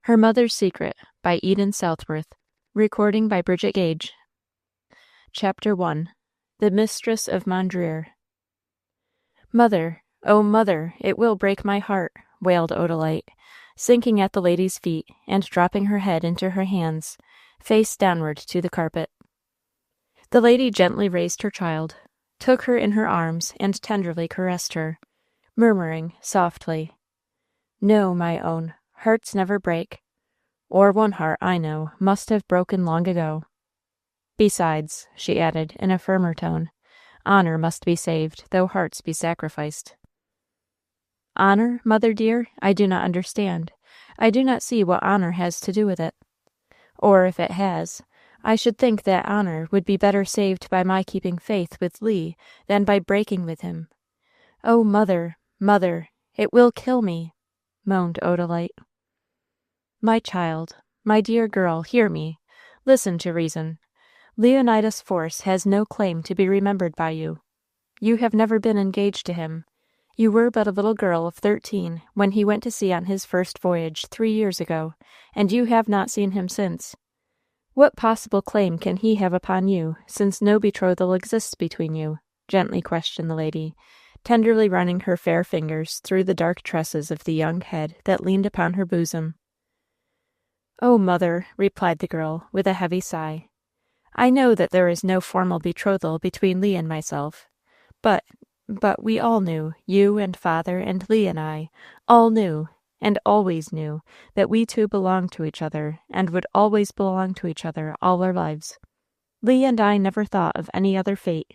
Her Mother's Secret by EDEN Southworth. Recording by Bridget Gage. Chapter 1. The Mistress of Mondreer. "Mother, oh, mother, it will break my heart," wailed Odalite, sinking at the lady's feet and dropping her head into her hands, face downward to the carpet. The lady gently raised her child, took her in her arms, and tenderly caressed her, murmuring softly, "No, my own, hearts never break, or one heart, I know, must have broken long ago. Besides," she added in a firmer tone, "honor must be saved, though hearts be sacrificed." "Honor, mother dear? I do not understand. I do not see what honor has to do with it. Or if it has, I should think that honor would be better saved by my keeping faith with Lee than by breaking with him. Oh, mother, mother, it will kill me," moaned Odalite. "My child, my dear girl, hear me. Listen to reason. Leonidas Force has no claim to be remembered by you. You have never been engaged to him. You were but a little girl of 13 when he went to sea on his first voyage 3 years ago, and you have not seen him since. What possible claim can he have upon you, since no betrothal exists between you?" gently questioned the lady, tenderly running her fair fingers through the dark tresses of the young head that leaned upon her bosom. "Oh, mother," replied the girl, with a heavy sigh, "I know that there is no formal betrothal between Lee and myself, but we all knew, you and father and Lee and I, all knew, and always knew, that we two belonged to each other, and would always belong to each other all our lives. Lee and I never thought of any other fate."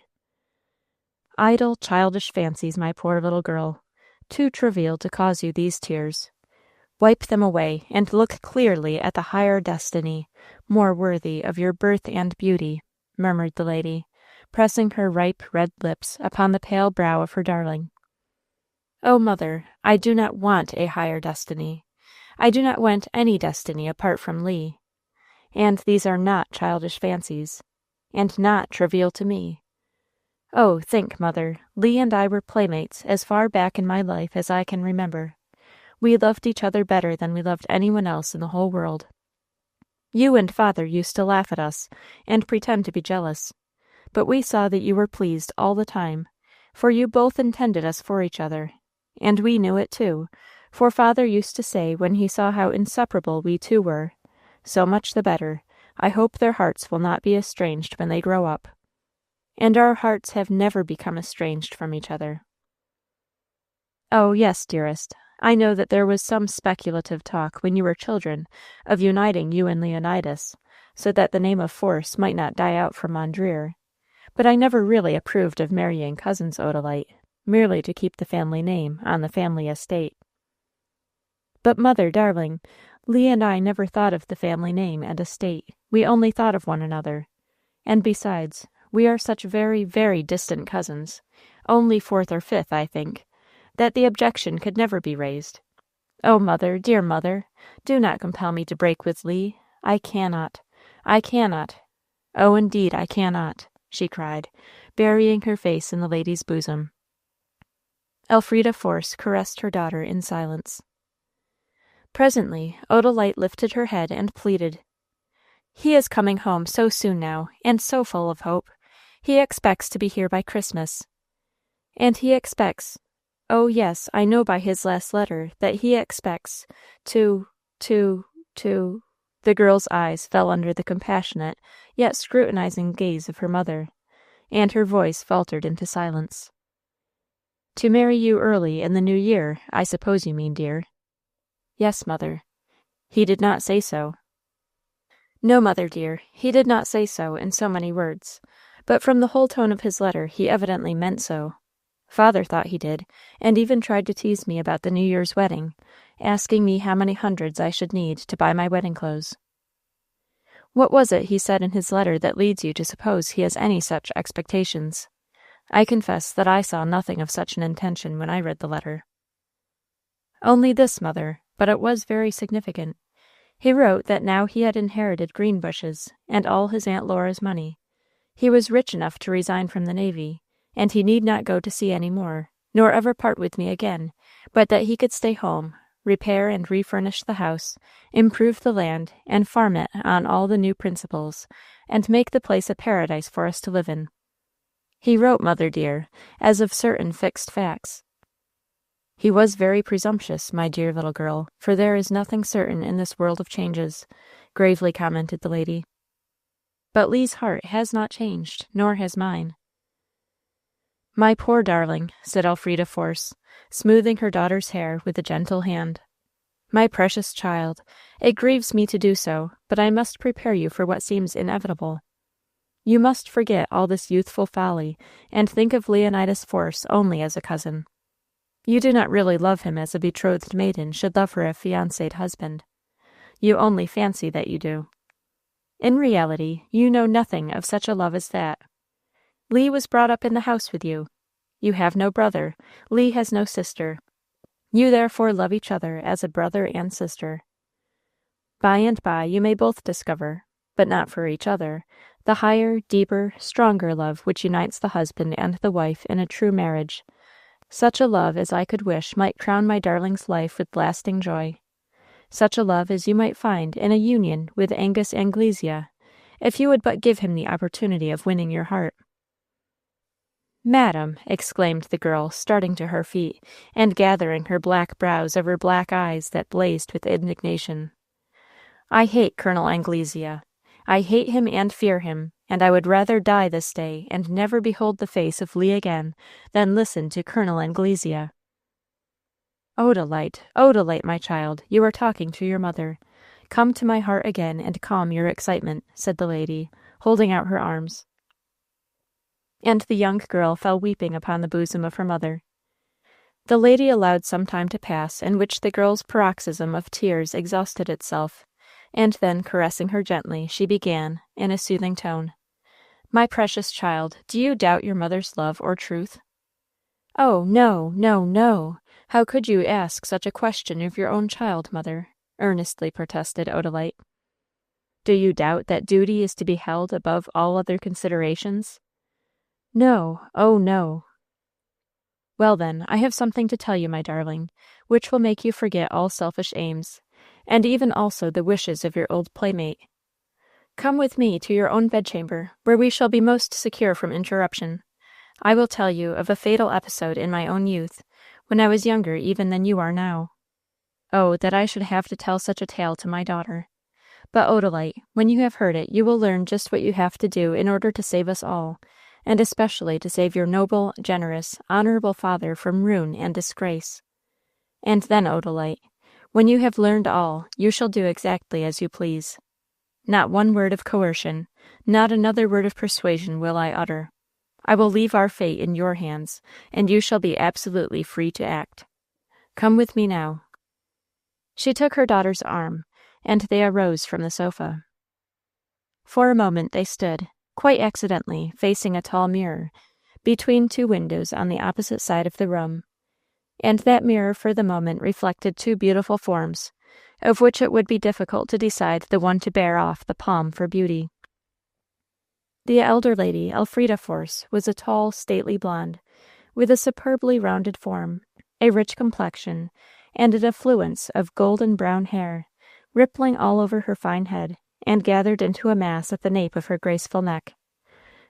"Idle, childish fancies, my poor little girl, too trivial to cause you these tears. Wipe them away, and look clearly at the higher destiny, more worthy of your birth and beauty," murmured the lady, pressing her ripe red lips upon the pale brow of her darling. "Oh, mother, I do not want a higher destiny. I do not want any destiny apart from Lee. And these are not childish fancies, and not trivial to me. Oh, think, mother, Lee and I were playmates as far back in my life as I can remember. We loved each other better than we loved anyone else in the whole world. You and father used to laugh at us and pretend to be jealous, but we saw that you were pleased all the time, for you both intended us for each other, and we knew it too, for father used to say when he saw how inseparable we two were, 'So much the better. I hope their hearts will not be estranged when they grow up.' And our hearts have never become estranged from each other." "Oh, yes, dearest. I know that there was some speculative talk when you were children of uniting you and Leonidas, so that the name of Force might not die out from Mondreer. But I never really approved of marrying cousins, Odalite, merely to keep the family name on the family estate." "But, mother, darling, Lee and I never thought of the family name and estate. We only thought of one another. And besides, we are such very, very distant cousins, only fourth or fifth, I think, that the objection could never be raised. Oh, mother, dear mother, do not compel me to break with Lee. I cannot. Oh, indeed, I cannot," she cried, burying her face in the lady's bosom. Elfrida Force caressed her daughter in silence. Presently, Odalite lifted her head and pleaded, "He is coming home so soon now, and so full of hope. He expects to be here by Christmas. And he expects— oh, yes, I know by his last letter that he expects to— The girl's eyes fell under the compassionate yet scrutinizing gaze of her mother, and her voice faltered into silence. "To marry you early in the new year, I suppose you mean, dear." "Yes, mother." "He did not say so." "No, mother dear, he did not say so in so many words, but from the whole tone of his letter he evidently meant so. Father thought he did, and even tried to tease me about the New Year's wedding, asking me how many hundreds I should need to buy my wedding clothes." "What was it he said in his letter that leads you to suppose he has any such expectations? I confess that I saw nothing of such an intention when I read the letter." "Only this, mother, but it was very significant. He wrote that now he had inherited Greenbushes and all his Aunt Laura's money, he was rich enough to resign from the Navy, and he need not go to sea any more, nor ever part with me again, but that he could stay home, repair and refurnish the house, improve the land, and farm it on all the new principles, and make the place a paradise for us to live in. He wrote, mother dear, as of certain fixed facts. He was very presumptuous, my dear little girl, for there is nothing certain in this world of changes, gravely commented the lady. But Lee's heart has not changed, nor has mine. My poor darling, said Elfrida Force, smoothing her daughter's hair with a gentle hand. My precious child, it grieves me to do so, but I must prepare you for what seems inevitable. You must forget all this youthful folly, and think of Leonidas Force only as a cousin. You do not really love him as a betrothed maiden should love her affianced husband. You only fancy that you do. In reality, you know nothing of such a love as that. Lee was brought up in the house with you. You have no brother. Lee has no sister. You therefore love each other as a brother and sister. By and by you may both discover, but not for each other, the higher, deeper, stronger love which unites the husband and the wife in a true marriage. Such a love as I could wish might crown my darling's life with lasting joy. Such a love as you might find in a union with Angus Anglesea, if you would but give him the opportunity of winning your heart. Madam, exclaimed the girl, starting to her feet, and gathering her black brows over black eyes that blazed with indignation. I hate Colonel Anglesea. I hate him and fear him, and I would rather die this day and never behold the face of Lee again than listen to Colonel Anglesea. Odalite, Odalite, my child, you are talking to your mother. Come to my heart again and calm your excitement, said the lady, holding out her arms. And the young girl fell weeping upon the bosom of her mother. The lady allowed some time to pass in which the girl's paroxysm of tears exhausted itself, and then, caressing her gently, she began, in a soothing tone, My precious child, do you doubt your mother's love or truth? Oh, no, no, no! How could you ask such a question of your own child, mother? Earnestly protested Odalite. Do you doubt that duty is to be held above all other considerations? No, oh no. Well then, I have something to tell you, my darling, which will make you forget all selfish aims, and even also the wishes of your old playmate. Come with me to your own bedchamber, where we shall be most secure from interruption. I will tell you of a fatal episode in my own youth, when I was younger even than you are now. Oh, that I should have to tell such a tale to my daughter. But, Odalite, when you have heard it, you will learn just what you have to do in order to save us all, and especially to save your noble, generous, honorable father from ruin and disgrace. And then, Odalite, when you have learned all, you shall do exactly as you please. Not one word of coercion, not another word of persuasion will I utter. I will leave our fate in your hands, and you shall be absolutely free to act. Come with me now. She took her daughter's arm, and they arose from the sofa. For a moment they stood, quite accidentally, facing a tall mirror, between two windows on the opposite side of the room, and that mirror for the moment reflected two beautiful forms, of which it would be difficult to decide the one to bear off the palm for beauty. The elder lady, Elfrida Force, was a tall, stately blonde, with a superbly rounded form, a rich complexion, and an affluence of golden brown hair, rippling all over her fine head, and gathered into a mass at the nape of her graceful neck.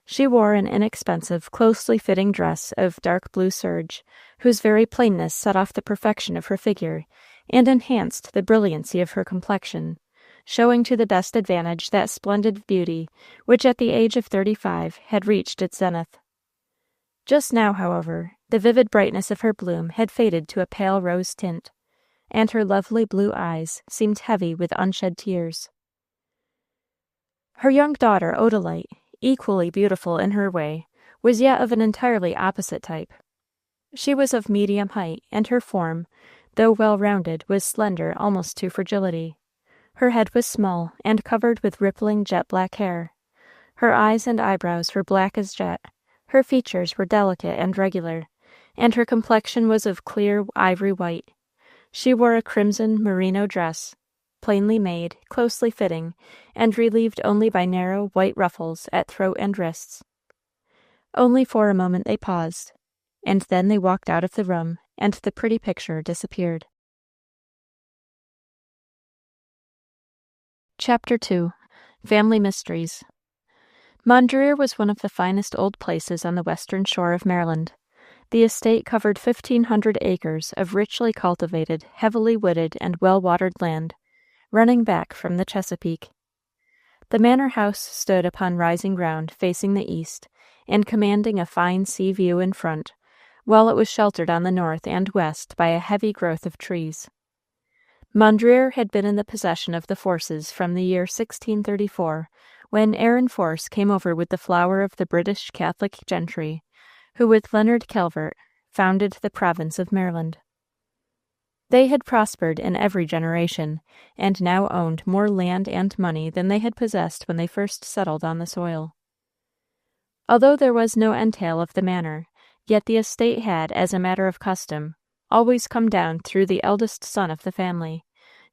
She wore an inexpensive, closely fitting dress of dark blue serge, whose very plainness set off the perfection of her figure, and enhanced the brilliancy of her complexion, showing to the best advantage that splendid beauty which at the age of 35 had reached its zenith. Just now, however, the vivid brightness of her bloom had faded to a pale rose tint, and her lovely blue eyes seemed heavy with unshed tears. Her young daughter, Odalite, equally beautiful in her way, was yet of an entirely opposite type. She was of medium height, and her form, though well-rounded, was slender almost to fragility. Her head was small, and covered with rippling jet-black hair. Her eyes and eyebrows were black as jet, her features were delicate and regular, and her complexion was of clear ivory white. She wore a crimson merino dress, plainly made, closely fitting, and relieved only by narrow white ruffles at throat and wrists. Only for a moment they paused, and then they walked out of the room, and the pretty picture disappeared. Chapter 2. Family Mysteries. Mondreer was one of the finest old places on the western shore of Maryland. The estate covered 1,500 acres of richly cultivated, heavily wooded, and well-watered land, running back from the Chesapeake. The manor house stood upon rising ground facing the east, and commanding a fine sea view in front, while it was sheltered on the north and west by a heavy growth of trees. Mondreer had been in the possession of the Forces from the year 1634, when Aaron Force came over with the flower of the British Catholic gentry, who with Leonard Calvert founded the province of Maryland. They had prospered in every generation, and now owned more land and money than they had possessed when they first settled on the soil. Although there was no entail of the manor, yet the estate had, as a matter of custom, always come down through the eldest son of the family,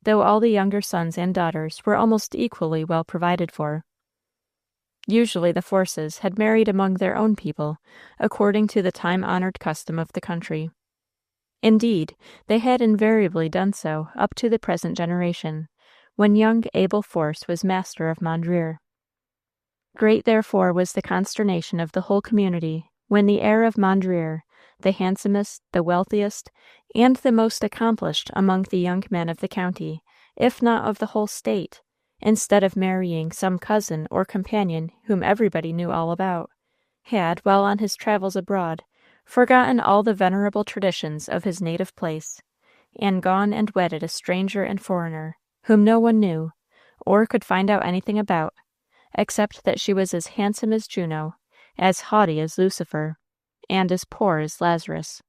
though all the younger sons and daughters were almost equally well provided for. Usually the Forces had married among their own people, according to the time-honored custom of the country. Indeed, they had invariably done so up to the present generation, when young Abel Force was master of Mondreer. Great, therefore, was the consternation of the whole community when the heir of Mondreer, the handsomest, the wealthiest, and the most accomplished among the young men of the county, if not of the whole state, instead of marrying some cousin or companion whom everybody knew all about, had, while on his travels abroad, forgotten all the venerable traditions of his native place, and gone and wedded a stranger and foreigner, whom no one knew, or could find out anything about, except that she was as handsome as Juno, as haughty as Lucifer, and as poor as Lazarus.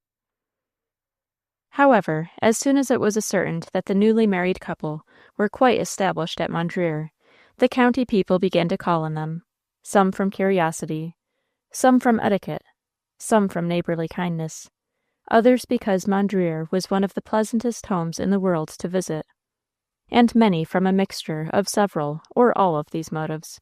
However, as soon as it was ascertained that the newly married couple were quite established at Mondreer, the county people began to call on them, some from curiosity, some from etiquette, some from neighborly kindness, others because Mondreer was one of the pleasantest homes in the world to visit, and many from a mixture of several or all of these motives.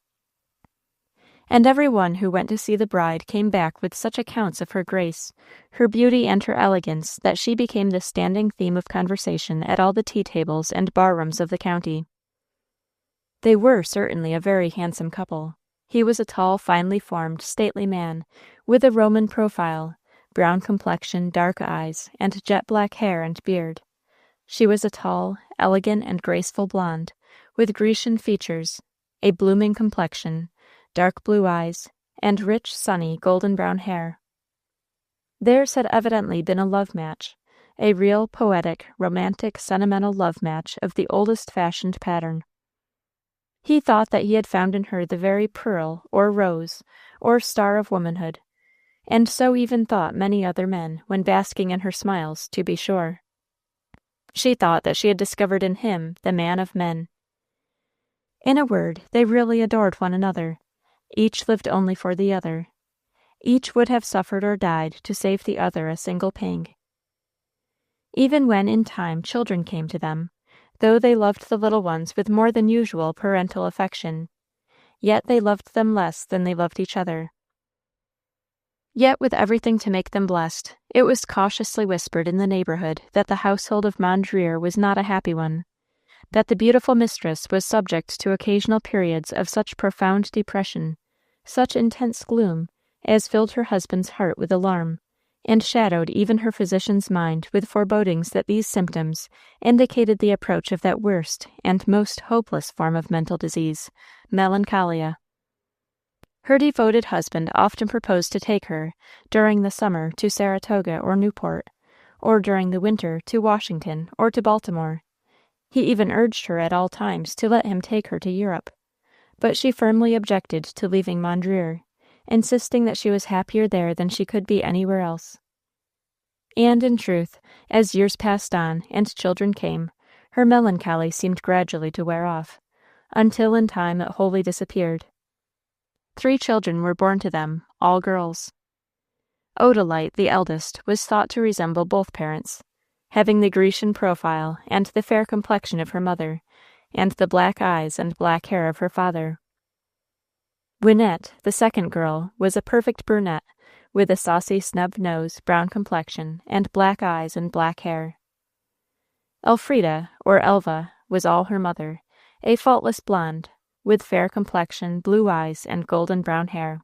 And every one who went to see the bride came back with such accounts of her grace, her beauty, and her elegance that she became the standing theme of conversation at all the tea-tables and bar-rooms of the county. They were certainly a very handsome couple. He was a tall, finely formed, stately man, with a Roman profile, brown complexion, dark eyes, and jet-black hair and beard. She was a tall, elegant, and graceful blonde, with Grecian features, a blooming complexion, dark blue eyes, and rich, sunny, golden-brown hair. Theirs had evidently been a love match, a real, poetic, romantic, sentimental love match of the oldest-fashioned pattern. He thought that he had found in her the very pearl, or rose, or star of womanhood, and so even thought many other men when basking in her smiles, to be sure. She thought that she had discovered in him the man of men. In a word, they really adored one another. Each lived only for the other. Each would have suffered or died to save the other a single pang. Even when, in time, children came to them, though they loved the little ones with more than usual parental affection, yet they loved them less than they loved each other. Yet, with everything to make them blessed, it was cautiously whispered in the neighborhood that the household of Mondreer was not a happy one, that the beautiful mistress was subject to occasional periods of such profound depression, such intense gloom, as filled her husband's heart with alarm, and shadowed even her physician's mind with forebodings that these symptoms indicated the approach of that worst and most hopeless form of mental disease, melancholia. Her devoted husband often proposed to take her, during the summer, to Saratoga or Newport, or during the winter to Washington or to Baltimore. He even urged her at all times to let him take her to Europe, but she firmly objected to leaving Mondreer, insisting that she was happier there than she could be anywhere else. And, in truth, as years passed on and children came, her melancholy seemed gradually to wear off, until in time it wholly disappeared. 3 children were born to them, all girls. Odalite, the eldest, was thought to resemble both parents, having the Grecian profile and the fair complexion of her mother, and the black eyes and black hair of her father. Wynette, the second girl, was a perfect brunette, with a saucy snub nose, brown complexion, and black eyes and black hair. Elfrida, or Elva, was all her mother, a faultless blonde, with fair complexion, blue eyes, and golden brown hair.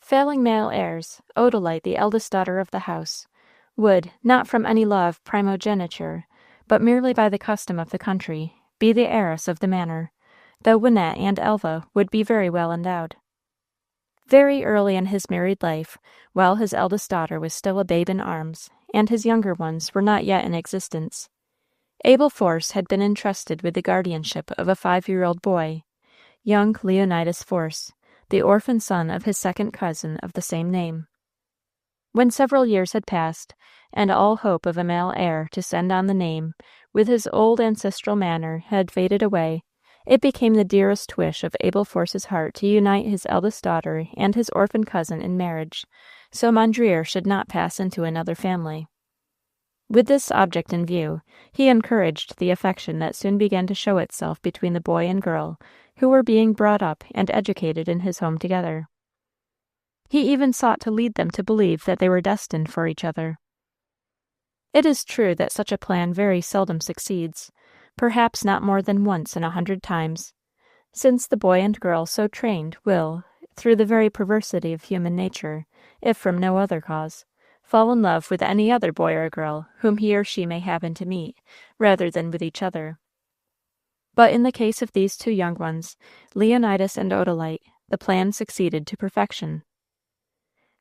Failing male heirs, Odalite, the eldest daughter of the house, would, not from any law of primogeniture, but merely by the custom of the country, be the heiress of the manor, though Wynette and Elva would be very well endowed. Very early in his married life, while his eldest daughter was still a babe in arms, and his younger ones were not yet in existence, Abel Force had been entrusted with the guardianship of a 5-year-old boy, young Leonidas Force, the orphan son of his second cousin of the same name. When several years had passed, and all hope of a male heir to send on the name with his old ancestral manor had faded away, it became the dearest wish of Abel Force's heart to unite his eldest daughter and his orphan cousin in marriage, so Mondreer should not pass into another family. With this object in view, he encouraged the affection that soon began to show itself between the boy and girl, who were being brought up and educated in his home together. He even sought to lead them to believe that they were destined for each other. It is true that such a plan very seldom succeeds, perhaps not more than once in 100 times, since the boy and girl so trained will, through the very perversity of human nature, if from no other cause, fall in love with any other boy or girl whom he or she may happen to meet, rather than with each other. But in the case of these two young ones, Leonidas and Odalite, the plan succeeded to perfection.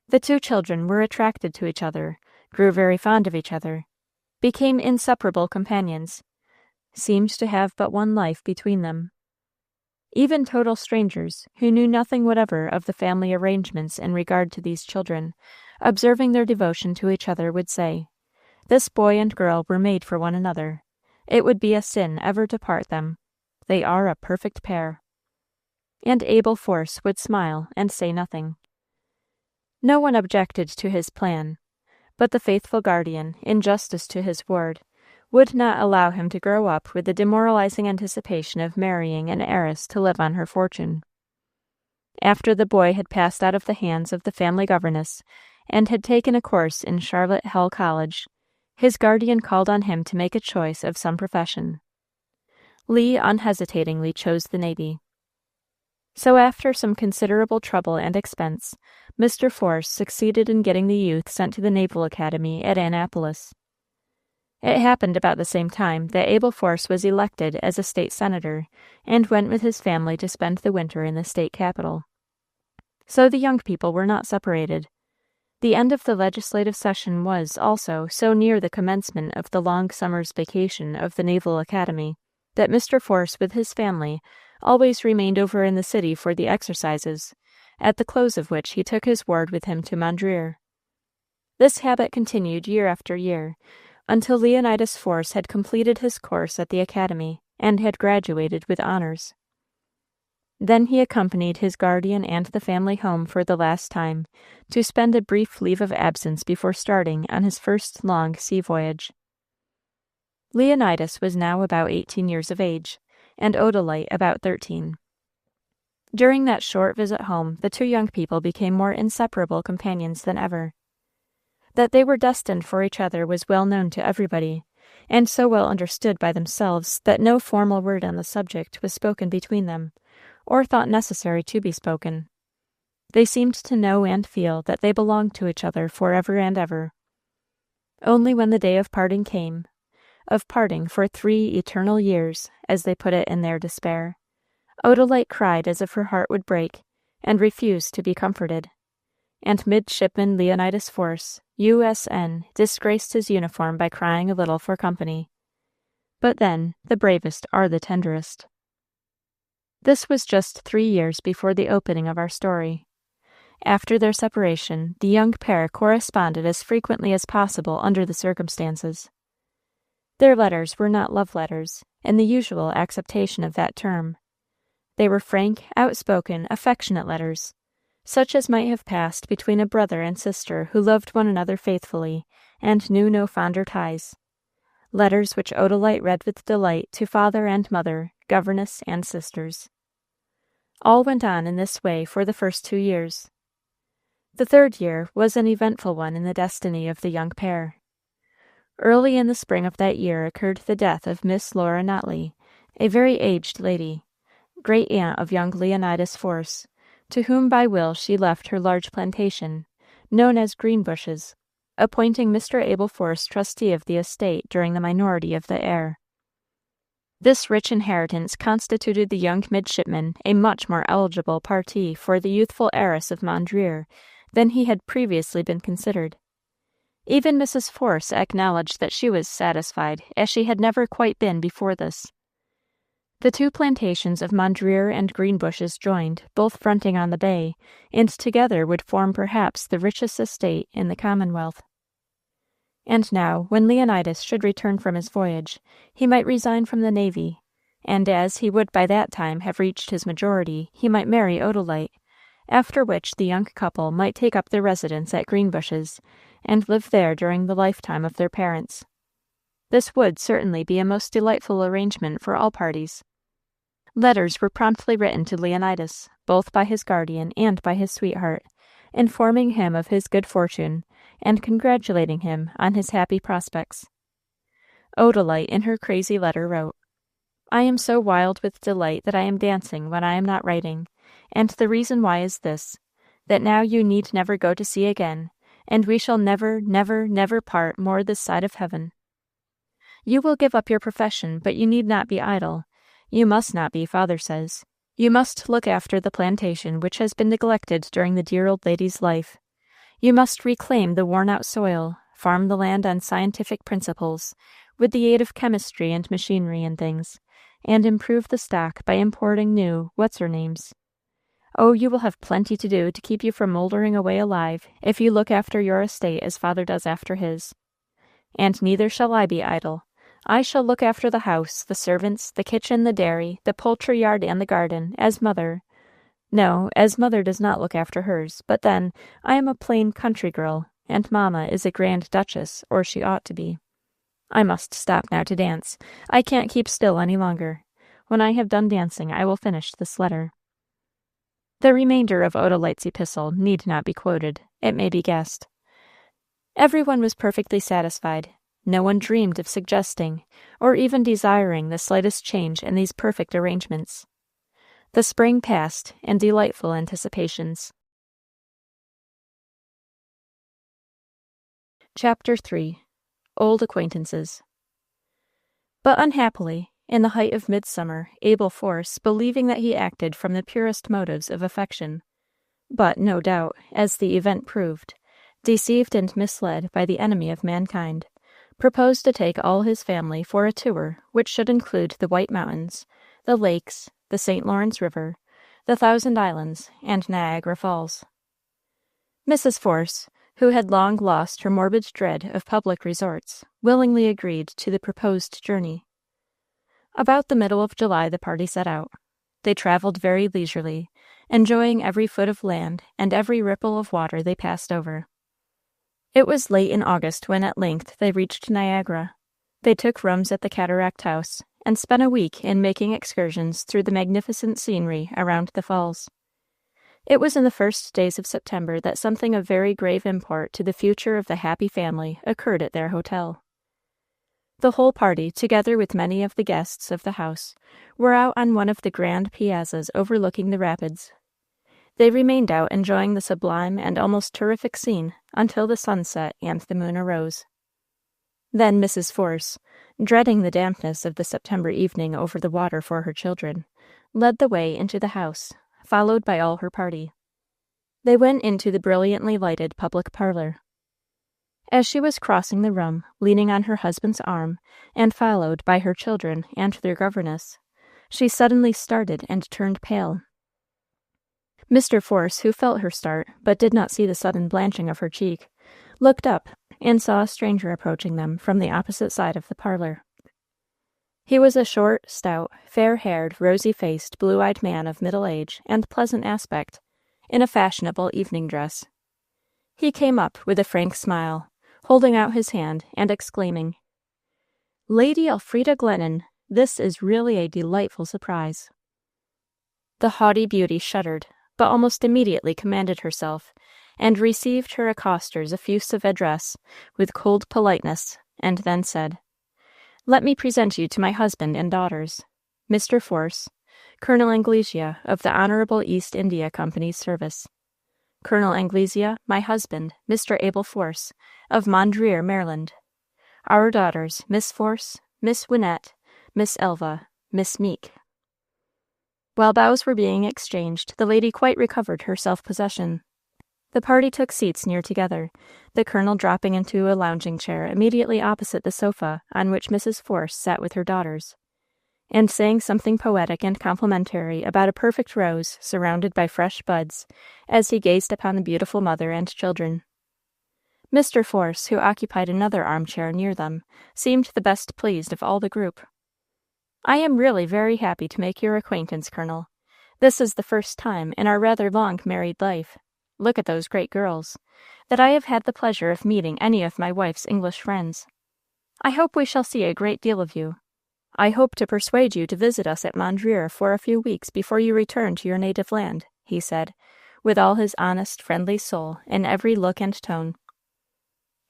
The two children were attracted to each other, grew very fond of each other, became inseparable companions, seemed to have but one life between them. Even total strangers, who knew nothing whatever of the family arrangements in regard to these children, observing their devotion to each other, would say, "This boy and girl were made for one another. It would be a sin ever to part them. They are a perfect pair." And Abel Force would smile and say nothing. No one objected to his plan, but the faithful guardian, in justice to his ward, would not allow him to grow up with the demoralizing anticipation of marrying an heiress to live on her fortune. After the boy had passed out of the hands of the family governess and had taken a course in Charlotte Hall College, his guardian called on him to make a choice of some profession. Lee unhesitatingly chose the Navy. So after some considerable trouble and expense, Mr. Force succeeded in getting the youth sent to the Naval Academy at Annapolis. It happened about the same time that Abel Force was elected as a state senator and went with his family to spend the winter in the state capital. So the young people were not separated. The end of the legislative session was, also, so near the commencement of the long summer's vacation of the Naval Academy that Mr. Force with his family always remained over in the city for the exercises, at the close of which he took his ward with him to Mondreer. This habit continued year after year, until Leonidas Force had completed his course at the academy and had graduated with honors. Then he accompanied his guardian and the family home for the last time, to spend a brief leave of absence before starting on his first long sea voyage. Leonidas was now about 18 years of age, and Odalite about 13. During that short visit home, the two young people became more inseparable companions than ever. That they were destined for each other was well known to everybody, and so well understood by themselves that no formal word on the subject was spoken between them, or thought necessary to be spoken. They seemed to know and feel that they belonged to each other forever and ever. Only when the day of parting came, of parting for 3 eternal years, as they put it in their despair, Odalite cried as if her heart would break, and refused to be comforted. And Midshipman Leonidas Force, U.S.N., disgraced his uniform by crying a little for company. But then, the bravest are the tenderest. This was just 3 years before the opening of our story. After their separation, the young pair corresponded as frequently as possible under the circumstances. Their letters were not love letters, in the usual acceptation of that term. They were frank, outspoken, affectionate letters, such as might have passed between a brother and sister who loved one another faithfully and knew no fonder ties. Letters which Odalite read with delight to father and mother, governess and sisters. All went on in this way for the first 2 years. The 3rd year was an eventful one in the destiny of the young pair. Early in the spring of that year occurred the death of Miss Laura Notley, a very aged lady, great aunt of young Leonidas Force, to whom by will she left her large plantation, known as Greenbushes, appointing Mr. Abel Force trustee of the estate during the minority of the heir. This rich inheritance constituted the young midshipman a much more eligible parti for the youthful heiress of Mondreer than he had previously been considered. Even Mrs. Force acknowledged that she was satisfied, as she had never quite been before this. The two plantations of Mondreer and Greenbushes joined, both fronting on the bay, and together would form perhaps the richest estate in the Commonwealth. And now, when Leonidas should return from his voyage, he might resign from the navy, and as he would by that time have reached his majority, he might marry Odalite, after which the young couple might take up their residence at Greenbushes, and live there during the lifetime of their parents. This would certainly be a most delightful arrangement for all parties. Letters were promptly written to Leonidas, both by his guardian and by his sweetheart, informing him of his good fortune, and congratulating him on his happy prospects. Odalite in her crazy letter wrote, "I am so wild with delight that I am dancing when I am not writing, and the reason why is this, that now you need never go to sea again, and we shall never, never, never part more this side of heaven. You will give up your profession, but you need not be idle. You must not be, father says. You must look after the plantation which has been neglected during the dear old lady's life. You must reclaim the worn-out soil, farm the land on scientific principles, with the aid of chemistry and machinery and things, and improve the stock by importing new what's-her-names. Oh, you will have plenty to do to keep you from moldering away alive if you look after your estate as father does after his. And neither shall I be idle. I shall look after the house, the servants, the kitchen, the dairy, the poultry yard, and the garden, as mother. No, as mother does not look after hers, but then I am a plain country girl, and mamma is a grand duchess, or she ought to be. I must stop now to dance. I can't keep still any longer. When I have done dancing, I will finish this letter." The remainder of Odalite's epistle need not be quoted. It may be guessed. Everyone was perfectly satisfied. No one dreamed of suggesting, or even desiring, the slightest change in these perfect arrangements. The spring passed in delightful anticipations. Chapter 3. Old Acquaintances. But unhappily, in the height of midsummer, Abel Force, believing that he acted from the purest motives of affection, but, no doubt, as the event proved, deceived and misled by the enemy of mankind, proposed to take all his family for a tour which should include the White Mountains, the lakes, the St. Lawrence River, the Thousand Islands, and Niagara Falls. Mrs. Force, who had long lost her morbid dread of public resorts, willingly agreed to the proposed journey. About the middle of July the party set out. They traveled very leisurely, enjoying every foot of land and every ripple of water they passed over. It was late in August when at length they reached Niagara. They took rooms at the Cataract House, and spent a week in making excursions through the magnificent scenery around the falls. It was in the first days of September that something of very grave import to the future of the happy family occurred at their hotel. The whole party, together with many of the guests of the house, were out on one of the grand piazzas overlooking the rapids. They remained out enjoying the sublime and almost terrific scene until the sun set and the moon arose. Then Mrs. Force, dreading the dampness of the September evening over the water for her children, led the way into the house, followed by all her party. They went into the brilliantly lighted public parlor. As she was crossing the room, leaning on her husband's arm, and followed by her children and their governess, she suddenly started and turned pale. Mr. Force, who felt her start, but did not see the sudden blanching of her cheek, looked up and saw a stranger approaching them from the opposite side of the parlor. He was a short, stout, fair-haired, rosy-faced, blue-eyed man of middle age and pleasant aspect, in a fashionable evening dress. He came up with a frank smile, holding out his hand and exclaiming, "Lady Elfrida Glennon, this is really a delightful surprise." The haughty beauty shuddered, but almost immediately commanded herself, and received her accoster's effusive address with cold politeness, and then said, "Let me present you to my husband and daughters. Mr. Force, Colonel Anglesea of the Honorable East India Company's service. Colonel Anglesea, my husband, Mr. Abel Force, of Mondreer, Maryland. Our daughters, Miss Force, Miss Winnett, Miss Elva, Miss Meek. While bows were being exchanged, the lady quite recovered her self-possession. The party took seats near together, the colonel dropping into a lounging chair immediately opposite the sofa on which Mrs. Force sat with her daughters, and saying something poetic and complimentary about a perfect rose surrounded by fresh buds, as he gazed upon the beautiful mother and children. Mr. Force, who occupied another armchair near them, seemed the best pleased of all the group. "I am really very happy to make your acquaintance, Colonel. This is the first time in our rather long married life, look at those great girls, that I have had the pleasure of meeting any of my wife's English friends. I hope we shall see a great deal of you. I hope to persuade you to visit us at Mondreer for a few weeks before you return to your native land," he said, with all his honest, friendly soul in every look and tone.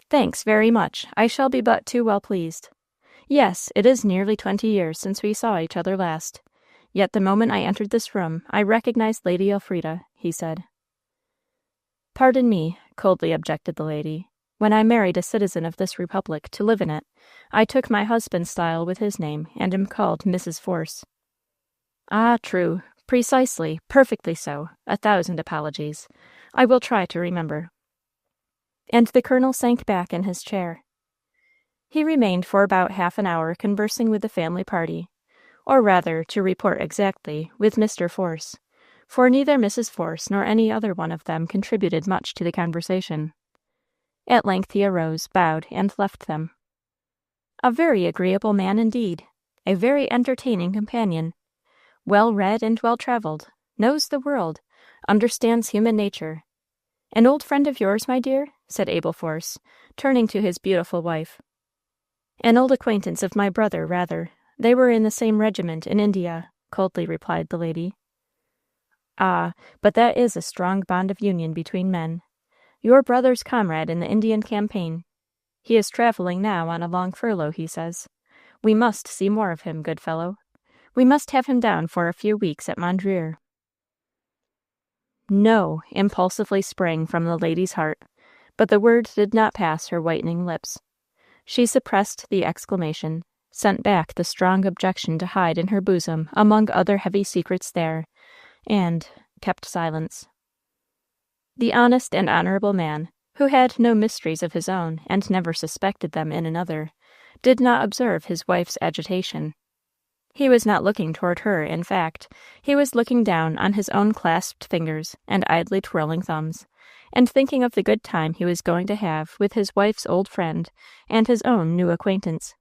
"Thanks very much. I shall be but too well pleased. Yes, it is nearly 20 years since we saw each other last. Yet the moment I entered this room, I recognized Lady Elfrida," he said. "Pardon me," coldly objected the lady. "When I married a citizen of this republic to live in it, I took my husband's style with his name, and am called Mrs. Force." "Ah, true. Precisely. Perfectly so. 1,000 apologies. I will try to remember." And the colonel sank back in his chair. He remained for about half an hour conversing with the family party, or rather, to report exactly, with Mr. Force, for neither Mrs. Force nor any other one of them contributed much to the conversation. At length he arose, bowed, and left them. A very agreeable man indeed, a very entertaining companion, well read and well traveled, knows the world, understands human nature. An old friend of yours, my dear? Said Abel Force, turning to his beautiful wife. An old acquaintance of my brother, rather. They were in the same regiment in India, coldly replied the lady. Ah, but that is a strong bond of union between men. Your brother's comrade in the Indian campaign. He is traveling now on a long furlough, he says. We must see more of him, good fellow. We must have him down for a few weeks at Mondreer. No, impulsively sprang from the lady's heart, but the word did not pass her whitening lips. She suppressed the exclamation, sent back the strong objection to hide in her bosom among other heavy secrets there, and kept silence. The honest and honorable man, who had no mysteries of his own and never suspected them in another, did not observe his wife's agitation. He was not looking toward her, in fact. He was looking down on his own clasped fingers and idly twirling thumbs, and thinking of the good time he was going to have with his wife's old friend and his own new acquaintance.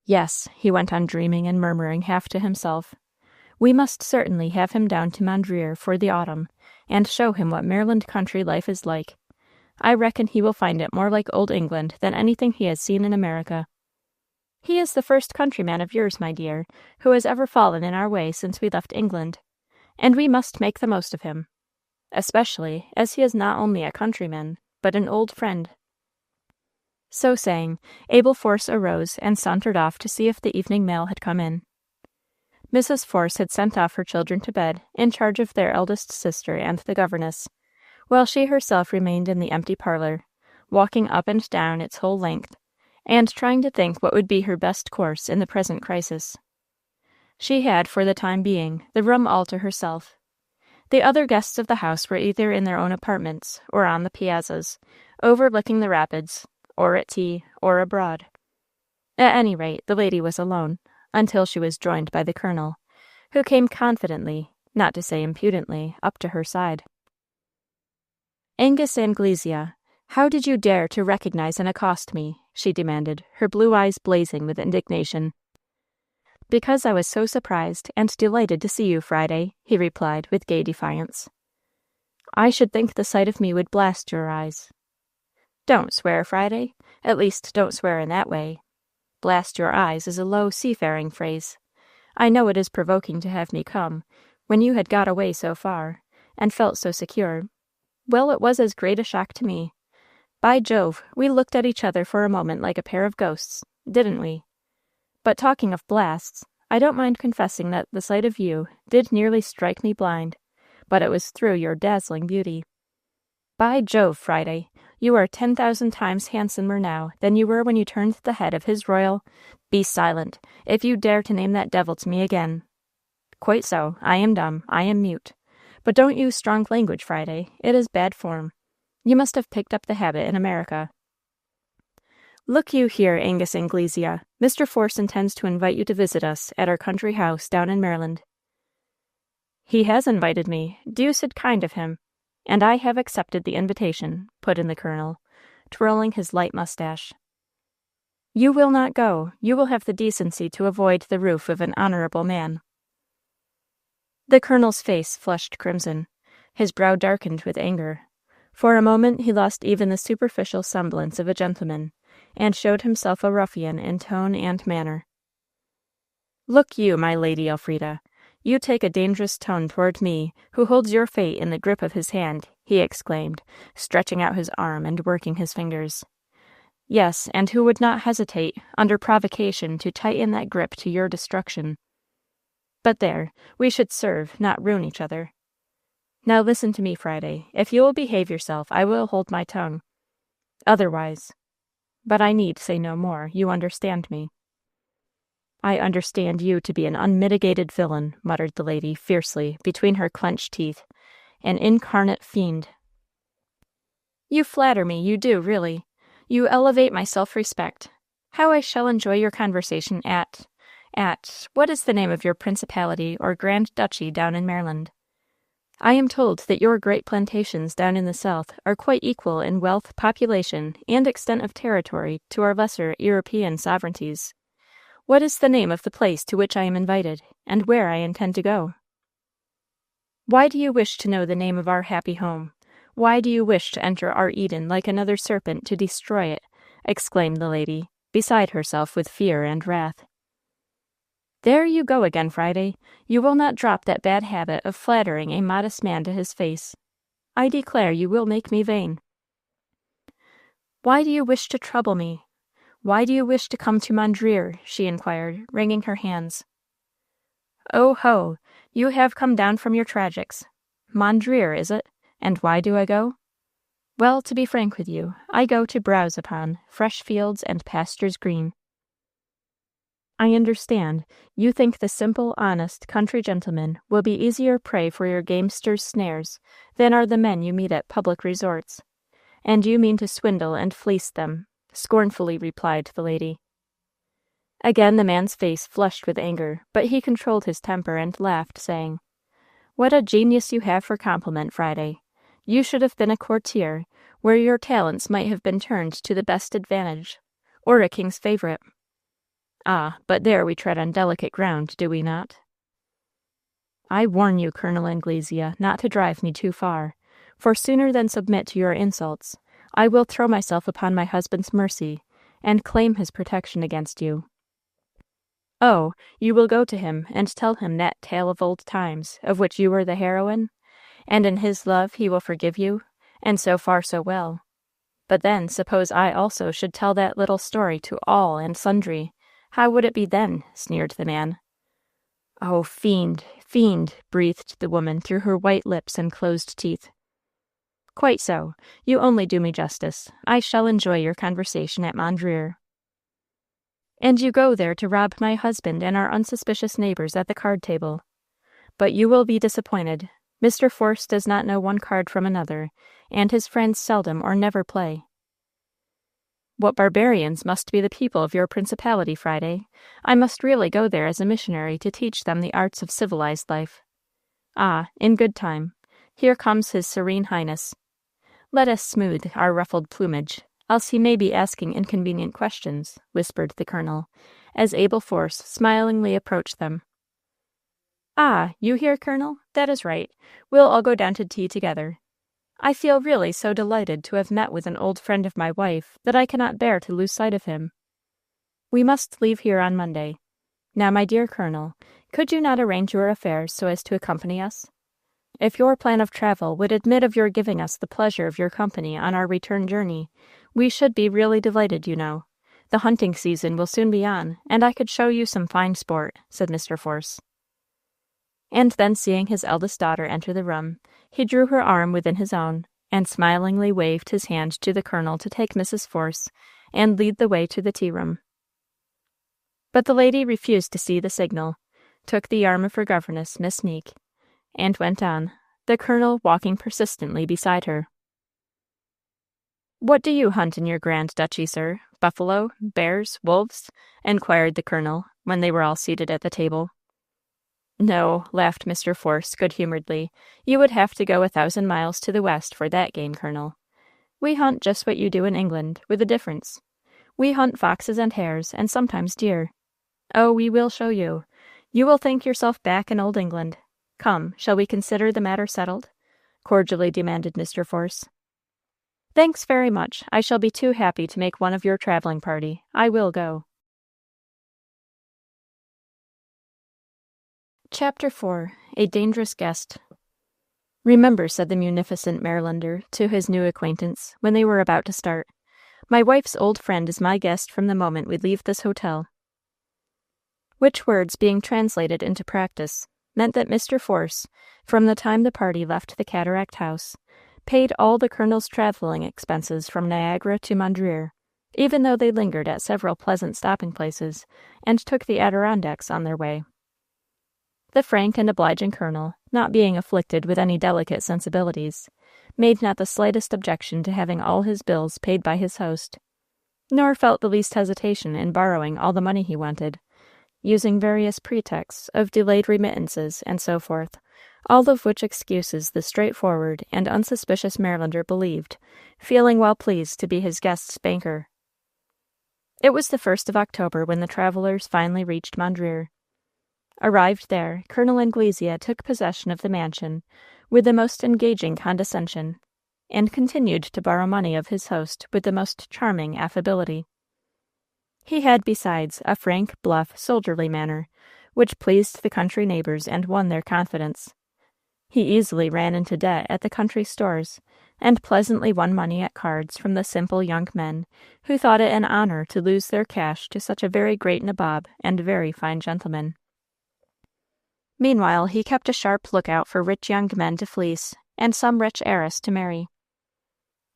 Yes, he went on dreaming and murmuring half to himself. We must certainly have him down to Mondreer for the autumn, and show him what Maryland country life is like. I reckon he will find it more like old England than anything he has seen in America. He is the first countryman of yours, my dear, who has ever fallen in our way since we left England, and we must make the most of him, especially as he is not only a countryman, but an old friend. So saying, Abel Force arose and sauntered off to see if the evening mail had come in. Mrs. Force had sent off her children to bed in charge of their eldest sister and the governess, while she herself remained in the empty parlor, walking up and down its whole length, and trying to think what would be her best course in the present crisis. She had, for the time being, the room all to herself. The other guests of the house were either in their own apartments, or on the piazzas, overlooking the rapids, or at tea, or abroad. At any rate, the lady was alone, until she was joined by the colonel, who came confidently, not to say impudently, up to her side. "Angus Anglesea, how did you dare to recognize and accost me?" she demanded, her blue eyes blazing with indignation. "Because I was so surprised and delighted to see you Friday," he replied with gay defiance. "I should think the sight of me would blast your eyes." "Don't swear, Friday. At least, don't swear in that way. Blast your eyes is a low, seafaring phrase. I know it is provoking to have me come, when you had got away so far, and felt so secure. Well, it was as great a shock to me. By Jove, we looked at each other for a moment like a pair of ghosts, didn't we? But talking of blasts, I don't mind confessing that the sight of you did nearly strike me blind, but it was through your dazzling beauty. By Jove, Friday, you are 10,000 times handsomer now than you were when you turned the head of his royal— Be silent, if you dare to name that devil to me again. Quite so, I am dumb, I am mute. But don't use strong language, Friday. It is bad form. You must have picked up the habit in America. Look you here, Angus Anglesea. Mr. Force intends to invite you to visit us at our country house down in Maryland. He has invited me, deuced kind of him, and I have accepted the invitation, put in the colonel, twirling his light mustache. You will not go. You will have the decency to avoid the roof of an honorable man. The colonel's face flushed crimson. His brow darkened with anger. For a moment he lost even the superficial semblance of a gentleman, and showed himself a ruffian in tone and manner. Look you, my lady Elfrida, you take a dangerous tone toward me, who holds your fate in the grip of his hand, he exclaimed, stretching out his arm and working his fingers. Yes, and who would not hesitate, under provocation, to tighten that grip to your destruction. But there, we should serve, not ruin each other. Now listen to me, Friday. If you will behave yourself, I will hold my tongue. Otherwise— But I need say no more. You understand me. I understand you to be an unmitigated villain, muttered the lady fiercely between her clenched teeth. An incarnate fiend. You flatter me, you do, really. You elevate my self-respect. How I shall enjoy your conversation at— what is the name of your principality or grand duchy down in Maryland? I am told that your great plantations down in the South are quite equal in wealth, population, and extent of territory to our lesser European sovereignties. What is the name of the place to which I am invited, and where I intend to go? Why do you wish to know the name of our happy home? Why do you wish to enter our Eden like another serpent to destroy it? Exclaimed the lady, beside herself with fear and wrath. There you go again, Friday. You will not drop that bad habit of flattering a modest man to his face. I declare you will make me vain. Why do you wish to trouble me? Why do you wish to come to Mondreer? She inquired, wringing her hands. Oh ho, you have come down from your tragics. Mondreer, is it? And why do I go? Well, to be frank with you, I go to browse upon fresh fields and pastures green. I understand. You think the simple, honest country gentleman will be easier prey for your gamesters' snares than are the men you meet at public resorts, and you mean to swindle and fleece them, scornfully replied the lady. Again the man's face flushed with anger, but he controlled his temper and laughed, saying, What a genius you have for compliment, Friday. You should have been a courtier, where your talents might have been turned to the best advantage, or a king's favorite. Ah, but there we tread on delicate ground, do we not? I warn you, Colonel Anglesea, not to drive me too far, for sooner than submit to your insults, I will throw myself upon my husband's mercy, and claim his protection against you. Oh, you will go to him and tell him that tale of old times, of which you were the heroine, and in his love he will forgive you, and so far so well. But then, suppose I also should tell that little story to all and sundry, how would it be then? Sneered the man. Oh, fiend, fiend, breathed the woman through her white lips and closed teeth. Quite so. You only do me justice. I shall enjoy your conversation at Mondreer. And you go there to rob my husband and our unsuspicious neighbors at the card table. But you will be disappointed. Mr. Force does not know one card from another, and his friends seldom or never play. What barbarians must be the people of your principality, Friday. I must really go there as a missionary to teach them the arts of civilized life. Ah, in good time. Here comes His Serene Highness. Let us smooth our ruffled plumage, else he may be asking inconvenient questions, whispered the colonel, as Abel Force smilingly approached them. Ah, you here, Colonel? That is right. We'll all go down to tea together. I feel really so delighted to have met with an old friend of my wife that I cannot bear to lose sight of him. We must leave here on Monday. Now, my dear Colonel, could you not arrange your affairs so as to accompany us? If your plan of travel would admit of your giving us the pleasure of your company on our return journey, we should be really delighted, you know. The hunting season will soon be on, and I could show you some fine sport," said Mr. Force. And then, seeing his eldest daughter enter the room, he drew her arm within his own, and smilingly waved his hand to the Colonel to take Mrs. Force and lead the way to the tea-room. But the lady refused to see the signal, took the arm of her governess, Miss Meek, and went on, the Colonel walking persistently beside her. "What do you hunt in your grand duchy, sir? Buffalo, bears, wolves?" inquired the Colonel, when they were all seated at the table. "No," laughed Mr. Force good-humoredly, "you would have to go 1,000 miles to the west for that game, Colonel. We hunt just what you do in England, with a difference. We hunt foxes and hares, and sometimes deer. Oh, we will show you. You will think yourself back in old England. Come, shall we consider the matter settled?" cordially demanded Mr. Force. "Thanks very much. I shall be too happy to make one of your traveling party. I will go." Chapter 4. A Dangerous Guest. "Remember," said the munificent Marylander to his new acquaintance, when they were about to start, "my wife's old friend is my guest from the moment we leave this hotel." Which words, being translated into practice, meant that Mr. Force, from the time the party left the Cataract House, paid all the Colonel's traveling expenses from Niagara to Mondreer, even though they lingered at several pleasant stopping places and took the Adirondacks on their way. The frank and obliging Colonel, not being afflicted with any delicate sensibilities, made not the slightest objection to having all his bills paid by his host, nor felt the least hesitation in borrowing all the money he wanted, using various pretexts of delayed remittances and so forth, all of which excuses the straightforward and unsuspicious Marylander believed, feeling well pleased to be his guest's banker. It was the 1st of October when the travelers finally reached Mondreer. Arrived there, Colonel Anglesea took possession of the mansion with the most engaging condescension, and continued to borrow money of his host with the most charming affability. He had, besides, a frank, bluff, soldierly manner, which pleased the country neighbors and won their confidence. He easily ran into debt at the country stores, and pleasantly won money at cards from the simple young men who thought it an honor to lose their cash to such a very great nabob and very fine gentleman. Meanwhile, he kept a sharp lookout for rich young men to fleece, and some rich heiress to marry.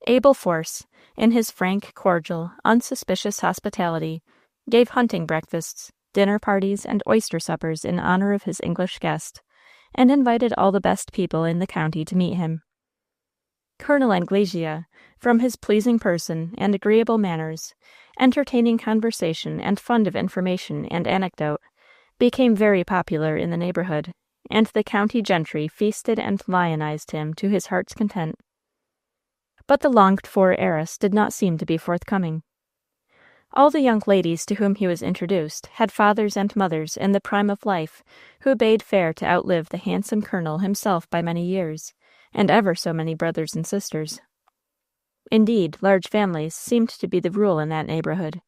Abel Force, in his frank, cordial, unsuspicious hospitality, gave hunting breakfasts, dinner parties, and oyster suppers in honor of his English guest, and invited all the best people in the county to meet him. Colonel Anglesea, from his pleasing person and agreeable manners, entertaining conversation, and fond of information and anecdote, became very popular in the neighborhood, and the county gentry feasted and lionized him to his heart's content. But the longed-for heiress did not seem to be forthcoming. All the young ladies to whom he was introduced had fathers and mothers in the prime of life who bade fair to outlive the handsome Colonel himself by many years, and ever so many brothers and sisters. Indeed, large families seemed to be the rule in that neighborhood,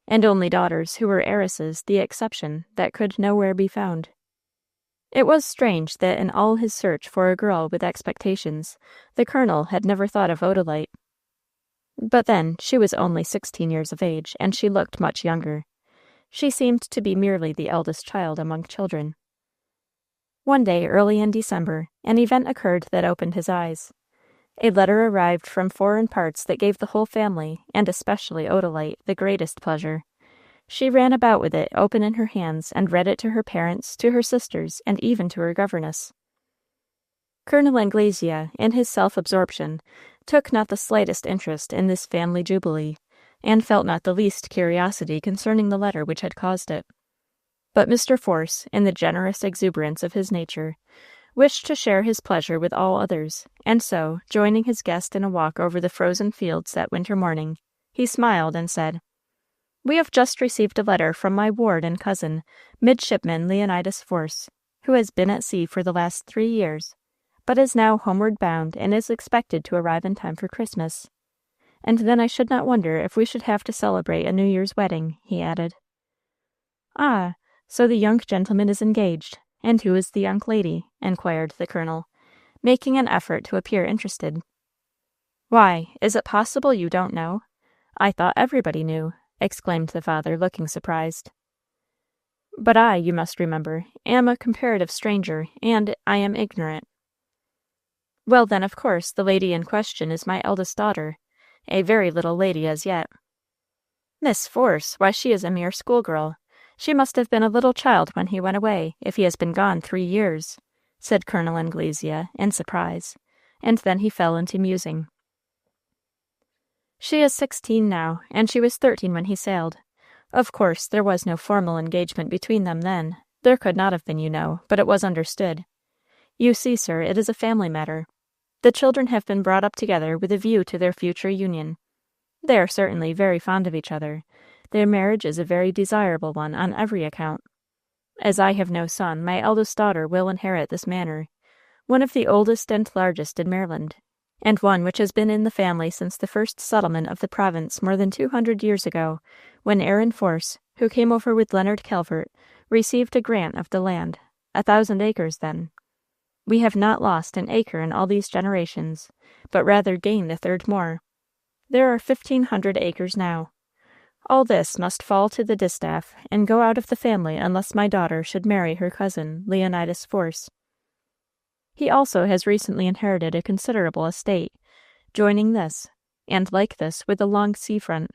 and only daughters who were heiresses the exception that could nowhere be found. It was strange that in all his search for a girl with expectations, the Colonel had never thought of Odalite. But then, she was only 16 years of age, and she looked much younger. She seemed to be merely the eldest child among children. One day, early in December, an event occurred that opened his eyes. A letter arrived from foreign parts that gave the whole family, and especially Odalite, the greatest pleasure. She ran about with it open in her hands, and read it to her parents, to her sisters, and even to her governess. Colonel Anglesea, in his self-absorption, took not the slightest interest in this family jubilee, and felt not the least curiosity concerning the letter which had caused it. But Mr. Force, in the generous exuberance of his nature, wished to share his pleasure with all others, and so, joining his guest in a walk over the frozen fields that winter morning, he smiled and said, "We have just received a letter from my ward and cousin, Midshipman Leonidas Force, who has been at sea for the last 3 years, but is now homeward bound and is expected to arrive in time for Christmas. And then I should not wonder if we should have to celebrate a New Year's wedding," he added. "Ah, so the young gentleman is engaged. And who is the young lady?" inquired the Colonel, making an effort to appear interested. "Why, is it possible you don't know? I thought everybody knew. exclaimed the father, looking surprised. But I, you must remember, am a comparative stranger, and I am ignorant. Well, then, of course, the lady in question is my eldest daughter, a very little lady as yet. Miss Force, why, she is a mere schoolgirl. She must have been a little child when he went away, if he has been gone 3 years, said Colonel Anglesea, in surprise, and then he fell into musing. She is 16 now, and she was 13 when he sailed. Of course, there was no formal engagement between them then. There could not have been, you know, but it was understood. You see, sir, it is a family matter. The children have been brought up together with a view to their future union. They are certainly very fond of each other. Their marriage is a very desirable one on every account. As I have no son, my eldest daughter will inherit this manor, one of the oldest and largest in Maryland, and one which has been in the family since the first settlement of the province more than 200 years ago, when Aaron Force, who came over with Leonard Calvert, received a grant of the land, 1,000 acres then. We have not lost an acre in all these generations, but rather gained a third more. There are 1,500 acres now. All this must fall to the distaff and go out of the family unless my daughter should marry her cousin, Leonidas Force. He also has recently inherited a considerable estate, joining this, and like this, with a long seafront.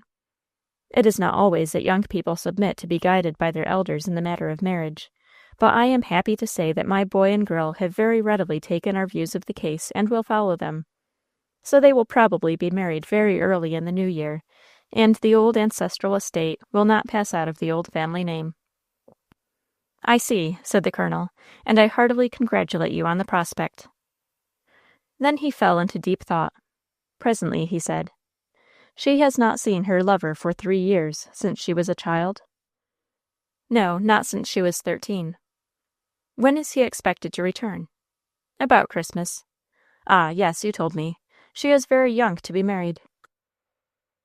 It is not always that young people submit to be guided by their elders in the matter of marriage, but I am happy to say that my boy and girl have very readily taken our views of the case and will follow them. So they will probably be married very early in the new year, and the old ancestral estate will not pass out of the old family name. I see, said the colonel, and I heartily congratulate you on the prospect. Then he fell into deep thought. Presently he said, She has not seen her lover for 3 years, since she was a child? No, not since she was 13. When is he expected to return? About Christmas. Ah, yes, you told me. She is very young to be married.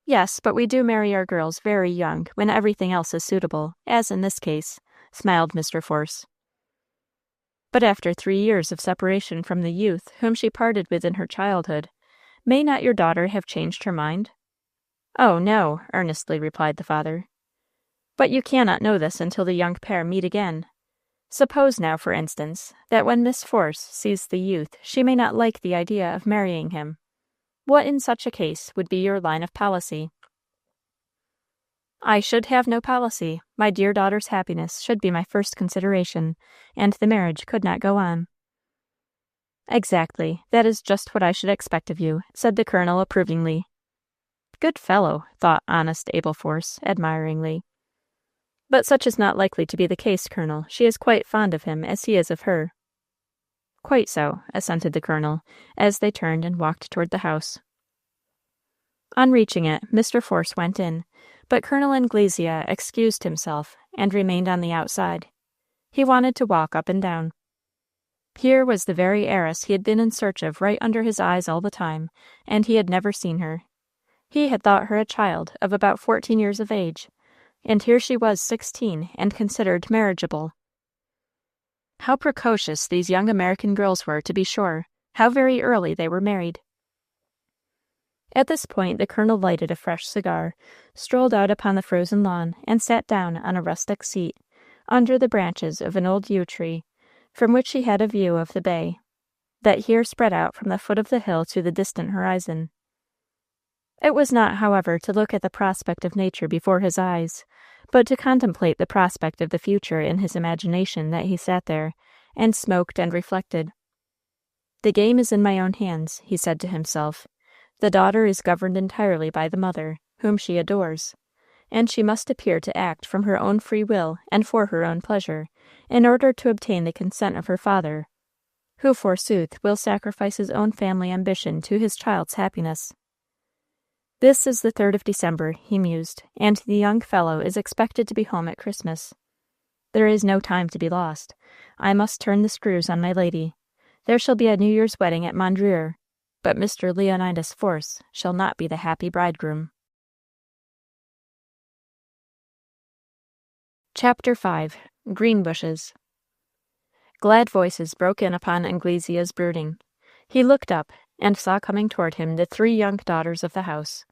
Yes, but we do marry our girls very young, when everything else is suitable, as in this case, smiled Mr. Force. But after 3 years of separation from the youth whom she parted with in her childhood, may not your daughter have changed her mind? Oh, no, earnestly replied the father. But you cannot know this until the young pair meet again. Suppose now, for instance, that when Miss Force sees the youth, she may not like the idea of marrying him. What in such a case would be your line of policy? I should have no policy. My dear daughter's happiness should be my first consideration, and the marriage could not go on. Exactly. That is just what I should expect of you, said the colonel approvingly. Good fellow, thought honest Abel Force, admiringly. But such is not likely to be the case, Colonel. She is quite fond of him, as he is of her. Quite so, assented the colonel, as they turned and walked toward the house. On reaching it, Mr. Force went in, but Colonel Anglesea excused himself and remained on the outside. He wanted to walk up and down. Here was the very heiress he had been in search of right under his eyes all the time, and he had never seen her. He had thought her a child of about 14 years of age, and here she was 16 and considered marriageable. How precocious these young American girls were, to be sure! How very early they were married! At this point the colonel lighted a fresh cigar, strolled out upon the frozen lawn, and sat down on a rustic seat, under the branches of an old yew tree, from which he had a view of the bay, that here spread out from the foot of the hill to the distant horizon. It was not, however, to look at the prospect of nature before his eyes, but to contemplate the prospect of the future in his imagination that he sat there, and smoked and reflected. The game is in my own hands, he said to himself. The daughter is governed entirely by the mother, whom she adores, and she must appear to act from her own free will and for her own pleasure, in order to obtain the consent of her father, who, forsooth, will sacrifice his own family ambition to his child's happiness. This is the 3rd of December, he mused, and the young fellow is expected to be home at Christmas. There is no time to be lost. I must turn the screws on my lady. There shall be a New Year's wedding at Mondreer, but Mr. Leonidas Force shall not be the happy bridegroom. Chapter 5. Green Bushes. Glad voices broke in upon Anglesea's brooding. He looked up, and saw coming toward him the 3 young daughters of the house.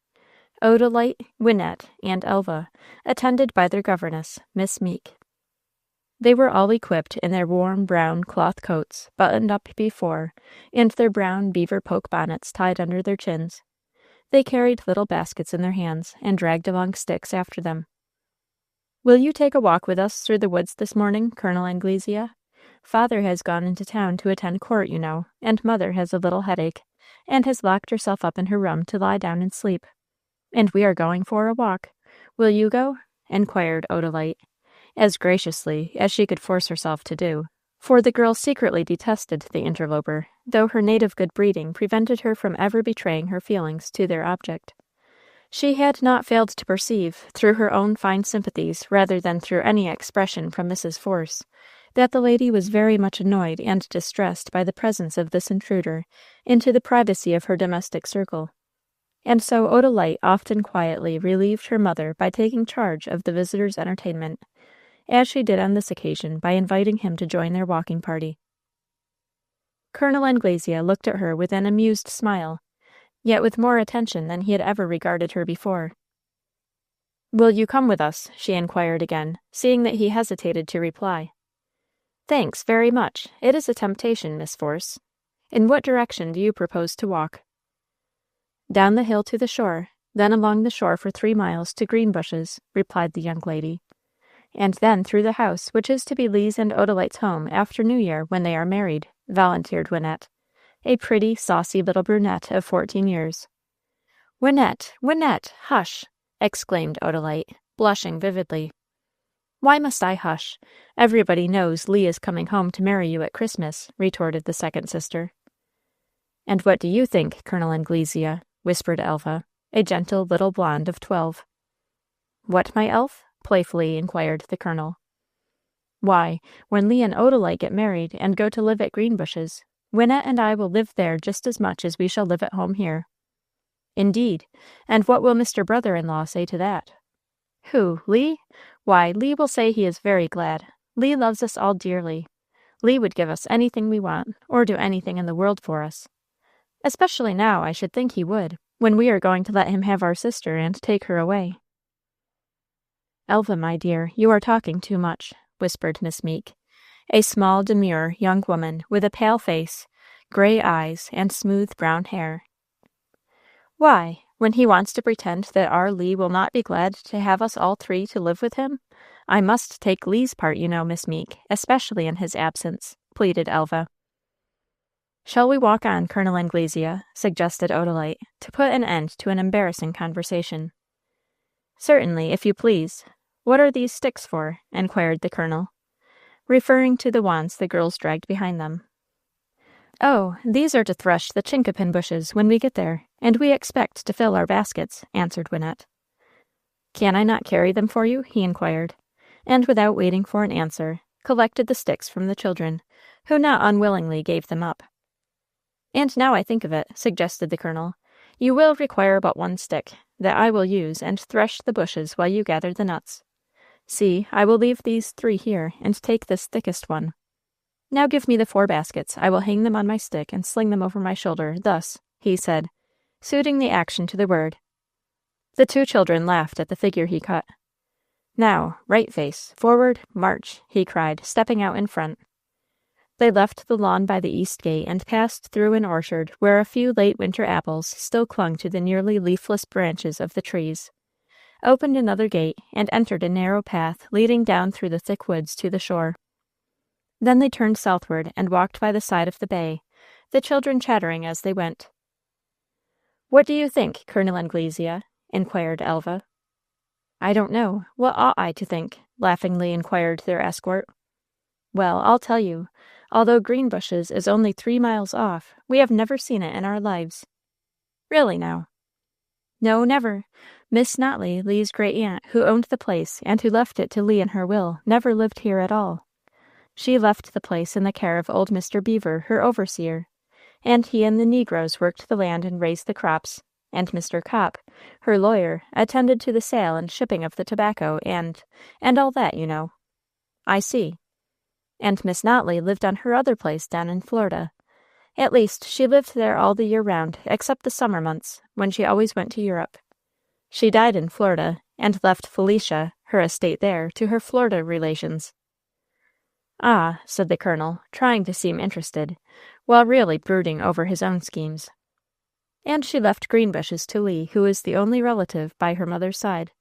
Odalite, Wynette, and Elva, attended by their governess, Miss Meek. They were all equipped in their warm brown cloth coats, buttoned up before, and their brown beaver poke bonnets tied under their chins. They carried little baskets in their hands, and dragged along sticks after them. "Will you take a walk with us through the woods this morning, Colonel Anglesea? Father has gone into town to attend court, you know, and Mother has a little headache, and has locked herself up in her room to lie down and sleep. And we are going for a walk. Will you go?" inquired Odalite, as graciously as she could force herself to do, for the girl secretly detested the interloper, though her native good breeding prevented her from ever betraying her feelings to their object. She had not failed to perceive, through her own fine sympathies rather than through any expression from Mrs. Force, that the lady was very much annoyed and distressed by the presence of this intruder into the privacy of her domestic circle. And so Odalite often quietly relieved her mother by taking charge of the visitor's entertainment, as she did on this occasion by inviting him to join their walking party. Colonel Anglesea looked at her with an amused smile, yet with more attention than he had ever regarded her before. "Will you come with us?" she inquired again, seeing that he hesitated to reply. "Thanks very much. It is a temptation, Miss Force. In what direction do you propose to walk?" "Down the hill to the shore, then along the shore for 3 miles to Greenbushes," replied the young lady. "And then through the house, which is to be Lee's and Odalite's home after New Year when they are married," volunteered Wynette, a pretty, saucy little brunette of 14 years. "Wynette, Wynette, hush!" exclaimed Odalite, blushing vividly. "Why must I hush? Everybody knows Lee is coming home to marry you at Christmas," retorted the second sister. "And what do you think, Colonel Anglesea?" whispered Elva, a gentle little blonde of 12. "What, my elf?" playfully inquired the colonel. "Why, when Lee and Odalite get married and go to live at Greenbushes, Wynette and I will live there just as much as we shall live at home here." "Indeed? And what will Mr. Brother-in-law say to that?" "Who, Lee? Why, Lee will say he is very glad. Lee loves us all dearly. Lee would give us anything we want, or do anything in the world for us. Especially now, I should think he would, when we are going to let him have our sister and take her away." "Elva, my dear, you are talking too much," whispered Miss Meek, a small, demure young woman with a pale face, gray eyes, and smooth brown hair. "Why, when he wants to pretend that our Lee will not be glad to have us all 3 to live with him? I must take Lee's part, you know, Miss Meek, especially in his absence," pleaded Elva. "Shall we walk on, Colonel Anglesea?" suggested Odalite, to put an end to an embarrassing conversation. "Certainly, if you please. What are these sticks for?" inquired the colonel, referring to the wands the girls dragged behind them. "Oh, these are to thresh the chinkapin bushes when we get there, and we expect to fill our baskets," answered Wynette. "Can I not carry them for you?" he inquired, and without waiting for an answer, collected the sticks from the children, who not unwillingly gave them up. "And now I think of it," suggested the colonel, "you will require but 1 stick, that I will use and thresh the bushes while you gather the nuts. See, I will leave these 3 here, and take this thickest one. Now give me the 4 baskets. I will hang them on my stick and sling them over my shoulder, thus," he said, suiting the action to the word. The 2 children laughed at the figure he cut. "Now, right face, forward, march," he cried, stepping out in front. They left the lawn by the east gate and passed through an orchard where a few late winter apples still clung to the nearly leafless branches of the trees, opened another gate, and entered a narrow path leading down through the thick woods to the shore. Then they turned southward and walked by the side of the bay, the children chattering as they went. "What do you think, Colonel Anglesea?" inquired Elva. "I don't know. What ought I to think?" laughingly inquired their escort. "Well, I'll tell you. Although Greenbushes is only 3 miles off, we have never seen it in our lives." "Really, now?" "No, never. Miss Notley, Lee's great-aunt, who owned the place and who left it to Lee in her will, never lived here at all. She left the place in the care of old Mr. Beaver, her overseer, and he and the negroes worked the land and raised the crops, and Mr. Copp, her lawyer, attended to the sale and shipping of the tobacco and all that, you know." "I see. And Miss Notley lived on her other place down in Florida. At least, she lived there all the year round, except the summer months, when she always went to Europe. She died in Florida, and left Felicia, her estate there, to her Florida relations." "Ah," said the colonel, trying to seem interested, while really brooding over his own schemes. "And she left Greenbushes to Lee, who is the only relative by her mother's side."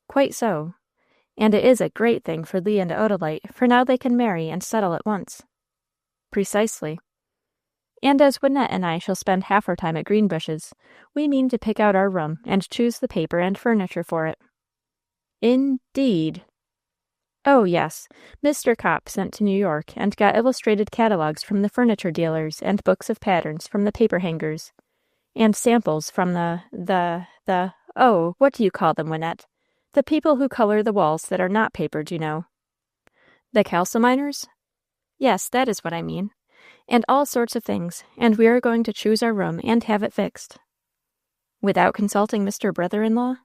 "Quite so. And it is a great thing for Lee and Odalite, for now they can marry and settle at once." "Precisely. And as Wynette and I shall spend half our time at Greenbushes, we mean to pick out our room and choose the paper and furniture for it." "Indeed!" "Oh, yes. Mr. Kopp sent to New York and got illustrated catalogues from the furniture dealers and books of patterns from the paper hangers, and samples from oh, what do you call them, Wynette? The people who color the walls that are not papered, you know." "The calciminers?" "Yes, that is what I mean. And all sorts of things, and we are going to choose our room and have it fixed." "Without consulting Mr. Brother-in-law?"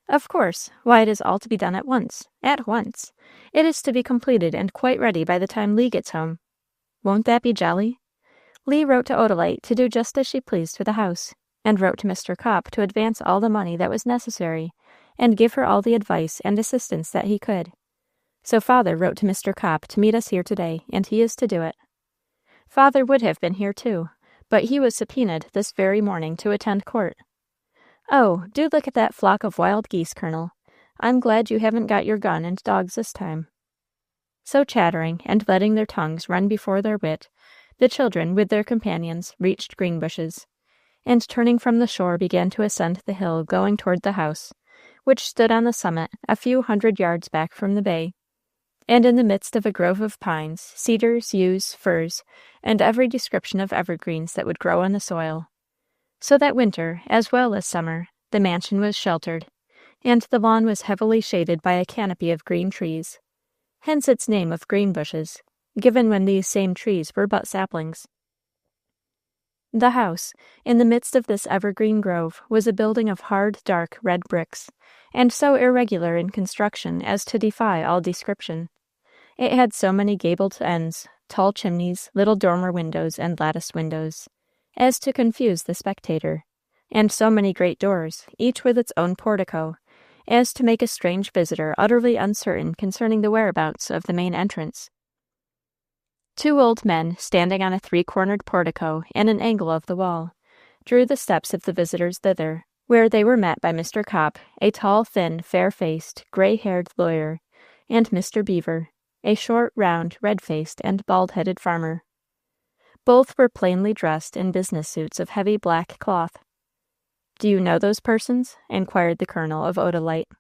"Of course. Why, it is all to be done at once. At once. It is to be completed and quite ready by the time Lee gets home. Won't that be jolly? Lee wrote to Odalite to do just as she pleased with the house, and wrote to Mr. Kopp to advance all the money that was necessary, and give her all the advice and assistance that he could. So Father wrote to Mr. Kopp to meet us here today, and he is to do it. Father would have been here too, but he was subpoenaed this very morning to attend court. Oh, do look at that flock of wild geese, Colonel. I'm glad you haven't got your gun and dogs this time." So chattering, and letting their tongues run before their wit, the children, with their companions, reached Greenbushes, and turning from the shore began to ascend the hill going toward the house, which stood on the summit a few 100 yards back from the bay, and in the midst of a grove of pines, cedars, yews, firs, and every description of evergreens that would grow on the soil, so that winter, as well as summer, the mansion was sheltered, and the lawn was heavily shaded by a canopy of green trees, hence its name of Greenbushes, given when these same trees were but saplings. The house, in the midst of this evergreen grove, was a building of hard, dark, red bricks, and so irregular in construction as to defy all description. It had so many gabled ends, tall chimneys, little dormer windows, and latticed windows, as to confuse the spectator, and so many great doors, each with its own portico, as to make a strange visitor utterly uncertain concerning the whereabouts of the main entrance. 2 old men, standing on a 3-cornered portico in an angle of the wall, drew the steps of the visitors thither, where they were met by Mr. Kopp, a tall, thin, fair-faced, gray-haired lawyer, and Mr. Beaver, a short, round, red-faced, and bald-headed farmer. Both were plainly dressed in business suits of heavy black cloth. "Do you know those persons?" inquired the colonel of Odalite.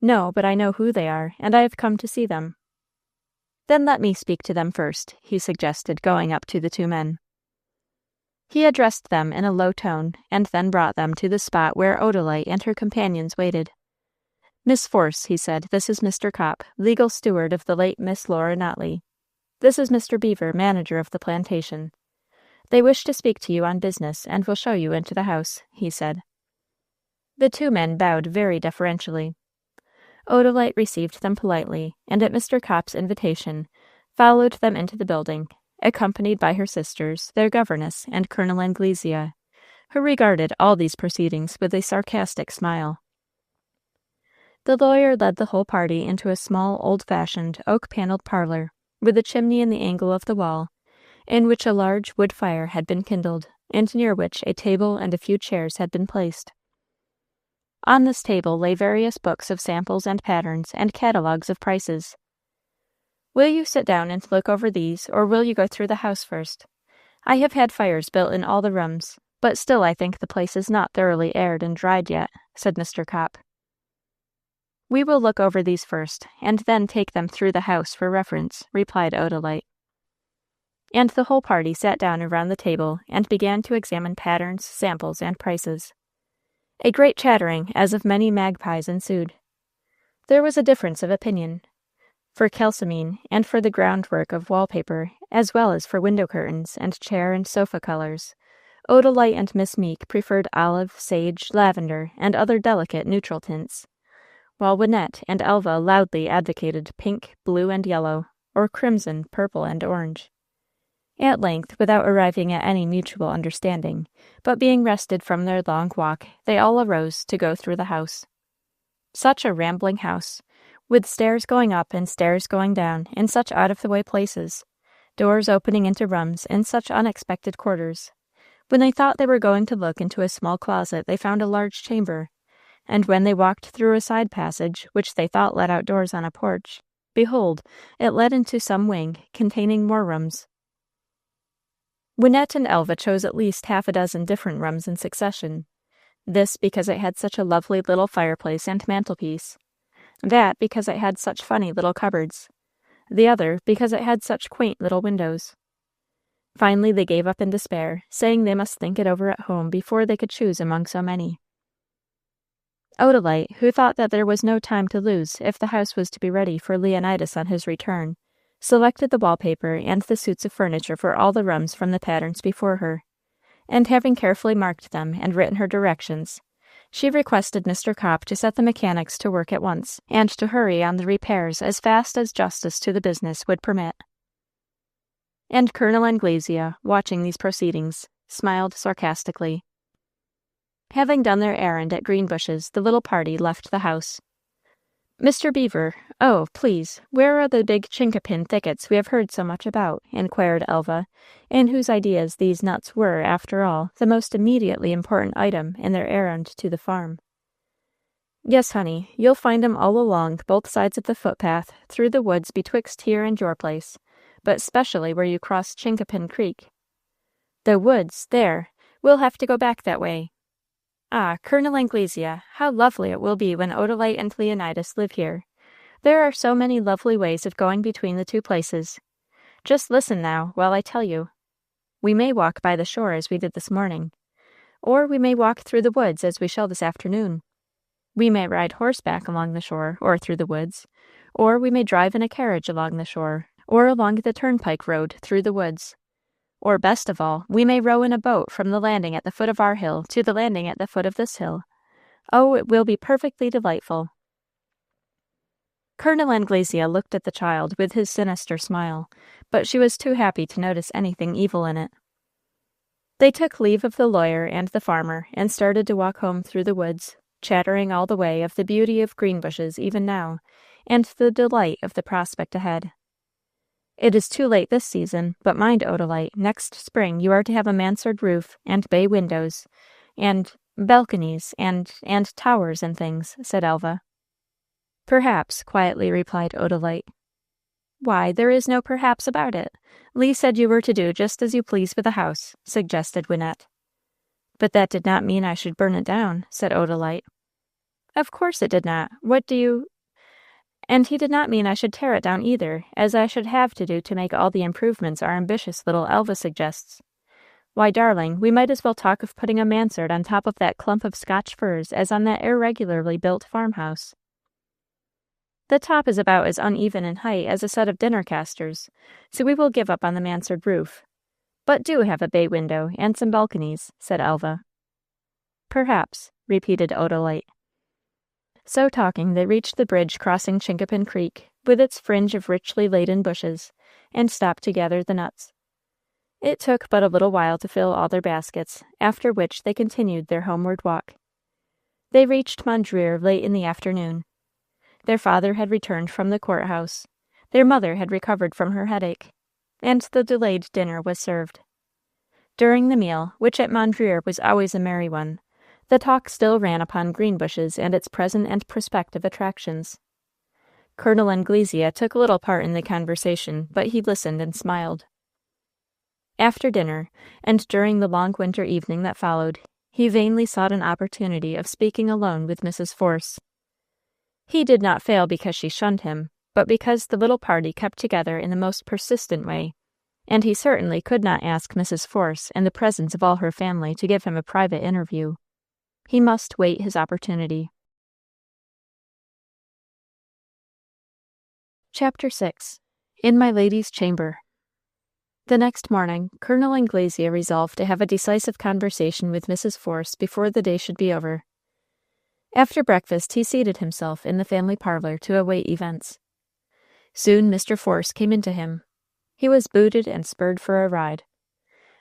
"No, but I know who they are, and I have come to see them." "Then let me speak to them first," he suggested, going up to the 2 men. He addressed them in a low tone, and then brought them to the spot where Odalite and her companions waited. "Miss Force," he said, "this is Mr. Kopp, legal steward of the late Miss Laura Notley. This is Mr. Beaver, manager of the plantation. They wish to speak to you on business, and will show you into the house," he said. The 2 men bowed very deferentially. Odalite received them politely, and at Mr. Kopp's invitation, followed them into the building, accompanied by her sisters, their governess, and Colonel Anglesea, who regarded all these proceedings with a sarcastic smile. The lawyer led the whole party into a small, old-fashioned, oak-paneled parlor, with a chimney in the angle of the wall, in which a large wood fire had been kindled, and near which a table and a few chairs had been placed. On this table lay various books of samples and patterns, and catalogues of prices. "Will you sit down and look over these, or will you go through the house first? I have had fires built in all the rooms, but still I think the place is not thoroughly aired and dried yet," said Mr. Kopp. "We will look over these first, and then take them through the house for reference," replied Odalite. And the whole party sat down around the table and began to examine patterns, samples, and prices. A great chattering, as of many magpies, ensued. There was a difference of opinion. For calcimine, and for the groundwork of wallpaper, as well as for window curtains and chair and sofa colors, Odalite and Miss Meek preferred olive, sage, lavender, and other delicate neutral tints, while Wynette and Elva loudly advocated pink, blue, and yellow, or crimson, purple, and orange. At length, without arriving at any mutual understanding, but being rested from their long walk, they all arose to go through the house. Such a rambling house, with stairs going up and stairs going down in such out-of-the-way places, doors opening into rooms in such unexpected quarters. When they thought they were going to look into a small closet, they found a large chamber, and when they walked through a side passage, which they thought led outdoors on a porch, behold, it led into some wing, containing more rooms. Wynette and Elva chose at least half a dozen different rooms in succession, this because it had such a lovely little fireplace and mantelpiece, that because it had such funny little cupboards, the other because it had such quaint little windows. Finally they gave up in despair, saying they must think it over at home before they could choose among so many. Odalite, who thought that there was no time to lose if the house was to be ready for Leonidas on his return, selected the wallpaper and the suits of furniture for all the rooms from the patterns before her, and having carefully marked them and written her directions, she requested Mr. Copp to set the mechanics to work at once, and to hurry on the repairs as fast as justice to the business would permit. And Colonel Anglesea, watching these proceedings, smiled sarcastically. Having done their errand at Greenbushes, the little party left the house. "Mr. Beaver, oh, please, where are the big chinkapin thickets we have heard so much about?" inquired Elva, in whose ideas these nuts were, after all, the most immediately important item in their errand to the farm. "Yes, honey, you'll find 'em all along both sides of the footpath, through the woods betwixt here and your place, but specially where you cross Chinkapin Creek." "The woods, there. We'll have to go back that way." "Ah, Colonel Anglesea, how lovely it will be when Odalite and Leonidas live here. There are so many lovely ways of going between the two places. Just listen now, while I tell you. We may walk by the shore as we did this morning, or we may walk through the woods as we shall this afternoon. We may ride horseback along the shore, or through the woods, or we may drive in a carriage along the shore, or along the turnpike road through the woods. Or, best of all, we may row in a boat from the landing at the foot of our hill to the landing at the foot of this hill. Oh, it will be perfectly delightful." Colonel Anglesea looked at the child with his sinister smile, but she was too happy to notice anything evil in it. They took leave of the lawyer and the farmer, and started to walk home through the woods, chattering all the way of the beauty of Greenbushes even now, and the delight of the prospect ahead. "It is too late this season, but mind, Odalite, next spring you are to have a mansard roof, and bay windows, and balconies, and towers and things," said Elva. "Perhaps," quietly replied Odalite. "Why, there is no perhaps about it. Lee said you were to do just as you please with the house," suggested Wynette. "But that did not mean I should burn it down," said Odalite. "Of course it did not. What do you—" "And he did not mean I should tear it down either, as I should have to do to make all the improvements our ambitious little Elva suggests. Why, darling, we might as well talk of putting a mansard on top of that clump of Scotch firs as on that irregularly built farmhouse. The top is about as uneven in height as a set of dinner casters, so we will give up on the mansard roof. But do have a bay window and some balconies," said Elva. "Perhaps," repeated Odalite. So talking, they reached the bridge crossing Chinkapin Creek, with its fringe of richly laden bushes, and stopped to gather the nuts. It took but a little while to fill all their baskets, after which they continued their homeward walk. They reached Mondreer late in the afternoon. Their father had returned from the courthouse, their mother had recovered from her headache, and the delayed dinner was served. During the meal, which at Mondreer was always a merry one, the talk still ran upon Greenbushes and its present and prospective attractions. Colonel Anglesea took little part in the conversation, but he listened and smiled. After dinner, and during the long winter evening that followed, he vainly sought an opportunity of speaking alone with Mrs. Force. He did not fail because she shunned him, but because the little party kept together in the most persistent way, and he certainly could not ask Mrs. Force in the presence of all her family to give him a private interview. He must wait his opportunity. Chapter 6. In My Lady's Chamber. The next morning, Colonel Anglesea resolved to have a decisive conversation with Mrs. Force before the day should be over. After breakfast, he seated himself in the family parlor to await events. Soon Mr. Force came in to him. He was booted and spurred for a ride.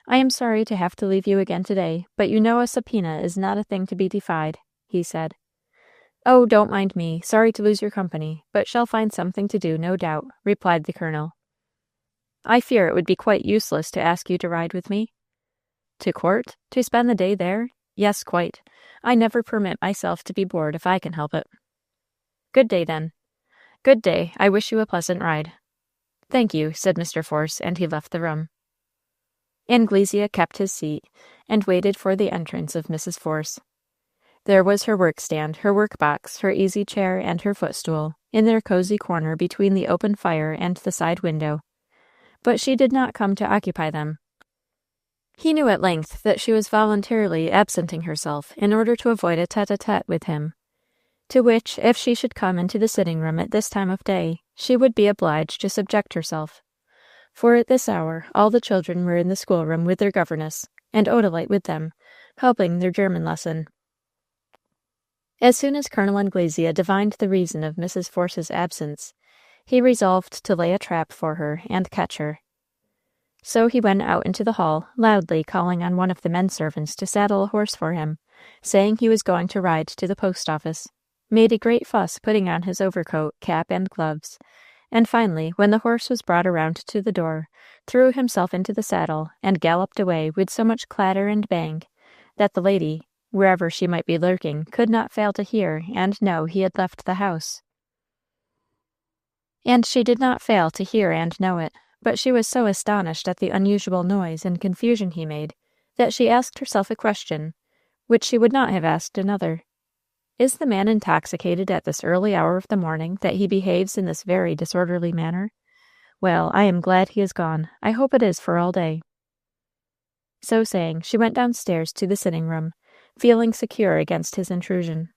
"I am sorry to have to leave you again today, but you know a subpoena is not a thing to be defied," he said. "Oh, don't mind me. Sorry to lose your company, but shall find something to do, no doubt," replied the colonel. "I fear it would be quite useless to ask you to ride with me." "To court? To spend the day there? Yes, quite. I never permit myself to be bored if I can help it." "Good day, then." "Good day. I wish you a pleasant ride." "Thank you," said Mr. Force, and he left the room. Anglesea kept his seat, and waited for the entrance of Mrs. Force. There was her workstand, her workbox, her easy chair, and her footstool, in their cozy corner between the open fire and the side window. But she did not come to occupy them. He knew at length that she was voluntarily absenting herself in order to avoid a tete-a-tete with him, to which, if she should come into the sitting-room at this time of day, she would be obliged to subject herself. For at this hour all the children were in the schoolroom with their governess, and Odalite with them, helping their German lesson. As soon as Colonel Anglesea divined the reason of Mrs. Force's absence, he resolved to lay a trap for her and catch her. So he went out into the hall, loudly calling on one of the men servants to saddle a horse for him, saying he was going to ride to the post office, made a great fuss putting on his overcoat, cap, and gloves, and finally, when the horse was brought around to the door, threw himself into the saddle and galloped away with so much clatter and bang that the lady, wherever she might be lurking, could not fail to hear and know he had left the house. And she did not fail to hear and know it, but she was so astonished at the unusual noise and confusion he made that she asked herself a question, which she would not have asked another. Is the man intoxicated at this early hour of the morning, that he behaves in this very disorderly manner? Well, I am glad he is gone. I hope it is for all day. So saying, she went downstairs to the sitting-room, feeling secure against his intrusion.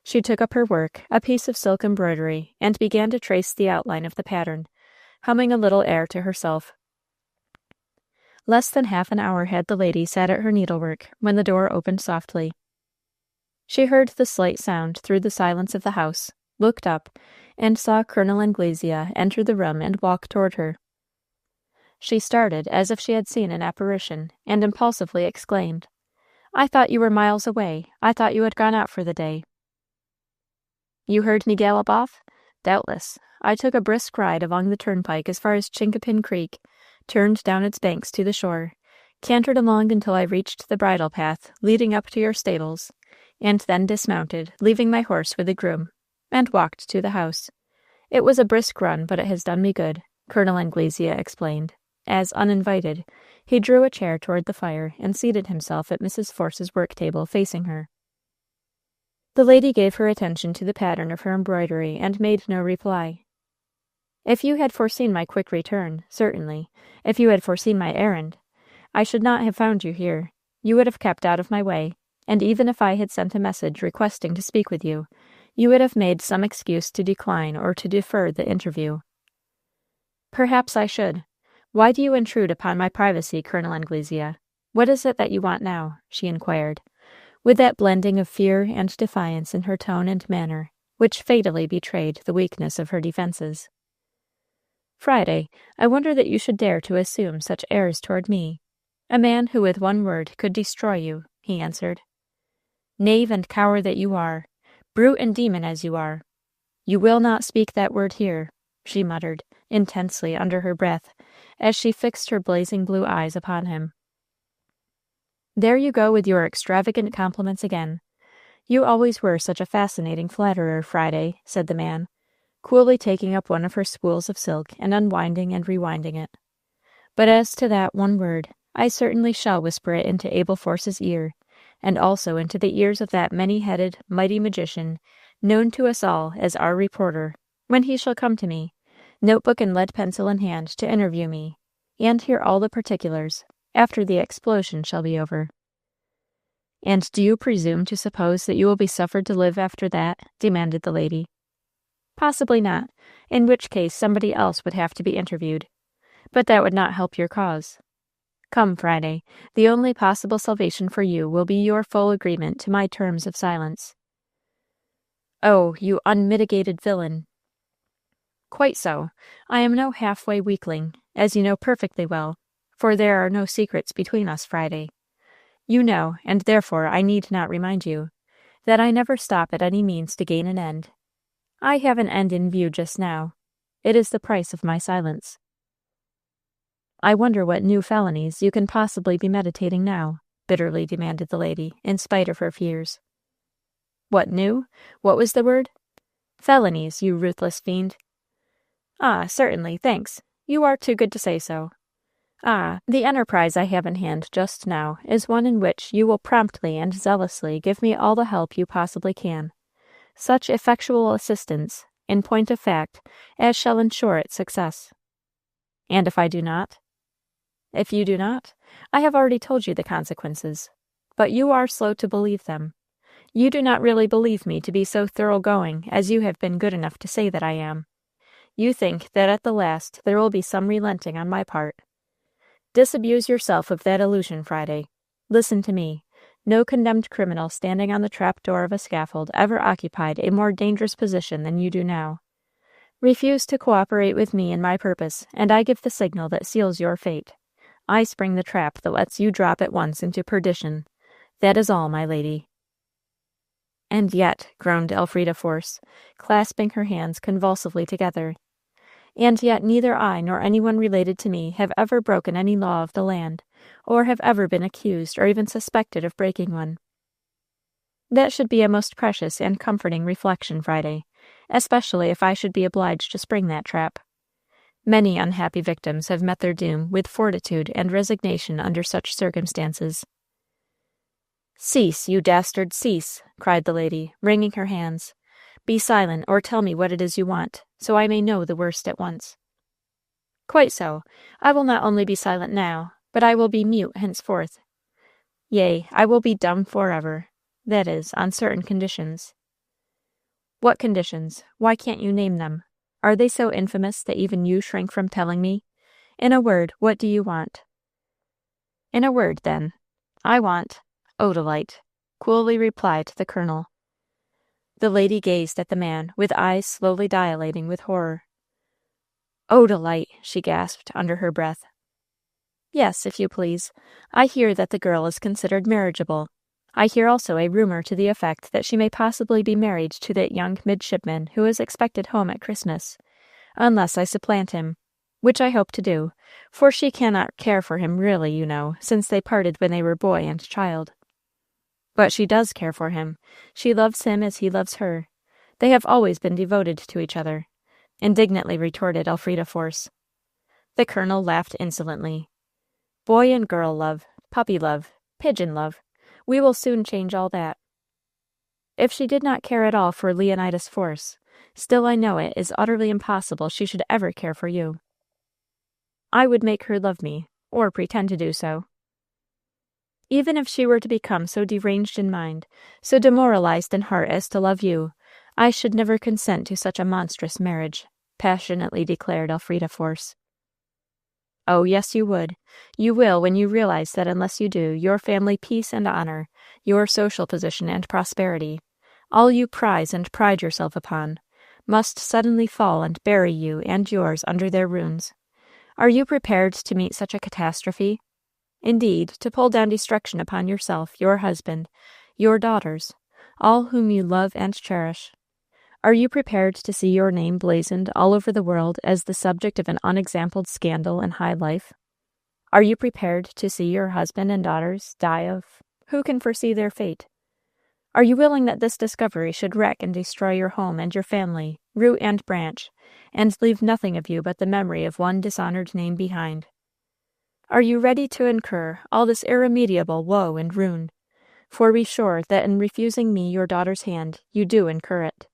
She took up her work, a piece of silk embroidery, and began to trace the outline of the pattern, humming a little air to herself. Less than half an hour had the lady sat at her needlework when the door opened softly. She heard the slight sound through the silence of the house, looked up, and saw Colonel Anglesea enter the room and walk toward her. She started as if she had seen an apparition, and impulsively exclaimed, "I thought you were miles away. I thought you had gone out for the day." "You heard me gallop off?" "Doubtless. I took a brisk ride along the turnpike as far as Chinkapin Creek, turned down its banks to the shore, cantered along until I reached the bridle path leading up to your stables, and then dismounted, leaving my horse with a groom, and walked to the house. It was a brisk run, but it has done me good," Colonel Anglesea explained, as, uninvited, he drew a chair toward the fire and seated himself at Mrs. Force's work-table facing her. The lady gave her attention to the pattern of her embroidery and made no reply. "If you had foreseen my quick return, certainly, if you had foreseen my errand, I should not have found you here. You would have kept out of my way, and even if I had sent a message requesting to speak with you, you would have made some excuse to decline or to defer the interview." "Perhaps I should. Why do you intrude upon my privacy, Colonel Anglesea? What is it that you want now?" she inquired, with that blending of fear and defiance in her tone and manner, which fatally betrayed the weakness of her defenses. "Friday, I wonder that you should dare to assume such airs toward me. A man who with one word could destroy you," he answered. "Knave and coward that you are, brute and demon as you are. You will not speak that word here," she muttered, intensely under her breath, as she fixed her blazing blue eyes upon him. "There you go with your extravagant compliments again. You always were such a fascinating flatterer, Friday," said the man, coolly taking up one of her spools of silk and unwinding and rewinding it. "But as to that one word, I certainly shall whisper it into Abel Force's ear, and also into the ears of that many-headed, mighty magician, known to us all as our reporter, when he shall come to me, notebook and lead pencil in hand, to interview me, and hear all the particulars, after the explosion shall be over." "And do you presume to suppose that you will be suffered to live after that?" demanded the lady. "Possibly not, in which case somebody else would have to be interviewed. But that would not help your cause. Come, Friday, the only possible salvation for you will be your full agreement to my terms of silence." "Oh, you unmitigated villain!" Quite so. I am no halfway weakling, as you know perfectly well, for there are no secrets between us, Friday. You know, and therefore I need not remind you, that I never stop at any means to gain an end. I have an end in view just now. It is the price of my silence. I wonder what new felonies you can possibly be meditating now, bitterly demanded the lady, in spite of her fears. What new? What was the word? Felonies, you ruthless fiend. Ah, certainly, thanks. You are too good to say so. Ah, the enterprise I have in hand just now is one in which you will promptly and zealously give me all the help you possibly can. Such effectual assistance, in point of fact, as shall ensure its success. And if I do not? If you do not, I have already told you the consequences, but you are slow to believe them. You do not really believe me to be so thoroughgoing as you have been good enough to say that I am. You think that at the last there will be some relenting on my part. Disabuse yourself of that illusion, Friday. Listen to me. No condemned criminal standing on the trap-door of a scaffold ever occupied a more dangerous position than you do now. Refuse to cooperate with me in my purpose, and I give the signal that seals your fate. I spring the trap that lets you drop at once into perdition. That is all, my lady. And yet, groaned Elfrida Force, clasping her hands convulsively together, and yet neither I nor anyone related to me have ever broken any law of the land, or have ever been accused or even suspected of breaking one. That should be a most precious and comforting reflection, Friday, especially if I should be obliged to spring that trap. Many unhappy victims have met their doom with fortitude and resignation under such circumstances. Cease, you dastard, cease, cried the lady, wringing her hands. Be silent, or tell me what it is you want, so I may know the worst at once. Quite so. I will not only be silent now, but I will be mute henceforth. Yea, I will be dumb forever. That is, on certain conditions. What conditions? Why can't you name them? Are they so infamous that even you shrink from telling me? In a word, what do you want? In a word, then, I want Odalite, coolly replied the colonel. The lady gazed at the man, with eyes slowly dilating with horror. Odalite, she gasped under her breath. Yes, if you please. I hear that the girl is considered marriageable. I hear also a rumor to the effect that she may possibly be married to that young midshipman who is expected home at Christmas, unless I supplant him, which I hope to do, for she cannot care for him really, you know, since they parted when they were boy and child. But she does care for him. She loves him as he loves her. They have always been devoted to each other, indignantly retorted Elfrida Force. The colonel laughed insolently. Boy and girl love, puppy love, pigeon love. We will soon change all that. If she did not care at all for Leonidas Force, still I know it is utterly impossible she should ever care for you. I would make her love me, or pretend to do so. Even if she were to become so deranged in mind, so demoralized in heart as to love you, I should never consent to such a monstrous marriage, passionately declared Elfrida Force. Oh, yes, you would. You will when you realize that unless you do, your family peace and honor, your social position and prosperity, all you prize and pride yourself upon, must suddenly fall and bury you and yours under their ruins. Are you prepared to meet such a catastrophe? Indeed, to pull down destruction upon yourself, your husband, your daughters, all whom you love and cherish? Are you prepared to see your name blazoned all over the world as the subject of an unexampled scandal in high life? Are you prepared to see your husband and daughters die of who can foresee their fate? Are you willing that this discovery should wreck and destroy your home and your family, root and branch, and leave nothing of you but the memory of one dishonored name behind? Are you ready to incur all this irremediable woe and ruin? For be sure that in refusing me your daughter's hand, you do incur it.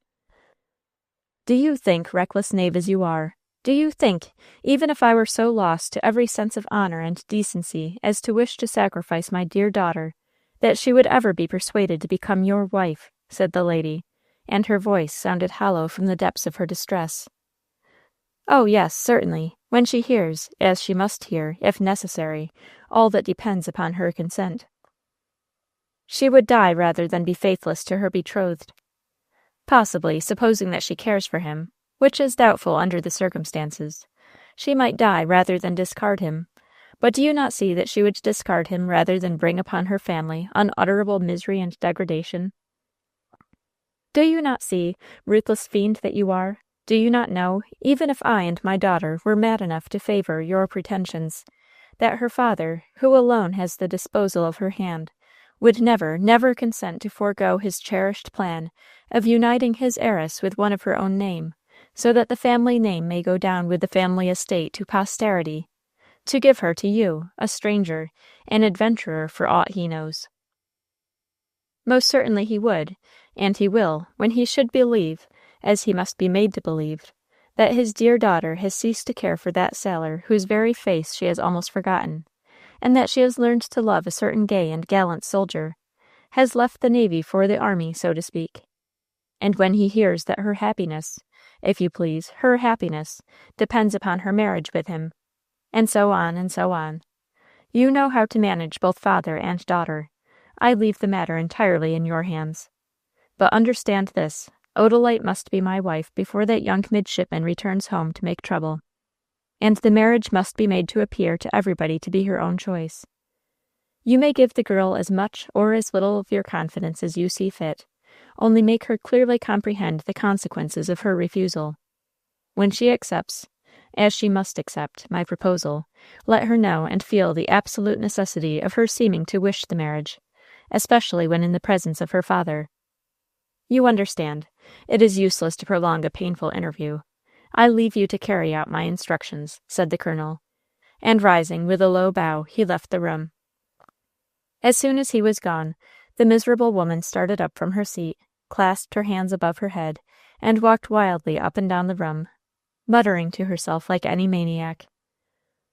Do you think, reckless knave as you are, do you think, even if I were so lost to every sense of honor and decency as to wish to sacrifice my dear daughter, that she would ever be persuaded to become your wife? Said the lady, and her voice sounded hollow from the depths of her distress. Oh, yes, certainly, when she hears, as she must hear, if necessary, all that depends upon her consent. She would die rather than be faithless to her betrothed. Possibly, supposing that she cares for him, which is doubtful under the circumstances. She might die rather than discard him. But do you not see that she would discard him rather than bring upon her family unutterable misery and degradation? Do you not see, ruthless fiend that you are? Do you not know, even if I and my daughter were mad enough to favor your pretensions, that her father, who alone has the disposal of her hand, would never, never consent to forego his cherished plan of uniting his heiress with one of her own name, so that the family name may go down with the family estate to posterity, to give her to you, a stranger, an adventurer for aught he knows? Most certainly he would, and he will, when he should believe, as he must be made to believe, that his dear daughter has ceased to care for that sailor whose very face she has almost forgotten, and that she has learned to love a certain gay and gallant soldier, has left the navy for the army, so to speak. And when he hears that her happiness, if you please, her happiness, depends upon her marriage with him, and so on and so on. You know how to manage both father and daughter. I leave the matter entirely in your hands. But understand this, Odalite must be my wife before that young midshipman returns home to make trouble, and the marriage must be made to appear to everybody to be her own choice. You may give the girl as much or as little of your confidence as you see fit, only make her clearly comprehend the consequences of her refusal. When she accepts, as she must accept, my proposal, let her know and feel the absolute necessity of her seeming to wish the marriage, especially when in the presence of her father. You understand. It is useless to prolong a painful interview. I leave you to carry out my instructions, said the colonel, and rising with a low bow, he left the room. As soon as he was gone, the miserable woman started up from her seat, clasped her hands above her head, and walked wildly up and down the room, muttering to herself like any maniac,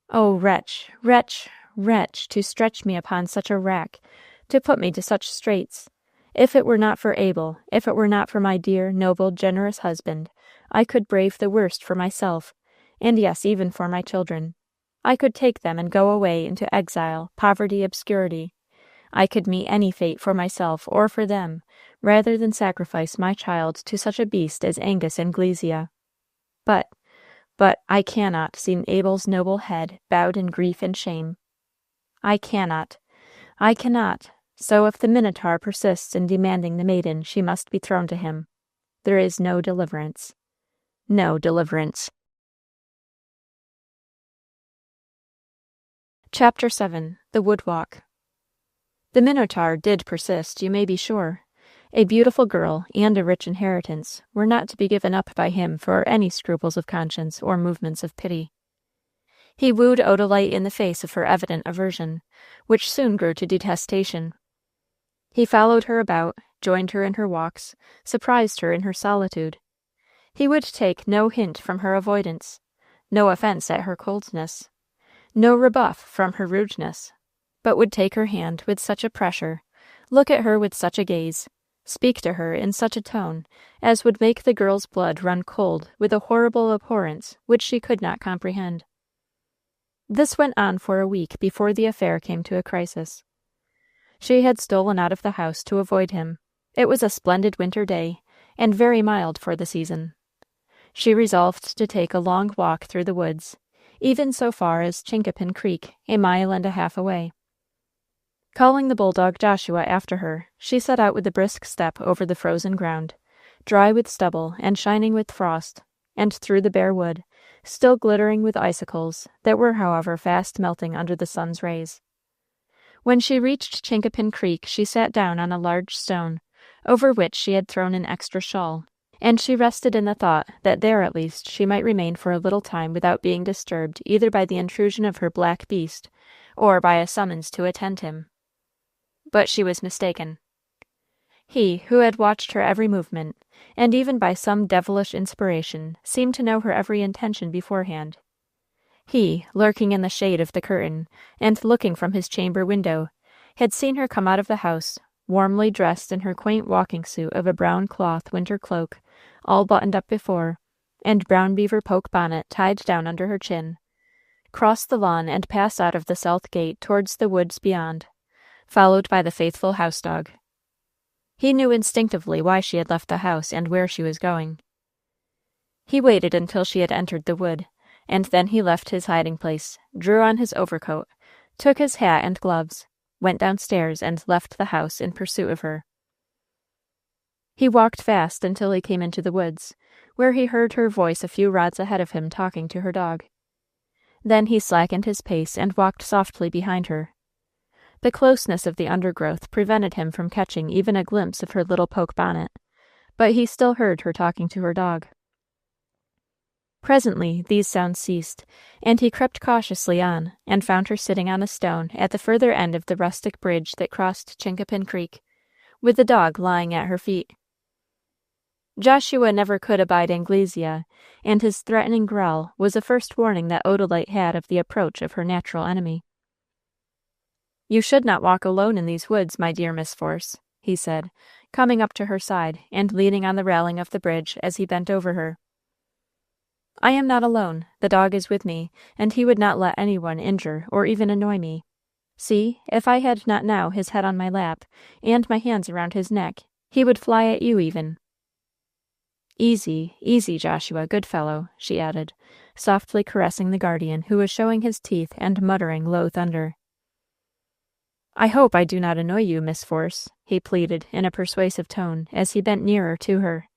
"Oh, wretch, wretch, wretch, to stretch me upon such a rack, to put me to such straits! If it were not for Abel, if it were not for my dear, noble, generous husband, I could brave the worst for myself, and yes, even for my children. I could take them and go away into exile, poverty, obscurity. I could meet any fate for myself or for them, rather than sacrifice my child to such a beast as Angus Anglesea. But I cannot see Abel's noble head bowed in grief and shame. I cannot. So if the Minotaur persists in demanding the maiden, she must be thrown to him. There is no deliverance. No deliverance. Chapter 7. The Woodwalk. The Minotaur did persist, you may be sure. A beautiful girl and a rich inheritance were not to be given up by him for any scruples of conscience or movements of pity. He wooed Odalite in the face of her evident aversion, which soon grew to detestation. He followed her about, joined her in her walks, surprised her in her solitude. He would take no hint from her avoidance, no offense at her coldness, no rebuff from her rudeness, but would take her hand with such a pressure, look at her with such a gaze, speak to her in such a tone, as would make the girl's blood run cold with a horrible abhorrence which she could not comprehend. This went on for a week before the affair came to a crisis. She had stolen out of the house to avoid him. It was a splendid winter day, and very mild for the season. She resolved to take a long walk through the woods, even so far as Chinkapin Creek, a mile and a half away. Calling the bulldog Joshua after her, she set out with a brisk step over the frozen ground, dry with stubble and shining with frost, and through the bare wood, still glittering with icicles that were, however, fast melting under the sun's rays. When she reached Chinkapin Creek, she sat down on a large stone, over which she had thrown an extra shawl, and she rested in the thought that there at least she might remain for a little time without being disturbed either by the intrusion of her black beast or by a summons to attend him. But she was mistaken. He, who had watched her every movement, and even by some devilish inspiration seemed to know her every intention beforehand, he, lurking in the shade of the curtain, and looking from his chamber window, had seen her come out of the house, warmly dressed in her quaint walking suit of a brown cloth winter cloak, all buttoned up before, and brown beaver poke bonnet tied down under her chin, cross the lawn and pass out of the south gate towards the woods beyond, followed by the faithful house-dog. He knew instinctively why she had left the house and where she was going. He waited until she had entered the wood, and then he left his hiding place, drew on his overcoat, took his hat and gloves, went downstairs, and left the house in pursuit of her. He walked fast until he came into the woods, where he heard her voice a few rods ahead of him talking to her dog. Then he slackened his pace and walked softly behind her. The closeness of the undergrowth prevented him from catching even a glimpse of her little poke bonnet, but he still heard her talking to her dog. Presently these sounds ceased, and he crept cautiously on, and found her sitting on a stone at the further end of the rustic bridge that crossed Chinkapin Creek, with the dog lying at her feet. Joshua never could abide Anglesea, and his threatening growl was the first warning that Odalite had of the approach of her natural enemy. "You should not walk alone in these woods, my dear Miss Force," he said, coming up to her side and leaning on the railing of the bridge as he bent over her. "I am not alone. The dog is with me, and he would not let anyone injure or even annoy me. See, if I had not now his head on my lap, and my hands around his neck, he would fly at you even." "Easy, easy, Joshua, good fellow," she added, softly caressing the guardian, who was showing his teeth and muttering low thunder. "I hope I do not annoy you, Miss Force," he pleaded in a persuasive tone as he bent nearer to her.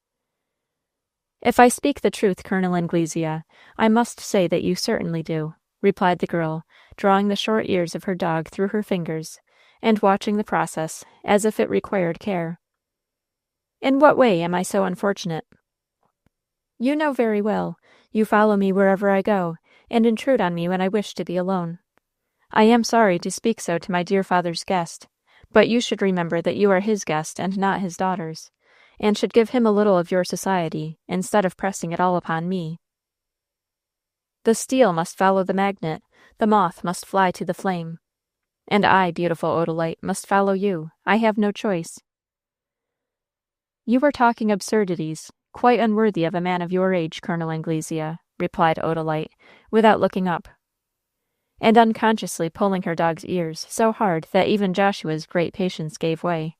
"If I speak the truth, Colonel Anglesea, I must say that you certainly do," replied the girl, drawing the short ears of her dog through her fingers, and watching the process as if it required care. "In what way am I so unfortunate?" "You know very well. You follow me wherever I go, and intrude on me when I wish to be alone. I am sorry to speak so to my dear father's guest, but you should remember that you are his guest and not his daughter's, and should give him a little of your society, instead of pressing it all upon me. The steel must follow the magnet, the moth must fly to the flame. And I, beautiful Odalite, must follow you. I have no choice." "You are talking absurdities, quite unworthy of a man of your age, Colonel Anglesea," replied Odalite, without looking up, and unconsciously pulling her dog's ears so hard that even Joshua's great patience gave way,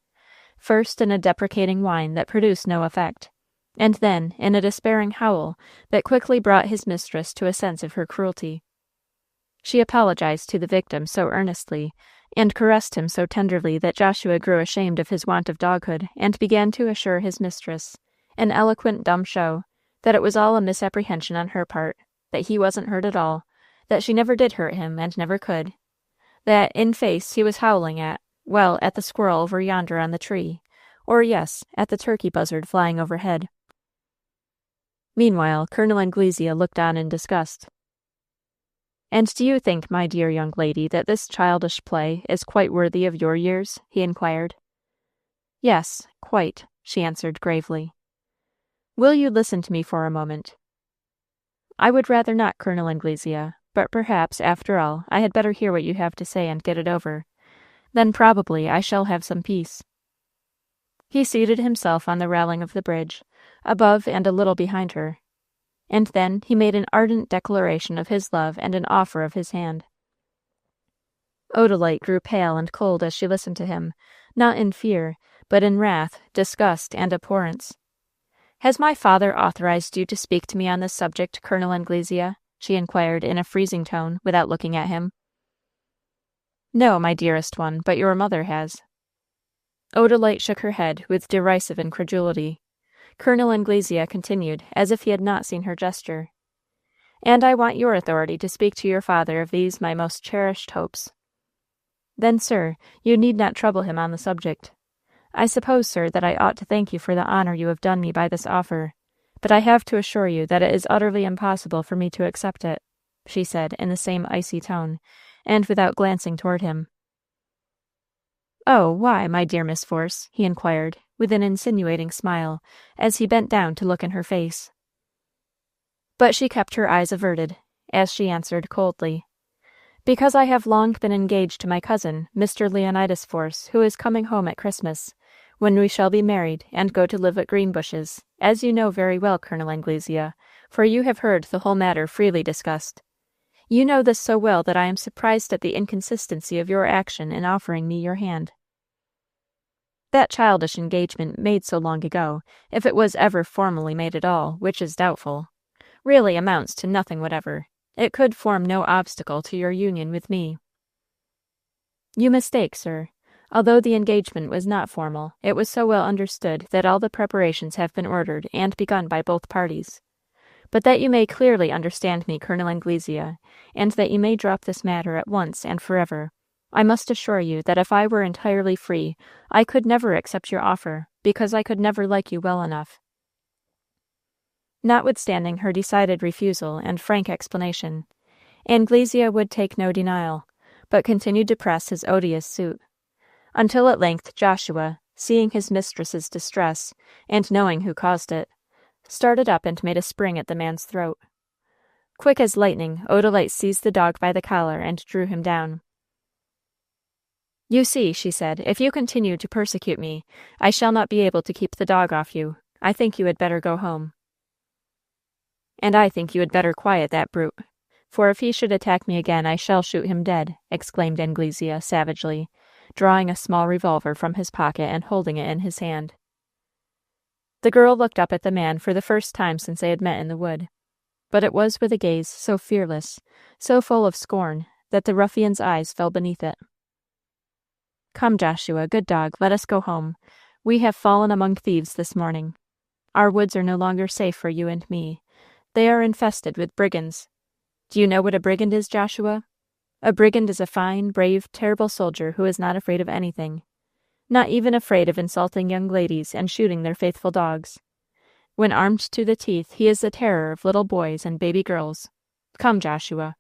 first in a deprecating whine that produced no effect, and then in a despairing howl that quickly brought his mistress to a sense of her cruelty. She apologized to the victim so earnestly, and caressed him so tenderly that Joshua grew ashamed of his want of doghood, and began to assure his mistress, in eloquent dumb show, that it was all a misapprehension on her part, that he wasn't hurt at all, that she never did hurt him and never could, that, in face, he was howling at the squirrel over yonder on the tree, or yes, at the turkey buzzard flying overhead. Meanwhile, Colonel Anglesea looked on in disgust. "And do you think, my dear young lady, that this childish play is quite worthy of your years?" he inquired. "Yes, quite," she answered gravely. "Will you listen to me for a moment?" "I would rather not, Colonel Anglesea, but perhaps, after all, I had better hear what you have to say and get it over. Then probably I shall have some peace." He seated himself on the railing of the bridge, above and a little behind her, and then he made an ardent declaration of his love and an offer of his hand. Odalite grew pale and cold as she listened to him, not in fear, but in wrath, disgust, and abhorrence. "Has my father authorized you to speak to me on this subject, Colonel Anglesea?" she inquired in a freezing tone, without looking at him. "No, my dearest one, but your mother has." Odalite shook her head with derisive incredulity. Colonel Anglesea continued, as if he had not seen her gesture. "And I want your authority to speak to your father of these my most cherished hopes." "Then, sir, you need not trouble him on the subject. I suppose, sir, that I ought to thank you for the honor you have done me by this offer, but I have to assure you that it is utterly impossible for me to accept it," she said in the same icy tone, and without glancing toward him. "Oh, why, my dear Miss Force?" he inquired, with an insinuating smile, as he bent down to look in her face. But she kept her eyes averted, as she answered coldly, "Because I have long been engaged to my cousin, Mr. Leonidas Force, who is coming home at Christmas, when we shall be married and go to live at Greenbushes, as you know very well, Colonel Anglesea, for you have heard the whole matter freely discussed. You know this so well that I am surprised at the inconsistency of your action in offering me your hand. That childish engagement made so long ago, if it was ever formally made at all, which is doubtful, really amounts to nothing whatever. It could form no obstacle to your union with me." "You mistake, sir. Although the engagement was not formal, it was so well understood that all the preparations have been ordered and begun by both parties. But that you may clearly understand me, Colonel Anglesea, and that you may drop this matter at once and forever, I must assure you that if I were entirely free, I could never accept your offer, because I could never like you well enough." Notwithstanding her decided refusal and frank explanation, Anglesea would take no denial, but continued to press his odious suit, until at length Joshua, seeing his mistress's distress, and knowing who caused it, started up and made a spring at the man's throat. Quick as lightning, Odalite seized the dog by the collar and drew him down. "You see," she said, "if you continue to persecute me, I shall not be able to keep the dog off you. I think you had better go home." "And I think you had better quiet that brute, for if he should attack me again, I shall shoot him dead," exclaimed Anglesea savagely, drawing a small revolver from his pocket and holding it in his hand. The girl looked up at the man for the first time since they had met in the wood, but it was with a gaze so fearless, so full of scorn, that the ruffian's eyes fell beneath it. "Come, Joshua, good dog, let us go home. We have fallen among thieves this morning. Our woods are no longer safe for you and me. They are infested with brigands. Do you know what a brigand is, Joshua? A brigand is a fine, brave, terrible soldier who is not afraid of anything, not even afraid of insulting young ladies and shooting their faithful dogs. When armed to the teeth, he is the terror of little boys and baby girls. Come, Joshua."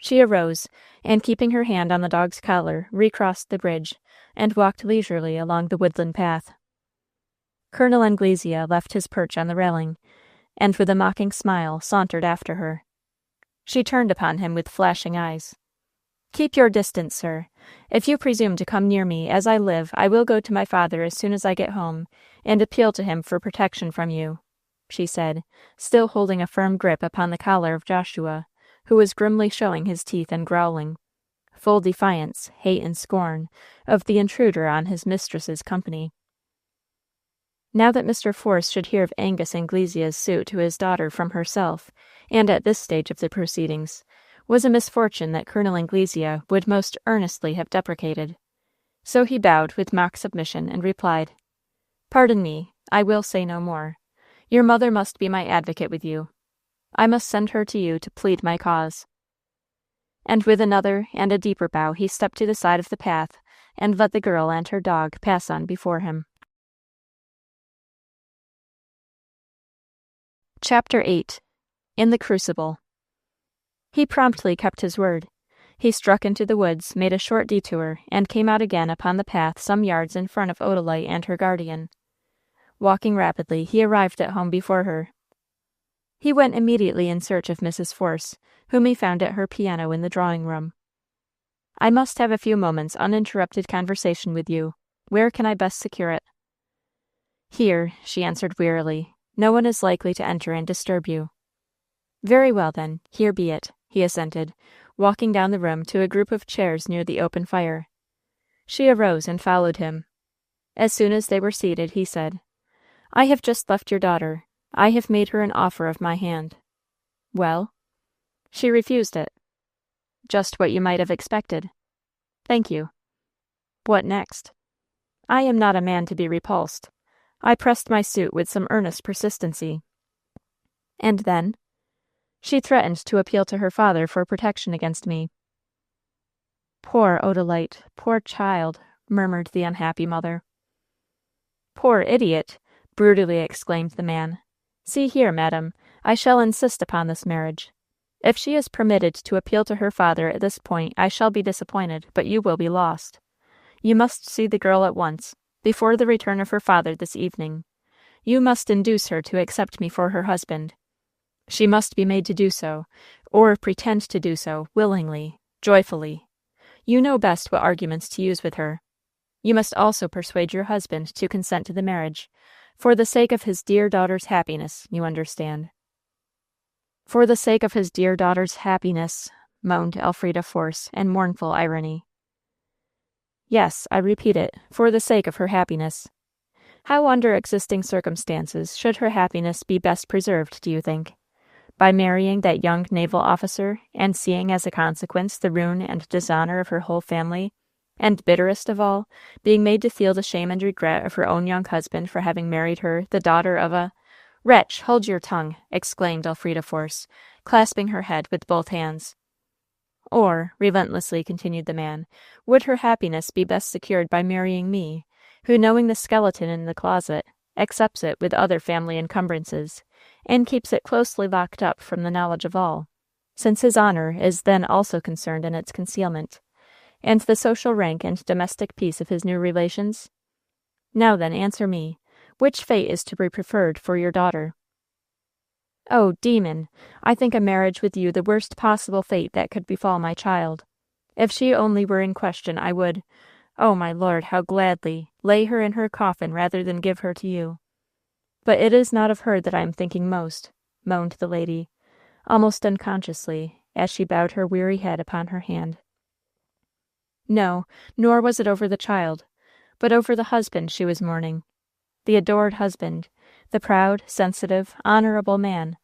She arose, and keeping her hand on the dog's collar, recrossed the bridge, and walked leisurely along the woodland path. Colonel Anglesea left his perch on the railing, and with a mocking smile sauntered after her. She turned upon him with flashing eyes. "Keep your distance, sir. If you presume to come near me, as I live, I will go to my father as soon as I get home, and appeal to him for protection from you," she said, still holding a firm grip upon the collar of Joshua, who was grimly showing his teeth and growling, full defiance, hate, and scorn of the intruder on his mistress's company. Now that Mr. Force should hear of Angus Anglesea's suit to his daughter from herself, and at this stage of the proceedings, was a misfortune that Colonel Anglesea would most earnestly have deprecated. So he bowed with mock submission and replied, "Pardon me, I will say no more. Your mother must be my advocate with you. I must send her to you to plead my cause." And with another and a deeper bow he stepped to the side of the path and let the girl and her dog pass on before him. Chapter 8. In the Crucible. He promptly kept his word. He struck into the woods, made a short detour, and came out again upon the path some yards in front of Odalite and her guardian. Walking rapidly, he arrived at home before her. He went immediately in search of Mrs. Force, whom he found at her piano in the drawing-room. "I must have a few moments' uninterrupted conversation with you. Where can I best secure it?" "Here," she answered wearily. "No one is likely to enter and disturb you." "Very well, then, here be it," he assented, walking down the room to a group of chairs near the open fire. She arose and followed him. As soon as they were seated, he said, "I have just left your daughter. I have made her an offer of my hand." "Well?" "She refused it." "Just what you might have expected." "Thank you." "What next?" "I am not a man to be repulsed. I pressed my suit with some earnest persistency." "And then?" "She threatened to appeal to her father for protection against me." "Poor Odalite, poor child," murmured the unhappy mother. "Poor idiot!" brutally exclaimed the man. "See here, madam, I shall insist upon this marriage. If she is permitted to appeal to her father at this point, I shall be disappointed, but you will be lost. You must see the girl at once, before the return of her father this evening. You must induce her to accept me for her husband. She must be made to do so, or pretend to do so, willingly, joyfully. You know best what arguments to use with her. You must also persuade your husband to consent to the marriage, for the sake of his dear daughter's happiness, you understand." "For the sake of his dear daughter's happiness," moaned Elfrida Force in mournful irony. "Yes, I repeat it, for the sake of her happiness. How under existing circumstances should her happiness be best preserved, do you think? By marrying that young naval officer, and seeing as a consequence the ruin and dishonor of her whole family, and bitterest of all, being made to feel the shame and regret of her own young husband for having married her, the daughter of a— "Wretch, hold your tongue!" exclaimed Elfrida Force, clasping her head with both hands. "Or," relentlessly continued the man, "would her happiness be best secured by marrying me, who, knowing the skeleton in the closet, accepts it with other family encumbrances, and keeps it closely locked up from the knowledge of all, since his honor is then also concerned in its concealment, and the social rank and domestic peace of his new relations? Now then, answer me, which fate is to be preferred for your daughter?" "Oh, demon! I think a marriage with you the worst possible fate that could befall my child. If she only were in question, I would— oh, my lord, how gladly— lay her in her coffin rather than give her to you. But it is not of her that I am thinking most," moaned the lady, almost unconsciously, as she bowed her weary head upon her hand. No, nor was it over the child, but over the husband she was mourning. The adored husband, the proud, sensitive, honorable man,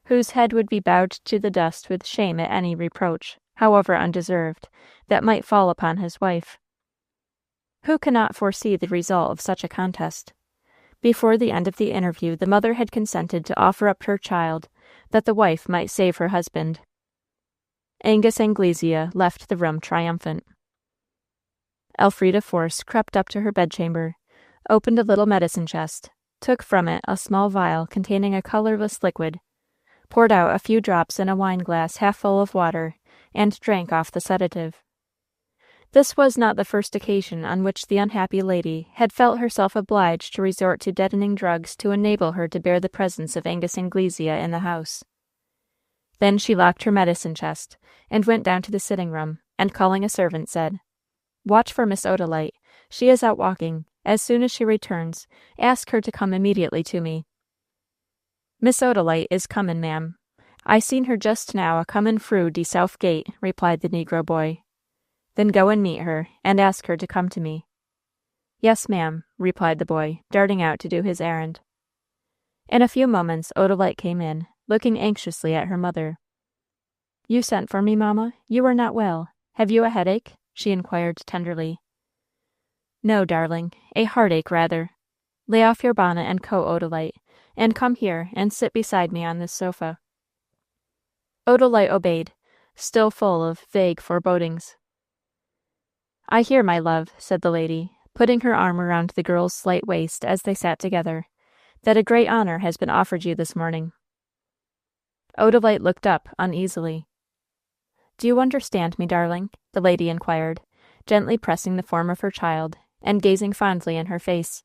whose head would be bowed to the dust with shame at any reproach, however undeserved, that might fall upon his wife. Who cannot foresee the result of such a contest? Before the end of the interview, the mother had consented to offer up her child, that the wife might save her husband. Angus Anglesea left the room triumphant. Elfrida Force crept up to her bedchamber, opened a little medicine chest, took from it a small vial containing a colorless liquid, poured out a few drops in a wine-glass half full of water, and drank off the sedative. This was not the first occasion on which the unhappy lady had felt herself obliged to resort to deadening drugs to enable her to bear the presence of Angus Anglesea in the house. Then she locked her medicine chest, and went down to the sitting-room, and calling a servant, said, "Watch for Miss Odalite. She is out walking. As soon as she returns, ask her to come immediately to me." "Miss Odalite is comin', ma'am. I seen her just now a-comin' fru de south gate," replied the negro boy. "Then go and meet her, and ask her to come to me." "Yes, ma'am," replied the boy, darting out to do his errand. In a few moments Odalite came in, looking anxiously at her mother. "You sent for me, mamma? You are not well. Have you a headache?" she inquired tenderly. "No, darling, a heartache, rather. Lay off your bonnet and coat, Odalite, and come here and sit beside me on this sofa." Odalite obeyed, still full of vague forebodings. "I hear, my love," said the lady, putting her arm around the girl's slight waist as they sat together, "that a great honor has been offered you this morning." Odalite looked up uneasily. "Do you understand me, darling?" the lady inquired, gently pressing the form of her child, and gazing fondly in her face.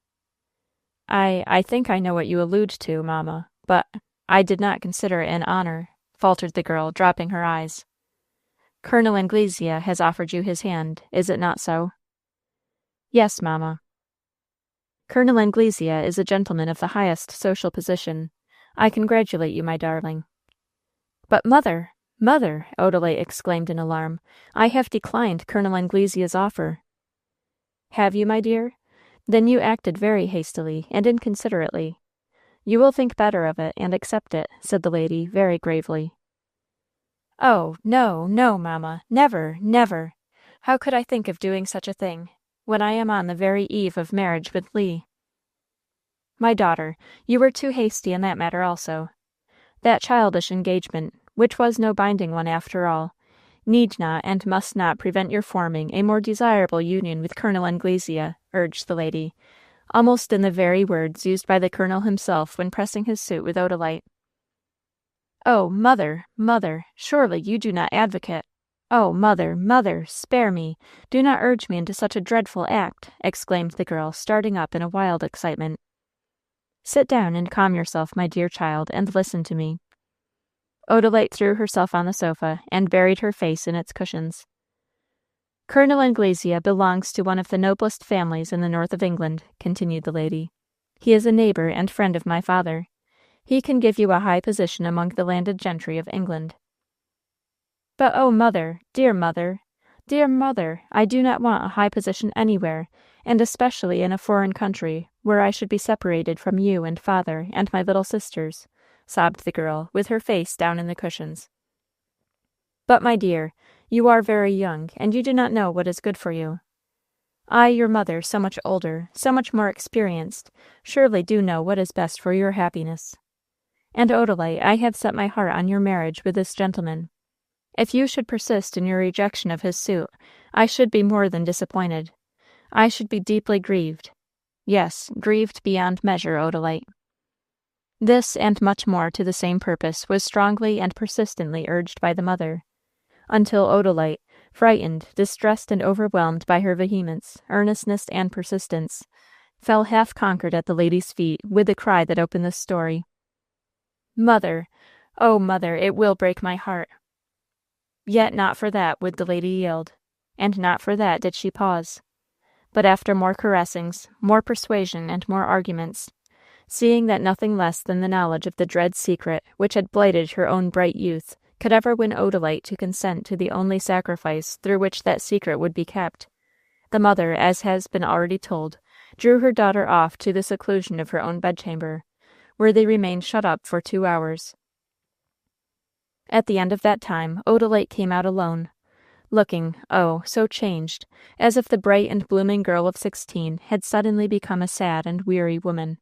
I think I know what you allude to, mamma, but I did not consider it an honor," faltered the girl, dropping her eyes. "Colonel Anglesea has offered you his hand, is it not so?" "Yes, mamma." "Colonel Anglesea is a gentleman of the highest social position. I congratulate you, my darling." "But mother, mother!" Odalite exclaimed in alarm. "I have declined Colonel Anglesea's offer." "Have you, my dear? Then you acted very hastily and inconsiderately. You will think better of it and accept it," said the lady, very gravely. "Oh, no, no, mamma, never, never! How could I think of doing such a thing, when I am on the very eve of marriage with Lee?" "My daughter, you were too hasty in that matter also. That childish engagement, which was no binding one after all, need not and must not prevent your forming a more desirable union with Colonel Anglesea," urged the lady, almost in the very words used by the colonel himself when pressing his suit with Odalite. "Oh, mother, mother, surely you do not advocate— Oh, mother, mother, spare me! Do not urge me into such a dreadful act!" exclaimed the girl, starting up in a wild excitement. "Sit down and calm yourself, my dear child, and listen to me." Odalite threw herself on the sofa and buried her face in its cushions. "Colonel Anglesea belongs to one of the noblest families in the north of England," continued the lady. "He is a neighbor and friend of my father. He can give you a high position among the landed gentry of England." "But, oh, mother, dear mother, I do not want a high position anywhere, and especially in a foreign country, where I should be separated from you and father and my little sisters," sobbed the girl, with her face down in the cushions. "But, my dear, you are very young, and you do not know what is good for you. I, your mother, so much older, so much more experienced, surely do know what is best for your happiness. And, Odalite, I have set my heart on your marriage with this gentleman. If you should persist in your rejection of his suit, I should be more than disappointed. I should be deeply grieved. Yes, grieved beyond measure, Odalite." This and much more to the same purpose was strongly and persistently urged by the mother, until Odalite, frightened, distressed, and overwhelmed by her vehemence, earnestness, and persistence, fell half conquered at the lady's feet with the cry that opened this story. "Mother, oh, mother, it will break my heart." Yet not for that would the lady yield, and not for that did she pause. But after more caressings, more persuasion, and more arguments, seeing that nothing less than the knowledge of the dread secret which had blighted her own bright youth could ever win Odalite to consent to the only sacrifice through which that secret would be kept, the mother, as has been already told, drew her daughter off to the seclusion of her own bedchamber, where they remained shut up for 2 hours. At the end of that time, Odalite came out alone, looking, oh, so changed, as if the bright and blooming girl of 16 had suddenly become a sad and weary woman.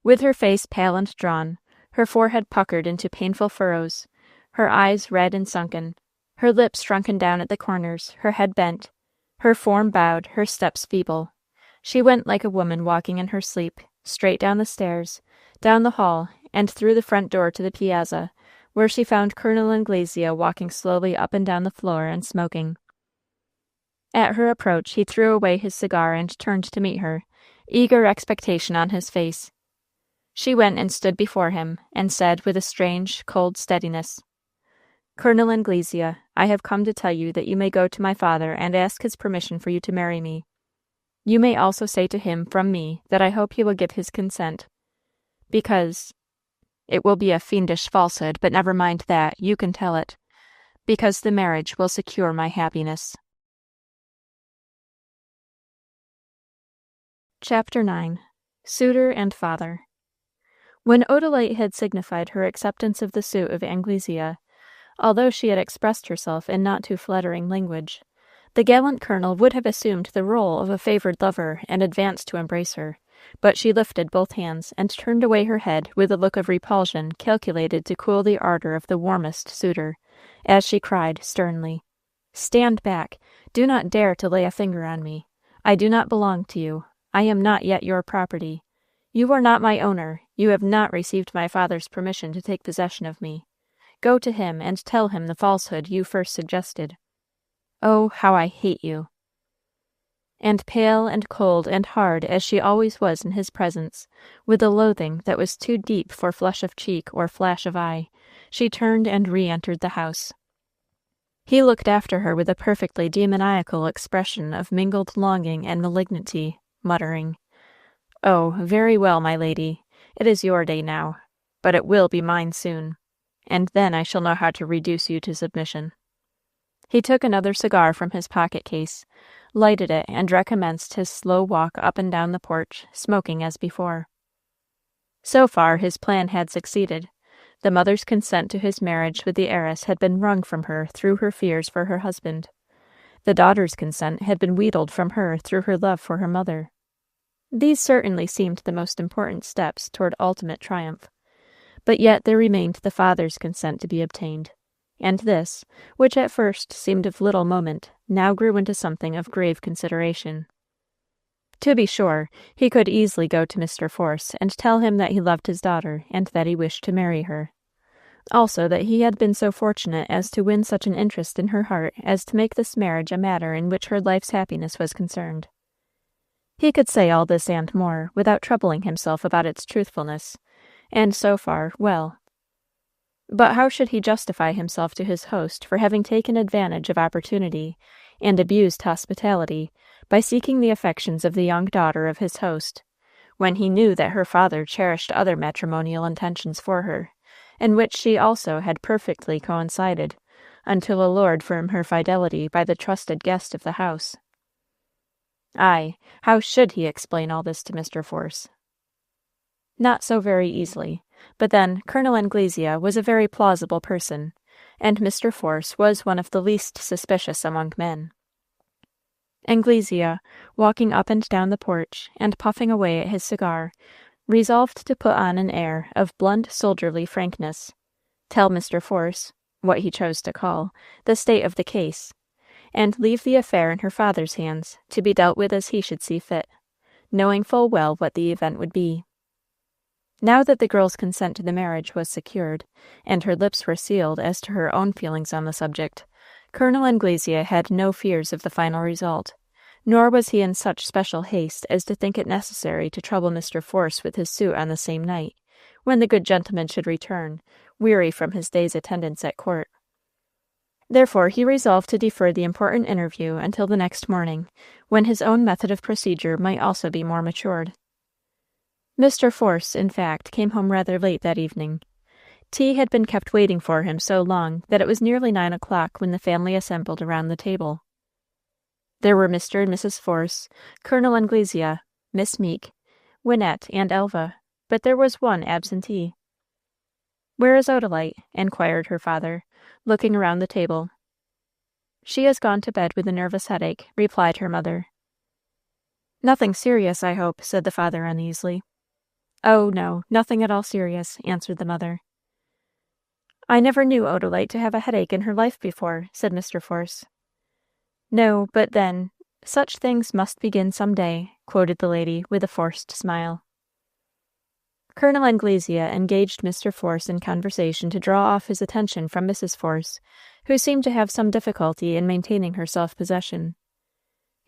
With her face pale and drawn, her forehead puckered into painful furrows, her eyes red and sunken, her lips shrunken down at the corners, her head bent, her form bowed, her steps feeble, she went like a woman walking in her sleep, straight down the stairs, down the hall, and through the front door to the piazza, where she found Colonel Anglesea walking slowly up and down the floor and smoking. At her approach he threw away his cigar and turned to meet her, eager expectation on his face. She went and stood before him, and said with a strange, cold steadiness, "Colonel Anglesea, I have come to tell you that you may go to my father and ask his permission for you to marry me. You may also say to him from me that I hope he will give his consent, because it will be a fiendish falsehood, but never mind that, you can tell it, because the marriage will secure my happiness." Chapter 9. Suitor and Father. When Odalite had signified her acceptance of the suit of Anglesea, although she had expressed herself in not too flattering language, the gallant colonel would have assumed the role of a favored lover and advanced to embrace her, but she lifted both hands and turned away her head with a look of repulsion calculated to cool the ardor of the warmest suitor, as she cried sternly, "Stand back! Do not dare to lay a finger on me! I do not belong to you. I am not yet your property. You are not my owner. You have not received my father's permission to take possession of me. Go to him and tell him the falsehood you first suggested. Oh, how I hate you!" And pale and cold and hard as she always was in his presence, with a loathing that was too deep for flush of cheek or flash of eye, she turned and re-entered the house. He looked after her with a perfectly demoniacal expression of mingled longing and malignity, muttering, "Oh, very well, my lady. It is your day now, but it will be mine soon, and then I shall know how to reduce you to submission." He took another cigar from his pocket-case, lighted it, and recommenced his slow walk up and down the porch, smoking as before. So far his plan had succeeded. The mother's consent to his marriage with the heiress had been wrung from her through her fears for her husband. The daughter's consent had been wheedled from her through her love for her mother. These certainly seemed the most important steps toward ultimate triumph. But yet there remained the father's consent to be obtained, and this, which at first seemed of little moment, now grew into something of grave consideration. To be sure, he could easily go to Mr. Force and tell him that he loved his daughter and that he wished to marry her. Also that he had been so fortunate as to win such an interest in her heart as to make this marriage a matter in which her life's happiness was concerned. He could say all this and more without troubling himself about its truthfulness, and so far, well. But how should he justify himself to his host for having taken advantage of opportunity and abused hospitality by seeking the affections of the young daughter of his host, when he knew that her father cherished other matrimonial intentions for her, in which she also had perfectly coincided, until allured from her fidelity by the trusted guest of the house? Aye, how should he explain all this to Mr. Force? Not so very easily, but then Colonel Anglesea was a very plausible person, and Mr. Force was one of the least suspicious among men. Anglesea, walking up and down the porch, and puffing away at his cigar, resolved to put on an air of blunt soldierly frankness, tell Mr. Force, what he chose to call, the state of the case, and leave the affair in her father's hands, to be dealt with as he should see fit, knowing full well what the event would be. Now that the girl's consent to the marriage was secured, and her lips were sealed as to her own feelings on the subject, Colonel Anglesea had no fears of the final result, nor was he in such special haste as to think it necessary to trouble Mr. Force with his suit on the same night, when the good gentleman should return, weary from his day's attendance at court. Therefore he resolved to defer the important interview until the next morning, when his own method of procedure might also be more matured. Mr. Force, in fact, came home rather late that evening. Tea had been kept waiting for him so long that it was nearly 9 o'clock when the family assembled around the table. There were Mr. and Mrs. Force, Colonel Anglesea, Miss Meek, Wynette, and Elva, but there was one absentee. "Where is Odalite?" inquired her father, looking around the table. "She has gone to bed with a nervous headache," replied her mother. "Nothing serious, I hope," said the father uneasily. "Oh, no, nothing at all serious," answered the mother. "I never knew Odalite to have a headache in her life before," said Mr. Force. "No, but then, such things must begin some day," quoted the lady with a forced smile. Colonel Anglesea engaged Mr. Force in conversation to draw off his attention from Mrs. Force, who seemed to have some difficulty in maintaining her self-possession.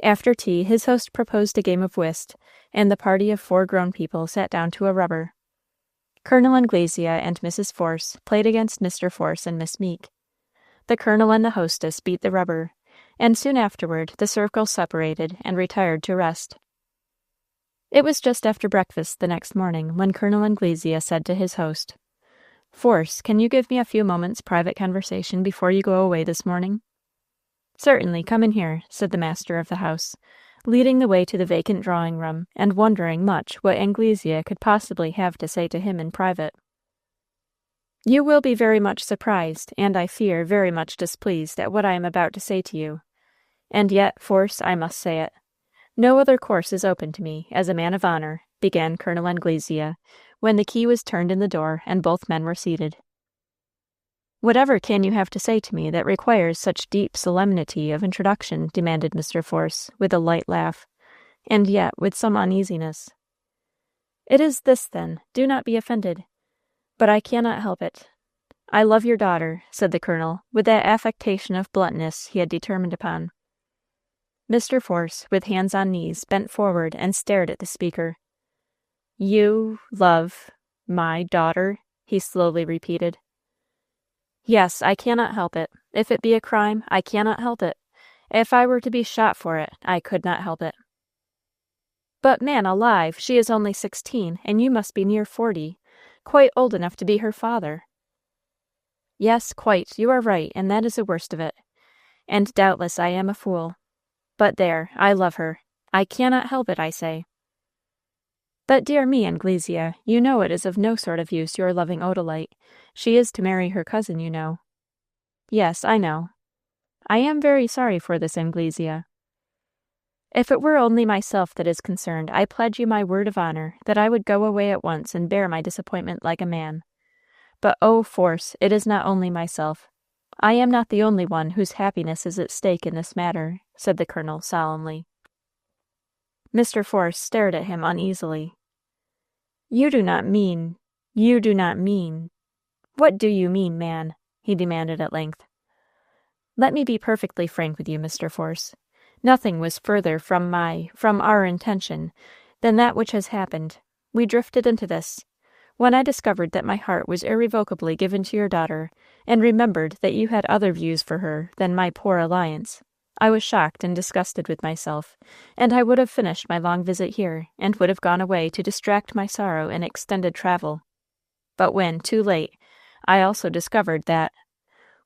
After tea, his host proposed a game of whist, and the party of 4 grown people sat down to a rubber. Colonel Anglesea and Mrs. Force played against Mr. Force and Miss Meek. The colonel and the hostess beat the rubber, and soon afterward the circle separated and retired to rest. It was just after breakfast the next morning when Colonel Anglesea said to his host, "Force, can you give me a few moments' private conversation before you go away this morning?" "Certainly, come in here," said the master of the house, leading the way to the vacant drawing-room, and wondering much what Anglesea could possibly have to say to him in private. "You will be very much surprised, and I fear very much displeased at what I am about to say to you. And yet, Force, I must say it. No other course is open to me, as a man of honor," began Colonel Anglesea, when the key was turned in the door and both men were seated. "Whatever can you have to say to me that requires such deep solemnity of introduction?" demanded Mr. Force, with a light laugh, and yet with some uneasiness. "It is this, then. Do not be offended. But I cannot help it. I love your daughter," said the colonel, with that affectation of bluntness he had determined upon. Mr. Force, with hands on knees, bent forward and stared at the speaker. "You love my daughter?" he slowly repeated. "Yes, I cannot help it. If it be a crime, I cannot help it. If I were to be shot for it, I could not help it." "But, man alive, she is only 16, and you must be near 40, quite old enough to be her father." "Yes, quite, you are right, and that is the worst of it. And doubtless I am a fool. But there, I love her. I cannot help it, I say." "But, dear me, Anglesea, you know it is of no sort of use your loving Odalite. She is to marry her cousin, you know." "Yes, I know. I am very sorry for this, Anglesea. If it were only myself that is concerned, I pledge you my word of honor that I would go away at once and bear my disappointment like a man. But, oh, Force, it is not only myself. I am not the only one whose happiness is at stake in this matter," said the colonel solemnly. Mr. Force stared at him uneasily. You do not mean... What do you mean, man?" he demanded at length. "Let me be perfectly frank with you, Mr. Force. Nothing was further from our intention than that which has happened. We drifted into this. When I discovered that my heart was irrevocably given to your daughter, and remembered that you had other views for her than my poor alliance, I was shocked and disgusted with myself, and I would have finished my long visit here, and would have gone away to distract my sorrow in extended travel. But when, too late, I also discovered that...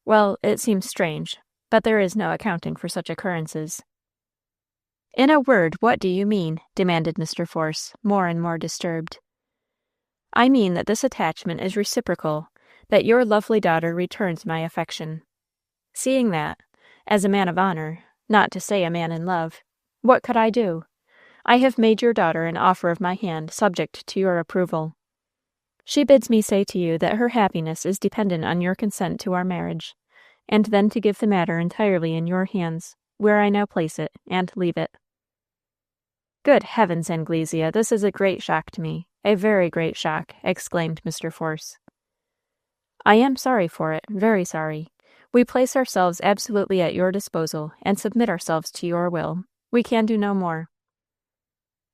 Well, it seems strange, but there is no accounting for such occurrences." In a word, what do you mean? Demanded Mr. Force, more and more disturbed. I mean that this attachment is reciprocal, that your lovely daughter returns my affection. Seeing that, as a man of honor, not to say a man in love, what could I do? I have made your daughter an offer of my hand subject to your approval. She bids me say to you that her happiness is dependent on your consent to our marriage, and then to give the matter entirely in your hands, where I now place it, and leave it. Good heavens, Anglesea, this is a great shock to me, a very great shock, exclaimed Mr. Force. I am sorry for it, very sorry. We place ourselves absolutely at your disposal, and submit ourselves to your will. We can do no more.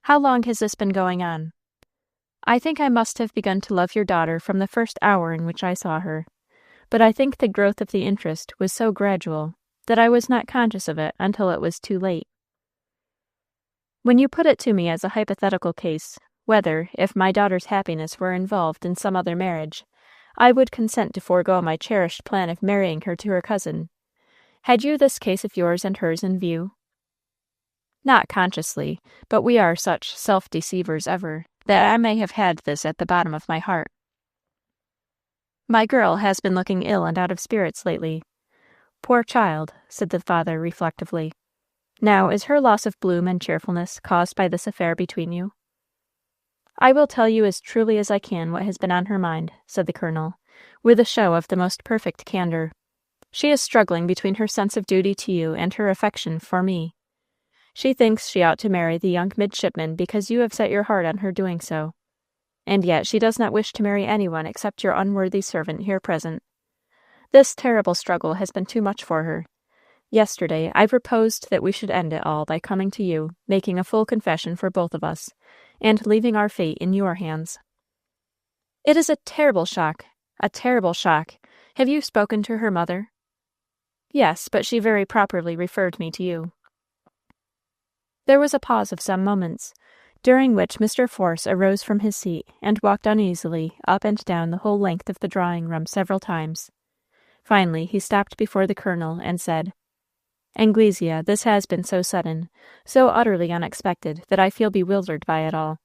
How long has this been going on? I think I must have begun to love your daughter from the first hour in which I saw her, but I think the growth of the interest was so gradual that I was not conscious of it until it was too late. When you put it to me as a hypothetical case, whether, if my daughter's happiness were involved in some other marriage, I would consent to forego my cherished plan of marrying her to her cousin, had you this case of yours and hers in view? Not consciously, but we are such self-deceivers ever, that I may have had this at the bottom of my heart. My girl has been looking ill and out of spirits lately. Poor child, said the father reflectively. Now, is her loss of bloom and cheerfulness caused by this affair between you? I will tell you as truly as I can what has been on her mind, said the colonel, with a show of the most perfect candor. She is struggling between her sense of duty to you and her affection for me. She thinks she ought to marry the young midshipman because you have set your heart on her doing so. And yet she does not wish to marry anyone except your unworthy servant here present. This terrible struggle has been too much for her. Yesterday I proposed that we should end it all by coming to you, making a full confession for both of us, and leaving our fate in your hands. It is a terrible shock, a terrible shock. Have you spoken to her mother? Yes, but she very properly referred me to you. There was a pause of some moments, during which Mr. Force arose from his seat and walked uneasily up and down the whole length of the drawing-room several times. Finally, he stopped before the colonel and said, Anglesea, this has been so sudden, so utterly unexpected, that I feel bewildered by it all.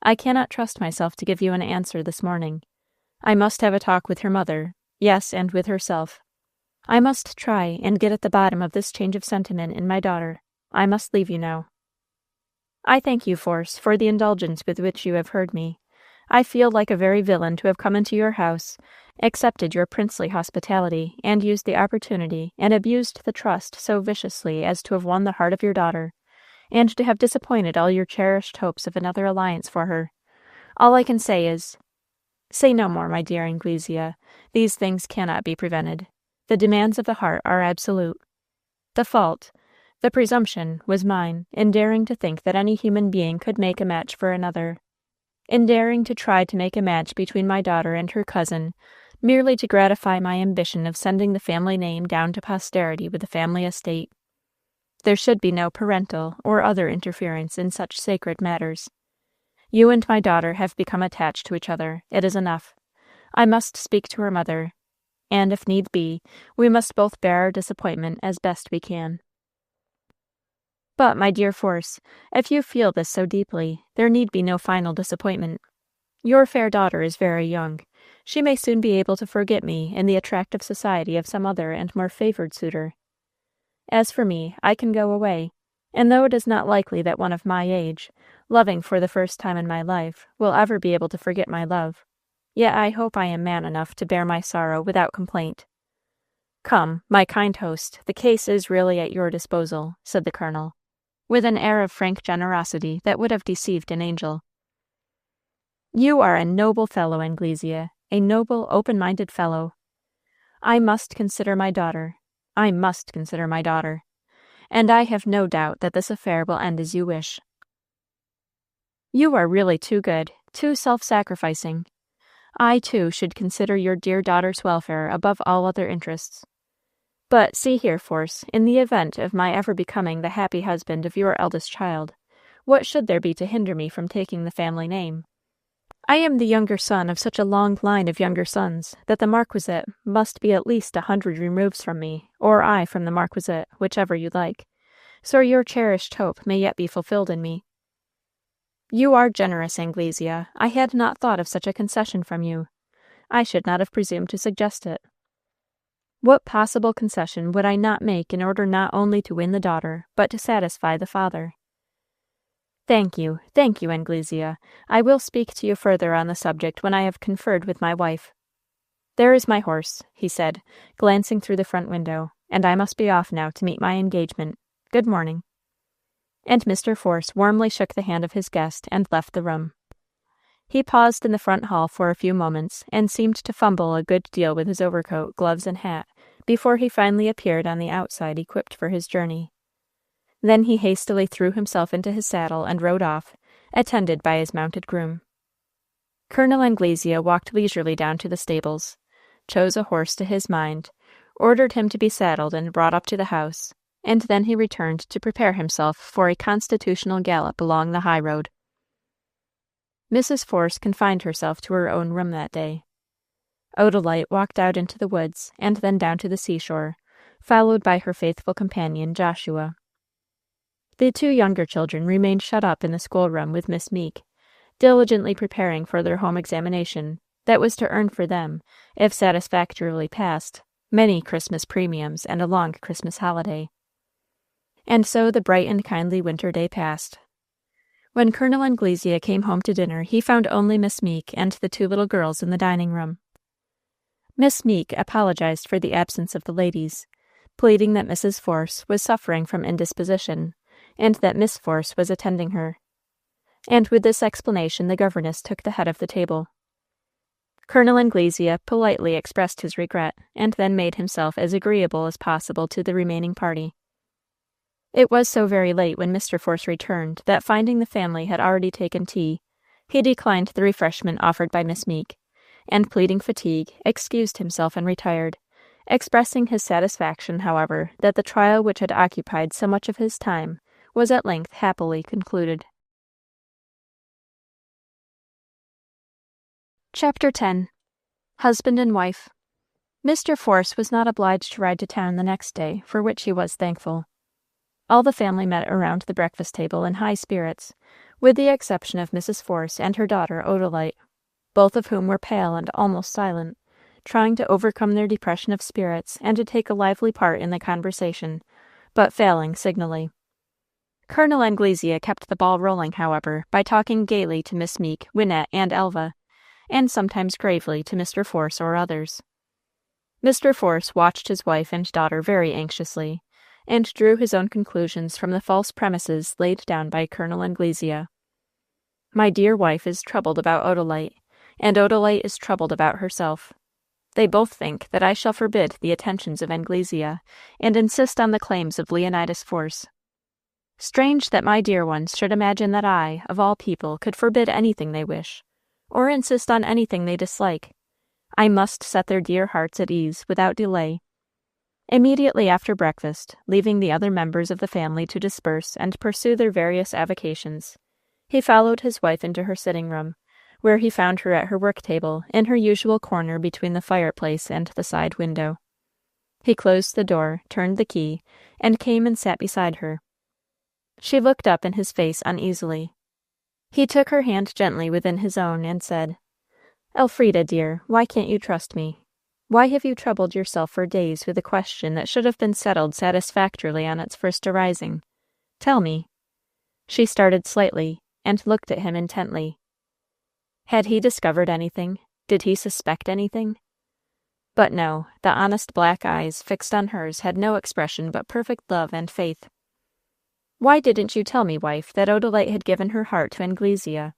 I cannot trust myself to give you an answer this morning. I must have a talk with her mother, yes, and with herself. I must try and get at the bottom of this change of sentiment in my daughter. I must leave you now. I thank you, Force, for the indulgence with which you have heard me. I feel like a very villain to have come into your house, accepted your princely hospitality, and used the opportunity, and abused the trust so viciously as to have won the heart of your daughter, and to have disappointed all your cherished hopes of another alliance for her. All I can say is, say no more, my dear Anglesea. These things cannot be prevented. The demands of the heart are absolute. The fault, the presumption, was mine, in daring to think that any human being could make a match for another, in daring to try to make a match between my daughter and her cousin, merely to gratify my ambition of sending the family name down to posterity with the family estate. There should be no parental or other interference in such sacred matters. You and my daughter have become attached to each other. It is enough. I must speak to her mother, and if need be, we must both bear our disappointment as best we can. But, my dear Force, if you feel this so deeply, there need be no final disappointment. Your fair daughter is very young. She may soon be able to forget me in the attractive society of some other and more favored suitor. As for me, I can go away, and though it is not likely that one of my age, loving for the first time in my life, will ever be able to forget my love, yet I hope I am man enough to bear my sorrow without complaint. Come, my kind host, the case is really at your disposal, said the colonel, with an air of frank generosity that would have deceived an angel. You are a noble fellow, Anglesea, a noble, open-minded fellow. I must consider my daughter. I must consider my daughter. And I have no doubt that this affair will end as you wish. You are really too good, too self-sacrificing. I, too, should consider your dear daughter's welfare above all other interests. But see here, Force, in the event of my ever becoming the happy husband of your eldest child, what should there be to hinder me from taking the family name? I am the younger son of such a long line of younger sons that the Marquisate must be at least 100 removes from me, or I from the Marquisate, whichever you like. so your cherished hope may yet be fulfilled in me." "You are generous, Anglesea. I had not thought of such a concession from you. I should not have presumed to suggest it." "What possible concession would I not make in order not only to win the daughter, but to satisfy the father?" Thank you, Anglesea. I will speak to you further on the subject when I have conferred with my wife. There is my horse," he said, glancing through the front window, "and I must be off now to meet my engagement. Good morning." And Mr. Force warmly shook the hand of his guest and left the room. He paused in the front hall for a few moments and seemed to fumble a good deal with his overcoat, gloves, and hat before he finally appeared on the outside equipped for his journey. Then he hastily threw himself into his saddle and rode off, attended by his mounted groom. Colonel Anglesea walked leisurely down to the stables, chose a horse to his mind, ordered him to be saddled and brought up to the house, and then he returned to prepare himself for a constitutional gallop along the high road. Mrs. Force confined herself to her own room that day. Odalite walked out into the woods and then down to the seashore, followed by her faithful companion Joshua. The two younger children remained shut up in the schoolroom with Miss Meek, diligently preparing for their home examination that was to earn for them, if satisfactorily passed, many Christmas premiums and a long Christmas holiday. And so the bright and kindly winter day passed. When Colonel Anglesea came home to dinner, he found only Miss Meek and the two little girls in the dining room. Miss Meek apologized for the absence of the ladies, pleading that Mrs. Force was suffering from indisposition, and that Miss Force was attending her. And with this explanation the governess took the head of the table. Colonel Anglesea politely expressed his regret, and then made himself as agreeable as possible to the remaining party. It was so very late when Mr. Force returned that, finding the family had already taken tea, he declined the refreshment offered by Miss Meek, and pleading fatigue, excused himself and retired, expressing his satisfaction, however, that the trial which had occupied so much of his time was at length happily concluded. Chapter 10. Husband and Wife. Mr. Force was not obliged to ride to town the next day, for which he was thankful. All the family met around the breakfast table in high spirits, with the exception of Mrs. Force and her daughter Odalite, both of whom were pale and almost silent, trying to overcome their depression of spirits and to take a lively part in the conversation, but failing signally. Colonel Anglesea kept the ball rolling, however, by talking gaily to Miss Meek, Wynette, and Elva, and sometimes gravely to Mr. Force or others. Mr. Force watched his wife and daughter very anxiously, and drew his own conclusions from the false premises laid down by Colonel Anglesea. My dear wife is troubled about Odalite, and Odalite is troubled about herself. They both think that I shall forbid the attentions of Anglesea, and insist on the claims of Leonidas Force. Strange that my dear ones should imagine that I, of all people, could forbid anything they wish, or insist on anything they dislike. I must set their dear hearts at ease without delay. Immediately after breakfast, leaving the other members of the family to disperse and pursue their various avocations, he followed his wife into her sitting-room, where he found her at her work-table in her usual corner between the fireplace and the side window. He closed the door, turned the key, and came and sat beside her. She looked up in his face uneasily. He took her hand gently within his own and said, "Elfrida, dear, why can't you trust me? Why have you troubled yourself for days with a question that should have been settled satisfactorily on its first arising? Tell me." She started slightly, and looked at him intently. Had he discovered anything? Did he suspect anything? But no, the honest black eyes fixed on hers had no expression but perfect love and faith. "Why didn't you tell me, wife, that Odalite had given her heart to Anglesea?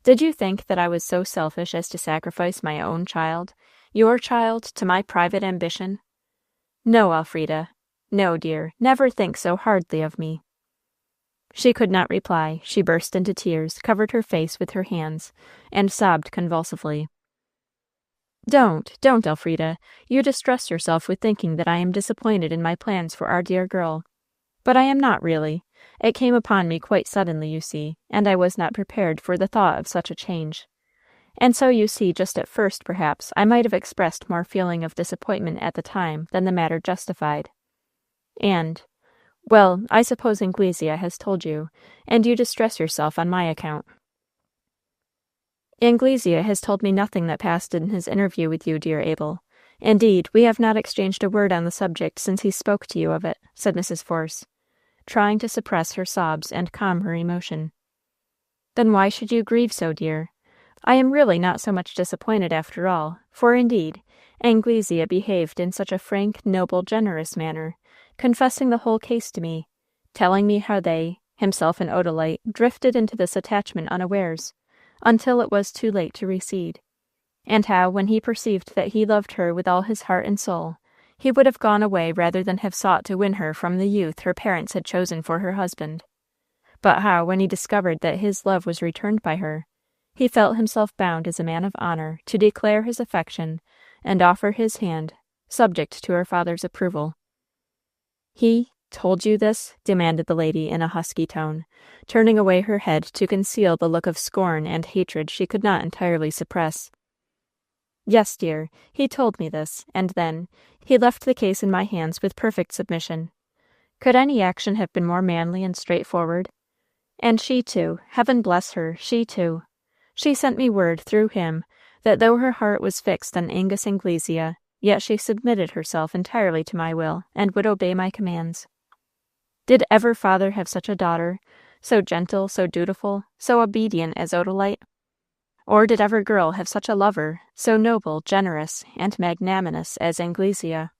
Did you think that I was so selfish as to sacrifice my own child, your child, to my private ambition? No, Elfrida. No, dear, never think so hardly of me." She could not reply. She burst into tears, covered her face with her hands, and sobbed convulsively. Don't, Elfrida. You distress yourself with thinking that I am disappointed in my plans for our dear girl. But I am not really. It came upon me quite suddenly, you see, and I was not prepared for the thought of such a change. And so you see, just at first, perhaps, I might have expressed more feeling of disappointment at the time than the matter justified. And, Well, I suppose Anglesea has told you, and you distress yourself on my account. Anglesea has told me nothing that passed in his interview with you, dear Abel. Indeed, we have not exchanged a word on the subject since he spoke to you of it, said Mrs. Force, trying to suppress her sobs and calm her emotion. Then why should you grieve so, dear? I am really not so much disappointed after all, for indeed, Anglesea behaved in such a frank, noble, generous manner, confessing the whole case to me, telling me how they, himself and Odalite, drifted into this attachment unawares, until it was too late to recede, and how, when he perceived that he loved her with all his heart and soul, he would have gone away rather than have sought to win her from the youth her parents had chosen for her husband. But how, when he discovered that his love was returned by her, he felt himself bound as a man of honor to declare his affection and offer his hand, subject to her father's approval. He told you this? Demanded the lady in a husky tone, turning away her head to conceal the look of scorn and hatred she could not entirely suppress. Yes, dear, he told me this, and then he left the case in my hands with perfect submission. Could any action have been more manly and straightforward? And she, too, heaven bless her, she, too. She sent me word, through him, that though her heart was fixed on Angus Anglesea, yet she submitted herself entirely to my will, and would obey my commands. Did ever father have such a daughter, so gentle, so dutiful, so obedient as Odalite? Or did ever girl have such a lover, so noble, generous, and magnanimous as Anglesea?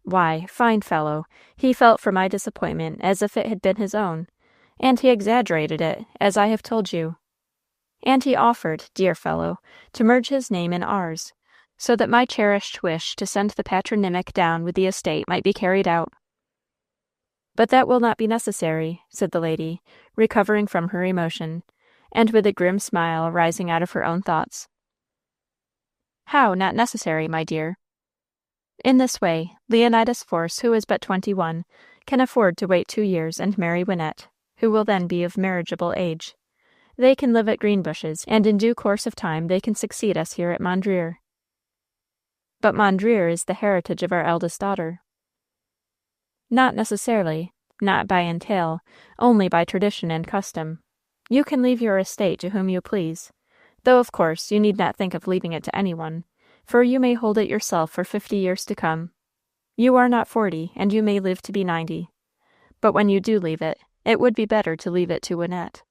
Why, fine fellow, he felt for my disappointment as if it had been his own, and he exaggerated it, as I have told you. And he offered, dear fellow, to merge his name in ours, so that my cherished wish to send the patronymic down with the estate might be carried out. But that will not be necessary, said the lady, recovering from her emotion, and with a grim smile arising out of her own thoughts. How not necessary, my dear? In this way, Leonidas Force, who is but 21, can afford to wait 2 years and marry Wynette, who will then be of marriageable age. They can live at Greenbushes, and in due course of time they can succeed us here at Mondreer. But Mondreer is the heritage of our eldest daughter. Not necessarily, not by entail, only by tradition and custom. You can leave your estate to whom you please, though of course you need not think of leaving it to anyone, for you may hold it yourself for 50 years to come. You are not 40, and you may live to be 90. But when you do leave it, it would be better to leave it to Wynette.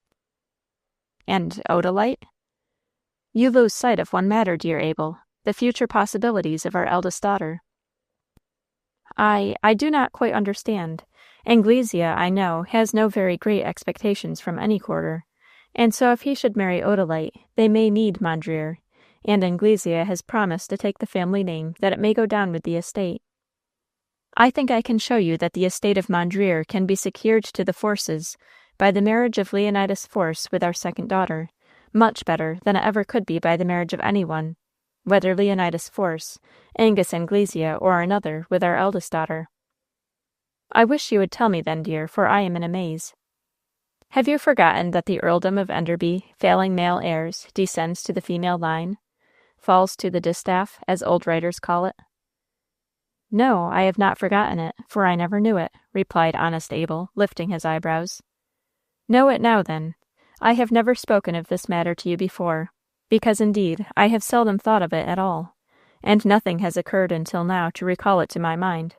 And Odalite? You lose sight of one matter, dear Abel, the future possibilities of our eldest daughter. I do not quite understand. Anglesea, I know, has no very great expectations from any quarter, and so if he should marry Odalite, they may need Mondreer, and Anglesea has promised to take the family name that it may go down with the estate. I think I can show you that the estate of Mondreer can be secured to the Forces by the marriage of Leonidas Force with our second daughter, much better than it ever could be by the marriage of anyone, whether Leonidas Force, Angus Anglesea, or another, with our eldest daughter. I wish you would tell me then, dear, for I am in a maze. Have you forgotten that the earldom of Enderby, failing male heirs, descends to the female line, falls to the distaff, as old writers call it? No, I have not forgotten it, for I never knew it, replied honest Abel, lifting his eyebrows. Know it now, then. I have never spoken of this matter to you before, because indeed I have seldom thought of it at all, and nothing has occurred until now to recall it to my mind.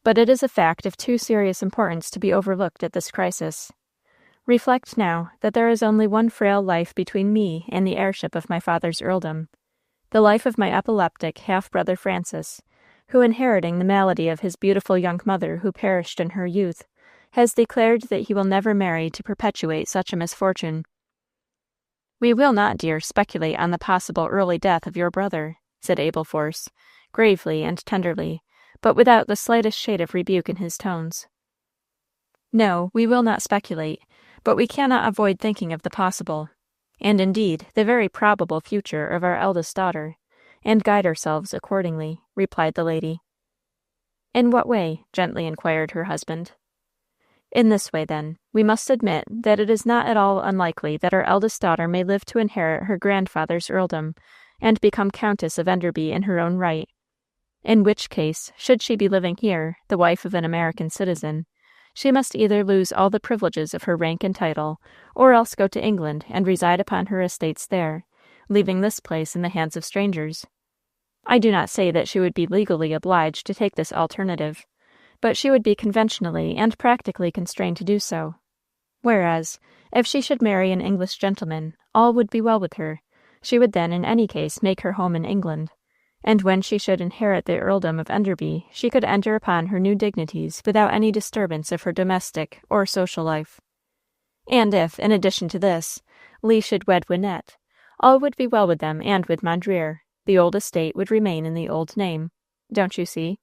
But it is a fact of too serious importance to be overlooked at this crisis. Reflect now that there is only one frail life between me and the heirship of my father's earldom, the life of my epileptic half-brother Francis, who, inheriting the malady of his beautiful young mother who perished in her youth, has declared that he will never marry to perpetuate such a misfortune. We will not, dear, speculate on the possible early death of your brother, said Abel Force, gravely and tenderly, but without the slightest shade of rebuke in his tones. No, we will not speculate, but we cannot avoid thinking of the possible, and indeed the very probable future of our eldest daughter, and guide ourselves accordingly, replied the lady. In what way? Gently inquired her husband. In this way, then, we must admit that it is not at all unlikely that our eldest daughter may live to inherit her grandfather's earldom, and become Countess of Enderby in her own right, in which case, should she be living here, the wife of an American citizen, She must either lose all the privileges of her rank and title, or else go to England and reside upon her estates there, leaving this place in the hands of strangers. I do not say that she would be legally obliged to take this alternative, but she would be conventionally and practically constrained to do so. Whereas, if she should marry an English gentleman, all would be well with her. She would then, in any case, make her home in England, and when she should inherit the earldom of Enderby, she could enter upon her new dignities without any disturbance of her domestic or social life. And if, in addition to this, Lee should wed Wynette, all would be well with them and with Mondreer. The old estate would remain in the old name. Don't you see?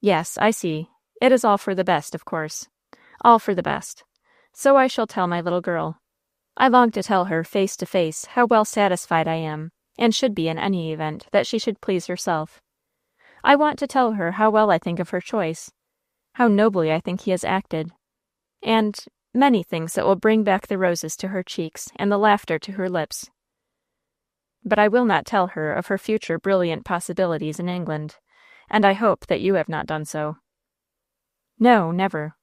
Yes, I see. It is all for the best, of course. All for the best. So I shall tell my little girl. I long to tell her face to face how well satisfied I am, and should be in any event, that she should please herself. I want to tell her how well I think of her choice, how nobly I think he has acted, and many things that will bring back the roses to her cheeks and the laughter to her lips. But I will not tell her of her future brilliant possibilities in England, and I hope that you have not done so. No, never.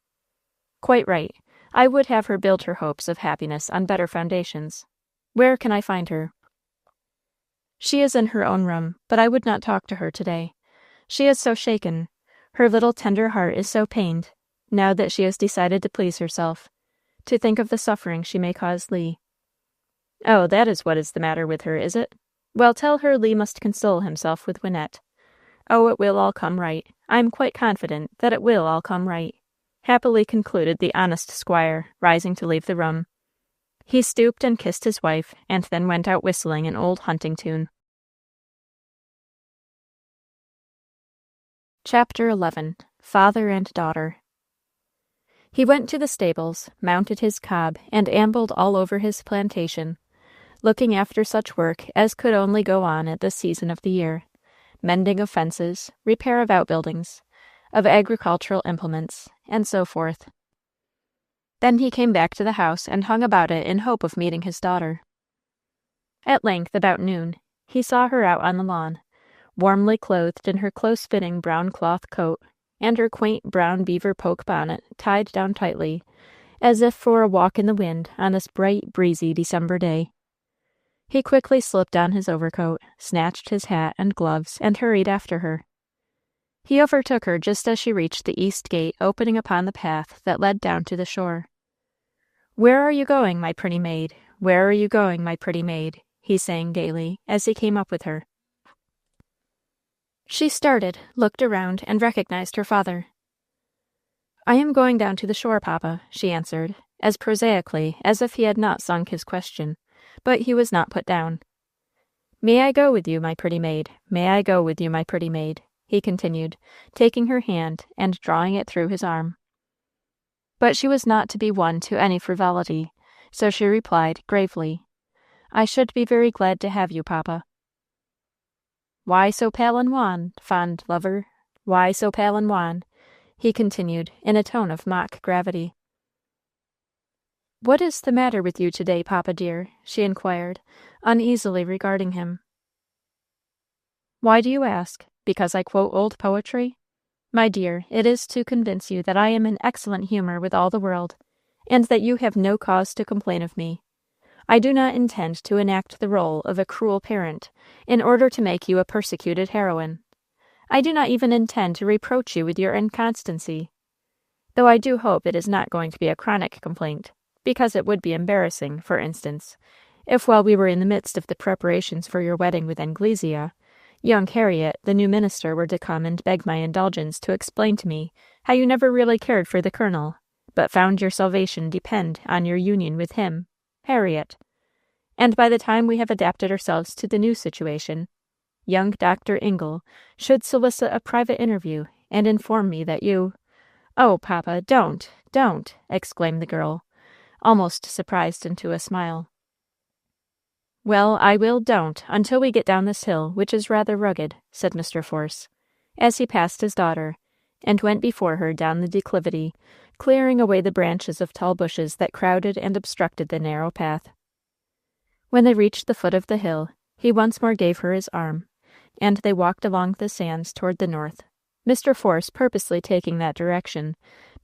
Quite right. I would have her build her hopes of happiness on better foundations. Where can I find her? She is in her own room, but I would not talk to her today. She is so shaken. Her little tender heart is so pained, now that she has decided to please herself, to think of the suffering she may cause Lee. Oh, that is what is the matter with her, is it? Well, tell her Lee must console himself with Wynette. Oh, it will all come right. I am quite confident that it will all come right, happily concluded the honest squire, rising to leave the room. He stooped and kissed his wife, and then went out whistling an old hunting tune. Chapter 11. Father and Daughter. He went to the stables, mounted his cob, and ambled all over his plantation, looking after such work as could only go on at this season of the year, mending of fences, repair of outbuildings, of agricultural implements, and so forth. Then he came back to the house and hung about it in hope of meeting his daughter. At length, about noon, he saw her out on the lawn, warmly clothed in her close-fitting brown cloth coat, and her quaint brown beaver poke bonnet tied down tightly, as if for a walk in the wind on this bright, breezy December day. He quickly slipped on his overcoat, snatched his hat and gloves, and hurried after her. He overtook her just as she reached the east gate opening upon the path that led down to the shore. "Where are you going, my pretty maid? Where are you going, my pretty maid?" he sang gaily, as he came up with her. She started, looked around, and recognized her father. "I am going down to the shore, papa," she answered, as prosaically as if he had not sung his question, but he was not put down. "May I go with you, my pretty maid? May I go with you, my pretty maid?" he continued, taking her hand and drawing it through his arm. But she was not to be won to any frivolity, so she replied gravely, "I should be very glad to have you, papa." "Why so pale and wan, fond lover? Why so pale and wan?" he continued, in a tone of mock gravity. "What is the matter with you today, papa dear?" she inquired, uneasily regarding him. "Why do you ask? Because I quote old poetry? My dear, it is to convince you that I am in excellent humor with all the world, and that you have no cause to complain of me. I do not intend to enact the role of a cruel parent in order to make you a persecuted heroine. I do not even intend to reproach you with your inconstancy, though I do hope it is not going to be a chronic complaint, because it would be embarrassing, for instance, if while we were in the midst of the preparations for your wedding with Anglesea, young Harriet, the new minister, were to come and beg my indulgence to explain to me how you never really cared for the colonel, but found your salvation depend on your union with him, Harriet. And by the time we have adapted ourselves to the new situation, young Dr. Ingle should solicit a private interview and inform me that you—" "Oh, papa, don't, don't!" exclaimed the girl, almost surprised into a smile. "Well, I will don't until we get down this hill, which is rather rugged," said Mr. Force, as he passed his daughter, and went before her down the declivity, clearing away the branches of tall bushes that crowded and obstructed the narrow path. When they reached the foot of the hill, he once more gave her his arm, and they walked along the sands toward the north, Mr. Force purposely taking that direction,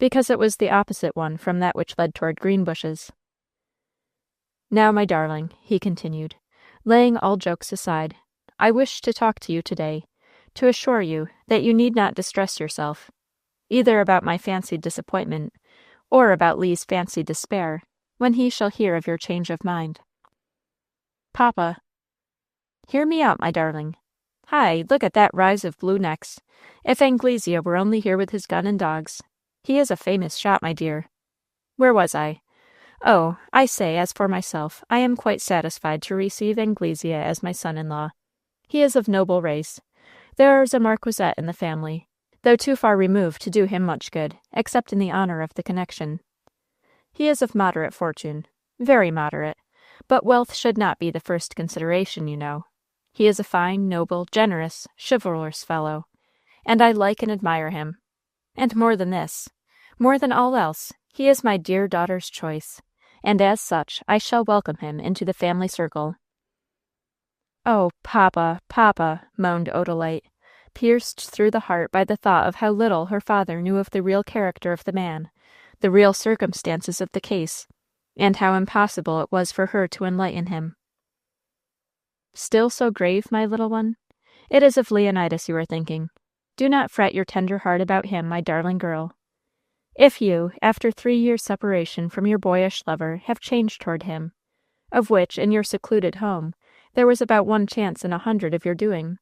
because it was the opposite one from that which led toward Greenbushes. Now, my darling, he continued, laying all jokes aside, I wish to talk to you today, to assure you that you need not distress yourself, either about my fancied disappointment, or about Lee's fancied despair, when he shall hear of your change of mind. Papa. Hear me out, my darling. Hi, look at that rise of blue necks. If Anglesea were only here with his gun and dogs. He is a famous shot, my dear. Where was I? Oh, I say, as for myself, I am quite satisfied to receive Anglesea as my son-in-law. He is of noble race. There is a marquisate in the family, though too far removed to do him much good, except in the honor of the connection. He is of moderate fortune, very moderate, but wealth should not be the first consideration, you know. He is a fine, noble, generous, chivalrous fellow, and I like and admire him. And more than this, more than all else, he is my dear daughter's choice, and as such I shall welcome him into the family circle. Oh, papa, papa, moaned Odalite, pierced through the heart by the thought of how little her father knew of the real character of the man, the real circumstances of the case, and how impossible it was for her to enlighten him. Still so grave, my little one? It is of Leonidas you are thinking. Do not fret your tender heart about him, my darling girl. If you, after 3 years' separation from your boyish lover, have changed toward him, of which, in your secluded home, there was about 1 chance in 100 of your doing,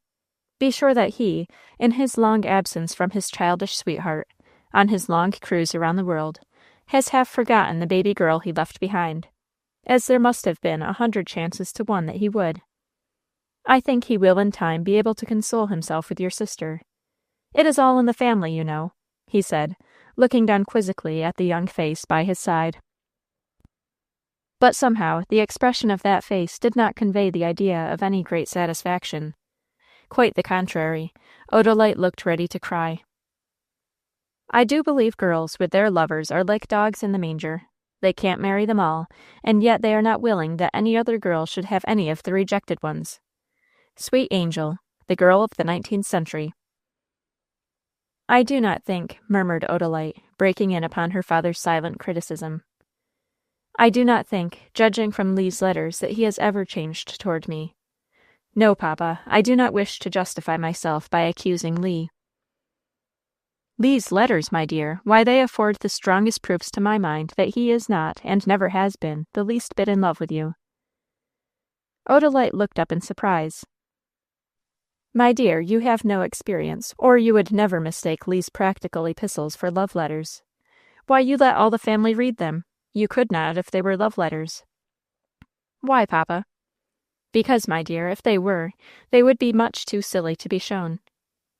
be sure that he, in his long absence from his childish sweetheart, on his long cruise around the world, has half forgotten the baby girl he left behind, as there must have been 100 chances to 1 that he would. I think he will in time be able to console himself with your sister. It is all in the family, you know, he said, looking down quizzically at the young face by his side. But somehow the expression of that face did not convey the idea of any great satisfaction. Quite the contrary, Odalite looked ready to cry. I do believe girls with their lovers are like dogs in the manger. They can't marry them all, and yet they are not willing that any other girl should have any of the rejected ones. Sweet angel, the girl of the 19th century. I do not think, murmured Odalite, breaking in upon her father's silent criticism. I do not think, judging from Lee's letters, that he has ever changed toward me. No, papa, I do not wish to justify myself by accusing Lee. Lee's letters, my dear, why, they afford the strongest proofs to my mind that he is not, and never has been, the least bit in love with you. Odalite looked up in surprise. My dear, you have no experience, or you would never mistake Lee's practical epistles for love letters. Why, you let all the family read them. You could not if they were love letters. Why, papa? Because, my dear, if they were, they would be much too silly to be shown.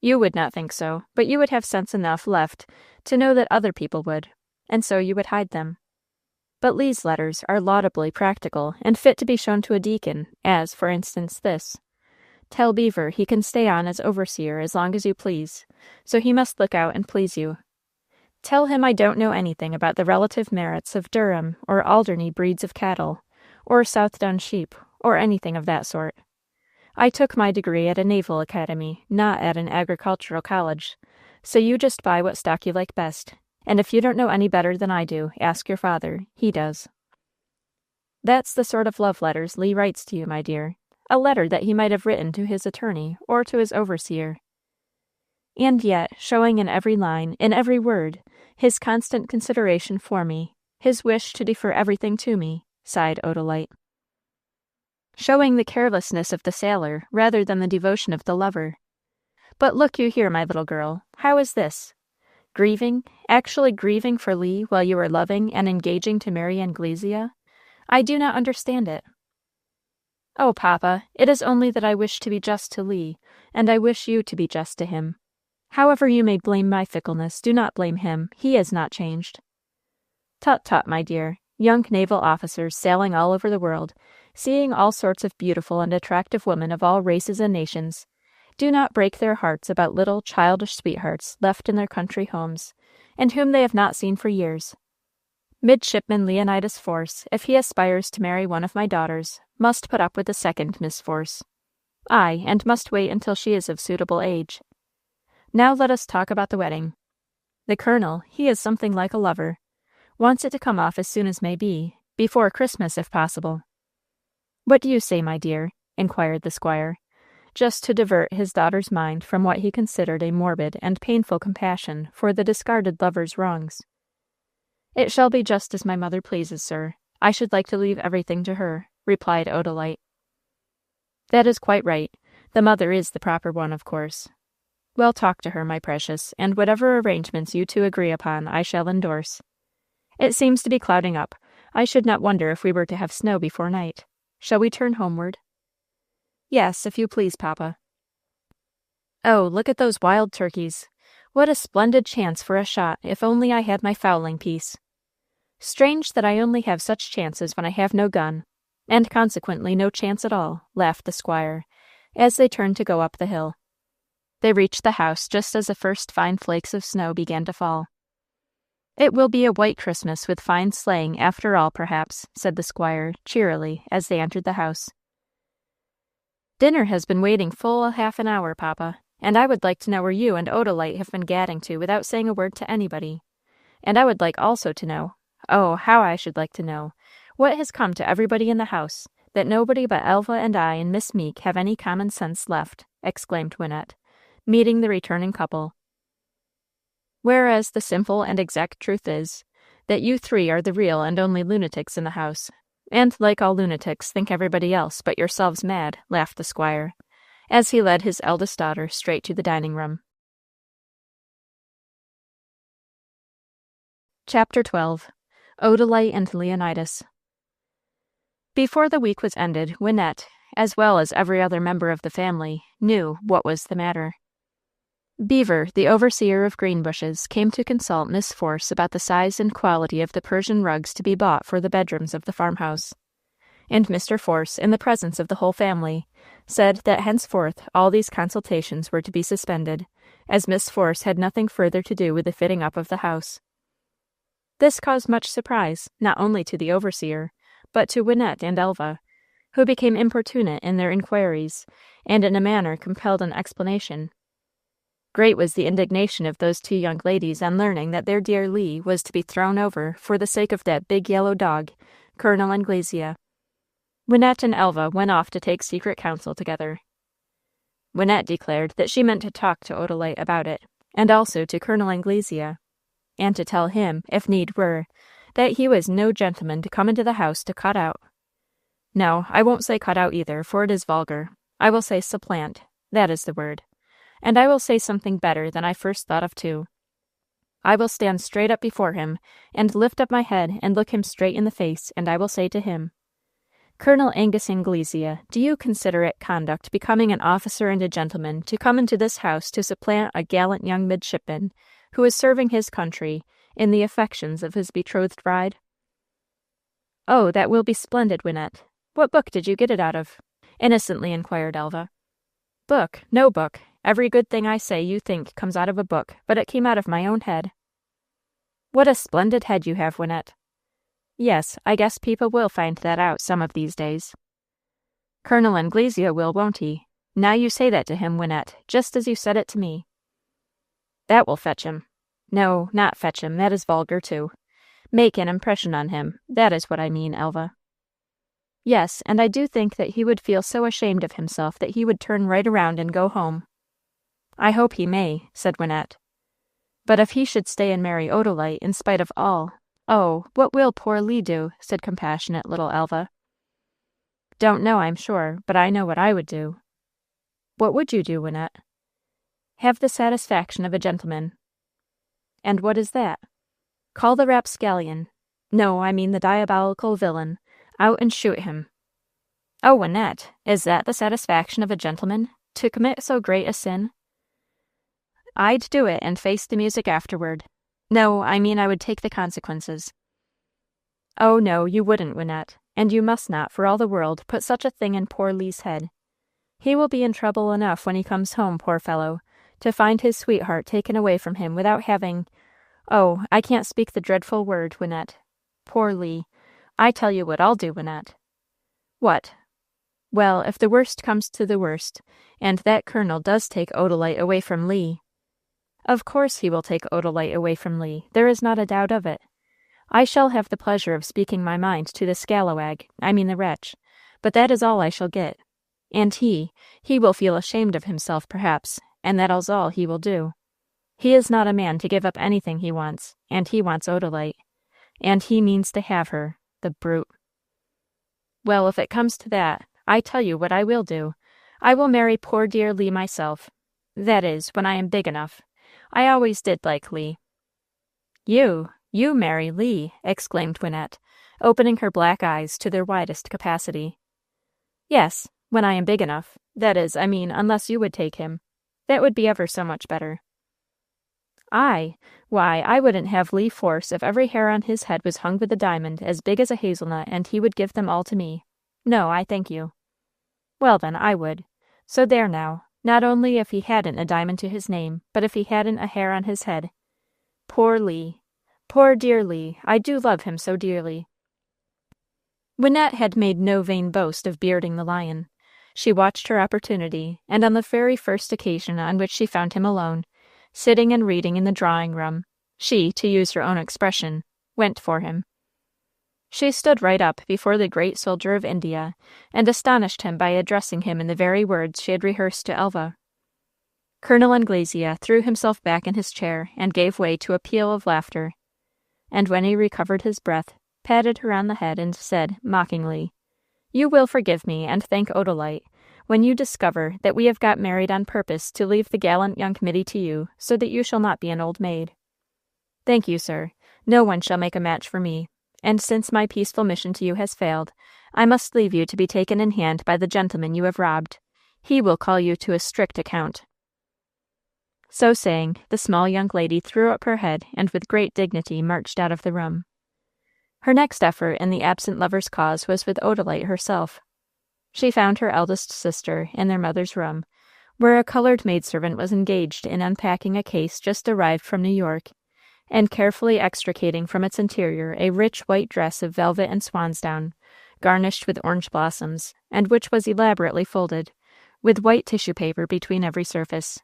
You would not think so, but you would have sense enough left to know that other people would, and so you would hide them. But Lee's letters are laudably practical and fit to be shown to a deacon, as, for instance, this. Tell Beaver he can stay on as overseer as long as you please, so he must look out and please you. Tell him I don't know anything about the relative merits of Durham or Alderney breeds of cattle, or Southdown sheep, or anything of that sort. I took my degree at a naval academy, not at an agricultural college, so you just buy what stock you like best, and if you don't know any better than I do, ask your father. He does. That's the sort of love letters Lee writes to you, my dear. A letter that he might have written to his attorney or to his overseer. And yet, showing in every line, in every word, his constant consideration for me, his wish to defer everything to me, sighed Odalite. Showing the carelessness of the sailor rather than the devotion of the lover. But look you here, my little girl, how is this? Grieving, actually grieving for Lee while you are loving and engaging to marry Anglesea? I do not understand it. Oh, papa, it is only that I wish to be just to Lee, and I wish you to be just to him. However you may blame my fickleness, do not blame him. He is not changed. Tut, tut, my dear. Young naval officers sailing all over the world, seeing all sorts of beautiful and attractive women of all races and nations, do not break their hearts about little childish sweethearts left in their country homes, and whom they have not seen for years. Midshipman Leonidas Force, if he aspires to marry one of my daughters, must put up with the second Miss Force. Ay, and must wait until she is of suitable age. Now let us talk about the wedding. The Colonel, he is something like a lover. Wants it to come off as soon as may be, before Christmas if possible. What do you say, my dear? Inquired the squire, just to divert his daughter's mind from what he considered a morbid and painful compassion for the discarded lover's wrongs. It shall be just as my mother pleases, sir. I should like to leave everything to her, replied Odalite. That is quite right. The mother is the proper one, of course. Well, talk to her, my precious, and whatever arrangements you two agree upon, I shall endorse. It seems to be clouding up. I should not wonder if we were to have snow before night. Shall we turn homeward? Yes, if you please, Papa. Oh, look at those wild turkeys. What a splendid chance for a shot, if only I had my fowling piece. Strange that I only have such chances when I have no gun, and consequently no chance at all, laughed the squire, as they turned to go up the hill. They reached the house just as the first fine flakes of snow began to fall. It will be a white Christmas with fine sleighing after all, perhaps, said the squire, cheerily, as they entered the house. Dinner has been waiting full half an hour, Papa, and I would like to know where you and Odalite have been gadding to without saying a word to anybody. And I would like also to know, oh, how I should like to know, what has come to everybody in the house, that nobody but Elva and I and Miss Meek have any common sense left, exclaimed Wynette, meeting the returning couple. Whereas the simple and exact truth is, that you three are the real and only lunatics in the house, and like all lunatics think everybody else but yourselves mad, laughed the squire, as he led his eldest daughter straight to the dining room. Chapter 12. Odalite and Leonidas. Before the week was ended, Wynette, as well as every other member of the family, knew what was the matter. Beaver, the overseer of Greenbushes, came to consult Miss Force about the size and quality of the Persian rugs to be bought for the bedrooms of the farmhouse. And Mr. Force, in the presence of the whole family, said that henceforth all these consultations were to be suspended, as Miss Force had nothing further to do with the fitting up of the house. This caused much surprise, not only to the overseer, but to Wynette and Elva, who became importunate in their inquiries, and in a manner compelled an explanation. Great was the indignation of those two young ladies on learning that their dear Lee was to be thrown over for the sake of that big yellow dog, Colonel Anglesea. Wynette and Elva went off to take secret counsel together. Wynette declared that she meant to talk to Odalite about it, and also to Colonel Anglesea, and to tell him, if need were, that he was no gentleman to come into the house to cut out. No, I won't say cut out either, for it is vulgar. I will say supplant. That is the word. And I will say something better than I first thought of too. I will stand straight up before him, and lift up my head and look him straight in the face, and I will say to him, Colonel Angus Anglesea, do you consider it conduct becoming an officer and a gentleman to come into this house to supplant a gallant young midshipman who is serving his country in the affections of his betrothed bride? Oh, that will be splendid, Wynette. What book did you get it out of? Innocently inquired Elva. Book? No book. Every good thing I say you think comes out of a book, but it came out of my own head. What a splendid head you have, Wynette. Yes, I guess people will find that out some of these days. Colonel Anglesea will, won't he? Now you say that to him, Wynette, just as you said it to me. That will fetch him. No, not fetch him, that is vulgar too. Make an impression on him, that is what I mean, Elva. Yes, and I do think that he would feel so ashamed of himself that he would turn right around and go home. I hope he may, said Wynette. But if he should stay and marry Odalite in spite of all, oh, what will poor Lee do? Said compassionate little Elva. Don't know, I'm sure, but I know what I would do. What would you do, Wynette? Have the satisfaction of a gentleman. And what is that? Call the rapscallion, no, I mean the diabolical villain, out and shoot him. Oh, Wynette, is that the satisfaction of a gentleman, to commit so great a sin? I'd do it and face the music afterward. No, I mean I would take the consequences. Oh, no, you wouldn't, Wynette, and you must not, for all the world, put such a thing in poor Lee's head. He will be in trouble enough when he comes home, poor fellow, to find his sweetheart taken away from him without having— Oh, I can't speak the dreadful word, Wynette. Poor Lee. I tell you what I'll do, Wynette. What? Well, if the worst comes to the worst, and that colonel does take Odalite away from Lee— Of course he will take Odalite away from Lee, there is not a doubt of it. I shall have the pleasure of speaking my mind to the scalawag, the wretch, but that is all I shall get. And he will feel ashamed of himself, perhaps, and that is all he will do. He is not a man to give up anything he wants, and he wants Odalite. And he means to have her, the brute. Well, if it comes to that, I tell you what I will do. I will marry poor dear Lee myself. That is, when I am big enough. I always did like Lee. You marry Lee, exclaimed Wynette, opening her black eyes to their widest capacity. Yes, when I am big enough. That is, unless you would take him. That would be ever so much better. Why, I wouldn't have Lee Force if every hair on his head was hung with a diamond as big as a hazelnut, and he would give them all to me. No, I thank you. Well, then, I would. So there now, not only if he hadn't a diamond to his name, but if he hadn't a hair on his head. Poor Lee. Poor dear Lee, I do love him so dearly. Wynette had made no vain boast of bearding the lion. She watched her opportunity, and on the very first occasion on which she found him alone, sitting and reading in the drawing-room, she, to use her own expression, went for him. She stood right up before the great soldier of India, and astonished him by addressing him in the very words she had rehearsed to Elva. Colonel Anglesea threw himself back in his chair and gave way to a peal of laughter, and when he recovered his breath, patted her on the head and said, mockingly, "You will forgive me, and thank Odalite, when you discover that we have got married on purpose to leave the gallant young middy to you, so that you shall not be an old maid. Thank you, sir. No one shall make a match for me, and since my peaceful mission to you has failed, I must leave you to be taken in hand by the gentleman you have robbed. He will call you to a strict account." So saying, the small young lady threw up her head and with great dignity marched out of the room. Her next effort in the absent lover's cause was with Odalite herself. She found her eldest sister in their mother's room, where a colored maidservant was engaged in unpacking a case just arrived from New York, and carefully extricating from its interior a rich white dress of velvet and swansdown, garnished with orange blossoms, and which was elaborately folded, with white tissue paper between every surface.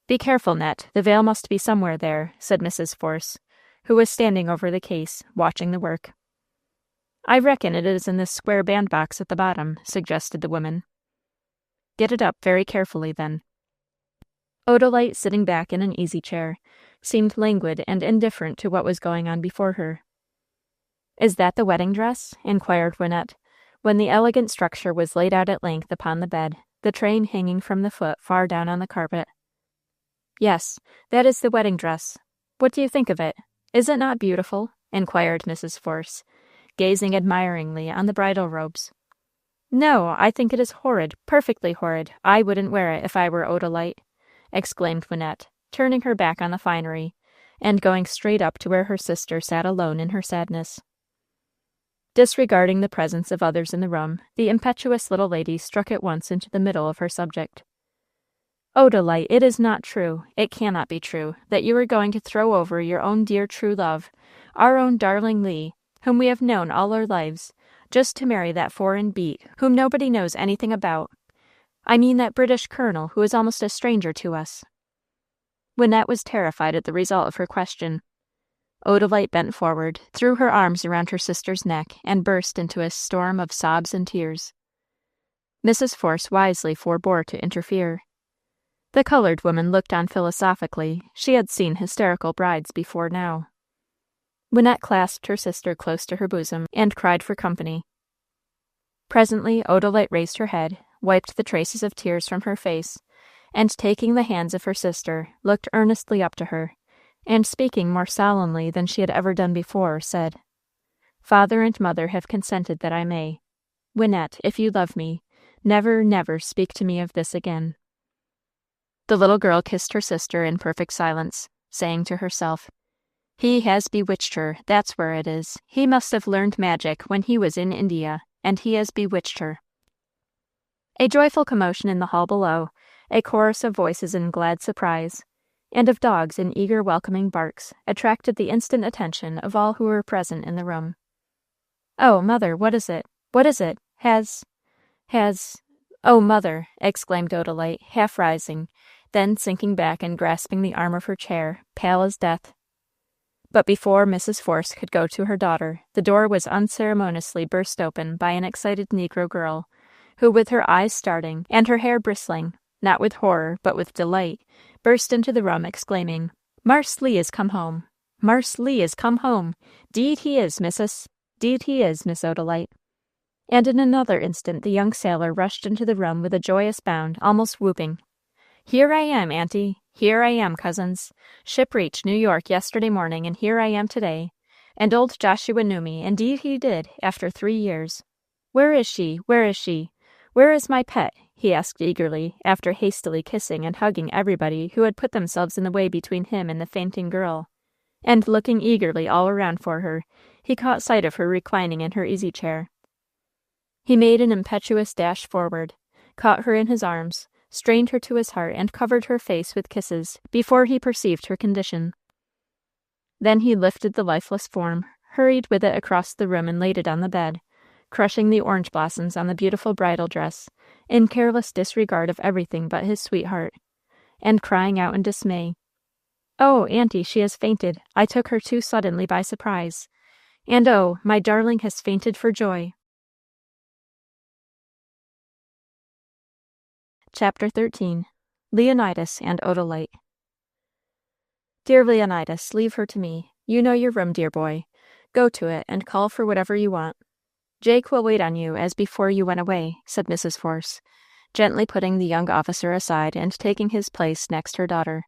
"Be careful, Net, the veil must be somewhere there," said Mrs. Force, who was standing over the case, watching the work. "I reckon it is in this square bandbox at the bottom," suggested the woman. "Get it up very carefully, then." Odalite, sitting back in an easy-chair, seemed languid and indifferent to what was going on before her. "Is that the wedding dress?" inquired Wynette, when the elegant structure was laid out at length upon the bed, the train hanging from the foot far down on the carpet. "Yes, that is the wedding dress. What do you think of it? Is it not beautiful?" inquired Mrs. Force, gazing admiringly on the bridal robes. "No, I think it is horrid, perfectly horrid. I wouldn't wear it if I were Odalite," exclaimed Wynette, turning her back on the finery, and going straight up to where her sister sat alone in her sadness. Disregarding the presence of others in the room, the impetuous little lady struck at once into the middle of her subject. "Odalite, it is not true, it cannot be true, that you are going to throw over your own dear true love, our own darling Lee, whom we have known all our lives, just to marry that foreign beat whom nobody knows anything about. I mean that British colonel who is almost a stranger to us." Wynette was terrified at the result of her question. Odalite bent forward, threw her arms around her sister's neck, and burst into a storm of sobs and tears. Mrs. Force wisely forbore to interfere. The colored woman looked on philosophically. She had seen hysterical brides before now. Wynette clasped her sister close to her bosom and cried for company. Presently Odalite raised her head, wiped the traces of tears from her face, and taking the hands of her sister, looked earnestly up to her, and speaking more solemnly than she had ever done before, said, "Father and mother have consented that I may. Wynette, if you love me, never, never speak to me of this again." The little girl kissed her sister in perfect silence, saying to herself, "He has bewitched her, that's where it is. He must have learned magic when he was in India, and he has bewitched her." A joyful commotion in the hall below, a chorus of voices in glad surprise, and of dogs in eager welcoming barks, attracted the instant attention of all who were present in the room. "Oh, mother, what is it? What is it? Has... Oh, mother," exclaimed Odalite, half rising, then sinking back and grasping the arm of her chair, pale as death. But before Mrs. Force could go to her daughter, the door was unceremoniously burst open by an excited Negro girl, who, with her eyes starting and her hair bristling, not with horror but with delight, burst into the room, exclaiming, "Marse Lee is come home! Marse Lee is come home! 'Deed he is, missus! 'Deed he is, Miss Odalite!" And in another instant the young sailor rushed into the room with a joyous bound, almost whooping. "Here I am, auntie! Here I am, cousins! Ship reached New York yesterday morning, and here I am today. And old Joshua knew me, indeed he did, after 3 years. Where is she? Where is she? Where is my pet?" he asked eagerly, after hastily kissing and hugging everybody who had put themselves in the way between him and the fainting girl. And looking eagerly all around for her, he caught sight of her reclining in her easy-chair. He made an impetuous dash forward, caught her in his arms, strained her to his heart, and covered her face with kisses before he perceived her condition. Then he lifted the lifeless form, hurried with it across the room, and laid it on the bed, crushing the orange blossoms on the beautiful bridal dress, in careless disregard of everything but his sweetheart, and crying out in dismay, "Oh, auntie, she has fainted. I took her too suddenly by surprise. And oh, my darling has fainted for joy." Chapter 13. Leonidas and Odalite. "Dear Leonidas, leave her to me. You know your room, dear boy. Go to it, and call for whatever you want. Jake will wait on you as before you went away," said Mrs. Force, gently putting the young officer aside and taking his place next her daughter.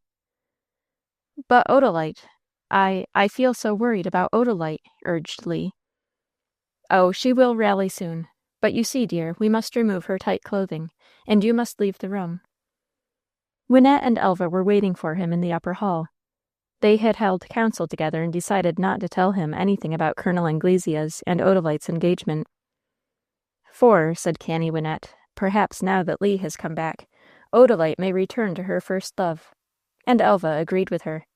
"But Odalite, I feel so worried about Odalite," urged Lee. "Oh, she will rally soon. But you see, dear, we must remove her tight clothing, and you must leave the room." Wynette and Elva were waiting for him in the upper hall. They had held counsel together and decided not to tell him anything about Colonel Anglesea's and Odalite's engagement. "For," said canny Wynette, "perhaps now that Lee has come back, Odalite may return to her first love." And Elva agreed with her.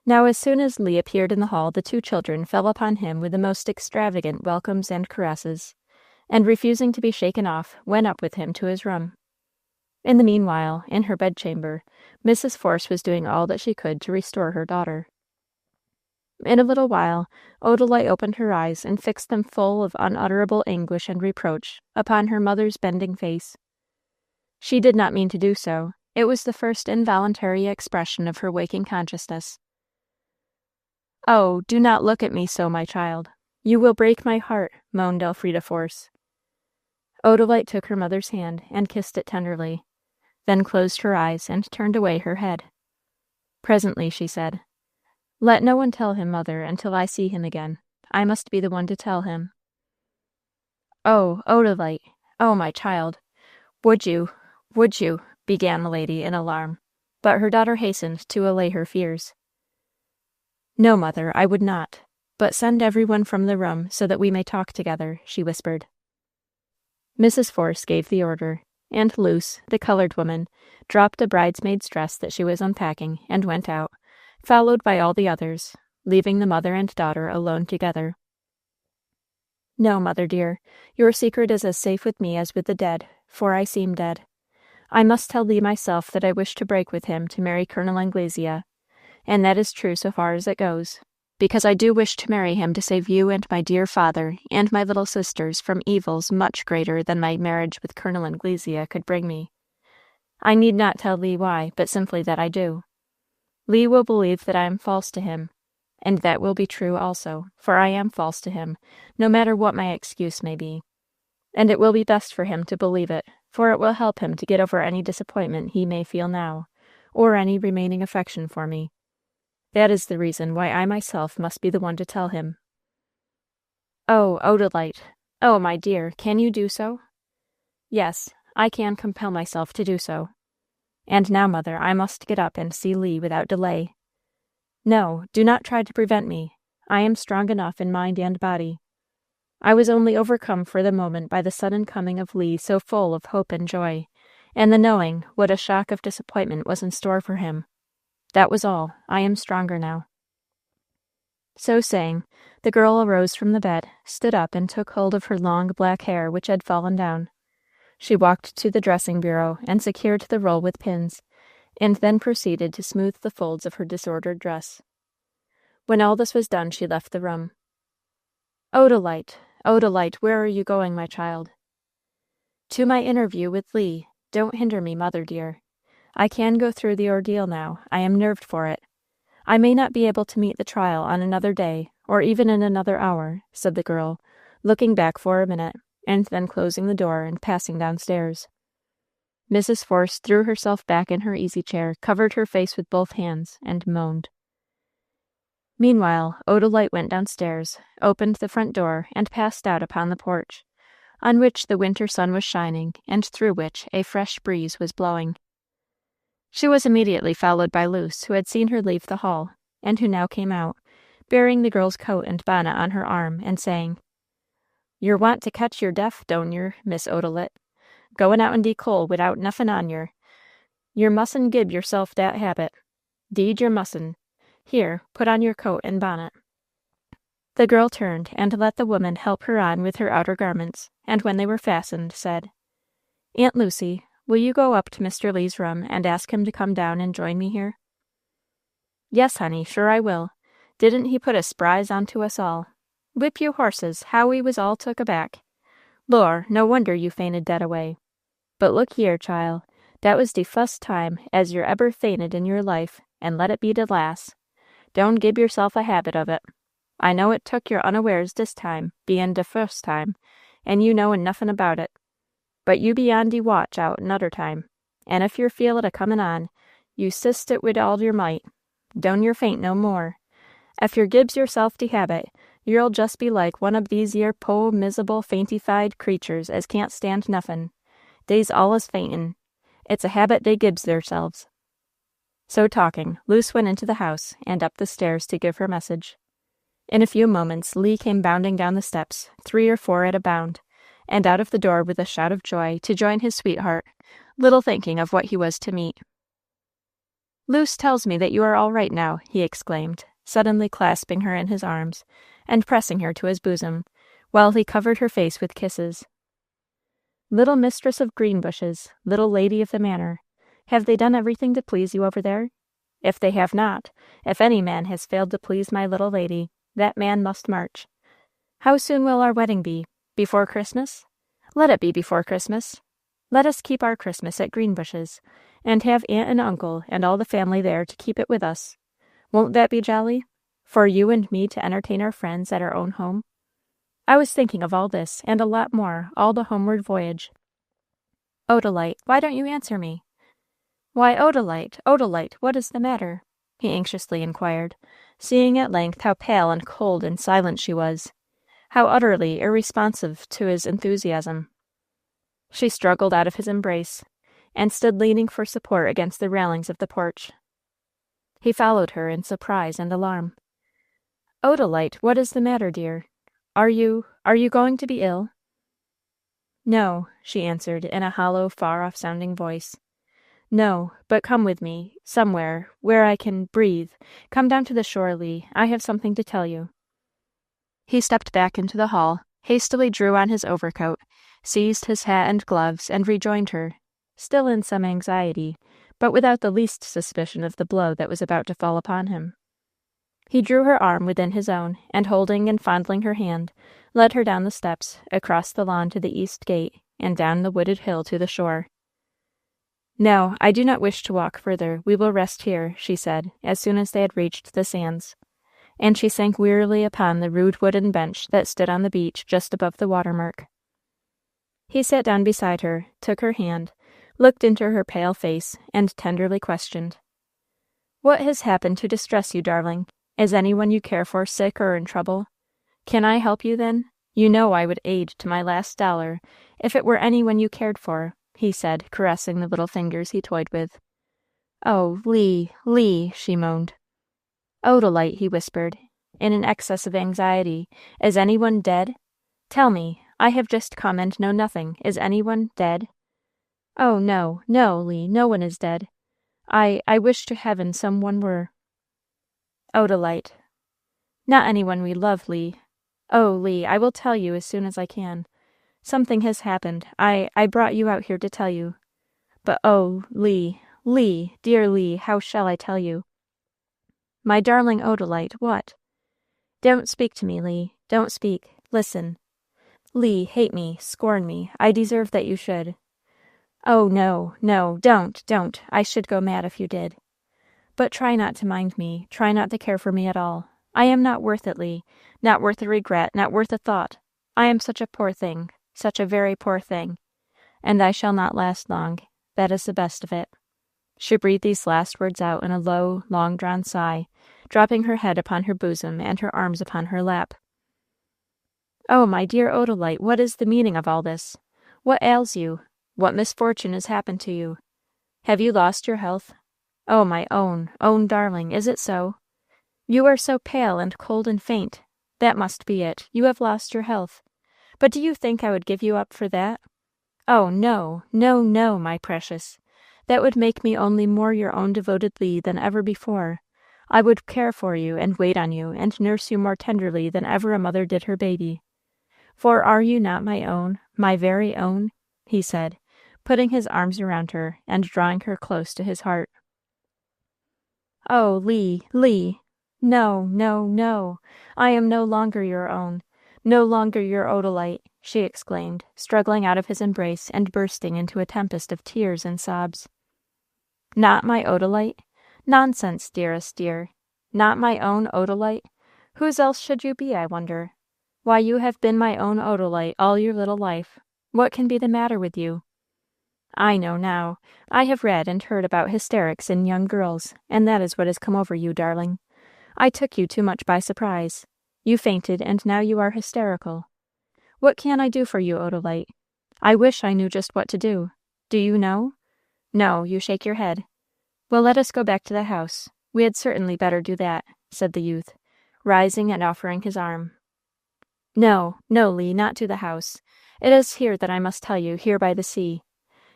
Now, as soon as Lee appeared in the hall, the two children fell upon him with the most extravagant welcomes and caresses, and, refusing to be shaken off, went up with him to his room. In the meanwhile, in her bedchamber, Mrs. Force was doing all that she could to restore her daughter. In a little while, Odalite opened her eyes and fixed them full of unutterable anguish and reproach upon her mother's bending face. She did not mean to do so. It was the first involuntary expression of her waking consciousness. "Oh, do not look at me so, my child. You will break my heart," moaned Elfrida Force. Odalite took her mother's hand and kissed it tenderly, then closed her eyes and turned away her head. Presently she said, "Let no one tell him, mother, until I see him again. I must be the one to tell him." "Oh, Odalite, oh, my child, would you, began the lady in alarm, but her daughter hastened to allay her fears. "No, mother, I would not, but send everyone from the room so that we may talk together," she whispered. Mrs. Force gave the order, and Luce, the colored woman, dropped a bridesmaid's dress that she was unpacking and went out, followed by all the others, leaving the mother and daughter alone together. "No, mother dear, your secret is as safe with me as with the dead, for I seem dead. I must tell Lee myself that I wish to break with him to marry Colonel Anglesea, and that is true so far as it goes, because I do wish to marry him to save you and my dear father and my little sisters from evils much greater than my marriage with Colonel Anglesea could bring me. I need not tell Lee why, but simply that I do. Lee will believe that I am false to him, and that will be true also, for I am false to him, no matter what my excuse may be. And it will be best for him to believe it, for it will help him to get over any disappointment he may feel now, or any remaining affection for me. That is the reason why I myself must be the one to tell him." "Oh, Odalite! Oh, my dear, can you do so?" "Yes, I can compel myself to do so. And now, mother, I must get up and see Lee without delay. No, do not try to prevent me. I am strong enough in mind and body. I was only overcome for the moment by the sudden coming of Lee so full of hope and joy, and the knowing what a shock of disappointment was in store for him. That was all. I am stronger now." So saying, the girl arose from the bed, stood up, and took hold of her long black hair, which had fallen down. She walked to the dressing bureau and secured the roll with pins, and then proceeded to smooth the folds of her disordered dress. When all this was done, she left the room. "Odalite, Odalite, where are you going, my child?" "To my interview with Lee. Don't hinder me, mother dear. I can go through the ordeal now. I am nerved for it. I may not be able to meet the trial on another day, or even in another hour," said the girl, looking back for a minute, and then closing the door and passing downstairs. Mrs. Force threw herself back in her easy-chair, covered her face with both hands, and moaned. Meanwhile, Odalite went downstairs, opened the front door, and passed out upon the porch, on which the winter sun was shining, and through which a fresh breeze was blowing. She was immediately followed by Luce, who had seen her leave the hall, and who now came out, bearing the girl's coat and bonnet on her arm, and saying, "Yer want to catch your death, don't yer, Miss Odalite? Goin' out in de cold widout nuffin on yer. Yer mustn't gib yerself dat habit. 'Deed yer mustn't. Here, put on your coat and bonnet." The girl turned and let the woman help her on with her outer garments, and when they were fastened, said, "Aunt Lucy, will you go up to Mr. Lee's room and ask him to come down and join me here?" "Yes, honey, sure I will. Didn't he put a s'prise onto us all? Whip you horses, how we was all took aback. Lor, no wonder you fainted dead away. But look here, chile, dat was de fust time as yer eber fainted in your life, and let it be de las'. Don't gib yourself a habit of it. I know it took yer unawares dis time, bein' de fust time, and you knowin' nuffin about it. But you be on de watch out nudder time, and if yer feel it a-comin' on, you sist it wid all yer might. Don't yer faint no more. Ef yer gibs yerself de habit, yer'll just be like one ob these yer po' mis'able fainty-fied creatures as can't stand nuffin. Dey's allus faintin'. It's a habit they gibs theirselves." So talking, Luce went into the house and up the stairs to give her message. In a few moments, Lee came bounding down the steps, 3 or 4 at a bound, and out of the door with a shout of joy to join his sweetheart, little thinking of what he was to meet. "Luce tells me that you are all right now," he exclaimed, suddenly clasping her in his arms and pressing her to his bosom, while he covered her face with kisses. "Little mistress of Greenbushes, little lady of the manor, have they done everything to please you over there? If they have not, if any man has failed to please my little lady, that man must march. How soon will our wedding be? Before Christmas? Let it be before Christmas. Let us keep our Christmas at Greenbushes, and have aunt and uncle and all the family there to keep it with us. Won't that be jolly? For you and me to entertain our friends at our own home? I was thinking of all this, and a lot more, all the homeward voyage. Odalite, why don't you answer me?" "Why, Odalite, Odalite, what is the matter?" he anxiously inquired, seeing at length how pale and cold and silent she was, how utterly irresponsive to his enthusiasm. She struggled out of his embrace, and stood leaning for support against the railings of the porch. He followed her in surprise and alarm. "Odalite, what is the matter, dear? Are you going to be ill?" "No," she answered in a hollow, far-off sounding voice. "No, but come with me, somewhere, where I can breathe. Come down to the shore, Lee. I have something to tell you." He stepped back into the hall, hastily drew on his overcoat, seized his hat and gloves, and rejoined her, still in some anxiety, but without the least suspicion of the blow that was about to fall upon him. He drew her arm within his own, and holding and fondling her hand, led her down the steps, across the lawn to the east gate, and down the wooded hill to the shore. "No, I do not wish to walk further. We will rest here," she said, as soon as they had reached the sands, and she sank wearily upon the rude wooden bench that stood on the beach just above the water-mark. He sat down beside her, took her hand, looked into her pale face, and tenderly questioned, "What has happened to distress you, darling? Is anyone you care for sick or in trouble? Can I help you, then? You know I would aid to my last dollar, if it were anyone you cared for," he said, caressing the little fingers he toyed with. "Oh, Lee, Lee," she moaned. "Odalite," he whispered, in an excess of anxiety, "is anyone dead? Tell me. I have just come and know nothing. Is anyone dead?" "Oh, no, no, Lee, no one is dead. I wish to heaven some one were." "Odalite." "Not anyone we love, Lee. Oh, Lee, I will tell you as soon as I can. Something has happened. I brought you out here to tell you. But oh, Lee, Lee, dear Lee, how shall I tell you? My darling Odalite, what? Don't speak to me, Lee. Don't speak. Listen. Lee, hate me, scorn me. I deserve that you should. Oh, no, no, don't. I should go mad if you did. But try not to mind me. Try not to care for me at all. I am not worth it, Lee. Not worth a regret, not worth a thought. I am such a poor thing, such a very poor thing. And I shall not last long. That is the best of it. She breathed these last words out in a low, long-drawn sigh, dropping her head upon her bosom and her arms upon her lap. Oh, my dear Odalite, what is the meaning of all this? What ails you? What misfortune has happened to you? Have you lost your health? Oh, my own darling, is it so? You are so pale and cold and faint. That must be it. You have lost your health. But do you think I would give you up for that? Oh, no, my precious. That would make me only more your own devoted Lee than ever before. I would care for you, and wait on you, and nurse you more tenderly than ever a mother did her baby. For are you not my own, my very own? He said, putting his arms around her and drawing her close to his heart. Oh, Lee, no, I am no longer your own, no longer your Odalite, she exclaimed, struggling out of his embrace and bursting into a tempest of tears and sobs. Not my Odalite? Nonsense, dearest dear. Not my own Odalite? Whose else should you be, I wonder? Why, you have been my own Odalite all your little life. What can be the matter with you? I know now. I have read and heard about hysterics in young girls, and that is what has come over you, darling. I took you too much by surprise. You fainted, and now you are hysterical. What can I do for you, Odalite? I wish I knew just what to do. Do you know? No, you shake your head. Well, let us go back to the house. We had certainly better do that, said the youth, rising and offering his arm. No, Lee, not to the house. It is here that I must tell you, here by the sea.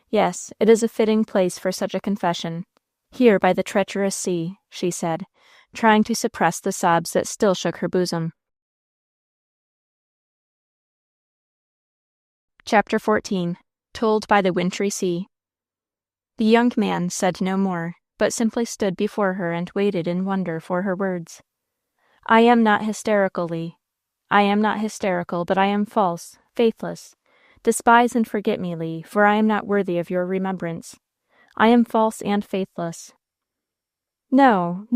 Yes, it is a fitting place for such a confession. Here by the treacherous sea, she said, trying to suppress the sobs that still shook her bosom. Chapter 14. Told by the Wintry Sea. The young man said no more, but simply stood before her and waited in wonder for her words. I am not hysterical, Lee. I am not hysterical, but I am false, faithless. Despise and forget me, Lee, for I am not worthy of your remembrance. I am false and faithless. No,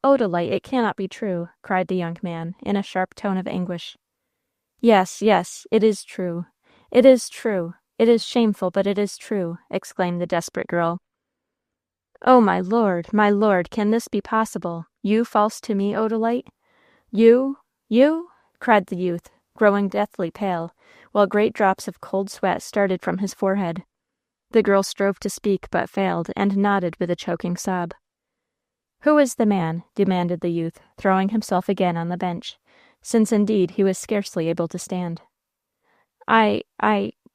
Odalite, it cannot be true, cried the young man, in a sharp tone of anguish. Yes, it is true. It is true. It is shameful, but it is true, exclaimed the desperate girl. Oh, my lord, can this be possible? You false to me, Odalite? You? Cried the youth, growing deathly pale, while great drops of cold sweat started from his forehead. The girl strove to speak, but failed, and nodded with a choking sob. Who is the man? Demanded the youth, throwing himself again on the bench, since indeed he was scarcely able to stand. I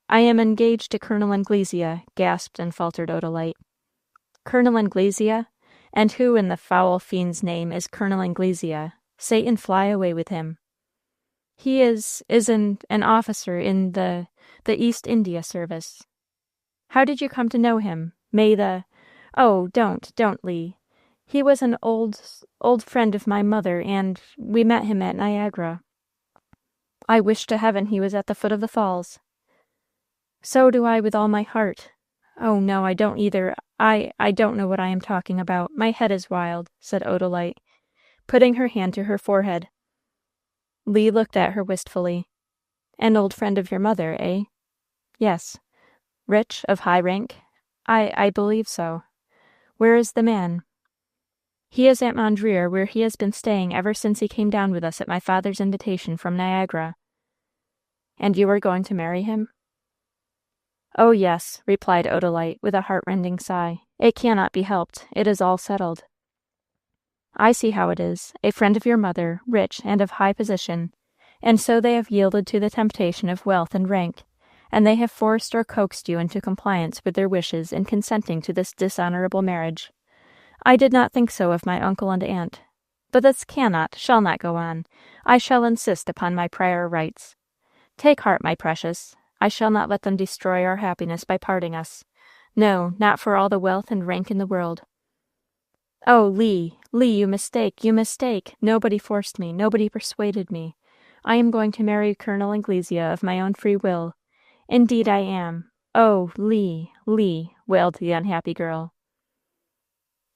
am engaged to Colonel Anglesea, gasped and faltered Odalite. Colonel Anglesea? And who in the foul fiend's name is Colonel Anglesea? Satan fly away with him. He is an officer in the East India Service. How did you come to know him? Oh, don't, Lee. He was an old friend of my mother, and we met him at Niagara. I wish to heaven he was at the foot of the falls. So do I with all my heart. Oh, no, I don't either. I don't know what I am talking about. My head is wild, said Odalite, putting her hand to her forehead. Lee looked at her wistfully. An old friend of your mother, eh? Yes. Rich, of high rank? I believe so. Where is the man? He is at Mondreer, where he has been staying ever since he came down with us at my father's invitation from Niagara. And you are going to marry him? Oh, yes, replied Odalite, with a heart-rending sigh. It cannot be helped. It is all settled. I see how it is. A friend of your mother, rich and of high position, and so they have yielded to the temptation of wealth and rank, and they have forced or coaxed you into compliance with their wishes in consenting to this dishonorable marriage. I did not think so of my uncle and aunt. But this shall not go on. I shall insist upon my prior rights. Take heart, my precious. I shall not let them destroy our happiness by parting us. No, not for all the wealth and rank in the world. Oh, Lee, Lee, you mistake, you mistake. Nobody forced me, nobody persuaded me. I am going to marry Colonel Anglesea of my own free will. Indeed I am. Oh, Lee, Lee, wailed the unhappy girl.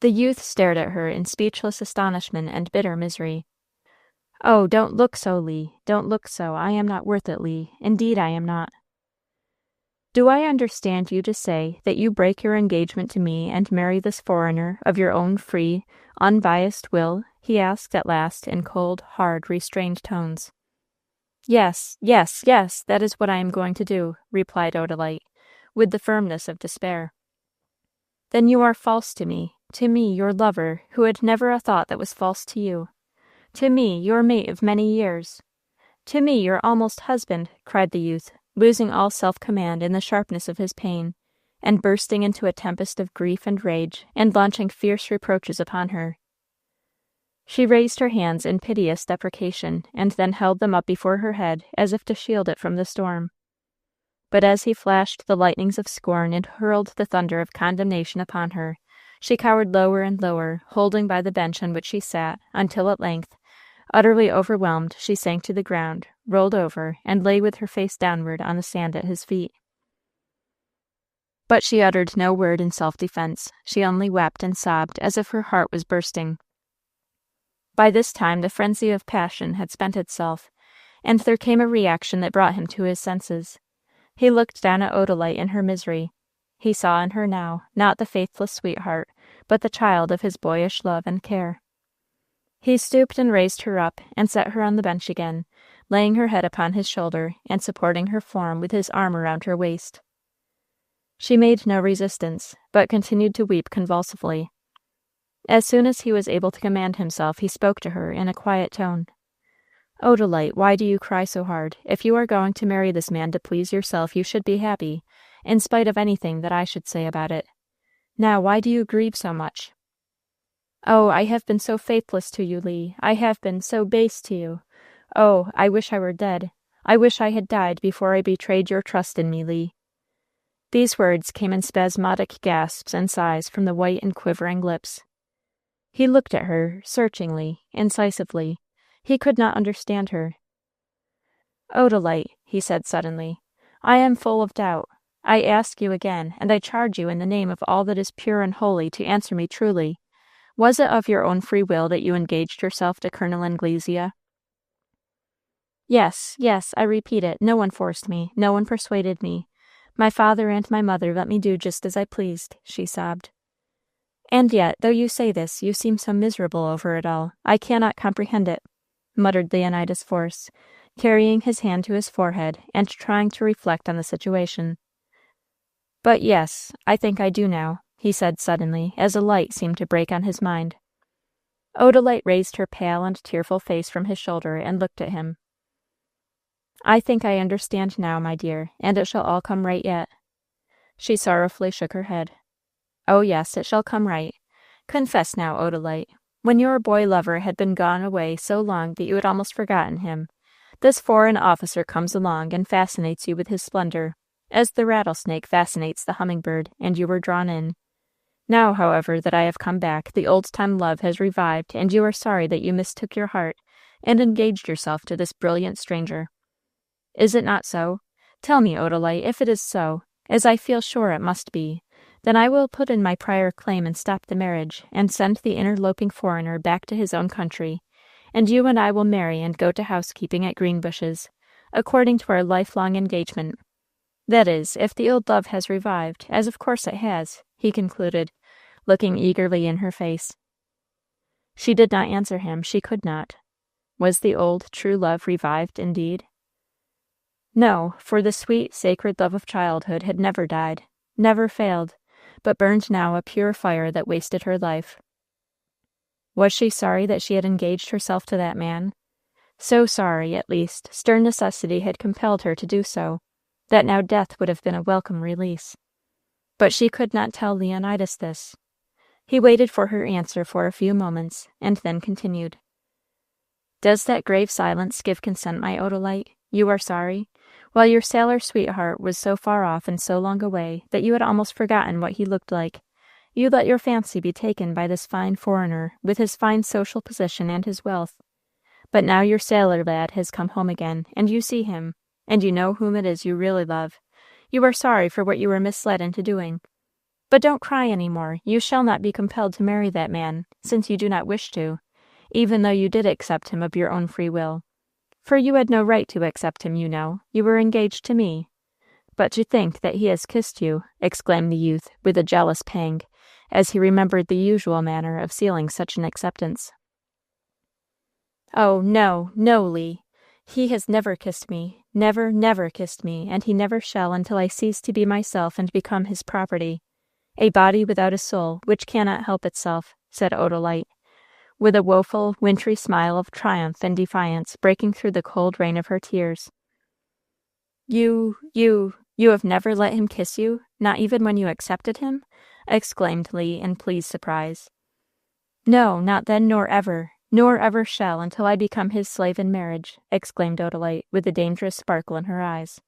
The youth stared at her in speechless astonishment and bitter misery. Oh, don't look so, Lee, don't look so. I am not worth it, Lee. Indeed I am not. Do I understand you to say that you break your engagement to me and marry this foreigner of your own free, unbiased will? He asked at last in cold, hard, restrained tones. Yes, yes, yes, that is what I am going to do, replied Odalite, with the firmness of despair. Then you are false to me, your lover, who had never a thought that was false to you. To me, your mate of many years. To me, your almost husband, cried the youth, losing all self-command in the sharpness of his pain, and bursting into a tempest of grief and rage, and launching fierce reproaches upon her. She raised her hands in piteous deprecation, and then held them up before her head as if to shield it from the storm. But as he flashed the lightnings of scorn and hurled the thunder of condemnation upon her, she cowered lower and lower, holding by the bench on which she sat, until at length, utterly overwhelmed, she sank to the ground, rolled over, and lay with her face downward on the sand at his feet. But she uttered no word in self-defense. She only wept and sobbed as if her heart was bursting. By this time the frenzy of passion had spent itself, and there came a reaction that brought him to his senses. He looked down at Odalite in her misery. He saw in her now, not the faithless sweetheart, but the child of his boyish love and care. He stooped and raised her up, and set her on the bench again, laying her head upon his shoulder, and supporting her form with his arm around her waist. She made no resistance, but continued to weep convulsively. As soon as he was able to command himself, he spoke to her in a quiet tone. Odalite, why do you cry so hard? If you are going to marry this man to please yourself, you should be happy, in spite of anything that I should say about it. Now, why do you grieve so much? Oh, I have been so faithless to you, Lee. I have been so base to you. Oh, I wish I were dead. I wish I had died before I betrayed your trust in me, Lee. These words came in spasmodic gasps and sighs from the white and quivering lips. He looked at her, searchingly, incisively. He could not understand her. Odalite, he said suddenly, I am full of doubt. I ask you again, and I charge you in the name of all that is pure and holy to answer me truly. Was it of your own free will that you engaged yourself to Colonel Anglesea? Yes, yes, I repeat it. No one forced me. No one persuaded me. My father and my mother let me do just as I pleased, she sobbed. And yet, though you say this, you seem so miserable over it all. I cannot comprehend it, muttered Leonidas Force, carrying his hand to his forehead and trying to reflect on the situation. But yes, I think I do now, he said suddenly, as a light seemed to break on his mind. Odalite raised her pale and tearful face from his shoulder and looked at him. I think I understand now, my dear, and it shall all come right yet. She sorrowfully shook her head. Oh, yes, it shall come right. Confess now, Odalite, when your boy-lover had been gone away so long that you had almost forgotten him, this foreign officer comes along and fascinates you with his splendor, as the rattlesnake fascinates the hummingbird, and you were drawn in. Now, however, that I have come back, the old-time love has revived, and you are sorry that you mistook your heart and engaged yourself to this brilliant stranger. Is it not so? Tell me, Odalite, if it is so, as I feel sure it must be, then I will put in my prior claim and stop the marriage, and send the interloping foreigner back to his own country, and you and I will marry and go to housekeeping at Greenbushes, according to our lifelong engagement. That is, if the old love has revived, as of course it has, he concluded, looking eagerly in her face. She did not answer him. She could not. Was the old, true love revived indeed? No, for the sweet, sacred love of childhood had never died, never failed, but burned now a pure fire that wasted her life. Was she sorry that she had engaged herself to that man? So sorry, at least, stern necessity had compelled her to do so, that now death would have been a welcome release. But she could not tell Leonidas this. He waited for her answer for a few moments, and then continued. Does that grave silence give consent, my Odalite? You are sorry? while your sailor sweetheart was so far off and so long away that you had almost forgotten what he looked like. You let your fancy be taken by this fine foreigner, with his fine social position and his wealth. But now your sailor lad has come home again, and you see him, and you know whom it is you really love. You are sorry for what you were misled into doing. But don't cry any more. You shall not be compelled to marry that man, since you do not wish to, even though you did accept him of your own free will. For you had no right to accept him, you know. You were engaged to me. But to think that he has kissed you, exclaimed the youth, with a jealous pang, as he remembered the usual manner of sealing such an acceptance. Oh, no, no, Lee. He has never kissed me, never, never kissed me, and he never shall until I cease to be myself and become his property. A body without a soul, which cannot help itself, said Odalite, with a woeful, wintry smile of triumph and defiance breaking through the cold rain of her tears. You have never let him kiss you, not even when you accepted him? Exclaimed Lee in pleased surprise. No, not then nor ever shall until I become his slave in marriage, exclaimed Odalite, with a dangerous sparkle in her eyes.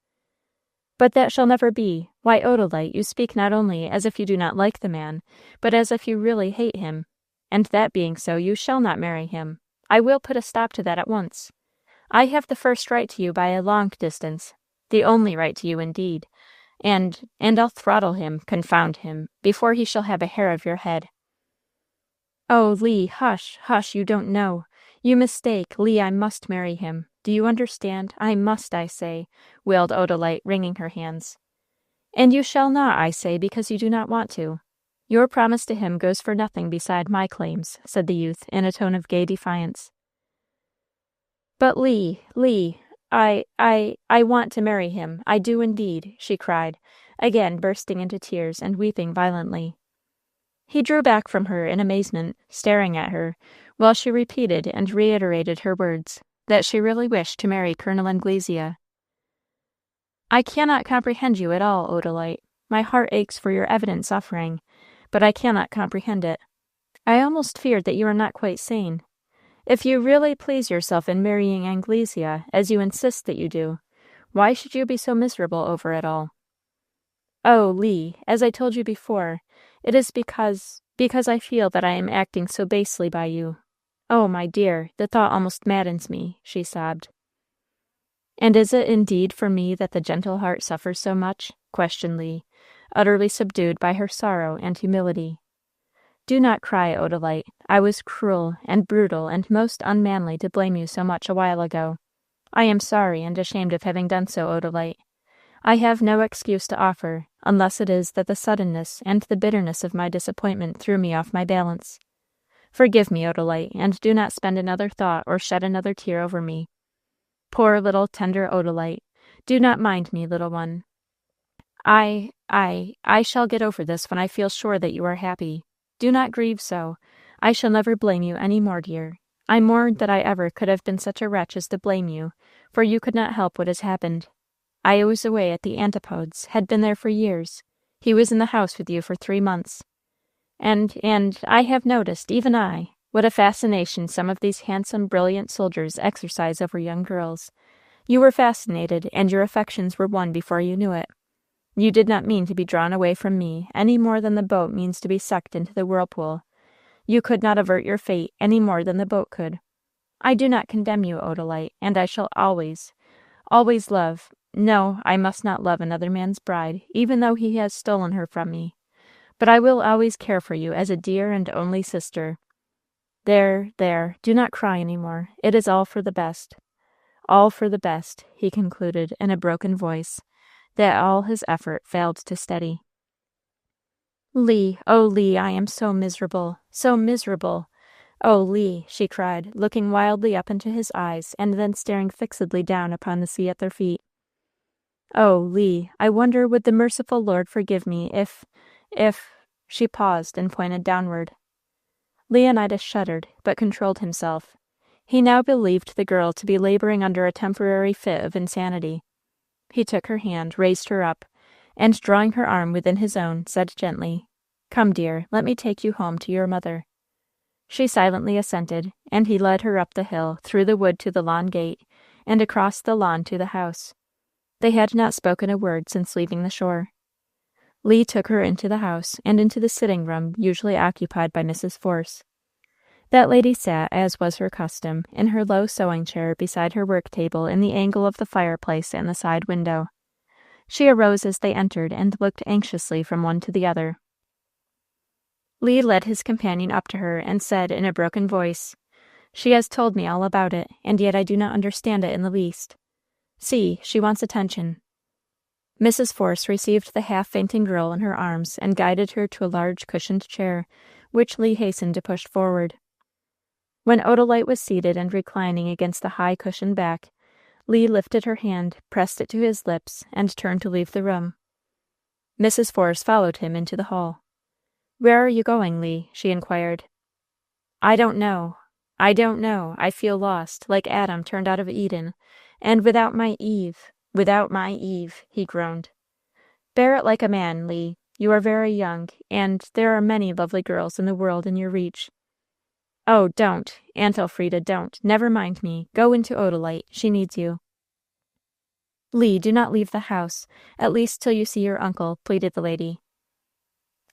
But that shall never be. Why, Odalite, you speak not only as if you do not like the man, but as if you really hate him. And that being so, you shall not marry him. I will put a stop to that at once. I have the first right to you by a long distance, the only right to you indeed, and I'll throttle him, confound him, before he shall have a hair of your head. Oh, Lee, hush, hush, you don't know. You mistake, Lee, I must marry him. Do you understand? I must, I say, wailed Odalite, wringing her hands. And you shall not, I say, because you do not want to. Your promise to him goes for nothing beside my claims, said the youth, in a tone of gay defiance. But Lee, I want to marry him. I do indeed, she cried, again bursting into tears and weeping violently. He drew back from her in amazement, staring at her, while she repeated and reiterated her words, that she really wished to marry Colonel Anglesea. I cannot comprehend you at all, Odalite. My heart aches for your evident suffering, but I cannot comprehend it. I almost feared that you are not quite sane. If you really please yourself in marrying Anglesea, as you insist that you do, why should you be so miserable over it all? Oh, Lee, as I told you before, it is because I feel that I am acting so basely by you. Oh, my dear, the thought almost maddens me, she sobbed. And is it indeed for me that the gentle heart suffers so much? Questioned Lee, utterly subdued by her sorrow and humility. Do not cry, Odalite. I was cruel and brutal and most unmanly to blame you so much a while ago. I am sorry and ashamed of having done so, Odalite. I have no excuse to offer, unless it is that the suddenness and the bitterness of my disappointment threw me off my balance. Forgive me, Odalite, and do not spend another thought or shed another tear over me. Poor little tender Odalite, do not mind me, little one. I shall get over this when I feel sure that you are happy. Do not grieve so. I shall never blame you any more, dear. I mourn that I ever could have been such a wretch as to blame you, for you could not help what has happened. I was away at the Antipodes, had been there for years. He was in the house with you for 3 months. And I have noticed, even I, what a fascination some of these handsome, brilliant soldiers exercise over young girls. You were fascinated, and your affections were won before you knew it. You did not mean to be drawn away from me any more than the boat means to be sucked into the whirlpool. You could not avert your fate any more than the boat could. I do not condemn you, Odalite, and I shall always love. No, I must not love another man's bride, even though he has stolen her from me. But I will always care for you as a dear and only sister. There, do not cry any more. It is all for the best. All for the best, he concluded in a broken voice, that all his effort failed to steady. Lee, oh Lee, I am so miserable, so miserable. Oh, Lee, she cried, looking wildly up into his eyes and then staring fixedly down upon the sea at their feet. Oh, Lee, I wonder would the merciful Lord forgive me if... She paused and pointed downward. Leonidas shuddered, but controlled himself. He now believed the girl to be laboring under a temporary fit of insanity. He took her hand, raised her up, and drawing her arm within his own, said gently, "Come, dear, let me take you home to your mother." She silently assented, and he led her up the hill, through the wood to the lawn gate, and across the lawn to the house. They had not spoken a word since leaving the shore. Lee took her into the house and into the sitting room usually occupied by Mrs. Force. That lady sat, as was her custom, in her low sewing chair beside her work table in the angle of the fireplace and the side window. She arose as they entered and looked anxiously from one to the other. Lee led his companion up to her and said in a broken voice, "She has told me all about it, and yet I do not understand it in the least. See, she wants attention." Mrs. Force received the half-fainting girl in her arms and guided her to a large cushioned chair, which Lee hastened to push forward. When Odalite was seated and reclining against the high cushioned back, Lee lifted her hand, pressed it to his lips, and turned to leave the room. Mrs. Force followed him into the hall. "Where are you going, Lee?" she inquired. I don't know. I feel lost, like Adam turned out of Eden, and without my Eve, he groaned. "Bear it like a man, Lee. You are very young, and there are many lovely girls in the world in your reach." "Oh, don't, Aunt Elfrida, don't. Never mind me. Go into Odalite. She needs you." "Lee, do not leave the house, at least till you see your uncle," pleaded the lady.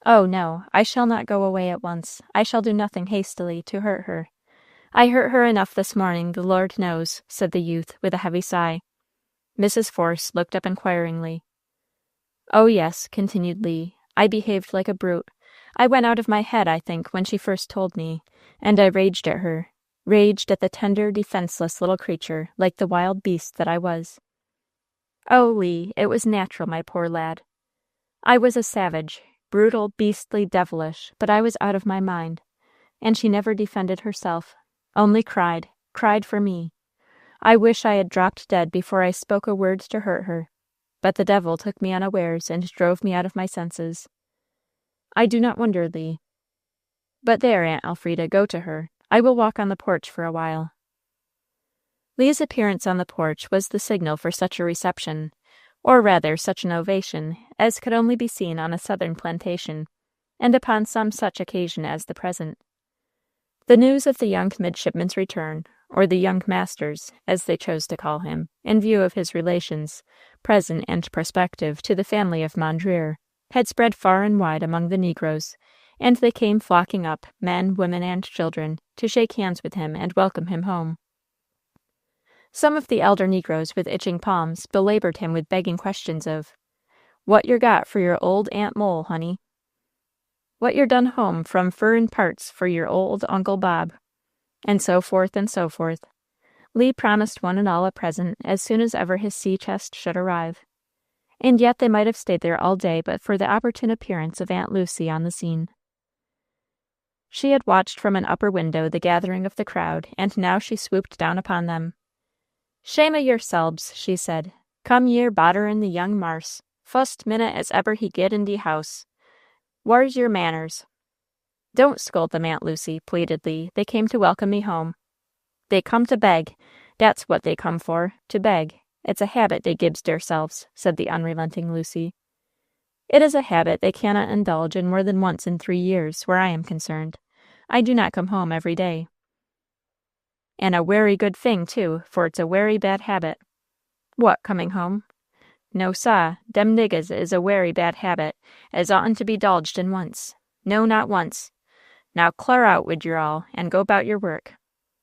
"Oh, no, I shall not go away at once. I shall do nothing hastily to hurt her. I hurt her enough this morning, the Lord knows," said the youth, with a heavy sigh. Mrs. Force looked up inquiringly. "Oh, yes," continued Lee, "I behaved like a brute. I went out of my head, I think, when she first told me, and I raged at her, raged at the tender, defenseless little creature, like the wild beast that I was. Oh, Lee, it was natural, my poor lad. I was a savage, brutal, beastly, devilish, but I was out of my mind, and she never defended herself, only cried for me. I wish I had dropped dead before I spoke a word to hurt her, but the devil took me unawares and drove me out of my senses. I do not wonder, Lee. But there, Aunt Elfrida, go to her. I will walk on the porch for a while." Lee's appearance on the porch was the signal for such a reception, or rather such an ovation, as could only be seen on a southern plantation, and upon some such occasion as the present. The news of the young midshipman's return, or the young master's, as they chose to call him, in view of his relations, present and prospective, to the family of Mondreer, had spread far and wide among the negroes, and they came flocking up, men, women, and children, to shake hands with him and welcome him home. Some of the elder negroes with itching palms belabored him with begging questions of, "What yer got for your old Aunt Mole, honey?" "What yer done home from furrin parts for your old Uncle Bob?" And so forth and so forth. Lee promised one and all a present as soon as ever his sea chest should arrive. And yet they might have stayed there all day but for the opportune appearance of Aunt Lucy on the scene. She had watched from an upper window the gathering of the crowd, and now she swooped down upon them. "Shame o' yourselves," she said. "Come yer bodderin' the young marse, fust minute as eber he get in de house. Whar's yer manners?" "Don't scold them, Aunt Lucy," pleaded Lee. "They came to welcome me home." "They come to beg. Dat's what they come for, to beg. It's a habit dey gibs deirselves," said the unrelenting Lucy. "It is a habit they cannot indulge in more than once in 3 years, where I am concerned. I do not come home every day." "And a werry good thing, too, for it's a werry bad habit." "What, coming home?" "No, sah, dem niggas is a werry bad habit, as oughtn't to be dulged in once. No, not once. Now clar out wid yer all, and go 'bout your work."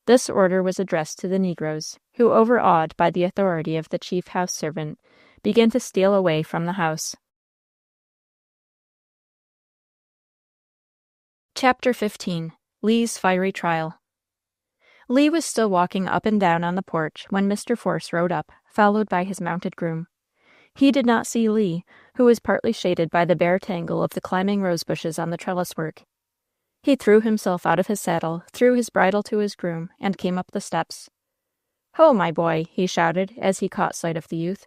This order was addressed to the negroes, who, overawed by the authority of the chief house servant, began to steal away from the house. Chapter 15. Lee's Fiery Trial. Lee was still walking up and down on the porch when Mr. Force rode up, followed by his mounted groom. He did not see Lee, who was partly shaded by the bare tangle of the climbing rose bushes on the trellis work. He threw himself out of his saddle, threw his bridle to his groom, and came up the steps. "Ho, my boy!" he shouted, as he caught sight of the youth.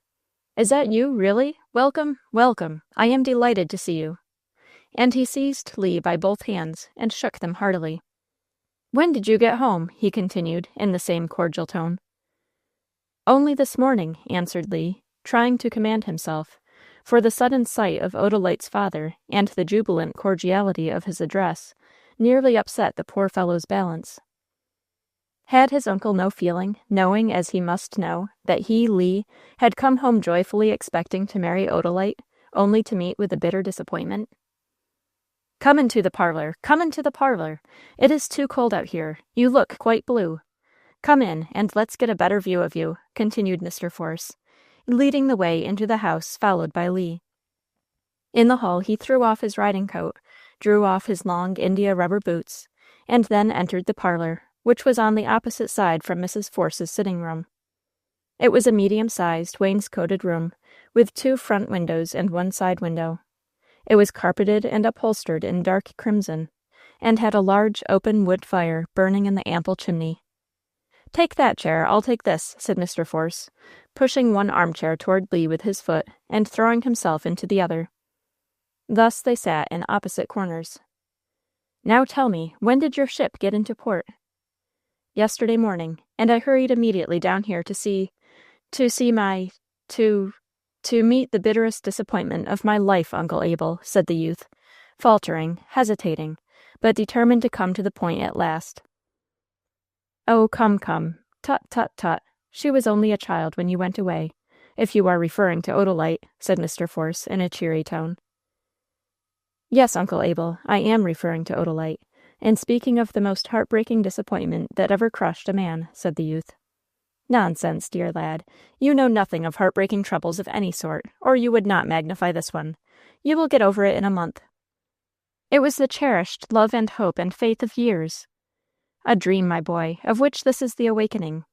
"Is that you, really? Welcome, welcome! I am delighted to see you." And he seized Lee by both hands and shook them heartily. "When did you get home?" he continued, in the same cordial tone. "Only this morning," answered Lee, trying to command himself, for the sudden sight of Odalite's father and the jubilant cordiality of his address nearly upset the poor fellow's balance. Had his uncle no feeling, knowing as he must know, that he, Lee, had come home joyfully expecting to marry Odalite, only to meet with a bitter disappointment? "Come into the parlor, come into the parlor. It is too cold out here. You look quite blue. Come in, and let's get a better view of you," continued Mr. Force, leading the way into the house, followed by Lee. In the hall he threw off his riding coat, drew off his long India rubber boots, and then entered the parlor, which was on the opposite side from Mrs. Force's sitting room. It was a medium-sized, wainscoted room, with 2 front windows and 1 side window. It was carpeted and upholstered in dark crimson, and had a large open wood fire burning in the ample chimney. "Take that chair, I'll take this," said Mr. Force, pushing one armchair toward Lee with his foot, and throwing himself into the other. Thus they sat in opposite corners. "Now tell me, when did your ship get into port?" "Yesterday morning, and I hurried immediately down here to meet the bitterest disappointment of my life, Uncle Abel," said the youth, faltering, hesitating, but determined to come to the point at last. "Oh, come. Tut, tut, tut. She was only a child when you went away, if you are referring to Odalite," said Mr. Force in a cheery tone. "Yes, Uncle Abel, I am referring to Odalite, and speaking of the most heartbreaking disappointment that ever crushed a man," said the youth. "Nonsense, dear lad. You know nothing of heartbreaking troubles of any sort, or you would not magnify this one. You will get over it in a month. It was the cherished love and hope and faith of years. A dream, my boy, of which this is the awakening.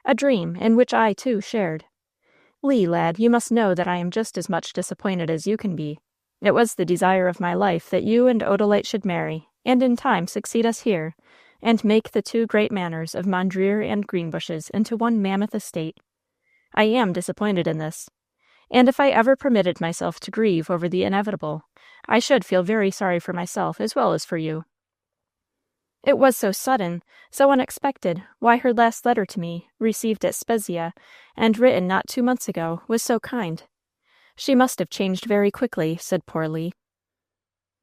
A dream in which I, too, shared. Lee, lad, you must know that I am just as much disappointed as you can be. It was the desire of my life that you and Odalite should marry, and in time succeed us here, and make the 2 great manors of Mondreer and Greenbushes into one mammoth estate. I am disappointed in this, and if I ever permitted myself to grieve over the inevitable, I should feel very sorry for myself as well as for you. It was so sudden, so unexpected. Why, her last letter to me, received at Spezia, and written not 2 months ago, was so kind. She must have changed very quickly," said poor Lee.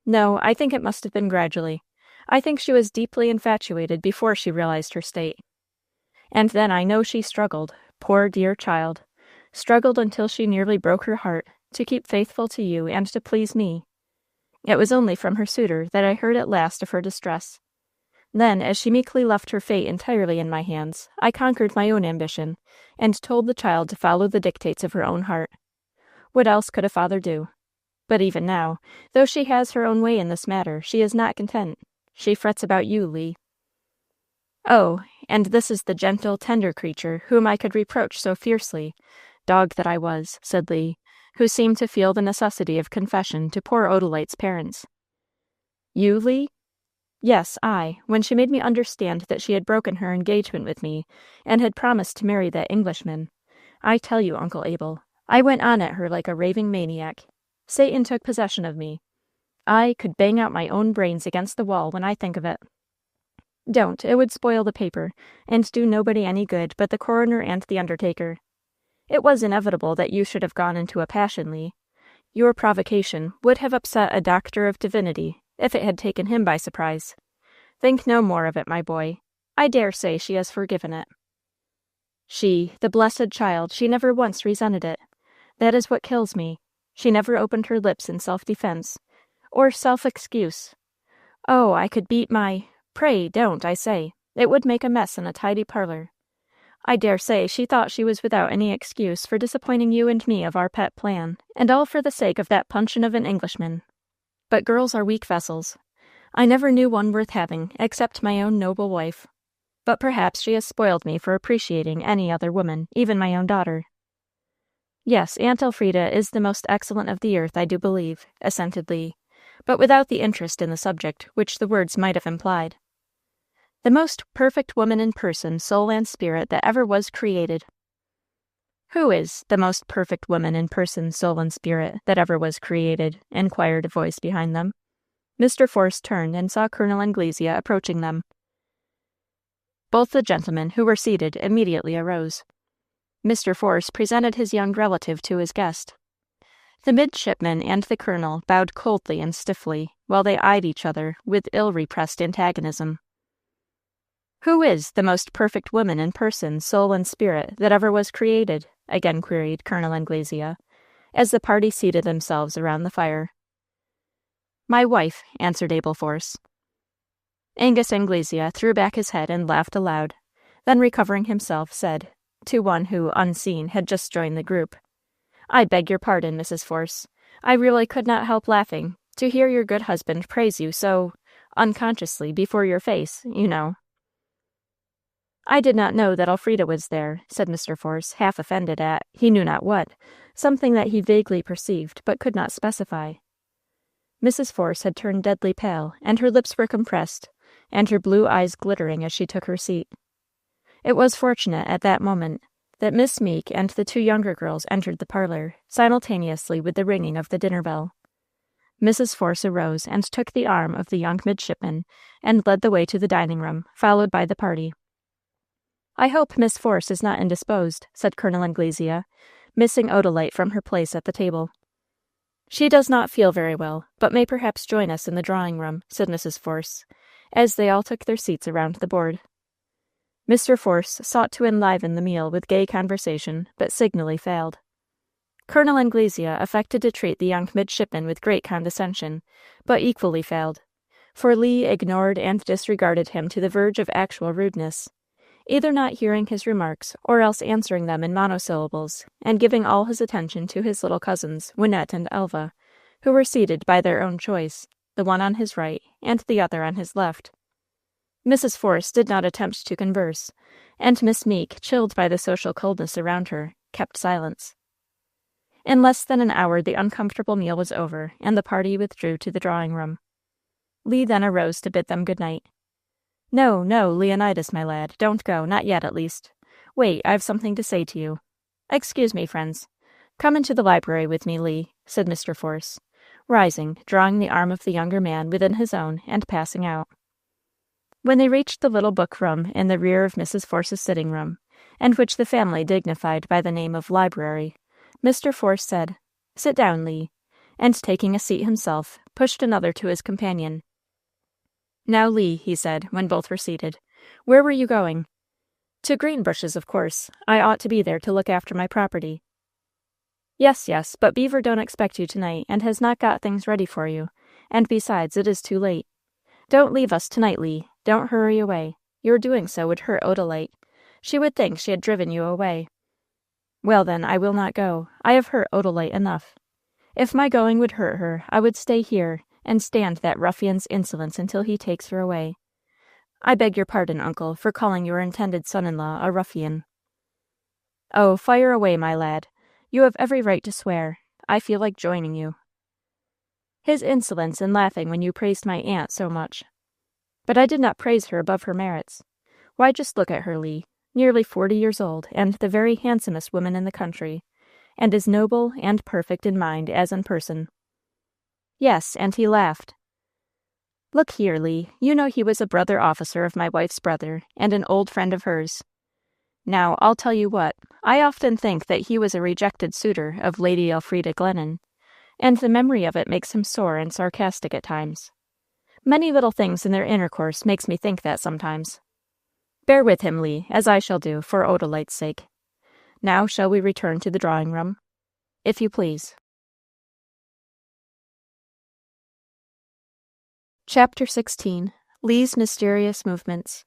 "No, I think it must have been gradually. I think she was deeply infatuated before she realized her state. And then I know she struggled, poor dear child, struggled until she nearly broke her heart, to keep faithful to you and to please me. It was only from her suitor that I heard at last of her distress. Then, as she meekly left her fate entirely in my hands, I conquered my own ambition, and told the child to follow the dictates of her own heart. What else could a father do? But even now, though she has her own way in this matter, she is not content. She frets about you, Lee." "Oh, and this is the gentle, tender creature whom I could reproach so fiercely, dog that I was," said Lee, who seemed to feel the necessity of confession to poor Odalite's parents. "You, Lee?" "Yes, I, when she made me understand that she had broken her engagement with me, and had promised to marry that Englishman. I tell you, Uncle Abel, I went on at her like a raving maniac. Satan took possession of me. I could bang out my own brains against the wall when I think of it." "Don't. It would spoil the paper, and do nobody any good but the coroner and the undertaker. It was inevitable that you should have gone into a passion, Lee. Your provocation would have upset a doctor of divinity, if it had taken him by surprise. Think no more of it, my boy. I dare say she has forgiven it." "She, the blessed child, she never once resented it. That is what kills me. She never opened her lips in self-defense, or self-excuse. Oh, I could beat my— Pray, don't, I say. It would make a mess in a tidy parlor. I dare say she thought she was without any excuse for disappointing you and me of our pet plan, and all for the sake of that puncheon of an Englishman. But girls are weak vessels. I never knew one worth having, except my own noble wife. But perhaps she has spoiled me for appreciating any other woman, even my own daughter." "Yes, Aunt Elfrida is the most excellent of the earth, I do believe," assented Lee, but without the interest in the subject which the words might have implied. "The most perfect woman in person, soul, and spirit that ever was created." "Who is the most perfect woman in person, soul, and spirit that ever was created?" inquired a voice behind them. Mr. Force turned and saw Colonel Anglesea approaching them. Both the gentlemen, who were seated, immediately arose. Mr. Force presented his young relative to his guest. The midshipman and the colonel bowed coldly and stiffly, while they eyed each other with ill-repressed antagonism. "Who is the most perfect woman in person, soul, and spirit that ever was created?" again queried Colonel Anglesea, as the party seated themselves around the fire. "My wife," answered Abel Force. Angus Anglesea threw back his head and laughed aloud, then recovering himself, said, to one who, unseen, had just joined the group, "I beg your pardon, Mrs. Force. I really could not help laughing, to hear your good husband praise you so unconsciously before your face, you know." "I did not know that Elfrida was there," said Mr. Force, half offended at, he knew not what, something that he vaguely perceived, but could not specify. Mrs. Force had turned deadly pale, and her lips were compressed, and her blue eyes glittering as she took her seat. It was fortunate, at that moment, that Miss Meek and the two younger girls entered the parlor, simultaneously with the ringing of the dinner bell. Mrs. Force arose and took the arm of the young midshipman, and led the way to the dining room, followed by the party. "I hope Miss Force is not indisposed," said Colonel Anglesea, missing Odalite from her place at the table. "She does not feel very well, but may perhaps join us in the drawing-room," said Mrs. Force, as they all took their seats around the board. Mr. Force sought to enliven the meal with gay conversation, but signally failed. Colonel Anglesea affected to treat the young midshipman with great condescension, but equally failed, for Lee ignored and disregarded him to the verge of actual rudeness, either not hearing his remarks or else answering them in monosyllables, and giving all his attention to his little cousins, Wynette and Elva, who were seated by their own choice, the one on his right and the other on his left. Mrs. Force did not attempt to converse, and Miss Meek, chilled by the social coldness around her, kept silence. In less than an hour the uncomfortable meal was over, and the party withdrew to the drawing-room. Lee then arose to bid them good night. "No, no, Leonidas, my lad, don't go, not yet, at least. Wait, I've something to say to you. Excuse me, friends. Come into the library with me, Lee," said Mr. Force, rising, drawing the arm of the younger man within his own, and passing out. When they reached the little book-room in the rear of Mrs. Force's sitting-room, and which the family dignified by the name of library, Mr. Force said, "Sit down, Lee," and taking a seat himself, pushed another to his companion. "Now, Lee," he said, when both were seated, "where were you going?" "To Greenbushes, of course. I ought to be there to look after my property." Yes, but Beaver don't expect you tonight, and has not got things ready for you, and besides, it is too late. Don't leave us tonight, Lee. Don't hurry away. Your doing so would hurt Odalite. She would think she had driven you away." "Well, then, I will not go. I have hurt Odalite enough. If my going would hurt her, I would stay here and stand that ruffian's insolence until he takes her away. I beg your pardon, uncle, for calling your intended son-in-law a ruffian." "Oh, fire away, my lad. You have every right to swear. I feel like joining you." "His insolence in laughing when you praised my aunt so much." "But I did not praise her above her merits. Why, just look at her, Lee. Nearly 40 years old, and the very handsomest woman in the country, and as noble and perfect in mind as in person." "Yes, and he laughed." "Look here, Lee, you know he was a brother officer of my wife's brother, and an old friend of hers. Now, I'll tell you what, I often think that he was a rejected suitor of Lady Elfrida Glennon, and the memory of it makes him sore and sarcastic at times. Many little things in their intercourse makes me think that sometimes. Bear with him, Lee, as I shall do, for Odalite's sake. Now shall we return to the drawing-room? If you please." Chapter 16. Lee's Mysterious Movements.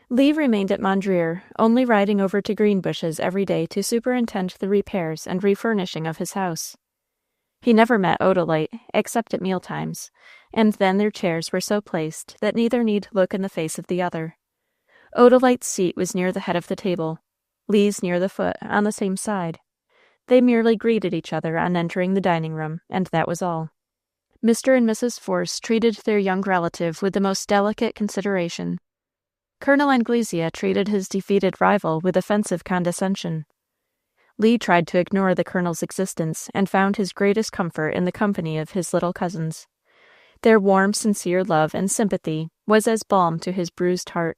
Lee remained at Mondreer, only riding over to Greenbushes every day to superintend the repairs and refurnishing of his house. He never met Odalite, except at mealtimes, and then their chairs were so placed that neither need look in the face of the other. Odalite's seat was near the head of the table, Lee's near the foot, on the same side. They merely greeted each other on entering the dining-room, and that was all. Mr. and Mrs. Force treated their young relative with the most delicate consideration. Colonel Anglesea treated his defeated rival with offensive condescension. Lee tried to ignore the colonel's existence and found his greatest comfort in the company of his little cousins. Their warm, sincere love and sympathy was as balm to his bruised heart.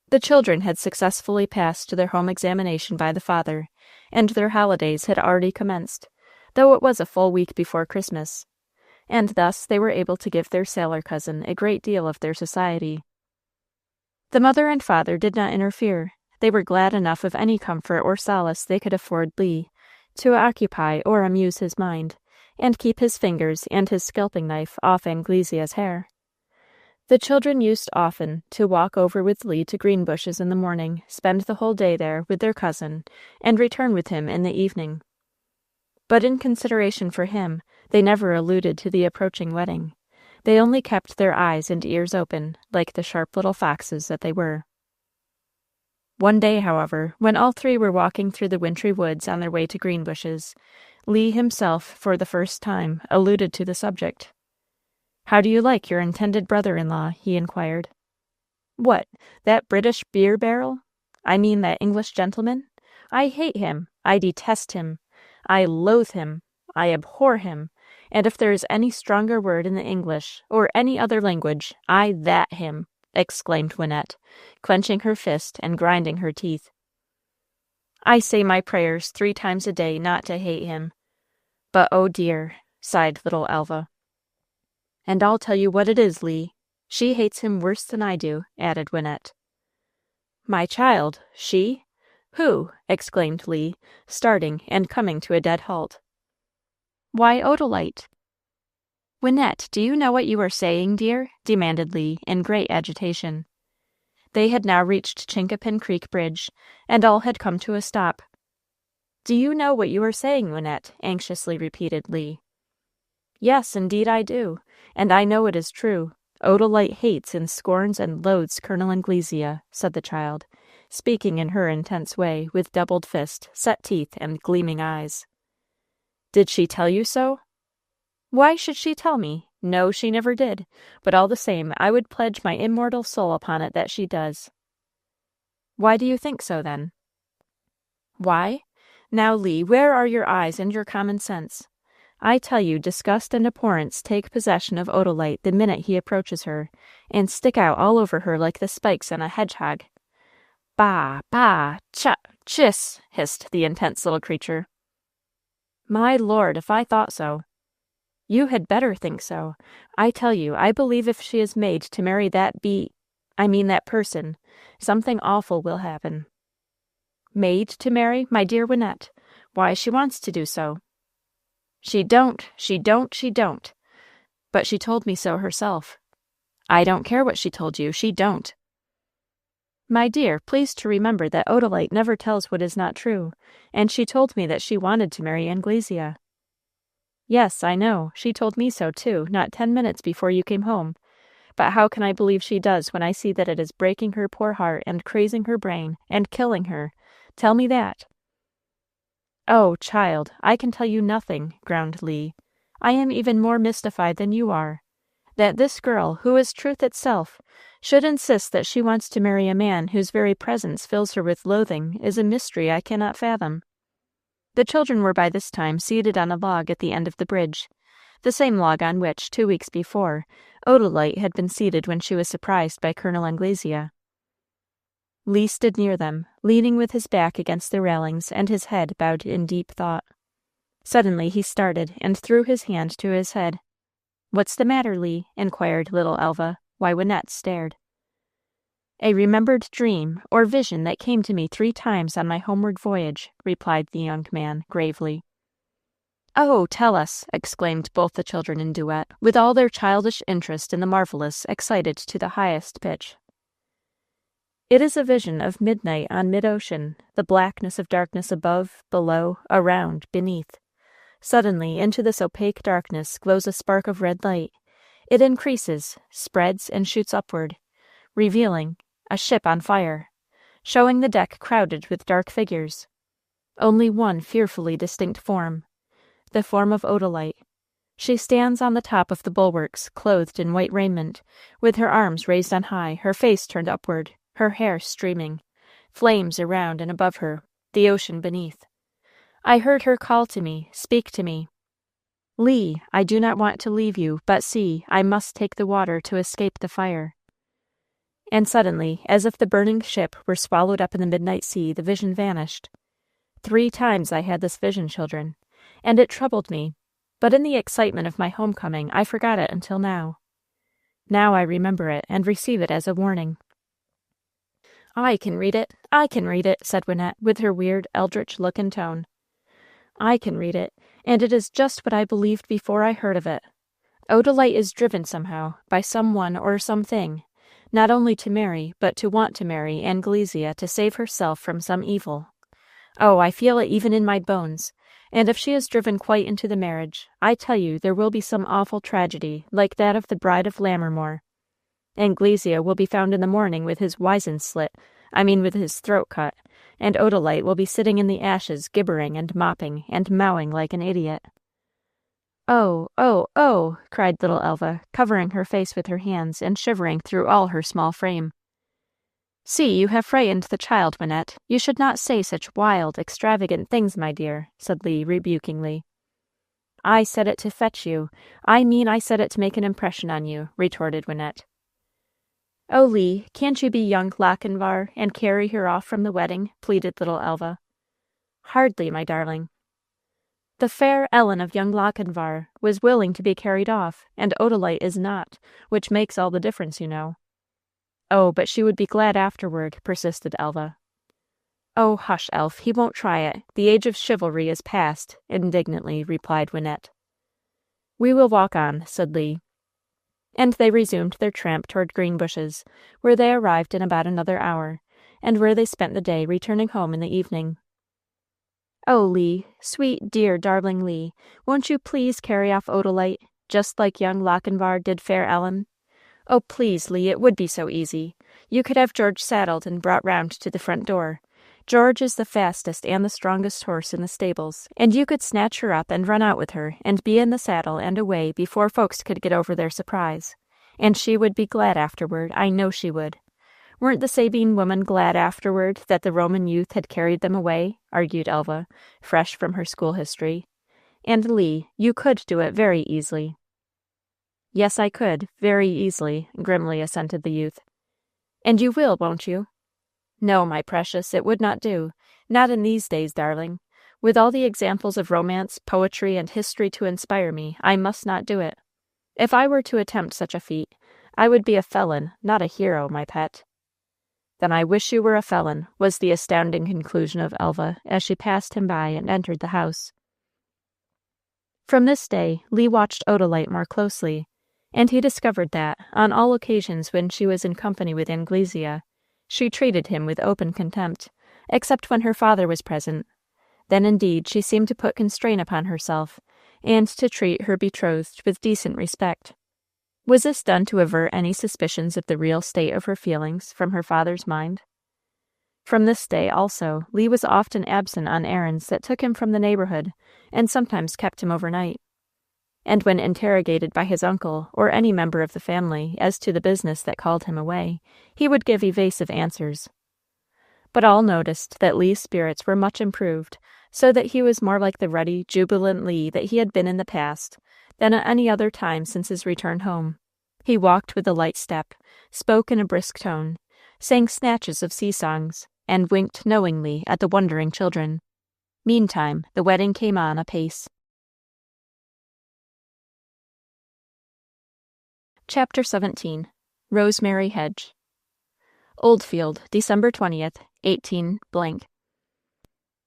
The children had successfully passed their home examination by the father, and their holidays had already commenced, though it was a full week before Christmas, and thus they were able to give their sailor cousin a great deal of their society. The mother and father did not interfere. They were glad enough of any comfort or solace they could afford Lee, to occupy or amuse his mind, and keep his fingers and his scalping knife off Anglesea's hair. The children used often to walk over with Lee to Greenbushes in the morning, spend the whole day there with their cousin, and return with him in the evening. But in consideration for him, they never alluded to the approaching wedding. They only kept their eyes and ears open, like the sharp little foxes that they were. One day, however, when all three were walking through the wintry woods on their way to Greenbushes, Lee himself, for the first time, alluded to the subject. "How do you like your intended brother-in-law?" he inquired. "What, that British beer barrel? I mean that English gentleman? I hate him. I detest him. I loathe him. I abhor him. And if there is any stronger word in the English, or any other language, I that him," exclaimed Wynette, clenching her fist and grinding her teeth. "I say my prayers 3 times a day not to hate him. But oh dear," sighed little Alva. "And I'll tell you what it is, Lee. She hates him worse than I do," added Wynette. "My child, she? Who?" exclaimed Lee, starting and coming to a dead halt. "Why, Odalite." "Wynette, do you know what you are saying, dear?" demanded Lee, in great agitation. They had now reached Chinkapin Creek Bridge, and all had come to a stop. "Do you know what you are saying, Wynette?" anxiously repeated Lee. "Yes, indeed I do, and I know it is true. Odalite hates and scorns and loathes Colonel Anglesea," said the child, speaking in her intense way, with doubled fist, set teeth, and gleaming eyes. "Did she tell you so?" "Why should she tell me? No, she never did, but all the same I would pledge my immortal soul upon it that she does." "Why do you think so, then?" "Why? Now, Lee, where are your eyes and your common sense? I tell you, disgust and abhorrence take possession of Odalite the minute he approaches her, and stick out all over her like the spikes on a hedgehog. "Bah, bah, chiss," hissed the intense little creature. "My lord, if I thought so." "You had better think so. I tell you, I believe if she is made to marry that that person, something awful will happen." "Made to marry, my dear Wynette? Why, she wants to do so." She don't. But she told me so herself." "I don't care what she told you. She don't." "My dear, please to remember that Odalite never tells what is not true, and she told me that she wanted to marry Anglesea." "Yes, I know. She told me so, too, not 10 minutes before you came home. But how can I believe she does when I see that it is breaking her poor heart and crazing her brain and killing her? Tell me that." "Oh, child, I can tell you nothing," groaned Lee. "I am even more mystified than you are. That this girl, who is truth itself, should insist that she wants to marry a man whose very presence fills her with loathing is a mystery I cannot fathom." The children were by this time seated on a log at the end of the bridge, the same log on which, 2 weeks before, Odalite had been seated when she was surprised by Colonel Anglesea. Lee stood near them, leaning with his back against the railings and his head bowed in deep thought. Suddenly he started and threw his hand to his head. "What's the matter, Lee?" inquired little Alva, while Wynette stared. "A remembered dream or vision that came to me 3 times on my homeward voyage," replied the young man, gravely. "Oh, tell us!" exclaimed both the children in duet, with all their childish interest in the marvelous excited to the highest pitch. "It is a vision of midnight on mid-ocean, the blackness of darkness above, below, around, beneath. Suddenly into this opaque darkness glows a spark of red light. It increases, spreads, and shoots upward, revealing a ship on fire, showing the deck crowded with dark figures. Only one fearfully distinct form, the form of Odalite. She stands on the top of the bulwarks, clothed in white raiment, with her arms raised on high, her face turned upward, her hair streaming, flames around and above her, the ocean beneath. I heard her call to me, speak to me. 'Lee, I do not want to leave you, but see, I must take the water to escape the fire.' And suddenly, as if the burning ship were swallowed up in the midnight sea, the vision vanished. 3 times I had this vision, children, and it troubled me, but in the excitement of my homecoming I forgot it until now. Now I remember it and receive it as a warning. "I can read it, I can read it," said Wynette, with her weird eldritch look and tone. "I can read it, and it is just what I believed before I heard of it. Odalite is driven somehow, by someone or something, not only to marry, but to want to marry Anglesea to save herself from some evil. Oh, I feel it even in my bones, and if she is driven quite into the marriage, I tell you there will be some awful tragedy, like that of the Bride of Lammermoor. Anglesea will be found in the morning with his wizen slit, with his throat cut, and Odalite will be sitting in the ashes gibbering and mopping and mowing like an idiot." "Oh, oh, oh!" cried little Elva, covering her face with her hands and shivering through all her small frame. "See, you have frightened the child, Wynette. You should not say such wild, extravagant things, my dear," said Lee, rebukingly. "I said it to fetch you. I said it to make an impression on you," retorted Wynette. "Oh, Lee, can't you be young Lochinvar and carry her off from the wedding?" pleaded little Elva. "Hardly, my darling. The fair Ellen of young Lochinvar was willing to be carried off, and Odalite is not, which makes all the difference, you know." "Oh, but she would be glad afterward," persisted Elva. "Oh, hush, Elf, he won't try it. The age of chivalry is past," indignantly replied Wynette. "We will walk on," said Lee. And they resumed their tramp toward Greenbushes, where they arrived in about another hour, and where they spent the day, returning home in the evening. "Oh, Lee, sweet, dear, darling Lee, won't you please carry off Odalite, just like young Lochinvar did fair Ellen? Oh, please, Lee, it would be so easy. You could have George saddled and brought round to the front door. George is the fastest and the strongest horse in the stables, and you could snatch her up and run out with her and be in the saddle and away before folks could get over their surprise. And she would be glad afterward, I know she would. Weren't the Sabine women glad afterward that the Roman youth had carried them away?" argued Elva, fresh from her school history. "And, Lee, you could do it very easily." "Yes, I could, very easily," grimly assented the youth. "And you will, won't you?" "No, my precious, it would not do. Not in these days, darling. With all the examples of romance, poetry, and history to inspire me, I must not do it. If I were to attempt such a feat, I would be a felon, not a hero, my pet." "Then I wish you were a felon," was the astounding conclusion of Elva as she passed him by and entered the house. From this day, Lee watched Odalite more closely, and he discovered that, on all occasions when she was in company with Anglesea, she treated him with open contempt, except when her father was present. Then, indeed, she seemed to put constraint upon herself, and to treat her betrothed with decent respect. Was this done to avert any suspicions of the real state of her feelings from her father's mind? From this day, also, Lee was often absent on errands that took him from the neighborhood, and sometimes kept him overnight. And when interrogated by his uncle or any member of the family as to the business that called him away, he would give evasive answers. But all noticed that Lee's spirits were much improved, so that he was more like the ruddy, jubilant Lee that he had been in the past than at any other time since his return home. He walked with a light step, spoke in a brisk tone, sang snatches of sea-songs, and winked knowingly at the wondering children. Meantime, the wedding came on apace. Chapter 17. Rosemary Hedge. Oldfield, December 20th, 18 blank.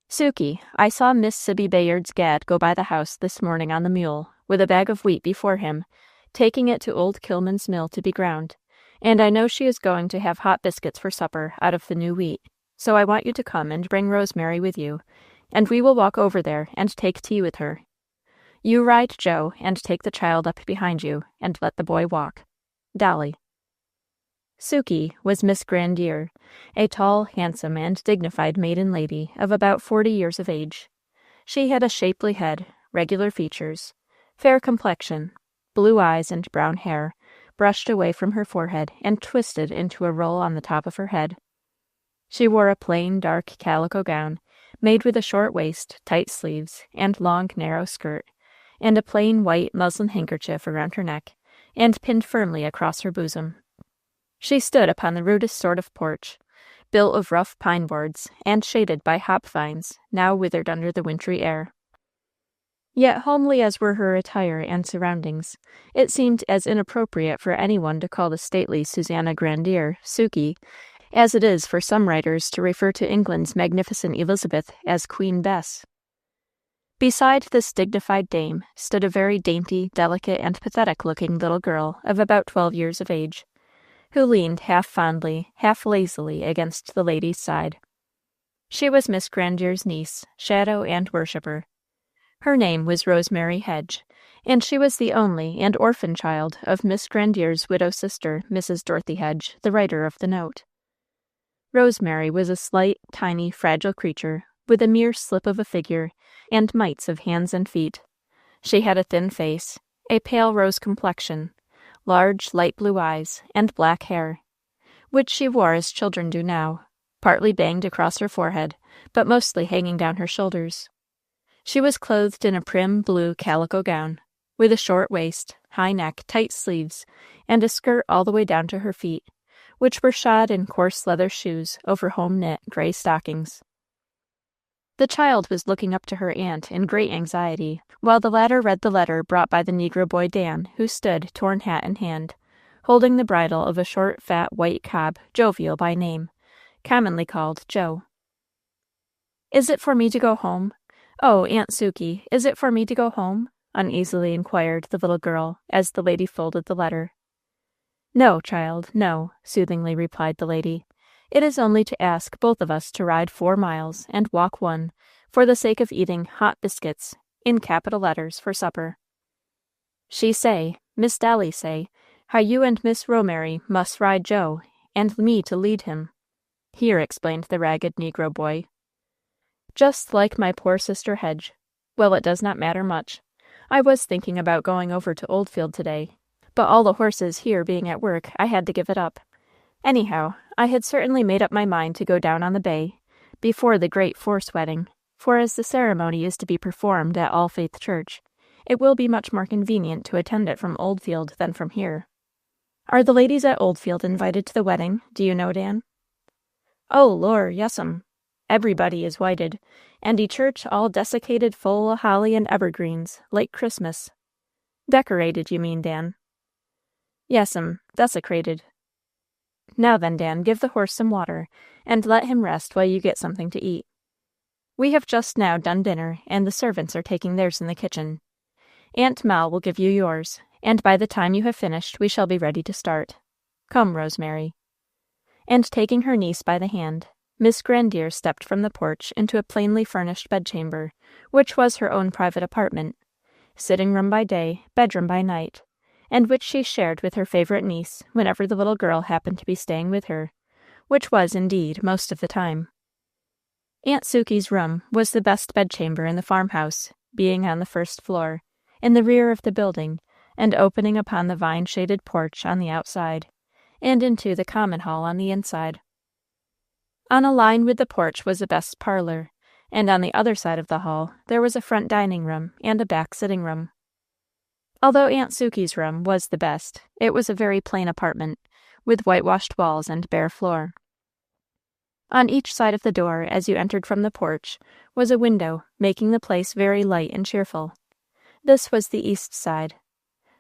Sukey, I saw Miss Sibby Bayard's Gad go by the house this morning on the mule, with a bag of wheat before him, taking it to old Kilman's mill to be ground, and I know she is going to have hot biscuits for supper out of the new wheat, so I want you to come and bring Rosemary with you, and we will walk over there and take tea with her. You ride Joe, and take the child up behind you, and let the boy walk. Dolly. Sukey was Miss Grandier, a tall, handsome, and dignified maiden lady of about 40 years of age. She had a shapely head, regular features, fair complexion, blue eyes and brown hair, brushed away from her forehead and twisted into a roll on the top of her head. She wore a plain, dark calico gown, made with a short waist, tight sleeves, and long, narrow skirt, and a plain white muslin handkerchief around her neck, and pinned firmly across her bosom. She stood upon the rudest sort of porch, built of rough pine boards, and shaded by hop vines, now withered under the wintry air. Yet, homely as were her attire and surroundings, it seemed as inappropriate for anyone to call the stately Susanna Grandier Sukey as it is for some writers to refer to England's magnificent Elizabeth as Queen Bess. Beside this dignified dame stood a very dainty, delicate, and pathetic-looking little girl of about 12 years of age, who leaned half fondly, half lazily against the lady's side. She was Miss Grandier's niece, shadow and worshipper. Her name was Rosemary Hedge, and she was the only and orphan child of Miss Grandier's widow sister, Mrs. Dorothy Hedge, the writer of the note. Rosemary was a slight, tiny, fragile creature, with a mere slip of a figure, and mites of hands and feet. She had a thin face, a pale rose complexion, large light blue eyes, and black hair, which she wore as children do now, partly banged across her forehead, but mostly hanging down her shoulders. She was clothed in a prim blue calico gown, with a short waist, high neck, tight sleeves, and a skirt all the way down to her feet, which were shod in coarse leather shoes over home-knit gray stockings. The child was looking up to her aunt in great anxiety, while the latter read the letter brought by the Negro boy Dan, who stood, torn hat in hand, holding the bridle of a short, fat, white cob, Jovial by name, commonly called Joe. "Is it for me to go home? Oh, Aunt Sukey, is it for me to go home?" uneasily inquired the little girl, as the lady folded the letter. "No, child, no," soothingly replied the lady. "It is only to ask both of us to ride 4 miles and walk 1, for the sake of eating hot biscuits, in capital letters, for supper. She say, Miss Dolly say, how you and Miss Rosemary must ride Joe, and me to lead him," here explained the ragged Negro boy. "Just like my poor sister Hedge. Well, it does not matter much. I was thinking about going over to Oldfield today, but all the horses here being at work, I had to give it up. Anyhow, I had certainly made up my mind to go down on the bay, before the great Force wedding, for as the ceremony is to be performed at All Faith Church, it will be much more convenient to attend it from Oldfield than from here. Are the ladies at Oldfield invited to the wedding, do you know, Dan?" "Oh, lor, yes'm. Everybody is whited, and de church all desiccated full o' holly and evergreens, like Christmas." "Decorated, you mean, Dan?" "Yes'm, desecrated." "Now then, Dan, give the horse some water, and let him rest while you get something to eat. We have just now done dinner, and the servants are taking theirs in the kitchen. Aunt Mal will give you yours, and by the time you have finished we shall be ready to start. Come, Rosemary." And taking her niece by the hand, Miss Grandier stepped from the porch into a plainly furnished bedchamber, which was her own private apartment, sitting room by day, bedroom by night, and which she shared with her favorite niece whenever the little girl happened to be staying with her, which was, indeed, most of the time. Aunt Sukey's room was the best bedchamber in the farmhouse, being on the first floor, in the rear of the building, and opening upon the vine-shaded porch on the outside, and into the common hall on the inside. On a line with the porch was a best parlor, and on the other side of the hall there was a front dining room and a back sitting room. Although Aunt Sukey's room was the best, it was a very plain apartment, with whitewashed walls and bare floor. On each side of the door, as you entered from the porch, was a window, making the place very light and cheerful. This was the east side.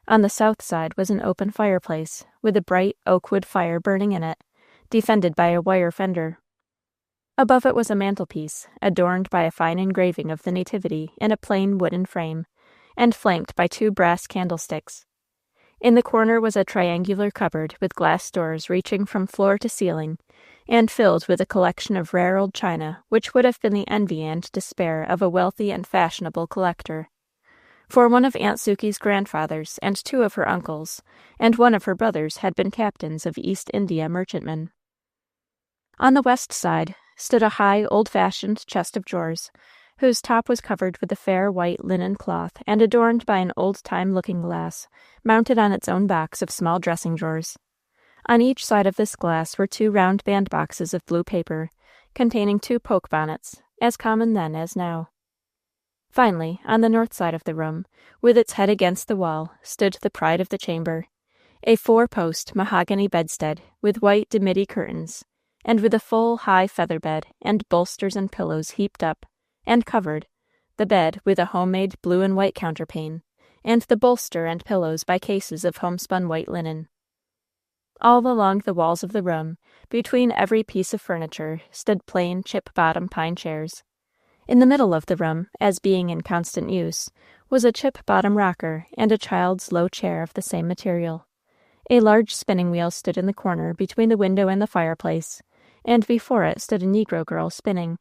On the south side was an open fireplace, with a bright oak-wood fire burning in it, defended by a wire fender. Above it was a mantelpiece, adorned by a fine engraving of the Nativity in a plain wooden frame, and flanked by 2 brass candlesticks. In the corner was a triangular cupboard with glass doors reaching from floor to ceiling, and filled with a collection of rare old china which would have been the envy and despair of a wealthy and fashionable collector. For one of Aunt Sukey's grandfathers and 2 of her uncles, and one of her brothers had been captains of East India merchantmen. On the west side stood a high, old-fashioned chest of drawers, whose top was covered with a fair white linen cloth and adorned by an old-time looking-glass, mounted on its own box of small dressing-drawers. On each side of this glass were 2 round bandboxes of blue paper, containing 2 poke-bonnets, as common then as now. Finally, on the north side of the room, with its head against the wall, stood the pride of the chamber, a 4-post mahogany bedstead with white dimity curtains, and with a full, high feather bed, and bolsters and pillows heaped up, and covered, the bed with a homemade blue and white counterpane, and the bolster and pillows by cases of homespun white linen. All along the walls of the room, between every piece of furniture, stood plain chip-bottom pine chairs. In the middle of the room, as being in constant use, was a chip-bottom rocker and a child's low chair of the same material. A large spinning wheel stood in the corner between the window and the fireplace, and before it stood a Negro girl spinning.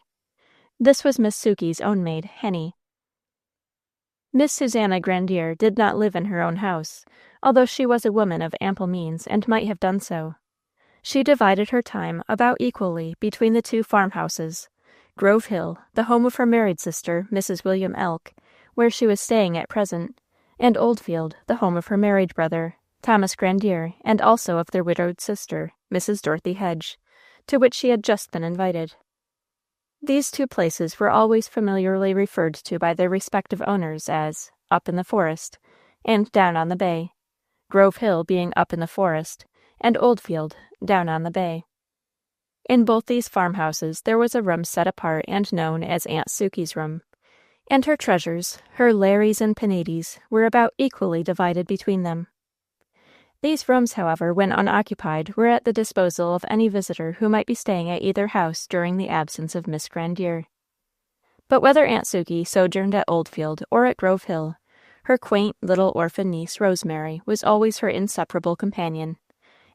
This was Miss Sukey's own maid, Henny. Miss Susanna Grandier did not live in her own house, although she was a woman of ample means and might have done so. She divided her time about equally between the two farmhouses, Grove Hill, the home of her married sister, Mrs. William Elk, where she was staying at present, and Oldfield, the home of her married brother, Thomas Grandier, and also of their widowed sister, Mrs. Dorothy Hedge, to which she had just been invited. These two places were always familiarly referred to by their respective owners as up in the forest and down on the bay, Grove Hill being up in the forest, and Oldfield down on the bay. In both these farmhouses there was a room set apart and known as Aunt Sukey's room, and her treasures, her Larrys and Penates, were about equally divided between them. These rooms, however, when unoccupied, were at the disposal of any visitor who might be staying at either house during the absence of Miss Grandier. But whether Aunt Sukey sojourned at Oldfield or at Grove Hill, her quaint little orphan niece Rosemary was always her inseparable companion,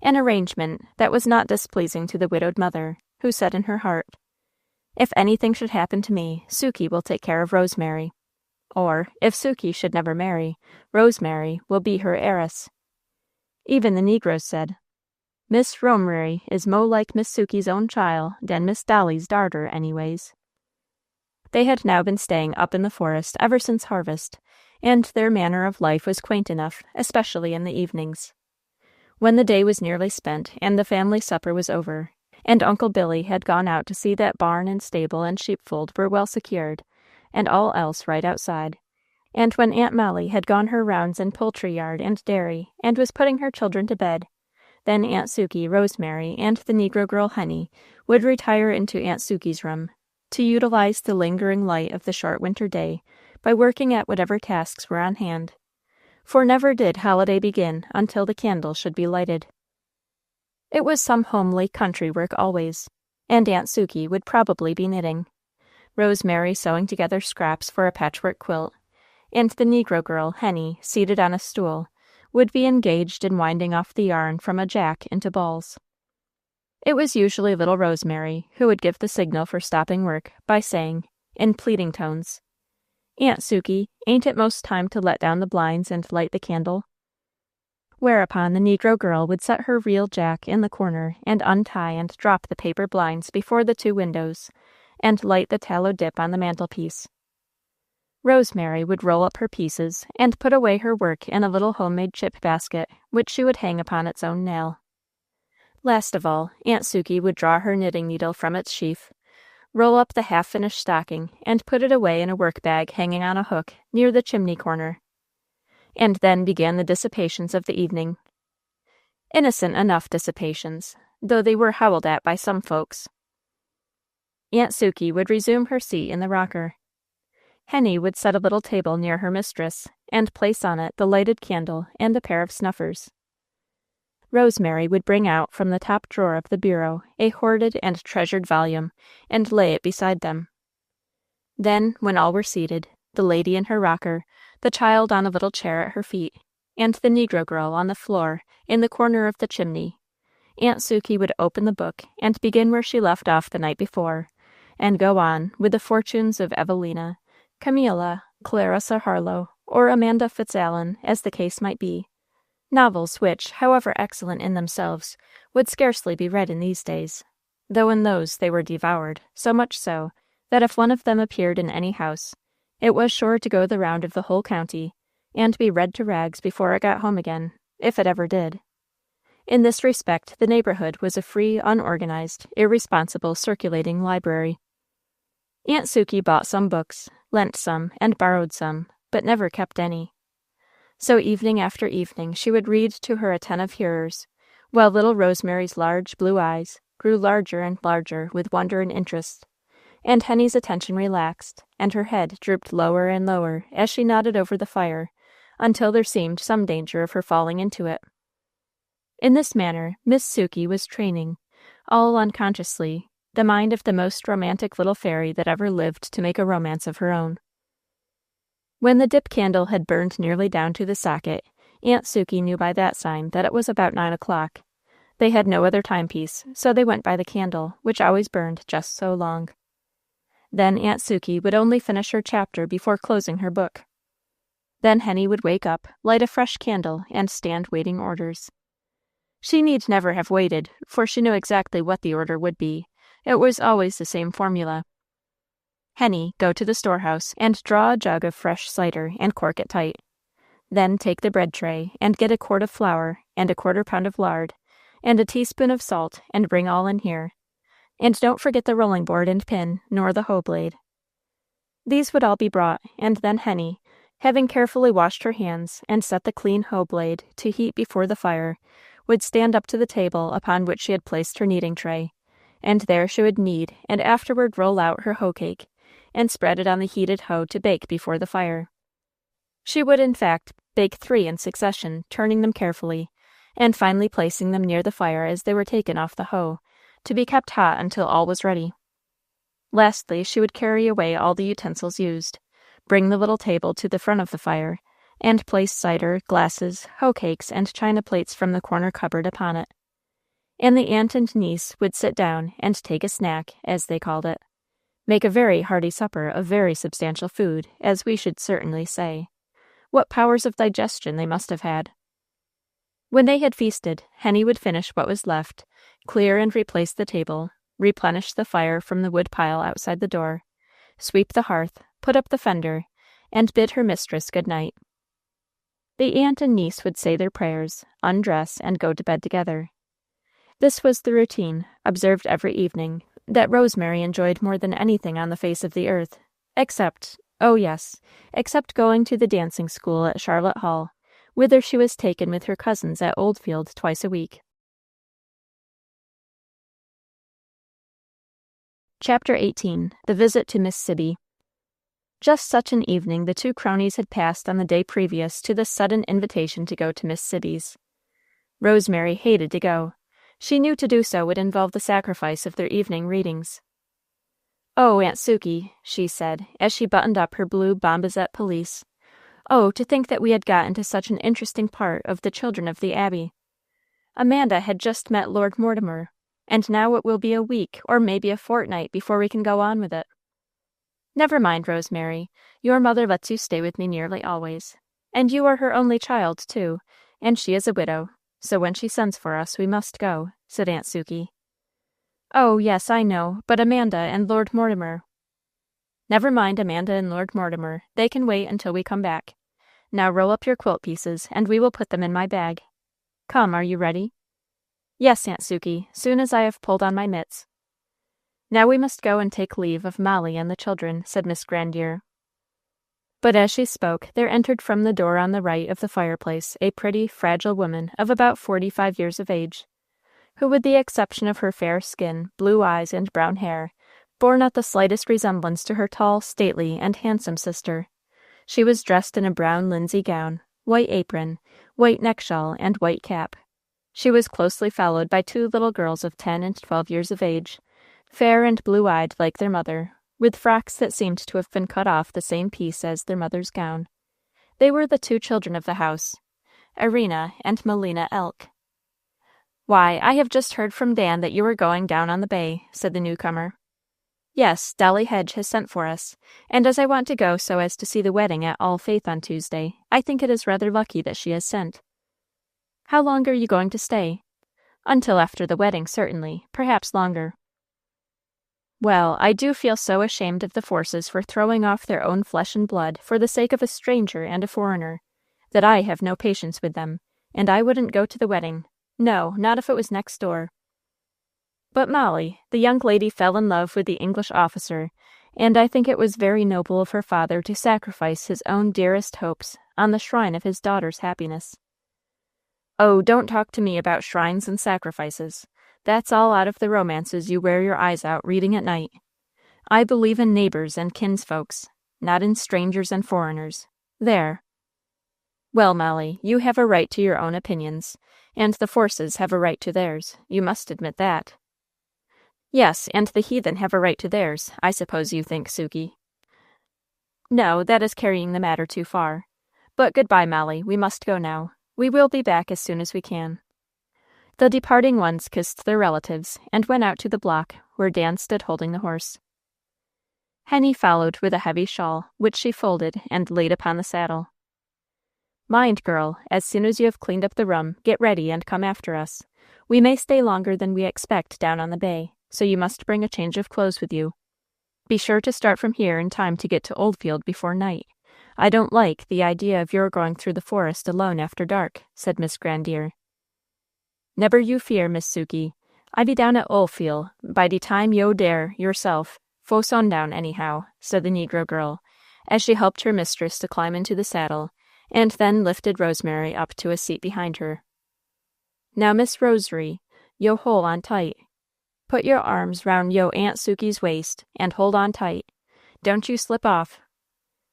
an arrangement that was not displeasing to the widowed mother, who said in her heart, "If anything should happen to me, Sukey will take care of Rosemary. Or, if Sukey should never marry, Rosemary will be her heiress." Even the negroes said, "Miss Romery is mo' like Miss Sukey's own chile dan Miss Dolly's darter, anyways." They had now been staying up in the forest ever since harvest, and their manner of life was quaint enough, especially in the evenings. When the day was nearly spent and the family supper was over, and Uncle Billy had gone out to see that barn and stable and sheepfold were well secured, and all else right outside, and when Aunt Molly had gone her rounds in poultry yard and dairy and was putting her children to bed, then Aunt Sukey, Rosemary, and the Negro girl Henny would retire into Aunt Sukey's room, to utilize the lingering light of the short winter day by working at whatever tasks were on hand, for never did holiday begin until the candle should be lighted. It was some homely country work always, and Aunt Sukey would probably be knitting, Rosemary sewing together scraps for a patchwork quilt, and the Negro girl, Henny, seated on a stool, would be engaged in winding off the yarn from a jack into balls. It was usually little Rosemary who would give the signal for stopping work by saying, in pleading tones, "Aunt Sukey, ain't it most time to let down the blinds and light the candle?" Whereupon the Negro girl would set her reel jack in the corner and untie and drop the paper blinds before the two windows, and light the tallow dip on the mantelpiece. Rosemary would roll up her pieces and put away her work in a little homemade chip basket, which she would hang upon its own nail. Last of all, Aunt Sukey would draw her knitting needle from its sheath, roll up the half-finished stocking, and put it away in a work-bag hanging on a hook near the chimney corner. And then began the dissipations of the evening. Innocent enough dissipations, though they were howled at by some folks. Aunt Sukey would resume her seat in the rocker. Henny would set a little table near her mistress, and place on it the lighted candle and a pair of snuffers. Rosemary would bring out from the top drawer of the bureau a hoarded and treasured volume, and lay it beside them. Then, when all were seated, the lady in her rocker, the child on a little chair at her feet, and the Negro girl on the floor in the corner of the chimney, Aunt Sukey would open the book and begin where she left off the night before, and go on with the fortunes of Evelina, Camilla, Clarissa Harlowe, or Amanda Fitzallen, as the case might be, novels which, however excellent in themselves, would scarcely be read in these days, though in those they were devoured, so much so that if one of them appeared in any house, it was sure to go the round of the whole county, and be read to rags before it got home again, if it ever did. In this respect, the neighborhood was a free, unorganized, irresponsible, circulating library. Aunt Sukey bought some books, lent some, and borrowed some, but never kept any. So evening after evening she would read to her attentive hearers, while little Rosemary's large blue eyes grew larger and larger with wonder and interest, and Henny's attention relaxed, and her head drooped lower and lower as she nodded over the fire, until there seemed some danger of her falling into it. In this manner, Miss Sukey was training, all unconsciously, the mind of the most romantic little fairy that ever lived to make a romance of her own. When the dip candle had burned nearly down to the socket, Aunt Sukey knew by that sign that it was about 9 o'clock. They had no other timepiece, so they went by the candle, which always burned just so long. Then Aunt Sukey would only finish her chapter before closing her book. Then Henny would wake up, light a fresh candle, and stand waiting orders. She need never have waited, for she knew exactly what the order would be. It was always the same formula. Henny, go to the storehouse and draw a jug of fresh cider and cork it tight. Then take the bread tray and get a quart of flour and a 1/4 pound of lard and a teaspoon of salt and bring all in here. And don't forget the rolling board and pin, nor the hoe blade. These would all be brought, and then Henny, having carefully washed her hands and set the clean hoe blade to heat before the fire, would stand up to the table upon which she had placed her kneading tray, and there she would knead and afterward roll out her hoe cake and spread it on the heated hoe to bake before the fire. She would, in fact, bake 3 in succession, turning them carefully, and finally placing them near the fire as they were taken off the hoe, to be kept hot until all was ready. Lastly, she would carry away all the utensils used, bring the little table to the front of the fire, and place cider, glasses, hoe cakes, and china plates from the corner cupboard upon it. And the aunt and niece would sit down and take a snack, as they called it. Make a very hearty supper of very substantial food, as we should certainly say. What powers of digestion they must have had. When they had feasted, Henny would finish what was left, clear and replace the table, replenish the fire from the wood pile outside the door, sweep the hearth, put up the fender, and bid her mistress good night. The aunt and niece would say their prayers, undress, and go to bed together. This was the routine, observed every evening, that Rosemary enjoyed more than anything on the face of the earth, except going to the dancing school at Charlotte Hall, whither she was taken with her cousins at Oldfield twice a week. Chapter 18. The Visit to Miss Sibby. Just such an evening the 2 cronies had passed on the day previous to this sudden invitation to go to Miss Sibby's. Rosemary hated to go. She knew to do so would involve the sacrifice of their evening readings. "Oh, Aunt Sukey," she said, as she buttoned up her blue bombazet pelisse. "Oh, to think that we had got into such an interesting part of the Children of the Abbey. Amanda had just met Lord Mortimer, and now it will be a week or maybe a fortnight before we can go on with it. Never mind, Rosemary. Your mother lets you stay with me nearly always. And you are her only child, too, and she is a widow, so when she sends for us, we must go," said Aunt Sukey. "Oh, yes, I know, but Amanda and Lord Mortimer—" "Never mind Amanda and Lord Mortimer. They can wait until we come back. Now roll up your quilt pieces, and we will put them in my bag. Come, are you ready?" "Yes, Aunt Sukey, soon as I have pulled on my mitts." "Now we must go and take leave of Molly and the children," said Miss Grandier. But as she spoke, there entered from the door on the right of the fireplace a pretty, fragile woman of about 45 years of age, who, with the exception of her fair skin, blue eyes, and brown hair, bore not the slightest resemblance to her tall, stately, and handsome sister. She was dressed in a brown linsey gown, white apron, white neck-shawl, and white cap. She was closely followed by 2 little girls of 10 and 12 years of age, fair and blue-eyed like their mother, with frocks that seemed to have been cut off the same piece as their mother's gown. They were the 2 children of the house, Irena and Melina Elk. "Why, I have just heard from Dan that you are going down on the bay," said the newcomer. "Yes, Dolly Hedge has sent for us, and as I want to go so as to see the wedding at All Faith on Tuesday, I think it is rather lucky that she has sent." "How long are you going to stay?" "Until after the wedding, certainly, perhaps longer." "Well, I do feel so ashamed of the Forces for throwing off their own flesh and blood for the sake of a stranger and a foreigner, that I have no patience with them, and I wouldn't go to the wedding. No, not if it was next door." "But, Molly, the young lady fell in love with the English officer, and I think it was very noble of her father to sacrifice his own dearest hopes on the shrine of his daughter's happiness." "Oh, don't talk to me about shrines and sacrifices. That's all out of the romances you wear your eyes out reading at night. I believe in neighbors and kinsfolks, not in strangers and foreigners. There." "Well, Molly, you have a right to your own opinions. and the Forces have a right to theirs. You must admit that. Yes, and the heathen have a right to theirs, I suppose you think, Sukey. No, that is carrying the matter too far. But goodbye, Molly, we must go now. We will be back as soon as we can. The departing ones kissed their relatives and went out to the block, where Dan stood holding the horse. Henny followed with a heavy shawl, which she folded and laid upon the saddle. Mind, girl, as soon as you have cleaned up the room, get ready and come after us. We may stay longer than we expect down on the bay, so you must bring a change of clothes with you. Be sure to start from here in time to get to Oldfield before night. I don't like the idea of your going through the forest alone after dark, said Miss Grandier. Never you fear, Miss Sukey. I be down at Oldfield by de time yo dare yourself, fo sundown anyhow, said the negro girl, as she helped her mistress to climb into the saddle, and then lifted Rosemary up to a seat behind her. Now, Miss Rosery, yo hold on tight. Put your arms round yo Aunt Sukey's waist, and hold on tight. Don't you slip off.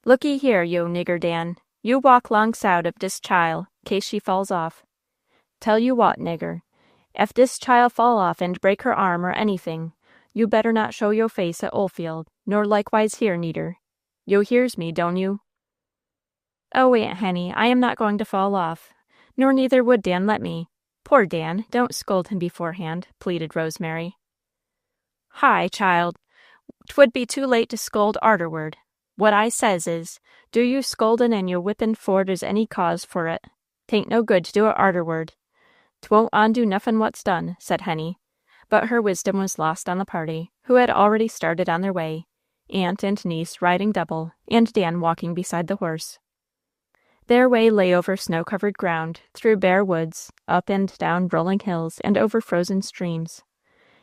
Looky here, yo nigger Dan, you walk 'longside of dis chile, case she falls off. Tell you what, nigger, ef dis chile fall off and break her arm or anything, you better not show yo face at Oldfield, nor likewise here neither. Yo hears me, don't you? Oh, Aunt Henny, I am not going to fall off, nor neither would Dan let me. Poor Dan, don't scold him beforehand, pleaded Rosemary. Hi, child, 'twould be too late to scold arterward. What I says is, do you scoldin' and yo whippin' for there's any cause for it. 'Tain't no good to do it arterward. 'Twon't undo nuffin' what's done, said Henny, but her wisdom was lost on the party, who had already started on their way, aunt and niece riding double, and Dan walking beside the horse. Their way lay over snow-covered ground, through bare woods, up and down rolling hills, and over frozen streams.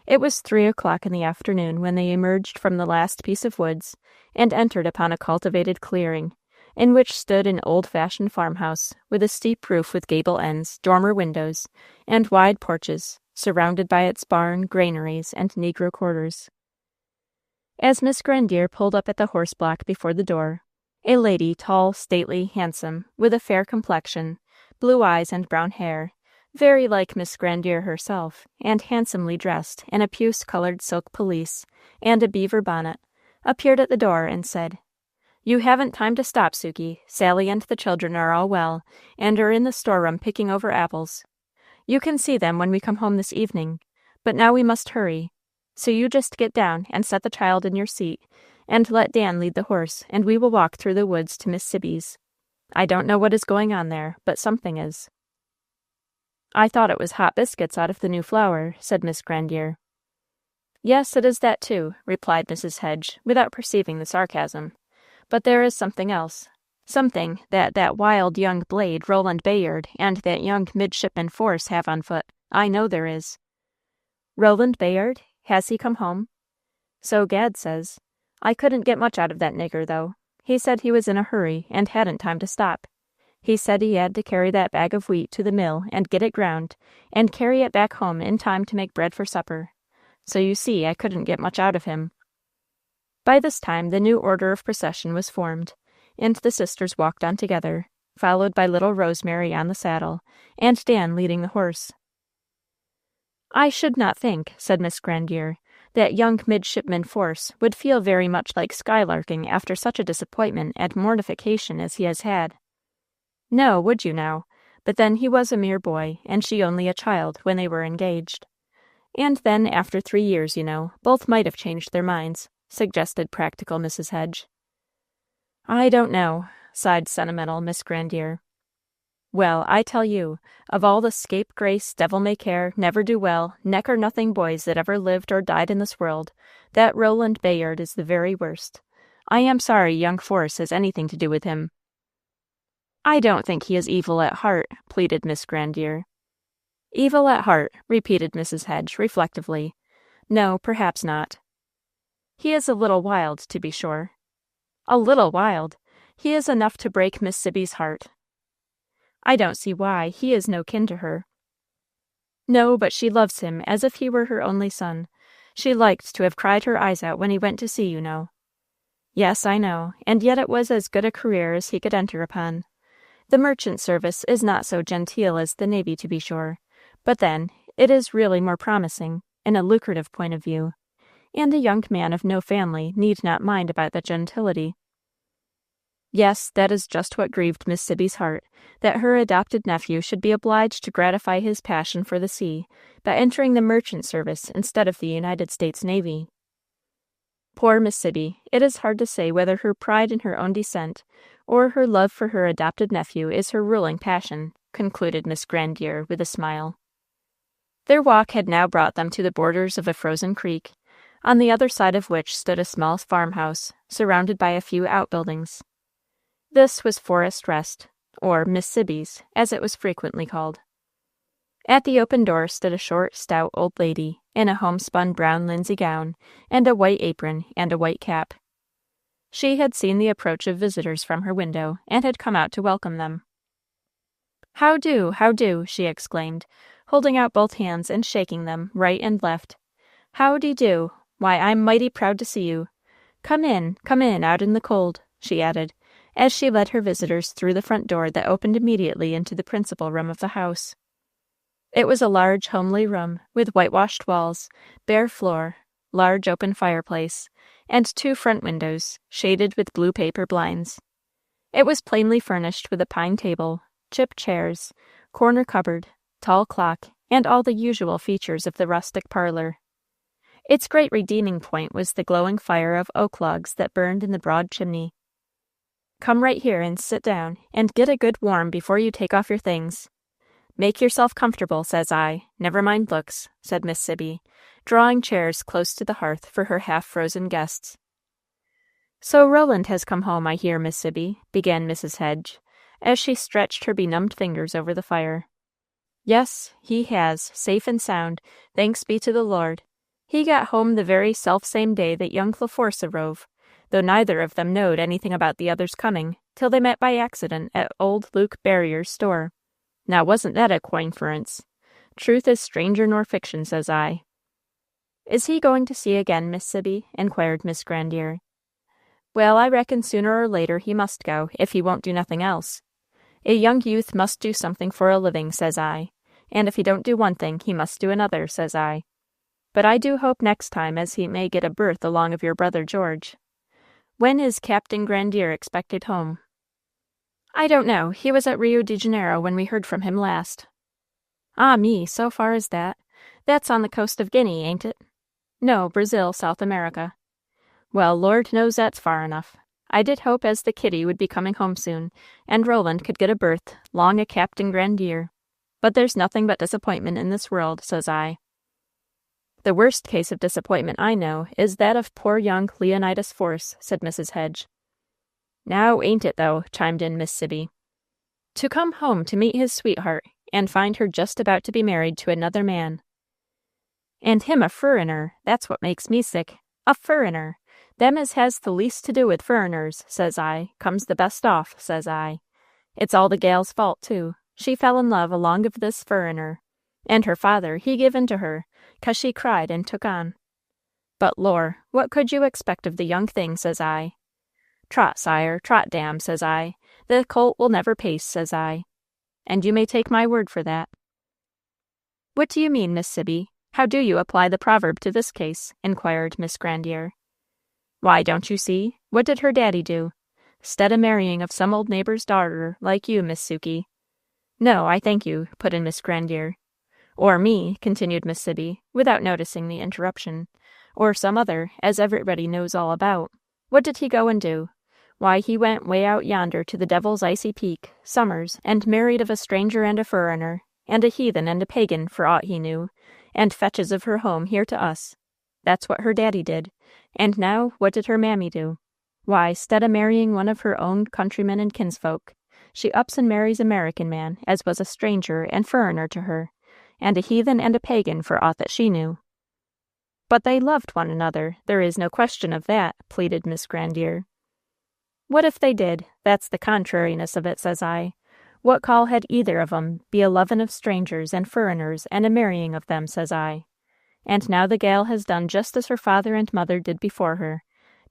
It was 3:00 in the afternoon when they emerged from the last piece of woods and entered upon a cultivated clearing, in which stood an old-fashioned farmhouse, with a steep roof with gable ends, dormer windows, and wide porches, surrounded by its barn, granaries, and negro quarters. As Miss Grandier pulled up at the horse block before the door, a lady, tall, stately, handsome, with a fair complexion, blue eyes and brown hair, very like Miss Grandier herself, and handsomely dressed in a puce-colored silk pelisse and a beaver bonnet, appeared at the door and said, "You haven't time to stop, Sukey. Sally and the children are all well, and are in the storeroom picking over apples. You can see them when we come home this evening, but now we must hurry. So you just get down and set the child in your seat, and let Dan lead the horse, and we will walk through the woods to Miss Sibby's. I don't know what is going on there, but something is." "I thought it was hot biscuits out of the new flour," said Miss Grandier. "Yes, it is that too," replied Mrs. Hedge, without perceiving the sarcasm. "But there is something else. Something that wild young blade, Roland Bayard, and that young midshipman Force have on foot. I know there is." "Roland Bayard? Has he come home?" "So Gad says. I couldn't get much out of that nigger, though. He said he was in a hurry, and hadn't time to stop. He said he had to carry that bag of wheat to the mill and get it ground, and carry it back home in time to make bread for supper. So you see I couldn't get much out of him." By this time the new order of procession was formed, and the sisters walked on together, followed by little Rosemary on the saddle, and Dan leading the horse. "I should not think," said Miss Grandier, "that young midshipman Force would feel very much like skylarking after such a disappointment and mortification as he has had." "No, would you now? But then he was a mere boy, and she only a child, when they were engaged. And then, after 3 years, you know, both might have changed their minds," suggested practical Mrs. Hedge. "I don't know," sighed sentimental Miss Grandier. "Well, I tell you, of all the scapegrace, devil-may-care, never-do-well, neck-or-nothing boys that ever lived or died in this world, that Roland Bayard is the very worst. I am sorry young Force has anything to do with him." "I don't think he is evil at heart," pleaded Miss Grandier. "Evil at heart," repeated Mrs. Hedge, reflectively. "No, perhaps not. He is a little wild, to be sure." "A little wild! He is enough to break Miss Sibby's heart." "I don't see why. He is no kin to her." "No, but she loves him as if he were her only son. She liked to have cried her eyes out when he went to sea, you know." "Yes, I know, and yet it was as good a career as he could enter upon. The merchant service is not so genteel as the navy, to be sure, But then, it is really more promising, in a lucrative point of view, and a young man of no family need not mind about the gentility. Yes, that is just what grieved Miss Sibby's heart, that her adopted nephew should be obliged to gratify his passion for the sea by entering the merchant service instead of the United States Navy. Poor Miss Sibby, it is hard to say whether her pride in her own descent or her love for her adopted nephew is her ruling passion, concluded Miss Grandier with a smile. Their walk had now brought them to the borders of a frozen creek, on the other side of which stood a small farmhouse, surrounded by a few outbuildings. This was Forest Rest, or Miss Sibby's, as it was frequently called. At the open door stood a short, stout old lady, in a homespun brown linsey gown, and a white apron and a white cap. She had seen the approach of visitors from her window, and had come out to welcome them. How do, she exclaimed, holding out both hands and shaking them right and left. Howdy-do. Why, I'm mighty proud to see you. Come in, out in the cold, she added, as she led her visitors through the front door that opened immediately into the principal room of the house. It was a large, homely room, with whitewashed walls, bare floor, large open fireplace, and 2 front windows, shaded with blue paper blinds. It was plainly furnished with a pine table, chip chairs, corner cupboard, tall clock, and all the usual features of the rustic parlor. Its great redeeming point was the glowing fire of oak logs that burned in the broad chimney. Come right here and sit down, and get a good warm before you take off your things. Make yourself comfortable, says I. Never mind looks, said Miss Sibby, drawing chairs close to the hearth for her half-frozen guests. So Roland has come home, I hear, Miss Sibby, began Mrs. Hedge, as she stretched her benumbed fingers over the fire. Yes, he has, safe and sound, thanks be to the Lord. He got home the very self-same day that young Cleforce arrove, though neither of them knowed anything about the other's coming, till they met by accident at old Luke Barrier's store. Now wasn't that a coinference? Truth is stranger nor fiction, says I. Is he going to sea again, Miss Sibby? Inquired Miss Grandier. Well, I reckon sooner or later he must go, if he won't do nothing else. A young youth must do something for a living, says I, and if he don't do one thing, he must do another, says I. But I do hope next time as he may get a berth along of your brother George. When is Captain Grandier expected home? I don't know. He was at Rio de Janeiro when we heard from him last. Ah, me, so far as that. That's on the coast of Guinea, ain't it? No, Brazil, South America. Well, Lord knows that's far enough. I did hope as the kitty would be coming home soon, and Roland could get a berth, long a Captain Grandier. But there's nothing but disappointment in this world, says I. The worst case of disappointment I know is that of poor young Leonidas Force, said Mrs. Hedge. Now ain't it, though, chimed in Miss Sibby. To come home to meet his sweetheart, and find her just about to be married to another man. And him a furriner, that's what makes me sick. A furriner. Them as has the least to do with furriners, says I, comes the best off, says I. It's all the gal's fault, too. She fell in love along of this furriner. And her father, he give in to her, 'cause she cried and took on. But, lor, what could you expect of the young thing, says I. Trot, sire, trot, dam, says I. The colt will never pace, says I. And you may take my word for that. What do you mean, Miss Sibby? How do you apply the proverb to this case? Inquired Miss Grandier. Why, don't you see? What did her daddy do? 'Stead of marrying of some old neighbor's daughter, like you, Miss Sukey. No, I thank you, put in Miss Grandier. Or me, continued Miss Sibby, without noticing the interruption, or some other, as everybody knows all about. What did he go and do? Why, he went way out yonder to the Devil's Icy Peak, Summers, and married of a stranger and a furriner, and a heathen and a pagan, for aught he knew, and fetches of her home here to us. That's what her daddy did. And now, what did her mammy do? Why, 'stead of marrying one of her own countrymen and kinsfolk, she ups and marries American man, as was a stranger and furriner to her, and a heathen and a pagan for aught that she knew. But they loved one another, there is no question of that, pleaded Miss Grandier. What if they did? That's the contrariness of it, says I. What call had either of 'em be a lovin' of strangers and furriners and a marrying of them, says I. And now the gal has done just as her father and mother did before her,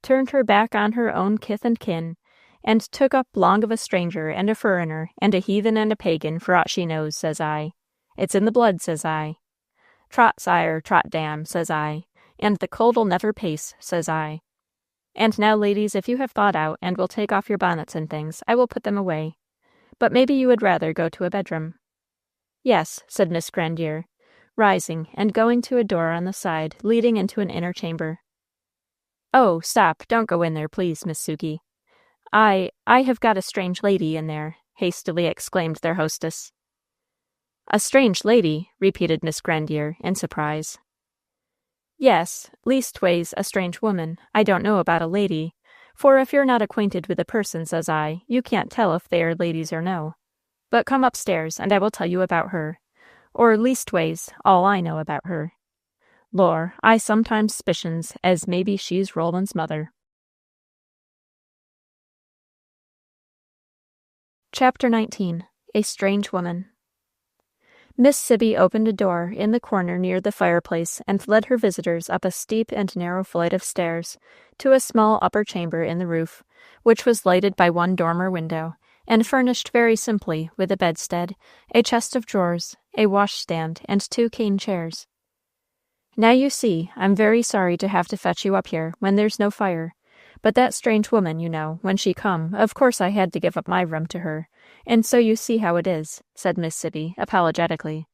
turned her back on her own kith and kin, and took up long of a stranger and a furriner and a heathen and a pagan for aught she knows, says I. It's in the blood, says I. Trot, sire, trot, dam, says I, and the colt'll never pace, says I. And now, ladies, if you have thought out and will take off your bonnets and things, I will put them away. But maybe you would rather go to a bedroom. Yes, said Miss Grandier, rising and going to a door on the side leading into an inner chamber. Oh, stop, don't go in there, please, Miss Sukey. I have got a strange lady in there, hastily exclaimed their hostess. A strange lady, repeated Miss Grandier in surprise. Yes, leastways a strange woman. I don't know about a lady, for if you're not acquainted with a person, says I, you can't tell if they are ladies or no. But come upstairs, and I will tell you about her, or leastways all I know about her. Lor, I sometimes suspicions as maybe she's Roland's mother. Chapter 19. A Strange Woman. Miss Sibby opened a door in the corner near the fireplace and led her visitors up a steep and narrow flight of stairs to a small upper chamber in the roof, which was lighted by one dormer window, and furnished very simply with a bedstead, a chest of drawers, a washstand, and 2 cane chairs. Now you see, I'm very sorry to have to fetch you up here when there's no fire, but that strange woman, you know, when she come, of course I had to give up my room to her, and so you see how it is, said Miss Sibby, apologetically.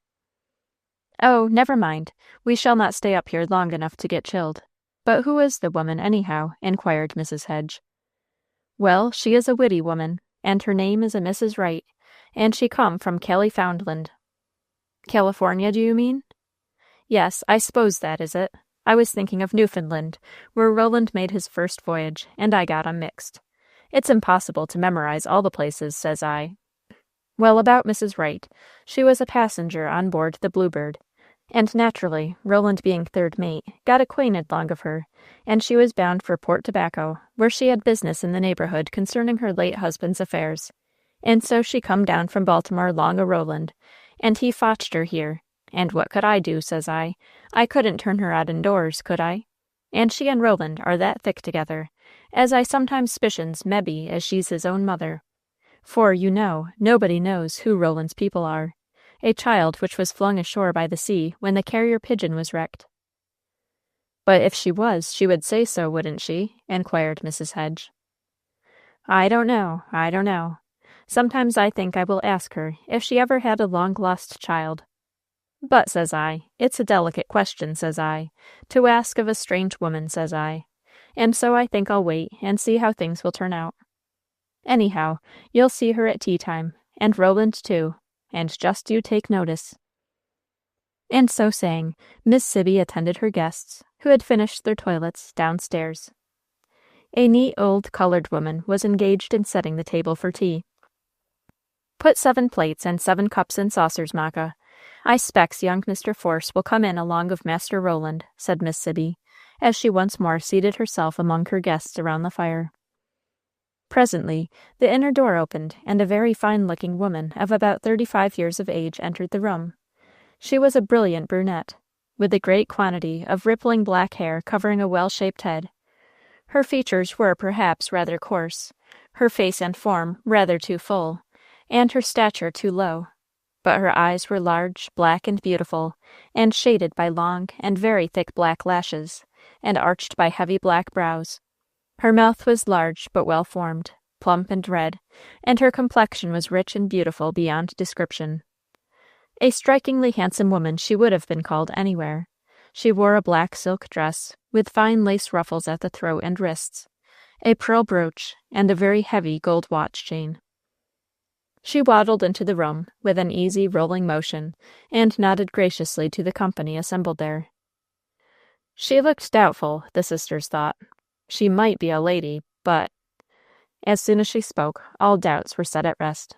Oh, never mind, we shall not stay up here long enough to get chilled. But who is the woman, anyhow? Inquired Mrs. Hedge. Well, she is a witty woman, and her name is a Mrs. Wright, and she come from Califoundland. California, do you mean? Yes, I suppose that is it. I was thinking of Newfoundland, where Roland made his first voyage, and I got 'em mixed. It's impossible to memorize all the places, says I. Well, about Mrs. Wright, she was a passenger on board the Bluebird, and naturally, Roland being third mate, got acquainted long of her, and she was bound for Port Tobacco, where she had business in the neighborhood concerning her late husband's affairs, and so she come down from Baltimore long o' Roland, and he fotched her here. And what could I do, says I? I couldn't turn her out indoors, could I? And she and Roland are that thick together, as I sometimes suspicions mebbe as she's his own mother. For, you know, nobody knows who Roland's people are. A child which was flung ashore by the sea when the carrier pigeon was wrecked. But if she was, she would say so, wouldn't she? Inquired Mrs. Hedge. I don't know. Sometimes I think I will ask her if she ever had a long-lost child. But, says I, it's a delicate question, says I, to ask of a strange woman, says I, and so I think I'll wait and see how things will turn out. Anyhow, you'll see her at tea time, and Roland too, and just you take notice. And so saying, Miss Sibby attended her guests, who had finished their toilets, downstairs. A neat old colored woman was engaged in setting the table for tea. Put 7 plates and 7 cups and saucers, Maka. I specs young Mr. Force will come in along of Master Roland, said Miss Sibby, as she once more seated herself among her guests around the fire. Presently, the inner door opened, and a very fine-looking woman of about 35 years of age entered the room. She was a brilliant brunette, with a great quantity of rippling black hair covering a well-shaped head. Her features were perhaps rather coarse, her face and form rather too full, and her stature too low. But her eyes were large, black, and beautiful, and shaded by long and very thick black lashes, and arched by heavy black brows. Her mouth was large but well formed, plump and red, and her complexion was rich and beautiful beyond description. A strikingly handsome woman she would have been called anywhere. She wore a black silk dress, with fine lace ruffles at the throat and wrists, a pearl brooch, and a very heavy gold watch chain. She waddled into the room with an easy rolling motion, and nodded graciously to the company assembled there. She looked doubtful, the sisters thought. She might be a lady, but... As soon as she spoke, all doubts were set at rest.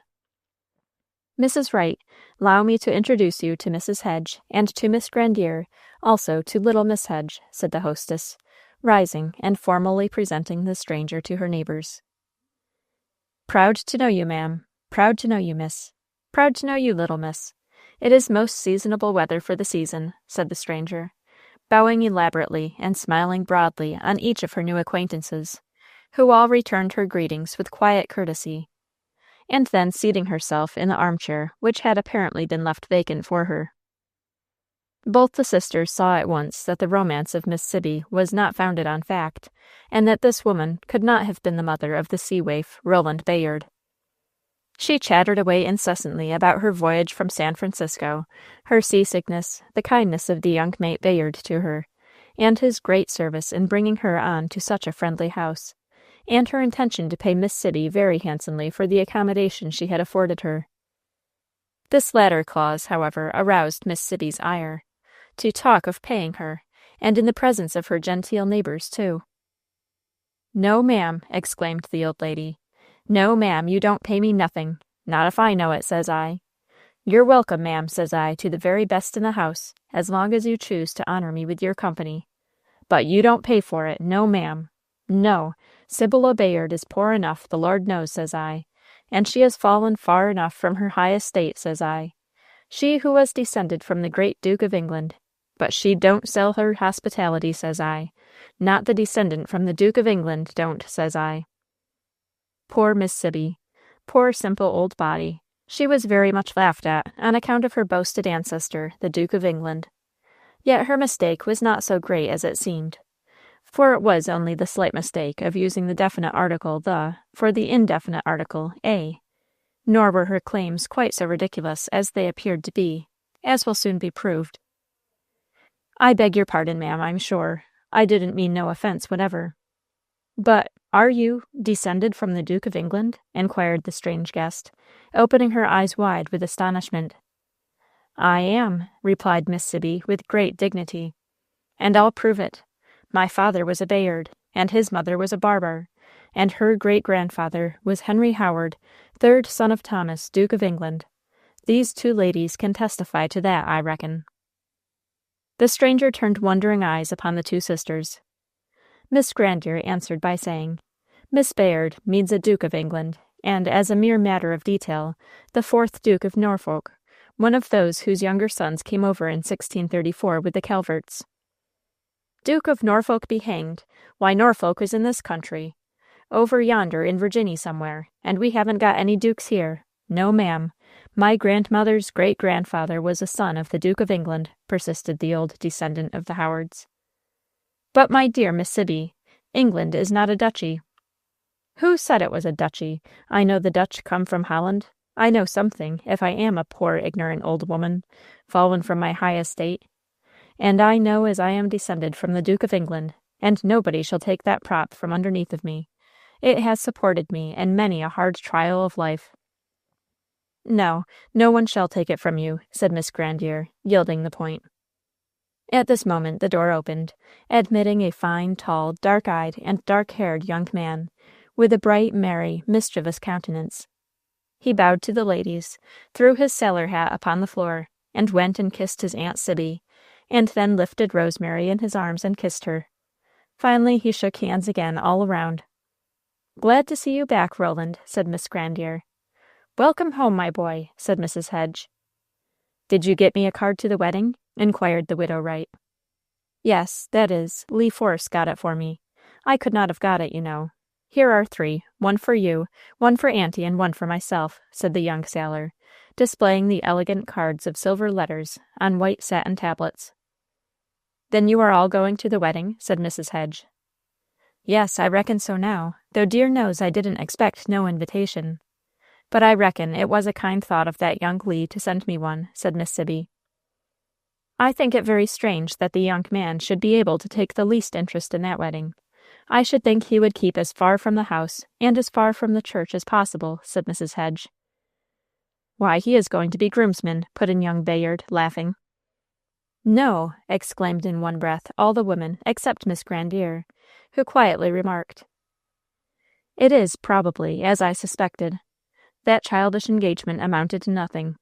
Mrs. Wright, allow me to introduce you to Mrs. Hedge, and to Miss Grandier, also to little Miss Hedge, said the hostess, rising and formally presenting the stranger to her neighbors. Proud to know you, ma'am. Proud to know you, miss. Proud to know you, little miss. It is most seasonable weather for the season, said the stranger, bowing elaborately and smiling broadly on each of her new acquaintances, who all returned her greetings with quiet courtesy. and then seating herself in the armchair which had apparently been left vacant for her. Both the sisters saw at once that the romance of Miss Sibby was not founded on fact, and that this woman could not have been the mother of the sea waif, Roland Bayard. She chattered away incessantly about her voyage from San Francisco, her seasickness, the kindness of the young mate Bayard to her, and his great service in bringing her on to such a friendly house, and her intention to pay Miss Sibby very handsomely for the accommodation she had afforded her. This latter clause, however, aroused Miss Sibby's ire. To talk of paying her, and in the presence of her genteel neighbors, too. "No, ma'am," exclaimed the old lady. "No, ma'am, you don't pay me nothing. Not if I know it, says I. You're welcome, ma'am, says I, to the very best in the house, as long as you choose to honor me with your company. But you don't pay for it, no, ma'am. No, Sibylla Bayard is poor enough, the Lord knows, says I, and she has fallen far enough from her high estate, says I. She who was descended from the great Duke of England. But she don't sell her hospitality, says I. Not the descendant from the Duke of England don't, says I." Poor Miss Sibby. Poor simple old body. She was very much laughed at on account of her boasted ancestor, the Duke of England. Yet her mistake was not so great as it seemed, for it was only the slight mistake of using the definite article the for the indefinite article a, nor were her claims quite so ridiculous as they appeared to be, as will soon be proved. "I beg your pardon, ma'am, I'm sure. I didn't mean no offense whatever." "But are you descended from the Duke of England?" inquired the strange guest, opening her eyes wide with astonishment. "I am," replied Miss Sibby with great dignity, "and I'll prove it. My father was a Bayard, and his mother was a Barber, and her great-grandfather was Henry Howard, third son of Thomas, Duke of England. These two ladies can testify to that, I reckon." The stranger turned wondering eyes upon the two sisters. Miss Grandier answered by saying, "Miss Bayard means a Duke of England, and, as a mere matter of detail, the fourth Duke of Norfolk, one of those whose younger sons came over in 1634 with the Calverts." "Duke of Norfolk be hanged! Why, Norfolk is in this country, over yonder in Virginny somewhere, and we haven't got any dukes here. No, ma'am. My grandmother's great-grandfather was a son of the Duke of England," persisted the old descendant of the Howards. "But, my dear Miss Sibby, England is not a duchy." "Who said it was a duchy? I know the Dutch come from Holland. I know something, if I am a poor ignorant old woman, fallen from my high estate. And I know as I am descended from the Duke of England, and nobody shall take that prop from underneath of me. It has supported me in many a hard trial of life." "No, no one shall take it from you," said Miss Grandier, yielding the point. At this moment the door opened, admitting a fine, tall, dark-eyed, and dark-haired young man, with a bright, merry, mischievous countenance. He bowed to the ladies, threw his sailor hat upon the floor, and went and kissed his Aunt Sibby, and then lifted Rosemary in his arms and kissed her. Finally he shook hands again all around. "Glad to see you back, Roland," said Miss Grandier. "Welcome home, my boy," said Mrs. Hedge. "Did you get me a card to the wedding?" inquired the widow Wright. "Yes, that is, Lee Force got it for me. I could not have got it, you know. Here are 3, one for you, one for Auntie, and one for myself," said the young sailor, displaying the elegant cards of silver letters on white satin tablets. "Then you are all going to the wedding?" said Mrs. Hedge. "Yes, I reckon so now, though dear knows I didn't expect no invitation. But I reckon it was a kind thought of that young Lee to send me one," said Miss Sibby. "I think it very strange that the young man should be able to take the least interest in that wedding. I should think he would keep as far from the house and as far from the church as possible," said Mrs. Hedge. "Why, he is going to be groomsman," put in young Bayard, laughing. "No!" exclaimed in one breath all the women except Miss Grandier, who quietly remarked, "It is, probably, as I suspected. That childish engagement amounted to nothing.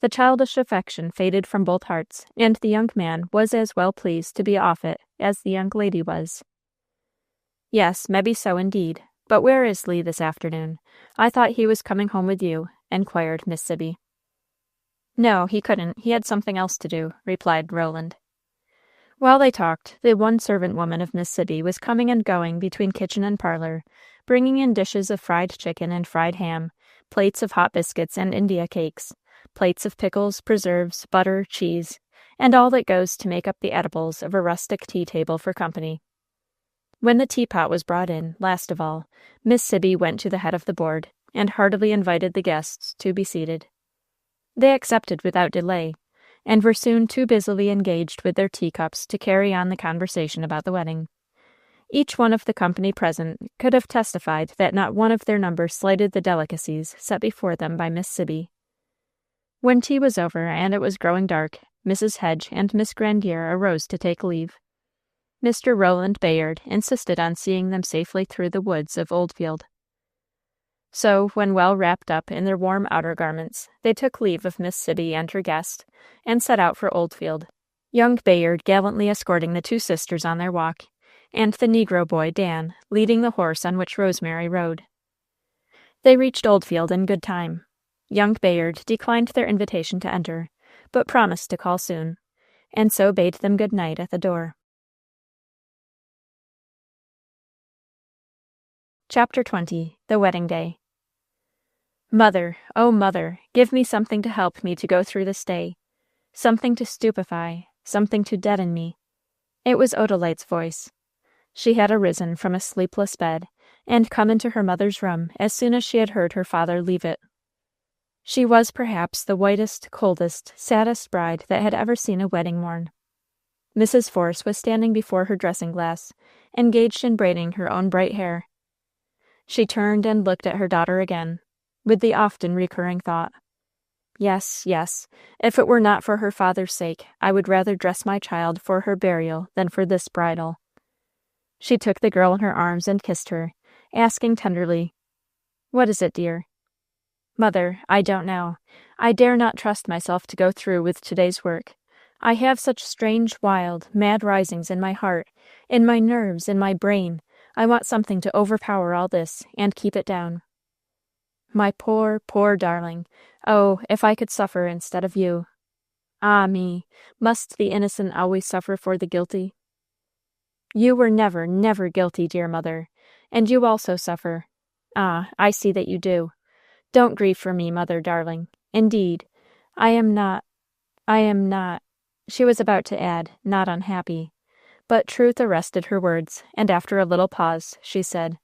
The childish affection faded from both hearts, and the young man was as well pleased to be off it as the young lady was." "Yes, mebbe so, indeed. But where is Lee this afternoon? I thought he was coming home with you," inquired Miss Sibby. "No, he couldn't. He had something else to do," replied Roland. While they talked, the one servant woman of Miss Sibby was coming and going between kitchen and parlor, bringing in dishes of fried chicken and fried ham, plates of hot biscuits and India cakes, plates of pickles, preserves, butter, cheese, and all that goes to make up the edibles of a rustic tea table for company. When the teapot was brought in, last of all, Miss Sibby went to the head of the board, and heartily invited the guests to be seated. They accepted without delay, and were soon too busily engaged with their teacups to carry on the conversation about the wedding. Each one of the company present could have testified that not one of their number slighted the delicacies set before them by Miss Sibby. When tea was over and it was growing dark, Mrs. Hedge and Miss Grandier arose to take leave. Mr. Rowland Bayard insisted on seeing them safely through the woods of Oldfield. So, when well wrapped up in their warm outer garments, they took leave of Miss Sibby and her guest, and set out for Oldfield, young Bayard gallantly escorting the two sisters on their walk, and the Negro boy, Dan, leading the horse on which Rosemary rode. They reached Oldfield in good time. Young Bayard declined their invitation to enter, but promised to call soon, and so bade them good night at the door. Chapter 20. The Wedding Day. Mother, oh mother, give me something to help me to go through this day, something to stupefy, something to deaden me. It was Odelite's voice. She had arisen from a sleepless bed, and come into her mother's room as soon as she had heard her father leave it. She was perhaps the whitest, coldest, saddest bride that had ever seen a wedding morn. Mrs. Force was standing before her dressing-glass, engaged in braiding her own bright hair. She turned and looked at her daughter again, with the often recurring thought, "Yes, yes, if it were not for her father's sake, I would rather dress my child for her burial than for this bridal." She took the girl in her arms and kissed her, asking tenderly, "What is it, dear?" "Mother, I don't know. I dare not trust myself to go through with today's work. I have such strange, wild, mad risings in my heart, in my nerves, in my brain. I want something to overpower all this, and keep it down." "My poor, poor darling. Oh, if I could suffer instead of you." "Ah me, must the innocent always suffer for the guilty?" "You were never, never guilty, dear mother, and you also suffer. Ah, I see that you do. Don't grieve for me, mother darling. Indeed, I am not, she was about to add, not unhappy. But truth arrested her words, and after a little pause, she said,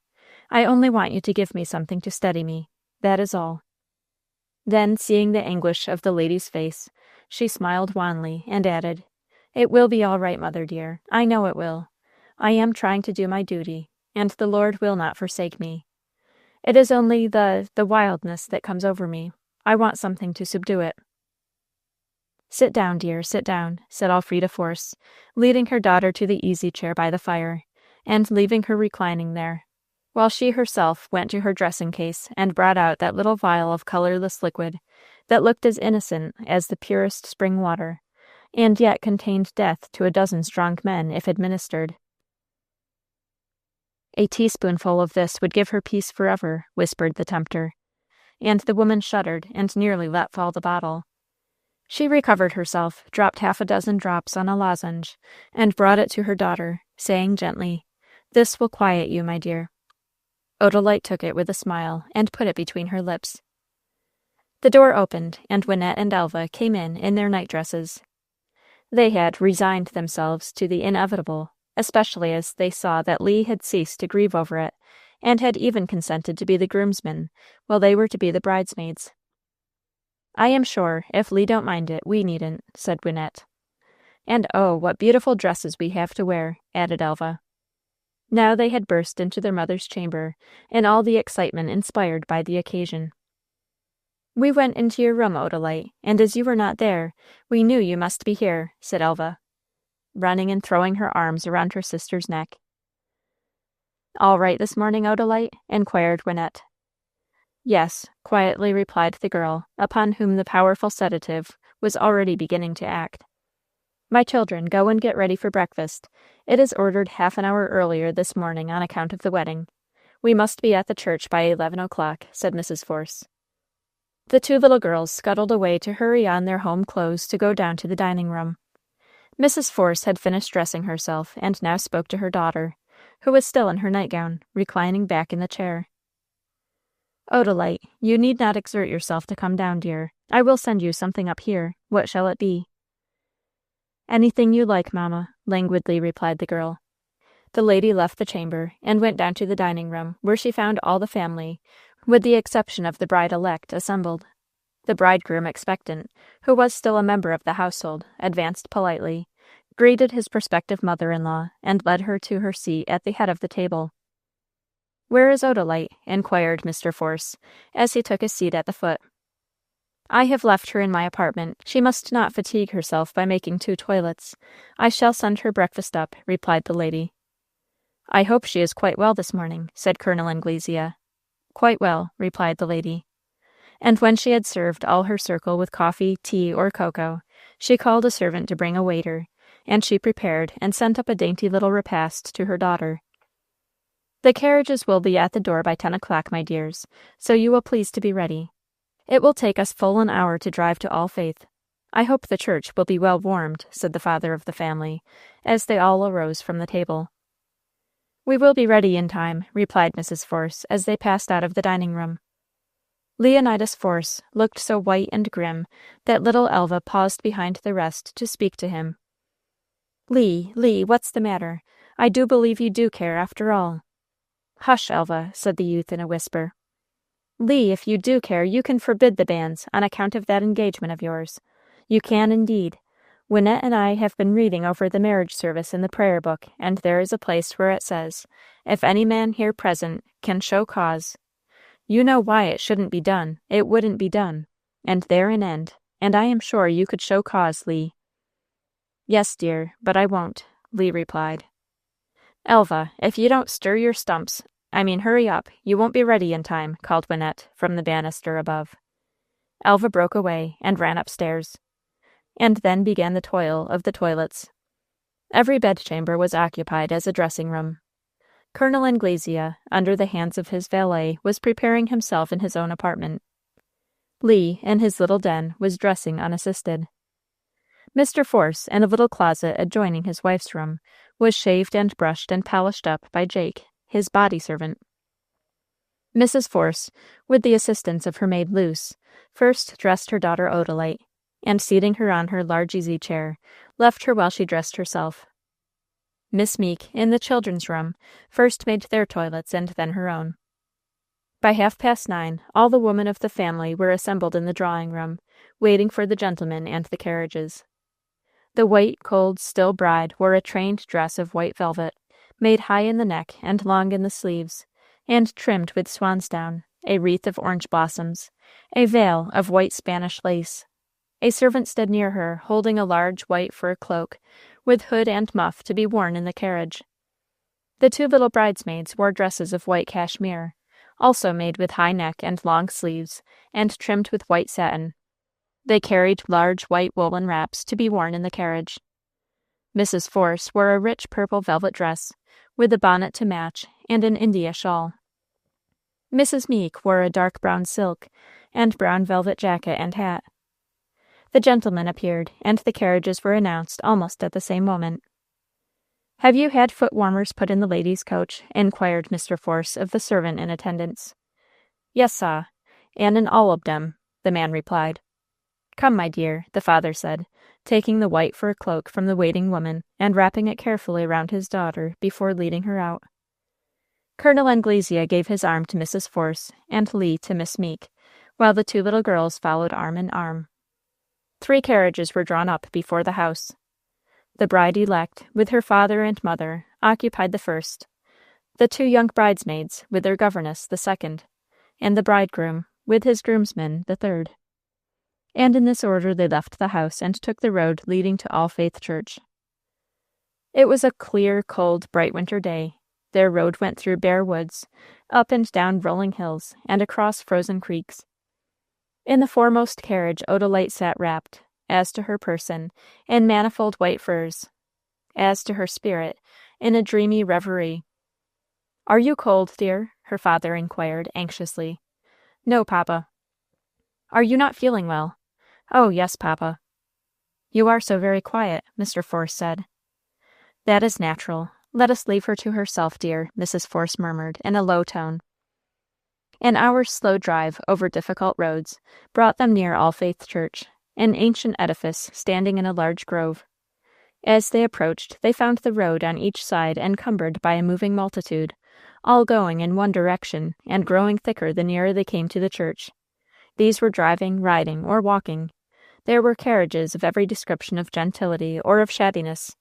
"I only want you to give me something to steady me. That is all." Then, seeing the anguish of the lady's face, she smiled wanly, and added, "It will be all right, mother dear. I know it will. I am trying to do my duty, and the Lord will not forsake me. It is only the wildness that comes over me. I want something to subdue it." "Sit down, dear, sit down," said Elfrida Force, leading her daughter to the easy-chair by the fire, and leaving her reclining there, while she herself went to her dressing-case and brought out that little vial of colorless liquid that looked as innocent as the purest spring water, and yet contained death to a dozen strong men if administered. "A teaspoonful of this would give her peace forever," whispered the tempter, and the woman shuddered and nearly let fall the bottle. She recovered herself, dropped half a dozen drops on a lozenge, and brought it to her daughter, saying gently, "This will quiet you, my dear." Odelite took it with a smile, and put it between her lips. The door opened, and Wynette and Elva came in their night-dresses. They had resigned themselves to the inevitable, especially as they saw that Lee had ceased to grieve over it, and had even consented to be the groomsmen, while they were to be the bridesmaids. "I am sure, if Lee don't mind it, we needn't," said Wynette. "And oh, what beautiful dresses we have to wear," added Elva. Now they had burst into their mother's chamber, in all the excitement inspired by the occasion. "We went into your room, Odelite, and as you were not there, we knew you must be here," said Elva, running and throwing her arms around her sister's neck. "All right this morning, Odelite?" inquired Wynette. "Yes," quietly replied the girl, upon whom the powerful sedative was already beginning to act. "My children, go and get ready for breakfast. It is ordered half an hour earlier this morning on account of the wedding. We must be at the church by 11 o'clock," said Mrs. Force. The two little girls scuttled away to hurry on their home clothes to go down to the dining-room. Mrs. Force had finished dressing herself, and now spoke to her daughter, who was still in her nightgown, reclining back in the chair. Odalite, you need not exert yourself to come down, dear. I will send you something up here. What shall it be?" "Anything you like, mamma," languidly replied the girl. The lady left the chamber and went down to the dining room, where she found all the family, with the exception of the bride-elect, assembled. The bridegroom, expectant, who was still a member of the household, advanced politely, greeted his prospective mother-in-law, and led her to her seat at the head of the table. "Where is Odalite?" inquired Mr. Force, as he took his seat at the foot. "I have left her in my apartment. She must not fatigue herself by making 2 toilets. I shall send her breakfast up," replied the lady. "I hope she is quite well this morning," said Colonel Anglesea. "Quite well," replied the lady. And when she had served all her circle with coffee, tea, or cocoa, she called a servant to bring a waiter, and she prepared and sent up a dainty little repast to her daughter. "The carriages will be at the door by 10 o'clock, my dears, so you will please to be ready. It will take us full an hour to drive to All Faith. I hope the church will be well warmed," said the father of the family, as they all arose from the table. "We will be ready in time," replied Mrs. Force, as they passed out of the dining-room. Leonidas Force looked so white and grim that little Elva paused behind the rest to speak to him. Lee, what's the matter? I do believe you do care, after all." "Hush, Elva," said the youth in a whisper. "Lee, if you do care, you can forbid the banns on account of that engagement of yours. You can indeed. Wynette and I have been reading over the marriage service in the prayer book, and there is a place where it says, 'If any man here present can show cause.' You know why it shouldn't be done. It wouldn't be done. And there an end. And I am sure you could show cause, Lee." "Yes, dear, but I won't," Lee replied. "Elva, if you don't stir your stumps, hurry up, you won't be ready in time," called Wynette from the banister above. Elva broke away and ran upstairs. And then began the toil of the toilets. Every bedchamber was occupied as a dressing-room. Colonel Anglesea, under the hands of his valet, was preparing himself in his own apartment. Lee, in his little den, was dressing unassisted. Mr. Force, in a little closet adjoining his wife's room, was shaved and brushed and polished up by Jake, his body servant. Mrs. Force, with the assistance of her maid Luce, first dressed her daughter Odalite, and seating her on her large easy-chair, left her while she dressed herself. Miss Meek, in the children's room, first made their toilets and then her own. By 9:30, all the women of the family were assembled in the drawing-room, waiting for the gentlemen and the carriages. The white, cold, still bride wore a trained dress of white velvet, made high in the neck and long in the sleeves, and trimmed with swansdown, a wreath of orange blossoms, a veil of white Spanish lace. A servant stood near her, holding a large white fur cloak, with hood and muff, to be worn in the carriage. The 2 little bridesmaids wore dresses of white cashmere, also made with high neck and long sleeves, and trimmed with white satin. They carried large white woolen wraps to be worn in the carriage. Mrs. Force wore a rich purple velvet dress, with a bonnet to match, and an India shawl. Mrs. Meek wore a dark brown silk, and brown velvet jacket and hat. The gentlemen appeared, and the carriages were announced almost at the same moment. "Have you had foot warmers put in the ladies' coach?" inquired Mr. Force of the servant in attendance. "Yes, sah, and in all ob dem," the man replied. "Come, my dear," the father said, taking the white fur cloak from the waiting woman and wrapping it carefully around his daughter before leading her out. Colonel Anglesea gave his arm to Mrs. Force and Lee to Miss Meek, while the 2 little girls followed arm in arm. 3 carriages were drawn up before the house. The bride-elect, with her father and mother, occupied the first, the 2 young bridesmaids, with their governess, the second, and the bridegroom, with his groomsmen, the third. And in this order they left the house and took the road leading to All Faith Church. It was a clear, cold, bright winter day. Their road went through bare woods, up and down rolling hills, and across frozen creeks. In the foremost carriage Odalite sat wrapped, as to her person, in manifold white furs, as to her spirit, in a dreamy reverie. "Are you cold, dear?" her father inquired anxiously. "No, papa." "Are you not feeling well?" "Oh, yes, papa." "You are so very quiet," Mr. Force said. "That is natural. Let us leave her to herself, dear," Mrs. Force murmured in a low tone. An hour's slow drive over difficult roads brought them near All Faith Church, an ancient edifice standing in a large grove. As they approached, they found the road on each side encumbered by a moving multitude, all going in one direction and growing thicker the nearer they came to the church. These were driving, riding, or walking. There were carriages of every description of gentility or of shabbiness.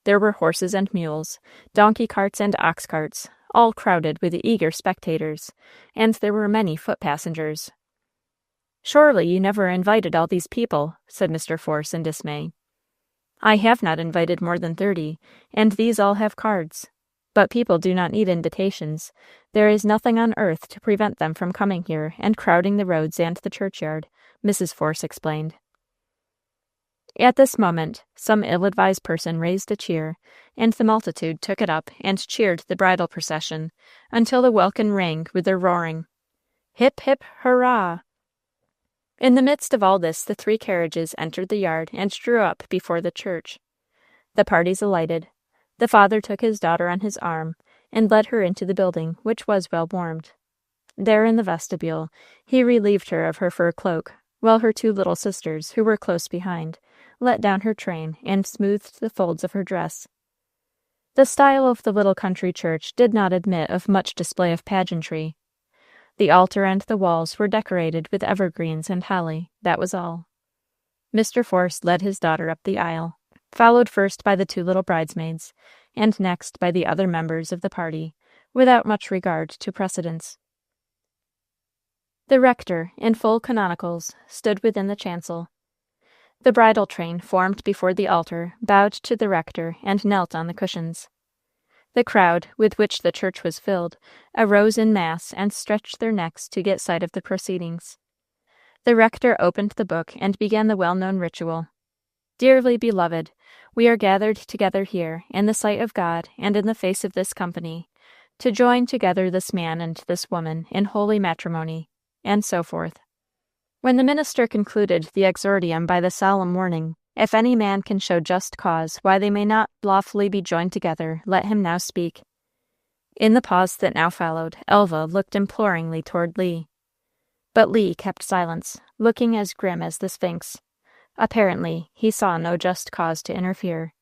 There were horses and mules, donkey carts and ox carts, all crowded with eager spectators, and there were many foot passengers. "Surely you never invited all these people," said Mr. Force in dismay. "I have not invited more than 30, and these all have cards. But people do not need invitations. There is nothing on earth to prevent them from coming here and crowding the roads and the churchyard," Mrs. Force explained. At this moment, some ill-advised person raised a cheer, and the multitude took it up and cheered the bridal procession until the welkin rang with their roaring. "Hip, hip, hurrah!" In the midst of all this, the 3 carriages entered the yard and drew up before the church. The parties alighted. The father took his daughter on his arm and led her into the building, which was well warmed. There in the vestibule, he relieved her of her fur cloak, while her 2 little sisters, who were close behind, let down her train and smoothed the folds of her dress. The style of the little country church did not admit of much display of pageantry. The altar and the walls were decorated with evergreens and holly, that was all. Mr. Force led his daughter up the aisle, followed first by the 2 little bridesmaids, and next by the other members of the party, without much regard to precedence. The rector, in full canonicals, stood within the chancel. The bridal train, formed before the altar, bowed to the rector and knelt on the cushions. The crowd, with which the church was filled, arose in mass and stretched their necks to get sight of the proceedings. The rector opened the book and began the well-known ritual. "Dearly beloved, we are gathered together here, in the sight of God and in the face of this company, to join together this man and this woman in holy matrimony," and so forth. When the minister concluded the exordium by the solemn warning, "If any man can show just cause why they may not lawfully be joined together, let him now speak." In the pause that now followed, Elva looked imploringly toward Lee. But Lee kept silence, looking as grim as the Sphinx. Apparently, he saw no just cause to interfere,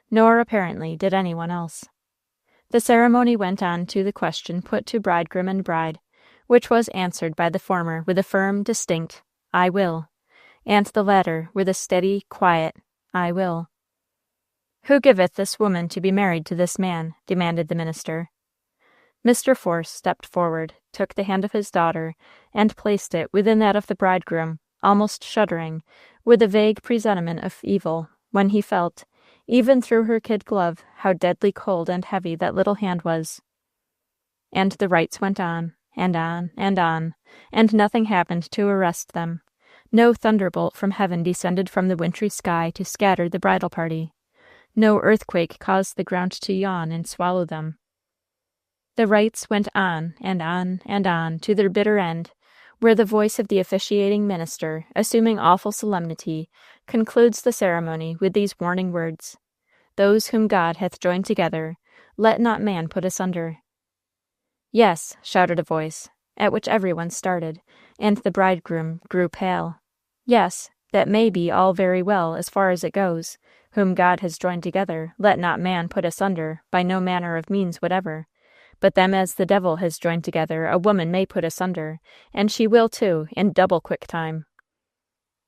nor apparently did anyone else. The ceremony went on to the question put to bridegroom and bride, which was answered by the former with a firm, distinct, "I will," and the latter with a steady, quiet, "I will." "Who giveth this woman to be married to this man?" demanded the minister. Mr. Force stepped forward, took the hand of his daughter, and placed it within that of the bridegroom, almost shuddering, with a vague presentiment of evil, when he felt, even through her kid glove, how deadly cold and heavy that little hand was. And the rites went on, and on, and on, and nothing happened to arrest them. No thunderbolt from heaven descended from the wintry sky to scatter the bridal party. No earthquake caused the ground to yawn and swallow them. The rites went on, and on, and on, to their bitter end, where the voice of the officiating minister, assuming awful solemnity, concludes the ceremony with these warning words: "Those whom God hath joined together, let not man put asunder." "Yes," shouted a voice, at which everyone started, and the bridegroom grew pale. "Yes, that may be all very well as far as it goes. Whom God has joined together, let not man put asunder, by no manner of means whatever. But them as the devil has joined together, a woman may put asunder, and she will too, in double quick time."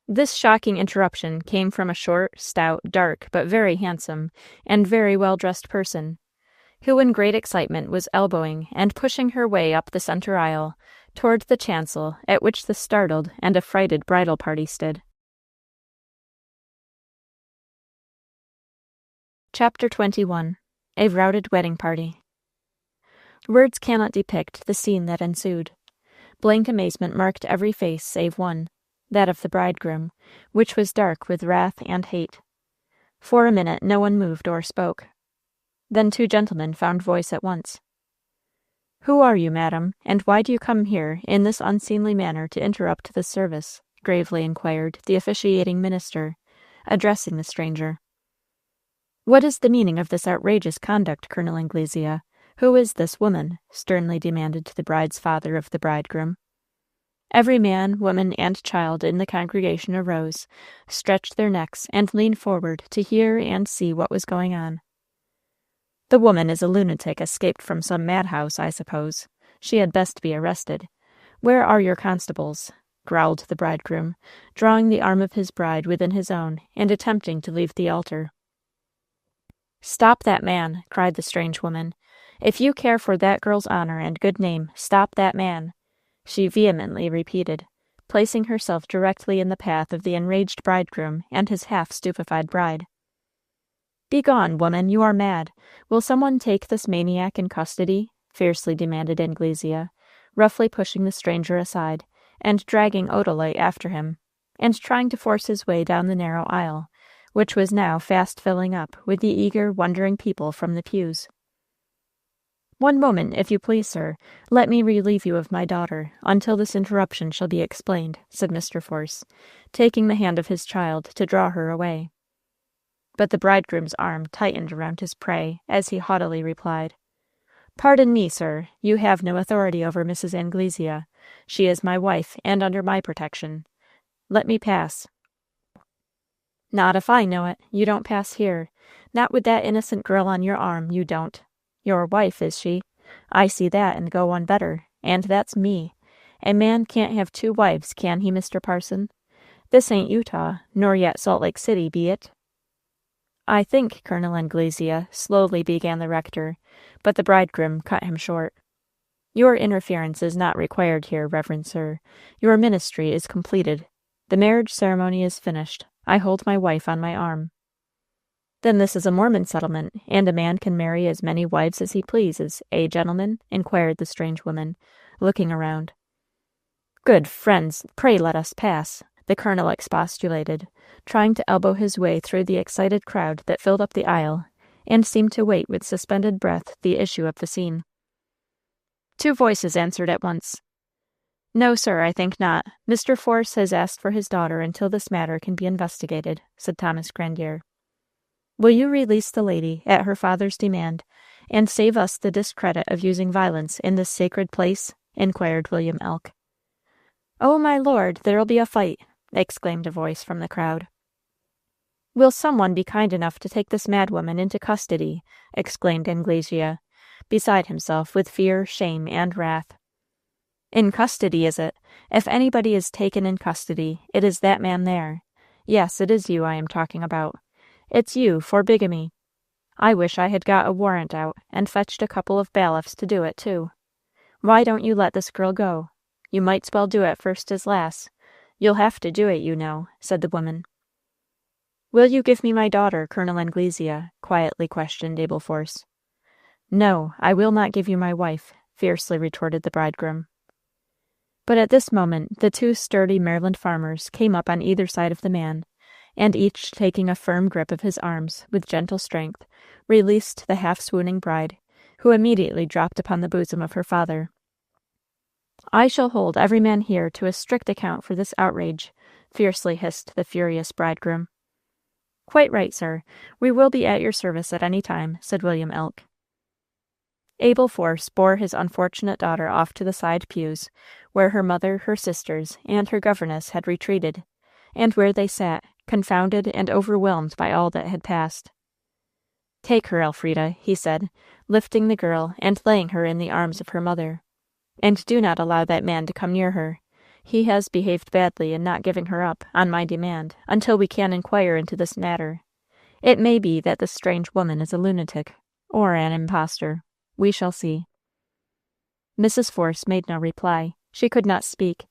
This shocking interruption came from a short, stout, dark, but very handsome, and very well-dressed person, who in great excitement was elbowing and pushing her way up the center aisle toward the chancel at which the startled and affrighted bridal party stood. Chapter 21. A Routed Wedding Party. Words cannot depict the scene that ensued. Blank amazement marked every face save one, that of the bridegroom, which was dark with wrath and hate. For a minute no one moved or spoke. Then 2 gentlemen found voice at once. "Who are you, madam, and why do you come here in this unseemly manner to interrupt this service?" gravely inquired the officiating minister, addressing the stranger. "What is the meaning of this outrageous conduct, Colonel Anglesea?" "Who is this woman?" sternly demanded the bride's father of the bridegroom. Every man, woman, and child in the congregation arose, stretched their necks, and leaned forward to hear and see what was going on. "The woman is a lunatic escaped from some madhouse, I suppose. She had best be arrested. Where are your constables?" growled the bridegroom, drawing the arm of his bride within his own and attempting to leave the altar. "Stop that man!" cried the strange woman. "If you care for that girl's honor and good name, stop that man!" she vehemently repeated, placing herself directly in the path of the enraged bridegroom and his half-stupefied bride. "Begone, woman, you are mad. Will someone take this maniac in custody?" fiercely demanded Anglesea, roughly pushing the stranger aside, and dragging Odalite after him, and trying to force his way down the narrow aisle, which was now fast filling up with the eager, wondering people from the pews. "One moment, if you please, sir. Let me relieve you of my daughter, until this interruption shall be explained," said Mr. Force, taking the hand of his child to draw her away. But the bridegroom's arm tightened around his prey as he haughtily replied, "Pardon me, sir. You have no authority over Mrs. Anglesea. She is my wife, and under my protection. Let me pass." "Not if I know it. You don't pass here. Not with that innocent girl on your arm, you don't. Your wife, is she? I see that and go one better, and that's me. A man can't have two wives, can he, Mr. Parson? This ain't Utah, nor yet Salt Lake City, be it?" "I think, Colonel Anglesea," slowly began the rector, but the bridegroom cut him short. "Your interference is not required here, reverend sir. Your ministry is completed. The marriage ceremony is finished. I hold my wife on my arm." "Then this is a Mormon settlement, and a man can marry as many wives as he pleases, gentlemen?" inquired the strange woman, looking around. "Good friends, pray let us pass," the colonel expostulated, trying to elbow his way through the excited crowd that filled up the aisle and seemed to wait with suspended breath the issue of the scene. Two voices answered at once. "No, sir, I think not. Mr. Force has asked for his daughter until this matter can be investigated," said Thomas Grandier. "Will you release the lady at her father's demand, and save us the discredit of using violence in this sacred place?" inquired William Elk. "Oh, my lord, there'll be a fight!" exclaimed a voice from the crowd. "Will some one be kind enough to take this madwoman into custody?" exclaimed Anglesea, beside himself with fear, shame, and wrath. "In custody, is it? If anybody is taken in custody, it is that man there. Yes, it is you I am talking about. It's you for bigamy. I wish I had got a warrant out and fetched a couple of bailiffs to do it, too. Why don't you let this girl go? You might's well do it first as last. You'll have to do it, you know," said the woman. "Will you give me my daughter, Colonel Anglesea?" quietly questioned Abel Force. "No, I will not give you my wife," fiercely retorted the bridegroom. But at this moment the two sturdy Maryland farmers came up on either side of the man, and each taking a firm grip of his arms with gentle strength, released the half-swooning bride, who immediately dropped upon the bosom of her father. "I shall hold every man here to a strict account for this outrage," fiercely hissed the furious bridegroom. "Quite right, sir. We will be at your service at any time," said William Elk. Abel Force bore his unfortunate daughter off to the side pews, where her mother, her sisters, and her governess had retreated, and where they sat, confounded and overwhelmed by all that had passed. "Take her, Elfrida," he said, lifting the girl and laying her in the arms of her mother. "And do not allow that man to come near her. He has behaved badly in not giving her up, on my demand, until we can inquire into this matter. It may be that this strange woman is a lunatic, or an impostor. We shall see." Mrs. Force made no reply. She could not speak.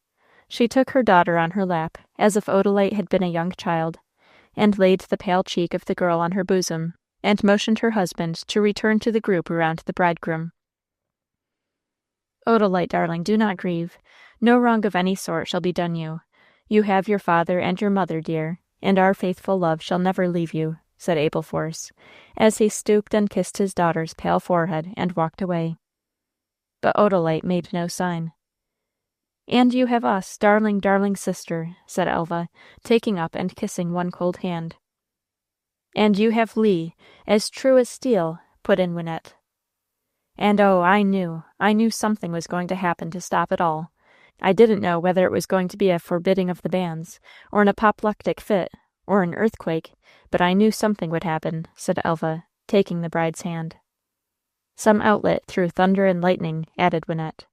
She took her daughter on her lap, as if Odalite had been a young child, and laid the pale cheek of the girl on her bosom, and motioned her husband to return to the group around the bridegroom. "Odalite, darling, do not grieve. No wrong of any sort shall be done you. You have your father and your mother, dear, and our faithful love shall never leave you," said Abel Force, as he stooped and kissed his daughter's pale forehead and walked away. But Odalite made no sign. "And you have us, darling, darling sister," said Elva, taking up and kissing one cold hand. "And you have Lee, as true as steel," put in Wynette. And oh, I knew something was going to happen to stop it all. I didn't know whether it was going to be a forbidding of the banns, or an apoplectic fit, or an earthquake, but I knew something would happen, said Elva, taking the bride's hand. Some outlet through thunder and lightning, added Wynette.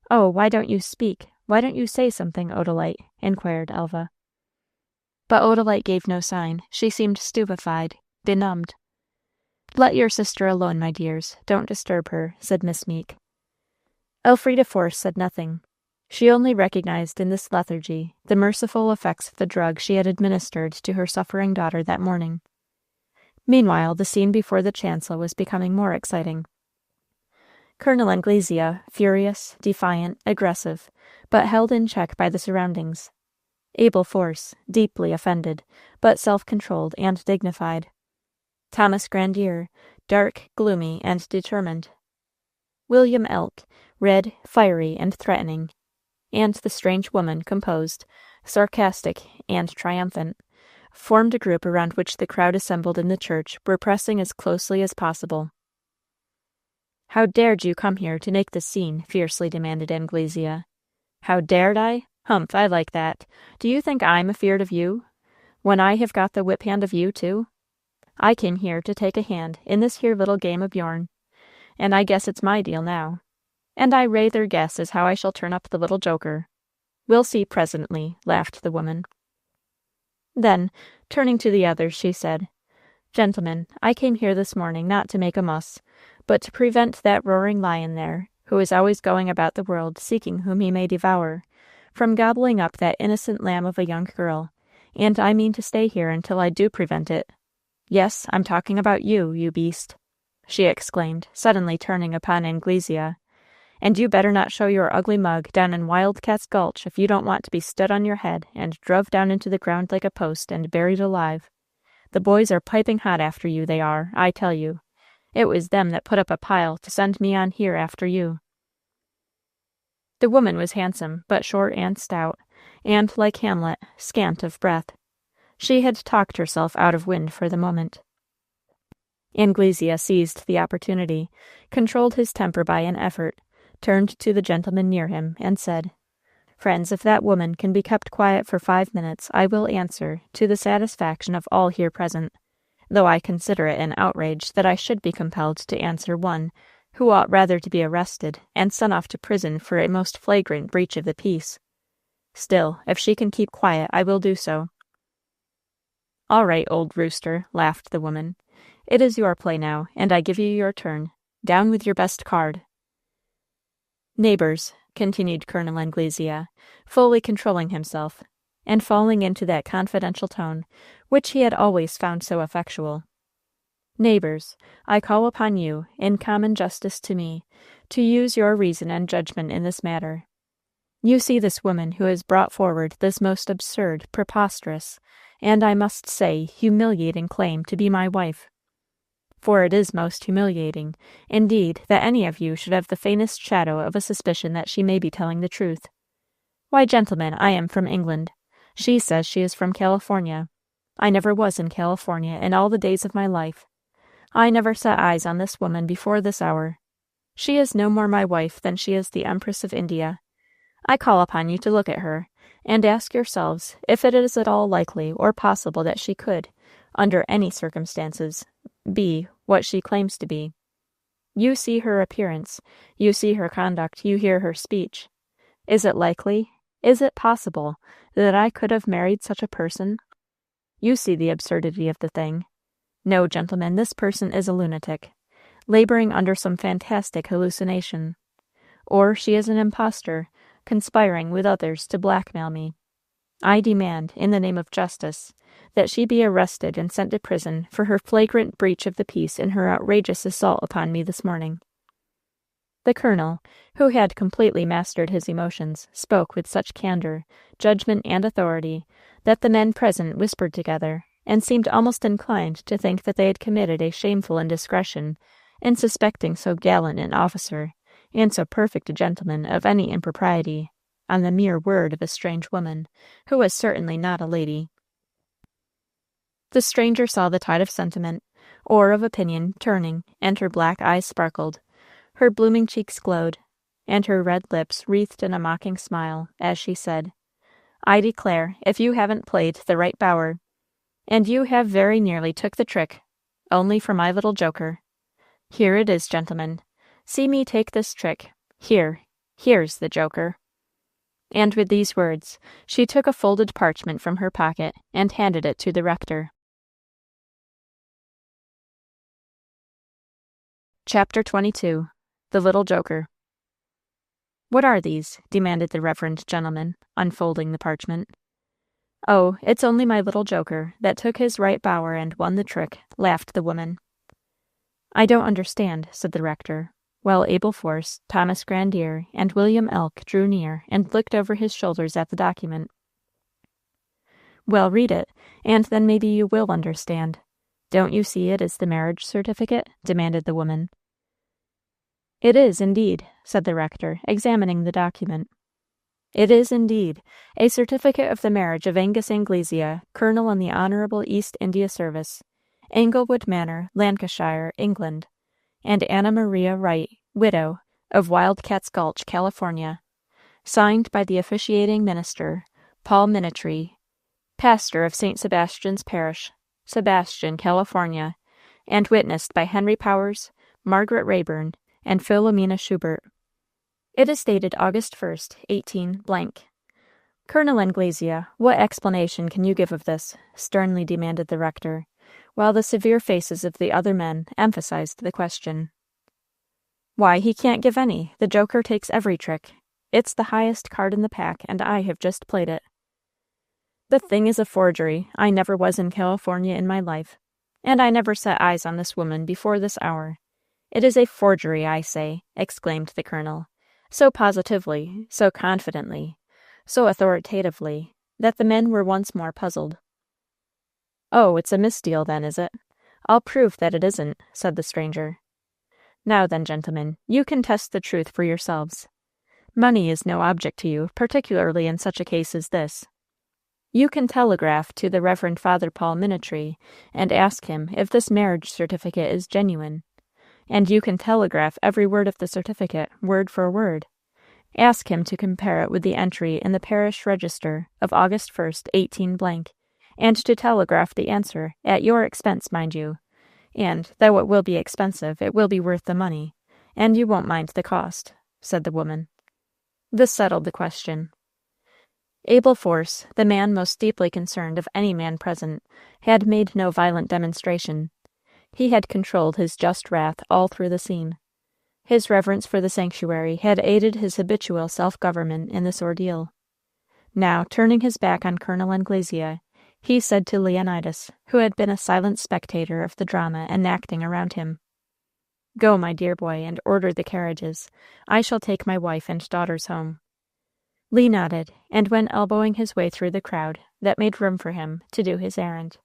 Oh, why don't you speak? Why don't you say something, Odalite? Inquired Elva. But Odalite gave no sign. She seemed stupefied, benumbed. Let your sister alone, my dears. Don't disturb her, said Miss Meek. Elfrida Force said nothing. She only recognized in this lethargy the merciful effects of the drug she had administered to her suffering daughter that morning. Meanwhile, the scene before the chancel was becoming more exciting. Colonel Anglesea, furious, defiant, aggressive, but held in check by the surroundings. Abel Force, deeply offended, but self-controlled and dignified. Thomas Grandier, dark, gloomy, and determined. William Elk, red, fiery, and threatening. And the strange woman, composed, sarcastic, and triumphant, formed a group around which the crowd assembled in the church were pressing as closely as possible. How dared you come here to make this scene? Fiercely demanded Anglesea. How dared I? Humph, I like that. Do you think I'm afeard of you, when I have got the whip hand of you, too? I came here to take a hand in this here little game of yourn, and I guess it's my deal now. And I rayther guess as how I shall turn up the little joker. We'll see presently, laughed the woman. Then, turning to the others, she said, Gentlemen, I came here this morning not to make a muss, but to prevent that roaring lion there, who is always going about the world seeking whom he may devour, from gobbling up that innocent lamb of a young girl, and I mean to stay here until I do prevent it. Yes, I'm talking about you, you beast, she exclaimed, suddenly turning upon Anglesea, and you better not show your ugly mug down in Wildcat's Gulch if you don't want to be stood on your head and drove down into the ground like a post and buried alive. The boys are piping hot after you, they are, I tell you. It was them that put up a pile to send me on here after you. The woman was handsome, but short and stout, and, like Hamlet, scant of breath. She had talked herself out of wind for the moment. Anglesea seized the opportunity, controlled his temper by an effort, turned to the gentleman near him, and said, Friends, if that woman can be kept quiet for 5 minutes, I will answer, to the satisfaction of all here present, though I consider it an outrage that I should be compelled to answer one who ought rather to be arrested and sent off to prison for a most flagrant breach of the peace. Still, if she can keep quiet, I will do so. All right, old rooster, laughed the woman. It is your play now, and I give you your turn. Down with your best card. Neighbors, continued Colonel Anglesea, fully controlling himself, and falling into that confidential tone which he had always found so effectual. Neighbors, I call upon you, in common justice to me, to use your reason and judgment in this matter. You see this woman who has brought forward this most absurd, preposterous, and I must say humiliating claim to be my wife. For it is most humiliating, indeed, that any of you should have the faintest shadow of a suspicion that she may be telling the truth. Why, gentlemen, I am from England. She says she is from California. I never was in California in all the days of my life. I never set eyes on this woman before this hour. She is no more my wife than she is the Empress of India. I call upon you to look at her, and ask yourselves if it is at all likely or possible that she could, under any circumstances, be what she claims to be. You see her appearance, you see her conduct, you hear her speech. Is it likely, is it possible, that I could have married such a person? You see the absurdity of the thing. No, gentlemen, this person is a lunatic, laboring under some fantastic hallucination. Or she is an impostor, conspiring with others to blackmail me. I demand, in the name of justice, that she be arrested and sent to prison for her flagrant breach of the peace in her outrageous assault upon me this morning. The colonel, who had completely mastered his emotions, spoke with such candor, judgment, and authority that the men present whispered together, and seemed almost inclined to think that they had committed a shameful indiscretion in suspecting so gallant an officer and so perfect a gentleman of any impropriety, on the mere word of a strange woman, who was certainly not a lady. The stranger saw the tide of sentiment, or of opinion, turning, and her black eyes sparkled, Her blooming cheeks glowed, and her red lips wreathed in a mocking smile as she said, "I declare, if you haven't played the right bower, and you have very nearly took the trick, only for my little joker. Here it is, gentlemen. See me take this trick. Here's the joker." And with these words, she took a folded parchment from her pocket and handed it to the rector. Chapter 22. The Little Joker. "What are these?" demanded the reverend gentleman, unfolding the parchment. "Oh, it's only my little joker that took his right bower and won the trick," laughed the woman. "I don't understand," said the rector, while Abel Force, Thomas Grandier, and William Elk drew near and looked over his shoulders at the document. "Well, read it, and then maybe you will understand. Don't you see it is the marriage certificate?" demanded the woman. "It is, indeed," said the rector, examining the document. "It is, indeed, a certificate of the marriage of Angus Anglesea, Colonel in the Honorable East India Service, Anglewood Manor, Lancashire, England, and Anna Maria Wright, widow, of Wildcats Gulch, California, signed by the officiating minister, Paul Minitree, pastor of St. Sebastian's Parish, Sebastian, California, and witnessed by Henry Powers, Margaret Rayburn, and Philomena Schubert. It is dated August 1st, 18 ." "Colonel Anglesea, what explanation can you give of this?" sternly demanded the rector, while the severe faces of the other men emphasized the question. "Why, he can't give any. The joker takes every trick. It's the highest card in the pack, and I have just played it." "The thing is a forgery. I never was in California in my life, and I never set eyes on this woman before this hour. It is a forgery, I say," exclaimed the colonel, so positively, so confidently, so authoritatively, that the men were once more puzzled. "Oh, it's a misdeal then, is it? I'll prove that it isn't," said the stranger. "Now then, gentlemen, you can test the truth for yourselves. Money is no object to you, particularly in such a case as this. You can telegraph to the Reverend Father Paul Minitree and ask him if this marriage certificate is genuine, and you can telegraph every word of the certificate, word for word. Ask him to compare it with the entry in the parish register of August 1st, 18 ", and to telegraph the answer, at your expense, mind you, and, though it will be expensive, it will be worth the money, and you won't mind the cost," said the woman. This settled the question. Abel Force, the man most deeply concerned of any man present, had made no violent demonstration. He had controlled his just wrath all through the scene. His reverence for the sanctuary had aided his habitual self-government in this ordeal. Now, turning his back on Colonel Anglesea, he said to Leonidas, who had been a silent spectator of the drama enacting around him, "Go, my dear boy, and order the carriages. I shall take my wife and daughters home." Lee nodded, and went elbowing his way through the crowd that made room for him to do his errand.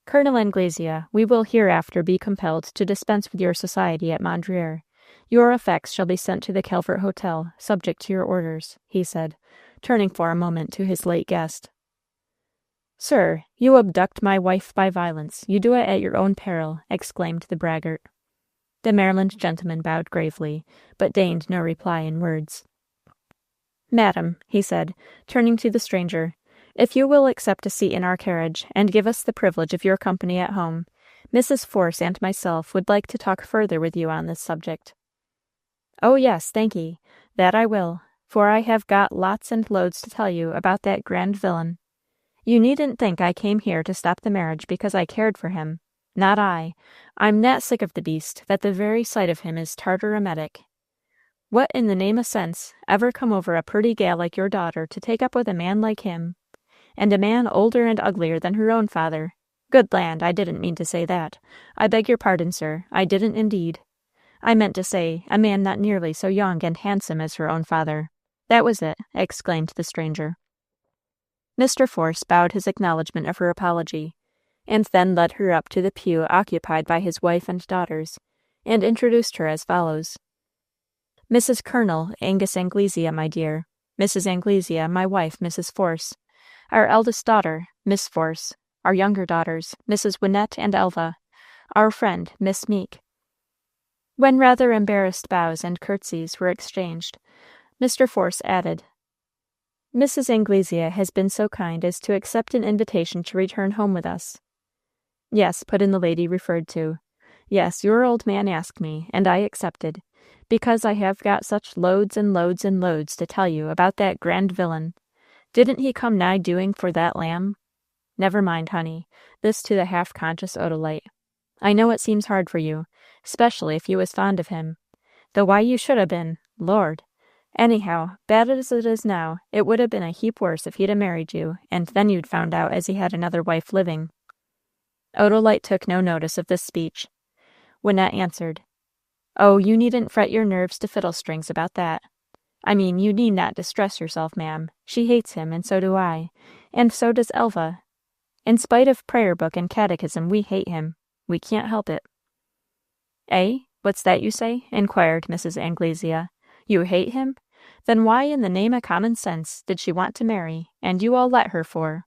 "Colonel Anglesea, we will hereafter be compelled to dispense with your society at Mondreer. Your effects shall be sent to the Calvert Hotel, subject to your orders," he said, turning for a moment to his late guest. "Sir, you abduct my wife by violence. You do it at your own peril," exclaimed the braggart. The Maryland gentleman bowed gravely, but deigned no reply in words. "Madam," he said, turning to the stranger, "if you will accept a seat in our carriage, and give us the privilege of your company at home, Mrs. Force and myself would like to talk further with you on this subject." "Oh, yes, thankee. That I will, for I have got lots and loads to tell you about that grand villain. You needn't think I came here to stop the marriage because I cared for him. Not I. I'm that sick of the beast that the very sight of him is tartar-emetic. What in the name o' sense ever come over a purty gal like your daughter to take up with a man like him? And a man older and uglier than her own father. Good land, I didn't mean to say that. I beg your pardon, sir. I didn't indeed. I meant to say a man not nearly so young and handsome as her own father. That was it," exclaimed the stranger. Mr. Force bowed his acknowledgment of her apology, and then led her up to the pew occupied by his wife and daughters, and introduced her as follows. "Mrs. Colonel Angus Anglesea, my dear. Mrs. Anglesea, my wife, Mrs. Force. Our eldest daughter, Miss Force. Our younger daughters, Mrs. Winnett and Elva. Our friend, Miss Meek." When rather embarrassed bows and curtsies were exchanged, Mr. Force added, "Mrs. Anglesea has been so kind as to accept an invitation to return home with us." "Yes," put in the lady referred to. "Yes, your old man asked me, and I accepted, because I have got such loads and loads and loads to tell you about that grand villain. Didn't he come nigh doing for that lamb? Never mind, honey," this to the half-conscious Odalite. "I know it seems hard for you, especially if you was fond of him, though why you should 'a' been, Lord. Anyhow, bad as it is now, it would 'a' been a heap worse if he'd 'a' married you, and then you'd found out as he had another wife living." Odalite took no notice of this speech. Wynette answered, "Oh, you needn't fret your nerves to fiddlestrings about that. I mean, you need not distress yourself, ma'am. She hates him, and so do I, and so does Elva. In spite of prayer book and catechism, we hate him. We can't help it." "Eh? What's that you say?" inquired Mrs. Anglesea. "You hate him? Then why in the name o' common sense did she want to marry, and you all let her for?"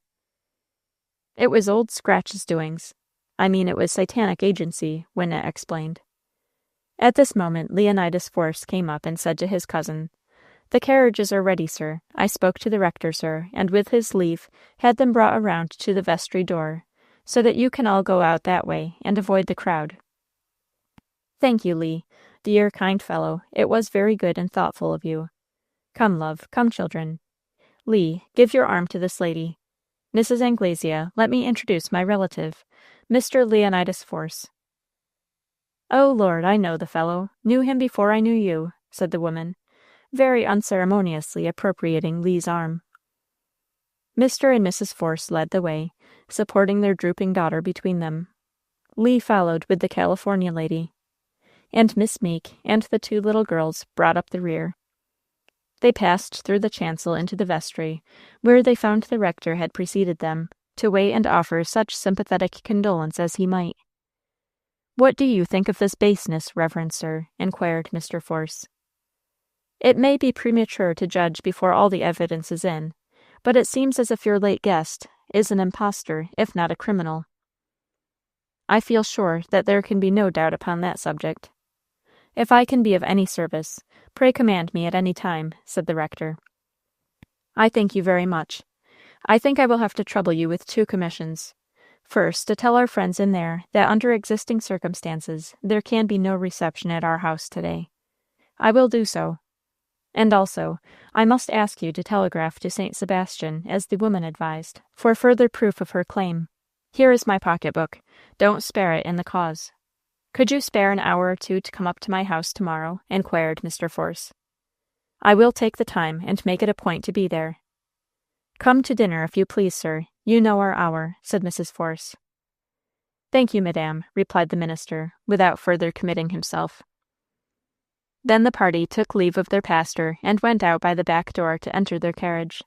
"It was Old Scratch's doings. I mean, it was satanic agency," Wynette explained. At this moment, Leonidas Force came up and said to his cousin, "The carriages are ready, sir. I spoke to the rector, sir, and with his leave had them brought around to the vestry door, so that you can all go out that way and avoid the crowd." "Thank you, Lee. Dear, kind fellow, it was very good and thoughtful of you. Come, love, come, children. Lee, give your arm to this lady. Mrs. Anglesea, let me introduce my relative, Mr. Leonidas Force." "Oh, Lord, I know the fellow. Knew him before I knew you," said the woman, very unceremoniously appropriating Lee's arm. Mr. and Mrs. Force led the way, supporting their drooping daughter between them. Lee followed with the California lady, and Miss Meek and the two little girls brought up the rear. They passed through the chancel into the vestry, where they found the rector had preceded them, to wait and offer such sympathetic condolence as he might. "What do you think of this baseness, reverend sir?" inquired Mr. Force. "It may be premature to judge before all the evidence is in, but it seems as if your late guest is an impostor, if not a criminal." "I feel sure that there can be no doubt upon that subject. If I can be of any service, pray command me at any time," said the rector. "I thank you very much. I think I will have to trouble you with two commissions. First, to tell our friends in there that under existing circumstances there can be no reception at our house today. I will do so. And also, I must ask you to telegraph to St. Sebastian, as the woman advised, for further proof of her claim. Here is my pocketbook. Don't spare it in the cause." "Could you spare an hour or two to come up to my house tomorrow?" inquired Mr. Force. "I will take the time, and make it a point to be there." "Come to dinner, if you please, sir. You know our hour," said Mrs. Force. "Thank you, madame," replied the minister, without further committing himself. Then the party took leave of their pastor and went out by the back door to enter their carriage.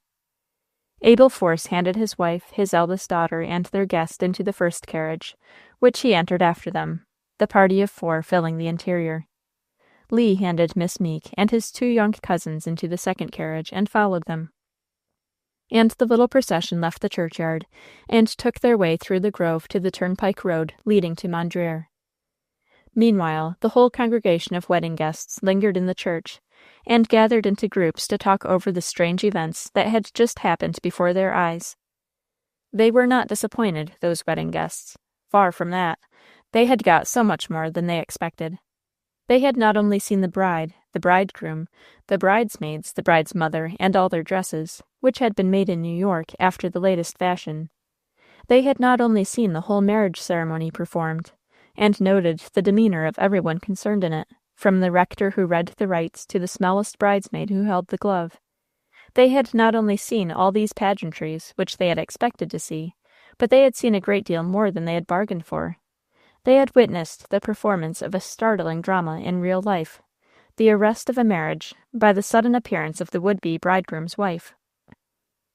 Abel Force handed his wife, his eldest daughter, and their guest into the first carriage, which he entered after them, the party of 4 filling the interior. Lee handed Miss Meek and his 2 young cousins into the second carriage and followed them. And the little procession left the churchyard and took their way through the grove to the turnpike road leading to Mondreer. Meanwhile, the whole congregation of wedding guests lingered in the church, and gathered into groups to talk over the strange events that had just happened before their eyes. They were not disappointed, those wedding guests. Far from that. They had got so much more than they expected. They had not only seen the bride, the bridegroom, the bridesmaids, the bride's mother, and all their dresses, which had been made in New York after the latest fashion. They had not only seen the whole marriage ceremony performed, and noted the demeanor of everyone concerned in it, from the rector who read the rites to the smallest bridesmaid who held the glove. They had not only seen all these pageantries, which they had expected to see, but they had seen a great deal more than they had bargained for. They had witnessed the performance of a startling drama in real life, the arrest of a marriage by the sudden appearance of the would-be bridegroom's wife.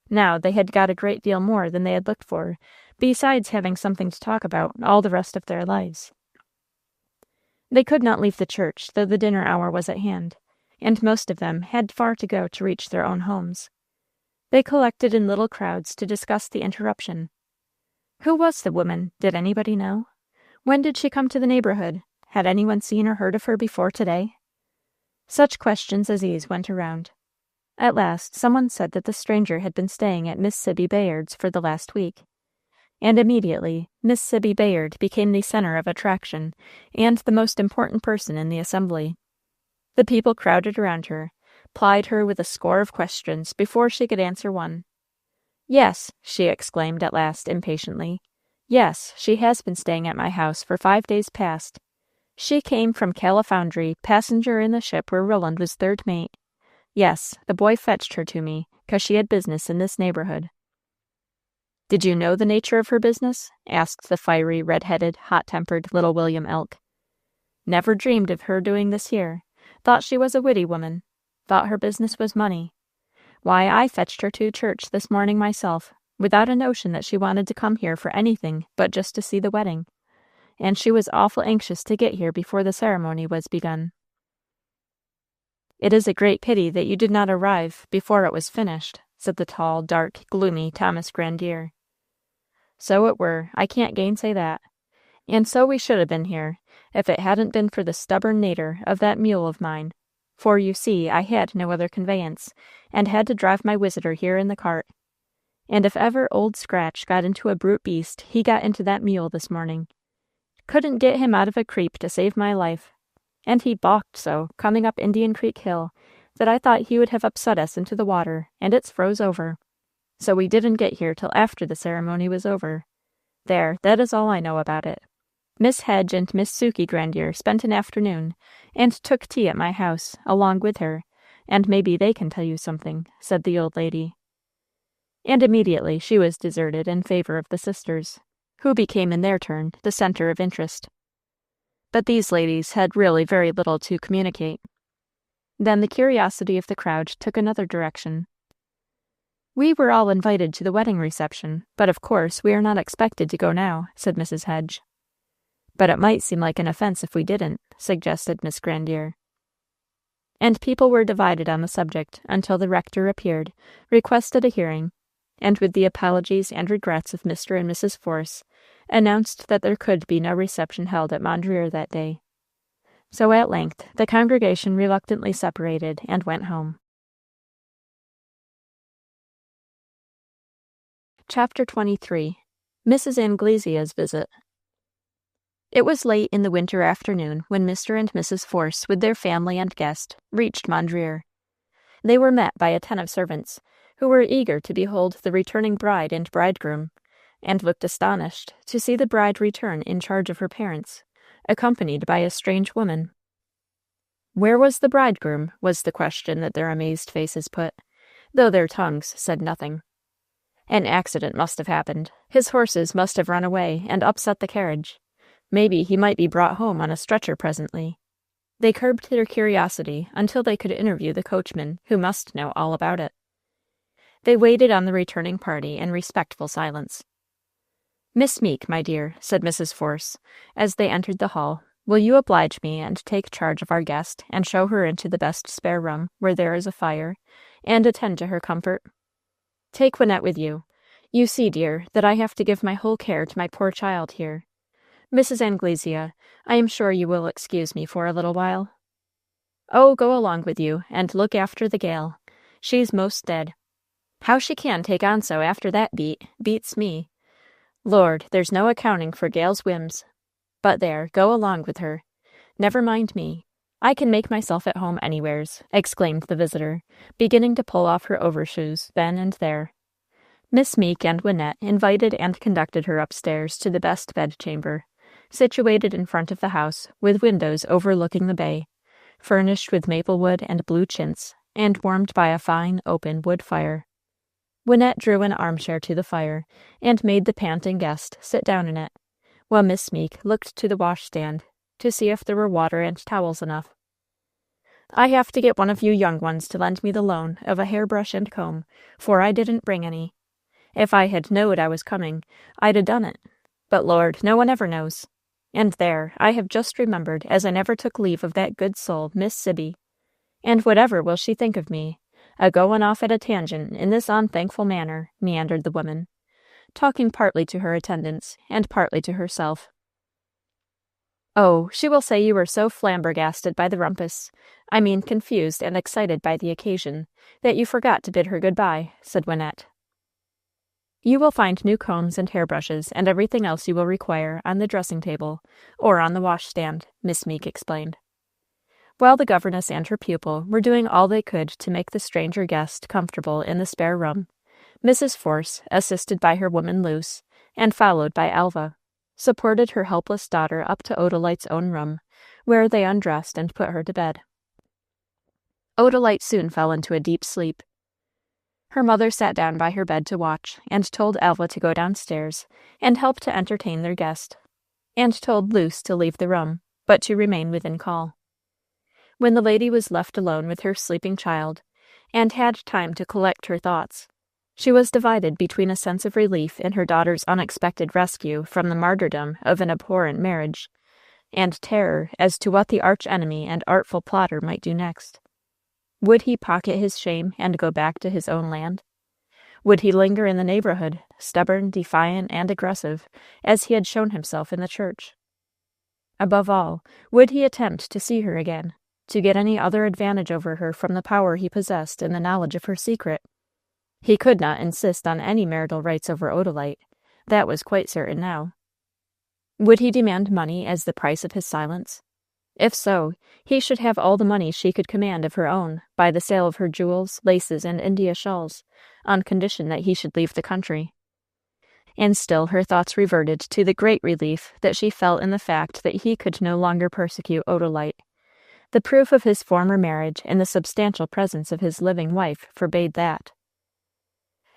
Now they had got a great deal more than they had looked for, besides having something to talk about all the rest of their lives. They could not leave the church, though the dinner hour was at hand, and most of them had far to go to reach their own homes. They collected in little crowds to discuss the interruption. Who was the woman? Did anybody know? When did she come to the neighborhood? Had anyone seen or heard of her before today? Such questions as these went around. At last, someone said that the stranger had been staying at Miss Sibby Bayard's for the last week. And immediately, Miss Sibby Bayard became the center of attraction and the most important person in the assembly. The people crowded around her, plied her with a score of questions before she could answer one. "Yes," she exclaimed at last impatiently. "Yes, she has been staying at my house for 5 days past. She came from Califoundry, passenger in the ship where Roland was third mate. Yes, the boy fetched her to me, 'cause she had business in this neighborhood." "Did you know the nature of her business?" asked the fiery, red-headed, hot-tempered little William Elk. "Never dreamed of her doing this here. Thought she was a witty woman. Thought her business was money. Why, I fetched her to church this morning myself, without a notion that she wanted to come here for anything but just to see the wedding. And she was awful anxious to get here before the ceremony was begun." "It is a great pity that you did not arrive before it was finished," said the tall, dark, gloomy Thomas Grandier. "So it were, I can't gainsay that. And so we should have been here, if it hadn't been for the stubborn nater of that mule of mine. For, you see, I had no other conveyance, and had to drive my visitor here in the cart. And if ever Old Scratch got into a brute beast, he got into that mule this morning. Couldn't get him out of a creep to save my life. And he balked so, coming up Indian Creek Hill, that I thought he would have upset us into the water, and it's froze over. So we didn't get here till after the ceremony was over. There, that is all I know about it. Miss Hedge and Miss Sukey Grandier spent an afternoon, and took tea at my house, along with her, and maybe they can tell you something," said the old lady. And immediately she was deserted in favor of the sisters, who became in their turn the center of interest. But these ladies had really very little to communicate. Then the curiosity of the crowd took another direction. "We were all invited to the wedding reception, but of course we are not expected to go now," said Mrs. Hedge. "But it might seem like an offense if we didn't," suggested Miss Grandier. And people were divided on the subject until the rector appeared, requested a hearing, and with the apologies and regrets of Mr. and Mrs. Force, announced that there could be no reception held at Mondreer that day. So at length the congregation reluctantly separated and went home. Chapter 23. Mrs. Anglesea's Visit. It was late in the winter afternoon when Mr. and Mrs. Force, with their family and guest, reached Mondreer. They were met by attentive servants, who were eager to behold the returning bride and bridegroom, and looked astonished to see the bride return in charge of her parents, accompanied by a strange woman. "Where was the bridegroom?" was the question that their amazed faces put, though their tongues said nothing. An accident must have happened. His horses must have run away and upset the carriage. Maybe he might be brought home on a stretcher presently. They curbed their curiosity until they could interview the coachman, who must know all about it. They waited on the returning party in respectful silence. "Miss Meek, my dear," said Mrs. Force, as they entered the hall, "will you oblige me and take charge of our guest, and show her into the best spare room, where there is a fire, and attend to her comfort? Take Wynette with you. You see, dear, that I have to give my whole care to my poor child here. Mrs. Anglesea, I am sure you will excuse me for a little while." "Oh, go along with you, and look after the gal. She's most dead. How she can take on so after that beats me. Lord, there's no accounting for gals' whims. But there, go along with her. Never mind me. I can make myself at home anywheres," exclaimed the visitor, beginning to pull off her overshoes then and there. Miss Meek and Wynette invited and conducted her upstairs to the best bedchamber, situated in front of the house, with windows overlooking the bay, furnished with maple wood and blue chintz, and warmed by a fine, open wood fire. Wynette drew an armchair to the fire, and made the panting guest sit down in it, while Miss Meek looked to the washstand to see if there were water and towels enough. "I have to get one of you young ones to lend me the loan of a hairbrush and comb, for I didn't bring any. If I had knowed I was coming, I'd a done it. But, Lord, no one ever knows. And there, I have just remembered as I never took leave of that good soul, Miss Sibby. And whatever will she think of me, a-goin' off at a tangent in this unthankful manner," meandered the woman, talking partly to her attendants and partly to herself. Oh, she will say you were so flabbergasted by the confused and excited by the occasion, that you forgot to bid her good-bye," said Wynette. "You will find new combs and hairbrushes and everything else you will require on the dressing-table or on the washstand," Miss Meek explained. While the governess and her pupil were doing all they could to make the stranger guest comfortable in the spare room, Mrs. Force, assisted by her woman Luce, and followed by Alva, supported her helpless daughter up to Odalite's own room, where they undressed and put her to bed. Odalite soon fell into a deep sleep. Her mother sat down by her bed to watch, and told Alva to go downstairs and help to entertain their guest, and told Luce to leave the room, but to remain within call. When the lady was left alone with her sleeping child, and had time to collect her thoughts, she was divided between a sense of relief in her daughter's unexpected rescue from the martyrdom of an abhorrent marriage, and terror as to what the arch-enemy and artful plotter might do next. Would he pocket his shame and go back to his own land? Would he linger in the neighborhood, stubborn, defiant, and aggressive, as he had shown himself in the church? Above all, would he attempt to see her again, to get any other advantage over her from the power he possessed in the knowledge of her secret? He could not insist on any marital rights over Odalite. That was quite certain now. Would he demand money as the price of his silence? If so, he should have all the money she could command of her own by the sale of her jewels, laces, and India shawls, on condition that he should leave the country. And still her thoughts reverted to the great relief that she felt in the fact that he could no longer persecute Odalite. The proof of his former marriage and the substantial presence of his living wife forbade that.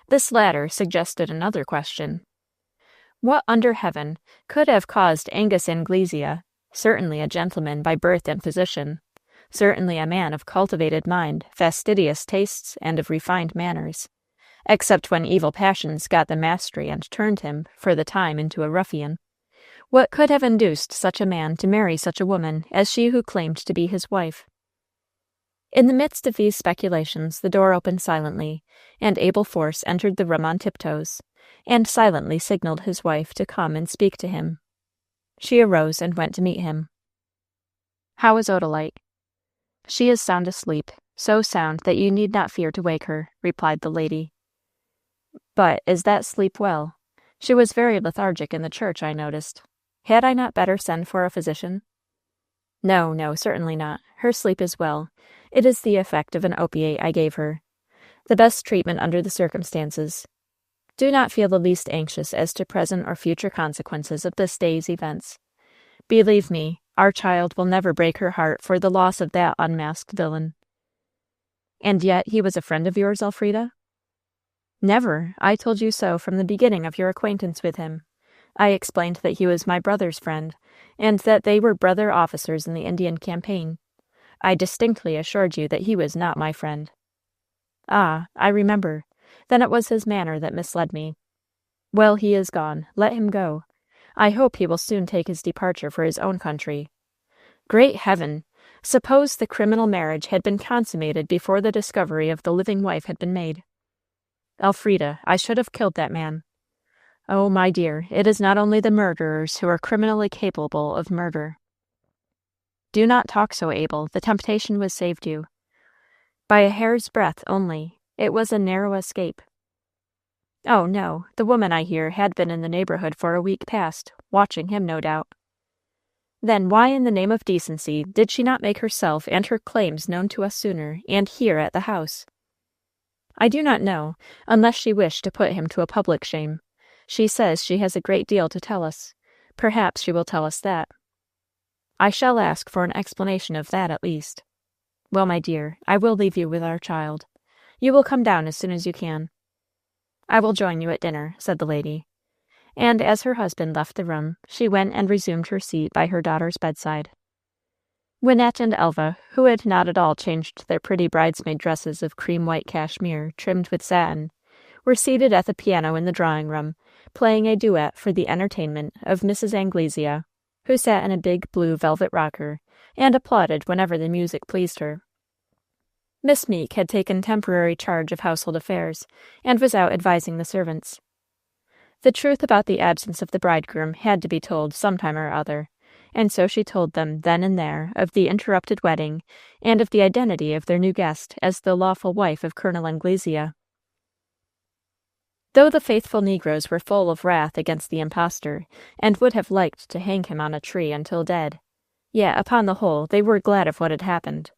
This latter suggested another question. What under heaven could have caused Angus Anglesea, certainly a gentleman by birth and position, certainly a man of cultivated mind, fastidious tastes, and of refined manners, except when evil passions got the mastery and turned him, for the time, into a ruffian? What could have induced such a man to marry such a woman as she who claimed to be his wife? In the midst of these speculations, the door opened silently, and Abel Force entered the room on tiptoes, and silently signaled his wife to come and speak to him. She arose and went to meet him. "How is Odalite?" "She is sound asleep, so sound that you need not fear to wake her," replied the lady. "But is that sleep well? She was very lethargic in the church, I noticed. Had I not better send for a physician?" No, certainly not. Her sleep is well. It is the effect of an opiate I gave her. The best treatment under the circumstances. Do not feel the least anxious as to present or future consequences of this day's events. Believe me, our child will never break her heart for the loss of that unmasked villain." "And yet he was a friend of yours, Elfrida?" "Never. I told you so from the beginning of your acquaintance with him. I explained that he was my brother's friend, and that they were brother officers in the Indian campaign. I distinctly assured you that he was not my friend." "Ah, I remember. Then it was his manner that misled me. Well, he is gone. Let him go. I hope he will soon take his departure for his own country. Great heaven! Suppose the criminal marriage had been consummated before the discovery of the living wife had been made. Elfrida, I should have killed that man. Oh, my dear, it is not only the murderers who are criminally capable of murder." "Do not talk so, Abel. The temptation was saved you. By a hair's breadth only. It was a narrow escape." "Oh, no. The woman, I hear, had been in the neighborhood for a week past, watching him, no doubt." "Then why, in the name of decency, did she not make herself and her claims known to us sooner, and here at the house?" "I do not know, unless she wished to put him to a public shame. She says she has a great deal to tell us. Perhaps she will tell us that." "I shall ask for an explanation of that at least. Well, my dear, I will leave you with our child. You will come down as soon as you can." "I will join you at dinner," said the lady. And as her husband left the room, she went and resumed her seat by her daughter's bedside. Wynette and Elva, who had not at all changed their pretty bridesmaid dresses of cream-white cashmere trimmed with satin, were seated at the piano in the drawing-room, playing a duet for the entertainment of Mrs. Anglesea, who sat in a big blue velvet rocker, and applauded whenever the music pleased her. Miss Meek had taken temporary charge of household affairs, and was out advising the servants. The truth about the absence of the bridegroom had to be told some time or other, and so she told them then and there of the interrupted wedding and of the identity of their new guest as the lawful wife of Colonel Anglesea. Though the faithful negroes were full of wrath against the impostor, and would have liked to hang him on a tree until dead, yet upon the whole they were glad of what had happened.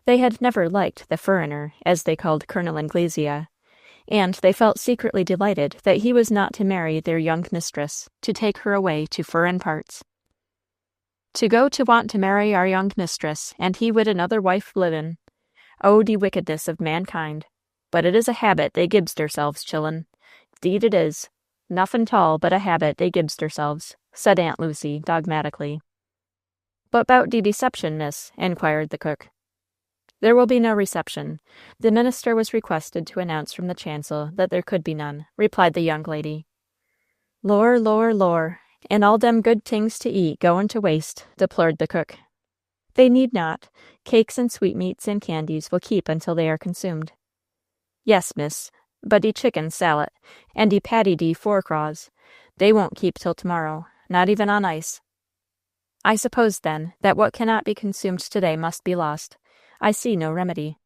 They had never liked the foreigner, as they called Colonel Anglesea, and they felt secretly delighted that he was not to marry their young mistress, to take her away to foreign parts. To go to want to marry our young mistress, and he wid another wife livin'. Oh, de wickedness of mankind! But it is a habit they gibs theirselves, chillun. 'Deed it is. Nothin' tall but a habit they gibs theirselves, said Aunt Lucy dogmatically. But 'bout de deception, miss? Inquired the cook. There will be no reception. The minister was requested to announce from the chancel that there could be none, replied the young lady. Lor, lor, lor, and all dem good tings to eat goin' to waste, deplored the cook. They need not. Cakes and sweetmeats and candies will keep until they are consumed. Yes, miss, but de chicken salad, and de patty de forecraws, they won't keep till tomorrow, not even on ice. I suppose, then, that what cannot be consumed today must be lost. I see no remedy.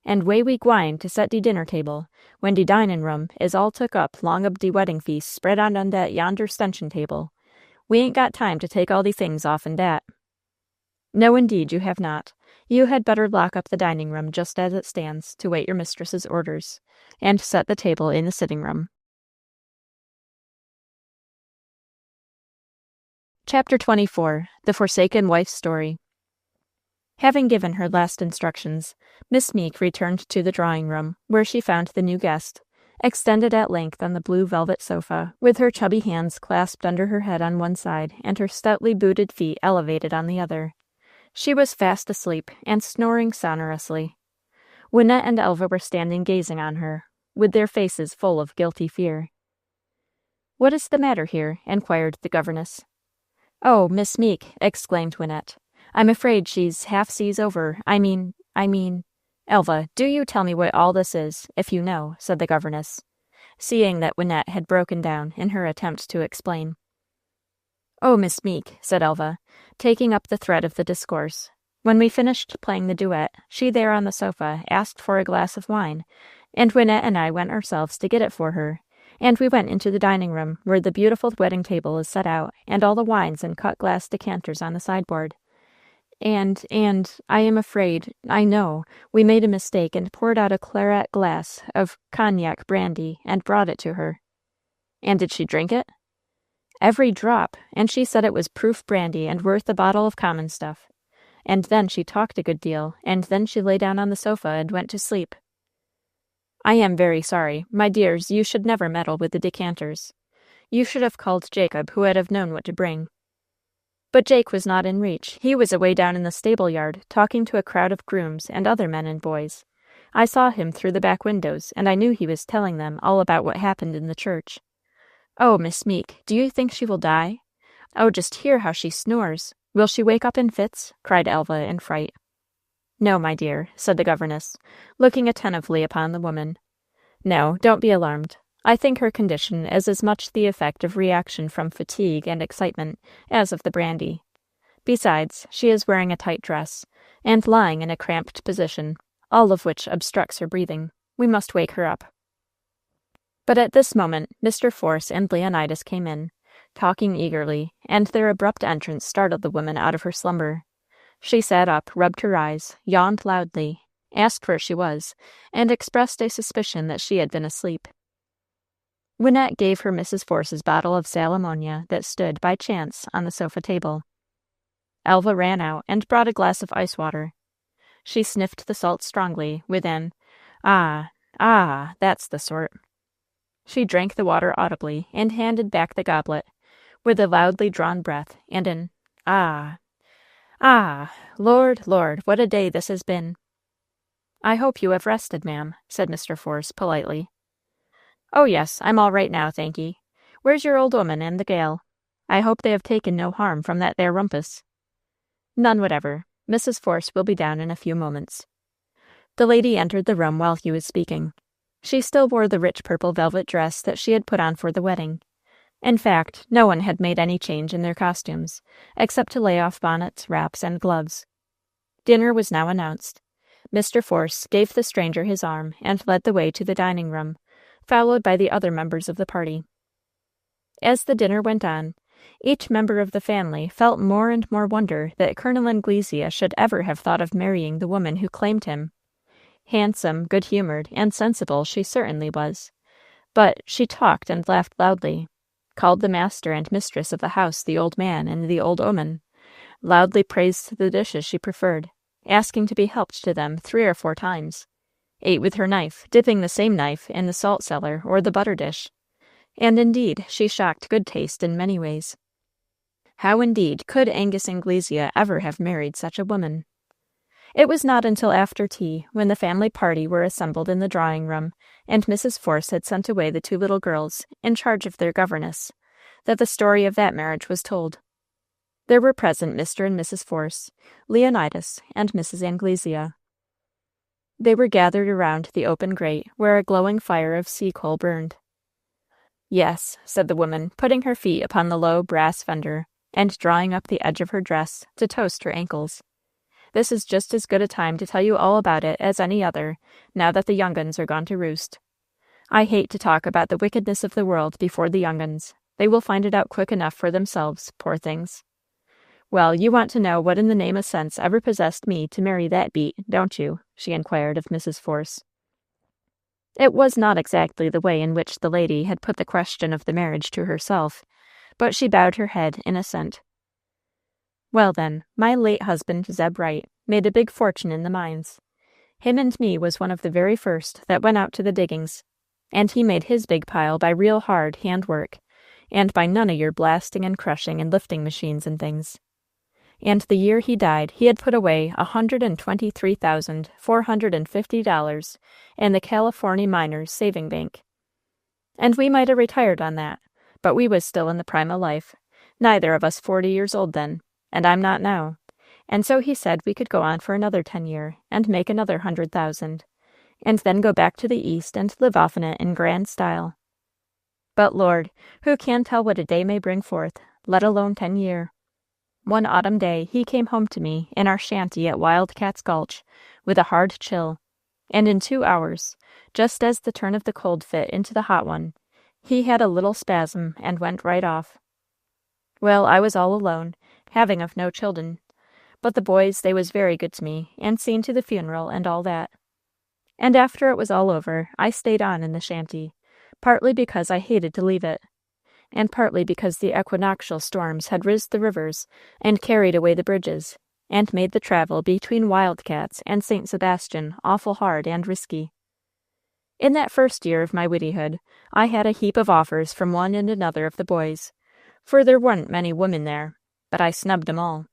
And way we gwine to set de dinner table, when de dinin' room is all took up long ob de wedding feast spread out on dat yonder stension table. We ain't got time to take all de things off'n dat. No, indeed, you have not. You had better lock up the dining room just as it stands, to wait your mistress's orders, and set the table in the sitting room. Chapter 24. The Forsaken Wife's Story. Having given her last instructions, Miss Meek returned to the drawing-room, where she found the new guest, extended at length on the blue velvet sofa, with her chubby hands clasped under her head on one side and her stoutly booted feet elevated on the other. She was fast asleep and snoring sonorously. Wynette and Elva were standing gazing on her, with their faces full of guilty fear. "What is the matter here?" inquired the governess. "Oh, Miss Meek," exclaimed Wynette, "I'm afraid she's half seas over. I mean, Elva, do you tell me what all this is, if you know," said the governess, seeing that Wynette had broken down in her attempt to explain. "Oh, Miss Meek," said Elva, taking up the thread of the discourse, "when we finished playing the duet, she there on the sofa asked for a glass of wine, and Wynette and I went ourselves to get it for her, and we went into the dining-room, where the beautiful wedding table is set out, and all the wines and cut-glass decanters on the sideboard. And, I am afraid, I know, we made a mistake and poured out a claret glass of cognac brandy and brought it to her." "And did she drink it?" "Every drop, and she said it was proof brandy and worth a bottle of common stuff. And then she talked a good deal, and then she lay down on the sofa and went to sleep." "I am very sorry. My dears, you should never meddle with the decanters. You should have called Jacob, who would have known what to bring." But Jake was not in reach. He was away down in the stable-yard, talking to a crowd of grooms and other men and boys. I saw him through the back windows, and I knew he was telling them all about what happened in the church. Oh, Miss Meek, do you think she will die? Oh, just hear how she snores. Will she wake up in fits?" cried Elva in fright. "No, my dear," said the governess, looking attentively upon the woman. "No, don't be alarmed. I think her condition is as much the effect of reaction from fatigue and excitement as of the brandy. Besides, she is wearing a tight dress, and lying in a cramped position, all of which obstructs her breathing. We must wake her up." But at this moment Mr. Force and Leonidas came in, talking eagerly, and their abrupt entrance startled the woman out of her slumber. She sat up, rubbed her eyes, yawned loudly, asked where she was, and expressed a suspicion that she had been asleep. Wynette gave her Mrs. Force's bottle of sal ammonia that stood, by chance, on the sofa table. Elva ran out and brought a glass of ice water. She sniffed the salt strongly, with an, ah, that's the sort." She drank the water audibly, and handed back the goblet, with a loudly drawn breath, and an, "Ah! Lord, what a day this has been!" "I hope you have rested, ma'am," said Mr. Force, politely. "Oh, yes, I'm all right now, thank ye. Where's your old woman and the gal? I hope they have taken no harm from that there rumpus." "None whatever. Mrs. Force will be down in a few moments." The lady entered the room while he was speaking. She still wore the rich purple velvet dress that she had put on for the wedding. In fact, no one had made any change in their costumes, except to lay off bonnets, wraps, and gloves. Dinner was now announced. Mr. Force gave the stranger his arm and led the way to the dining room, followed by the other members of the party. As the dinner went on, each member of the family felt more and more wonder that Colonel Anglesea should ever have thought of marrying the woman who claimed him. Handsome, good-humored, and sensible she certainly was, but she talked and laughed loudly, called the master and mistress of the house the old man and the old woman, loudly praised the dishes she preferred, asking to be helped to them 3 or 4 times, ate with her knife, dipping the same knife in the salt cellar or the butter dish, and indeed she shocked good taste in many ways. How indeed could Angus Anglesea ever have married such a woman? It was not until after tea, when the family party were assembled in the drawing-room, and Mrs. Force had sent away the 2 little girls, in charge of their governess, that the story of that marriage was told. There were present Mr. and Mrs. Force, Leonidas, and Mrs. Anglesea. They were gathered around the open grate, where a glowing fire of sea-coal burned. "Yes," said the woman, putting her feet upon the low brass fender, and drawing up the edge of her dress to toast her ankles. "This is just as good a time to tell you all about it as any other, now that the young uns are gone to roost. I hate to talk about the wickedness of the world before the young uns. They will find it out quick enough for themselves, poor things. Well, you want to know what in the name of sense ever possessed me to marry that beat, don't you?" she inquired of Mrs. Force. It was not exactly the way in which the lady had put the question of the marriage to herself, but she bowed her head in assent. "Well, then, my late husband, Zeb Wright, made a big fortune in the mines. Him and me was one of the very first that went out to the diggings, and he made his big pile by real hard hand work, and by none of your blasting and crushing and lifting machines and things. And the year he died, he had put away $123,450 in the Californy Miners' Saving Bank. And we might have retired on that, but we was still in the prime of life, neither of us 40 years old then, and I'm not now. And so he said we could go on for another 10 year, and make another 100,000, and then go back to the East and live offen it in grand style. But, Lord, who can tell what a day may bring forth, let alone 10 year? One autumn day he came home to me in our shanty at Wildcat's Gulch with a hard chill, and in 2 hours, just as the turn of the cold fit into the hot one, he had a little spasm and went right off. Well, I was all alone, having of no children, but the boys they was very good to me, and seen to the funeral and all that. And after it was all over, I stayed on in the shanty, partly because I hated to leave it, and partly because the equinoctial storms had rizzed the rivers and carried away the bridges, and made the travel between Wildcats and St. Sebastian awful hard and risky. In that first year of my widdyhood, I had a heap of offers from one and another of the boys, for there wa'n't many women there, but I snubbed 'em all.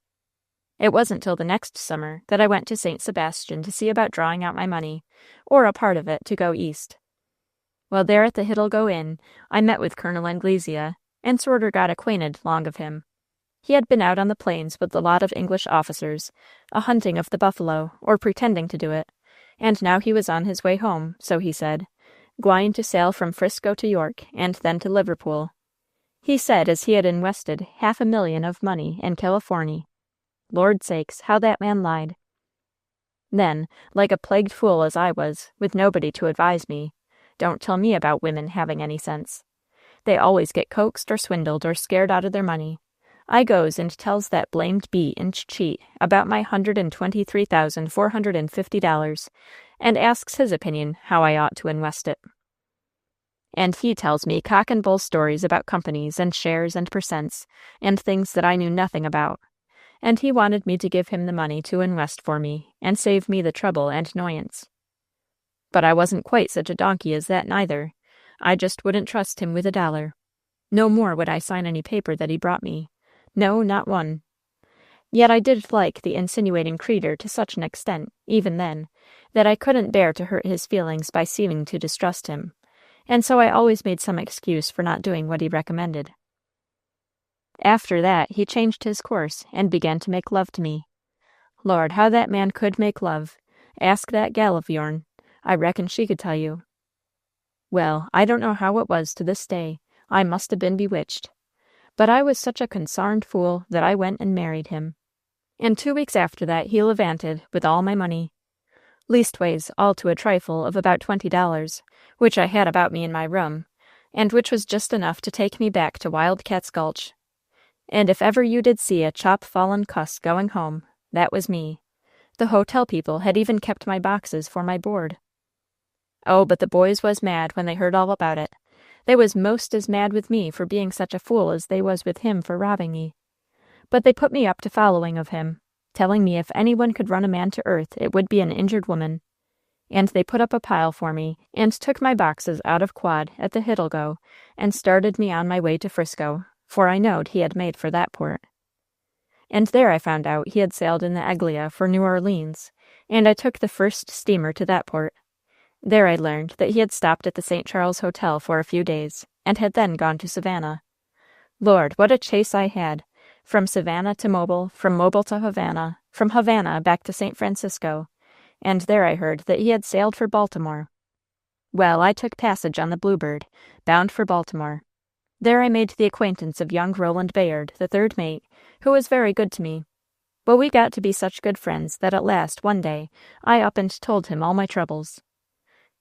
It wasn't till the next summer that I went to St. Sebastian to see about drawing out my money, or a part of it, to go east. Well, there at the Hidalgo Inn, I met with Colonel Anglesea, and sorter got acquainted long of him. He had been out on the plains with a lot of English officers, a-hunting of the buffalo, or pretending to do it, and now he was on his way home, so he said, gwine to sail from Frisco to York, and then to Liverpool. He said as he had invested $500,000 of money in Californy. Lord sakes, how that man lied. Then, like a plagued fool as I was, with nobody to advise me, don't tell me about women having any sense. They always get coaxed or swindled or scared out of their money. I goes and tells that blamed beat and cheat about my $123,450, and asks his opinion how I ought to invest it. And he tells me cock and bull stories about companies and shares and percents, and things that I knew nothing about. And he wanted me to give him the money to invest for me, and save me the trouble and annoyance. But I wasn't quite such a donkey as that neither. I just wouldn't trust him with $1. No more would I sign any paper that he brought me. No, not one. Yet I did like the insinuating creetur to such an extent, even then, that I couldn't bear to hurt his feelings by seeming to distrust him, and so I always made some excuse for not doing what he recommended. After that he changed his course, and began to make love to me. Lord, how that man could make love! Ask that gal of yourn. I reckon she could tell you. Well, I don't know how it was to this day. I must have been bewitched. But I was such a consarned fool that I went and married him. And 2 weeks after that he levanted with all my money. Leastways, all to a trifle of about $20, which I had about me in my room, and which was just enough to take me back to Wildcat's Gulch. And if ever you did see a chop-fallen cuss going home, that was me. The hotel people had even kept my boxes for my board. Oh, but the boys was mad when they heard all about it. They was most as mad with me for being such a fool as they was with him for robbing me. But they put me up to following of him, telling me if anyone could run a man to earth, it would be an injured woman. And they put up a pile for me, and took my boxes out of quad at the Hidalgo, and started me on my way to Frisco, for I knowed he had made for that port. And there I found out he had sailed in the Eglia for New Orleans, and I took the first steamer to that port. There I learned that he had stopped at the St. Charles Hotel for a few days, and had then gone to Savannah. Lord, what a chase I had! From Savannah to Mobile, from Mobile to Havana, from Havana back to St. Francisco, and there I heard that he had sailed for Baltimore. Well, I took passage on the Bluebird, bound for Baltimore. There I made the acquaintance of young Roland Bayard, the third mate, who was very good to me. Well, we got to be such good friends that at last, one day, I up and told him all my troubles.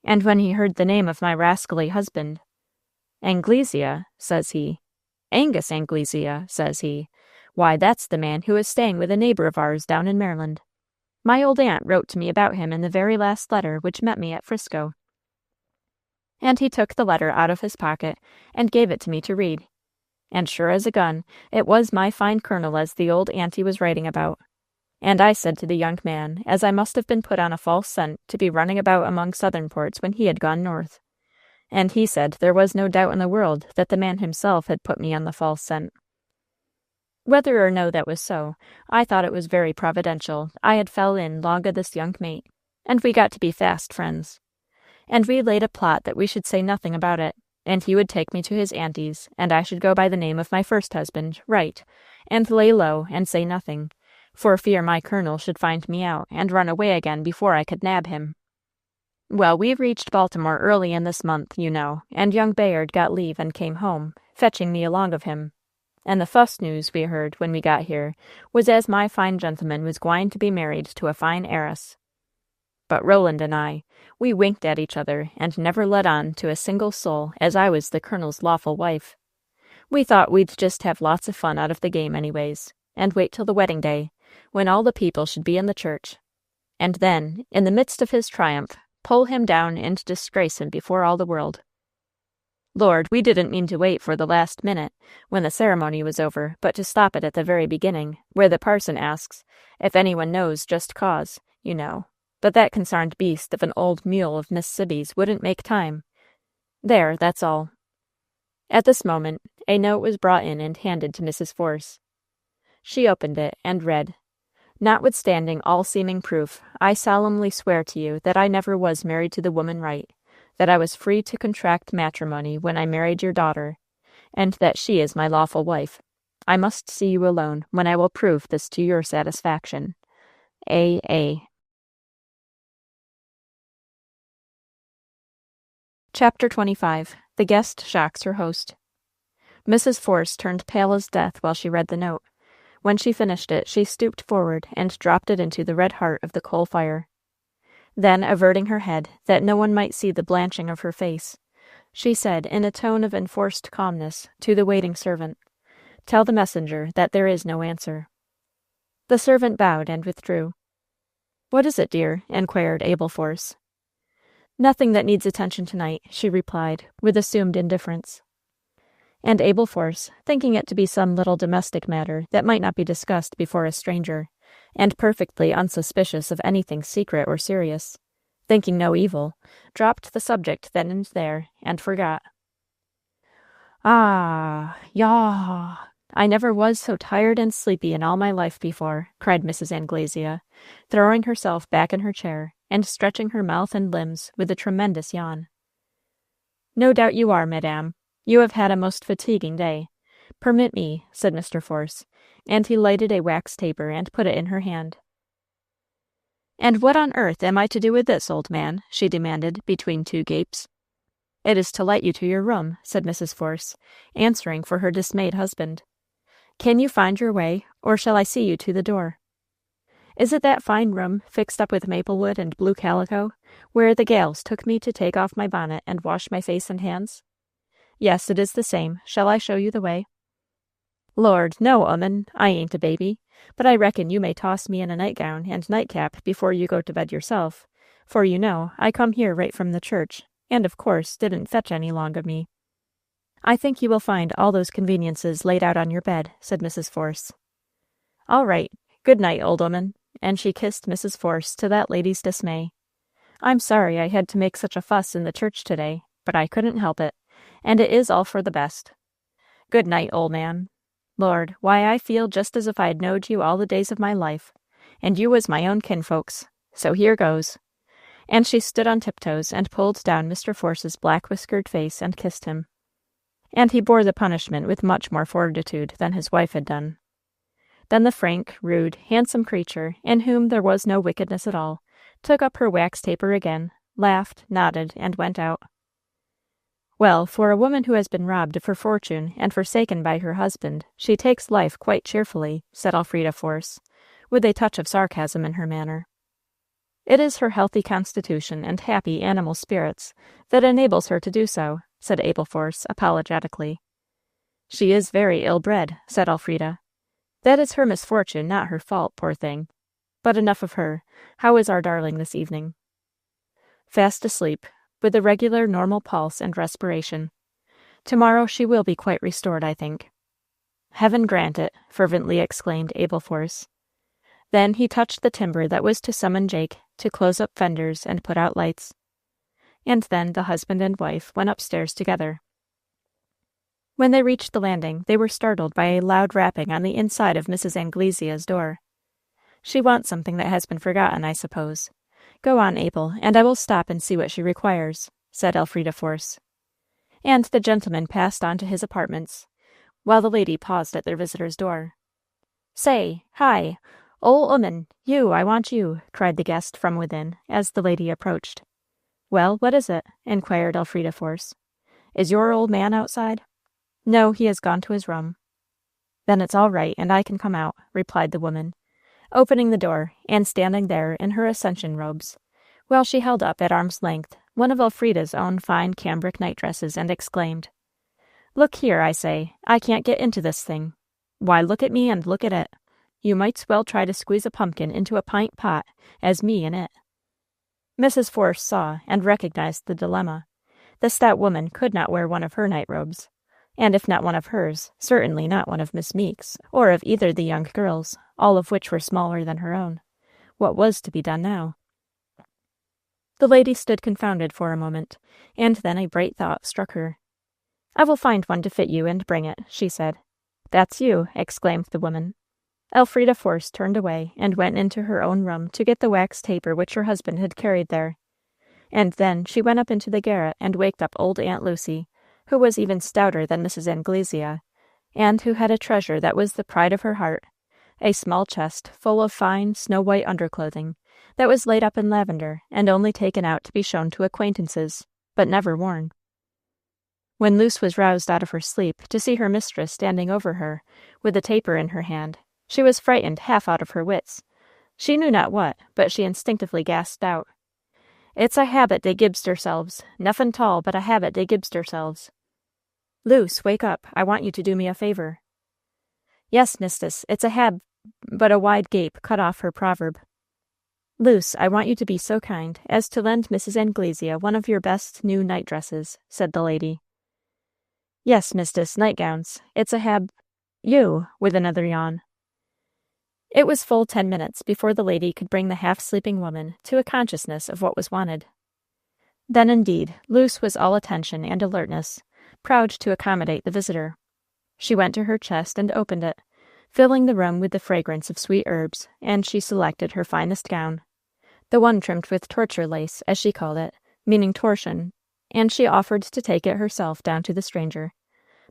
And when he heard the name of my rascally husband, "Anglesea," says he. "Angus Anglesea," says he. "Why, that's the man who is staying with a neighbor of ours down in Maryland. My old aunt wrote to me about him in the very last letter which met me at Frisco." And he took the letter out of his pocket and gave it to me to read. And sure as a gun, it was my fine colonel as the old auntie was writing about. And I said to the young man, as I must have been put on a false scent to be running about among southern ports when he had gone north. And he said there was no doubt in the world that the man himself had put me on the false scent. Whether or no that was so, I thought it was very providential I had fell in long o' this young mate, and we got to be fast friends. And we laid a plot that we should say nothing about it, and he would take me to his auntie's, and I should go by the name of my first husband, right, and lay low and say nothing, for fear my colonel should find me out and run away again before I could nab him. Well, we reached Baltimore early in this month, you know, and young Bayard got leave and came home, fetching me along of him. And the fust news we heard when we got here was as my fine gentleman was gwine to be married to a fine heiress. But Roland and I, we winked at each other and never let on to a single soul as I was the colonel's lawful wife. We thought we'd just have lots of fun out of the game anyways, and wait till the wedding day, when all the people should be in the church, and then, in the midst of his triumph, pull him down and disgrace him before all the world. Lord, we didn't mean to wait for the last minute, when the ceremony was over, but to stop it at the very beginning, where the parson asks, if anyone knows just cause, you know. But that consarned beast of an old mule of Miss Sibby's wouldn't make time. There, that's all. At this moment, a note was brought in and handed to Mrs. Force. She opened it and read, "Notwithstanding all seeming proof, I solemnly swear to you that I never was married to the woman right, that I was free to contract matrimony when I married your daughter, and that she is my lawful wife. I must see you alone, when I will prove this to your satisfaction. A. Chapter 25. The Guest Shocks Her Host. Mrs. Force turned pale as death while she read the note. When she finished it, she stooped forward and dropped it into the red heart of the coal fire. Then, averting her head, that no one might see the blanching of her face, she said, in a tone of enforced calmness, to the waiting servant, "Tell the messenger that there is no answer." The servant bowed and withdrew. "What is it, dear?" inquired Abel Force. "Nothing that needs attention tonight," she replied, with assumed indifference. And Abel Force, thinking it to be some little domestic matter that might not be discussed before a stranger, and perfectly unsuspicious of anything secret or serious, thinking no evil, dropped the subject then and there, and forgot. "Ah, yaw, I never was so tired and sleepy in all my life before," cried Mrs. Anglesea, throwing herself back in her chair, and stretching her mouth and limbs with a tremendous yawn. "No doubt you are, madame. You have had a most fatiguing day. Permit me," said Mr. Force, and he lighted a wax taper and put it in her hand. "And what on earth am I to do with this, old man?" she demanded, between two gapes. "It is to light you to your room," said Mrs. Force, answering for her dismayed husband. "Can you find your way, or shall I see you to the door?" "Is it that fine room, fixed up with maple wood and blue calico, where the gals took me to take off my bonnet and wash my face and hands?" "Yes, it is the same. Shall I show you the way?" "Lord, no, 'oman, I ain't a baby, but I reckon you may toss me in a nightgown and nightcap before you go to bed yourself, for you know I come here right from the church, and of course didn't fetch any long of me." "I think you will find all those conveniences laid out on your bed," said Mrs. Force. "All right. Good night, old 'oman," and she kissed Mrs. Force to that lady's dismay. "I'm sorry I had to make such a fuss in the church today, but I couldn't help it, and it is all for the best. Good night, old man. Lord, why I feel just as if I'd knowed you all the days of my life, and you was my own kinfolks. So here goes." And she stood on tiptoes and pulled down Mr. Force's black-whiskered face and kissed him. And he bore the punishment with much more fortitude than his wife had done. Then the frank, rude, handsome creature, in whom there was no wickedness at all, took up her wax taper again, laughed, nodded, and went out. "Well, for a woman who has been robbed of her fortune and forsaken by her husband, she takes life quite cheerfully," said Elfrida Force, with a touch of sarcasm in her manner. "It is her healthy constitution and happy animal spirits that enables her to do so," said Abel Force, apologetically. "She is very ill-bred," said Elfrida. "That is her misfortune, not her fault, poor thing. But enough of her. How is our darling this evening?" "Fast asleep, with a regular normal pulse and respiration. Tomorrow she will be quite restored, I think." "Heaven grant it!" fervently exclaimed Abel Force. Then he touched the timbre that was to summon Jake to close up fenders and put out lights. And then the husband and wife went upstairs together. When they reached the landing, they were startled by a loud rapping on the inside of Mrs. Anglesea's door. "She wants something that has been forgotten, I suppose. Go on, Abel, and I will stop and see what she requires," said Elfrida Force. And the gentleman passed on to his apartments, while the lady paused at their visitor's door. "Say, hi! Ol' 'oman, you, I want you," cried the guest from within, as the lady approached. "Well, what is it?" inquired Elfrida Force. "Is your old man outside?" "No, he has gone to his room." "Then it's all right, and I can come out," replied the woman, opening the door, and standing there in her ascension robes, while she held up at arm's length one of Elfrida's own fine cambric night-dresses, and exclaimed, "Look here, I say, I can't get into this thing. Why, look at me and look at it. You might's well try to squeeze a pumpkin into a pint pot, as me in it." Mrs. Force saw and recognized the dilemma. The stout woman could not wear one of her night-robes, and if not one of hers, certainly not one of Miss Meek's, or of either the young girls, all of which were smaller than her own. What was to be done now? The lady stood confounded for a moment, and then a bright thought struck her. "I will find one to fit you and bring it," she said. "That's you!" exclaimed the woman. Elfrida Force turned away and went into her own room to get the wax taper which her husband had carried there. And then she went up into the garret and waked up old Aunt Lucy, who was even stouter than Mrs. Anglesea, and who had a treasure that was the pride of her heart, a small chest full of fine, snow-white underclothing that was laid up in lavender and only taken out to be shown to acquaintances, but never worn. When Luce was roused out of her sleep to see her mistress standing over her, with a taper in her hand, she was frightened half out of her wits. She knew not what, but she instinctively gasped out, "It's a habit dey gibs derselves, nuffin 'tall but a habit dey gibs derselves." "Luce, wake up, I want you to do me a favor." "Yes, mistis, it's a but a wide gape cut off her proverb. "Luce, I want you to be so kind as to lend Mrs. Anglesea one of your best new night-dresses," said the lady. "Yes, mistis, nightgowns. It's a you," with another yawn. It was full 10 minutes before the lady could bring the half-sleeping woman to a consciousness of what was wanted. Then, indeed, Luce was all attention and alertness, proud to accommodate the visitor. She went to her chest and opened it, filling the room with the fragrance of sweet herbs, and she selected her finest gown, the one trimmed with torture lace, as she called it, meaning torsion, and she offered to take it herself down to the stranger.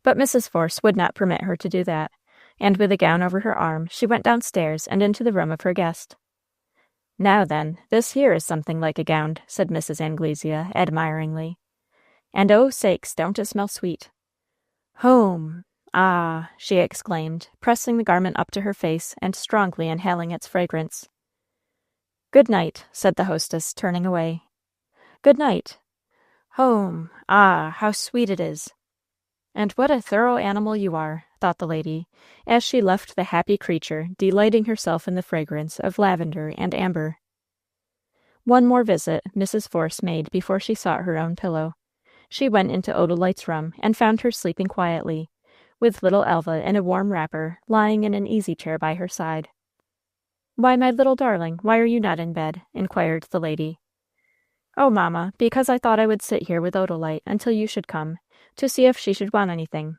But Mrs. Force would not permit her to do that, and with the gown over her arm, she went downstairs and into the room of her guest. "Now then, this here is something like a gown," said Mrs. Anglesea, admiringly. and oh sakes, don't it smell sweet." "Home! Ah," she exclaimed, pressing the garment up to her face and strongly inhaling its fragrance. "Good night," said the hostess, turning away. "Good night. Home! Ah, how sweet it is!" "And what a thorough animal you are," thought the lady, as she left the happy creature delighting herself in the fragrance of lavender and amber. One more visit Mrs. Force made before she sought her own pillow. She went into Odalite's room and found her sleeping quietly, with little Elva in a warm wrapper lying in an easy-chair by her side. "Why, my little darling, why are you not in bed?" inquired the lady. "Oh, mamma, because I thought I would sit here with Odalite until you should come, to see if she should want anything."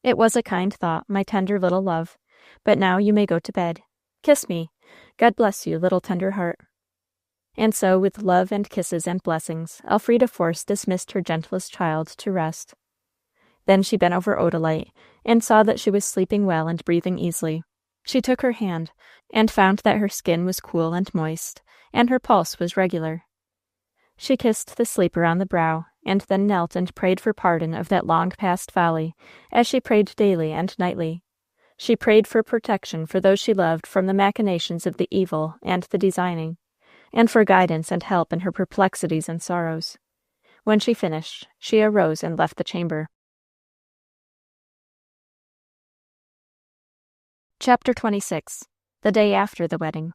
"It was a kind thought, my tender little love, but now you may go to bed. Kiss me. God bless you, little tender heart." And so, with love and kisses and blessings, Elfrida Force dismissed her gentlest child to rest. Then she bent over Odalite, and saw that she was sleeping well and breathing easily. She took her hand, and found that her skin was cool and moist, and her pulse was regular. She kissed the sleeper on the brow, and then knelt and prayed for pardon of that long-past folly, as she prayed daily and nightly. She prayed for protection for those she loved from the machinations of the evil and the designing, and for guidance and help in her perplexities and sorrows. When she finished, she arose and left the chamber. Chapter 26. The day after the wedding.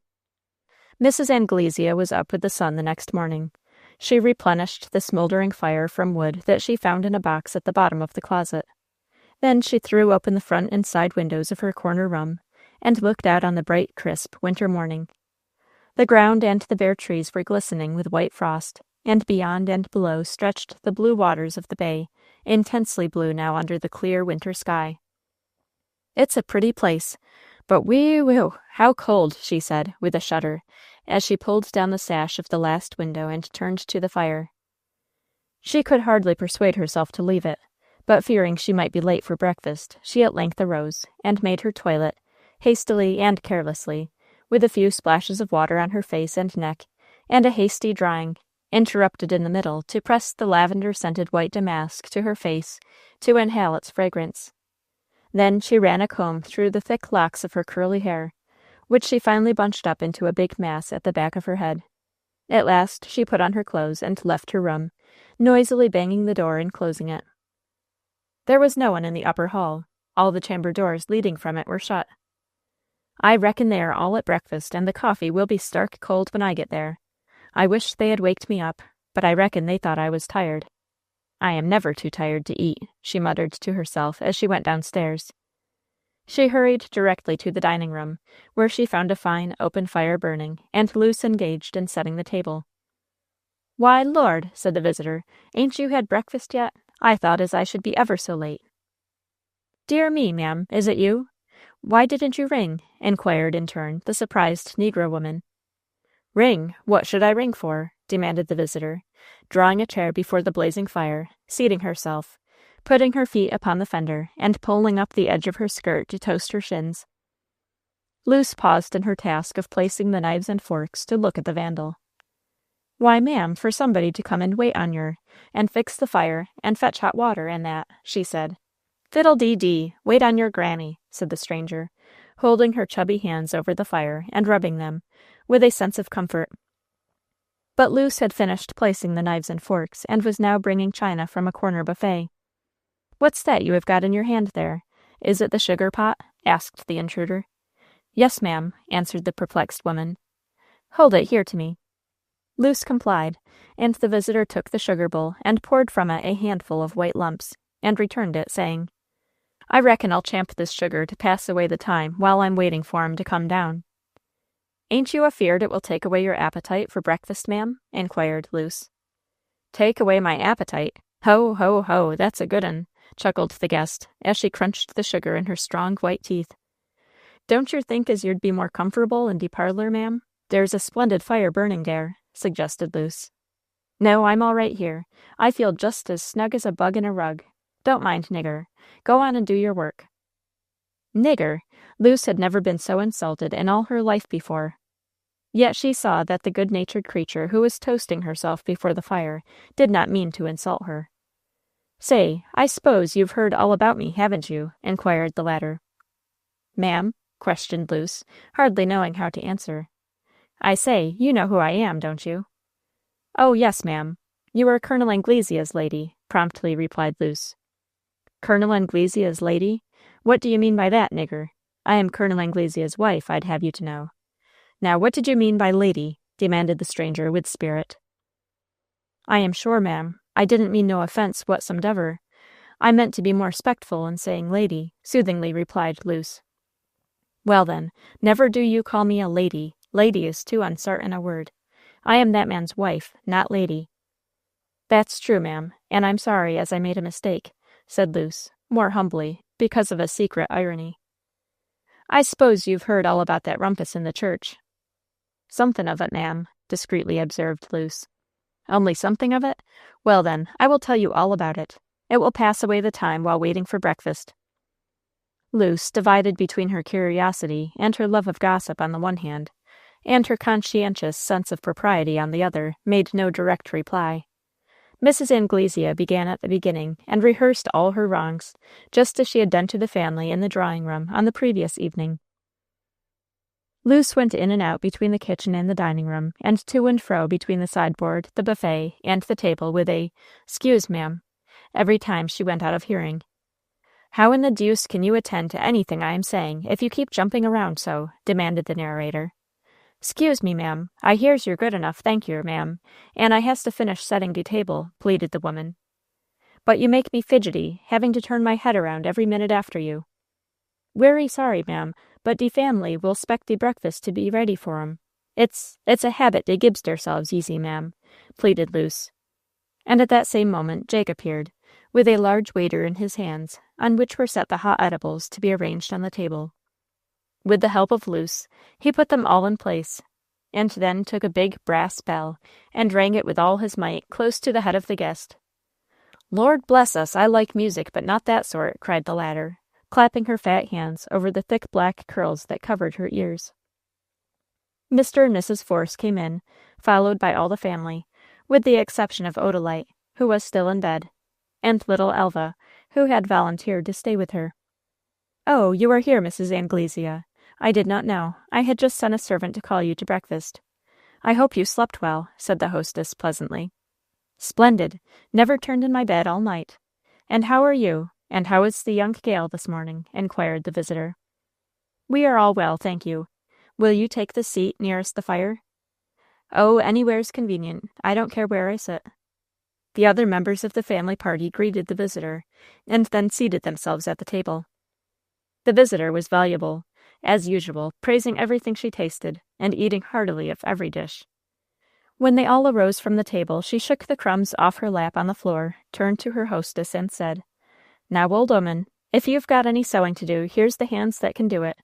Mrs. Anglesea was up with the sun the next morning. She replenished the smoldering fire from wood that she found in a box at the bottom of the closet. Then she threw open the front and side windows of her corner room, and looked out on the bright, crisp winter morning. The ground and the bare trees were glistening with white frost, and beyond and below stretched the blue waters of the bay, intensely blue now under the clear winter sky. "It's a pretty place, but whee-whew, how cold," she said, with a shudder, as she pulled down the sash of the last window and turned to the fire. She could hardly persuade herself to leave it, but fearing she might be late for breakfast, she at length arose, and made her toilet, hastily and carelessly, with a few splashes of water on her face and neck, and a hasty drying, interrupted in the middle to press the lavender-scented white damask to her face to inhale its fragrance. Then she ran a comb through the thick locks of her curly hair, which she finally bunched up into a big mass at the back of her head. At last she put on her clothes and left her room, noisily banging the door and closing it. There was no one in the upper hall. All the chamber doors leading from it were shut. "I reckon they are all at breakfast, and the coffee will be stark cold when I get there. I wish they had waked me up, but I reckon they thought I was tired. I am never too tired to eat," she muttered to herself as she went downstairs. She hurried directly to the dining room, where she found a fine open fire burning, and Luce engaged in setting the table. "Why, Lord," said the visitor, "ain't you had breakfast yet? I thought as I should be ever so late." "Dear me, ma'am, is it you? Why didn't you ring?" inquired in turn the surprised negro woman. "Ring? What should I ring for?" demanded the visitor, drawing a chair before the blazing fire, seating herself, putting her feet upon the fender, and pulling up the edge of her skirt to toast her shins. Luce paused in her task of placing the knives and forks to look at the vandal. "Why, ma'am, for somebody to come and wait on yer, and fix the fire, and fetch hot water, and that," she said. "Fiddle-dee-dee, wait on your granny," said the stranger, holding her chubby hands over the fire and rubbing them, with a sense of comfort. But Luce had finished placing the knives and forks, and was now bringing china from a corner buffet. "What's that you have got in your hand there? Is it the sugar pot?" asked the intruder. "Yes, ma'am," answered the perplexed woman. "Hold it here to me." Luce complied, and the visitor took the sugar bowl and poured from it a handful of white lumps, and returned it, saying, "I reckon I'll champ this sugar to pass away the time while I'm waiting for 'em to come down." "Ain't you afeard it will take away your appetite for breakfast, ma'am?" inquired Luce. "Take away my appetite? Ho, ho, ho, that's a good 'un," chuckled the guest, as she crunched the sugar in her strong white teeth. "Don't yer think as you'd be more comfortable in de parlor, ma'am? There's a splendid fire burning there," suggested Luce. "No, I'm all right here. I feel just as snug as a bug in a rug. Don't mind, nigger. Go on and do your work." Nigger! Luce had never been so insulted in all her life before. Yet she saw that the good-natured creature who was toasting herself before the fire did not mean to insult her. "Say, I suppose you've heard all about me, haven't you?" inquired the latter. "Ma'am?" questioned Luce, hardly knowing how to answer. "I say, you know who I am, don't you?" "Oh, yes, ma'am. You are Colonel Anglesea's lady," promptly replied Luce. "Colonel Anglesea's lady? What do you mean by that, nigger? I am Colonel Anglesea's wife, I'd have you to know." "Now, what did you mean by lady?" demanded the stranger with spirit. "I am sure, ma'am, I didn't mean no offense whatsomedever. I meant to be more respectful in saying lady," soothingly replied Luce. "Well, then, never do you call me a lady. Lady is too unsartain a word. I am that man's wife, not lady." "That's true, ma'am, and I'm sorry as I made a mistake," said Luce, more humbly, because of a secret irony. "I s'pose you've heard all about that rumpus in the church." "Somethin' of it, ma'am," discreetly observed Luce. "Only something of it? Well, then, I will tell you all about it. It will pass away the time while waiting for breakfast." Luce, divided between her curiosity and her love of gossip on the one hand, and her conscientious sense of propriety on the other, made no direct reply. Mrs. Anglesea began at the beginning and rehearsed all her wrongs, just as she had done to the family in the drawing-room on the previous evening. Luce went in and out between the kitchen and the dining-room, and to and fro between the sideboard, the buffet, and the table with a "'Scuse, ma'am," every time she went out of hearing. "How in the deuce can you attend to anything I am saying if you keep jumping around so?" demanded the narrator. "'Scuse me, ma'am. I hears you're good enough, thank you, ma'am, and I has to finish setting de table," pleaded the woman. "But you make me fidgety, having to turn my head around every minute after you." "Werry sorry, ma'am, but de family will 'spect de breakfast to be ready for 'em. It's a habit dey gibs deirselves easy, ma'am," pleaded Luce. And at that same moment Jake appeared, with a large waiter in his hands, on which were set the hot edibles to be arranged on the table. With the help of Luce, he put them all in place, and then took a big brass bell and rang it with all his might close to the head of the guest. "Lord bless us, I like music, but not that sort," cried the latter, clapping her fat hands over the thick black curls that covered her ears. Mr. and Mrs. Force came in, followed by all the family, with the exception of Odalite, who was still in bed, and little Elva, who had volunteered to stay with her. "Oh, you are here, Mrs. Anglesea. I did not know. I had just sent a servant to call you to breakfast. I hope you slept well," said the hostess pleasantly. "Splendid. Never turned in my bed all night. And how are you? And how is the young gal this morning?" inquired the visitor. "We are all well, thank you. Will you take the seat nearest the fire?" "Oh, anywhere's convenient. I don't care where I sit." The other members of the family party greeted the visitor, and then seated themselves at the table. The visitor was voluble, as usual, praising everything she tasted, and eating heartily of every dish. When they all arose from the table, she shook the crumbs off her lap on the floor, turned to her hostess, and said, "Now, old 'oman, if you've got any sewing to do, here's the hands that can do it.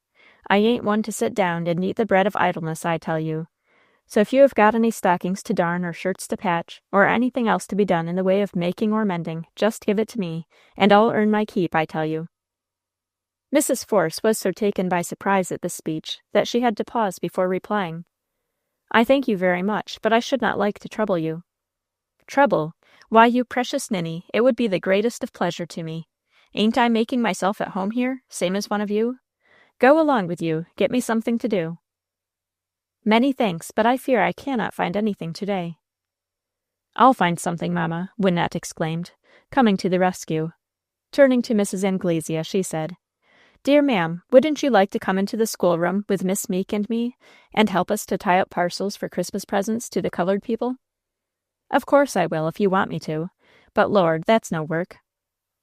I ain't one to sit down and eat the bread of idleness, I tell you. So if you have got any stockings to darn or shirts to patch, or anything else to be done in the way of making or mending, just give it to me, and I'll earn my keep, I tell you." Mrs. Force was so taken by surprise at this speech that she had to pause before replying. "I thank you very much, but I should not like to trouble you." "Trouble? Why, you precious ninny, it would be the greatest of pleasure to me. Ain't I making myself at home here, same as one of you? Go along with you, get me something to do." "Many thanks, but I fear I cannot find anything to-day." "I'll find something, mamma," Wynette exclaimed, coming to the rescue. Turning to Mrs. Anglesea, she said, "Dear ma'am, wouldn't you like to come into the schoolroom with Miss Meek and me, and help us to tie up parcels for Christmas presents to the colored people?" "Of course I will, if you want me to. But, Lord, that's no work."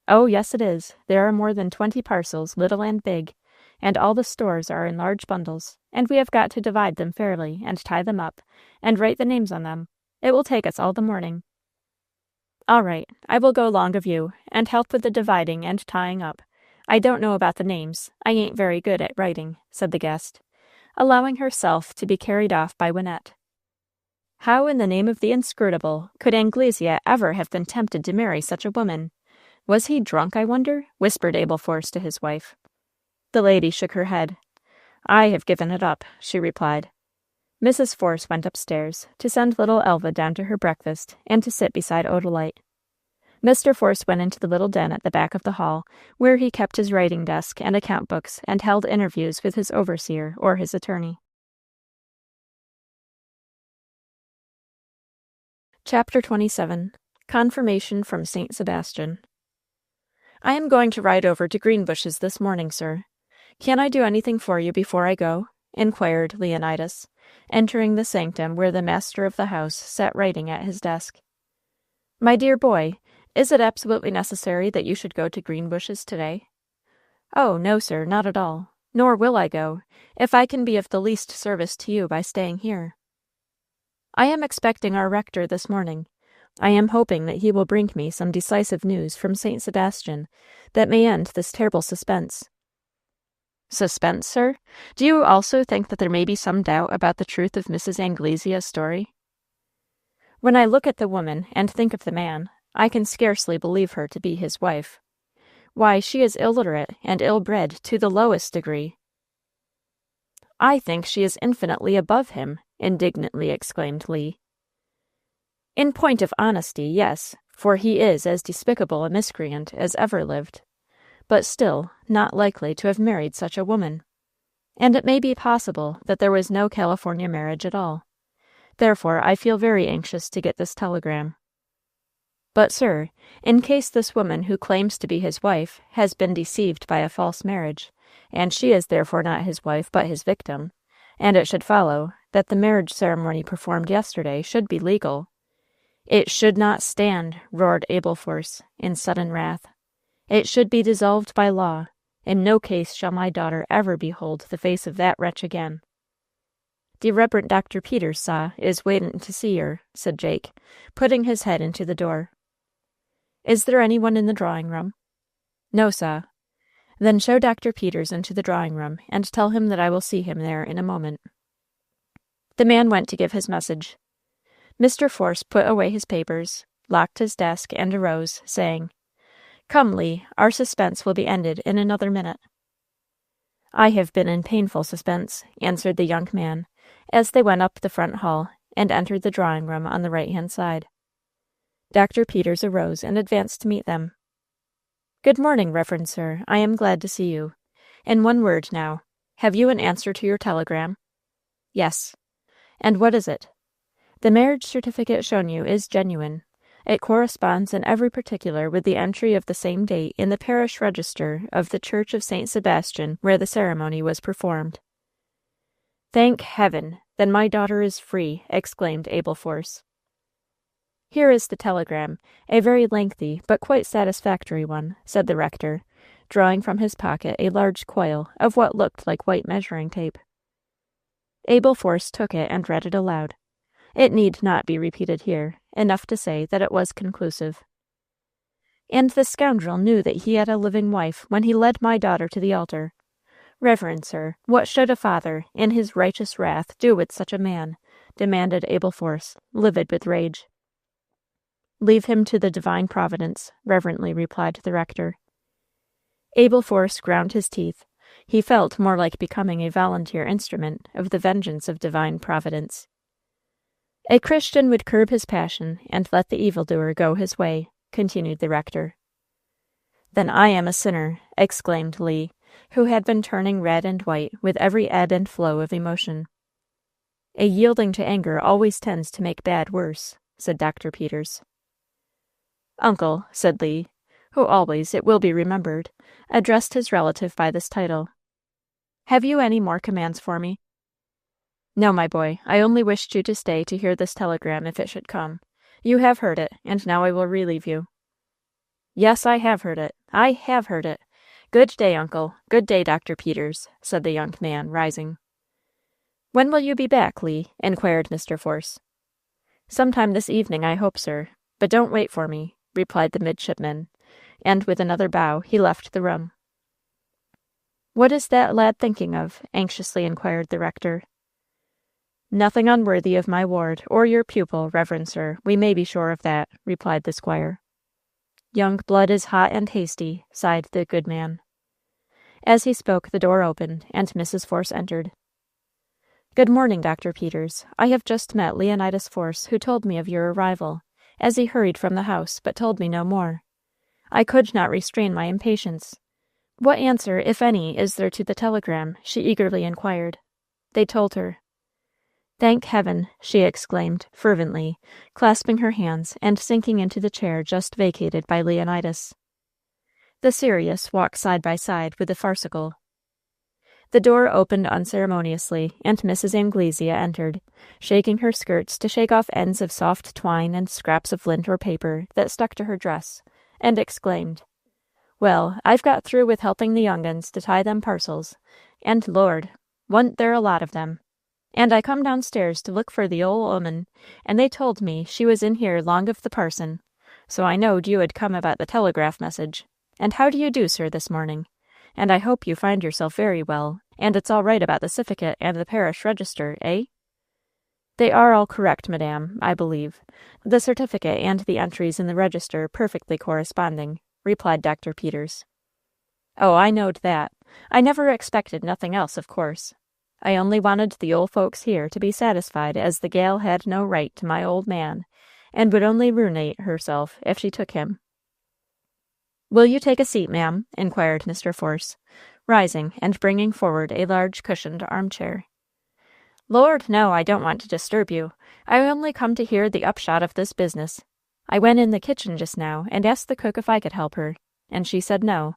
"Oh, yes, it is. There are more than 20 parcels, little and big, and all the stores are in large bundles, and we have got to divide them fairly, and tie them up, and write the names on them. It will take us all the morning." "All right, I will go along of you, and help with the dividing and tying up. I don't know about the names. I ain't very good at writing," said the guest, allowing herself to be carried off by Wynette. How in the name of the inscrutable could Anglesea ever have been tempted to marry such a woman? Was he drunk, I wonder? Whispered Abel Force to his wife. The lady shook her head. "I have given it up," she replied. Mrs. Force went upstairs to send little Elva down to her breakfast and to sit beside Odalite. Mr. Force went into the little den at the back of the hall, where he kept his writing desk and account books and held interviews with his overseer or his attorney. Chapter 27. Confirmation from St. Sebastian. I am going to ride over to Greenbushes this morning, sir. Can I do anything for you before I go? Inquired Leonidas, entering the sanctum where the master of the house sat writing at his desk. My dear boy, is it absolutely necessary that you should go to Greenbushes today? Oh, no, sir, not at all. Nor will I go, if I can be of the least service to you by staying here. I am expecting our rector this morning. I am hoping that he will bring me some decisive news from St. Sebastian that may end this terrible suspense. Suspense, sir? Do you also think that there may be some doubt about the truth of Mrs. Anglesea's story? When I look at the woman and think of the man, I can scarcely believe her to be his wife. Why, she is illiterate and ill-bred to the lowest degree. I think she is infinitely above him, indignantly exclaimed Lee. In point of honesty, yes, for he is as despicable a miscreant as ever lived, but still not likely to have married such a woman. And it may be possible that there was no California marriage at all. Therefore, I feel very anxious to get this telegram. But, sir, in case this woman who claims to be his wife has been deceived by a false marriage, and she is therefore not his wife but his victim, and it should follow that the marriage ceremony performed yesterday should be legal. It should not stand, roared Abelforce, in sudden wrath. It should be dissolved by law. In no case shall my daughter ever behold the face of that wretch again. The Reverend Dr. Peters, sah, is waiting to see her, said Jake, putting his head into the door. Is there anyone in the drawing-room? No, sah. Then show Dr. Peters into the drawing-room, and tell him that I will see him there in a moment. The man went to give his message. Mr. Force put away his papers, locked his desk, and arose, saying, Come, Lee, our suspense will be ended in another minute. I have been in painful suspense, answered the young man, as they went up the front hall and entered the drawing-room on the right-hand side. Dr. Peters arose and advanced to meet them. Good morning, Reverend Sir. I am glad to see you. In one word, now, have you an answer to your telegram? Yes. And what is it? The marriage certificate shown you is genuine. It corresponds in every particular with the entry of the same date in the parish register of the Church of St. Sebastian where the ceremony was performed. Thank heaven! Then my daughter is free, exclaimed Abelforce. Here is the telegram, a very lengthy but quite satisfactory one, said the rector, drawing from his pocket a large coil of what looked like white measuring tape. Abelforce took it and read it aloud. It need not be repeated here, enough to say that it was conclusive. And the scoundrel knew that he had a living wife when he led my daughter to the altar. Reverend sir, what should a father, in his righteous wrath, do with such a man? Demanded Abelforce, livid with rage. Leave him to the divine providence, reverently replied the rector. Abelforce ground his teeth. He felt more like becoming a volunteer instrument of the vengeance of divine providence. A Christian would curb his passion and let the evildoer go his way, continued the rector. Then I am a sinner, exclaimed Lee, who had been turning red and white with every ebb and flow of emotion. A yielding to anger always tends to make bad worse, said Dr. Peters. Uncle, said Lee, who always, it will be remembered, addressed his relative by this title. Have you any more commands for me? No, my boy, I only wished you to stay to hear this telegram if it should come. You have heard it, and now I will relieve you. Yes, I have heard it. I have heard it. Good day, uncle. Good day, Dr. Peters, said the young man, rising. When will you be back, Lee? Inquired Mr. Force. Sometime this evening, I hope, sir. But don't wait for me, replied the midshipman, and with another bow he left the room. What is that lad thinking of? Anxiously inquired the rector. Nothing unworthy of my ward or your pupil, reverend sir, we may be sure of that, replied the squire. Young blood is hot and hasty, sighed the good man. As he spoke, the door opened, and Mrs. Force entered. Good morning, Dr. Peters. I have just met Leonidas Force, who told me of your arrival, as he hurried from the house, but told me no more. I could not restrain my impatience. What answer, if any, is there to the telegram? She eagerly inquired. They told her. Thank heaven, she exclaimed, fervently, clasping her hands and sinking into the chair just vacated by Leonidas. The serious walked side by side with the farcical. The door opened unceremoniously, and Mrs. Anglesea entered, shaking her skirts to shake off ends of soft twine and scraps of lint or paper that stuck to her dress, and exclaimed, Well, I've got through with helping the young uns to tie them parcels, and, Lord, wa'n't there a lot of them. And I come downstairs to look for the ole 'oman, and they told me she was in here long of the parson, so I knowed you had come about the telegraph message. And how do you do, sir, this morning? And I hope you find yourself very well, and it's all right about the certificate and the parish register, eh? They are all correct, madam, I believe, the certificate and the entries in the register perfectly corresponding, replied Dr. Peters. Oh, I knowed that. I never expected nothing else, of course. I only wanted the old folks here to be satisfied as the gal had no right to my old man, and would only ruinate herself if she took him. Will you take a seat, ma'am? Inquired Mr. Force, rising and bringing forward a large cushioned armchair. Lord, no, I don't want to disturb you. I only come to hear the upshot of this business. I went in the kitchen just now and asked the cook if I could help her, and she said no.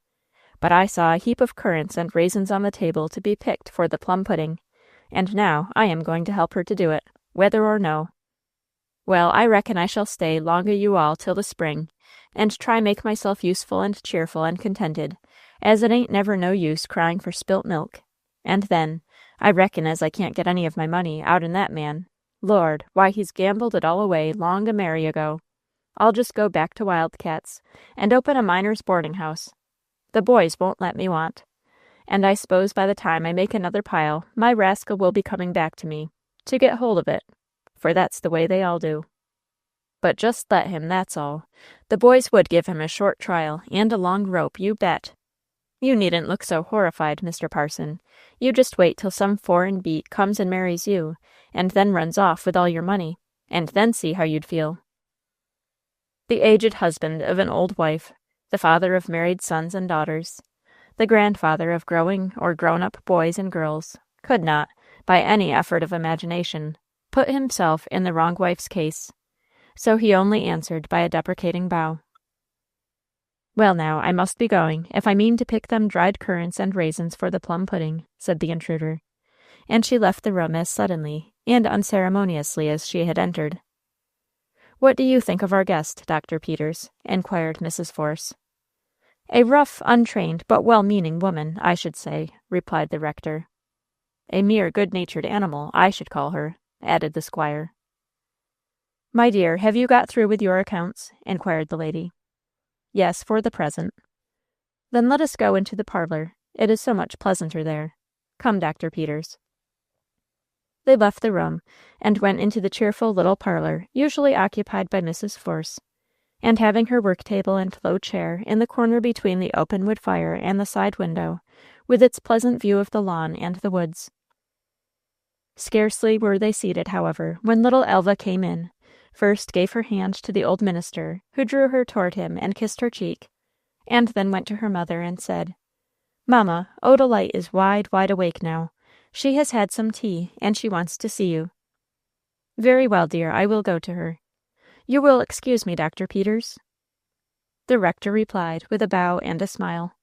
But I saw a heap of currants and raisins on the table to be picked for the plum pudding, and now I am going to help her to do it, whether or no. Well, I reckon I shall stay long o' you all till the spring, and try make myself useful and cheerful and contented, as it ain't never no use crying for spilt milk. And then, I reckon as I can't get any of my money out'n that man, Lord, why he's gambled it all away long a merry ago. I'll just go back to Wildcats, and open a miner's boarding-house. The boys won't let me want. And I s'pose by the time I make another pile, my rascal will be coming back to me, to get hold of it, for that's the way they all do. But just let him, that's all. The boys would give him a short trial, and a long rope, you bet. You needn't look so horrified, Mr. Parson. You just wait till some foreign beat comes and marries you, and then runs off with all your money, and then see how you'd feel. The aged husband of an old wife, the father of married sons and daughters, the grandfather of growing or grown-up boys and girls, could not, by any effort of imagination, put himself in the wrong wife's case, so he only answered by a deprecating bow. Well, now, I must be going, if I mean to pick them dried currants and raisins for the plum pudding, said the intruder, and she left the room as suddenly and unceremoniously as she had entered. What do you think of our guest, Dr. Peters? Inquired Mrs. Force. A rough, untrained, but well-meaning woman, I should say, replied the rector. A mere good-natured animal, I should call her, added the squire. My dear, have you got through with your accounts? Inquired the lady. Yes, for the present. Then let us go into the parlor. It is so much pleasanter there. Come, Dr. Peters. They left the room, and went into the cheerful little parlor usually occupied by Mrs. Force, and having her work-table and low chair in the corner between the open wood fire and the side window, with its pleasant view of the lawn and the woods. Scarcely were they seated, however, when little Elva came in, first gave her hand to the old minister, who drew her toward him and kissed her cheek, and then went to her mother and said, Mamma, Odalite is wide awake now. She has had some tea, and she wants to see you. Very well, dear, I will go to her. You will excuse me, Dr. Peters? The rector replied with a bow and a smile.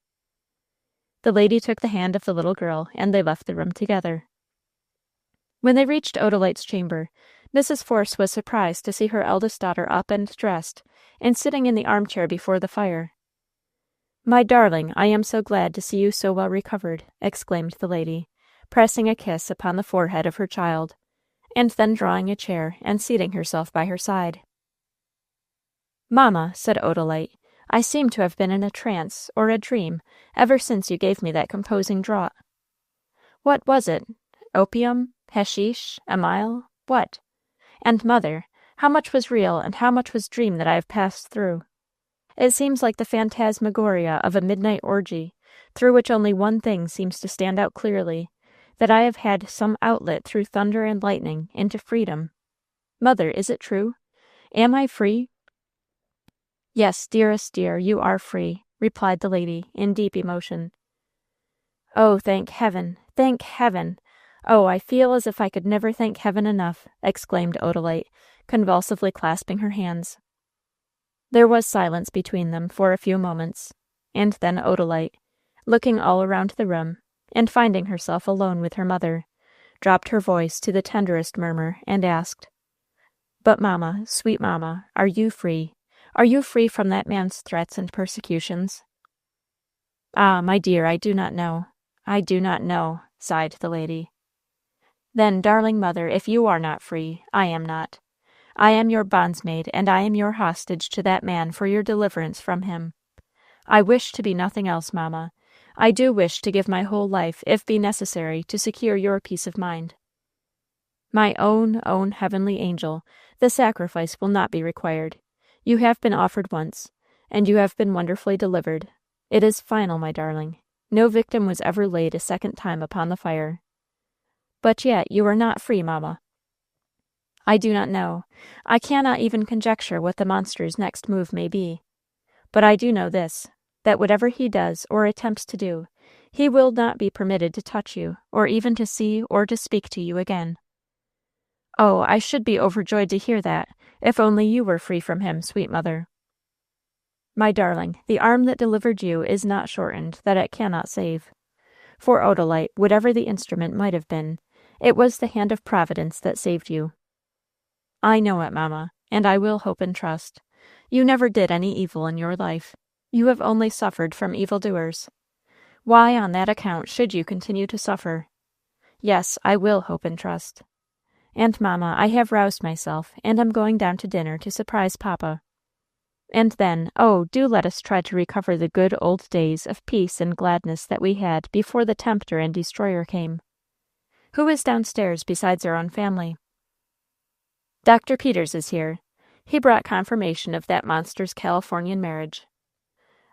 The lady took the hand of the little girl, and they left the room together. When they reached Odalite's chamber, Mrs. Force was surprised to see her eldest daughter up and dressed, and sitting in the armchair before the fire. My darling, I am so glad to see you so well recovered, exclaimed the lady, pressing a kiss upon the forehead of her child, and then drawing a chair and seating herself by her side. Mamma, said Odalite, I seem to have been in a trance or a dream ever since you gave me that composing draught. What was it? Opium? Hashish? Amyle? What? And, mother, how much was real and how much was dream that I have passed through? It seems like the phantasmagoria of a midnight orgy, through which only one thing seems to stand out clearly, that I have had some outlet through thunder and lightning into freedom. Mother, is it true? Am I free? Yes, dearest dear, you are free, replied the lady, in deep emotion. Oh, thank heaven! Thank heaven! Oh, I feel as if I could never thank heaven enough, exclaimed Odalite, convulsively clasping her hands. There was silence between them for a few moments, and then Odalite, looking all around the room, and finding herself alone with her mother, dropped her voice to the tenderest murmur, and asked, "But, mamma, sweet mamma, are you free? Are you free from that man's threats and persecutions?" "Ah, my dear, I do not know. I do not know," sighed the lady. "Then, darling mother, if you are not free, I am not. I am your bondsmaid, and I am your hostage to that man for your deliverance from him. I wish to be nothing else, mamma. I do wish to give my whole life, if be necessary, to secure your peace of mind. My own heavenly angel, the sacrifice will not be required. You have been offered once, and you have been wonderfully delivered. It is final, my darling. No victim was ever laid a second time upon the fire. But yet you are not free, mamma." "I do not know. I cannot even conjecture what the monster's next move may be. But I do know this, that whatever he does or attempts to do, he will not be permitted to touch you, or even to see or to speak to you again." "Oh, I should be overjoyed to hear that, if only you were free from him, sweet mother." "My darling, the arm that delivered you is not shortened, that it cannot save. For Odalite, whatever the instrument might have been, it was the hand of Providence that saved you." "I know it, mamma, and I will hope and trust. You never did any evil in your life. You have only suffered from evildoers. Why, on that account, should you continue to suffer? Yes, I will hope and trust. And, mamma, I have roused myself, and am going down to dinner to surprise papa. And then, oh, do let us try to recover the good old days of peace and gladness that we had before the tempter and destroyer came. Who is downstairs besides our own family?" "Dr. Peters is here. He brought confirmation of that monster's Californian marriage."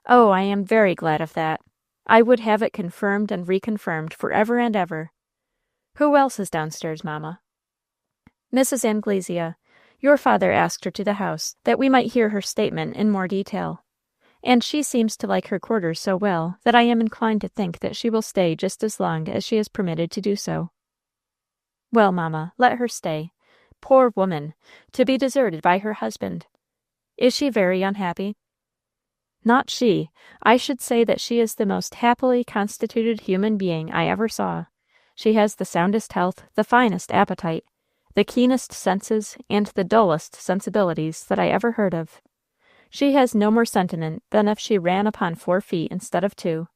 "Oh, I am very glad of that. I would have it confirmed and reconfirmed for ever and ever. Who else is downstairs, mamma?" "Mrs. Anglesea. Your father asked her to the house, that we might hear her statement in more detail. And she seems to like her quarters so well that I am inclined to think that she will stay just as long as she is permitted to do so." "Well, mamma, let her stay. Poor woman! To be deserted by her husband. Is she very unhappy?" "Not she. I should say that she is the most happily constituted human being I ever saw. She has the soundest health, the finest appetite, the keenest senses, and the dullest sensibilities that I ever heard of. She has no more sentiment than if she ran upon 4 feet instead of 2.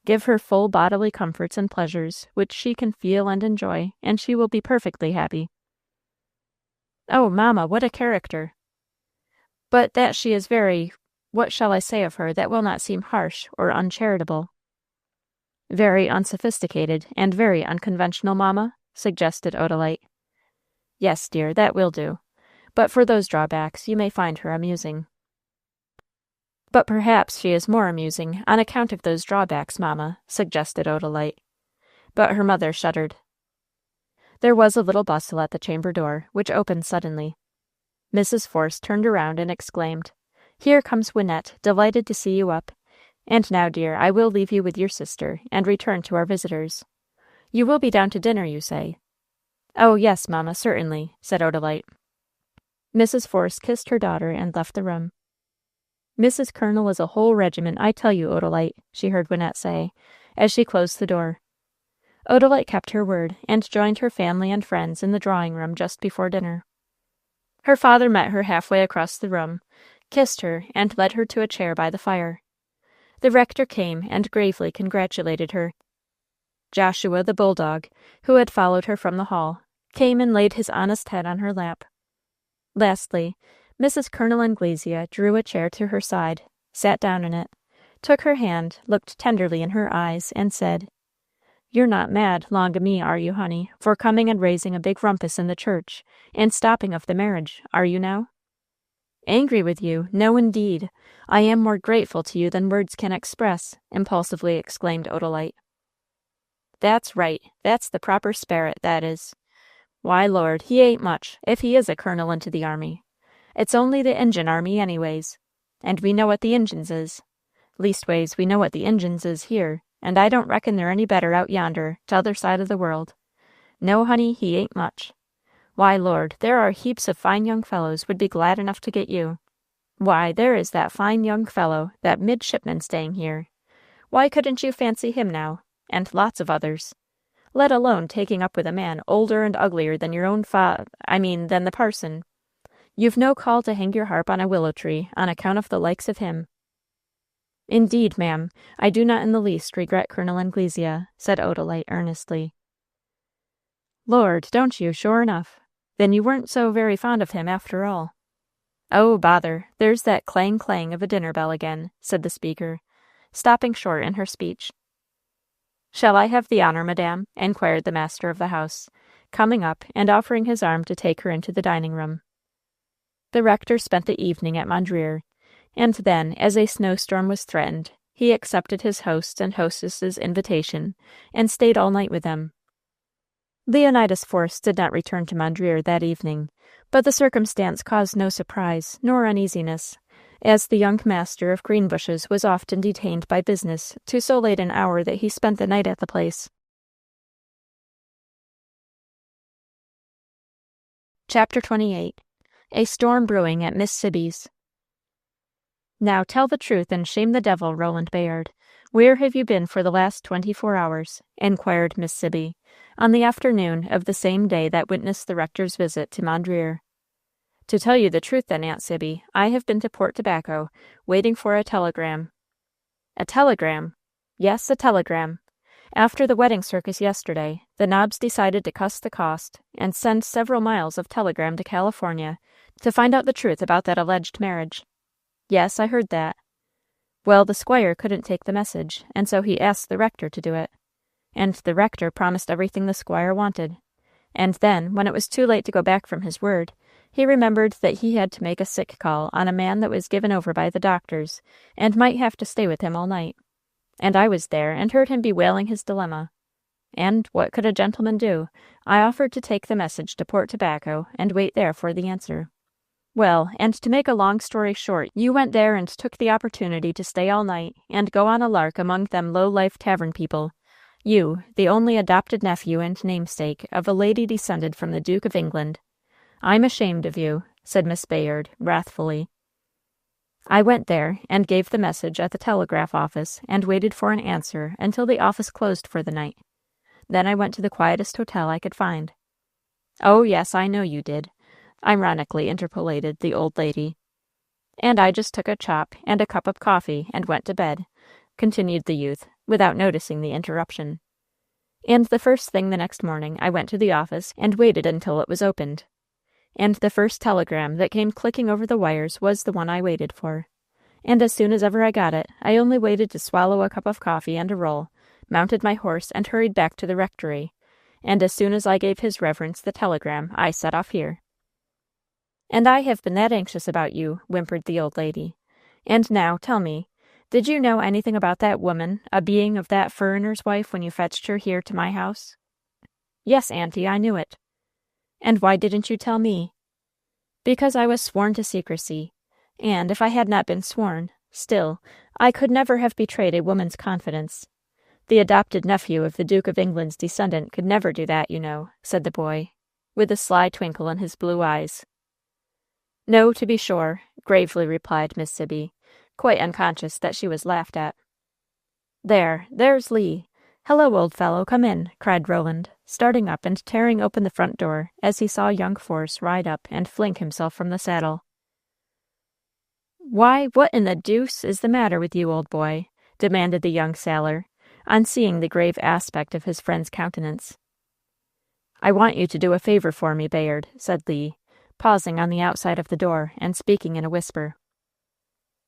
Give her full bodily comforts and pleasures, which she can feel and enjoy, and she will be perfectly happy." "Oh, mamma, what a character!" "But that she is what shall I say of her that will not seem harsh or uncharitable?" "Very unsophisticated and very unconventional, mamma?" suggested Odalite. "Yes, dear, that will do. But for those drawbacks you may find her amusing." "But perhaps she is more amusing on account of those drawbacks, mamma," suggested Odalite. But her mother shuddered. There was a little bustle at the chamber door, which opened suddenly. Mrs. Force turned around and exclaimed, "Here comes Wynette, delighted to see you up. And now, dear, I will leave you with your sister, and return to our visitors. You will be down to dinner, you say?" "Oh, yes, mamma, certainly," said Odalite. Mrs. Force kissed her daughter and left the room. "Mrs. Colonel is a whole regiment, I tell you, Odalite," she heard Wynette say, as she closed the door. Odalite kept her word, and joined her family and friends in the drawing-room just before dinner. Her father met her halfway across the room, kissed her, and led her to a chair by the fire. The rector came and gravely congratulated her. Joshua, the bulldog, who had followed her from the hall, came and laid his honest head on her lap. Lastly, Mrs. Colonel Anglesea drew a chair to her side, sat down in it, took her hand, looked tenderly in her eyes, and said, "You're not mad, long o' me, are you, honey, for coming and raising a big rumpus in the church, and stopping of the marriage, are you now?" "Angry with you? No, indeed. I am more grateful to you than words can express," impulsively exclaimed Odalite. "That's right. That's the proper sperrit, that is. Why, Lord, he ain't much, if he is a colonel into the army. It's only the Injun army, anyways. And we know what the Injuns is. Leastways, we know what the Injuns is here, and I don't reckon they're any better out yonder, t'other side of the world. No, honey, he ain't much. Why, Lord, there are heaps of fine young fellows would be glad enough to get you. Why, there is that fine young fellow, that midshipman staying here. Why couldn't you fancy him now? And lots of others. Let alone taking up with a man older and uglier than your own than the parson. You've no call to hang your harp on a willow tree on account of the likes of him. Indeed, ma'am, I do not in the least regret Colonel Anglesea, said Odalite earnestly. Lord, don't you, sure enough. Then you weren't so very fond of him after all. Oh, bother, there's that clang-clang of a dinner bell again, said the speaker, stopping short in her speech. Shall I have the honor, madame? Inquired the master of the house, coming up and offering his arm to take her into the dining-room. The rector spent the evening at Mondreer, and then, as a snowstorm was threatened, he accepted his host and hostess's invitation and stayed all night with them. Leonidas Force did not return to Mondreer that evening, but the circumstance caused no surprise nor uneasiness, as the young master of Greenbushes was often detained by business to so late an hour that he spent the night at the place. Chapter 28. A Storm Brewing at Miss Sibby's. Now tell the truth and shame the devil, Roland Bayard. Where have you been for the last 24 hours? Inquired Miss Sibby, on the afternoon of the same day that witnessed the rector's visit to Mondreer. To tell you the truth then, Aunt Sibby, I have been to Port Tobacco, waiting for a telegram. A telegram? Yes, a telegram. After the wedding circus yesterday, the Nobs decided to cuss the cost and send several miles of telegram to California to find out the truth about that alleged marriage. Yes, I heard that. Well, the squire couldn't take the message, and so he asked the rector to do it. And the rector promised everything the squire wanted. And then, when it was too late to go back from his word, he remembered that he had to make a sick call on a man that was given over by the doctors, and might have to stay with him all night. And I was there, and heard him bewailing his dilemma. And what could a gentleman do? I offered to take the message to Port Tobacco, and wait there for the answer. Well, and to make a long story short, you went there and took the opportunity to stay all night, and go on a lark among them low-life tavern people. You, the only adopted nephew and namesake of a lady descended from the Duke of England. I'm ashamed of you, said Miss Bayard, wrathfully. I went there, and gave the message at the telegraph office, and waited for an answer until the office closed for the night. Then I went to the quietest hotel I could find. Oh, yes, I know you did, ironically interpolated the old lady. And I just took a chop and a cup of coffee and went to bed, continued the youth, without noticing the interruption. And the first thing the next morning I went to the office and waited until it was opened. And the first telegram that came clicking over the wires was the one I waited for. And as soon as ever I got it, I only waited to swallow a cup of coffee and a roll, mounted my horse, and hurried back to the rectory. And as soon as I gave his reverence the telegram, I set off here. And I have been that anxious about you, whimpered the old lady. And now, tell me, did you know anything about that woman, a being of that foreigner's wife, when you fetched her here to my house? Yes, auntie, I knew it. And why didn't you tell me? Because I was sworn to secrecy, and if I had not been sworn, still, I could never have betrayed a woman's confidence. The adopted nephew of the Duke of England's descendant could never do that, you know, said the boy, with a sly twinkle in his blue eyes. No, to be sure, gravely replied Miss Sibby, quite unconscious that she was laughed at. There's Lee. Hello, old fellow, come in, cried Roland, starting up and tearing open the front door as he saw young Force ride up and fling himself from the saddle. Why, what in the deuce is the matter with you, old boy? Demanded the young sailor, on seeing the grave aspect of his friend's countenance. I want you to do a favor for me, Bayard, said Lee, pausing on the outside of the door and speaking in a whisper.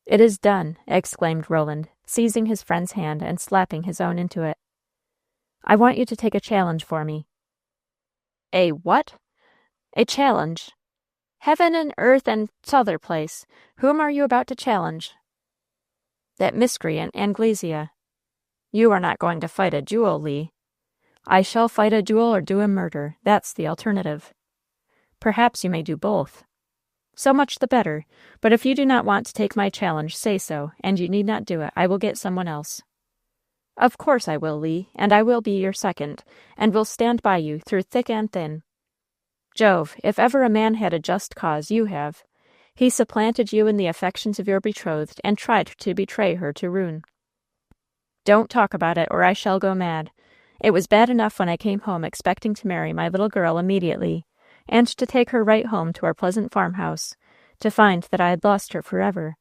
It is done, exclaimed Roland, seizing his friend's hand and slapping his own into it. I want you to take a challenge for me. A what? A challenge. Heaven and earth and t'other place. Whom are you about to challenge? That miscreant Anglesea. You are not going to fight a duel, Lee. I shall fight a duel or do a murder. That's the alternative. Perhaps you may do both. So much the better, but if you do not want to take my challenge, say so, and you need not do it. I will get someone else. Of course I will, Lee, and I will be your second, and will stand by you through thick and thin. Jove, if ever a man had a just cause, you have. He supplanted you in the affections of your betrothed, and tried to betray her to ruin. Don't talk about it, or I shall go mad. It was bad enough when I came home expecting to marry my little girl immediately, and to take her right home to our pleasant farmhouse, to find that I had lost her forever.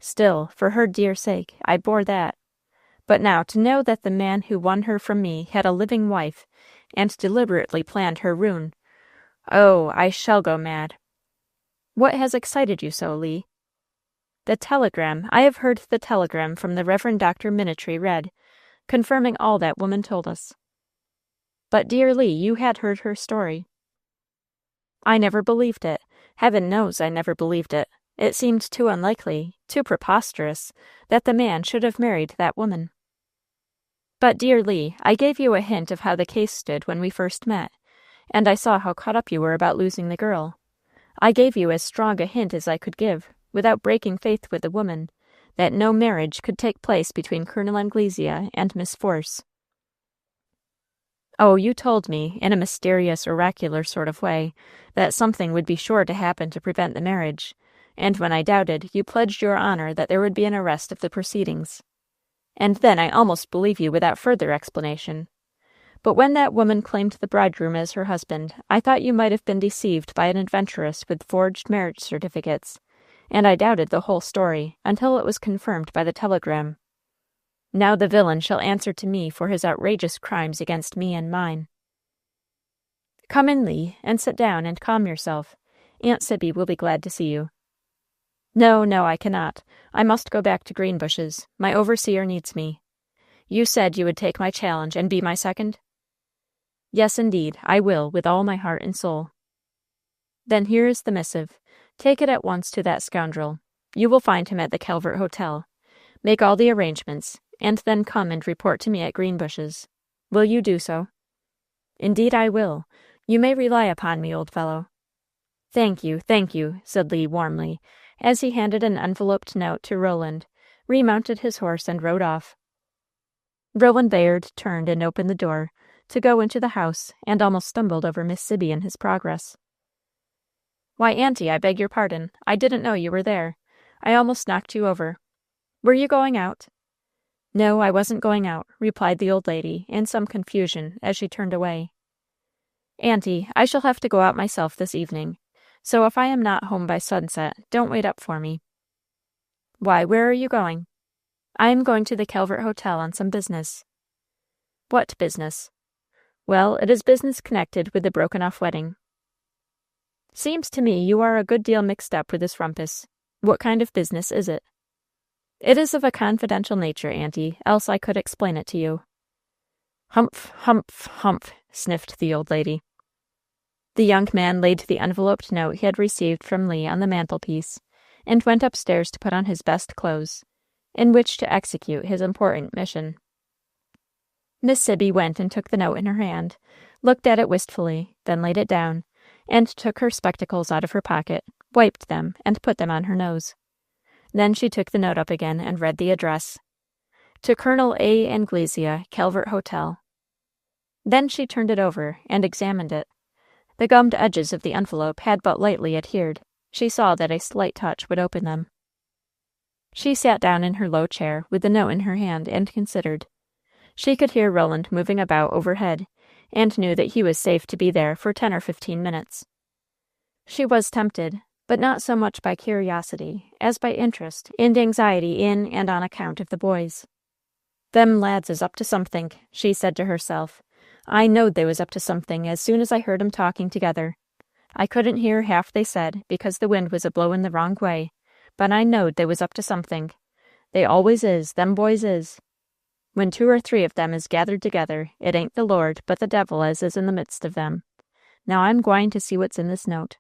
Still, for her dear sake, I bore that. But now to know that the man who won her from me had a living wife, and deliberately planned her ruin. Oh, I shall go mad. What has excited you so, Lee? The telegram. I have heard the telegram from the Reverend Dr. Minitree read, confirming all that woman told us. But, dear Lee, you had heard her story. I never believed it. Heaven knows I never believed it. It seemed too unlikely, too preposterous, that the man should have married that woman. But, dear Lee, I gave you a hint of how the case stood when we first met, and I saw how caught up you were about losing the girl. I gave you as strong a hint as I could give, without breaking faith with the woman, that no marriage could take place between Colonel Anglesea and Miss Force. Oh, you told me, in a mysterious, oracular sort of way, that something would be sure to happen to prevent the marriage, and when I doubted, you pledged your honor that there would be an arrest of the proceedings. And then I almost believe you without further explanation. But when that woman claimed the bridegroom as her husband, I thought you might have been deceived by an adventuress with forged marriage certificates, and I doubted the whole story until it was confirmed by the telegram. Now the villain shall answer to me for his outrageous crimes against me and mine. Come in, Lee, and sit down and calm yourself. Aunt Sibby will be glad to see you. No, I cannot. I must go back to Greenbushes. My overseer needs me. You said you would take my challenge and be my second? Yes, indeed, I will, with all my heart and soul. Then here is the missive. Take it at once to that scoundrel. You will find him at the Calvert Hotel. Make all the arrangements, and then come and report to me at Greenbushes. Will you do so? Indeed I will. You may rely upon me, old fellow. Thank you, said Lee warmly, as he handed an enveloped note to Roland, remounted his horse, and rode off. Roland Bayard turned and opened the door to go into the house, and almost stumbled over Miss Sibby in his progress. Why, Auntie, I beg your pardon. I didn't know you were there. I almost knocked you over. Were you going out? No, I wasn't going out, replied the old lady, in some confusion, as she turned away. Auntie, I shall have to go out myself this evening, so if I am not home by sunset, don't wait up for me. Why, where are you going? I am going to the Calvert Hotel on some business. What business? Well, it is business connected with the broken-off wedding. Seems to me you are a good deal mixed up with this rumpus. What kind of business is it? It is of a confidential nature, Auntie, else I could explain it to you. Humph, humph, humph, sniffed the old lady. The young man laid the enveloped note he had received from Lee on the mantelpiece, and went upstairs to put on his best clothes, in which to execute his important mission. Miss Sibby went and took the note in her hand, looked at it wistfully, then laid it down, and took her spectacles out of her pocket, wiped them, and put them on her nose. Then she took the note up again and read the address. To Colonel A. Anglesea, Calvert Hotel. Then she turned it over and examined it. The gummed edges of the envelope had but lightly adhered. She saw that a slight touch would open them. She sat down in her low chair with the note in her hand and considered. She could hear Roland moving about overhead, and knew that he was safe to be there for 10 or 15 minutes. She was tempted, but not so much by curiosity as by interest and anxiety in and on account of the boys. Them lads is up to something, she said to herself. I knowed they was up to something as soon as I heard 'em talking together. I couldn't hear half they said, because the wind was a-blowin' the wrong way, but I knowed they was up to something. They always is, them boys is. When 2 or 3 of them is gathered together, it ain't the Lord, but the devil as is in the midst of them. Now I'm gwine to see what's in this note.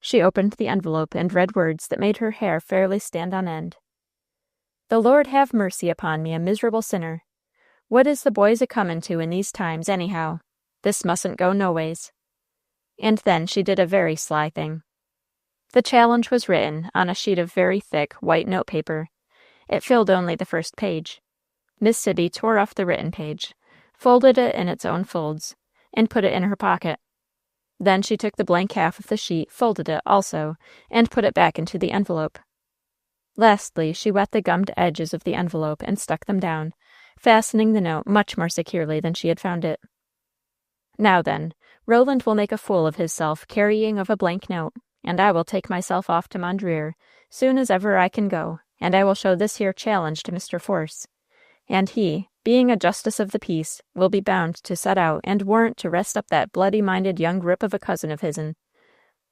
She opened the envelope and read words that made her hair fairly stand on end. The Lord have mercy upon me, a miserable sinner. What is the boys a-comin' to in these times, anyhow? This mustn't go no ways. And then she did a very sly thing. The challenge was written on a sheet of very thick white notepaper. It filled only the first page. Miss Sibby tore off the written page, folded it in its own folds, and put it in her pocket. Then she took the blank half of the sheet, folded it also, and put it back into the envelope. Lastly, she wet the gummed edges of the envelope and stuck them down, fastening the note much more securely than she had found it. Now then, Roland will make a fool of himself carrying of a blank note, and I will take myself off to Mondreer, soon as ever I can go, and I will show this here challenge to Mr. Force. And he, being a justice of the peace, will be bound to set out and warrant to rest up that bloody-minded young rip of a cousin of his'n.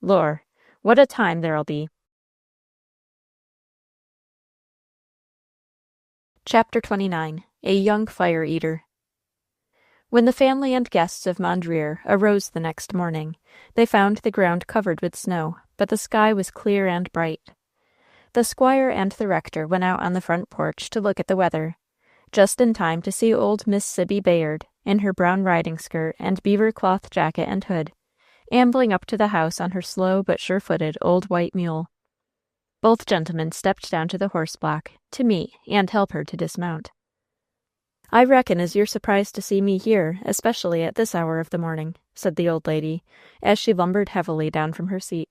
Lor, what a time there'll be. Chapter 29. A Young Fire-Eater. When the family and guests of Mondreer arose the next morning, they found the ground covered with snow, but the sky was clear and bright. The squire and the rector went out on the front porch to look at the weather, just in time to see old Miss Sibby Bayard, in her brown riding skirt and beaver cloth jacket and hood, ambling up to the house on her slow but sure-footed old white mule. Both gentlemen stepped down to the horse block to meet and help her to dismount. "I reckon as you're surprised to see me here, especially at this hour of the morning," said the old lady, as she lumbered heavily down from her seat.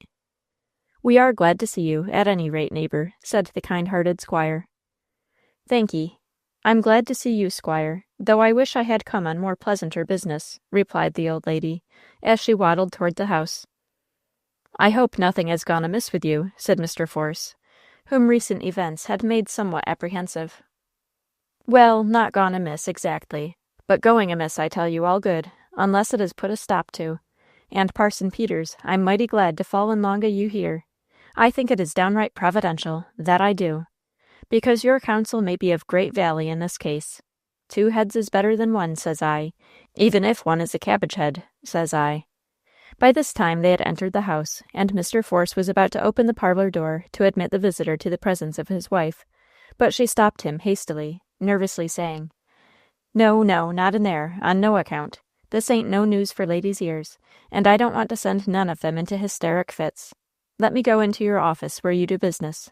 "We are glad to see you, at any rate, neighbor," said the kind-hearted squire. "Thank'ee. I'm glad to see you, squire, though I wish I had come on more pleasanter business," replied the old lady, as she waddled toward the house. "I hope nothing has gone amiss with you," said Mr. Force, whom recent events had made somewhat apprehensive. "Well, not gone amiss, exactly, but going amiss, I tell you, all good, unless it is put a stop to. And, Parson Peters, I'm mighty glad to fall in long o' you here. I think it is downright providential, that I do, because your counsel may be of great vally in this case. 2 heads is better than 1, says I, even if one is a cabbage head, says I." By this time they had entered the house, and Mr. Force was about to open the parlor door to admit the visitor to the presence of his wife, but she stopped him hastily, nervously saying, "No, no, not in there, on no account. This ain't no news for ladies' ears, and I don't want to send none of them into hysteric fits. Let me go into your office where you do business."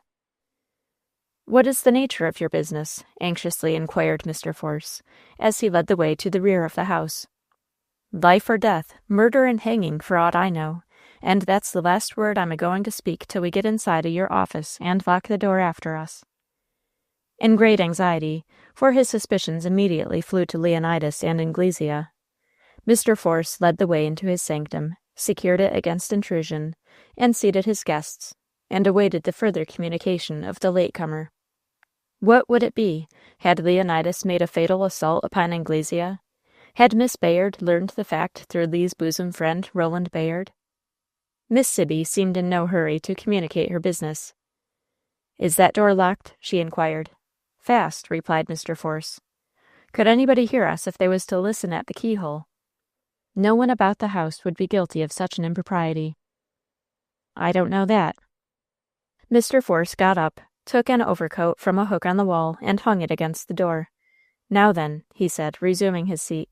"What is the nature of your business?" anxiously inquired Mr. Force, as he led the way to the rear of the house. "Life or death, murder and hanging, for aught I know, and that's the last word I'm a-going to speak till we get inside o' your office and lock the door after us." In great anxiety, for his suspicions immediately flew to Leonidas and Anglesea, Mr. Force led the way into his sanctum, secured it against intrusion, and seated his guests, and awaited the further communication of the latecomer. What would it be? Had Leonidas made a fatal assault upon Anglesea? Had Miss Bayard learned the fact through Lee's bosom friend, Roland Bayard? Miss Sibby seemed in no hurry to communicate her business. "Is that door locked?" she inquired. "Fast," replied Mr. Force. "Could anybody hear us if they was to listen at the keyhole?" "No one about the house would be guilty of such an impropriety." "I don't know that." Mr. Force got up, took an overcoat from a hook on the wall, and hung it against the door. "Now then," he said, resuming his seat.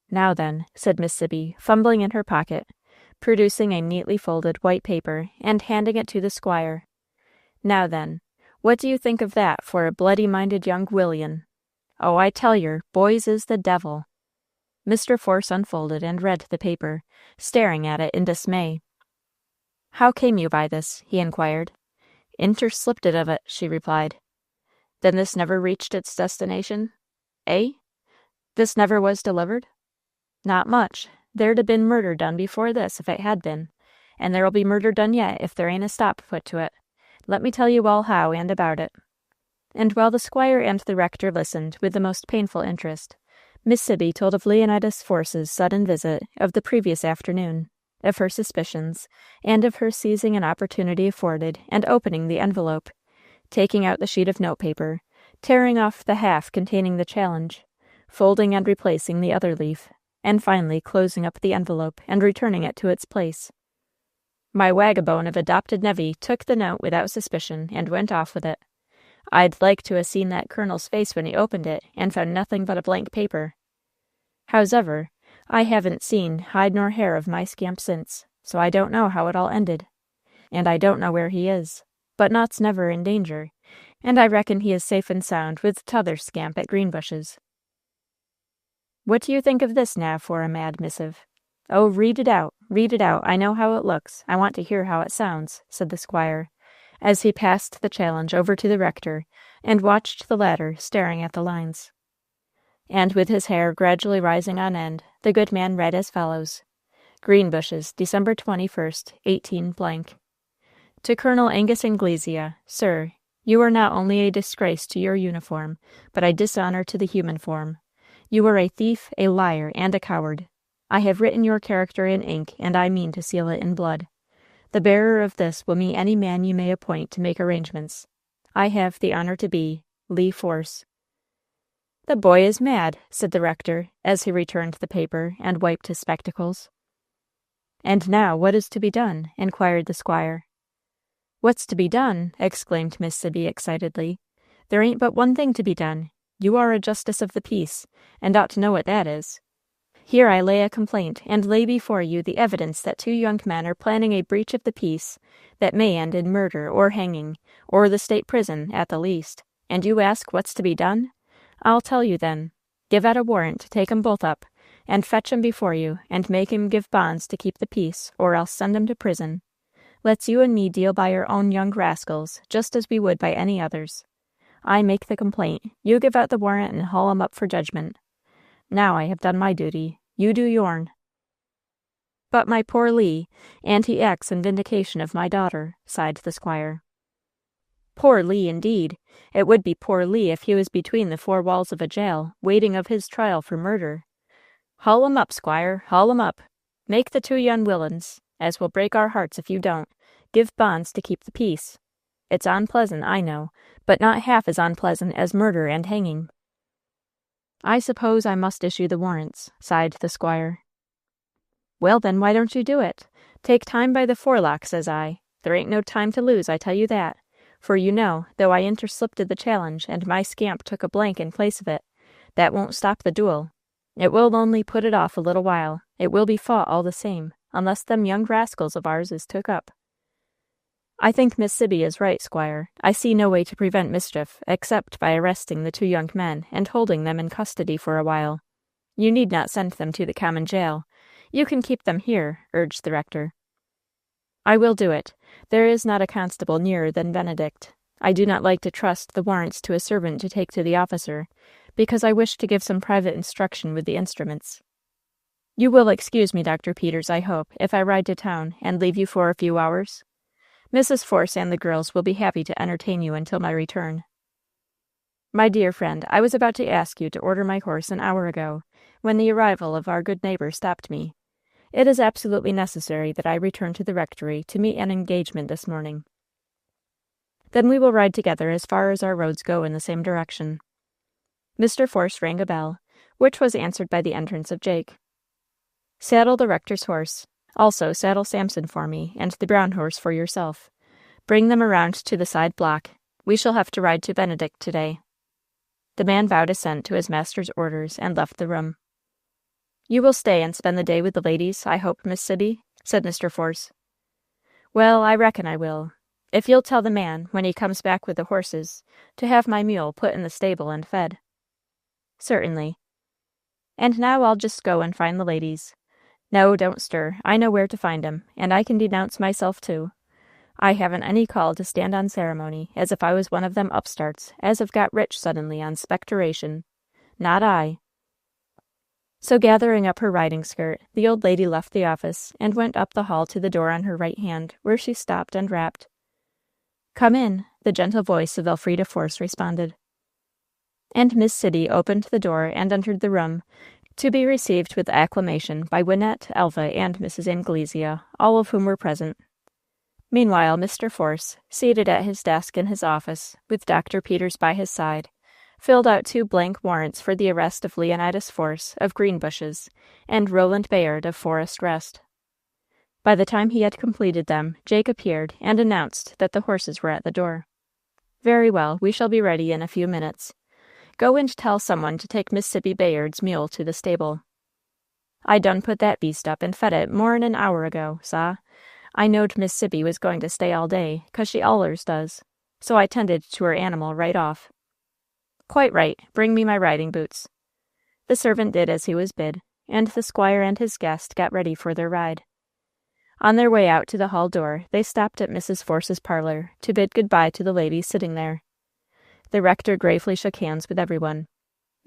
"Now then," said Miss Sibby, fumbling in her pocket, producing a neatly folded white paper, and handing it to the squire. "Now then, what do you think of that for a bloody-minded young Willian? Oh, I tell yer, boys is the devil." Mr. Force unfolded and read the paper, staring at it in dismay. "How came you by this?" he inquired. "Interslipped it of it," she replied. "Then this never reached its destination? Eh? This never was delivered?" "Not much. There'd a been murder done before this if it had been, and there'll be murder done yet if there ain't a stop put to it. Let me tell you all how and about it." And while the squire and the rector listened with the most painful interest, Miss Sibby told of Leonidas Force's sudden visit of the previous afternoon, of her suspicions, and of her seizing an opportunity afforded and opening the envelope, taking out the sheet of notepaper, tearing off the half containing the challenge, folding and replacing the other leaf, and finally closing up the envelope and returning it to its place. "My wagabone of adopted nevy took the note without suspicion and went off with it. I'd like to 'a seen that colonel's face when he opened it and found nothing but a blank paper. Howsever, I haven't seen hide nor hair of my scamp since, so I don't know how it all ended. and I don't know where he is. But Knott's never in danger, and I reckon he is safe and sound with t'other scamp at Greenbushes. What do you think of this now for a mad missive? Oh, read it out, I know how it looks, I want to hear how it sounds, said the squire, as he passed the challenge over to the rector, and watched the latter staring at the lines. And with his hair gradually rising on end, the good man read as follows: Greenbushes, December 21st, 18 blank. To Colonel Angus Anglesea, Sir, you are not only a disgrace to your uniform, but a dishonor to the human form. You are a thief, a liar, and a coward. I have written your character in ink, and I mean to seal it in blood. The bearer of this will meet any man you may appoint to make arrangements. I have the honor to be Lee Force. The boy is mad, said the rector, as he returned the paper and wiped his spectacles. And now what is to be done? Inquired the squire. What's to be done? Exclaimed Miss Sibby excitedly. There ain't but one thing to be done. You are a justice of the peace, and ought to know what that is. Here I lay a complaint, and lay before you the evidence that two young men are planning a breach of the peace that may end in murder or hanging, or the state prison at the least. And you ask what's to be done? I'll tell you then. Give out a warrant to take 'em both up, and fetch 'em before you, and make 'em give bonds to keep the peace, or else send 'em to prison. Let's you and me deal by our own young rascals, just as we would by any others. I make the complaint, you give out the warrant and haul 'em up for judgment. Now I have done my duty, you do yourn. But my poor Lee, and he acts in vindication of my daughter, sighed the squire. Poor Lee, indeed! It would be poor Lee if he was between the four walls of a jail, waiting of his trial for murder. Haul 'em up, squire, haul 'em up. Make the two young villains, as will break our hearts if you don't, give bonds to keep the peace. It's unpleasant, I know, but not half as unpleasant as murder and hanging. I suppose I must issue the warrants, sighed the squire. Well, then, why don't you do it? Take time by the forelock, says I. There ain't no time to lose, I tell you that. For you know, though I interslipped the challenge, and my scamp took a blank in place of it, that won't stop the duel. It will only put it off a little while. It will be fought all the same, unless them young rascals of ours is took up. I think Miss Sibby is right, squire. I see no way to prevent mischief, except by arresting the two young men and holding them in custody for a while. You need not send them to the common jail. You can keep them here, urged the rector. I will do it. There is not a constable nearer than Benedict. I do not like to trust the warrants to a servant to take to the officer, because I wish to give some private instruction with the instruments. You will excuse me, Dr. Peters, I hope, if I ride to town and leave you for a few hours? Mrs. Force and the girls will be happy to entertain you until my return. My dear friend, I was about to ask you to order my horse an hour ago, when the arrival of our good neighbor stopped me. It is absolutely necessary that I return to the rectory to meet an engagement this morning. Then we will ride together as far as our roads go in the same direction. Mr. Force rang a bell, which was answered by the entrance of Jake. Saddle the rector's horse. Also saddle Samson for me, and the brown horse for yourself. Bring them around to the side block. We shall have to ride to Benedict today. The man bowed assent to his master's orders and left the room. You will stay and spend the day with the ladies, I hope, Miss Sibby, said Mr. Force. Well, I reckon I will. If you'll tell the man, when he comes back with the horses, to have my mule put in the stable and fed. Certainly. And now I'll just go and find the ladies. No, don't stir. I know where to find 'em, and I can denounce myself, too. I haven't any call to stand on ceremony, as if I was one of them upstarts, as have got rich suddenly on spectoration. Not I. So gathering up her riding skirt, the old lady left the office, and went up the hall to the door on her right hand, where she stopped and rapped. Come in, the gentle voice of Elfrida Force responded. And Miss Sibby opened the door and entered the room, to be received with acclamation by Wynette, Elva, and Mrs. Anglesea, all of whom were present. Meanwhile, Mr. Force, seated at his desk in his office, with Dr. Peters by his side, filled out 2 blank warrants for the arrest of Leonidas Force, of Greenbushes, and Roland Bayard, of Forest Rest. By the time he had completed them, Jake appeared and announced that the horses were at the door. Very well, we shall be ready in a few minutes. Go and tell someone to take Miss Sibby Bayard's mule to the stable. I done put that beast up and fed it more'n an hour ago, saw. I knowed Miss Sibby was going to stay all day, 'cause she allers does, so I tended to her animal right off. Quite right, bring me my riding boots. The servant did as he was bid, and the squire and his guest got ready for their ride. On their way out to the hall door, they stopped at Mrs. Force's parlor to bid good-bye to the ladies sitting there. The rector gravely shook hands with everyone.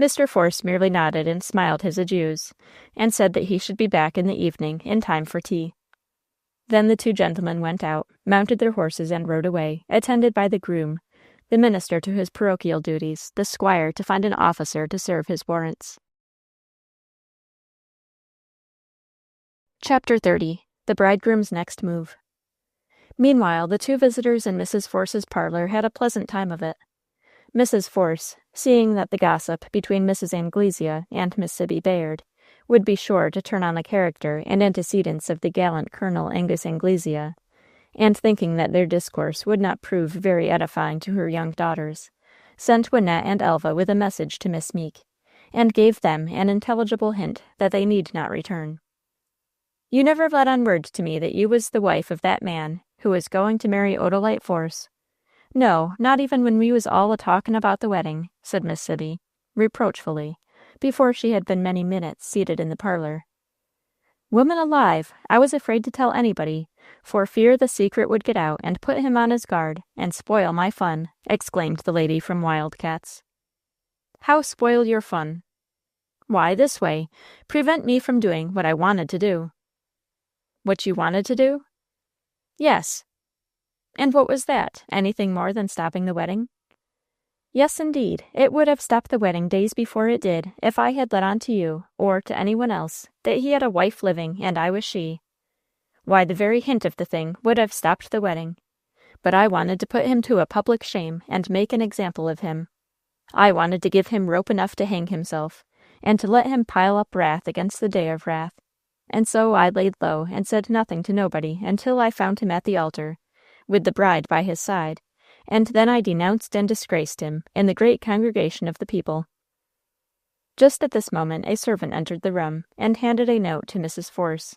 Mr. Force merely nodded and smiled his adieus, and said that he should be back in the evening in time for tea. Then the two gentlemen went out, mounted their horses, and rode away, attended by the groom, the minister to his parochial duties, the squire to find an officer to serve his warrants. Chapter 30. The Bridegroom's Next Move. Meanwhile, the two visitors in Mrs. Force's parlor had a pleasant time of it. Mrs. Force, seeing that the gossip between Mrs. Anglesea and Miss Sibby Bayard would be sure to turn on the character and antecedents of the gallant Colonel Angus Anglesea, and thinking that their discourse would not prove very edifying to her young daughters, sent Wynette and Elva with a message to Miss Meek, and gave them an intelligible hint that they need not return. "You never let on word to me that you was the wife of that man who was going to marry Odalite Force. No, not even when we was all a-talking about the wedding," said Miss Sibby, reproachfully, before she had been many minutes seated in the parlor. "Woman alive, I was afraid to tell anybody, for fear the secret would get out and put him on his guard, and spoil my fun," exclaimed the lady from Wildcats. "How spoil your fun?" "Why, this way, prevent me from doing what I wanted to do." "What you wanted to do?" "Yes." "And what was that? Anything more than stopping the wedding?" "Yes, indeed. It would have stopped the wedding days before it did, if I had let on to you, or to anyone else, that he had a wife living, and I was she. Why, the very hint of the thing would have stopped the wedding. But I wanted to put him to a public shame, and make an example of him. I wanted to give him rope enough to hang himself, and to let him pile up wrath against the day of wrath. And so I laid low and said nothing to nobody until I found him at the altar, with the bride by his side, and then I denounced and disgraced him in the great congregation of the people." Just at this moment a servant entered the room, and handed a note to Mrs. Force.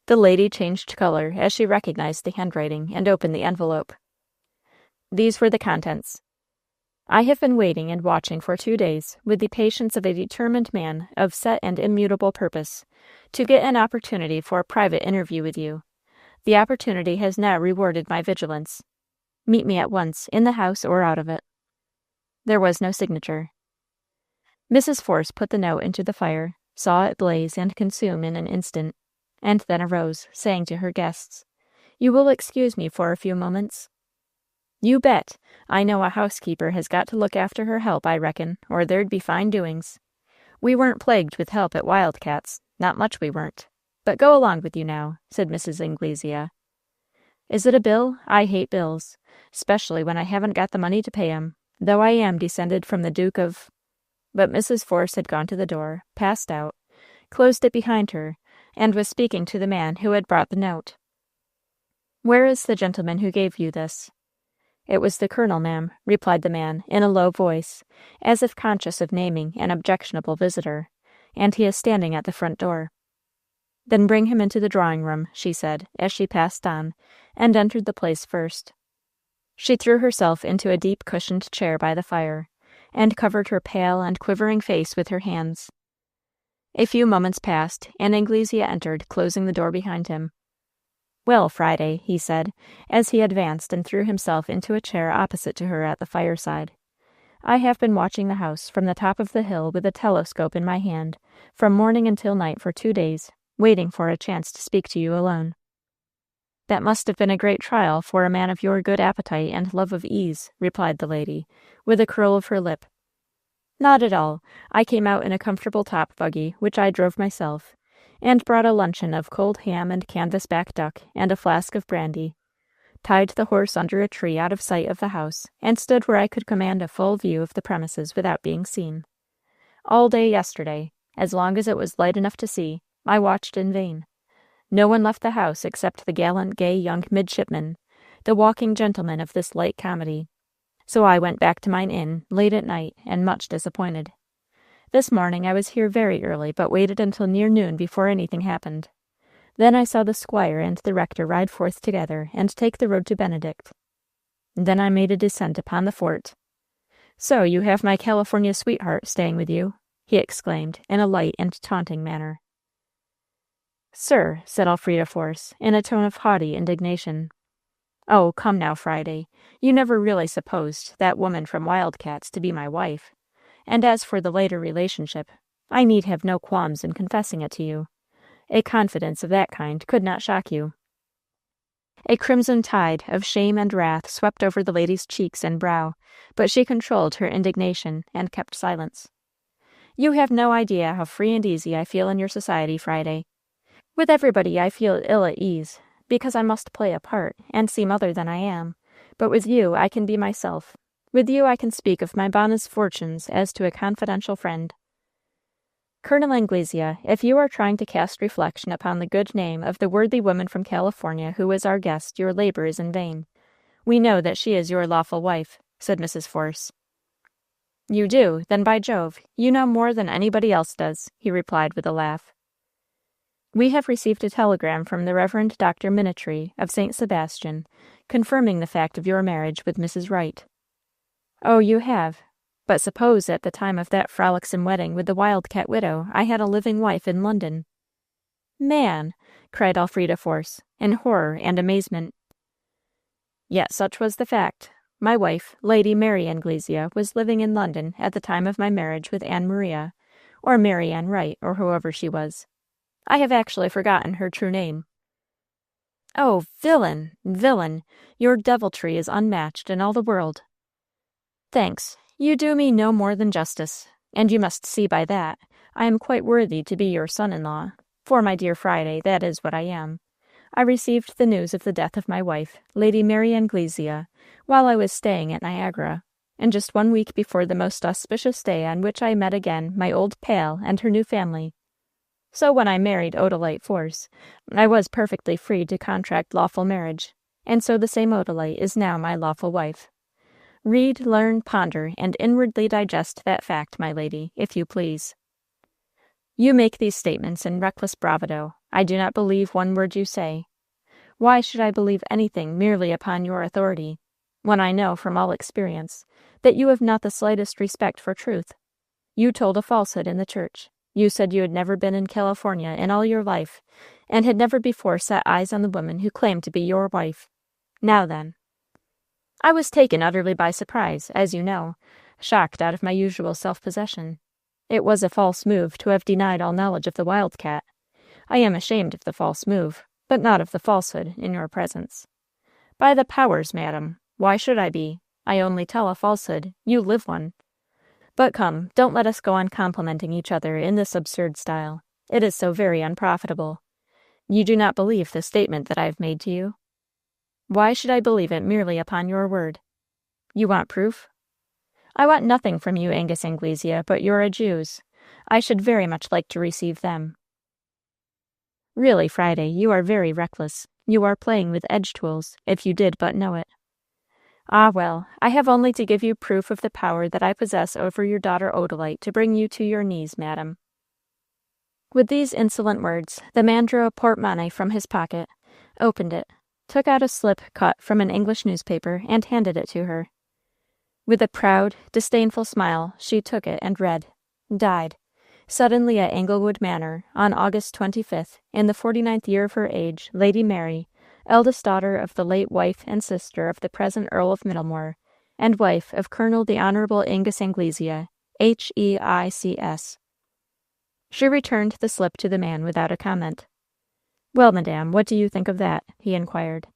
The lady changed color as she recognized the handwriting, and opened the envelope. These were the contents. "I have been waiting and watching for 2 days, with the patience of a determined man of set and immutable purpose, to get an opportunity for a private interview with you. The opportunity has now rewarded my vigilance. Meet me at once, in the house or out of it." There was no signature. Mrs. Force put the note into the fire, saw it blaze and consume in an instant, and then arose, saying to her guests, "You will excuse me for a few moments?" "You bet. I know a housekeeper has got to look after her help, I reckon, or there'd be fine doings. We weren't plagued with help at Wildcats, not much we weren't. But go along with you now," said Mrs. Anglesea. "Is it a bill? I hate bills, 'specially when I haven't got the money to pay 'em, though I am descended from the Duke of—" But Mrs. Force had gone to the door, passed out, closed it behind her, and was speaking to the man who had brought the note. "Where is the gentleman who gave you this?" "It was the colonel, ma'am," replied the man, in a low voice, as if conscious of naming an objectionable visitor, "and he is standing at the front door." "Then bring him into the drawing-room," she said, as she passed on, and entered the place first. She threw herself into a deep cushioned chair by the fire, and covered her pale and quivering face with her hands. A few moments passed, and Anglesea entered, closing the door behind him. "Well, Friday," he said, as he advanced and threw himself into a chair opposite to her at the fireside, "I have been watching the house from the top of the hill with a telescope in my hand, from morning until night for 2 days, waiting for a chance to speak to you alone." "That must have been a great trial for a man of your good appetite and love of ease," replied the lady, with a curl of her lip. "Not at all. I came out in a comfortable top buggy, which I drove myself, and brought a luncheon of cold ham and canvas-back duck and a flask of brandy, tied the horse under a tree out of sight of the house, and stood where I could command a full view of the premises without being seen. All day yesterday, as long as it was light enough to see, I watched in vain. No one left the house except the gallant, gay young midshipman, the walking gentleman of this light comedy. So I went back to mine inn, late at night, and much disappointed. This morning I was here very early, but waited until near noon before anything happened. Then I saw the squire and the rector ride forth together and take the road to Benedict. Then I made a descent upon the fort. So you have my California sweetheart staying with you, he exclaimed in a light and taunting manner. Sir, said Elfrida Force, in a tone of haughty indignation. Oh, come now, Friday, you never really supposed that woman from Wildcats to be my wife. And as for the later relationship, I need have no qualms in confessing it to you. A confidence of that kind could not shock you. A crimson tide of shame and wrath swept over the lady's cheeks and brow, but she controlled her indignation and kept silence. You have no idea how free and easy I feel in your society, Friday. With everybody I feel ill at ease, because I must play a part and seem other than I am, but with you I can be myself. With you I can speak of my bonne's fortunes as to a confidential friend. Colonel Anglesea, if you are trying to cast reflection upon the good name of the worthy woman from California who is our guest, your labor is in vain. We know that she is your lawful wife, said Mrs. Force. You do? Then by Jove, you know more than anybody else does, he replied with a laugh. We have received a telegram from the Reverend Dr. Minitree of St. Sebastian, confirming the fact of your marriage with Mrs. Wright. Oh, you have? But suppose at the time of that frolicsome wedding with the Wildcat widow I had a living wife in London. Man! Cried Elfrida Force, in horror and amazement. Yet such was the fact. My wife, Lady Mary Anglesea, was living in London at the time of my marriage with Anne Maria, or Mary Ann Wright, or whoever she was. I have actually forgotten her true name. Oh, villain, villain! Your deviltry is unmatched in all the world. Thanks. You do me no more than justice, and you must see by that I am quite worthy to be your son-in-law, for, my dear Friday, that is what I am. I received the news of the death of my wife, Lady Mary Anglesea, while I was staying at Niagara, and just 1 week before the most auspicious day on which I met again my old pal and her new family. So when I married Odalite Force, I was perfectly free to contract lawful marriage, and so the same Odalite is now my lawful wife. Read, learn, ponder, and inwardly digest that fact, my lady, if you please. You make these statements in reckless bravado. I do not believe one word you say. Why should I believe anything merely upon your authority, when I know from all experience that you have not the slightest respect for truth? You told a falsehood in the church. You said you had never been in California in all your life, and had never before set eyes on the woman who claimed to be your wife. Now then. I was taken utterly by surprise, as you know, shocked out of my usual self-possession. It was a false move to have denied all knowledge of the Wildcat. I am ashamed of the false move, but not of the falsehood in your presence. By the powers, madam, why should I be? I only tell a falsehood. You live one. But come, don't let us go on complimenting each other in this absurd style. It is so very unprofitable. You do not believe the statement that I have made to you? Why should I believe it merely upon your word? You want proof? I want nothing from you, Angus Anglesea, but your Jews. I should very much like to receive them. Really, Friday, you are very reckless. You are playing with edge-tools, if you did but know it. Ah, well, I have only to give you proof of the power that I possess over your daughter Odalite to bring you to your knees, madam. With these insolent words, the man drew a portemonnaie from his pocket, opened it, took out a slip cut from an English newspaper, and handed it to her. With a proud, disdainful smile, she took it and read, "Died, suddenly at Englewood Manor, on August 25th, in the 49th year of her age, Lady Mary, eldest daughter of the late wife and sister of the present Earl of Middlemore, and wife of Colonel the Honorable Angus Anglesea, Heics." She returned the slip to the man without a comment. "Well, madame, what do you think of that?" he inquired.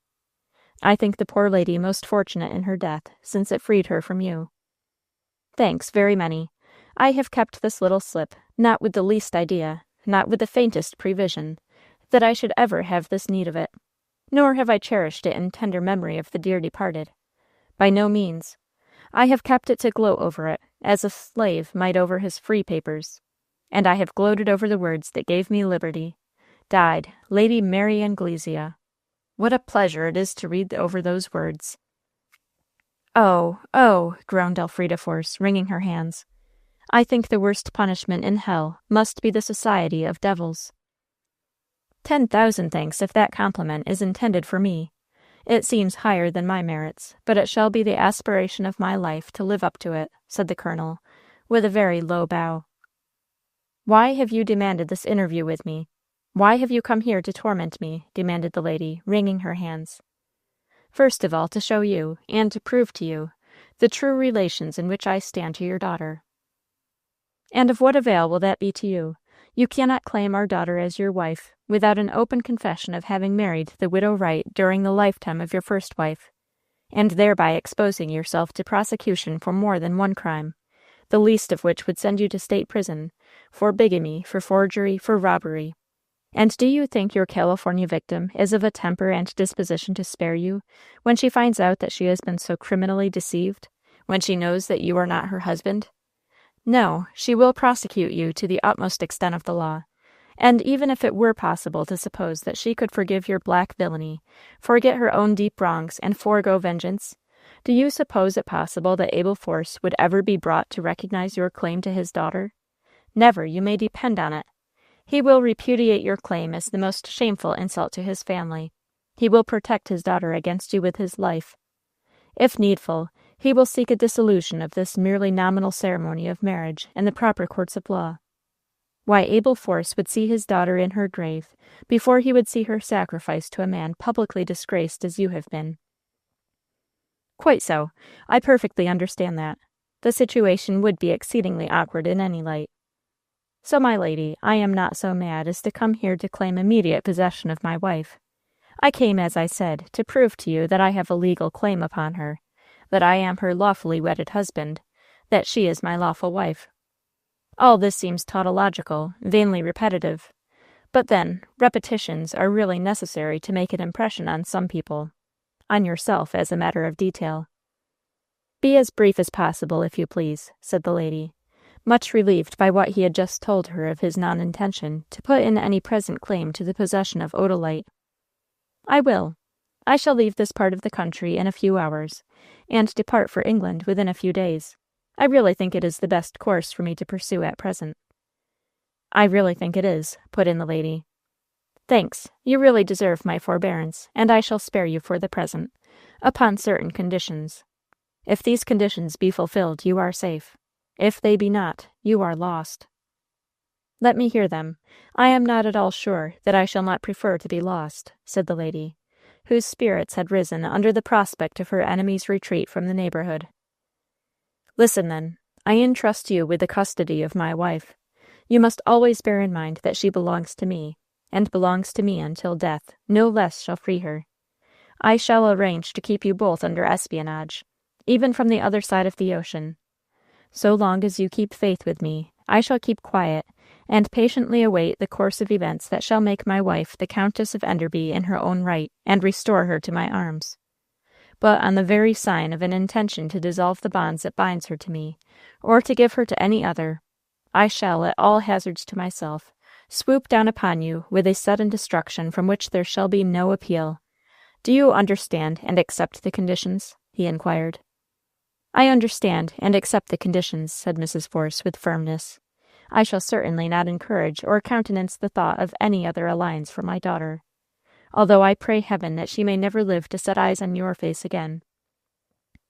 "I think the poor lady most fortunate in her death, since it freed her from you." "Thanks, very many. I have kept this little slip, not with the least idea, not with the faintest prevision, that I should ever have this need of it. Nor have I cherished it in tender memory of the dear departed. By no means. I have kept it to gloat over it, as a slave might over his free papers. And I have gloated over the words that gave me liberty. Died, Lady Mary Anglesea. What a pleasure it is to read over those words." "Oh, oh," groaned Elfrida Force, wringing her hands. "I think the worst punishment in hell must be the society of devils." 10,000 thanks if that compliment is intended for me. It seems higher than my merits, but it shall be the aspiration of my life to live up to it," said the colonel, with a very low bow. "Why have you demanded this interview with me? Why have you come here to torment me?" demanded the lady, wringing her hands. "First of all, to show you, and to prove to you, the true relations in which I stand to your daughter." "And of what avail will that be to you? You cannot claim our daughter as your wife without an open confession of having married the widow Wright during the lifetime of your first wife, and thereby exposing yourself to prosecution for more than one crime, the least of which would send you to state prison, for bigamy, for forgery, for robbery. And do you think your California victim is of a temper and disposition to spare you, when she finds out that she has been so criminally deceived, when she knows that you are not her husband? No, she will prosecute you to the utmost extent of the law, and even if it were possible to suppose that she could forgive your black villainy, forget her own deep wrongs, and forego vengeance, do you suppose it possible that Abel Force would ever be brought to recognize your claim to his daughter? Never, you may depend on it. He will repudiate your claim as the most shameful insult to his family. He will protect his daughter against you with his life. If needful, he will seek a dissolution of this merely nominal ceremony of marriage in the proper courts of law. Why, Abel Force would see his daughter in her grave before he would see her sacrificed to a man publicly disgraced as you have been." "Quite so. I perfectly understand that. The situation would be exceedingly awkward in any light. So, my lady, I am not so mad as to come here to claim immediate possession of my wife. I came, as I said, to prove to you that I have a legal claim upon her, that I am her lawfully wedded husband, that she is my lawful wife. All this seems tautological, vainly repetitive, but then, repetitions are really necessary to make an impression on some people, on yourself as a matter of detail." "Be as brief as possible, if you please," said the lady, much relieved by what he had just told her of his non-intention to put in any present claim to the possession of Odalite. "I will. I shall leave this part of the country in a few hours, and depart for England within a few days. I really think it is the best course for me to pursue at present." "I really think it is," put in the lady. "Thanks. You really deserve my forbearance, and I shall spare you for the present, upon certain conditions. If these conditions be fulfilled, you are safe. If they be not, you are lost." "Let me hear them. I am not at all sure that I shall not prefer to be lost," said the lady, whose spirits had risen under the prospect of her enemy's retreat from the neighborhood. "Listen, then. I entrust you with the custody of my wife. You must always bear in mind that she belongs to me, and belongs to me until death, no less, shall free her. I shall arrange to keep you both under espionage, even from the other side of the ocean. So long as you keep faith with me, I shall keep quiet, and patiently await the course of events that shall make my wife the Countess of Enderby in her own right, and restore her to my arms. But on the very sign of an intention to dissolve the bonds that binds her to me, or to give her to any other, I shall, at all hazards to myself, swoop down upon you with a sudden destruction from which there shall be no appeal. Do you understand and accept the conditions?" he inquired. "I understand and accept the conditions," said Mrs. Force with firmness. "I shall certainly not encourage or countenance the thought of any other alliance for my daughter, although I pray heaven that she may never live to set eyes on your face again."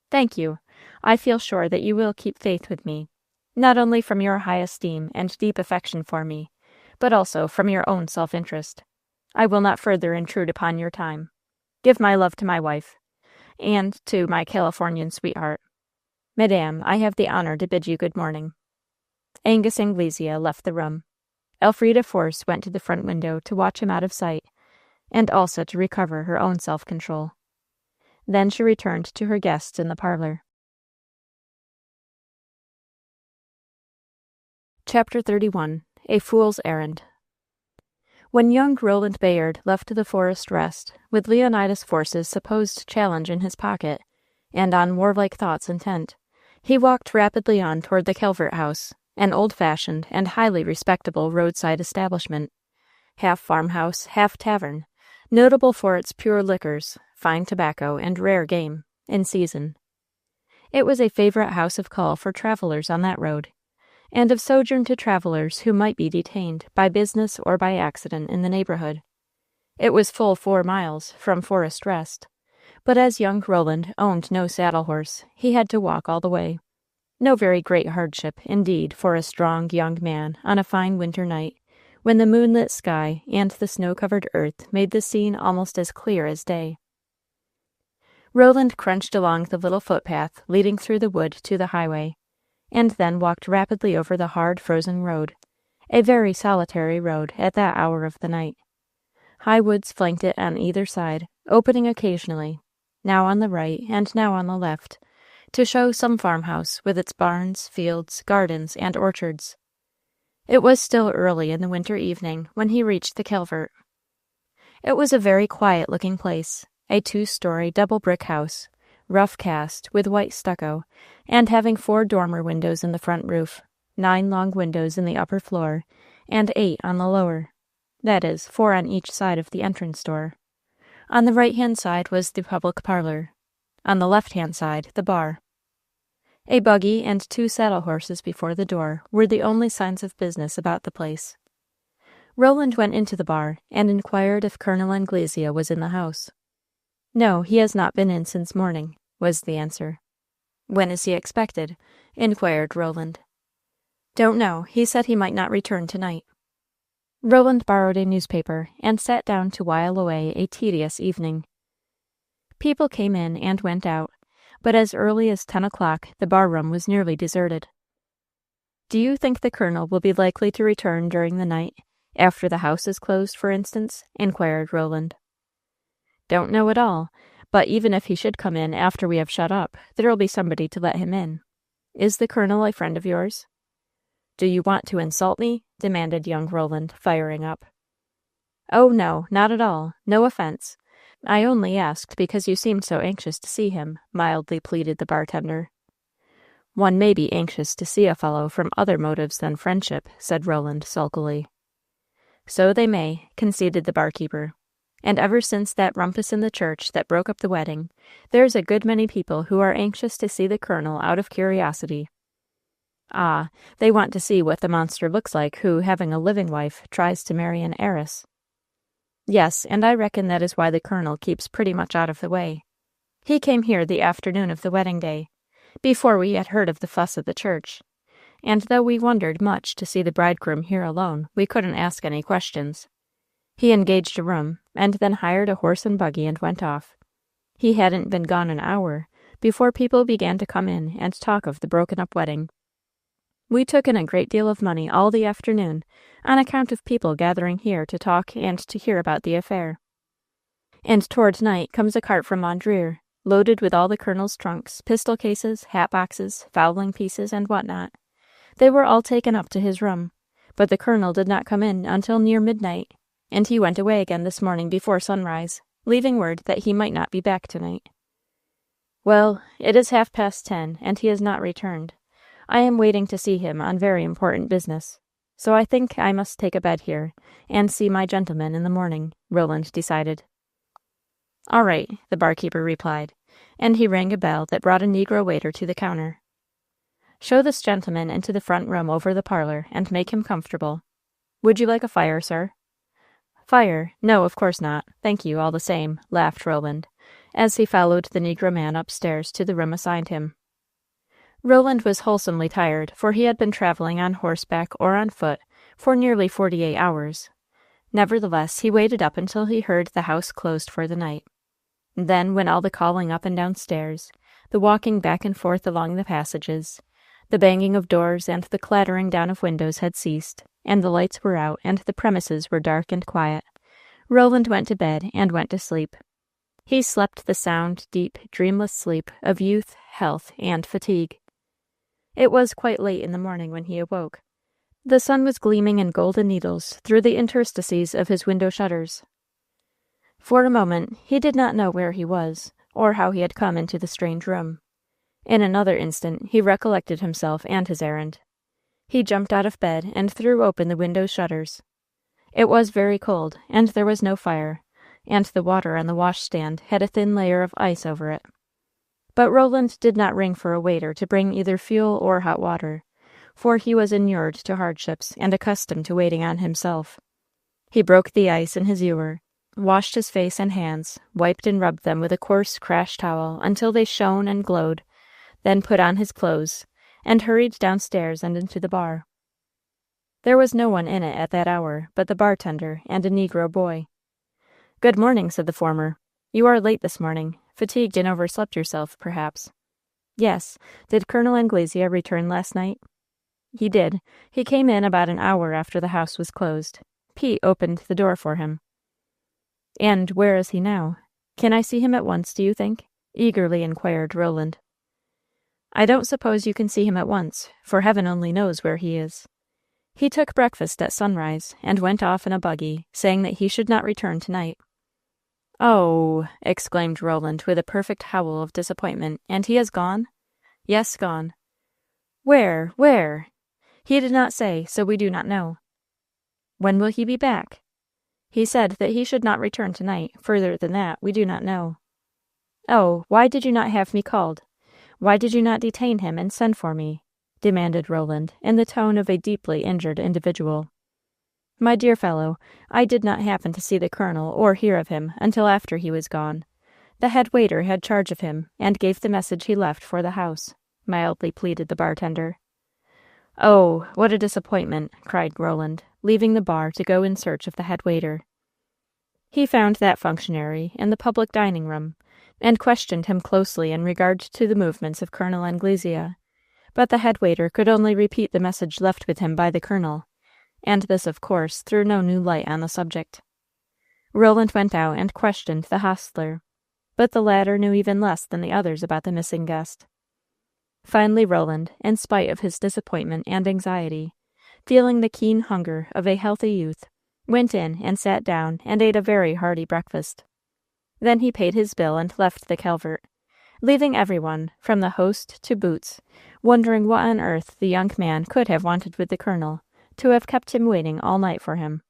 "Thank you. I feel sure that you will keep faith with me, not only from your high esteem and deep affection for me, but also from your own self-interest. I will not further intrude upon your time. Give my love to my wife, and to my Californian sweetheart. Madame, I have the honor to bid you good morning." Angus Anglesea left the room. Elfrida Force went to the front window to watch him out of sight, and also to recover her own self-control. Then she returned to her guests in the parlor. Chapter 31. A Fool's Errand. When young Roland Bayard left the Forest Rest, with Leonidas Force's supposed challenge in his pocket, and on warlike thoughts intent, he walked rapidly on toward the Calvert House, an old-fashioned and highly respectable roadside establishment, half farmhouse, half tavern, notable for its pure liquors, fine tobacco, and rare game, in season. It was a favorite house of call for travelers on that road, and of sojourn to travelers who might be detained by business or by accident in the neighborhood. It was full 4 miles from Forest Rest, but as young Roland owned no saddle horse, he had to walk all the way. No very great hardship, indeed, for a strong young man on a fine winter night, when the moonlit sky and the snow-covered earth made the scene almost as clear as day. Roland crunched along the little footpath leading through the wood to the highway, and then walked rapidly over the hard frozen road, a very solitary road at that hour of the night. High woods flanked it on either side, opening occasionally, now on the right and now on the left, to show some farmhouse with its barns, fields, gardens, and orchards. It was still early in the winter evening when he reached the Calvert. It was a very quiet-looking place, a 2-story double-brick house, rough cast with white stucco, and having 4 dormer windows in the front roof, 9 long windows in the upper floor, and 8 on the lower. That is, 4 on each side of the entrance door. On the right-hand side was the public parlor. On the left-hand side, the bar. A buggy and 2 saddle horses before the door were the only signs of business about the place. Roland went into the bar and inquired if Colonel Anglesea was in the house. "No, he has not been in since morning," was the answer. "When is he expected?" inquired Roland. "Don't know. He said he might not return tonight." Roland borrowed a newspaper and sat down to while away a tedious evening. People came in and went out, but as early as 10 o'clock the bar-room was nearly deserted. "Do you think the Colonel will be likely to return during the night, after the house is closed, for instance?" inquired Roland. "Don't know at all, but even if he should come in after we have shut up, there'll be somebody to let him in. Is the Colonel a friend of yours?" "Do you want to insult me?" demanded young Roland, firing up. "Oh, no, not at all. No offense. I only asked because you seemed so anxious to see him," mildly pleaded the bartender. "One may be anxious to see a fellow from other motives than friendship," said Roland sulkily. "So they may," conceded the barkeeper. "And ever since that rumpus in the church that broke up the wedding, there's a good many people who are anxious to see the Colonel out of curiosity. Ah, they want to see what the monster looks like who, having a living wife, tries to marry an heiress. Yes, and I reckon that is why the Colonel keeps pretty much out of the way. He came here the afternoon of the wedding day, before we had heard of the fuss at the church, and though we wondered much to see the bridegroom here alone, we couldn't ask any questions. He engaged a room, and then hired a horse and buggy and went off. He hadn't been gone an hour before people began to come in and talk of the broken-up wedding. We took in a great deal of money all the afternoon on account of people gathering here to talk and to hear about the affair. And toward night comes a cart from Mondreer, loaded with all the Colonel's trunks, pistol cases, hat boxes, fowling pieces, and what not. They were all taken up to his room, but the Colonel did not come in until near midnight, and he went away again this morning before sunrise, leaving word that he might not be back tonight. Well, it is 10:30, and he has not returned. I am waiting to see him on very important business, so I think I must take a bed here and see my gentleman in the morning," Roland decided. "All right," the barkeeper replied, and he rang a bell that brought a negro waiter to the counter. "Show this gentleman into the front room over the parlor, and make him comfortable. Would you like a fire, sir?" "Fire? No, of course not. Thank you, all the same," laughed Roland, as he followed the negro man upstairs to the room assigned him. Roland was wholesomely tired, for he had been traveling on horseback or on foot for nearly 48 hours. Nevertheless, he waited up until he heard the house closed for the night. Then, when all the calling up and down stairs, the walking back and forth along the passages, the banging of doors and the clattering down of windows had ceased, and the lights were out and the premises were dark and quiet, Roland went to bed and went to sleep. He slept the sound, deep, dreamless sleep of youth, health, and fatigue. It was quite late in the morning when he awoke. The sun was gleaming in golden needles through the interstices of his window shutters. For a moment he did not know where he was, or how he had come into the strange room. In another instant he recollected himself and his errand. He jumped out of bed and threw open the window shutters. It was very cold, and there was no fire, and the water on the washstand had a thin layer of ice over it. But Roland did not ring for a waiter to bring either fuel or hot water, for he was inured to hardships and accustomed to waiting on himself. He broke the ice in his ewer, washed his face and hands, wiped and rubbed them with a coarse crash towel until they shone and glowed, then put on his clothes, and hurried downstairs and into the bar. There was no one in it at that hour but the bartender and a Negro boy. "Good morning," said the former. "You are late this morning. Fatigued and overslept yourself, perhaps." "Yes. Did Colonel Anglesea return last night?" "He did. He came in about an hour after the house was closed. Pete opened the door for him." "And where is he now? Can I see him at once, do you think?" eagerly inquired Roland. "I don't suppose you can see him at once, for heaven only knows where he is. He took breakfast at sunrise, and went off in a buggy, saying that he should not return tonight." "Oh!" exclaimed Roland with a perfect howl of disappointment. "And he has gone?" "Yes, gone." "Where? Where?" "He did not say, so we do not know." "When will he be back?" "He said that he should not return tonight. Further than that, we do not know." "Oh, why did you not have me called? Why did you not detain him and send for me?" demanded Roland, in the tone of a deeply injured individual. "My dear fellow, I did not happen to see the colonel or hear of him until after he was gone. The head waiter had charge of him, and gave the message he left for the house," mildly pleaded the bartender. "Oh, what a disappointment!" cried Roland, leaving the bar to go in search of the head waiter. He found that functionary in the public dining room, and questioned him closely in regard to the movements of Colonel Anglesea, but the head waiter could only repeat the message left with him by the colonel, and this, of course, threw no new light on the subject. Roland went out and questioned the hostler, but the latter knew even less than the others about the missing guest. Finally Roland, in spite of his disappointment and anxiety, feeling the keen hunger of a healthy youth, went in and sat down and ate a very hearty breakfast. Then he paid his bill and left the Calvert, leaving everyone, from the host to Boots, wondering what on earth the young man could have wanted with the colonel, to have kept him waiting all night for him.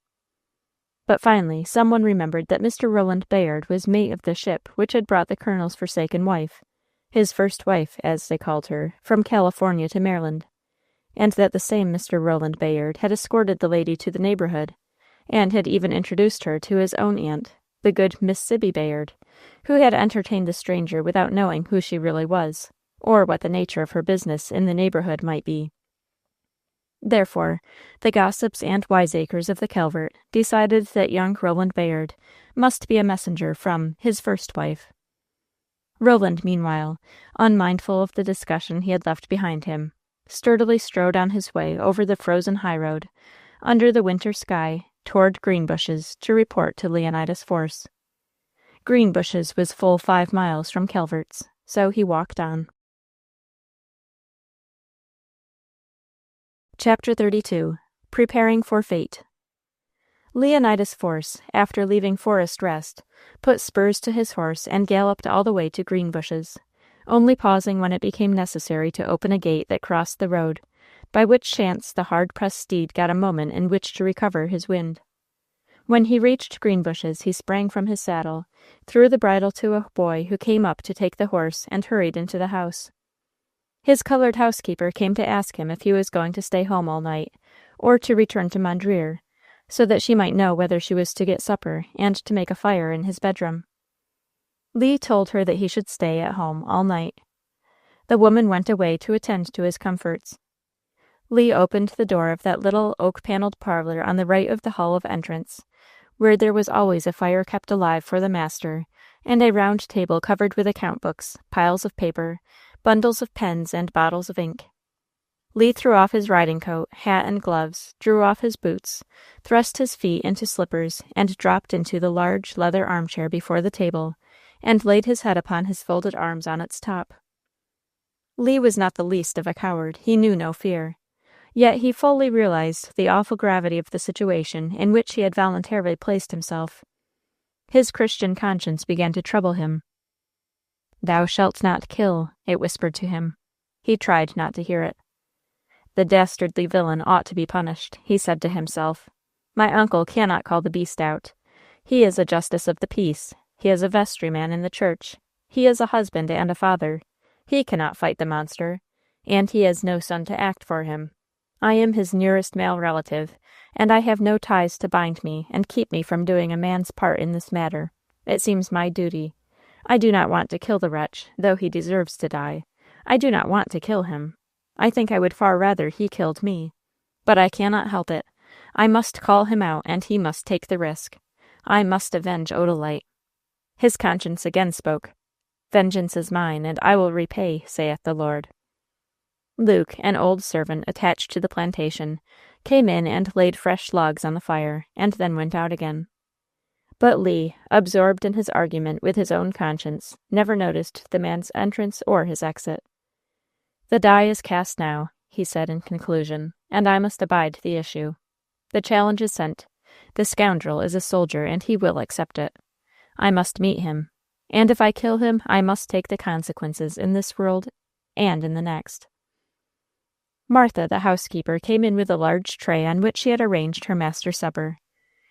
But finally someone remembered that Mr. Roland Bayard was mate of the ship which had brought the colonel's forsaken wife, his first wife, as they called her, from California to Maryland, and that the same Mr. Roland Bayard had escorted the lady to the neighborhood, and had even introduced her to his own aunt, the good Miss Sibby Bayard, who had entertained the stranger without knowing who she really was, or what the nature of her business in the neighborhood might be. Therefore, the gossips and wiseacres of the Calvert decided that young Roland Bayard must be a messenger from his first wife. Roland, meanwhile, unmindful of the discussion he had left behind him, sturdily strode on his way over the frozen highroad, under the winter sky, toward Greenbushes, to report to Leonidas Force. Greenbushes was full 5 miles from Calvert's, so he walked on. Chapter 32. Preparing for Fate. Leonidas Force, after leaving Forest Rest, put spurs to his horse and galloped all the way to Greenbushes, only pausing when it became necessary to open a gate that crossed the road, by which chance the hard-pressed steed got a moment in which to recover his wind. When he reached Greenbushes, he sprang from his saddle, threw the bridle to a boy who came up to take the horse, and hurried into the house. His colored housekeeper came to ask him if he was going to stay home all night, or to return to Mondreer, so that she might know whether she was to get supper and to make a fire in his bedroom. Lee told her that he should stay at home all night. The woman went away to attend to his comforts. Lee opened the door of that little oak-paneled parlor on the right of the hall of entrance, where there was always a fire kept alive for the master, and a round table covered with account books, piles of paper, bundles of pens, and bottles of ink. Lee threw off his riding coat, hat, and gloves, drew off his boots, thrust his feet into slippers, and dropped into the large leather armchair before the table, and laid his head upon his folded arms on its top. Lee was not the least of a coward. He knew no fear. Yet he fully realized the awful gravity of the situation in which he had voluntarily placed himself. His Christian conscience began to trouble him. "Thou shalt not kill," it whispered to him. He tried not to hear it. "The dastardly villain ought to be punished," he said to himself. "My uncle cannot call the beast out. He is a justice of the peace. He is a vestryman in the church. He is a husband and a father. He cannot fight the monster, and he has no son to act for him. I am his nearest male relative, and I have no ties to bind me and keep me from doing a man's part in this matter. It seems my duty. I do not want to kill the wretch, though he deserves to die. I do not want to kill him. I think I would far rather he killed me. But I cannot help it. I must call him out, and he must take the risk. I must avenge Odalite. His conscience again spoke. Vengeance is mine, and I will repay, saith the Lord. Luke, an old servant attached to the plantation, came in and laid fresh logs on the fire, and then went out again. But Lee, absorbed in his argument with his own conscience, never noticed the man's entrance or his exit. The die is cast now, he said in conclusion, and I must abide the issue. The challenge is sent. The scoundrel is a soldier, and he will accept it. I must meet him, and if I kill him, I must take the consequences in this world and in the next. Martha, the housekeeper, came in with a large tray on which she had arranged her master's supper.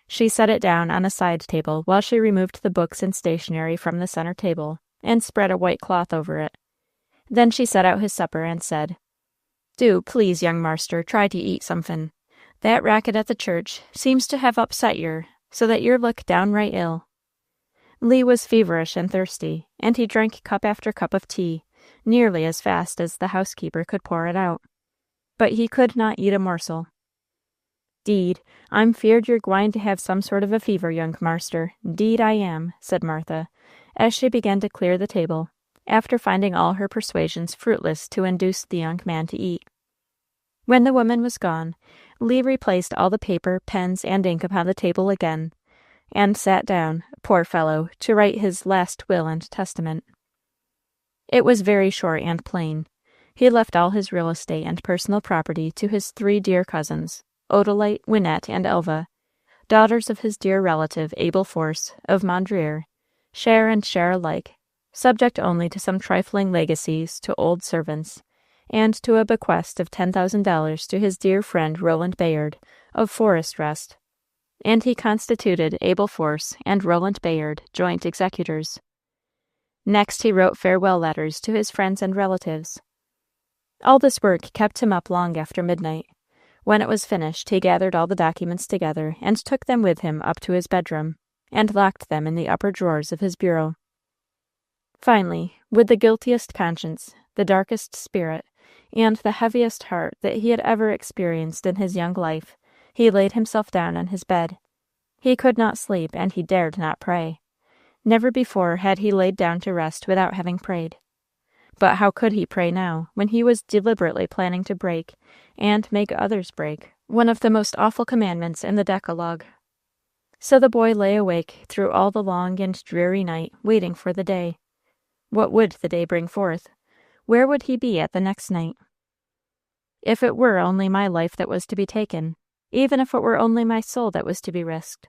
She set it down on a side table while she removed the books and stationery from the center table and spread a white cloth over it. Then she set out his supper and said, "Do, please, young marster, try to eat somefin. That racket at the church seems to have upset yer, so that yer look downright ill." Lee was feverish and thirsty, and he drank cup after cup of tea, nearly as fast as the housekeeper could pour it out. But he could not eat a morsel. "'Deed, I'm feared you're gwine to have some sort of a fever, young marster. 'Deed I am," said Martha, as she began to clear the table, after finding all her persuasions fruitless to induce the young man to eat. When the woman was gone, Lee replaced all the paper, pens, and ink upon the table again, and sat down, poor fellow, to write his last will and testament. It was very short and plain. He left all his real estate and personal property to his 3 dear cousins, Odalite, Wynette, and Elva, daughters of his dear relative Abel Force of Mondreer, share and share alike, subject only to some trifling legacies to old servants, and to a bequest of $10,000 to his dear friend Roland Bayard of Forest Rest, and he constituted Abel Force and Roland Bayard joint executors. Next he wrote farewell letters to his friends and relatives. All this work kept him up long after midnight. When it was finished, he gathered all the documents together and took them with him up to his bedroom, and locked them in the upper drawers of his bureau. Finally, with the guiltiest conscience, the darkest spirit, and the heaviest heart that he had ever experienced in his young life, he laid himself down on his bed. He could not sleep, and he dared not pray. Never before had he laid down to rest without having prayed. But how could he pray now, when he was deliberately planning to break, and make others break, one of the most awful commandments in the Decalogue? So the boy lay awake through all the long and dreary night, waiting for the day. What would the day bring forth? Where would he be at the next night? If it were only my life that was to be taken, even if it were only my soul that was to be risked,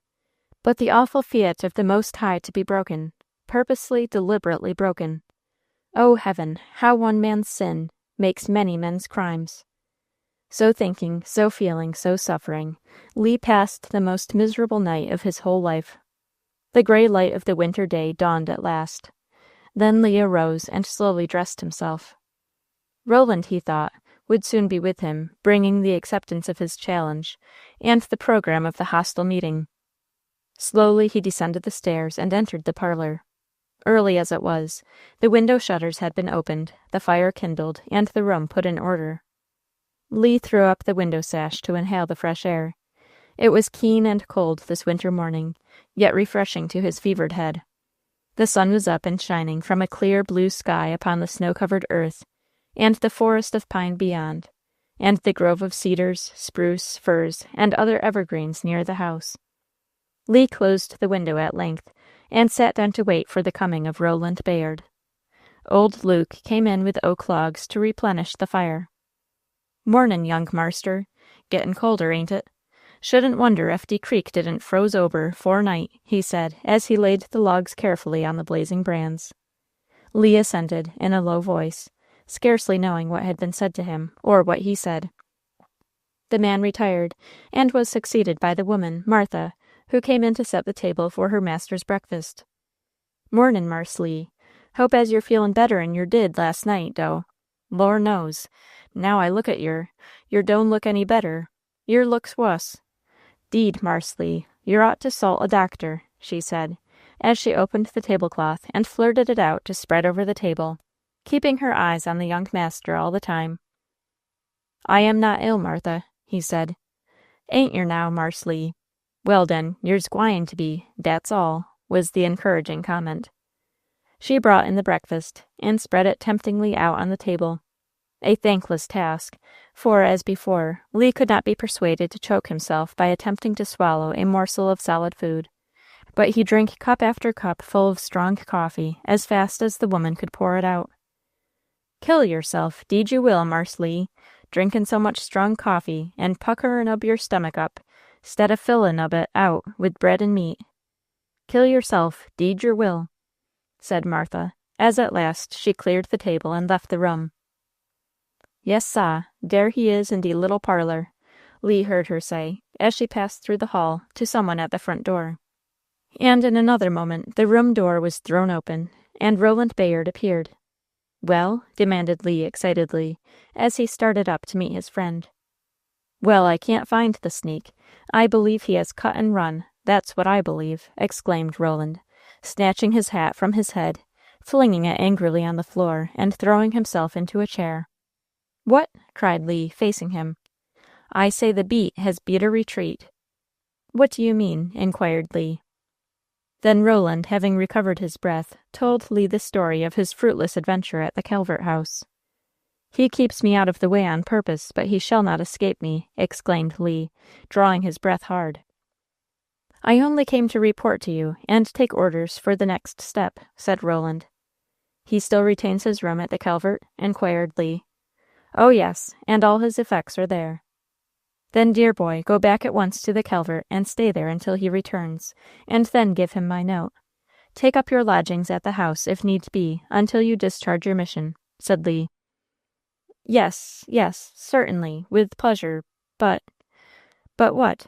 but the awful fiat of the Most High to be broken, purposely, deliberately broken. O heaven, how one man's sin makes many men's crimes. So thinking, so feeling, so suffering, Lee passed the most miserable night of his whole life. The gray light of the winter day dawned at last. Then Lee arose and slowly dressed himself. Roland, he thought, would soon be with him, bringing the acceptance of his challenge, and the program of the hostile meeting. Slowly he descended the stairs and entered the parlor. Early as it was, the window shutters had been opened, the fire kindled, and the room put in order. Lee threw up the window sash to inhale the fresh air. It was keen and cold this winter morning, yet refreshing to his fevered head. The sun was up and shining from a clear blue sky upon the snow-covered earth, and the forest of pine beyond, and the grove of cedars, spruce, firs, and other evergreens near the house. Lee closed the window at length, and sat down to wait for the coming of Roland Bayard. Old Luke came in with oak logs to replenish the fire. "Mornin', young marster. Gettin' colder, ain't it? Shouldn't wonder if de creek didn't froze over 'fore night," he said, as he laid the logs carefully on the blazing brands. Lee assented in a low voice, scarcely knowing what had been said to him, or what he said. The man retired, and was succeeded by the woman, Martha, who came in to set the table for her master's breakfast. "Mornin', Marse Lee. Hope as you're feelin' better'n yer did last night, dough. Lor knows, Now I look at yer don't look any better. Yer looks wuss. 'Deed, Marse Lee, yer ought to 'sult a doctor," she said, as she opened the tablecloth and flirted it out to spread over the table, keeping her eyes on the young master all the time. "I am not ill, Martha," he said. "Ain't yer now, Marse Lee? Well, den, yer's gwine to be, dat's all," was the encouraging comment. She brought in the breakfast, and spread it temptingly out on the table. A thankless task, for, as before, Lee could not be persuaded to choke himself by attempting to swallow a morsel of solid food, but he drank cup after cup full of strong coffee as fast as the woman could pour it out. "Kill yourself, 'deed you will, Marse Lee, drinkin' so much strong coffee, and puckerin' of your stomach up, 'stead of fillin' of it out with bread and meat. Kill yourself, 'deed yer will," said Martha, as at last she cleared the table and left the room. "Yes, sah, dere he is in de little parlor," Lee heard her say, as she passed through the hall to someone at the front door. And in another moment the room door was thrown open, and Roland Bayard appeared. "Well?" demanded Lee excitedly, as he started up to meet his friend. "Well, I can't find the sneak. I believe he has cut and run, that's what I believe," exclaimed Roland, snatching his hat from his head, flinging it angrily on the floor, and throwing himself into a chair. "What?" cried Lee, facing him. "I say the beat has beat a retreat." "What do you mean?" inquired Lee. Then Roland, having recovered his breath, told Lee the story of his fruitless adventure at the Calvert house. "He keeps me out of the way on purpose, but he shall not escape me," exclaimed Lee, drawing his breath hard. "I only came to report to you, and take orders for the next step," said Roland. "He still retains his room at the Calvert?" inquired Lee. "Oh, yes, and all his effects are there." "Then, dear boy, go back at once to the Calvert and stay there until he returns, and then give him my note. Take up your lodgings at the house, if need be, until you discharge your mission," said Lee. Yes, certainly, with pleasure, but—" "But what?"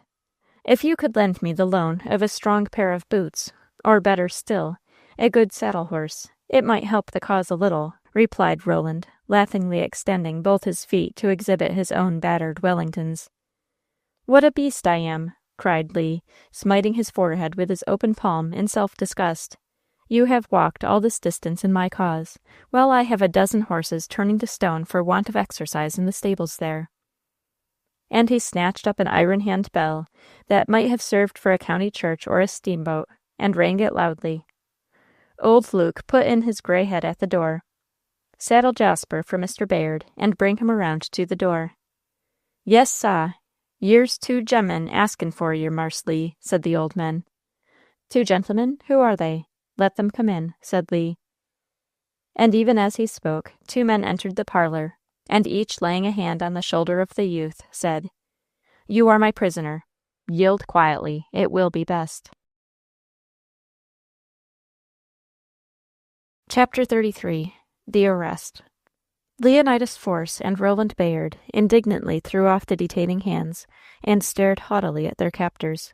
"If you could lend me the loan of a strong pair of boots, or, better still, a good saddle-horse, it might help the cause a little," replied Roland, laughingly extending both his feet to exhibit his own battered Wellingtons. "What a beast I am!" cried Lee, smiting his forehead with his open palm in self-disgust. "You have walked all this distance in my cause, while I have a dozen horses turning to stone for want of exercise in the stables there." And he snatched up an iron-hand bell that might have served for a county church or a steamboat, and rang it loudly. Old Luke put in his gray head at the door. "Saddle Jasper for Mr. Bayard, and bring him around to the door." "Yes, sah. Yer's 2 gemmen askin' for yer, Marse Lee," said the old man. "2 gentlemen? Who are they? Let them come in," said Lee. And even as he spoke, 2 men entered the parlor, and each laying a hand on the shoulder of the youth, said, "You are my prisoner. Yield quietly. It will be best." Chapter 33. The Arrest. Leonidas Force and Roland Bayard indignantly threw off the detaining hands and stared haughtily at their captors.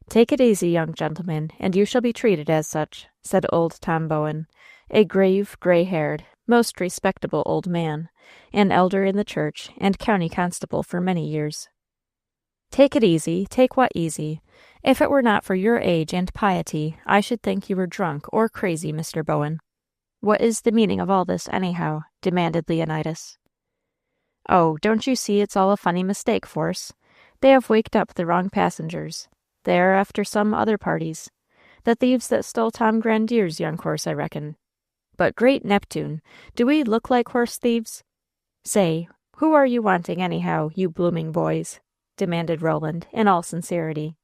"Take it easy, young gentlemen, and you shall be treated as such," said old Tom Bowen, a grave, gray-haired, most respectable old man, an elder in the church and county constable for many years. "Take it easy? Take what easy? If it were not for your age and piety, I should think you were drunk or crazy, Mr. Bowen. What is the meaning of all this, anyhow?" demanded Leonidas. "Oh, don't you see it's all a funny mistake, Force? They have waked up the wrong passengers. They are after some other parties. The thieves that stole Tom Grandier's young horse, I reckon. But great Neptune, do we look like horse thieves? Say, who are you wanting, anyhow, you blooming boys?" demanded Roland, in all sincerity.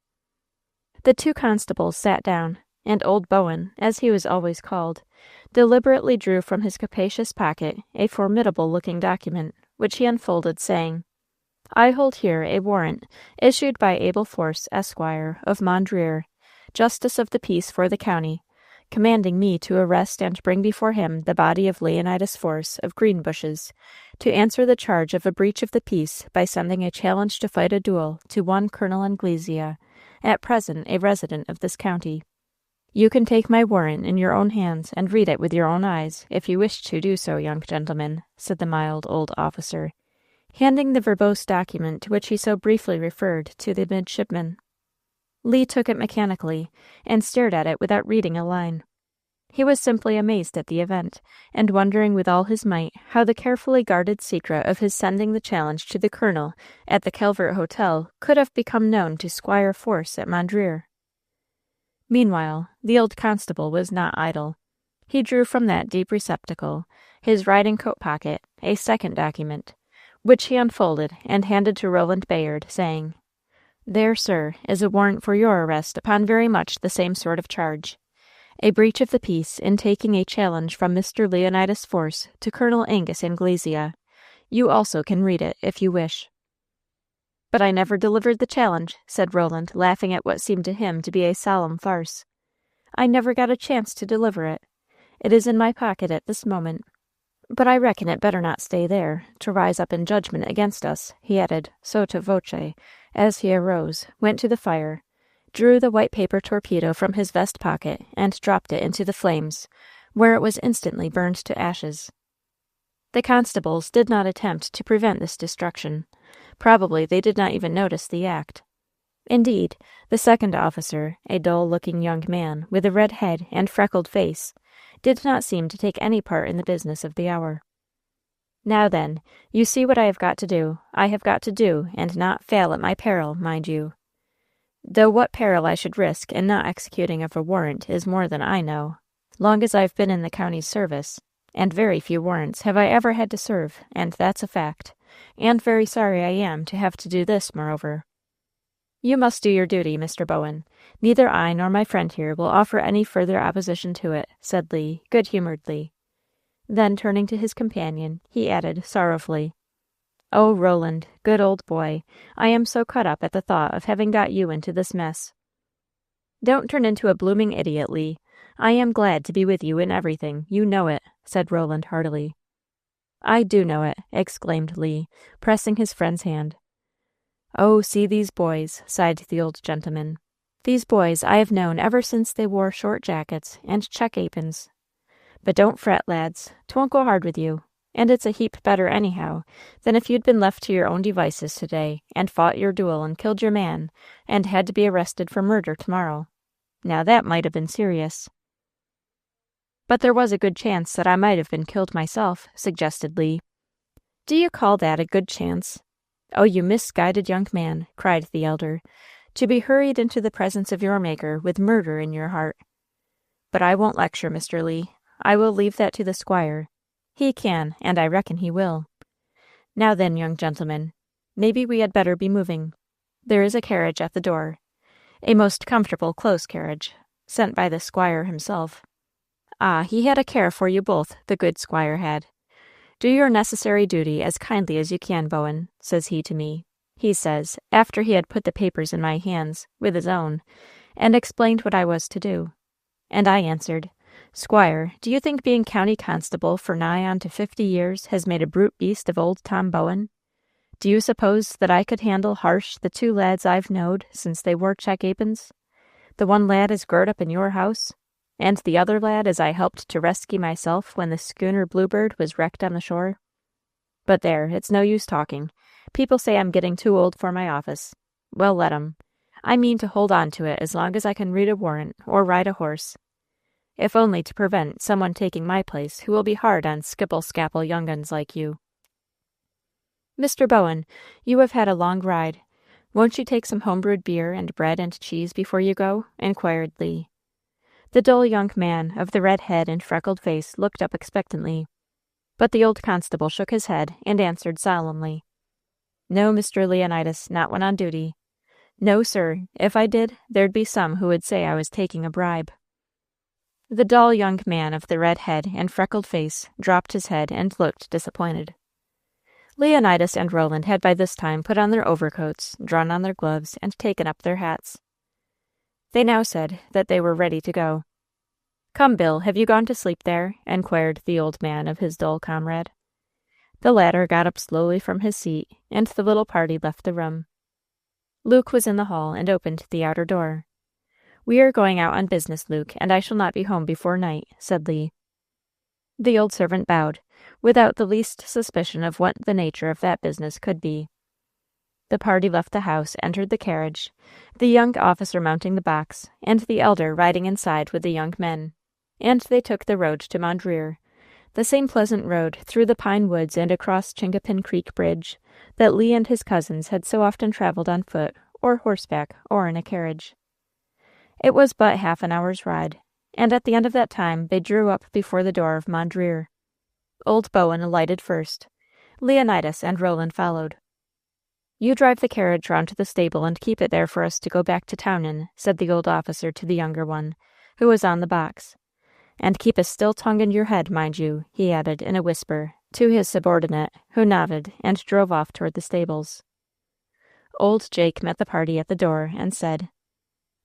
The 2 constables sat down, and old Bowen, as he was always called, deliberately drew from his capacious pocket a formidable-looking document, which he unfolded, saying, "I hold here a warrant issued by Abel Force, Esquire, of Mondreer, Justice of the Peace for the county, commanding me to arrest and bring before him the body of Leonidas Force of Greenbushes, to answer the charge of a breach of the peace by sending a challenge to fight a duel to one Colonel Anglesea, at present a resident of this county. You can take my warrant in your own hands and read it with your own eyes, if you wish to do so, young gentlemen," said the mild old officer, handing the verbose document to which he so briefly referred to the midshipman. Lee took it mechanically and stared at it without reading a line. He was simply amazed at the event, and wondering with all his might how the carefully guarded secret of his sending the challenge to the colonel at the Calvert Hotel could have become known to Squire Force at Mondreer. Meanwhile, the old constable was not idle. He drew from that deep receptacle, his riding-coat pocket, a second document, which he unfolded and handed to Roland Bayard, saying, "There, sir, is a warrant for your arrest upon very much the same sort of charge. A breach of the peace in taking a challenge from Mr. Leonidas Force to Colonel Angus Anglesea. You also can read it, if you wish." "But I never delivered the challenge," said Roland, laughing at what seemed to him to be a solemn farce. "I never got a chance to deliver it. It is in my pocket at this moment. But I reckon it better not stay there, to rise up in judgment against us," he added, sotto voce, as he arose, went to the fire, drew the white paper torpedo from his vest pocket, and dropped it into the flames, where it was instantly burned to ashes. The constables did not attempt to prevent this destruction. Probably they did not even notice the act. Indeed, the second officer, a dull-looking young man with a red head and freckled face, did not seem to take any part in the business of the hour. "Now then, you see what I have got to do. I have got to do, and not fail at my peril, mind you. Though what peril I should risk in not executing of a warrant is more than I know, long as I've been in the county's service, and very few warrants have I ever had to serve, and that's a fact, and very sorry I am to have to do this, moreover. You must do your duty, Mr. Bowen. Neither I nor my friend here will offer any further opposition to it," said Lee, good-humoredly. Then, turning to his companion, he added, sorrowfully, "Oh, Roland, good old boy, I am so cut up at the thought of having got you into this mess." "Don't turn into a blooming idiot, Lee. I am glad to be with you in everything, you know it," said Roland heartily. "I do know it," exclaimed Lee, pressing his friend's hand. "Oh, see these boys," sighed the old gentleman. "These boys I have known ever since they wore short jackets and check aprons. But don't fret, lads, 'twon't go hard with you, and it's a heap better anyhow than if you'd been left to your own devices today, and fought your duel and killed your man, and had to be arrested for murder tomorrow. Now that might have been serious." "But there was a good chance that I might have been killed myself," suggested Lee. "Do you call that a good chance? Oh, you misguided young man," cried the elder, "to be hurried into the presence of your Maker with murder in your heart. But I won't lecture, Mr. Lee. I will leave that to the squire. He can, and I reckon he will. Now then, young gentlemen, maybe we had better be moving. There is a carriage at the door, a most comfortable close carriage, sent by the squire himself. Ah, he had a care for you both, the good squire had. 'Do your necessary duty as kindly as you can, Bowen,' says he to me. He says, after he had put the papers in my hands, with his own, and explained what I was to do. And I answered, 'Squire, do you think being county constable for nigh on to 50 years has made a brute beast of old Tom Bowen? Do you suppose that I could handle harsh the 2 lads I've knowed since they wore check aprons? The one lad is growed up in your house, and the other lad as I helped to rescue myself when the schooner Bluebird was wrecked on the shore? But there, it's no use talking. People say I'm getting too old for my office. Well, let 'em. I mean to hold on to it as long as I can read a warrant or ride a horse, if only to prevent someone taking my place who will be hard on skipple-scapple young uns like you. Mr. Bowen, you have had a long ride. Won't you take some home-brewed beer and bread and cheese before you go?" inquired Lee. The dull young man of the red head and freckled face looked up expectantly, but the old constable shook his head and answered solemnly, "No, Mr. Leonidas, not when on duty. No, sir, if I did, there'd be some who would say I was taking a bribe." The dull young man of the red head and freckled face dropped his head and looked disappointed. Leonidas and Roland had by this time put on their overcoats, drawn on their gloves, and taken up their hats. They now said that they were ready to go. "Come, Bill, have you gone to sleep there?" inquired the old man of his dull comrade. The latter got up slowly from his seat, and the little party left the room. Luke was in the hall and opened the outer door. "We are going out on business, Luke, and I shall not be home before night," said Lee. The old servant bowed. without the least suspicion of what the nature of that business could be. The party left the house, entered the carriage, the young officer mounting the box, and the elder riding inside with the young men, and they took the road to Mondreer, the same pleasant road through the pine woods and across Chinkapin Creek Bridge that Lee and his cousins had so often traveled on foot, or horseback, or in a carriage. It was but half an hour's ride, and at the end of that time they drew up before the door of Mondreer. Old Bowen alighted first. Leonidas and Roland followed. "You drive the carriage round to the stable and keep it there for us to go back to town in," said the old officer to the younger one, who was on the box. "And keep a still tongue in your head, mind you," he added in a whisper to his subordinate, who nodded and drove off toward the stables. Old Jake met the party at the door and said,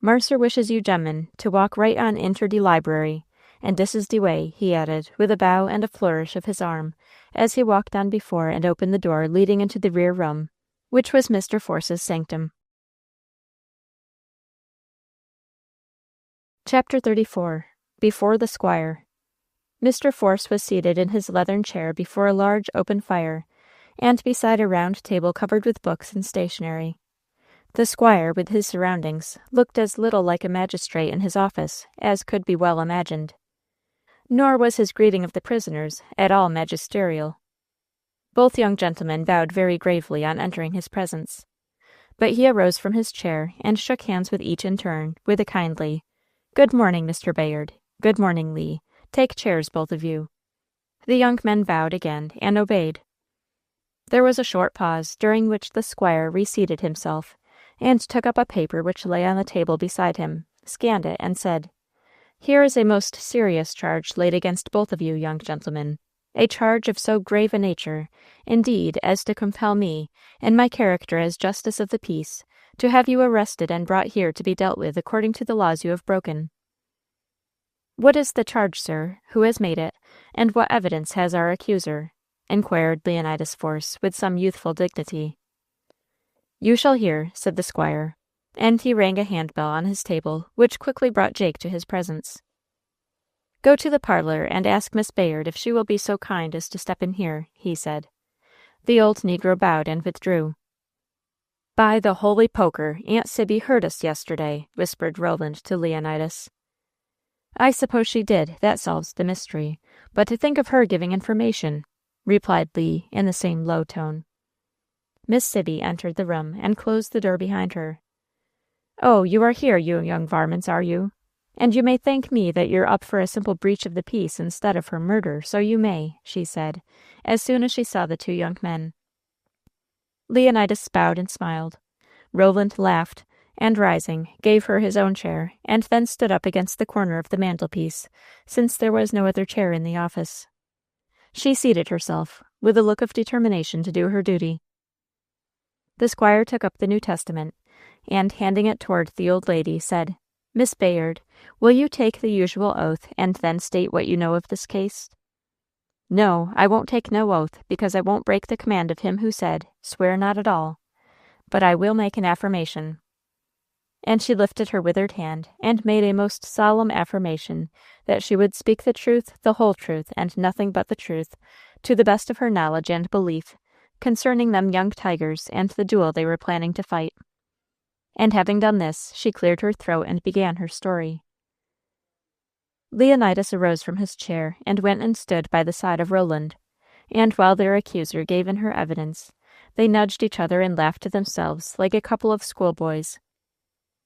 "Marser wishes you gemmen to walk right on inter de library, and dis is de way," he added, with a bow and a flourish of his arm, as he walked on before and opened the door leading into the rear room, which was Mr. Force's sanctum. Chapter 34. Before the Squire. Mr. Force was seated in his leathern chair before a large open fire, and beside a round table covered with books and stationery. The squire, with his surroundings, looked as little like a magistrate in his office as could be well imagined. Nor was his greeting of the prisoners at all magisterial. Both young gentlemen bowed very gravely on entering his presence. But he arose from his chair and shook hands with each in turn, with a kindly, "Good morning, Mr. Bayard. Good morning, Lee. Take chairs, both of you." The young men bowed again and obeyed. There was a short pause, during which the squire reseated himself, and took up a paper which lay on the table beside him, scanned it, and said, "Here is a most serious charge laid against both of you, young gentlemen, a charge of so grave a nature, indeed, as to compel me, in my character as justice of the peace, to have you arrested and brought here to be dealt with according to the laws you have broken." "What is the charge, sir? Who has made it? And what evidence has our accuser?" inquired Leonidas Force with some youthful dignity. "You shall hear," said the squire, and he rang a handbell on his table, which quickly brought Jake to his presence. "Go to the parlor and ask Miss Bayard if she will be so kind as to step in here," he said. The old negro bowed and withdrew. "By the holy poker, Aunt Sibby heard us yesterday," whispered Roland to Leonidas. "I suppose she did. That solves the mystery. But to think of her giving information," replied Lee in the same low tone. Miss Sibby entered the room and closed the door behind her. "Oh, you are here, you young varmints, are you? And you may thank me that you're up for a simple breach of the peace instead of for murder, so you may," she said, as soon as she saw the two young men. Leonidas bowed and smiled. Roland laughed, and rising, gave her his own chair, and then stood up against the corner of the mantelpiece, since there was no other chair in the office. She seated herself, with a look of determination to do her duty. The squire took up the New Testament, and, handing it toward the old lady, said, "Miss Bayard, will you take the usual oath, and then state what you know of this case?" "No, I won't take no oath, because I won't break the command of him who said, 'Swear not at all.' But I will make an affirmation." And she lifted her withered hand, and made a most solemn affirmation that she would speak the truth, the whole truth, and nothing but the truth, to the best of her knowledge and belief, concerning them young tigers and the duel they were planning to fight. And having done this, she cleared her throat and began her story. Leonidas arose from his chair and went and stood by the side of Roland, and while their accuser gave in her evidence, they nudged each other and laughed to themselves like a couple of schoolboys.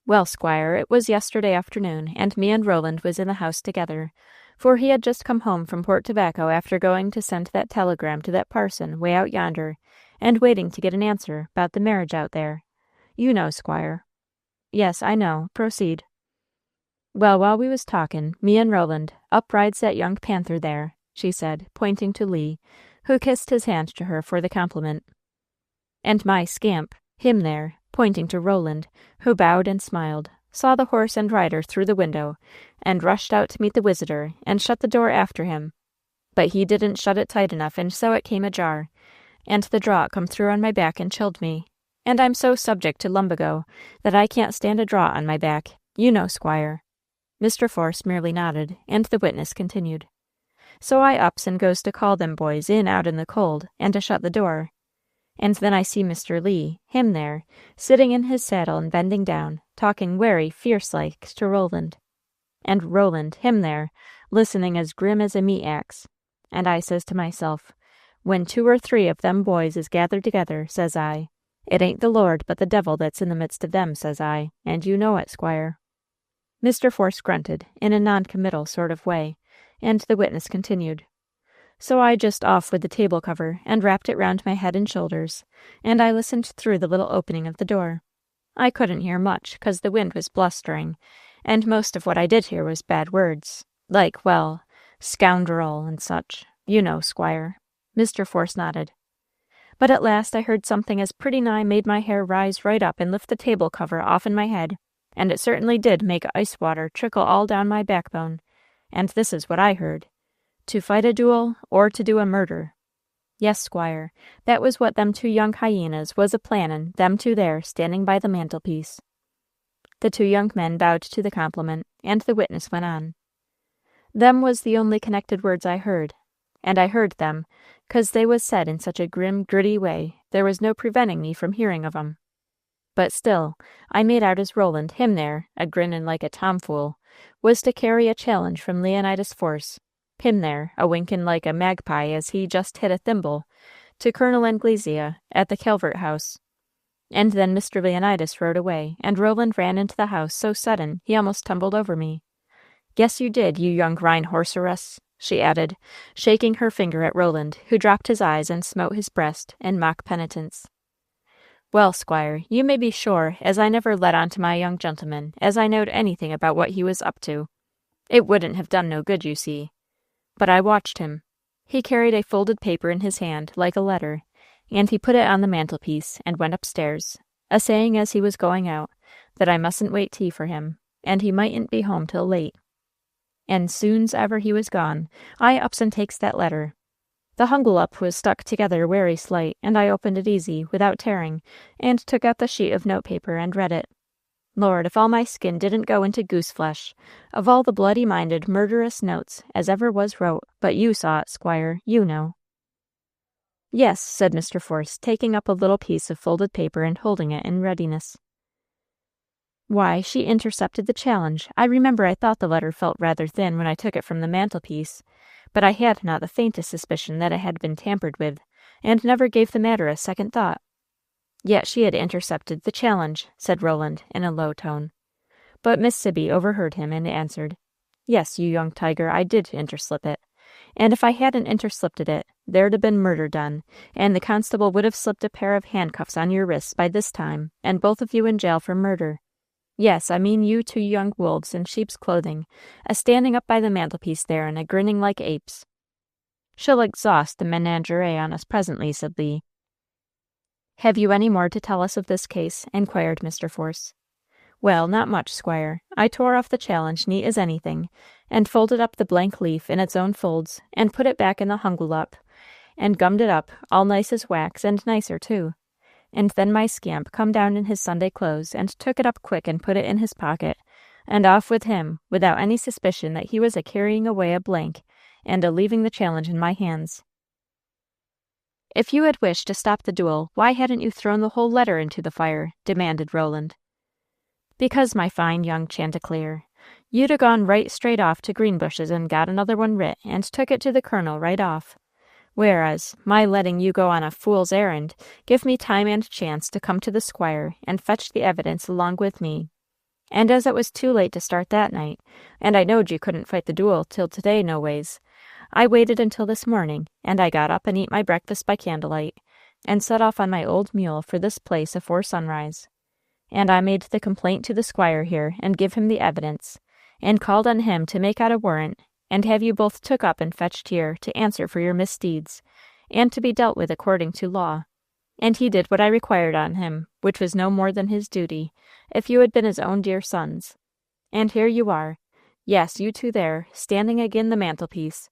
"Well, squire, it was yesterday afternoon, and me and Roland was in the house together, for he had just come home from Port Tobacco after going to send that telegram to that parson way out yonder, and waiting to get an answer about the marriage out there. You know, squire." "Yes, I know. Proceed." "Well, while we was talkin', me and Roland, up rides that young panther there," she said, pointing to Lee, who kissed his hand to her for the compliment. "And my scamp, him there," pointing to Roland, who bowed and smiled, saw the horse and rider through the window, and rushed out to meet the visitor, and shut the door after him. But he didn't shut it tight enough, and so it came ajar, and the draught come through on my back and chilled me, and I'm so subject to lumbago that I can't stand a draught on my back. You know, squire." Mr. Force merely nodded, and the witness continued. So I ups and goes to call them boys in out in the cold, and to shut the door. And then I see Mr. Lee, him there, sitting in his saddle and bending down, talking werry fierce-like to Roland. And Roland, him there, listening as grim as a meat-axe. And I says to myself, when 2 or 3 of them boys is gathered together, says I, it ain't the Lord but the devil that's in the midst of them, says I, and you know it, Squire. Mr. Force grunted, in a non-committal sort of way, and the witness continued. So I just off with the table cover, and wrapped it round my head and shoulders, and I listened through the little opening of the door. I couldn't hear much, 'cause the wind was blustering, and most of what I did hear was bad words, like, well, scoundrel and such. You know, Squire. Mr. Force nodded. But at last I heard something as pretty nigh made my hair rise right up and lift the table cover off'n my head, and it certainly did make ice water trickle all down my backbone, and this is what I heard. To fight a duel, or to do a murder. Yes, Squire, that was what them 2 young hyenas was a-plannin', them 2 there, standing by the mantelpiece. The 2 young men bowed to the compliment, and the witness went on. Them was the only connected words I heard, and I heard them, 'cause they was said in such a grim, gritty way, there was no preventing me from hearing of 'em. But still, I made out as Roland, him there, a-grinnin' like a tomfool, was to carry a challenge from Leonidas Force, him there, a-winkin' like a magpie as he just hit a thimble, to Colonel Anglesea at the Calvert House. And then Mr. Leonidas rode away, and Roland ran into the house so sudden he almost tumbled over me. Yes, you did, you young rhinoceros, she added, shaking her finger at Roland, who dropped his eyes and smote his breast in mock penitence. Well, Squire, you may be sure as I never let on to my young gentleman as I knowed anything about what he was up to. It wouldn't have done no good, you see. But I watched him. He carried a folded paper in his hand, like a letter, and he put it on the mantelpiece and went upstairs, a-saying as he was going out that I mustn't wait tea for him, and he mightn't be home till late. And soon's ever he was gone, I ups and takes that letter. The hungle-up was stuck together werry slight, and I opened it easy, without tearing, and took out the sheet of note-paper and read it. Lord, if all my skin didn't go into goose-flesh, of all the bloody-minded, murderous notes as ever was wrote, but you saw it, Squire, you know. Yes, said Mr. Force, taking up a little piece of folded paper and holding it in readiness. Why, she intercepted the challenge. I remember I thought the letter felt rather thin when I took it from the mantelpiece, but I had not the faintest suspicion that it had been tampered with, and never gave the matter a second thought. Yet she had intercepted the challenge, said Roland, in a low tone. But Miss Sibby overheard him and answered, Yes, you young tiger, I did interslip it. And if I hadn't interslipped it, there'd have been murder done, and the constable would have slipped a pair of handcuffs on your wrists by this time, and both of you in jail for murder. Yes, I mean you 2 young wolves in sheep's clothing, a-standing up by the mantelpiece there and a-grinning like apes. She'll exhaust the menagerie on us presently, said Lee. Have you any more to tell us of this case? Inquired Mr. Force. Well, not much, Squire. I tore off the challenge neat as anything, and folded up the blank leaf in its own folds, and put it back in the hungle-up, and gummed it up, all nice as wax, and nicer, too. And then my scamp come down in his Sunday clothes, and took it up quick and put it in his pocket, and off with him, without any suspicion that he was a-carrying away a blank, and a-leaving the challenge in my hands. If you had wished to stop the duel, why hadn't you thrown the whole letter into the fire? Demanded Roland. Because, my fine young Chanticleer, you'd 'a' gone right straight off to Greenbushes and got another one writ, and took it to the colonel right off. Whereas, my letting you go on a fool's errand give me time and chance to come to the Squire and fetch the evidence along with me. And as it was too late to start that night, and I knowed you couldn't fight the duel till today no ways, I waited until this morning, and I got up and eat my breakfast by candlelight, and set off on my old mule for this place afore sunrise. And I made the complaint to the Squire here, and give him the evidence, and called on him to make out a warrant, and have you both took up and fetched here to answer for your misdeeds, and to be dealt with according to law. And he did what I required on him, which was no more than his duty, if you had been his own dear sons. And here you are, yes, you 2 there, standing agin the mantelpiece.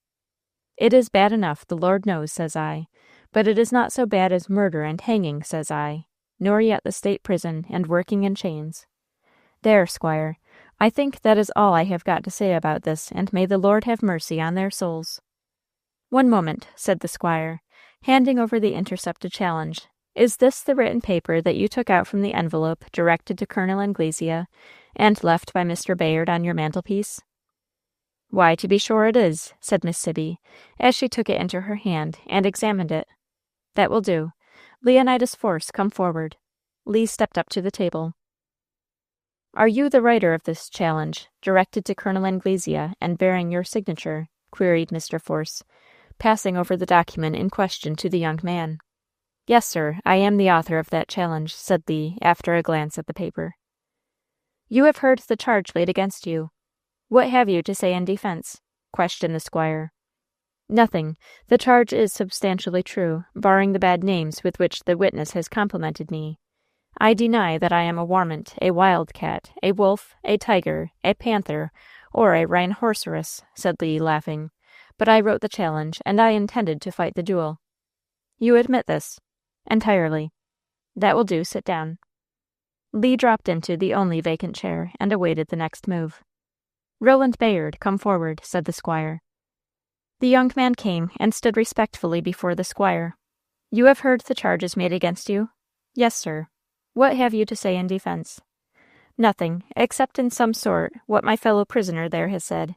It is bad enough, the Lord knows, says I, but it is not so bad as murder and hanging, says I, nor yet the state prison and working in chains. There, Squire, I think that is all I have got to say about this, and may the Lord have mercy on their souls. "One moment," said the squire, handing over the intercepted challenge. "Is this the written paper that you took out from the envelope directed to Colonel Anglesea, and left by Mr. Bayard on your mantelpiece?" "Why, to be sure it is," said Miss Sibby, as she took it into her hand and examined it. "That will do. Leonidas Force, come forward." Lee stepped up to the table. "Are you the writer of this challenge, directed to Colonel Anglesea and bearing your signature?" queried Mr. Force, passing over the document in question to the young man. "Yes, sir, I am the author of that challenge," said Lee, after a glance at the paper. "You have heard the charge laid against you. What have you to say in defense?" questioned the squire. "Nothing. The charge is substantially true, barring the bad names with which the witness has complimented me. I deny that I am a warmint, a wildcat, a wolf, a tiger, a panther, or a rhinoceros," said Lee, laughing. "But I wrote the challenge, and I intended to fight the duel." "You admit this?" "Entirely." "That will do. Sit down." Lee dropped into the only vacant chair and awaited the next move. "Roland Bayard, come forward," said the squire. The young man came and stood respectfully before the squire. "You have heard the charges made against you?" "Yes, sir." "What have you to say in defense?" "Nothing, except in some sort what my fellow prisoner there has said.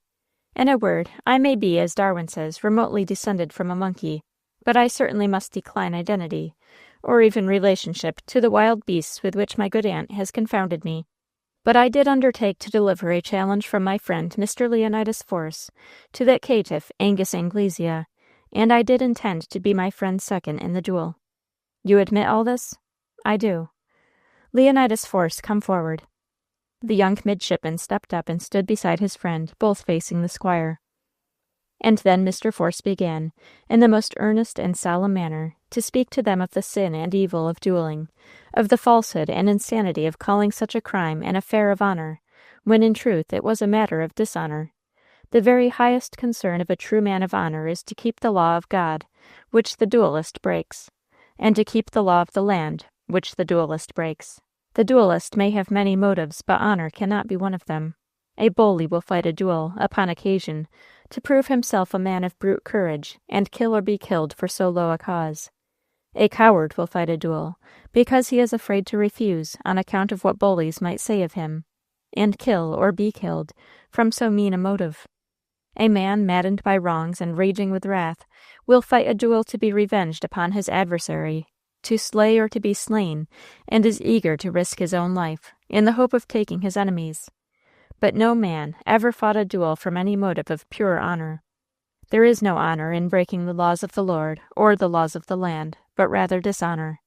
In a word, I may be, as Darwin says, remotely descended from a monkey, but I certainly must decline identity, or even relationship, to the wild beasts with which my good aunt has confounded me. But I did undertake to deliver a challenge from my friend Mr. Leonidas Force to that caitiff Angus Anglesea, and I did intend to be my friend's second in the duel. You admit all this?" "I do." "Leonidas Force, come forward." The young midshipman stepped up and stood beside his friend, both facing the squire. And then Mr. Force began, in the most earnest and solemn manner, to speak to them of the sin and evil of dueling, of the falsehood and insanity of calling such a crime an affair of honor, when in truth it was a matter of dishonor. The very highest concern of a true man of honor is to keep the law of God, which the duelist breaks, and to keep the law of the land, which the duelist breaks. The duelist may have many motives, but honor cannot be one of them. A bully will fight a duel, upon occasion, to prove himself a man of brute courage, and kill or be killed for so low a cause. A coward will fight a duel, because he is afraid to refuse, on account of what bullies might say of him, and kill or be killed from so mean a motive. A man maddened by wrongs and raging with wrath will fight a duel to be revenged upon his adversary, to slay or to be slain, and is eager to risk his own life, in the hope of taking his enemies. But no man ever fought a duel from any motive of pure honor. There is no honor in breaking the laws of the Lord or the laws of the land, but rather dishonor.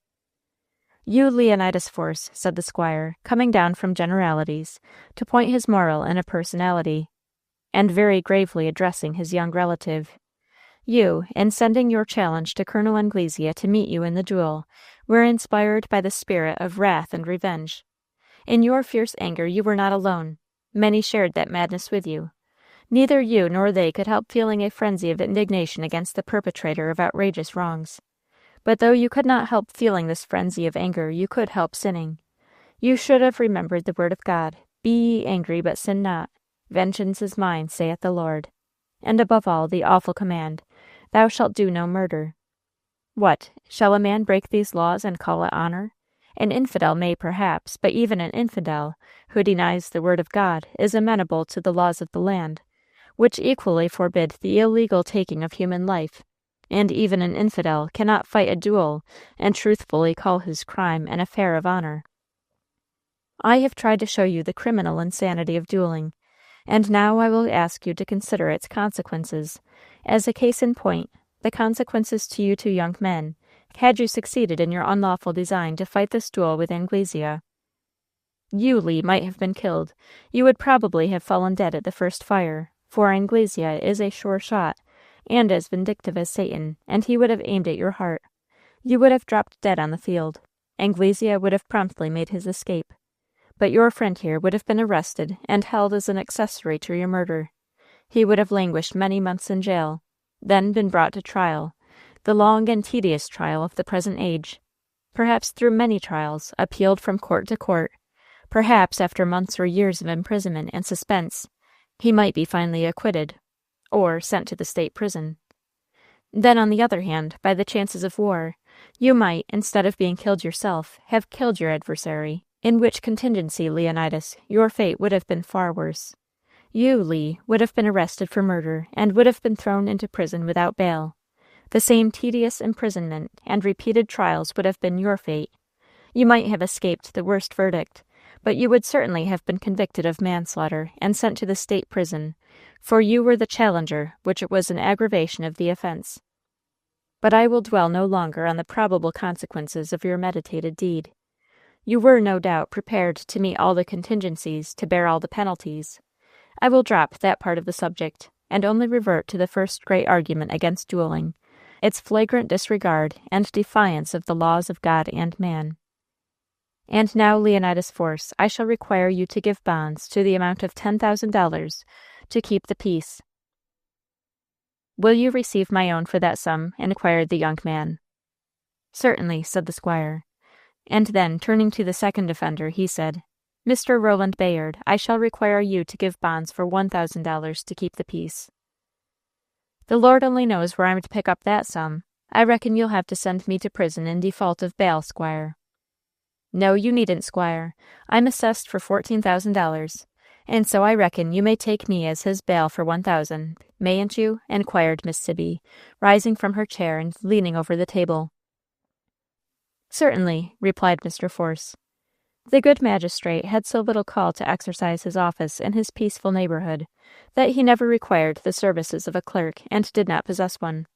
"You, Leonidas Force," said the squire, coming down from generalities to point his moral in a personality, and very gravely addressing his young relative, "you, in sending your challenge to Colonel Anglesea to meet you in the duel, were inspired by the spirit of wrath and revenge. In your fierce anger you were not alone. Many shared that madness with you. Neither you nor they could help feeling a frenzy of indignation against the perpetrator of outrageous wrongs. But though you could not help feeling this frenzy of anger, you could help sinning. You should have remembered the word of God, 'Be ye angry, but sin not. Vengeance is mine, saith the Lord.' And above all, the awful command, 'Thou shalt do no murder.' What, shall a man break these laws and call it honor? An infidel may, perhaps, but even an infidel, who denies the word of God, is amenable to the laws of the land, which equally forbid the illegal taking of human life, and even an infidel cannot fight a duel and truthfully call his crime an affair of honor. I have tried to show you the criminal insanity of dueling, and now I will ask you to consider its consequences. As a case in point, the consequences to you two young men, had you succeeded in your unlawful design to fight this duel with Anglesea. You, Lee, might have been killed. You would probably have fallen dead at the first fire, for Anglesea is a sure shot, and as vindictive as Satan, and he would have aimed at your heart. You would have dropped dead on the field. Anglesea would have promptly made his escape. But your friend here would have been arrested and held as an accessory to your murder. He would have languished many months in jail, then been brought to trial, the long and tedious trial of the present age, perhaps through many trials, appealed from court to court, perhaps after months or years of imprisonment and suspense, he might be finally acquitted, or sent to the state prison. Then, on the other hand, by the chances of war, you might, instead of being killed yourself, have killed your adversary, in which contingency, Leonidas, your fate would have been far worse. You, Lee, would have been arrested for murder, and would have been thrown into prison without bail. The same tedious imprisonment and repeated trials would have been your fate. You might have escaped the worst verdict, but you would certainly have been convicted of manslaughter and sent to the state prison, for you were the challenger, which was an aggravation of the offense. But I will dwell no longer on the probable consequences of your meditated deed. You were, no doubt, prepared to meet all the contingencies, to bear all the penalties. I will drop that part of the subject, and only revert to the first great argument against dueling, its flagrant disregard and defiance of the laws of God and man. And now, Leonidas Force, I shall require you to give bonds to the amount of $10,000 to keep the peace. Will you receive my own for that sum? Inquired the young man. Certainly, said the squire. And then, turning to the second offender, he said, Mr. Roland Bayard, I shall require you to give bonds for $1,000 to keep the peace. The Lord only knows where I'm to pick up that sum. I reckon you'll have to send me to prison in default of bail, squire. No, you needn't, squire. I'm assessed for $14,000, and so I reckon you may take me as his bail for $1,000, mayn't you? Inquired Miss Sibby, rising from her chair and leaning over the table. Certainly, replied Mr. Force. The good magistrate had so little call to exercise his office in his peaceful neighborhood that he never required the services of a clerk and did not possess one.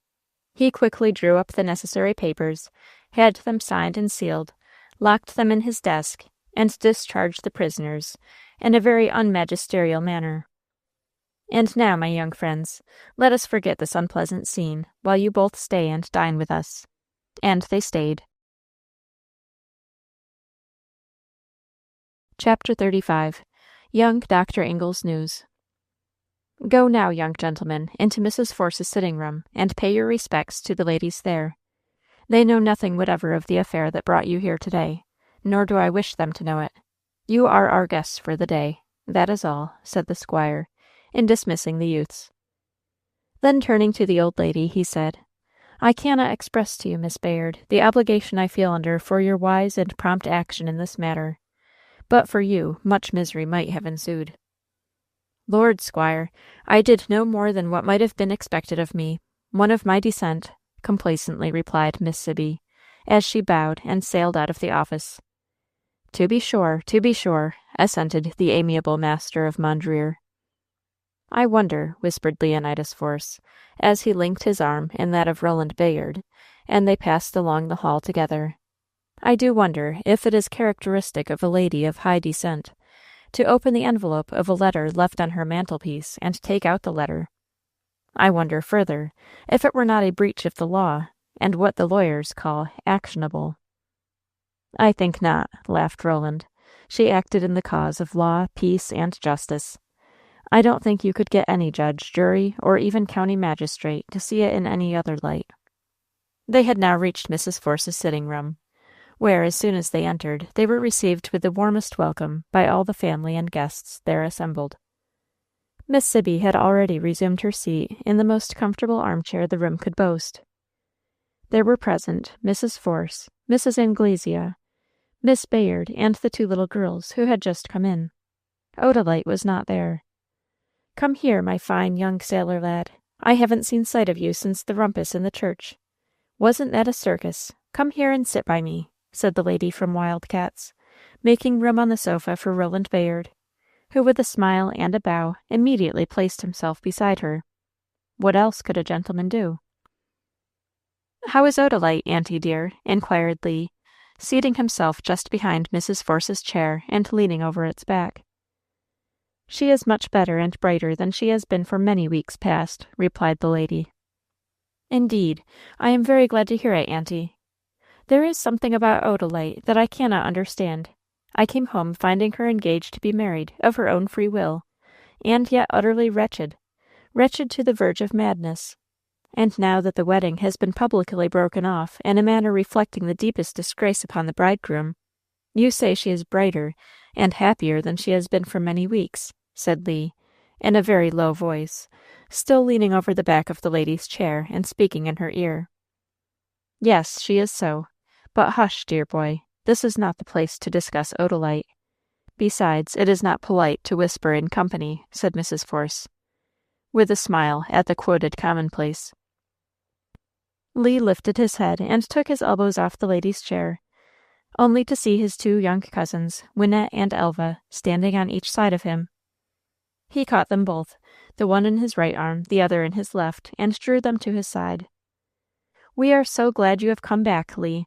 He quickly drew up the necessary papers, had them signed and sealed, locked them in his desk, and discharged the prisoners in a very unmagisterial manner. And now, my young friends, let us forget this unpleasant scene, while you both stay and dine with us. And they stayed. Chapter 35. Young Dr. Ingle's News. Go now, young gentlemen, into Mrs. Force's sitting room, and pay your respects to the ladies there. They know nothing whatever of the affair that brought you here today, nor do I wish them to know it. You are our guests for the day. That is all, said the squire, in dismissing the youths. Then turning to the old lady, he said, I cannot express to you, Miss Bayard, the obligation I feel under for your wise and prompt action in this matter. But for you, much misery might have ensued. Lord, squire, I did no more than what might have been expected of me, one of my descent, complacently replied Miss Sibby, as she bowed and sailed out of the office. To be sure, assented the amiable master of Mondreer. I wonder, whispered Leonidas Force, as he linked his arm in that of Roland Bayard, and they passed along the hall together. I do wonder if it is characteristic of a lady of high descent to open the envelope of a letter left on her mantelpiece and take out the letter. I wonder, further, if it were not a breach of the law, and what the lawyers call actionable. I think not, laughed Roland. She acted in the cause of law, peace, and justice. I don't think you could get any judge, jury, or even county magistrate to see it in any other light. They had now reached Mrs. Force's sitting room, where, as soon as they entered, they were received with the warmest welcome by all the family and guests there assembled. Miss Sibby had already resumed her seat in the most comfortable armchair the room could boast. There were present Mrs. Force, Mrs. Anglesea, Miss Bayard, and the two little girls who had just come in. Odalite was not there. Come here, my fine young sailor lad. I haven't seen sight of you since the rumpus in the church. Wasn't that a circus? Come here and sit by me, said the lady from Wild Cats, making room on the sofa for Roland Bayard, who with a smile and a bow immediately placed himself beside her. What else could a gentleman do? How is Odalite, auntie dear? Inquired Lee, seating himself just behind Mrs. Force's chair and leaning over its back. She is much better and brighter than she has been for many weeks past, replied the lady. Indeed, I am very glad to hear it, auntie. There is something about Odalite that I cannot understand. I came home finding her engaged to be married of her own free will, and yet utterly wretched to the verge of madness. And now that the wedding has been publicly broken off in a manner reflecting the deepest disgrace upon the bridegroom, you say she is brighter and happier than she has been for many weeks, said Lee, in a very low voice, still leaning over the back of the lady's chair and speaking in her ear. "Yes, she is so. But hush, dear boy, this is not the place to discuss odolite. Besides, it is not polite to whisper in company," said Mrs. Force, with a smile at the quoted commonplace. Lee lifted his head and took his elbows off the lady's chair, only to see his two young cousins, Wynette and Elva, standing on each side of him. He caught them both, the one in his right arm, the other in his left, and drew them to his side. "We are so glad you have come back, Lee.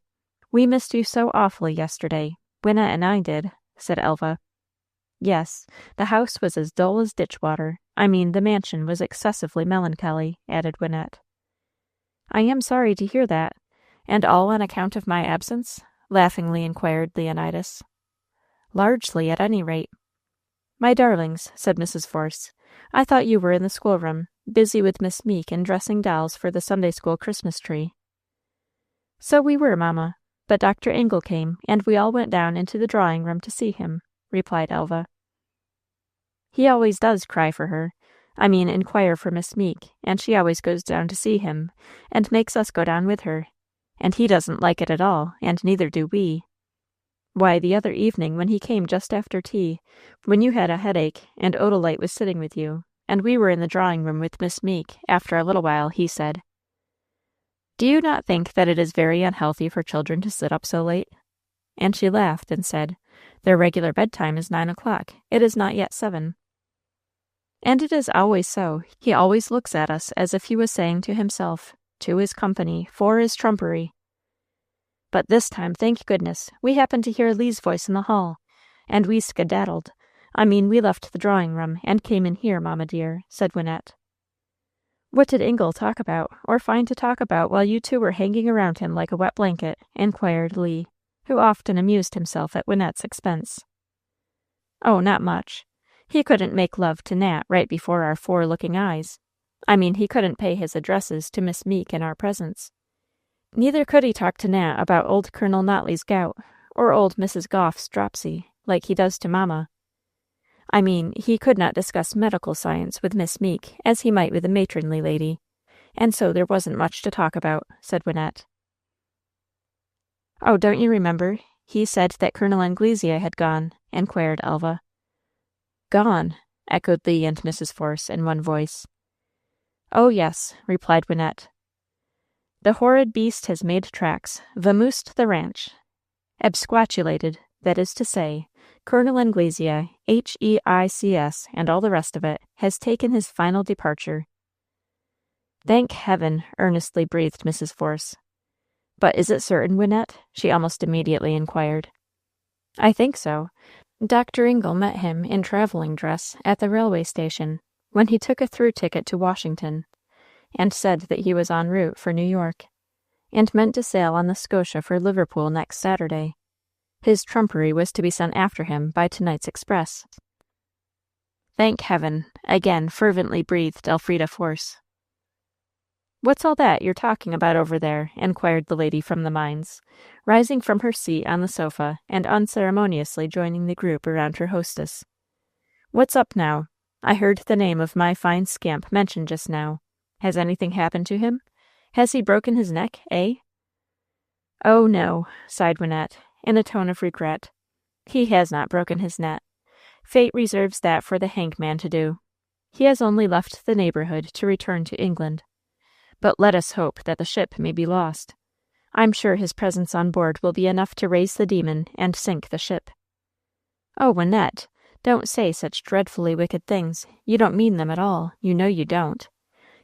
We missed you so awfully yesterday. Wynette and I did," said Elva. "Yes, the house was as dull as ditch water. I mean, the mansion was excessively melancholy," added Wynette. "I am sorry to hear that. And all on account of my absence?" laughingly inquired Leonidas. "Largely, at any rate." "My darlings," said Mrs. Force, "I thought you were in the schoolroom, busy with Miss Meek and dressing dolls for the Sunday school Christmas tree." "So we were, Mamma, but Dr. Ingle came, and we all went down into the drawing-room to see him," replied Elva. "He always does cry for her. I mean, inquire for Miss Meek, and she always goes down to see him, and makes us go down with her. And he doesn't like it at all, and neither do we. Why, the other evening, when he came just after tea, when you had a headache, and Odolite was sitting with you, and we were in the drawing-room with Miss Meek, after a little while, he said, 'Do you not think that it is very unhealthy for children to sit up so late?' And she laughed and said, 'Their regular bedtime is 9 o'clock. It is not yet 7. And it is always so. He always looks at us as if he was saying to himself, 2 is company, 4 is trumpery.' But this time, thank goodness, we happened to hear Lee's voice in the hall, and we skedaddled. I mean, we left the drawing-room and came in here, Mamma dear," said Wynette. "What did Ingle talk about, or find to talk about while you two were hanging around him like a wet blanket?" inquired Lee, who often amused himself at Wynette's expense. "Oh, not much. He couldn't make love to Nat right before our 4 looking eyes. I mean, he couldn't pay his addresses to Miss Meek in our presence. Neither could he talk to Nat about old Colonel Notley's gout, or old Mrs. Gough's dropsy, like he does to Mamma. I mean, he could not discuss medical science with Miss Meek, as he might with a matronly lady, and so there wasn't much to talk about," said Wynette. "Oh, don't you remember? He said that Colonel Anglesea had gone," inquired Elva. "Gone," echoed Lee and Mrs. Force in one voice. "Oh, yes," replied Wynette. "The horrid beast has made tracks, vamoosed the ranch, absquatulated, that is to say, Colonel Anglesea, HEICS, and all the rest of it, has taken his final departure." "Thank heaven," earnestly breathed Mrs. Force. "But is it certain, Wynette?" she almost immediately inquired. "I think so. Dr. Ingle met him in traveling dress at the railway station, when he took a through ticket to Washington, and said that he was en route for New York, and meant to sail on the Scotia for Liverpool next Saturday. His trumpery was to be sent after him by tonight's express." "Thank heaven," again fervently breathed Elfrida Force. "What's all that you're talking about over there?" inquired the lady from the mines, rising from her seat on the sofa and unceremoniously joining the group around her hostess. "What's up now? I heard the name of my fine scamp mentioned just now. Has anything happened to him? Has he broken his neck, eh?" "Oh, no," sighed Wynette, in a tone of regret. "He has not broken his neck. Fate reserves that for the hangman to do. He has only left the neighborhood to return to England. But let us hope that the ship may be lost. I'm sure his presence on board will be enough to raise the demon and sink the ship." "Oh, Wynette, don't say such dreadfully wicked things. You don't mean them at all. You know you don't.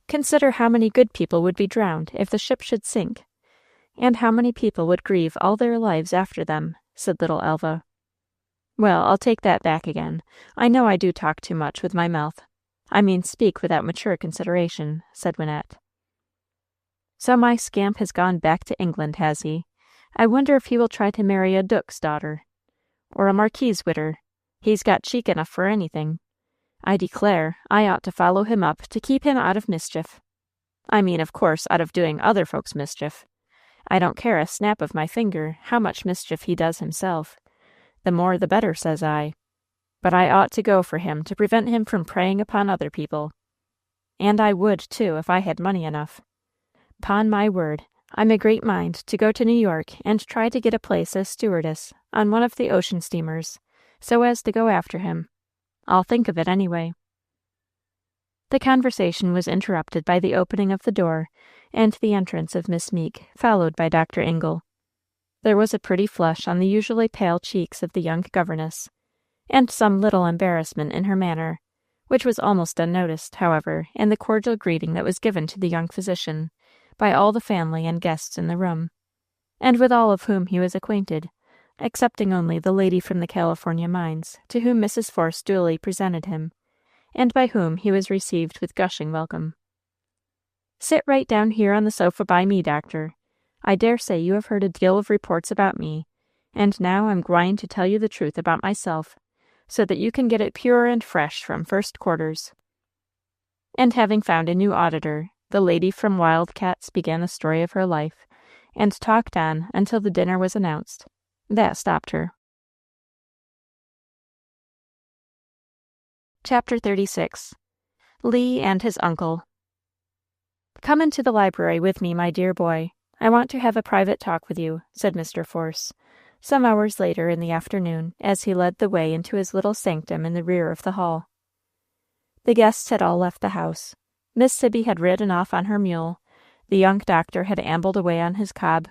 Consider how many good people would be drowned if the ship should sink, and how many people would grieve all their lives after them," said little Elva. "Well, I'll take that back again. I know I do talk too much with my mouth. I mean, speak without mature consideration," said Wynette. "So my scamp has gone back to England, has he? I wonder if he will try to marry a Duke's daughter, or a Marquis's widder. He's got cheek enough for anything. I declare, I ought to follow him up to keep him out of mischief. I mean, of course, out of doing other folks' mischief. I don't care a snap of my finger how much mischief he does himself. The more the better, says I." But I ought to go for him to prevent him from preying upon other people. And I would, too, if I had money enough. 'Pon my word, I'm a great mind to go to New York and try to get a place as stewardess on one of the ocean steamers, so as to go after him. I'll think of it anyway." The conversation was interrupted by the opening of the door and the entrance of Miss Meek, followed by Dr. Ingle. There was a pretty flush on the usually pale cheeks of the young governess, and some little embarrassment in her manner, which was almost unnoticed, however, in the cordial greeting that was given to the young physician by all the family and guests in the room, and with all of whom he was acquainted, excepting only the lady from the California mines, to whom Mrs. Force duly presented him, and by whom he was received with gushing welcome. "Sit right down here on the sofa by me, doctor. I dare say you have heard a deal of reports about me, and now I'm gwine to tell you the truth about myself, so that you can get it pure and fresh from first quarters." And having found a new auditor, the lady from Wildcats began the story of her life, and talked on until the dinner was announced. That stopped her. Chapter 36. Lee and his uncle. "Come into the library with me, my dear boy. I want to have a private talk with you," said Mr. Force, some hours later in the afternoon, as he led the way into his little sanctum in the rear of the hall. The guests had all left the house. Miss Sibby had ridden off on her mule, the young doctor had ambled away on his cob,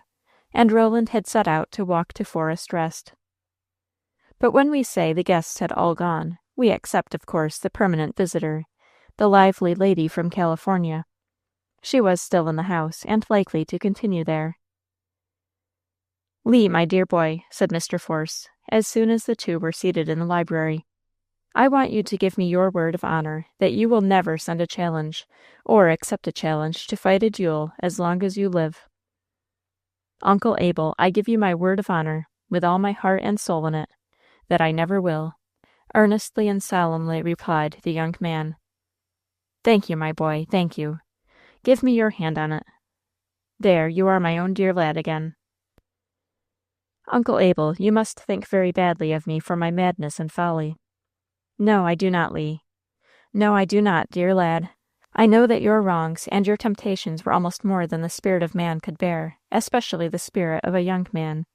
and Roland had set out to walk to Forest Rest. But when we say the guests had all gone, we except, of course, the permanent visitor, the lively lady from California. She was still in the house, and likely to continue there. "Lee, my dear boy," said Mr. Force, as soon as the two were seated in the library, "I want you to give me your word of honor that you will never send a challenge, or accept a challenge to fight a duel as long as you live." "Uncle Abel, I give you my word of honor, with all my heart and soul in it, that I never will," earnestly and solemnly replied the young man. "Thank you, my boy, thank you. Give me your hand on it. There, you are my own dear lad again." "Uncle Abel, you must think very badly of me for my madness and folly." "No, I do not, Lee. No, I do not, dear lad. I know that your wrongs and your temptations were almost more than the spirit of man could bear, especially the spirit of a young man,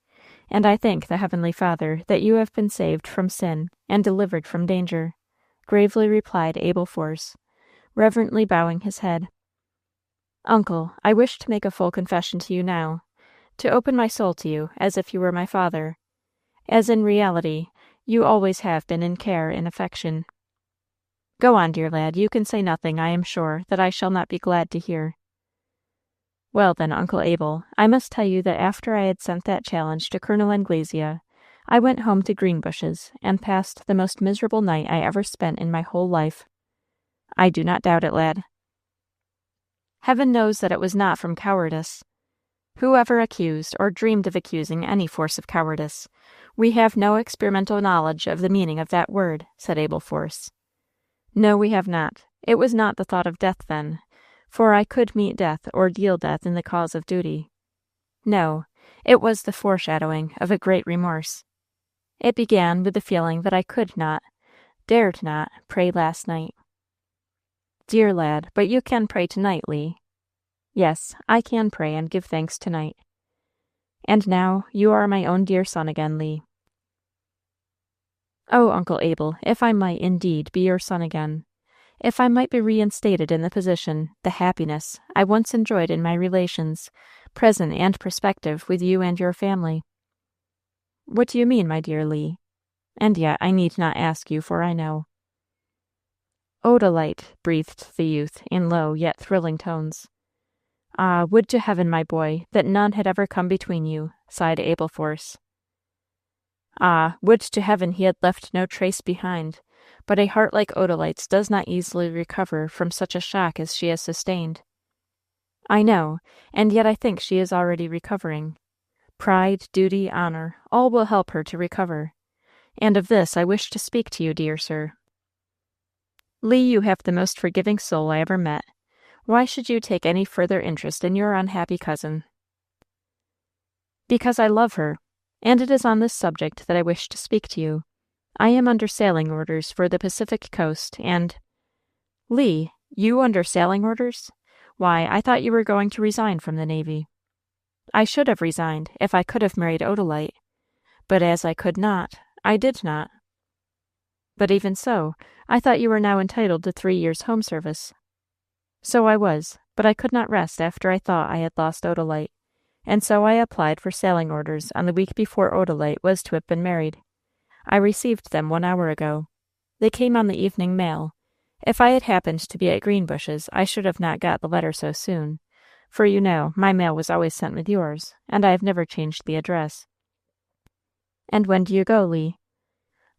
and I thank the Heavenly Father that you have been saved from sin and delivered from danger," gravely replied Abel Force, reverently bowing his head. "Uncle, I wish to make a full confession to you now, to open my soul to you as if you were my father, as in reality you always have been in care and affection. Go on, dear lad, you can say nothing, I am sure, that I shall not be glad to hear." "Well, then, Uncle Abel, I must tell you that after I had sent that challenge to Colonel Anglesea, I went home to Greenbushes, and passed the most miserable night I ever spent in my whole life. I do not doubt it, lad. Heaven knows that it was not from cowardice. Who ever accused or dreamed of accusing any force of cowardice? We have no experimental knowledge of the meaning of that word," said Abel Force. "No, we have not. It was not the thought of death then, for I could meet death or deal death in the cause of duty. No, it was the foreshadowing of a great remorse. It began with the feeling that I could not, dared not, pray last night." "Dear lad, but you can pray tonight, Lee." "Yes, I can pray and give thanks tonight. And now you are my own dear son again, Lee." "Oh, Uncle Abel, if I might indeed be your son again, if I might be reinstated in the position, the happiness, I once enjoyed in my relations, present and prospective, with you and your family." "What do you mean, my dear Lee? And yet I need not ask you, for I know." "Odalite," breathed the youth, in low yet thrilling tones. "Ah, would to heaven, my boy, that none had ever come between you," sighed Abel Force. "Ah, would to heaven he had left no trace behind, but a heart like Odalite's does not easily recover from such a shock as she has sustained." "I know, and yet I think she is already recovering. Pride, duty, honor, all will help her to recover, and of this I wish to speak to you, dear sir. Lee, you have the most forgiving soul I ever met. Why should you take any further interest in your unhappy cousin?" "Because I love her, and it is on this subject that I wish to speak to you. I am under sailing orders for the Pacific coast, and— Lee, you under sailing orders? Why, I thought you were going to resign from the Navy. I should have resigned if I could have married Odalite, but as I could not, I did not. But even so, I thought you were now entitled to 3 years' home service. So I was, but I could not rest after I thought I had lost Odalite, and so I applied for sailing orders on the week before Odalite was to have been married. I received them 1 hour ago. They came on the evening mail. If I had happened to be at Greenbushes, I should have not got the letter so soon, for you know my mail was always sent with yours, and I have never changed the address. And when do you go, Lee?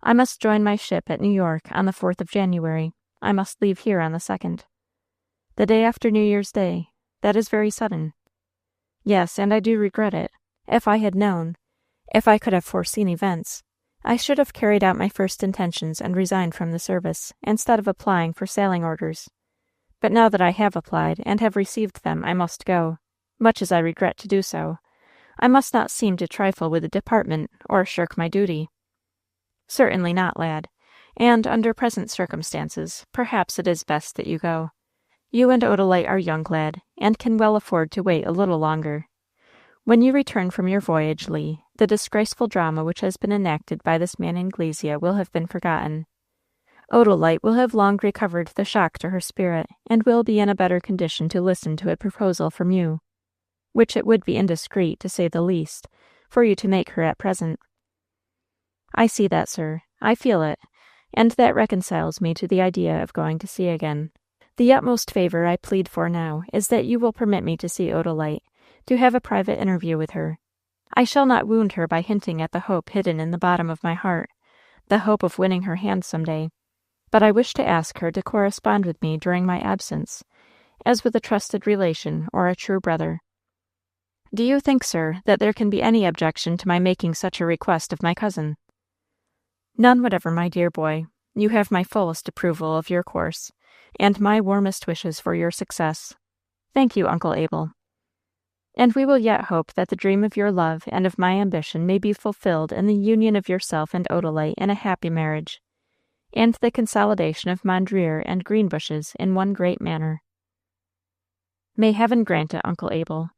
I must join my ship at New York on the 4th of January. I must leave here on the 2nd. The day after New Year's Day. That is very sudden. Yes, and I do regret it. If I had known, if I could have foreseen events, I should have carried out my first intentions and resigned from the service, instead of applying for sailing orders. But now that I have applied and have received them, I must go, much as I regret to do so. I must not seem to trifle with the department or shirk my duty. Certainly not, lad, and under present circumstances, perhaps it is best that you go. You and Odalite are young, lad, and can well afford to wait a little longer. When you return from your voyage, Lee, the disgraceful drama which has been enacted by this man Anglesea will have been forgotten. Odalite will have long recovered the shock to her spirit, and will be in a better condition to listen to a proposal from you, which it would be indiscreet, to say the least, for you to make her at present. I see that, sir. I feel it, and that reconciles me to the idea of going to sea again. The utmost favor I plead for now is that you will permit me to see Odalite, to have a private interview with her. I shall not wound her by hinting at the hope hidden in the bottom of my heart, the hope of winning her hand some day, but I wish to ask her to correspond with me during my absence, as with a trusted relation or a true brother. Do you think, sir, that there can be any objection to my making such a request of my cousin? None whatever, my dear boy. You have my fullest approval of your course, and my warmest wishes for your success. Thank you, Uncle Abel. And we will yet hope that the dream of your love and of my ambition may be fulfilled in the union of yourself and Odalite in a happy marriage, and the consolidation of Mondreer and Greenbushes in one great manner. May heaven grant it, Uncle Abel.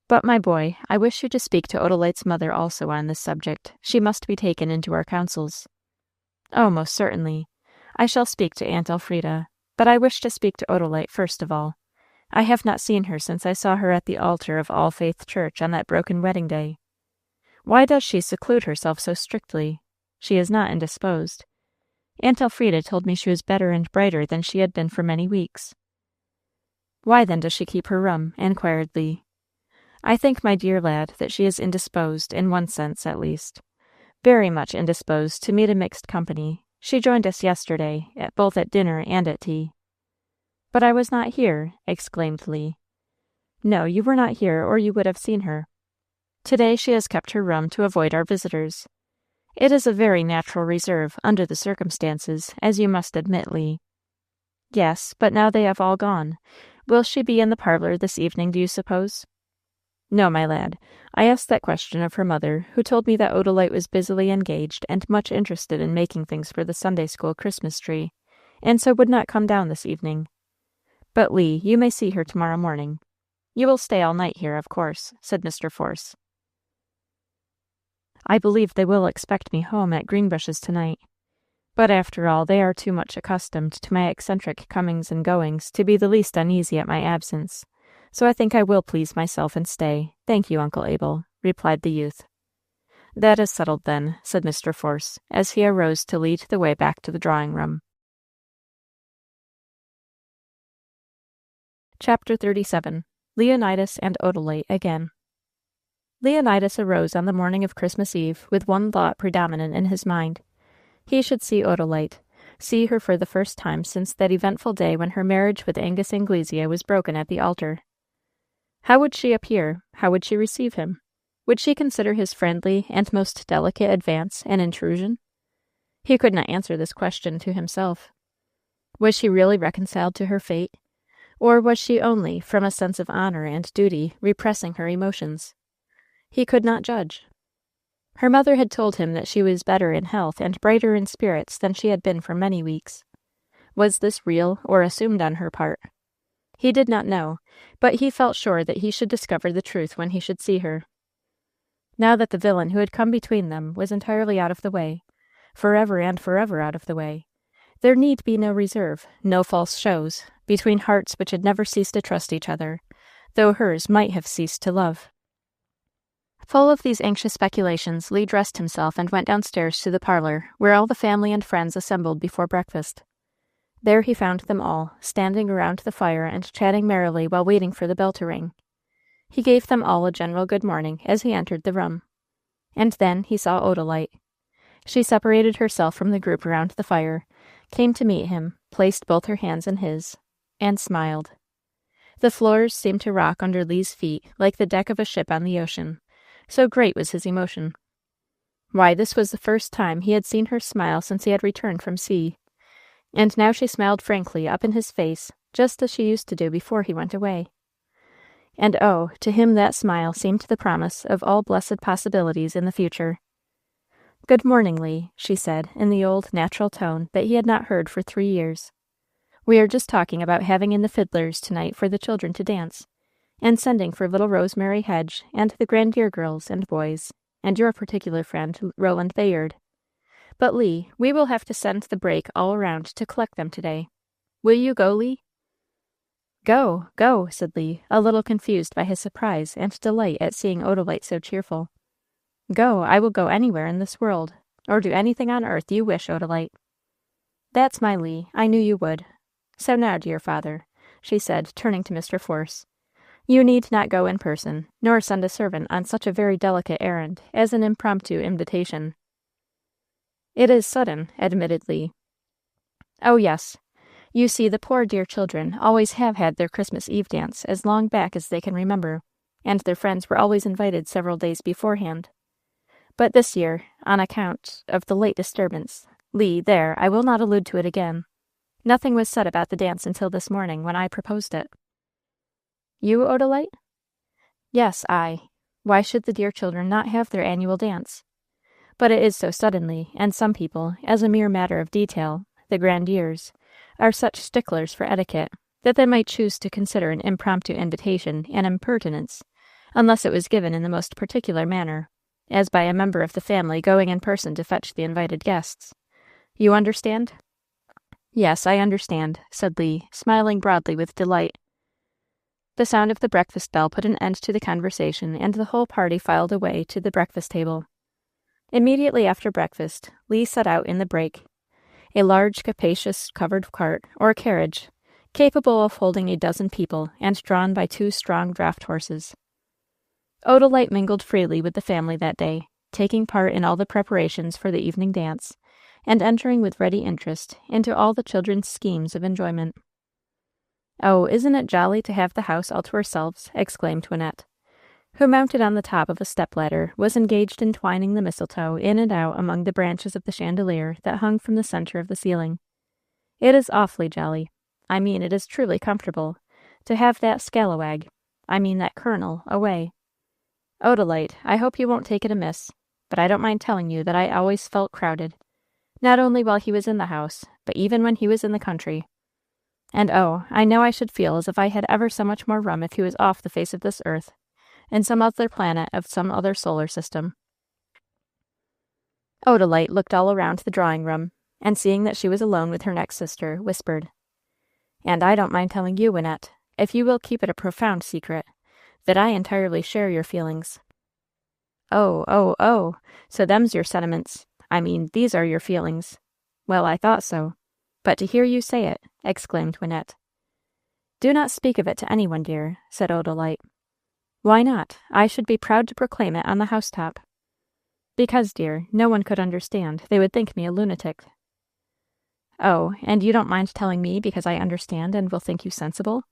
But, my boy, I wish you to speak to Odalite's mother also on this subject. She must be taken into our counsels. Oh, most certainly. I shall speak to Aunt Elfrida, but I wish to speak to Odalite first of all. I have not seen her since I saw her at the altar of All Faith Church on that broken wedding day. Why does she seclude herself so strictly? She is not indisposed. Aunt Elfrida told me she was better and brighter than she had been for many weeks. Why then does she keep her room? Inquired Lee. I think, my dear lad, that she is indisposed, in one sense at least. Very much indisposed to meet a mixed company. She joined us yesterday, both at dinner and at tea. But I was not here, exclaimed Lee. No, you were not here, or you would have seen her. Today she has kept her room to avoid our visitors. It is a very natural reserve, under the circumstances, as you must admit, Lee. Yes, but now they have all gone. Will she be in the parlor this evening, do you suppose? No, my lad. I asked that question of her mother, who told me that Odalite was busily engaged and much interested in making things for the Sunday school Christmas tree, and so would not come down this evening. But, Lee, you may see her tomorrow morning. You will stay all night here, of course, said Mr. Force. I believe they will expect me home at Greenbushes tonight. But after all, they are too much accustomed to my eccentric comings and goings to be the least uneasy at my absence. So I think I will please myself and stay. Thank you, Uncle Abel, replied the youth. That is settled, then, said Mr. Force, as he arose to lead the way back to the drawing-room. Chapter 37. Leonidas and Odalite again. Leonidas arose on the morning of Christmas Eve with one thought predominant in his mind. He should see Odalite, see her for the first time since that eventful day when her marriage with Angus Anglesea was broken at the altar. How would she appear? How would she receive him? Would she consider his friendly and most delicate advance an intrusion? He could not answer this question to himself. Was she really reconciled to her fate? Or was she only, from a sense of honor and duty, repressing her emotions? He could not judge. Her mother had told him that she was better in health and brighter in spirits than she had been for many weeks. Was this real or assumed on her part? He did not know, but he felt sure that he should discover the truth when he should see her. Now that the villain who had come between them was entirely out of the way, forever and forever out of the way, there need be no reserve, no false shows, between hearts which had never ceased to trust each other, though hers might have ceased to love. Full of these anxious speculations, Lee dressed himself and went downstairs to the parlor, where all the family and friends assembled before breakfast. There he found them all, standing around the fire and chatting merrily while waiting for the bell to ring. He gave them all a general good morning as he entered the room. And then he saw Odalite. She separated herself from the group around the fire, came to meet him, placed both her hands in his, and smiled. The floors seemed to rock under Lee's feet like the deck of a ship on the ocean, so great was his emotion. Why, this was the first time he had seen her smile since he had returned from sea, and now she smiled frankly up in his face, just as she used to do before he went away. And oh, to him that smile seemed the promise of all blessed possibilities in the future. "Good morning, Lee," she said, in the old natural tone that he had not heard for 3 years. "We are just talking about having in the fiddlers tonight for the children to dance, and sending for little Rosemary Hedge and the Grandier girls and boys, and your particular friend, Roland Bayard. But, Lee, we will have to send the brake all around to collect them today. Will you go, Lee?" Go, go, said Lee, a little confused by his surprise and delight at seeing Odalite so cheerful. "Go, I will go anywhere in this world, or do anything on earth you wish, Odalite." "That's my Lee, I knew you would. So now, dear father," she said, turning to Mr. Force, "you need not go in person, nor send a servant on such a very delicate errand as an impromptu invitation." "It is sudden," admitted Lee. "Oh, yes. You see, the poor dear children always have had their Christmas Eve dance as long back as they can remember, and their friends were always invited several days beforehand. But this year, on account of the late disturbance, Lee, there, I will not allude to it again. Nothing was said about the dance until this morning, when I proposed it." "You, Odalite?" "Yes, I. Why should the dear children not have their annual dance? But it is so suddenly, and some people, as a mere matter of detail, the Grandiers, are such sticklers for etiquette that they might choose to consider an impromptu invitation an impertinence, unless it was given in the most particular manner, as by a member of the family going in person to fetch the invited guests. You understand?" "Yes, I understand," said Lee, smiling broadly with delight. The sound of the breakfast bell put an end to the conversation, and the whole party filed away to the breakfast table. Immediately after breakfast, Lee set out in the brake, a large, capacious, covered cart, or carriage, capable of holding a dozen people, and drawn by 2 strong draft horses. Odalite mingled freely with the family that day, taking part in all the preparations for the evening dance, and entering with ready interest into all the children's schemes of enjoyment. "Oh, isn't it jolly to have the house all to ourselves?" exclaimed Wynette, who, mounted on the top of a step-ladder, was engaged in twining the mistletoe in and out among the branches of the chandelier that hung from the center of the ceiling. "It is awfully jolly. I mean, it is truly comfortable, to have that scalawag, that colonel, away. Odalite, I hope you won't take it amiss, but I don't mind telling you that I always felt crowded, not only while he was in the house, but even when he was in the country. And oh, I know I should feel as if I had ever so much more room if he was off the face of this earth, in some other planet of some other solar system." Odalite looked all around the drawing-room, and seeing that she was alone with her next sister, whispered, "And I don't mind telling you, Wynette, if you will keep it a profound secret, that I entirely share your feelings." "Oh, oh, oh, so them's your sentiments. These are your feelings. Well, I thought so. But to hear you say it," exclaimed Wynette. "Do not speak of it to anyone, dear," said Odalite. "Why not? I should be proud to proclaim it on the housetop." "Because, dear, no one could understand. They would think me a lunatic." "Oh, and you don't mind telling me because I understand and will think you sensible?"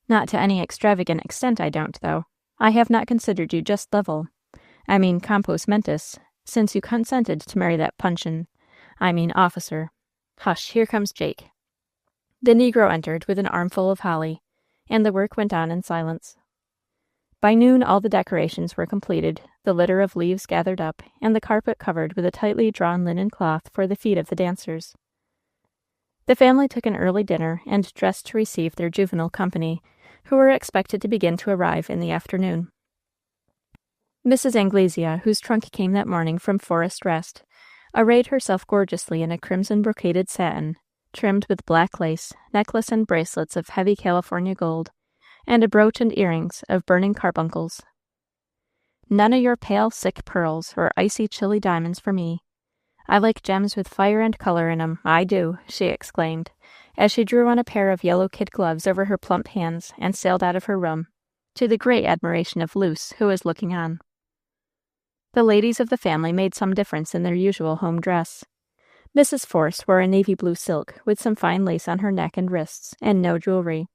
"Not to any extravagant extent, I don't, though. I have not considered you just level. Compos mentis, since you consented to marry that officer. Hush, here comes Jake." The Negro entered with an armful of holly, and the work went on in silence. By noon all the decorations were completed, the litter of leaves gathered up, and the carpet covered with a tightly drawn linen cloth for the feet of the dancers. The family took an early dinner and dressed to receive their juvenile company, who were expected to begin to arrive in the afternoon. Mrs. Anglesea, whose trunk came that morning from Forest Rest, arrayed herself gorgeously in a crimson brocaded satin, trimmed with black lace, necklace and bracelets of heavy California gold, and a brooch and earrings of burning carbuncles. "None o' your pale, sick pearls, or icy, chilly diamonds for me. I like gems with fire and color in 'em, I do," she exclaimed, as she drew on a pair of yellow kid gloves over her plump hands and sailed out of her room, to the great admiration of Luce, who was looking on. The ladies of the family made some difference in their usual home dress. Mrs. Force wore a navy blue silk, with some fine lace on her neck and wrists, and no jewelry.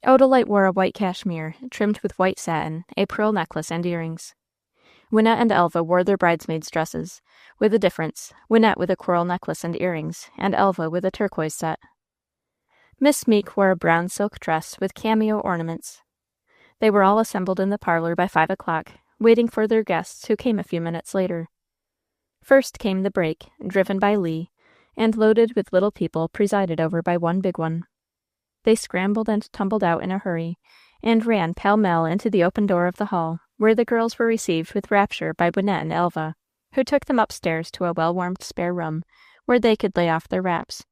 Odalite wore a white cashmere, trimmed with white satin, a pearl necklace and earrings. Wynette and Elva wore their bridesmaids' dresses, with a difference, Wynette with a coral necklace and earrings, and Elva with a turquoise set. Miss Meek wore a brown silk dress with cameo ornaments. They were all assembled in the parlor by 5 o'clock, waiting for their guests, who came a few minutes later. First came the brake, driven by Lee, and loaded with little people presided over by one big one. They scrambled and tumbled out in a hurry, and ran pell-mell into the open door of the hall, where the girls were received with rapture by Wynette and Elva, who took them upstairs to a well-warmed spare room, where they could lay off their wraps.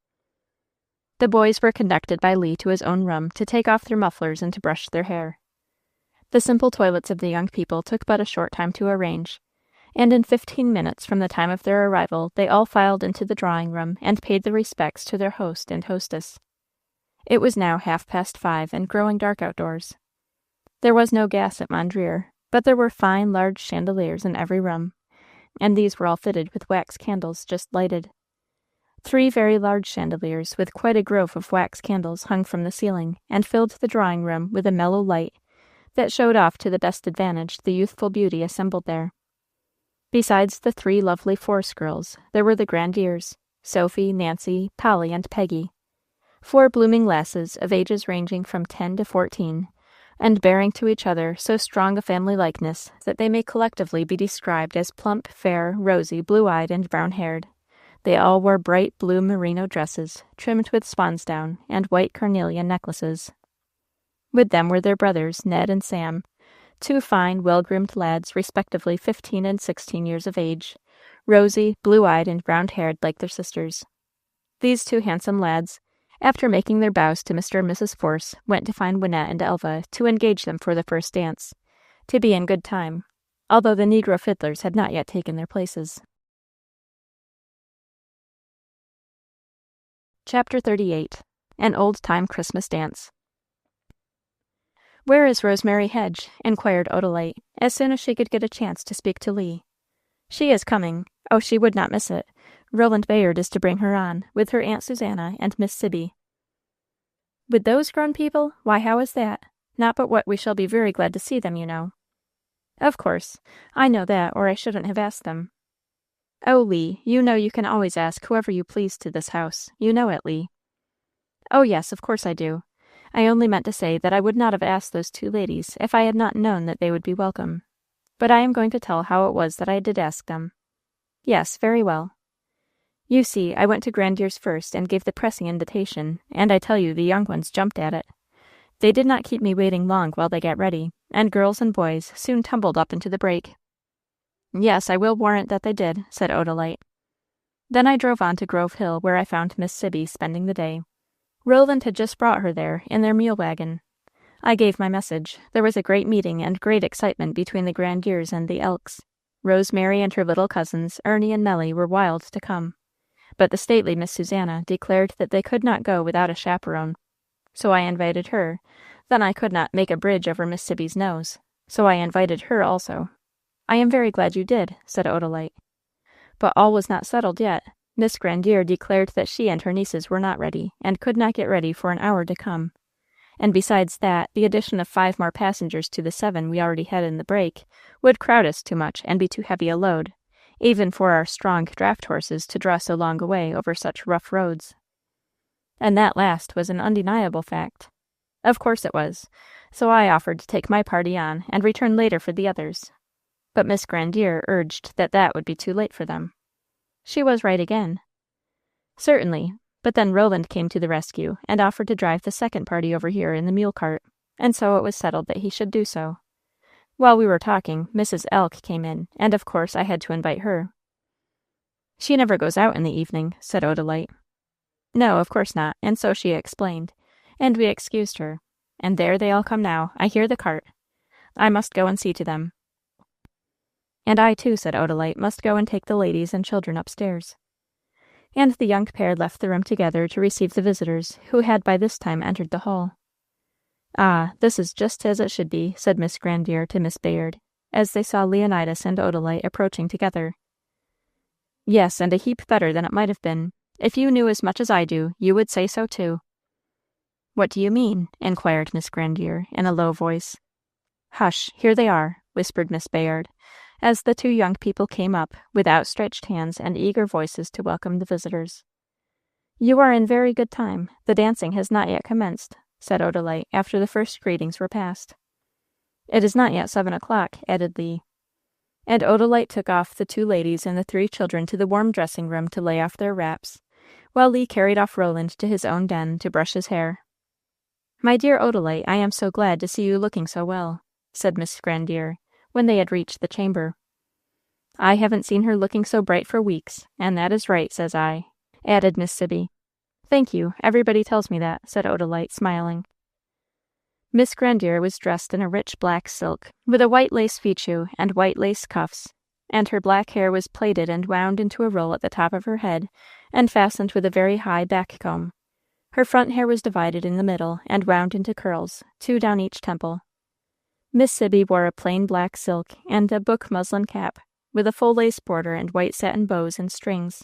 The boys were conducted by Lee to his own room to take off their mufflers and to brush their hair. The simple toilets of the young people took but a short time to arrange, and in 15 minutes from the time of their arrival they all filed into the drawing-room and paid their respects to their host and hostess. It was now 5:30 and growing dark outdoors. There was no gas at Mondreer, but there were fine, large chandeliers in every room, and these were all fitted with wax candles just lighted. 3 very large chandeliers with quite a grove of wax candles hung from the ceiling and filled the drawing-room with a mellow light that showed off to the best advantage the youthful beauty assembled there. Besides the 3 lovely Force girls, there were the Grandiers, Sophie, Nancy, Polly, and Peggy, 4 blooming lasses of ages ranging from 10 to 14, and bearing to each other so strong a family likeness that they may collectively be described as plump, fair, rosy, blue-eyed, and brown-haired. They all wore bright blue merino dresses, trimmed with swansdown, and white carnelian necklaces. With them were their brothers, Ned and Sam, 2 fine, well-groomed lads, respectively 15 and 16 years of age, rosy, blue-eyed, and brown-haired like their sisters. These 2 handsome lads, after making their bows to Mr. and Mrs. Force, went to find Wynette and Elva to engage them for the first dance, to be in good time, although the negro fiddlers had not yet taken their places. Chapter 38. An Old-Time Christmas Dance. "Where is Rosemary Hedge?" inquired Odalite, as soon as she could get a chance to speak to Lee. "She is coming. Oh, she would not miss it. Roland Bayard is to bring her on, with her Aunt Susanna and Miss Sibby." "With those grown people? Why, how is that? Not but what we shall be very glad to see them, you know." "Of course. I know that, or I shouldn't have asked them." "Oh, Lee, you know you can always ask whoever you please to this house. You know it, Lee." "Oh, yes, of course I do. I only meant to say that I would not have asked those 2 ladies if I had not known that they would be welcome. But I am going to tell how it was that I did ask them." "Yes, very well." "You see, I went to Grandier's first and gave the pressing invitation, and I tell you the young ones jumped at it. They did not keep me waiting long while they got ready, and girls and boys soon tumbled up into the break." "Yes, I will warrant that they did," said Odalite. "Then I drove on to Grove Hill, where I found Miss Sibby spending the day. Roland had just brought her there in their mule wagon. I gave my message. There was a great meeting and great excitement between the Grandiers and the Elks. Rosemary and her little cousins, Ernie and Melly, were wild to come. But the stately Miss Susanna declared that they could not go without a chaperone. So I invited her. Then I could not make a bridge over Miss Sibby's nose, so I invited her also." "I am very glad you did," said Odalite. But all was not settled yet. Miss Grandier declared that she and her nieces were not ready, and could not get ready for an hour to come. And besides that, the addition of 5 more passengers to the 7 we already had in the break would crowd us too much and be too heavy a load, even for our strong draft horses to draw so long a way over such rough roads. And that last was an undeniable fact. Of course it was, so I offered to take my party on and return later for the others. But Miss Grandier urged that that would be too late for them. She was right again. Certainly, but then Roland came to the rescue and offered to drive the second party over here in the mule cart, and so it was settled that he should do so. While we were talking, Mrs. Elk came in, and of course I had to invite her. She never goes out in the evening, said Odalite. No, of course not, and so she explained, and we excused her. And there they all come now. I hear the cart. I must go and see to them. And I too, said Odalite, must go and take the ladies and children upstairs. And the young pair left the room together to receive the visitors, who had by this time entered the hall. Ah, this is just as it should be, said Miss Grandier to Miss Bayard, as they saw Leonidas and Odalite approaching together. Yes, and a heap better than it might have been. If you knew as much as I do, you would say so too. What do you mean? Inquired Miss Grandier in a low voice. Hush, here they are, whispered Miss Bayard, as the two young people came up, with outstretched hands and eager voices to welcome the visitors. You are in very good time. The dancing has not yet commenced, said Odalite, after the first greetings were past. It is not yet 7 o'clock, added Lee. And Odalite took off the two ladies and the 3 children to the warm dressing-room to lay off their wraps, while Lee carried off Roland to his own den to brush his hair. My dear Odalite, I am so glad to see you looking so well, said Miss Grandier, when they had reached the chamber. I haven't seen her looking so bright for weeks, and that is right, says I, added Miss Sibby. Thank you, everybody tells me that, said Odalite, smiling. Miss Grandier was dressed in a rich black silk, with a white lace fichu and white lace cuffs, and her black hair was plaited and wound into a roll at the top of her head, and fastened with a very high back comb. Her front hair was divided in the middle, and wound into curls, 2 down each temple. Miss Sibby wore a plain black silk and a book muslin cap, with a full lace border and white satin bows and strings.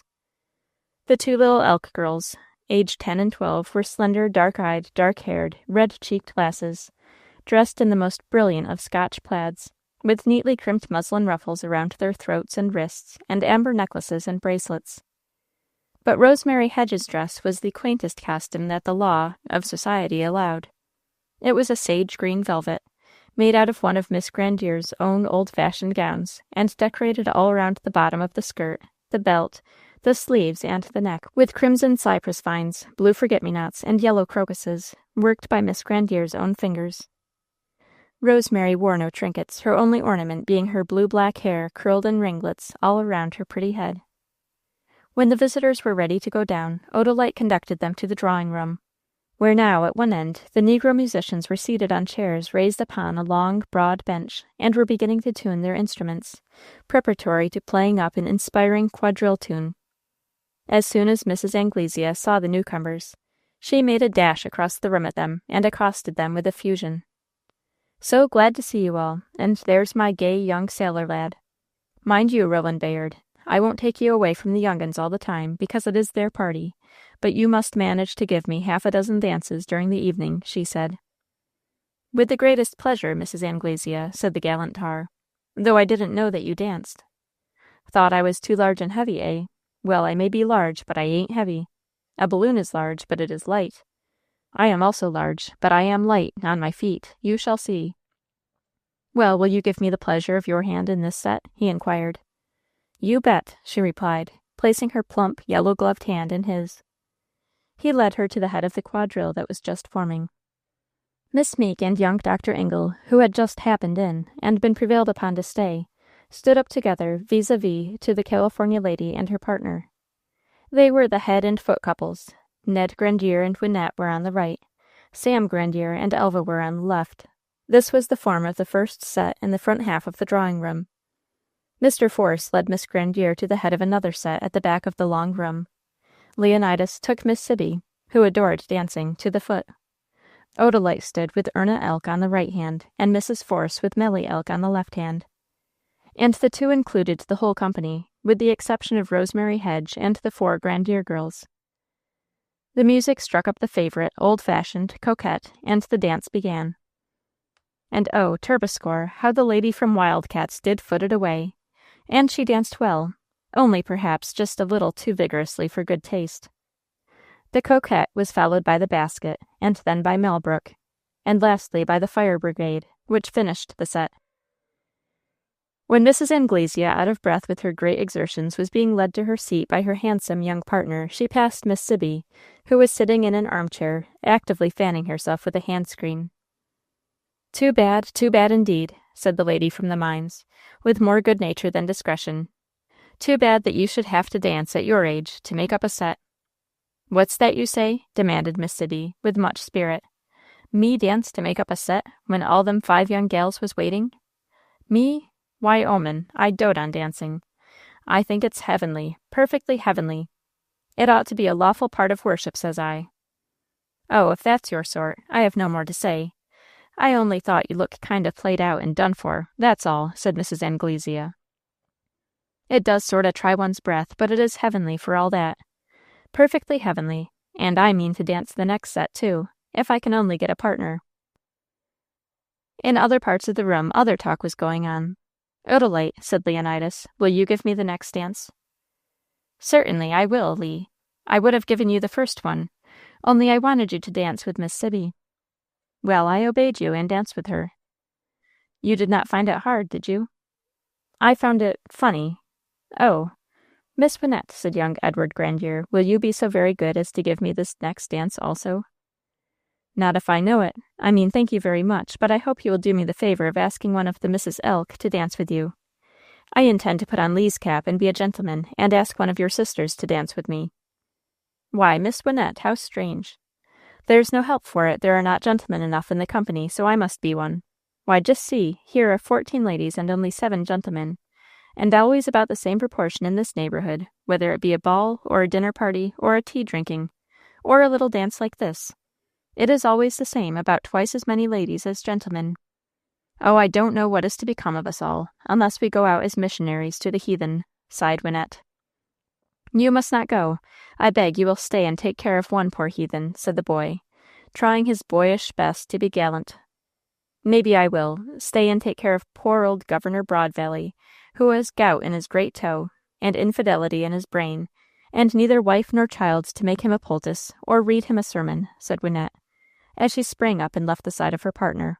The 2 little Elk girls, aged 10 and 12, were slender, dark-eyed, dark-haired, red-cheeked lasses, dressed in the most brilliant of Scotch plaids, with neatly crimped muslin ruffles around their throats and wrists, and amber necklaces and bracelets. But Rosemary Hedge's dress was the quaintest costume that the law of society allowed. It was a sage-green velvet, made out of one of Miss Grandier's own old-fashioned gowns, and decorated all around the bottom of the skirt, the belt, the sleeves, and the neck, with crimson cypress vines, blue forget-me-nots, and yellow crocuses, worked by Miss Grandier's own fingers. Rosemary wore no trinkets, her only ornament being her blue-black hair curled in ringlets all around her pretty head. When the visitors were ready to go down, Odalite conducted them to the drawing-room, where now, at one end, the Negro musicians were seated on chairs raised upon a long, broad bench, and were beginning to tune their instruments, preparatory to playing up an inspiring quadrille tune. As soon as Mrs. Anglesea saw the newcomers, she made a dash across the room at them, and accosted them with effusion. So glad to see you all, and there's my gay young sailor lad. Mind you, Roland Bayard, I won't take you away from the young uns all the time, because it is their party, but you must manage to give me 6 dances during the evening, she said. With the greatest pleasure, Mrs. Anglesea, said the gallant tar, though I didn't know that you danced. Thought I was too large and heavy, eh? Well, I may be large, but I ain't heavy. A balloon is large, but it is light. I am also large, but I am light on my feet. You shall see. Well, will you give me the pleasure of your hand in this set? He inquired. You bet, she replied, placing her plump, yellow-gloved hand in his. He led her to the head of the quadrille that was just forming. Miss Meek and young Dr. Ingle, who had just happened in, and been prevailed upon to stay, stood up together vis-a-vis to the California lady and her partner. They were the head and foot couples. Ned Grandier and Wynette were on the right. Sam Grandier and Elva were on the left. This was the form of the first set in the front half of the drawing-room. Mr. Force led Miss Grandier to the head of another set at the back of the long room. Leonidas took Miss Sibby, who adored dancing, to the foot. Odalite stood with Erna Elk on the right hand, and Mrs. Force with Melly Elk on the left hand. And the two included the whole company, with the exception of Rosemary Hedge and the 4 Grandier girls. The music struck up the favorite, old-fashioned, coquette, and the dance began. And oh, turboscore, how the lady from Wildcats did foot it away! And she danced well, only perhaps just a little too vigorously for good taste. The coquette was followed by the basket, and then by Malbrook. and lastly by the fire brigade, which finished the set. When Mrs. Anglesea, out of breath with her great exertions, was being led to her seat by her handsome young partner, she passed Miss Sibby, who was sitting in an armchair, actively fanning herself with a hand-screen. Too bad indeed," said the lady from the mines, with more good nature than discretion. "Too bad that you should have to dance at your age to make up a set." "What's that you say?" demanded Miss Sibby, with much spirit. "Me dance to make up a set, when all them 5 young gals was waiting? Me? Why, 'oman, I dote on dancing. I think it's heavenly, perfectly heavenly. It ought to be a lawful part of worship, says I." "Oh, if that's your sort, I have no more to say. I only thought you looked kind of played out and done for, that's all," said Mrs. Anglesea. "It does sort of try one's breath, but it is heavenly for all that. Perfectly heavenly, and I mean to dance the next set, too, if I can only get a partner." In other parts of the room, other talk was going on. "Odalite," said Leonidas, "will you give me the next dance?" "Certainly, I will, Lee. I would have given you the first one, only I wanted you to dance with Miss Sibby." "Well, I obeyed you, and danced with her." "You did not find it hard, did you?" "I found it funny." "Oh. Miss Winnett," said young Edward Grandier, "will you be so very good as to give me this next dance also?" "Not if I know it. I mean, thank you very much, but I hope you will do me the favor of asking one of the Misses Elk to dance with you. I intend to put on Lee's cap and be a gentleman, and ask one of your sisters to dance with me." "Why, Miss Winnett, how strange." "There's no help for it. There are not gentlemen enough in the company, so I must be one. Why, just see, here are 14 ladies and only 7 gentlemen, and always about the same proportion in this neighborhood, whether it be a ball, or a dinner party, or a tea drinking, or a little dance like this. It is always the same, about twice as many ladies as gentlemen. Oh, I don't know what is to become of us all, unless we go out as missionaries to the heathen," sighed Winnett. "You must not go. I beg you will stay and take care of one poor heathen," said the boy, trying his boyish best to be gallant. "Maybe I will. Stay and take care of poor old Governor Broadvalley, who has gout in his great toe, and infidelity in his brain, and neither wife nor child to make him a poultice, or read him a sermon," said Winnett, as she sprang up and left the side of her partner.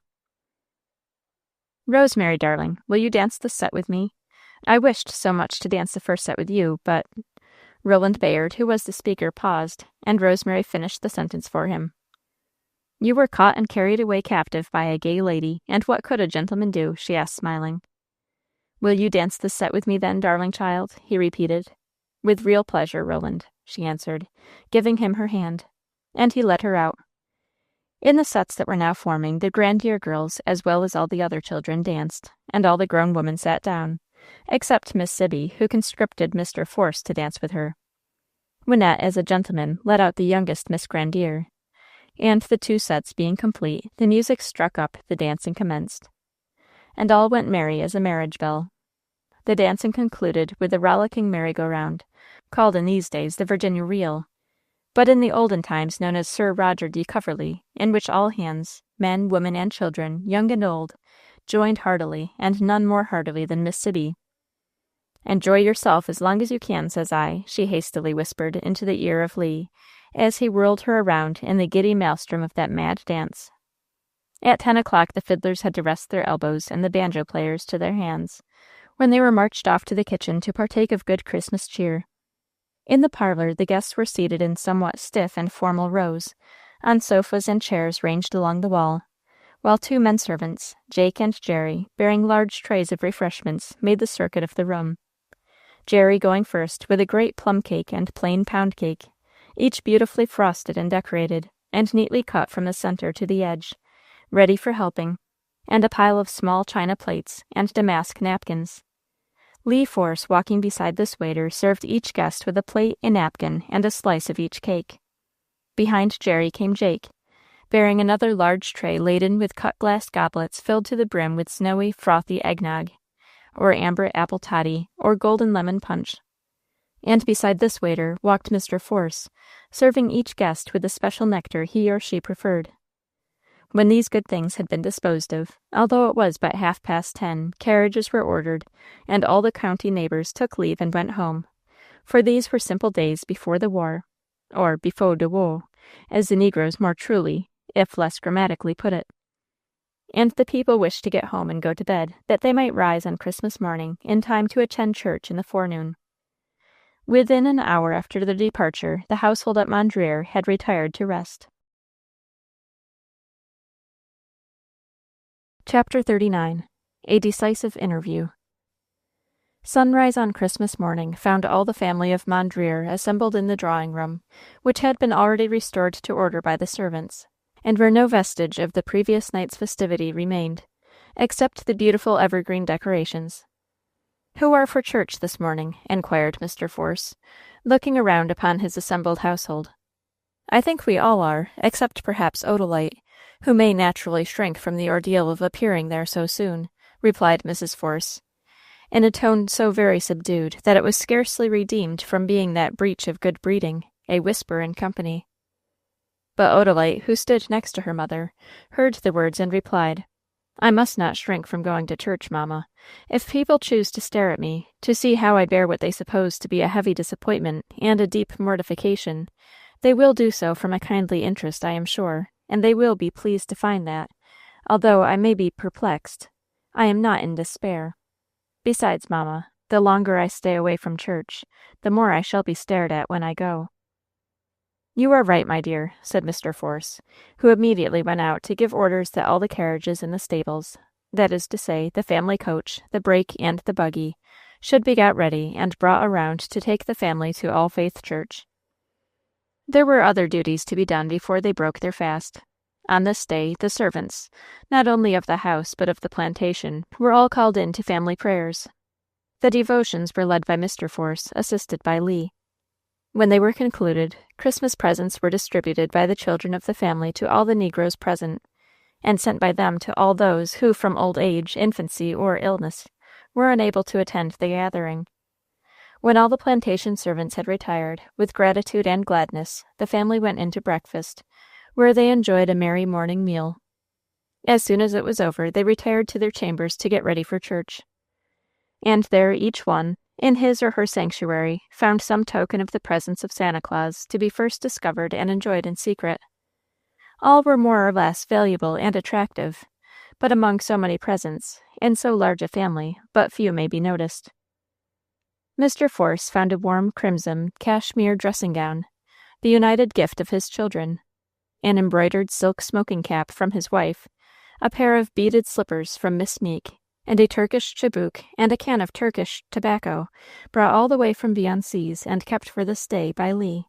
"Rosemary, darling, will you dance this set with me? I wished so much to dance the first set with you, but—" Roland Bayard, who was the speaker, paused, and Rosemary finished the sentence for him. "You were caught and carried away captive by a gay lady, and what could a gentleman do?" she asked, smiling. "Will you dance this set with me, then, darling child?" he repeated. "With real pleasure, Roland," she answered, giving him her hand, and he led her out. In the sets that were now forming, the Grandier girls, as well as all the other children, danced, and all the grown women sat down, except Miss Sibby, who conscripted Mr. Force to dance with her. Winnett, as a gentleman, led out the youngest Miss Grandier, and the 2 sets being complete, the music struck up, the dancing commenced, and all went merry as a marriage bell. The dancing concluded with the rollicking merry-go-round, called in these days the Virginia Reel, but in the olden times known as Sir Roger de Coverley, in which all hands, men, women, and children, young and old, joined heartily, and none more heartily than Miss Sibby. "Enjoy yourself as long as you can, says I," she hastily whispered into the ear of Lee, as he whirled her around in the giddy maelstrom of that mad dance. At 10 o'clock the fiddlers had to rest their elbows and the banjo players to their hands, when they were marched off to the kitchen to partake of good Christmas cheer. In the parlor the guests were seated in somewhat stiff and formal rows, on sofas and chairs ranged along the wall, while 2 men-servants, Jake and Jerry, bearing large trays of refreshments, made the circuit of the room. Jerry going first with a great plum cake and plain pound cake, each beautifully frosted and decorated, and neatly cut from the center to the edge, ready for helping, and a pile of small china plates and damask napkins. Lee Force, walking beside this waiter, served each guest with a plate, a napkin, and a slice of each cake. Behind Jerry came Jake, bearing another large tray laden with cut-glass goblets filled to the brim with snowy, frothy eggnog, or amber apple toddy, or golden lemon punch. And beside this waiter walked Mr. Force, serving each guest with the special nectar he or she preferred. When these good things had been disposed of, although it was but 10:30, carriages were ordered, and all the county neighbors took leave and went home, for these were simple days before the war, or before de war, as the negroes more truly, if less grammatically, put it. and the people wished to get home and go to bed, that they might rise on Christmas morning in time to attend church in the forenoon. Within an hour after their departure, the household at Mondreer had retired to rest. Chapter 39. A Decisive Interview. Sunrise on Christmas morning found all the family of Mondreer assembled in the drawing-room, which had been already restored to order by the servants, and where no vestige of the previous night's festivity remained, except the beautiful evergreen decorations. "Who are for church this morning?" inquired Mr. Force, looking around upon his assembled household. "I think we all are, except perhaps Odalite, who may naturally shrink from the ordeal of appearing there so soon," replied Mrs. Force, in a tone so very subdued that it was scarcely redeemed from being that breach of good breeding, a whisper in company. But Odalite, who stood next to her mother, heard the words and replied, "I must not shrink from going to church, mamma. If people choose to stare at me, to see how I bear what they suppose to be a heavy disappointment and a deep mortification, they will do so from a kindly interest, I am sure, and they will be pleased to find that, although I may be perplexed, I am not in despair. Besides, mamma, the longer I stay away from church, the more I shall be stared at when I go." "You are right, my dear," said Mr. Force, who immediately went out to give orders that all the carriages in the stables, that is to say, the family coach, the brake, and the buggy, should be got ready and brought around to take the family to All Faith Church. There were other duties to be done before they broke their fast. On this day, the servants, not only of the house but of the plantation, were all called in to family prayers. The devotions were led by Mr. Force, assisted by Lee. When they were concluded, Christmas presents were distributed by the children of the family to all the negroes present, and sent by them to all those who, from old age, infancy, or illness, were unable to attend the gathering. When all the plantation servants had retired, with gratitude and gladness, the family went in to breakfast, where they enjoyed a merry morning meal. As soon as it was over, they retired to their chambers to get ready for church. And there each one, in his or her sanctuary, found some token of the presence of Santa Claus to be first discovered and enjoyed in secret. All were more or less valuable and attractive, but among so many presents, in so large a family, but few may be noticed. Mr. Force found a warm crimson cashmere dressing-gown, the united gift of his children, an embroidered silk smoking-cap from his wife, a pair of beaded slippers from Miss Meek, and a Turkish chibuk and a can of Turkish tobacco, brought all the way from beyond seas and kept for this day by Lee.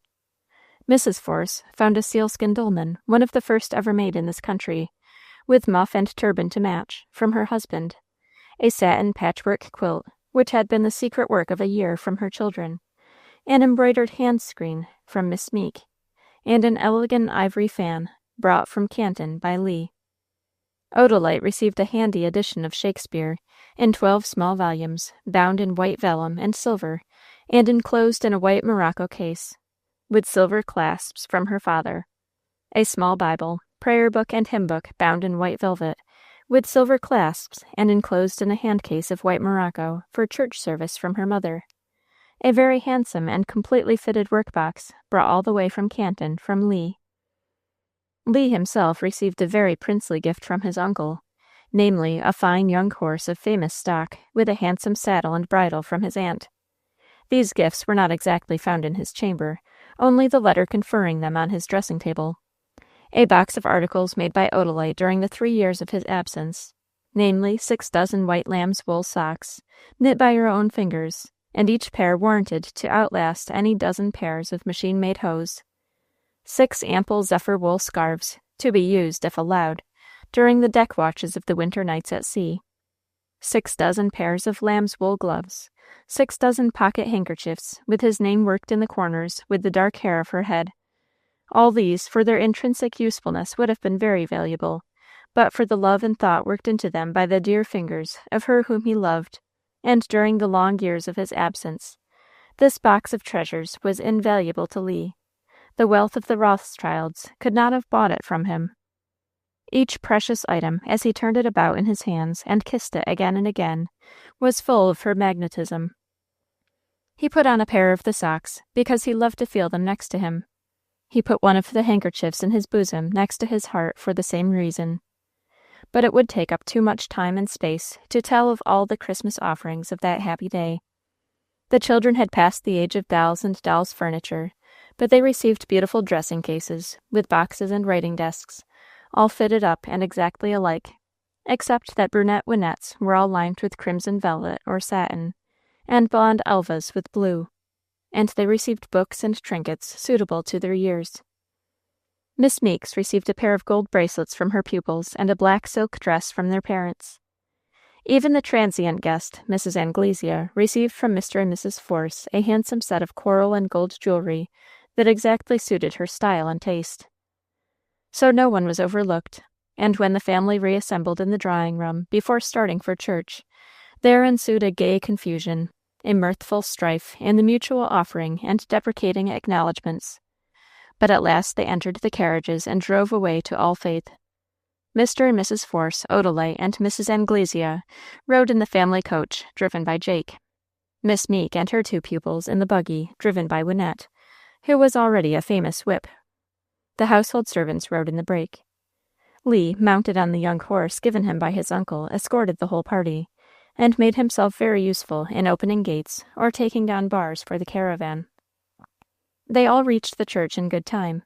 Mrs. Force found a sealskin dolman, one of the first ever made in this country, with muff and turban to match, from her husband, a satin patchwork quilt, which had been the secret work of a year from her children, an embroidered hand-screen from Miss Meek, and an elegant ivory fan, brought from Canton by Lee. Odalite received a handy edition of Shakespeare, in 12 small volumes, bound in white vellum and silver, and enclosed in a white morocco case, with silver clasps from her father, a small Bible, prayer book, and hymn book bound in white velvet, with silver clasps and enclosed in a hand case of white morocco for church service from her mother, a very handsome and completely fitted workbox brought all the way from Canton from Lee. Lee himself received a very princely gift from his uncle, namely, a fine young horse of famous stock, with a handsome saddle and bridle from his aunt. These gifts were not exactly found in his chamber, only the letter conferring them on his dressing-table. A box of articles made by Odalite during the 3 years of his absence, namely 6 dozen white lamb's wool socks, knit by her own fingers, and each pair warranted to outlast any dozen pairs of machine-made hose. 6 ample zephyr wool scarves, to be used, if allowed, during the deck watches of the winter nights at sea. 6 dozen pairs of lamb's wool gloves, 6 dozen pocket handkerchiefs, with his name worked in the corners with the dark hair of her head. All these, for their intrinsic usefulness, would have been very valuable, but for the love and thought worked into them by the dear fingers of her whom he loved, and during the long years of his absence, this box of treasures was invaluable to Lee. The wealth of the Rothschilds could not have bought it from him. Each precious item, as he turned it about in his hands and kissed it again and again, was full of her magnetism. He put on a pair of the socks, because he loved to feel them next to him. He put one of the handkerchiefs in his bosom next to his heart for the same reason. but it would take up too much time and space to tell of all the Christmas offerings of that happy day. The children had passed the age of dolls and dolls' furniture, but they received beautiful dressing cases, with boxes and writing desks, all fitted up and exactly alike, except that brunette Winnettes were all lined with crimson velvet or satin, and blonde Elvas with blue, and they received books and trinkets suitable to their years. Miss Meeks received a pair of gold bracelets from her pupils and a black silk dress from their parents. Even the transient guest, Mrs. Anglesea, received from Mr. and Mrs. Force a handsome set of coral and gold jewelry that exactly suited her style and taste. So no one was overlooked, and when the family reassembled in the drawing-room before starting for church, there ensued a gay confusion, a mirthful strife in the mutual offering and deprecating acknowledgments. But at last they entered the carriages and drove away to All Faith. Mr. and Mrs. Force, Odalite, and Mrs. Anglesea rode in the family coach, driven by Jake. Miss Meek and her two pupils in the buggy, driven by Winnette, who was already a famous whip. The household servants rode in the brake. Lee, mounted on the young horse given him by his uncle, escorted the whole party, and made himself very useful in opening gates or taking down bars for the caravan. They all reached the church in good time.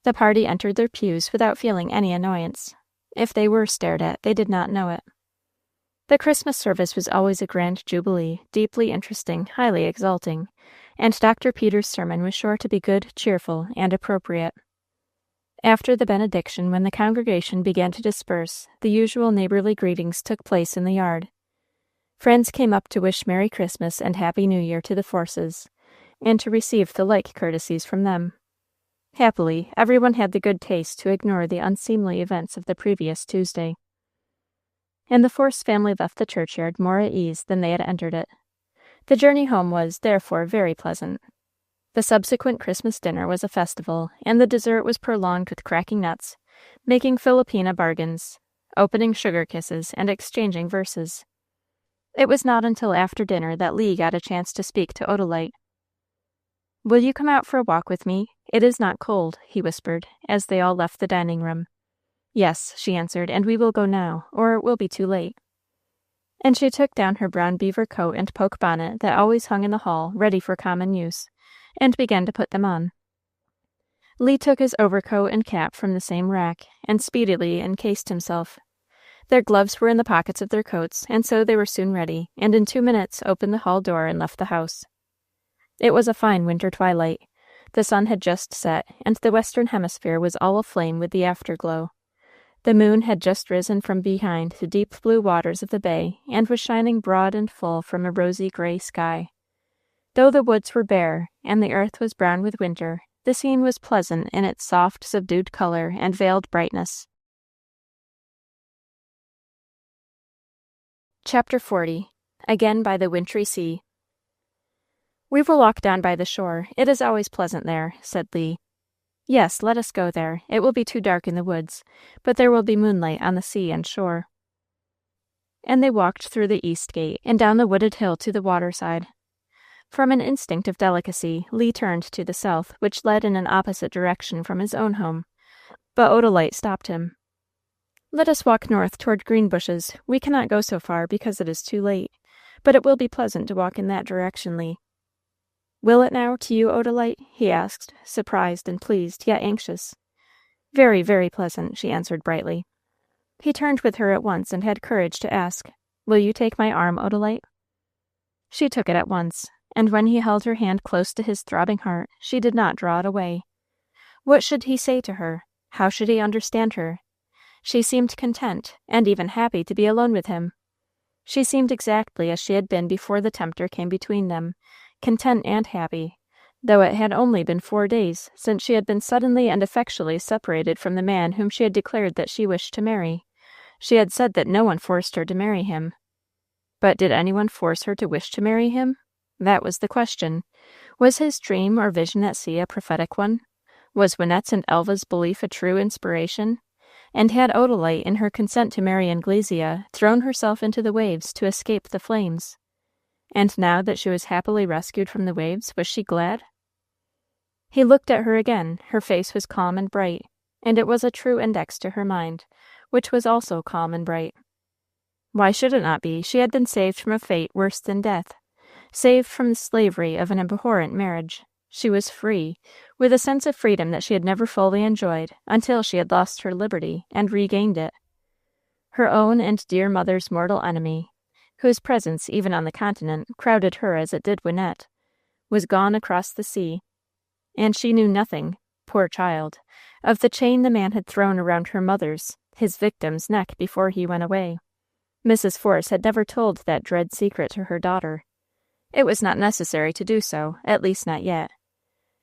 The party entered their pews without feeling any annoyance. If they were stared at, they did not know it. The Christmas service was always a grand jubilee, deeply interesting, highly exalting, and Dr. Peters' sermon was sure to be good, cheerful, and appropriate. After the benediction, when the congregation began to disperse, the usual neighborly greetings took place in the yard. Friends came up to wish Merry Christmas and Happy New Year to the Forces, and to receive the like courtesies from them. Happily, everyone had the good taste to ignore the unseemly events of the previous Tuesday. And the Force family left the churchyard more at ease than they had entered it. The journey home was, therefore, very pleasant. The subsequent Christmas dinner was a festival, and the dessert was prolonged with cracking nuts, making Filipina bargains, opening sugar kisses, and exchanging verses. It was not until after dinner that Lee got a chance to speak to Odalite. "Will you come out for a walk with me? It is not cold," he whispered, as they all left the dining-room. "Yes," she answered, "and we will go now, or it will be too late." And she took down her brown beaver coat and poke bonnet that always hung in the hall, ready for common use, and began to put them on. Lee took his overcoat and cap from the same rack, and speedily encased himself. Their gloves were in the pockets of their coats, and so they were soon ready, and in 2 minutes opened the hall door and left the house. It was a fine winter twilight. The sun had just set, and the western hemisphere was all aflame with the afterglow. The moon had just risen from behind the deep blue waters of the bay, and was shining broad and full from a rosy gray sky. Though the woods were bare, and the earth was brown with winter, the scene was pleasant in its soft, subdued color and veiled brightness. Chapter 40. Again by the Wintry Sea. "We will walk down by the shore. It is always pleasant there," said Lee. "Yes, let us go there. It will be too dark in the woods, but there will be moonlight on the sea and shore." And they walked through the east gate and down the wooded hill to the waterside. From an instinct of delicacy, Lee turned to the south, which led in an opposite direction from his own home, but Odalite stopped him. "Let us walk north toward Greenbushes. We cannot go so far because it is too late, but it will be pleasant to walk in that direction, Lee." "Will it now, to you, Odalite?" he asked, surprised and pleased, yet anxious. "Very, very pleasant," she answered brightly. He turned with her at once and had courage to ask, "Will you take my arm, Odalite?" She took it at once, and when he held her hand close to his throbbing heart, she did not draw it away. What should he say to her? How should he understand her? She seemed content, and even happy to be alone with him. She seemed exactly as she had been before the tempter came between them, content and happy, though it had only been 4 days since she had been suddenly and effectually separated from the man whom she had declared that she wished to marry. She had said that no one forced her to marry him. But did anyone force her to wish to marry him? That was the question. Was his dream or vision at sea a prophetic one? Was Winnette's and Elva's belief a true inspiration? And had Odalite, in her consent to marry Anglesea, thrown herself into the waves to escape the flames? And now that she was happily rescued from the waves, was she glad? He looked at her again. Her face was calm and bright, and it was a true index to her mind, which was also calm and bright. Why should it not be? She had been saved from a fate worse than death, saved from the slavery of an abhorrent marriage. She was free, with a sense of freedom that she had never fully enjoyed until she had lost her liberty and regained it. Her own and dear mother's mortal enemy, whose presence, even on the continent, crowded her as it did Wynette, was gone across the sea, and she knew nothing, poor child, of the chain the man had thrown around her mother's, his victim's, neck before he went away. Mrs. Force had never told that dread secret to her daughter. It was not necessary to do so, at least not yet.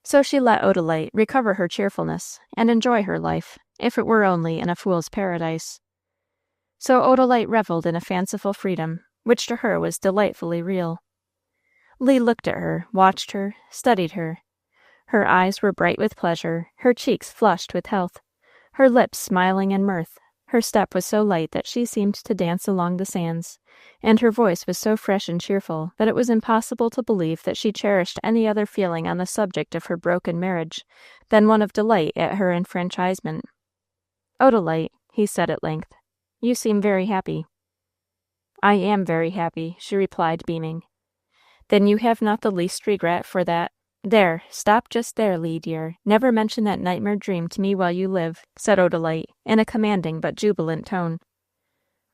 So she let Odalite recover her cheerfulness and enjoy her life, if it were only in a fool's paradise. So Odalite reveled in a fanciful freedom, which to her was delightfully real. Lee looked at her, watched her, studied her. Her eyes were bright with pleasure, her cheeks flushed with health, her lips smiling in mirth. Her step was so light that she seemed to dance along the sands, and her voice was so fresh and cheerful that it was impossible to believe that she cherished any other feeling on the subject of her broken marriage than one of delight at her enfranchisement. "Odalite," he said at length, "you seem very happy." "I am very happy," she replied, beaming. "Then you have not the least regret for that—" "There, stop just there, Lee, dear. Never mention that nightmare dream to me while you live," said Odalite, in a commanding but jubilant tone.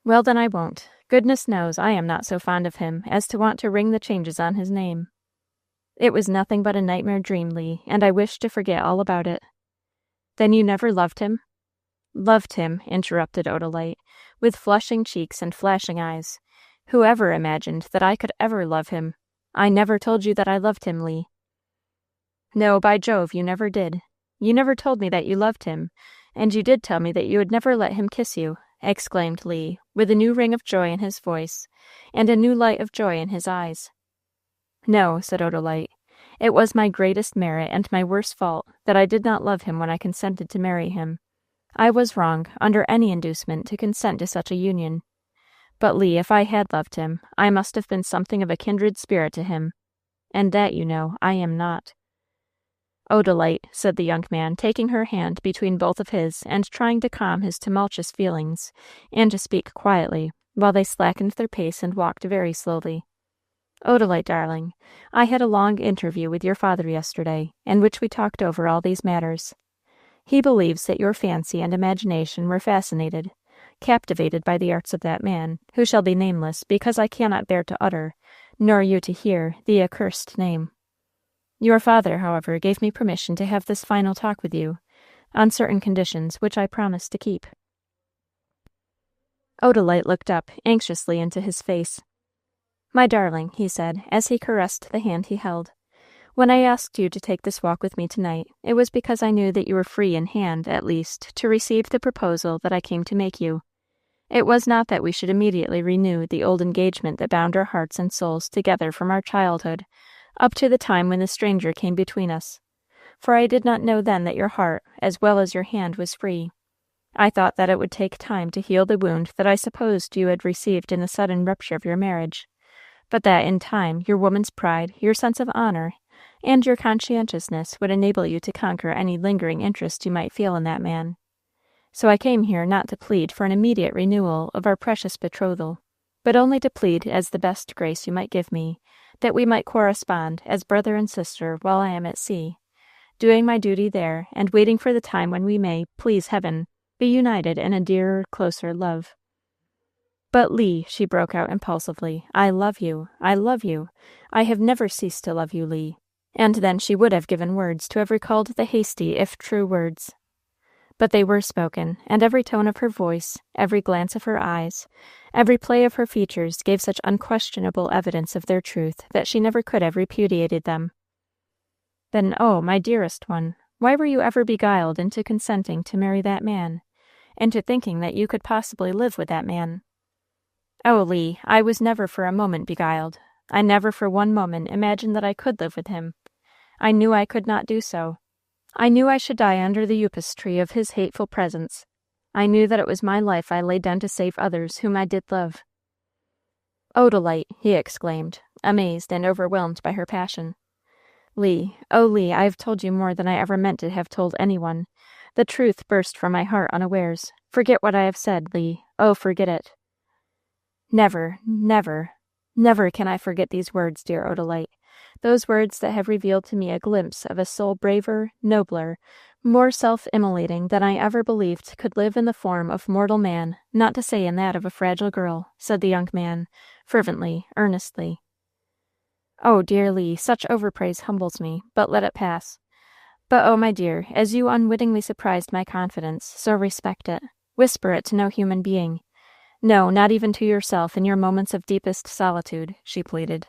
"Well, then I won't. Goodness knows I am not so fond of him as to want to ring the changes on his name. It was nothing but a nightmare dream, Lee, and I wish to forget all about it." "Then you never loved him?" "Loved him," interrupted Odalite, with flushing cheeks and flashing eyes. "Whoever imagined that I could ever love him? I never told you that I loved him, Lee." "No, by Jove, you never did. You never told me that you loved him, and you did tell me that you would never let him kiss you," exclaimed Lee, with a new ring of joy in his voice, and a new light of joy in his eyes. "No," said Odalite, "it was my greatest merit and my worst fault that I did not love him when I consented to marry him. I was wrong, under any inducement, to consent to such a union. But, Lee, if I had loved him, I must have been something of a kindred spirit to him, and that, you know, I am not." "Odalite," said the young man, taking her hand between both of his and trying to calm his tumultuous feelings, and to speak quietly, while they slackened their pace and walked very slowly. "Odalite, darling, I had a long interview with your father yesterday, in which we talked over all these matters. He believes that your fancy and imagination were fascinated, captivated by the arts of that man, who shall be nameless because I cannot bear to utter, nor you to hear, the accursed name. Your father, however, gave me permission to have this final talk with you, on certain conditions which I promise to keep." Odalite looked up anxiously into his face. "My darling," he said, as he caressed the hand he held, "when I asked you to take this walk with me tonight, it was because I knew that you were free in hand, at least, to receive the proposal that I came to make you. It was not that we should immediately renew the old engagement that bound our hearts and souls together from our childhood, up to the time when the stranger came between us, for I did not know then that your heart, as well as your hand, was free. I thought that it would take time to heal the wound that I supposed you had received in the sudden rupture of your marriage, but that in time your woman's pride, your sense of honor, and your conscientiousness would enable you to conquer any lingering interest you might feel in that man. So I came here not to plead for an immediate renewal of our precious betrothal, but only to plead as the best grace you might give me, that we might correspond as brother and sister while I am at sea, doing my duty there, and waiting for the time when we may, please heaven, be united in a dearer, closer love." "But, Lee," she broke out impulsively, "I love you. I love you. I have never ceased to love you, Lee." And then she would have given words to have recalled the hasty, if true words. But they were spoken, and every tone of her voice, every glance of her eyes, every play of her features gave such unquestionable evidence of their truth that she never could have repudiated them. "Then, oh, my dearest one, why were you ever beguiled into consenting to marry that man, into thinking that you could possibly live with that man?" "Oh, Lee, I was never for a moment beguiled. I never for one moment imagined that I could live with him. I knew I could not do so. I knew I should die under the upas tree of his hateful presence. I knew that it was my life I laid down to save others whom I did love." "Odalite," he exclaimed, amazed and overwhelmed by her passion. "Lee, oh Lee, I have told you more than I ever meant to have told anyone. The truth burst from my heart unawares. Forget what I have said, Lee. Oh, forget it. Never, never, never can I forget these words, dear Odalite. Those words that have revealed to me a glimpse of a soul braver, nobler, more self-immolating than I ever believed could live in the form of mortal man, not to say in that of a fragile girl, said the young man, fervently, earnestly. Oh, dear Lee, such overpraise humbles me, but let it pass. But, oh, my dear, as you unwittingly surprised my confidence, so respect it. Whisper it to no human being. No, not even to yourself in your moments of deepest solitude, she pleaded.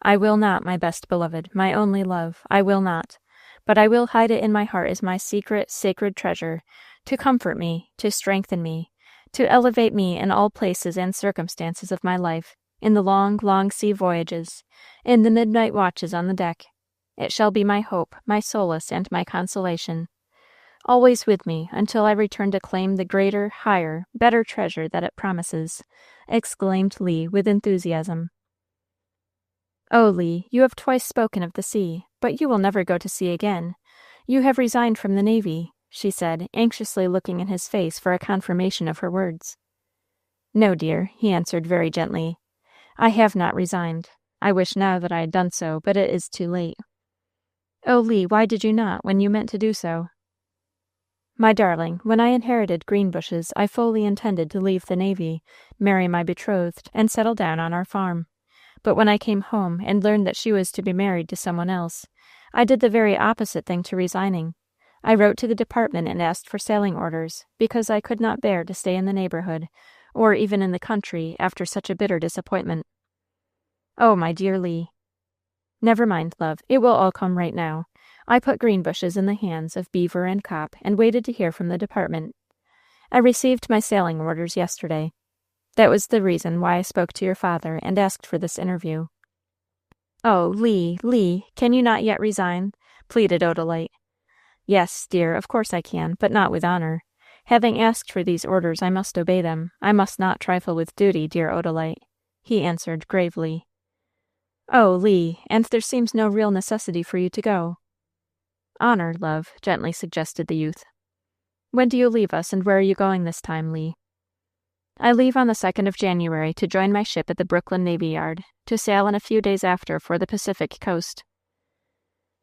I will not, my best beloved, my only love, I will not. But I will hide it in my heart as my secret, sacred treasure, to comfort me, to strengthen me, to elevate me in all places and circumstances of my life, in the long, long sea voyages, in the midnight watches on the deck. It shall be my hope, my solace, and my consolation. Always with me until I return to claim the greater, higher, better treasure that it promises, exclaimed Lee with enthusiasm. Oh, Lee, you have twice spoken of the sea, but you will never go to sea again. You have resigned from the Navy, she said, anxiously looking in his face for a confirmation of her words. No, dear, he answered very gently. I have not resigned. I wish now that I had done so, but it is too late. Oh, Lee, why did you not, when you meant to do so? My darling, when I inherited Greenbushes, I fully intended to leave the Navy, marry my betrothed, and settle down on our farm. But when I came home and learned that she was to be married to someone else, I did the very opposite thing to resigning. I wrote to the department and asked for sailing orders, because I could not bear to stay in the neighborhood, or even in the country, after such a bitter disappointment. Oh, my dear Lee. Never mind, love, it will all come right now. I put Greenbushes in the hands of Beaver and Cop and waited to hear from the department. I received my sailing orders yesterday. That was the reason why I spoke to your father and asked for this interview. Oh, Lee, can you not yet resign? Pleaded Odalite. Yes, dear, of course I can, but not with honor. Having asked for these orders, I must obey them. I must not trifle with duty, dear Odalite, he answered gravely. Oh, Lee, and there seems no real necessity for you to go. Honor, love, gently suggested the youth. When do you leave us, and where are you going this time, Lee? I leave on the 2nd of January to join my ship at the Brooklyn Navy Yard, to sail in a few days after for the Pacific coast.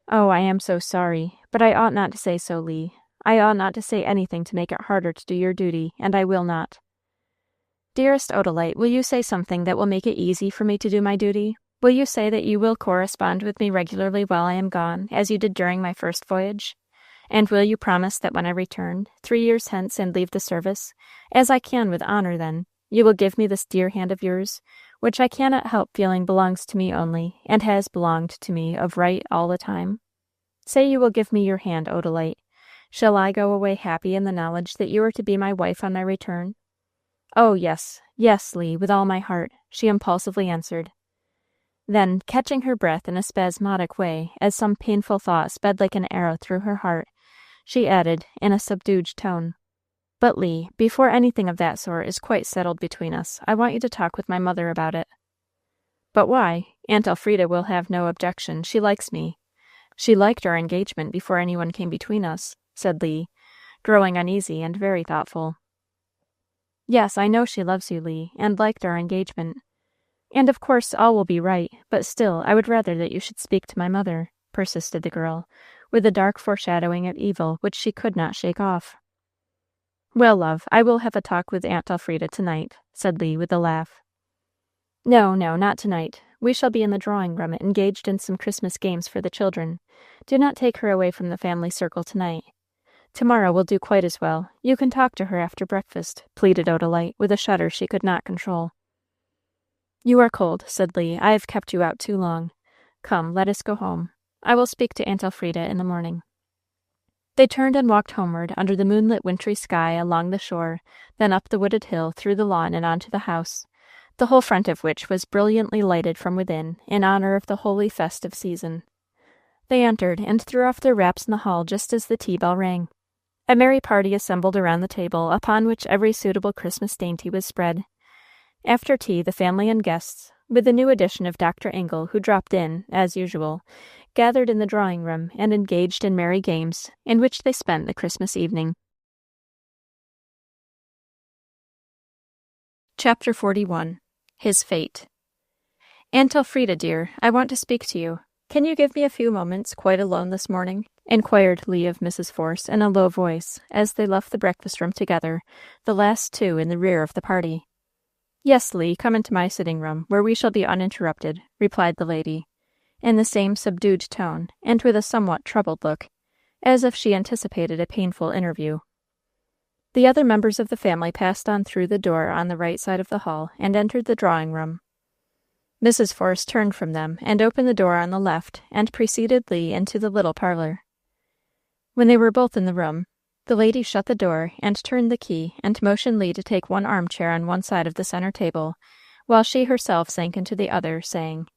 Oh, I am so sorry, but I ought not to say so, Lee. I ought not to say anything to make it harder to do your duty, and I will not. Dearest Odalite, will you say something that will make it easy for me to do my duty? Will you say that you will correspond with me regularly while I am gone, as you did during my first voyage? And will you promise that when I return, 3 years hence and leave the service, as I can with honor then, you will give me this dear hand of yours, which I cannot help feeling belongs to me only, and has belonged to me of right all the time? Say you will give me your hand, Odalite. Shall I go away happy in the knowledge that you are to be my wife on my return? Oh, yes, yes, Lee, with all my heart, she impulsively answered. Then, catching her breath in a spasmodic way, as some painful thought sped like an arrow through her heart, she added, in a subdued tone, But, Lee, before anything of that sort is quite settled between us, I want you to talk with my mother about it. But why? Aunt Elfrida will have no objection. She likes me. She liked our engagement before anyone came between us, said Lee, growing uneasy and very thoughtful. Yes, I know she loves you, Lee, and liked our engagement. And of course all will be right, but still I would rather that you should speak to my mother, persisted the girl, with a dark foreshadowing of evil which she could not shake off. Well, love, I will have a talk with Aunt Elfrida tonight, said Lee with a laugh. No, not tonight. We shall be in the drawing-room engaged in some Christmas games for the children. Do not take her away from the family circle tonight. Tomorrow will do quite as well. You can talk to her after breakfast, pleaded Odalite, with a shudder she could not control. You are cold, said Lee. I have kept you out too long. Come, let us go home. I will speak to Aunt Elfrida in the morning. They turned and walked homeward under the moonlit wintry sky along the shore, then up the wooded hill, through the lawn and on to the house, the whole front of which was brilliantly lighted from within, in honor of the holy festive season. They entered, and threw off their wraps in the hall just as the tea-bell rang. A merry party assembled around the table, upon which every suitable Christmas dainty was spread. After tea, the family and guests, with the new addition of Dr. Ingle, who dropped in, as usual, gathered in the drawing-room and engaged in merry games, in which they spent the Christmas evening. Chapter 41. His Fate. "Aunt Elfrida, dear, I want to speak to you. Can you give me a few moments quite alone this morning?" inquired Lee of Mrs. Force in a low voice, as they left the breakfast-room together, the last two in the rear of the party. "Yes, Lee, come into my sitting-room, where we shall be uninterrupted," replied the lady, in the same subdued tone, and with a somewhat troubled look, as if she anticipated a painful interview. The other members of the family passed on through the door on the right side of the hall and entered the drawing-room. Mrs. Force turned from them and opened the door on the left and preceded Lee into the little parlor. When they were both in the room, the lady shut the door and turned the key and motioned Lee to take one armchair on one side of the center table, while she herself sank into the other, saying,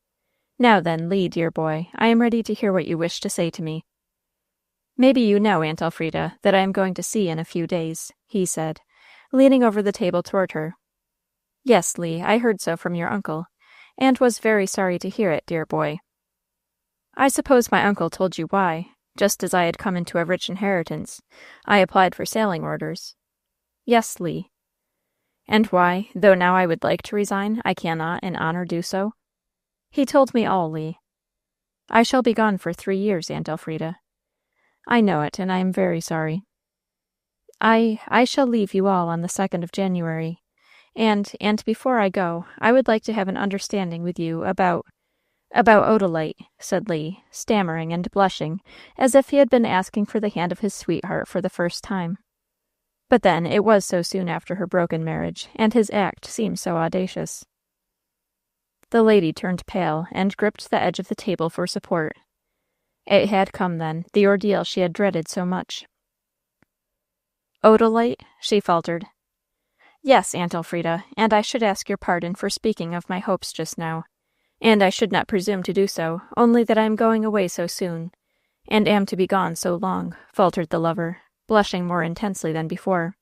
"Now then, Lee, dear boy, I am ready to hear what you wish to say to me." "Maybe you know, Aunt Elfrida, that I am going to sea in a few days," he said, leaning over the table toward her. "Yes, Lee, I heard so from your uncle, and was very sorry to hear it, dear boy." "I suppose my uncle told you why. Just as I had come into a rich inheritance, I applied for sailing orders." "Yes, Lee." "And why, though now I would like to resign, I cannot in honor do so?" "He told me all, Lee." "I shall be gone for 3 years, Aunt Elfrida." "I know it, and I am very sorry." I shall leave you all on the 2nd of January, and before I go, I would like to have an understanding with you about Odalite," said Lee, stammering and blushing, as if he had been asking for the hand of his sweetheart for the first time. But then it was so soon after her broken marriage, and his act seemed so audacious. The lady turned pale and gripped the edge of the table for support. It had come then, the ordeal she had dreaded so much. "Odalite?" she faltered. "Yes, Aunt Elfrida, and I should ask your pardon for speaking of my hopes just now. And I should not presume to do so, only that I am going away so soon, and am to be gone so long," faltered the lover, blushing more intensely than before.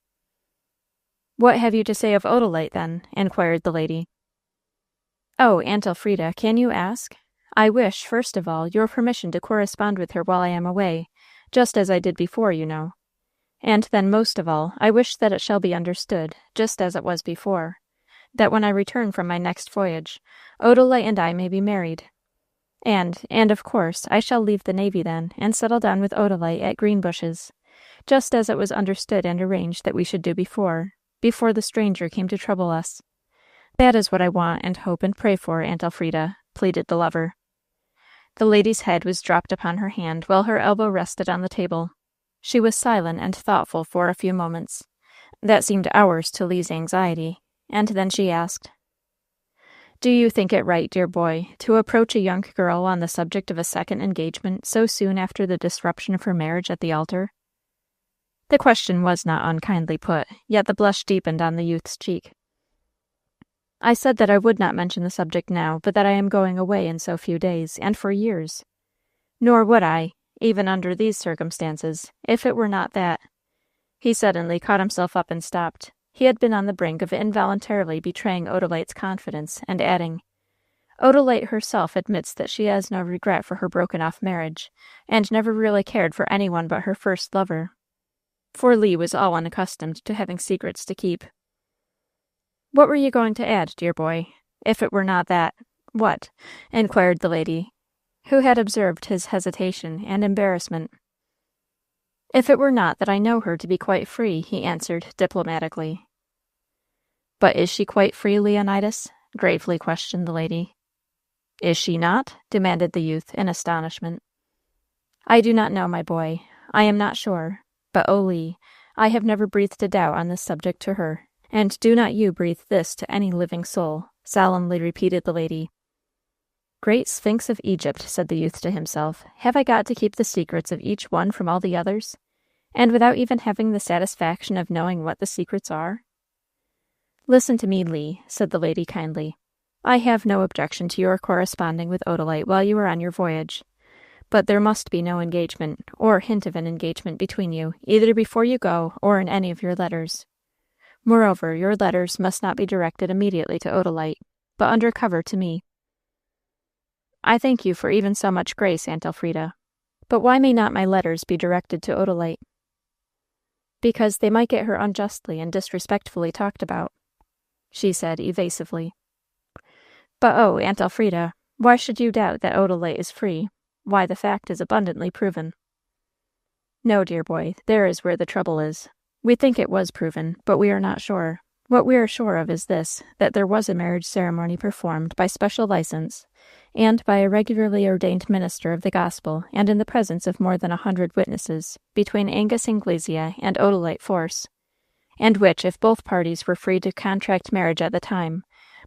"What have you to say of Odalite, then?" inquired the lady. "Oh, Aunt Elfrida, can you ask? I wish, first of all, your permission to correspond with her while I am away, just as I did before, you know. And then, most of all, I wish that it shall be understood, just as it was before, that when I return from my next voyage, Odalite and I may be married. And of course, I shall leave the Navy then, and settle down with Odalite at Greenbushes, just as it was understood and arranged that we should do before the stranger came to trouble us. That is what I want and hope and pray for, Aunt Elfrida," pleaded the lover. The lady's head was dropped upon her hand, while her elbow rested on the table. She was silent and thoughtful for a few moments. That seemed hours to Lee's anxiety, and then she asked, "Do you think it right, dear boy, to approach a young girl on the subject of a second engagement so soon after the disruption of her marriage at the altar?" The question was not unkindly put, yet the blush deepened on the youth's cheek. "I said that I would not mention the subject now, but that I am going away in so few days, and for years. Nor would I, even under these circumstances, if it were not that—" He suddenly caught himself up and stopped. He had been on the brink of involuntarily betraying Odalite's confidence, and adding, "Odalite herself admits that she has no regret for her broken-off marriage, and never really cared for anyone but her first lover." For Lee was all unaccustomed to having secrets to keep. "What were you going to add, dear boy? If it were not that—" "What?" inquired the lady, who had observed his hesitation and embarrassment. "If it were not that I know her to be quite free," he answered diplomatically. "But is she quite free, Leonidas?" gravely questioned the lady. "Is she not?" demanded the youth in astonishment. "I do not know, my boy. I am not sure. But, oh, Lee, I have never breathed a doubt on this subject to her, and do not you breathe this to any living soul," solemnly repeated the lady. "Great Sphinx of Egypt," said the youth to himself, "have I got to keep the secrets of each one from all the others, and without even having the satisfaction of knowing what the secrets are?" "Listen to me, Lee," said the lady kindly. "I have no objection to your corresponding with Odalite while you are on your voyage, but there must be no engagement, or hint of an engagement between you, either before you go or in any of your letters. Moreover, your letters must not be directed immediately to Odalite, but under cover to me." I thank you for even so much grace, Aunt Elfrida. But why may not my letters be directed to Odalite? Because they might get her unjustly and disrespectfully talked about, she said evasively. But oh, Aunt Elfrida, why should you doubt that Odalite is free? Why, the fact is abundantly proven. No, dear boy, there is where the trouble is. We think it was proven, but we are not sure. What we are sure of is this, that there was a marriage ceremony performed by special license, and by a regularly ordained minister of the gospel, and in the presence of more than 100 witnesses, between Angus Anglesea and Odalite Force, and which, if both parties were free to contract marriage at the time,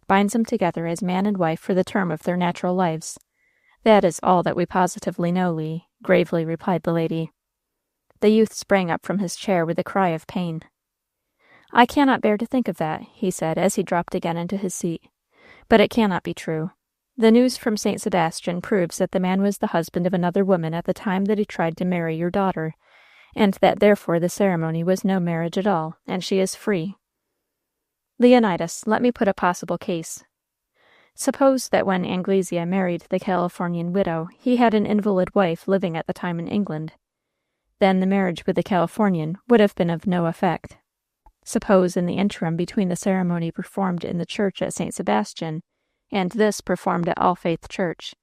binds them together as man and wife for the term of their natural lives. That is all that we positively know, Lee, gravely replied the lady. The youth sprang up from his chair with a cry of pain. I cannot bear to think of that, he said, as he dropped again into his seat. But it cannot be true. The news from St. Sebastian proves that the man was the husband of another woman at the time that he tried to marry your daughter, and that therefore the ceremony was no marriage at all, and she is free. Leonidas, let me put a possible case. Suppose that when Anglesea married the Californian widow, he had an invalid wife living at the time in England. Then the marriage with the Californian would have been of no effect. Suppose in the interim between the ceremony performed in the church at St. Sebastian and this performed at All Faith Church,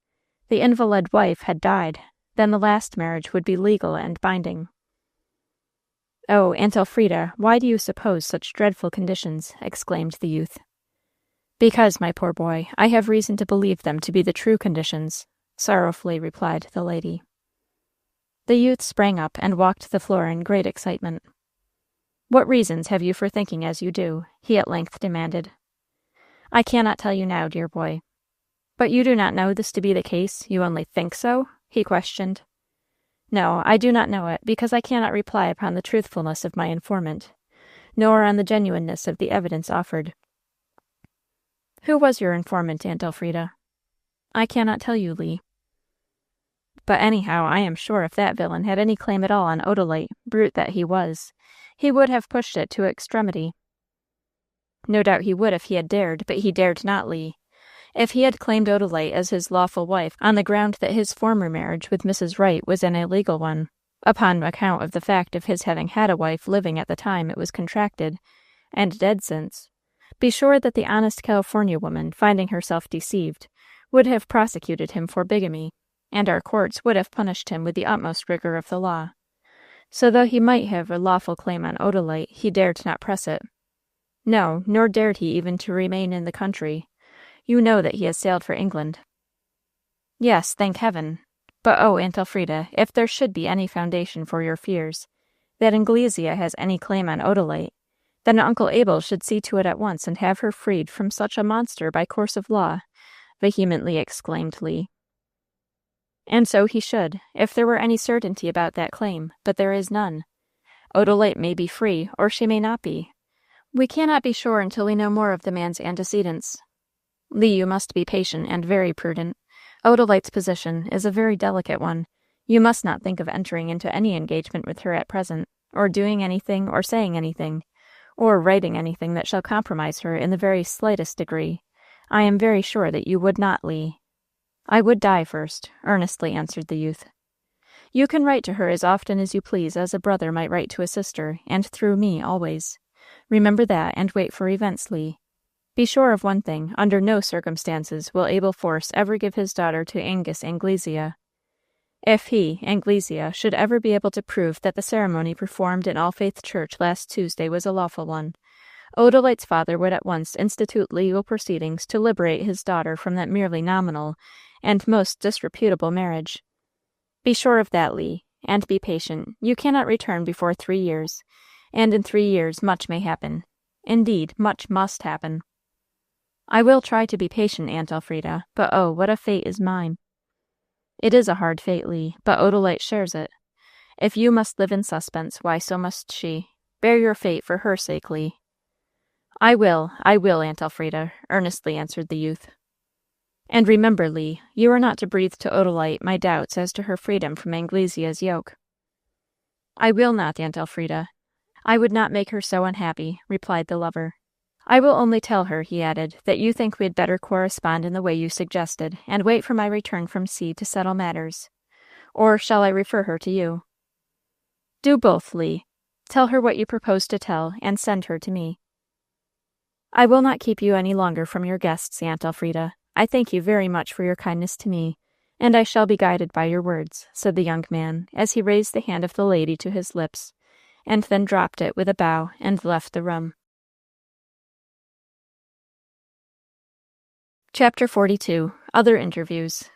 the invalid wife had died, then the last marriage would be legal and binding. Oh, Aunt Elfrida, why do you suppose such dreadful conditions? Exclaimed the youth. Because, my poor boy, I have reason to believe them to be the true conditions, sorrowfully replied the lady. The youth sprang up and walked the floor in great excitement. What reasons have you for thinking as you do? He at length demanded. I cannot tell you now, dear boy. But you do not know this to be the case, you only think so? He questioned. No, I do not know it, because I cannot reply upon the truthfulness of my informant, nor on the genuineness of the evidence offered. Who was your informant, Aunt Elfrida? I cannot tell you, Lee. But anyhow, I am sure if that villain had any claim at all on Odalite, brute that he was, he would have pushed it to extremity. No doubt he would if he had dared, but he dared not, Lee. If he had claimed Odalite as his lawful wife on the ground that his former marriage with Mrs. Wright was an illegal one, upon account of the fact of his having had a wife living at the time it was contracted, and dead since, be sure that the honest California woman, finding herself deceived, would have prosecuted him for bigamy, and our courts would have punished him with the utmost rigor of the law. So though he might have a lawful claim on Odalite, he dared not press it. No, nor dared he even to remain in the country. You know that he has sailed for England. Yes, thank heaven. But oh, Aunt Elfrida, if there should be any foundation for your fears, that Anglesea has any claim on Odalite, then Uncle Abel should see to it at once and have her freed from such a monster by course of law, vehemently exclaimed Lee. And so he should, if there were any certainty about that claim, but there is none. Odalite may be free, or she may not be. We cannot be sure until we know more of the man's antecedents. Lee, you must be patient and very prudent. Odalite's position is a very delicate one. You must not think of entering into any engagement with her at present, or doing anything, or saying anything, or writing anything that shall compromise her in the very slightest degree. I am very sure that you would not, Lee. I would die first, earnestly answered the youth. You can write to her as often as you please as a brother might write to a sister, and through me always. Remember that, and wait for events, Lee. Be sure of one thing, under no circumstances will Abel Force ever give his daughter to Angus Anglesea. If he, Anglesea, should ever be able to prove that the ceremony performed in All Faith Church last Tuesday was a lawful one, Odalite's father would at once institute legal proceedings to liberate his daughter from that merely nominal and most disreputable marriage. Be sure of that, Lee, and be patient. You cannot return before 3 years, and in 3 years much may happen. Indeed, much must happen. I will try to be patient, Aunt Elfrida, but oh, what a fate is mine. It is a hard fate, Lee, but Odalite shares it. If you must live in suspense, why, so must she. Bear your fate for her sake, Lee. I will, Aunt Elfrida, earnestly answered the youth. And remember, Lee, you are not to breathe to Odalite my doubts as to her freedom from Anglesea's yoke. I will not, Aunt Elfrida. I would not make her so unhappy, replied the lover. I will only tell her," he added, "that you think we had better correspond in the way you suggested, and wait for my return from sea to settle matters. Or shall I refer her to you?" "Do both, Lee. Tell her what you propose to tell, and send her to me." "I will not keep you any longer from your guests, Aunt Elfrida. I thank you very much for your kindness to me, and I shall be guided by your words," said the young man, as he raised the hand of the lady to his lips, and then dropped it with a bow and left the room. Chapter 42. Other Interviews.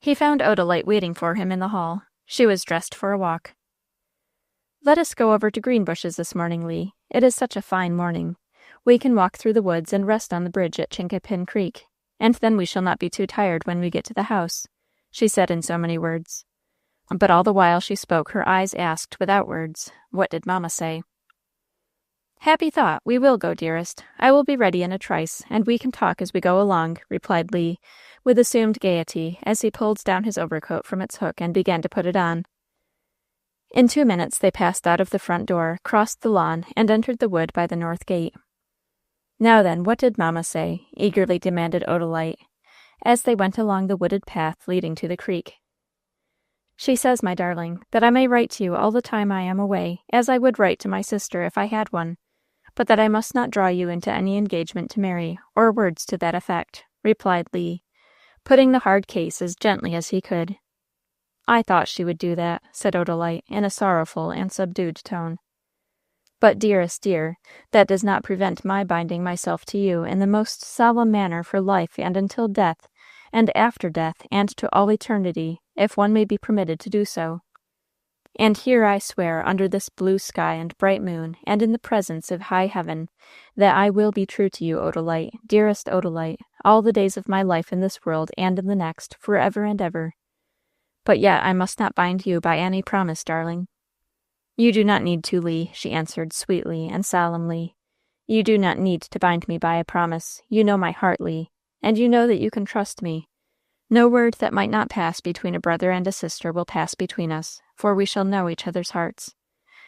He found Odalite waiting for him in the hall. She was dressed for a walk. "Let us go over to Greenbushes this morning, Lee. It is such a fine morning. We can walk through the woods and rest on the bridge at Chinkapin Creek, and then we shall not be too tired when we get to the house," she said in so many words. But all the while she spoke, her eyes asked, without words, "What did Mamma say?" "Happy thought! We will go, dearest. I will be ready in a trice, and we can talk as we go along," replied Lee, with assumed gaiety, as he pulled down his overcoat from its hook and began to put it on. In 2 minutes they passed out of the front door, crossed the lawn, and entered the wood by the north gate. "Now then, what did Mamma say?" eagerly demanded Odalite, as they went along the wooded path leading to the creek. "She says, my darling, that I may write to you all the time I am away, as I would write to my sister if I had one, but that I must not draw you into any engagement to marry, or words to that effect," replied Lee, putting the hard case as gently as he could. "I thought she would do that," said Odalite, in a sorrowful and subdued tone. "But, dearest dear, that does not prevent my binding myself to you in the most solemn manner for life and until death, and after death, and to all eternity, if one may be permitted to do so. And here I swear, under this blue sky and bright moon, and in the presence of high heaven, that I will be true to you, Odalite, dearest Odalite, all the days of my life in this world and in the next, forever and ever. But yet I must not bind you by any promise, darling." "You do not need to, Lee," she answered sweetly and solemnly. "You do not need to bind me by a promise. You know my heart, Lee, and you know that you can trust me. No word that might not pass between a brother and a sister will pass between us, for we shall know each other's hearts,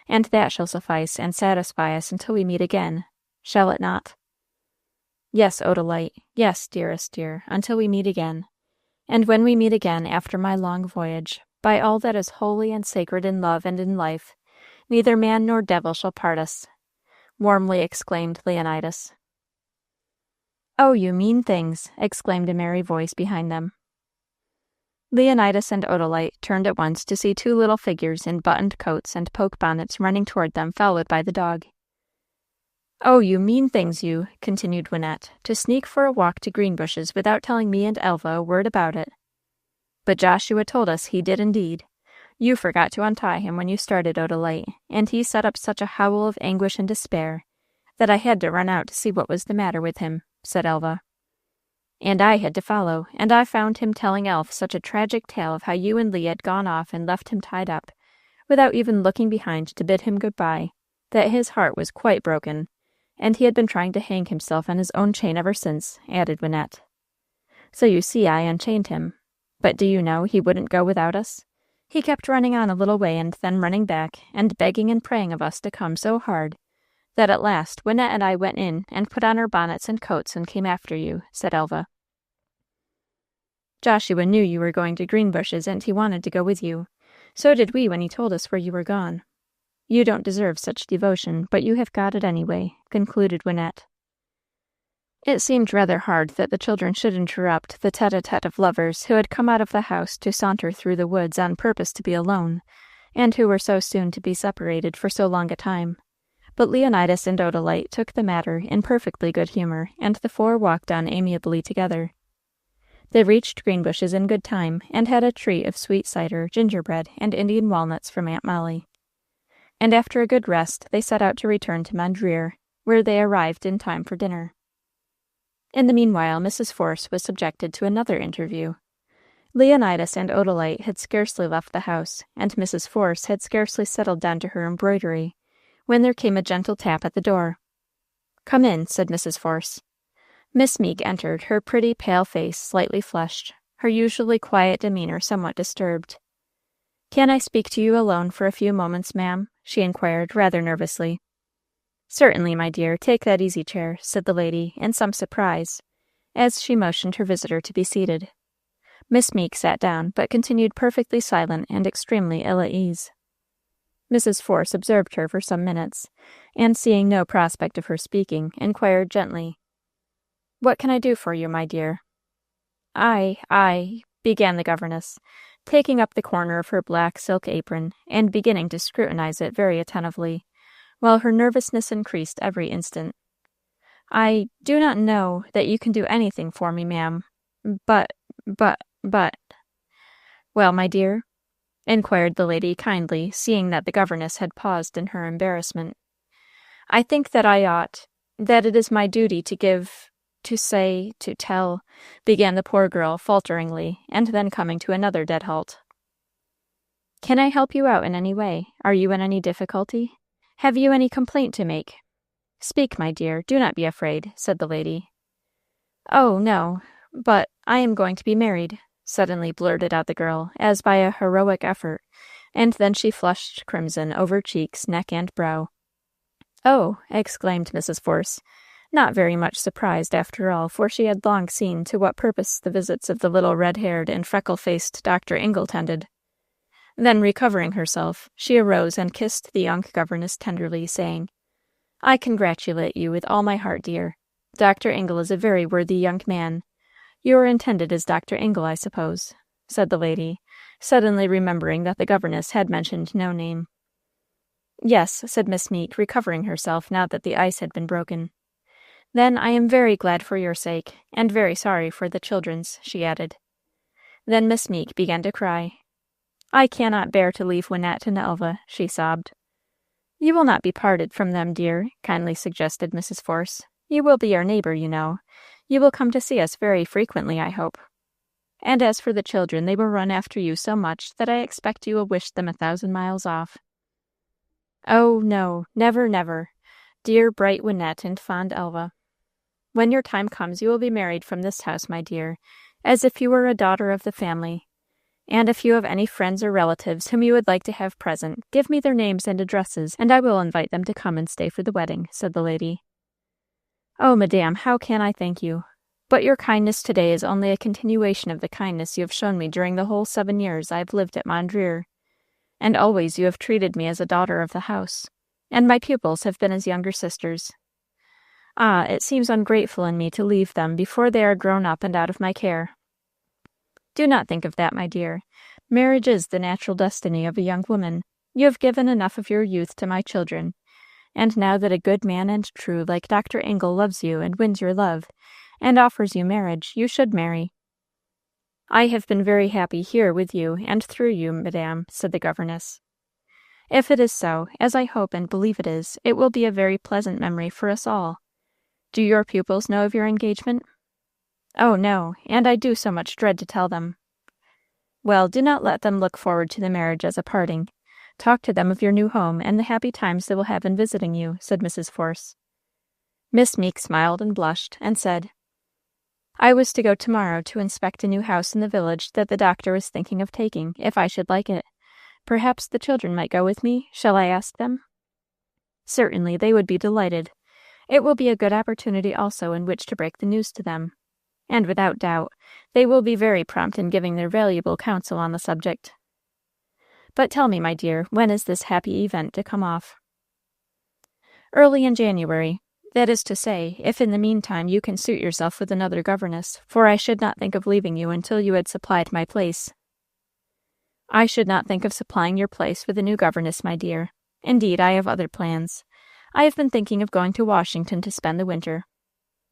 and that shall suffice and satisfy us until we meet again. Shall it not?" "Yes, Odalite, yes, dearest dear, until we meet again. And when we meet again after my long voyage, by all that is holy and sacred in love and in life, neither man nor devil shall part us," warmly exclaimed Leonidas. "Oh, you mean things!" exclaimed a merry voice behind them. Leonidas and Odalite turned at once to see 2 little figures in buttoned coats and poke bonnets running toward them, followed by the dog. "Oh, you mean things, you," continued Wynette, "to sneak for a walk to Greenbushes without telling me and Elva a word about it." "But Joshua told us he did indeed. You forgot to untie him when you started, Odalite, and he set up such a howl of anguish and despair that I had to run out to see what was the matter with him," said Elva. "And I had to follow, and I found him telling Elf such a tragic tale of how you and Lee had gone off and left him tied up, without even looking behind to bid him good-bye, that his heart was quite broken, and he had been trying to hang himself on his own chain ever since," added Wynette. "So you see I unchained him. But do you know he wouldn't go without us? He kept running on a little way and then running back, and begging and praying of us to come so hard, that at last Wynette and I went in and put on our bonnets and coats and came after you," said Elva. "Joshua knew you were going to Greenbushes, and he wanted to go with you. So did we when he told us where you were gone. You don't deserve such devotion, but you have got it anyway," concluded Wynette. It seemed rather hard that the children should interrupt the tete-a-tete of lovers who had come out of the house to saunter through the woods on purpose to be alone, and who were so soon to be separated for so long a time. But Leonidas and Odalite took the matter in perfectly good humor, and the 4 walked on amiably together. They reached Greenbushes in good time, and had a treat of sweet cider, gingerbread, and Indian walnuts from Aunt Molly. And after a good rest, they set out to return to Mondreer, where they arrived in time for dinner. In the meanwhile, Mrs. Force was subjected to another interview. Leonidas and Odalite had scarcely left the house, and Mrs. Force had scarcely settled down to her embroidery, when there came a gentle tap at the door. "Come in," said Mrs. Force. Miss Meek entered, her pretty, pale face slightly flushed, her usually quiet demeanor somewhat disturbed. "Can I speak to you alone for a few moments, ma'am?" she inquired, rather nervously. "Certainly, my dear, take that easy chair," said the lady, in some surprise, as she motioned her visitor to be seated. Miss Meek sat down, but continued perfectly silent and extremely ill at ease. Mrs. Force observed her for some minutes, and seeing no prospect of her speaking, inquired gently, "What can I do for you, my dear?" I began the governess, taking up the corner of her black silk apron, and beginning to scrutinize it very attentively, while her nervousness increased every instant. "I do not know that you can do anything for me, ma'am, but, but, well, my dear?" inquired the lady kindly, seeing that the governess had paused in her embarrassment. "I think that that it is my duty to give, to say, to tell," began the poor girl falteringly, and then coming to another dead halt. "Can I help you out in any way? Are you in any difficulty? Have you any complaint to make? Speak, my dear, do not be afraid," said the lady. "Oh, no, but I am going to be married," suddenly blurted out the girl, as by a heroic effort, and then she flushed crimson over cheeks, neck, and brow. "Oh!" exclaimed Mrs. Force, not very much surprised after all, for she had long seen to what purpose the visits of the little red-haired and freckle-faced Dr. Ingle tended. Then, recovering herself, she arose and kissed the young governess tenderly, saying, "I congratulate you with all my heart, dear. Dr. Ingle is a very worthy young man. Your intended is Dr. Ingle, I suppose," said the lady, suddenly remembering that the governess had mentioned no name. "Yes," said Miss Meek, recovering herself now that the ice had been broken. "Then I am very glad for your sake, and very sorry for the children's," she added. Then Miss Meek began to cry. "I cannot bear to leave Wynnette and Elva," she sobbed. "You will not be parted from them, dear," kindly suggested Mrs. Force. "You will be our neighbor, you know. You will come to see us very frequently, I hope. And as for the children, they will run after you so much that I expect you will wish them 1,000 miles off." "Oh, no, never, never, dear bright Wynnette and fond Elva. When your time comes, you will be married from this house, my dear, as if you were a daughter of the family. And if you have any friends or relatives whom you would like to have present, give me their names and addresses, and I will invite them to come and stay for the wedding," said the lady. "Oh, madame, how can I thank you? But your kindness today is only a continuation of the kindness you have shown me during the whole 7 years I have lived at Mondreer, and always you have treated me as a daughter of the house, and my pupils have been as younger sisters. Ah, it seems ungrateful in me to leave them before they are grown up and out of my care. Do not think of that, my dear. Marriage is the natural destiny of a young woman. You have given enough of your youth to my children, and now that a good man and true like Dr. Ingle loves you and wins your love, and offers you marriage, you should marry." "I have been very happy here with you and through you, madame," said the governess. "If it is so, as I hope and believe it is, it will be a very pleasant memory for us all. Do your pupils know of your engagement?" "Oh, no, and I do so much dread to tell them." "Well, do not let them look forward to the marriage as a parting. Talk to them of your new home and the happy times they will have in visiting you," said Mrs. Force. Miss Meek smiled and blushed, and said, "I was to go tomorrow to inspect a new house in the village that the doctor was thinking of taking, if I should like it. Perhaps the children might go with me. Shall I ask them?" "Certainly, they would be delighted. It will be a good opportunity also in which to break the news to them. And without doubt, they will be very prompt in giving their valuable counsel on the subject. But tell me, my dear, when is this happy event to come off?" "Early in January. That is to say, if in the meantime you can suit yourself with another governess, for I should not think of leaving you until you had supplied my place." "I should not think of supplying your place with a new governess, my dear. Indeed, I have other plans. I have been thinking of going to Washington to spend the winter.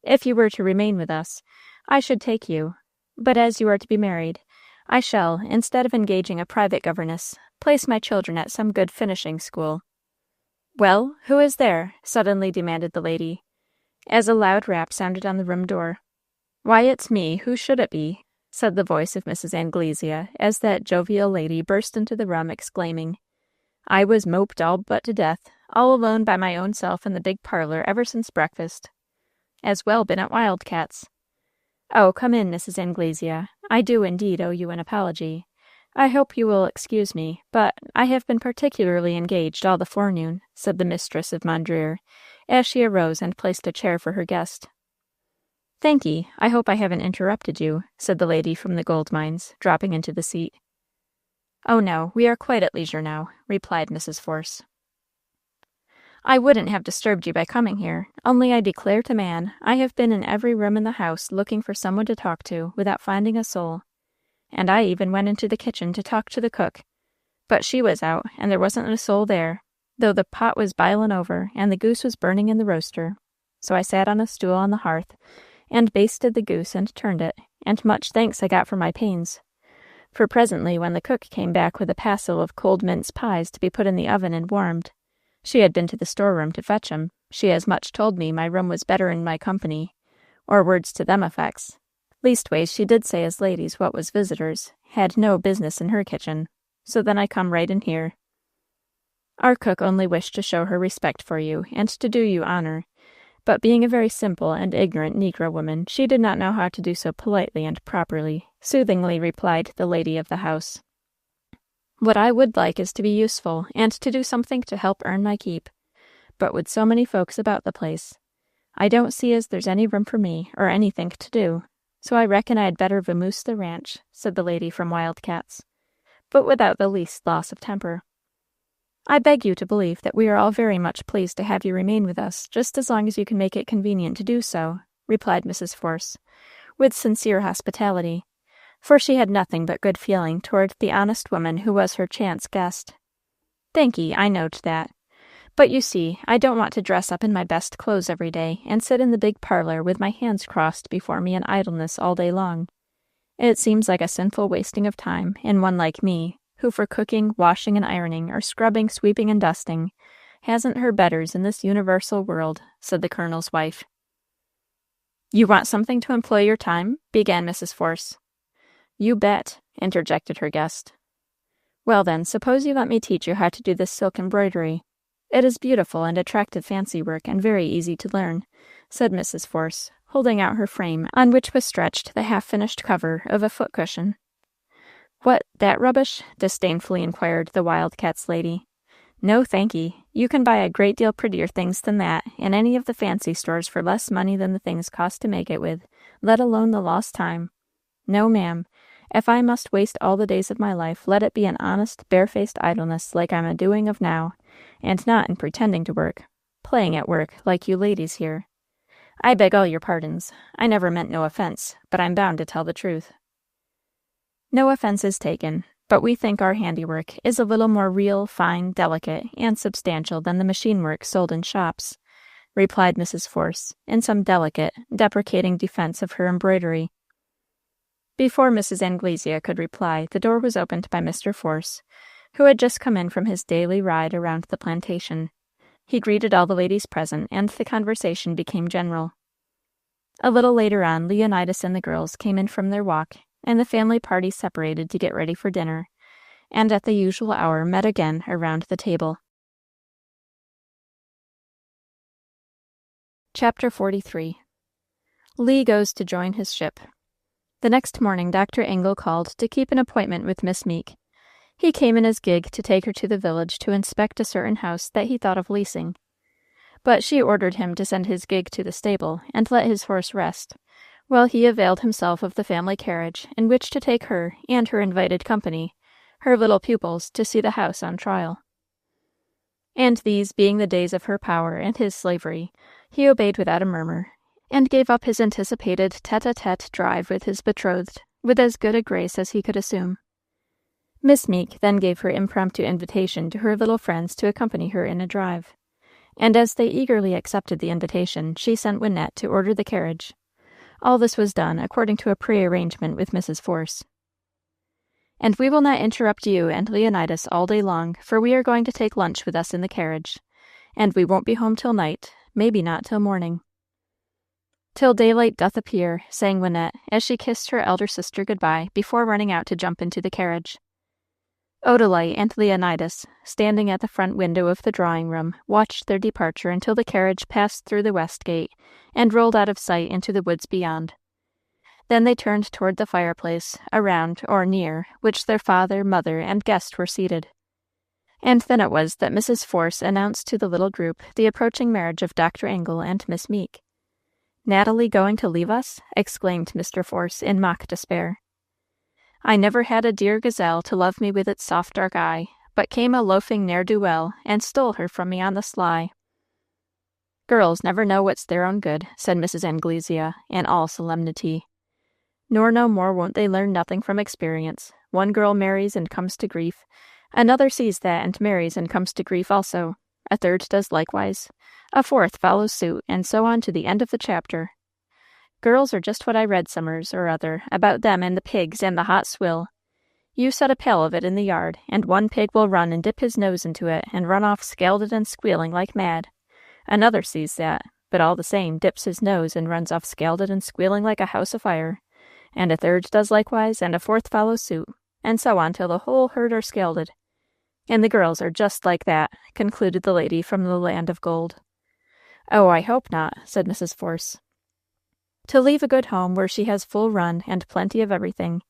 If you were to remain with us, I should take you, but as you are to be married, I shall, instead of engaging a private governess, place my children at some good finishing school." "Well, who is there?" suddenly demanded the lady, as a loud rap sounded on the room door. "Why, it's me. Who should it be?" said the voice of Mrs. Anglesea, as that jovial lady burst into the room, exclaiming, "I was moped all but to death, all alone by my own self in the big parlor ever since breakfast. As well been at Wildcats. Oh, come in, Mrs. Anglesea. I do indeed owe you an apology. I hope you will excuse me, but I have been particularly engaged all the forenoon," said the mistress of Mondreer, as she arose and placed a chair for her guest. "Thank ye. I hope I haven't interrupted you," said the lady from the gold mines, dropping into the seat. "Oh, no, we are quite at leisure now," replied Mrs. Force. "I wouldn't have disturbed you by coming here, only I declare to man, I have been in every room in the house looking for someone to talk to without finding a soul, and I even went into the kitchen to talk to the cook, but she was out, and there wasn't a soul there, though the pot was bilin' over and the goose was burning in the roaster. So I sat on a stool on the hearth, and basted the goose and turned it, and much thanks I got for my pains. For presently, when the cook came back with a passel of cold mince pies to be put in the oven and warmed, she had been to the storeroom to fetch 'em. She as much told me my room was better in my company, or words to them effects. Leastways, she did say as ladies what was visitors had no business in her kitchen, so then I come right in here. Our cook only wished to show her respect for you, and to do you honor, but being a very simple and ignorant negro woman, she did not know how to do so politely and properly," soothingly replied the lady of the house. "What I would like is to be useful, and to do something to help earn my keep, but with so many folks about the place, I don't see as there's any room for me, or anythink to do, so I reckon I'd better vamoose the ranch," said the lady from Wildcats, but without the least loss of temper. "I beg you to believe that we are all very much pleased to have you remain with us, just as long as you can make it convenient to do so," replied Mrs. Force, with sincere hospitality, for she had nothing but good feeling toward the honest woman who was her chance guest. "Thank'ee, I knowed that. But you see, I don't want to dress up in my best clothes every day, and sit in the big parlor with my hands crossed before me in idleness all day long. It seems like a sinful wasting of time in one like me, who for cooking, washing, and ironing, or scrubbing, sweeping, and dusting, hasn't her betters in this universal world," said the colonel's wife. "You want something to employ your time?" began Mrs. Force. "You bet," interjected her guest. "Well, then, suppose you let me teach you how to do this silk embroidery. It is beautiful and attractive fancy work, and very easy to learn," said Mrs. Force, holding out her frame, on which was stretched the half-finished cover of a foot-cushion. "What, that rubbish?" disdainfully inquired the Wildcat's lady. "No, thank'ee. You can buy a great deal prettier things than that in any of the fancy stores for less money than the things cost to make it with, let alone the lost time. No, ma'am. If I must waste all the days of my life, let it be in honest, barefaced idleness like I'm a-doing of now, and not in pretending to work, playing at work, like you ladies here. I beg all your pardons. I never meant no offense, but I'm bound to tell the truth." "No offense is taken, but we think our handiwork is a little more real, fine, delicate, and substantial than the machine work sold in shops," replied Mrs. Force, in some delicate, deprecating defense of her embroidery. Before Mrs. Anglesea could reply, the door was opened by Mr. Force, who had just come in from his daily ride around the plantation. He greeted all the ladies present, and the conversation became general. A little later on, Leonidas and the girls came in from their walk, and the family party separated to get ready for dinner, and at the usual hour met again around the table. Chapter 43. Lee goes to join his ship. The next morning Dr. Engle called to keep an appointment with Miss Meek. He came in his gig to take her to the village to inspect a certain house that he thought of leasing, but she ordered him to send his gig to the stable and let his horse rest, while he availed himself of the family carriage in which to take her and her invited company, her little pupils, to see the house on trial. And these being the days of her power and his slavery, he obeyed without a murmur, and gave up his anticipated tete-a-tete drive with his betrothed with as good a grace as he could assume. Miss Meek then gave her impromptu invitation to her little friends to accompany her in a drive, and as they eagerly accepted the invitation, she sent Wynette to order the carriage. All this was done according to a pre-arrangement with Mrs. Force. "And we will not interrupt you and Leonidas all day long, for we are going to take lunch with us in the carriage, and we won't be home till night, maybe not till morning." "Till daylight doth appear," sang Wynette, as she kissed her elder sister good-bye before running out to jump into the carriage. Odalite and Leonidas, standing at the front window of the drawing-room, watched their departure until the carriage passed through the west gate and rolled out of sight into the woods beyond. Then they turned toward the fireplace, around, or near, which their father, mother, and guest were seated. And then it was that Mrs. Force announced to the little group the approaching marriage of Dr. Ingle and Miss Meek. "Natalie going to leave us?" exclaimed Mr. Force in mock despair. "I never had a dear gazelle to love me with its soft dark eye, but came a loafing ne'er-do-well and stole her from me on the sly." "Girls never know what's their own good," said Mrs. Anglesea, in all solemnity. "Nor no more won't they learn nothing from experience. One girl marries and comes to grief. Another sees that and marries and comes to grief also. A third does likewise. A fourth follows suit, and so on to the end of the chapter. Girls are just what I read summers or other about them and the pigs and the hot swill. You set a pail of it in the yard, and one pig will run and dip his nose into it and run off scalded and squealing like mad. Another sees that, but all the same dips his nose and runs off scalded and squealing like a house afire. And a third does likewise, and a fourth follows suit, and so on till the whole herd are scalded. And the girls are just like that," concluded the lady from the land of gold. "Oh, I hope not," said Mrs. Force. "To leave a good home where she has full run and plenty of everything,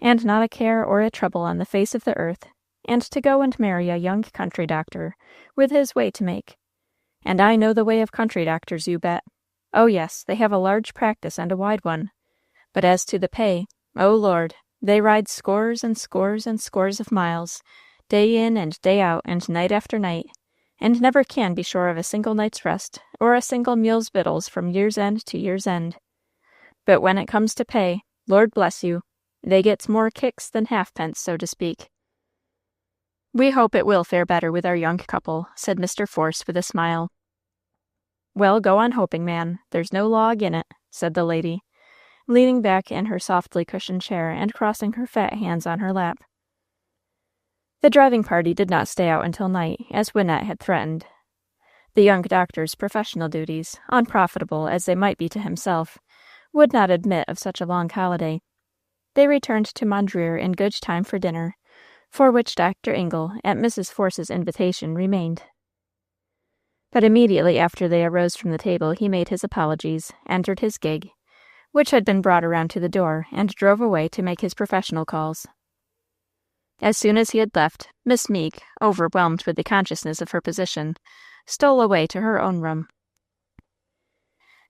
and not a care or a trouble on the face of the earth, and to go and marry a young country doctor, with his way to make. And I know the way of country doctors, you bet. Oh, yes, they have a large practice and a wide one. But as to the pay, oh, Lord, they ride scores and scores and scores of miles, day in and day out and night after night, and never can be sure of a single night's rest or a single meal's victuals from year's end to year's end. But when it comes to pay, Lord bless you, they gets more kicks than halfpence, so to speak." "We hope it will fare better with our young couple," said Mr. Force with a smile. "Well, go on hoping, man. There's no law agin it," said the lady, leaning back in her softly cushioned chair and crossing her fat hands on her lap. The driving party did not stay out until night, as Wynette had threatened. The young doctor's professional duties, unprofitable as they might be to himself, would not admit of such a long holiday. They returned to Mondreer in good time for dinner, for which Dr. Ingle, at Mrs. Force's invitation, remained. But immediately after they arose from the table he made his apologies, entered his gig, which had been brought around to the door, and drove away to make his professional calls. As soon as he had left, Miss Meek, overwhelmed with the consciousness of her position, stole away to her own room.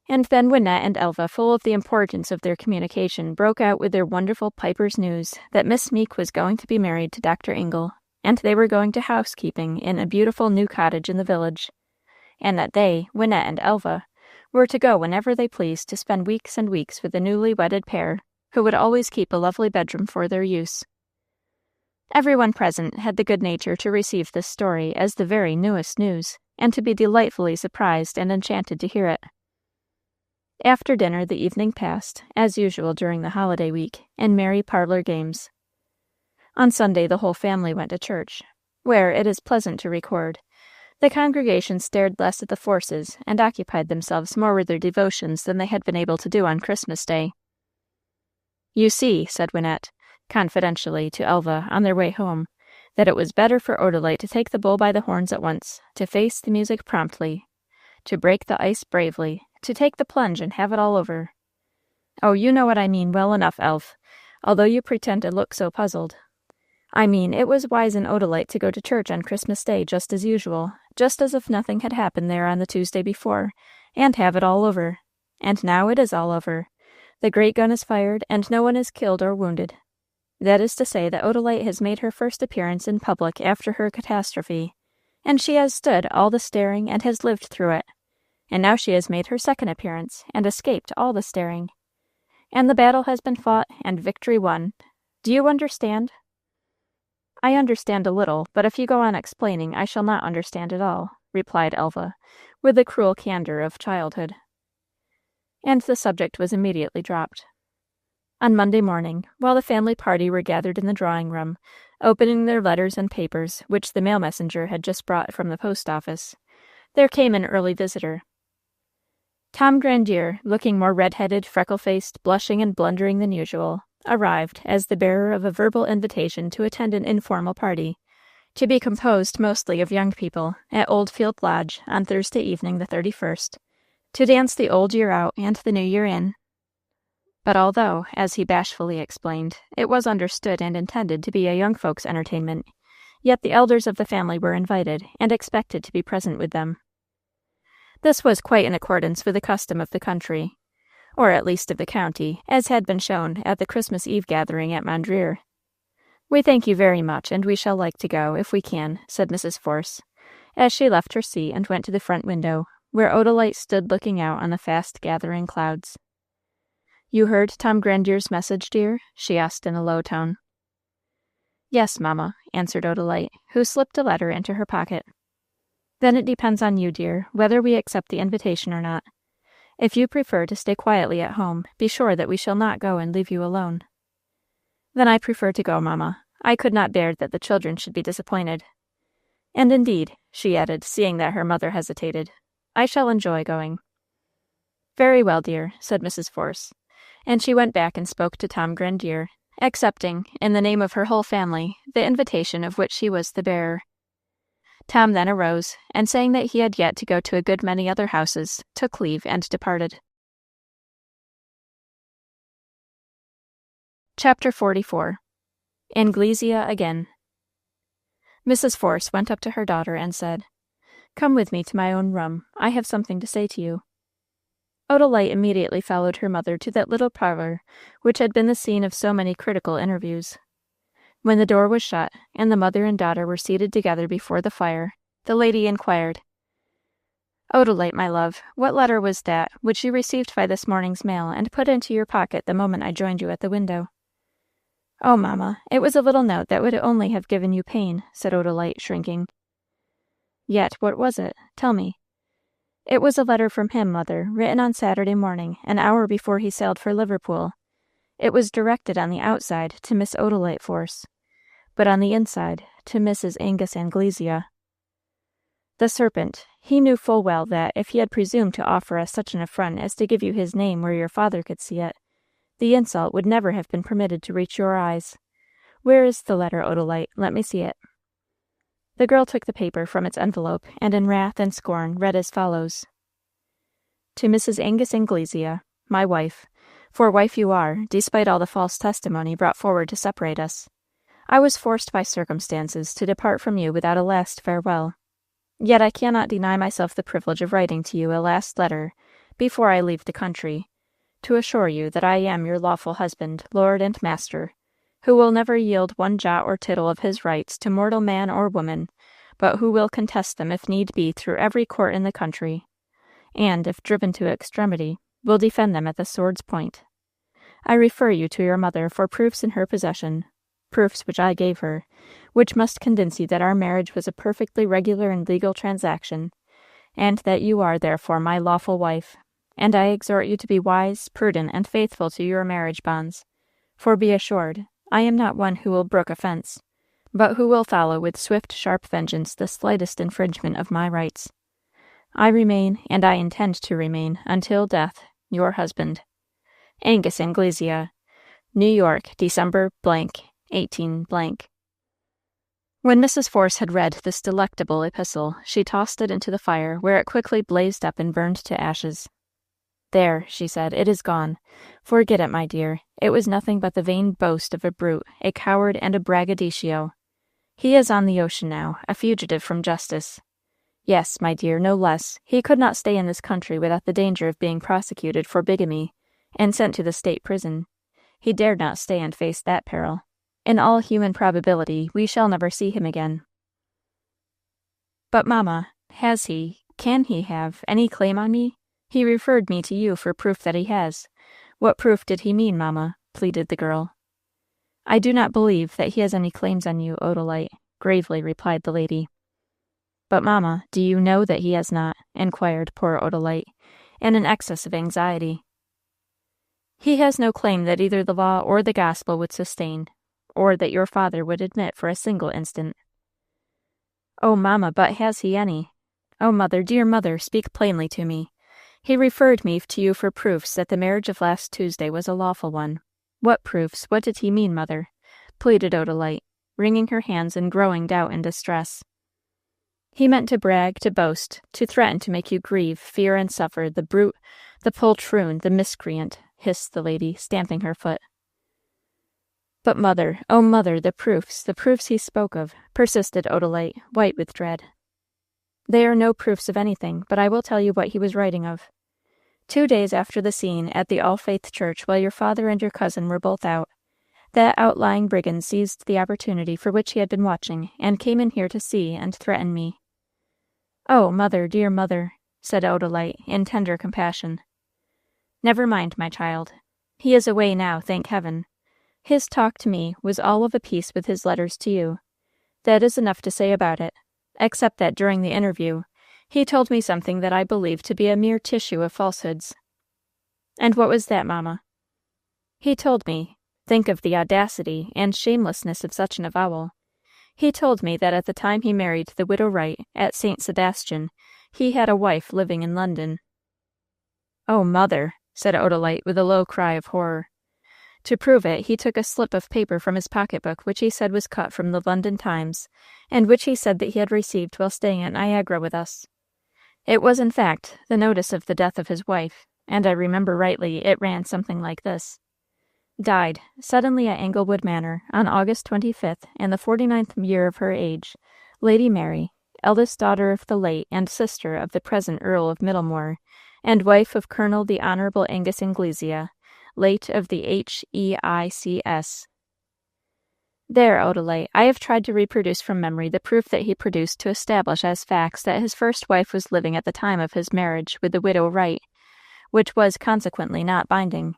And then Wynette and Elva, full of the importance of their communication, broke out with their wonderful piper's news that Miss Meek was going to be married to Dr. Ingle, and they were going to housekeeping in a beautiful new cottage in the village, and that they, Wynette and Elva, were to go whenever they pleased to spend weeks and weeks with the newly wedded pair, who would always keep a lovely bedroom for their use. Everyone present had the good nature to receive this story as the very newest news, and to be delightfully surprised and enchanted to hear it. After dinner the evening passed, as usual during the holiday week, in merry parlor games. On Sunday the whole family went to church, where, it is pleasant to record, the congregation stared less at the Forces and occupied themselves more with their devotions than they had been able to do on Christmas Day. "You see," said Wynette, confidentially to Elva on their way home, that it was better for Odalite to take the bull by the horns at once, to face the music promptly, to break the ice bravely, to take the plunge and have it all over. Oh, you know what I mean well enough, Elf, although you pretend to look so puzzled. I mean, it was wise in Odalite to go to church on Christmas Day just as usual, just as if nothing had happened there on the Tuesday before, and have it all over. And now it is all over. The great gun is fired, and no one is killed or wounded. That is to say that Odalite has made her first appearance in public after her catastrophe, and she has stood all the staring and has lived through it. And now she has made her second appearance, and escaped all the staring. And the battle has been fought, and victory won. Do you understand?" "I understand a little, but if you go on explaining, I shall not understand at all," replied Elva, with the cruel candor of childhood. And the subject was immediately dropped. On Monday morning, while the family party were gathered in the drawing-room, opening their letters and papers, which the mail messenger had just brought from the post office, there came an early visitor. Tom Grandier, looking more red-headed, freckle-faced, blushing and blundering than usual, arrived as the bearer of a verbal invitation to attend an informal party, to be composed mostly of young people, at Oldfield Lodge on Thursday evening the 31st, to dance the old year out and the new year in. But although, as he bashfully explained, it was understood and intended to be a young folks' entertainment, yet the elders of the family were invited, and expected to be present with them. This was quite in accordance with the custom of the country, or at least of the county, as had been shown at the Christmas Eve gathering at Mondreer. "We thank you very much, and we shall like to go, if we can," said Mrs. Force, as she left her seat and went to the front window, where Odalite stood looking out on the fast-gathering clouds. "You heard Tom Grandier's message, dear?" she asked in a low tone. "Yes, mamma," answered Odalite, who slipped a letter into her pocket. "Then it depends on you, dear, whether we accept the invitation or not. If you prefer to stay quietly at home, be sure that we shall not go and leave you alone." "Then I prefer to go, mamma. I could not bear that the children should be disappointed. And indeed," she added, seeing that her mother hesitated, "I shall enjoy going." "Very well, dear," said Mrs. Force, and she went back and spoke to Tom Grandier, accepting, in the name of her whole family, the invitation of which she was the bearer. Tom then arose, and saying that he had yet to go to a good many other houses, took leave and departed. Chapter 44. Anglesea again. Mrs. Force went up to her daughter and said, "Come with me to my own room. I have something to say to you." Odalite immediately followed her mother to that little parlor which had been the scene of so many critical interviews. When the door was shut, and the mother and daughter were seated together before the fire, the lady inquired, "Odalite, my love, what letter was that which you received by this morning's mail and put into your pocket the moment I joined you at the window?" "Oh, mamma, it was a little note that would only have given you pain," said Odalite, shrinking. "Yet what was it? Tell me." "It was a letter from him, mother, written on Saturday morning, an hour before he sailed for Liverpool. It was directed on the outside to Miss Odalite Force, but on the inside to Mrs. Angus Anglesea." The serpent, he knew full well that, if he had presumed to offer us such an affront as to give you his name where your father could see it, the insult would never have been permitted to reach your eyes. Where is the letter, Odalite? Let me see it. The girl took the paper from its envelope, and in wrath and scorn read as follows: "To Mrs. Angus Anglesea, my wife, for wife you are, despite all the false testimony brought forward to separate us. I was forced by circumstances to depart from you without a last farewell. Yet I cannot deny myself the privilege of writing to you a last letter before I leave the country, to assure you that I am your lawful husband, lord and master, who will never yield one jot or tittle of his rights to mortal man or woman, but who will contest them if need be through every court in the country, and, if driven to extremity, will defend them at the sword's point. I refer you to your mother for proofs in her possession, proofs which I gave her, which must convince you that our marriage was a perfectly regular and legal transaction, and that you are therefore my lawful wife, and I exhort you to be wise, prudent, and faithful to your marriage bonds, for be assured, I am not one who will brook offense, but who will follow with swift, sharp vengeance the slightest infringement of my rights. I remain, and I intend to remain, until death, your husband. Angus Anglesea, New York, December 18 . When Mrs. Force had read this delectable epistle, she tossed it into the fire, where it quickly blazed up and burned to ashes. "There," she said, "it is gone. Forget it, my dear. It was nothing but the vain boast of a brute, a coward, and a braggadocio. He is on the ocean now, a fugitive from justice. Yes, my dear, no less. He could not stay in this country without the danger of being prosecuted for bigamy and sent to the state prison. He dared not stay and face that peril. In all human probability, we shall never see him again." "But, mamma, can he have, any claim on me? He referred me to you for proof that he has. What proof did he mean, mamma?" pleaded the girl. "I do not believe that he has any claims on you, Odalite," gravely replied the lady. "But, mamma, do you know that he has not?" inquired poor Odalite, in an excess of anxiety. "He has no claim that either the law or the gospel would sustain, or that your father would admit for a single instant." "Oh, mamma, but has he any? Oh, mother, dear mother, speak plainly to me. He referred me to you for proofs that the marriage of last Tuesday was a lawful one. What proofs? What did he mean, mother?" pleaded Odalite, wringing her hands in growing doubt and distress. "He meant to brag, to boast, to threaten to make you grieve, fear, and suffer, the brute, the poltroon, the miscreant," hissed the lady, stamping her foot. But mother, oh mother, the proofs he spoke of, persisted Odalite, white with dread. They are no proofs of anything, but I will tell you what he was writing of. 2 days after the scene at the All Faith Church, while your father and your cousin were both out, that outlying brigand seized the opportunity for which he had been watching, and came in here to see and threaten me. Oh, mother, dear mother, said Odalite, in tender compassion. Never mind, my child. He is away now, thank heaven. His talk to me was all of a piece with his letters to you. That is enough to say about it, except that during the interview, he told me something that I believe to be a mere tissue of falsehoods. And what was that, mamma? He told me, think of the audacity and shamelessness of such an avowal. He told me that at the time he married the widow Wright at St. Sebastian, he had a wife living in London. Oh, mother, said Odalite with a low cry of horror. To prove it, he took a slip of paper from his pocketbook which he said was cut from the London Times, and which he said that he had received while staying at Niagara with us. It was, in fact, the notice of the death of his wife, and I remember rightly it ran something like this. Died, suddenly at Englewood Manor, on August 25th, in the 49th year of her age, Lady Mary, eldest daughter of the late and sister of the present Earl of Middlemore, and wife of Colonel the Honourable Angus Anglesea, late of the Heics. There, Odalite, I have tried to reproduce from memory the proof that he produced to establish as facts that his first wife was living at the time of his marriage with the widow Wright, which was consequently not binding,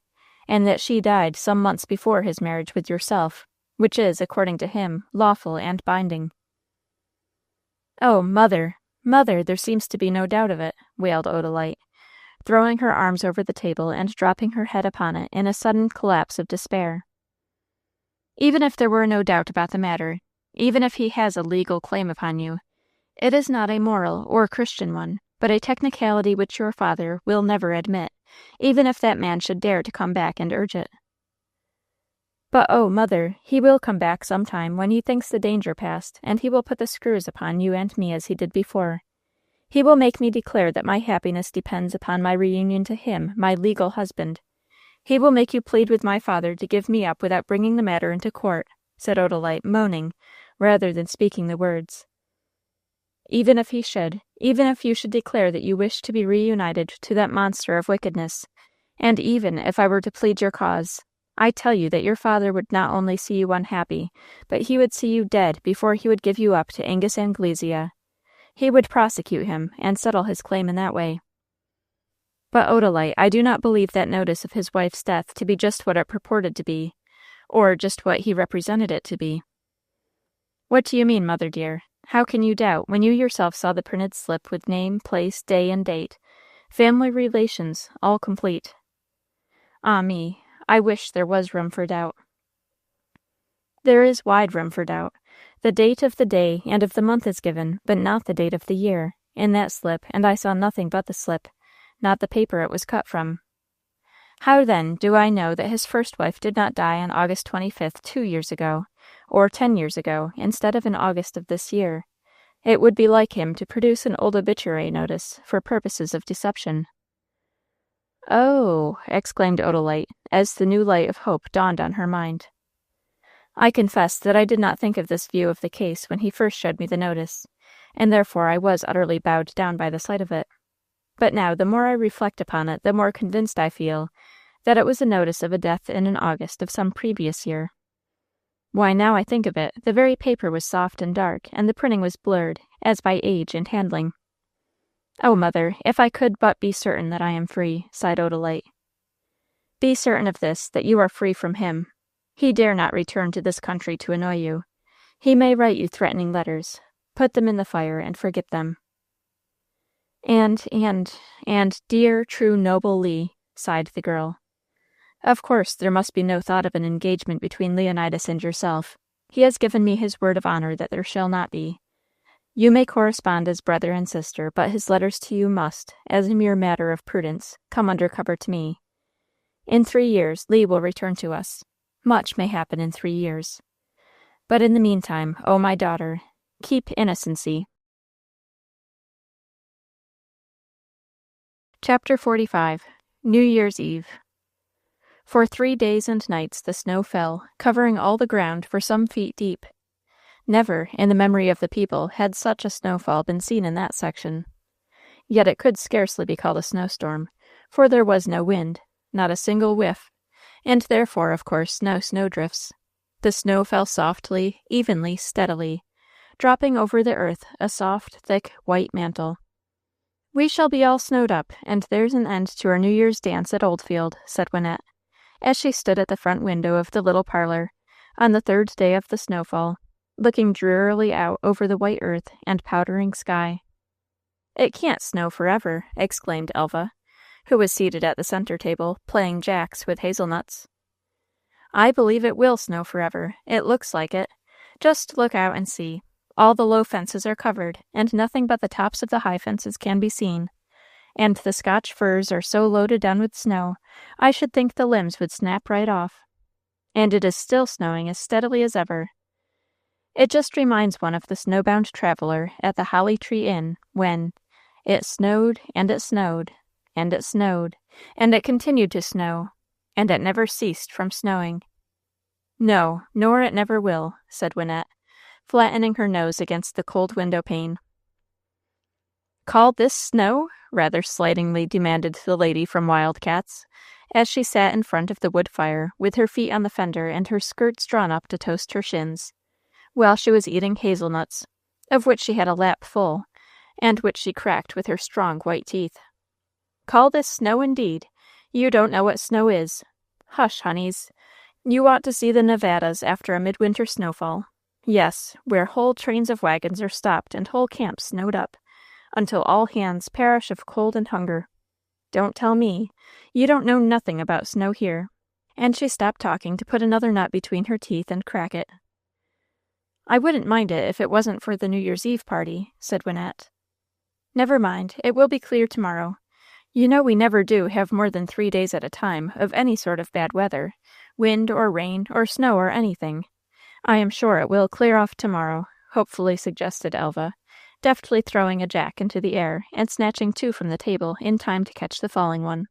and that she died some months before his marriage with yourself, which is, according to him, lawful and binding. Oh, mother, mother, there seems to be no doubt of it, wailed Odalite, throwing her arms over the table and dropping her head upon it in a sudden collapse of despair. Even if there were no doubt about the matter, even if he has a legal claim upon you, it is not a moral or Christian one, but a technicality which your father will never admit, even if that man should dare to come back and urge it. But, oh, mother, he will come back some time when he thinks the danger past, and he will put the screws upon you and me as he did before. He will make me declare that my happiness depends upon my reunion to him, my legal husband. He will make you plead with my father to give me up without bringing the matter into court, said Odalite, moaning, rather than speaking the words. Even if he should, even if you should declare that you wish to be reunited to that monster of wickedness, and even if I were to plead your cause, I tell you that your father would not only see you unhappy, but he would see you dead before he would give you up to Angus Anglesea. He would prosecute him, and settle his claim in that way. But, Odalite, I do not believe that notice of his wife's death to be just what it purported to be, or just what he represented it to be. What do you mean, mother dear? How can you doubt, when you yourself saw the printed slip with name, place, day, and date, family relations, all complete? Ah me, I wish there was room for doubt. There is wide room for doubt. The date of the day and of the month is given, but not the date of the year, in that slip, and I saw nothing but the slip, not the paper it was cut from. How, then, do I know that his first wife did not die on August 25th 2 years ago, or 10 years ago, instead of in August of this year? It would be like him to produce an old obituary notice for purposes of deception. Oh, exclaimed Odalite, as the new light of hope dawned on her mind. I confess that I did not think of this view of the case when he first showed me the notice, and therefore I was utterly bowed down by the sight of it. But now, the more I reflect upon it, the more convinced I feel that it was a notice of a death in August of some previous year. Why, now I think of it, the very paper was soft and dark, and the printing was blurred, as by age and handling. Oh, mother, if I could but be certain that I am free, sighed Odalite. Be certain of this, that you are free from him. He dare not return to this country to annoy you. He may write you threatening letters. Put them in the fire and forget them. And, dear, true, noble Lee, sighed the girl. Of course, there must be no thought of an engagement between Leonidas and yourself. He has given me his word of honor that there shall not be. You may correspond as brother and sister, but his letters to you must, as a mere matter of prudence, come under cover to me. In 3 years, Lee will return to us. Much may happen in 3 years. But in the meantime, O my daughter, keep innocency. Chapter 45. New Year's Eve. For 3 days and nights the snow fell, covering all the ground for some feet deep. Never, in the memory of the people, had such a snowfall been seen in that section. Yet it could scarcely be called a snowstorm, for there was no wind, not a single whiff, and therefore, of course, no snowdrifts. The snow fell softly, evenly, steadily, dropping over the earth a soft, thick, white mantle. "We shall be all snowed up, and there's an end to our New Year's dance at Oldfield," said Wynette, as she stood at the front window of the little parlor, on the 3rd day of the snowfall, looking drearily out over the white earth and powdering sky. "It can't snow forever," exclaimed Elva, who was seated at the center table, playing jacks with hazelnuts. "I believe it will snow forever. It looks like it. Just look out and see. All the low fences are covered, and nothing but the tops of the high fences can be seen. And the Scotch firs are so loaded down with snow, I should think the limbs would snap right off. And it is still snowing as steadily as ever. It just reminds one of the snowbound traveler at the Holly Tree Inn, when it snowed, and it snowed, and it snowed, and it continued to snow, and it never ceased from snowing." "No, nor it never will," said Wynette, flattening her nose against the cold window pane. "Call this snow?" rather slightingly demanded the lady from Wildcats, as she sat in front of the wood fire, with her feet on the fender and her skirts drawn up to toast her shins, while she was eating hazelnuts, of which she had a lap full, and which she cracked with her strong white teeth. "Call this snow, indeed? You don't know what snow is. Hush, honeys. You ought to see the Nevadas after a midwinter snowfall. Yes, where whole trains of wagons are stopped and whole camps snowed up, until all hands perish of cold and hunger. Don't tell me. You don't know nothing about snow here." And she stopped talking to put another nut between her teeth and crack it. "I wouldn't mind it if it wasn't for the New Year's Eve party," said Wynette. "Never mind. It will be clear tomorrow. You know we never do have more than 3 days at a time of any sort of bad weather, wind or rain or snow or anything. I am sure it will clear off tomorrow," hopefully suggested Elva, deftly throwing a jack into the air and snatching 2 from the table in time to catch the falling one.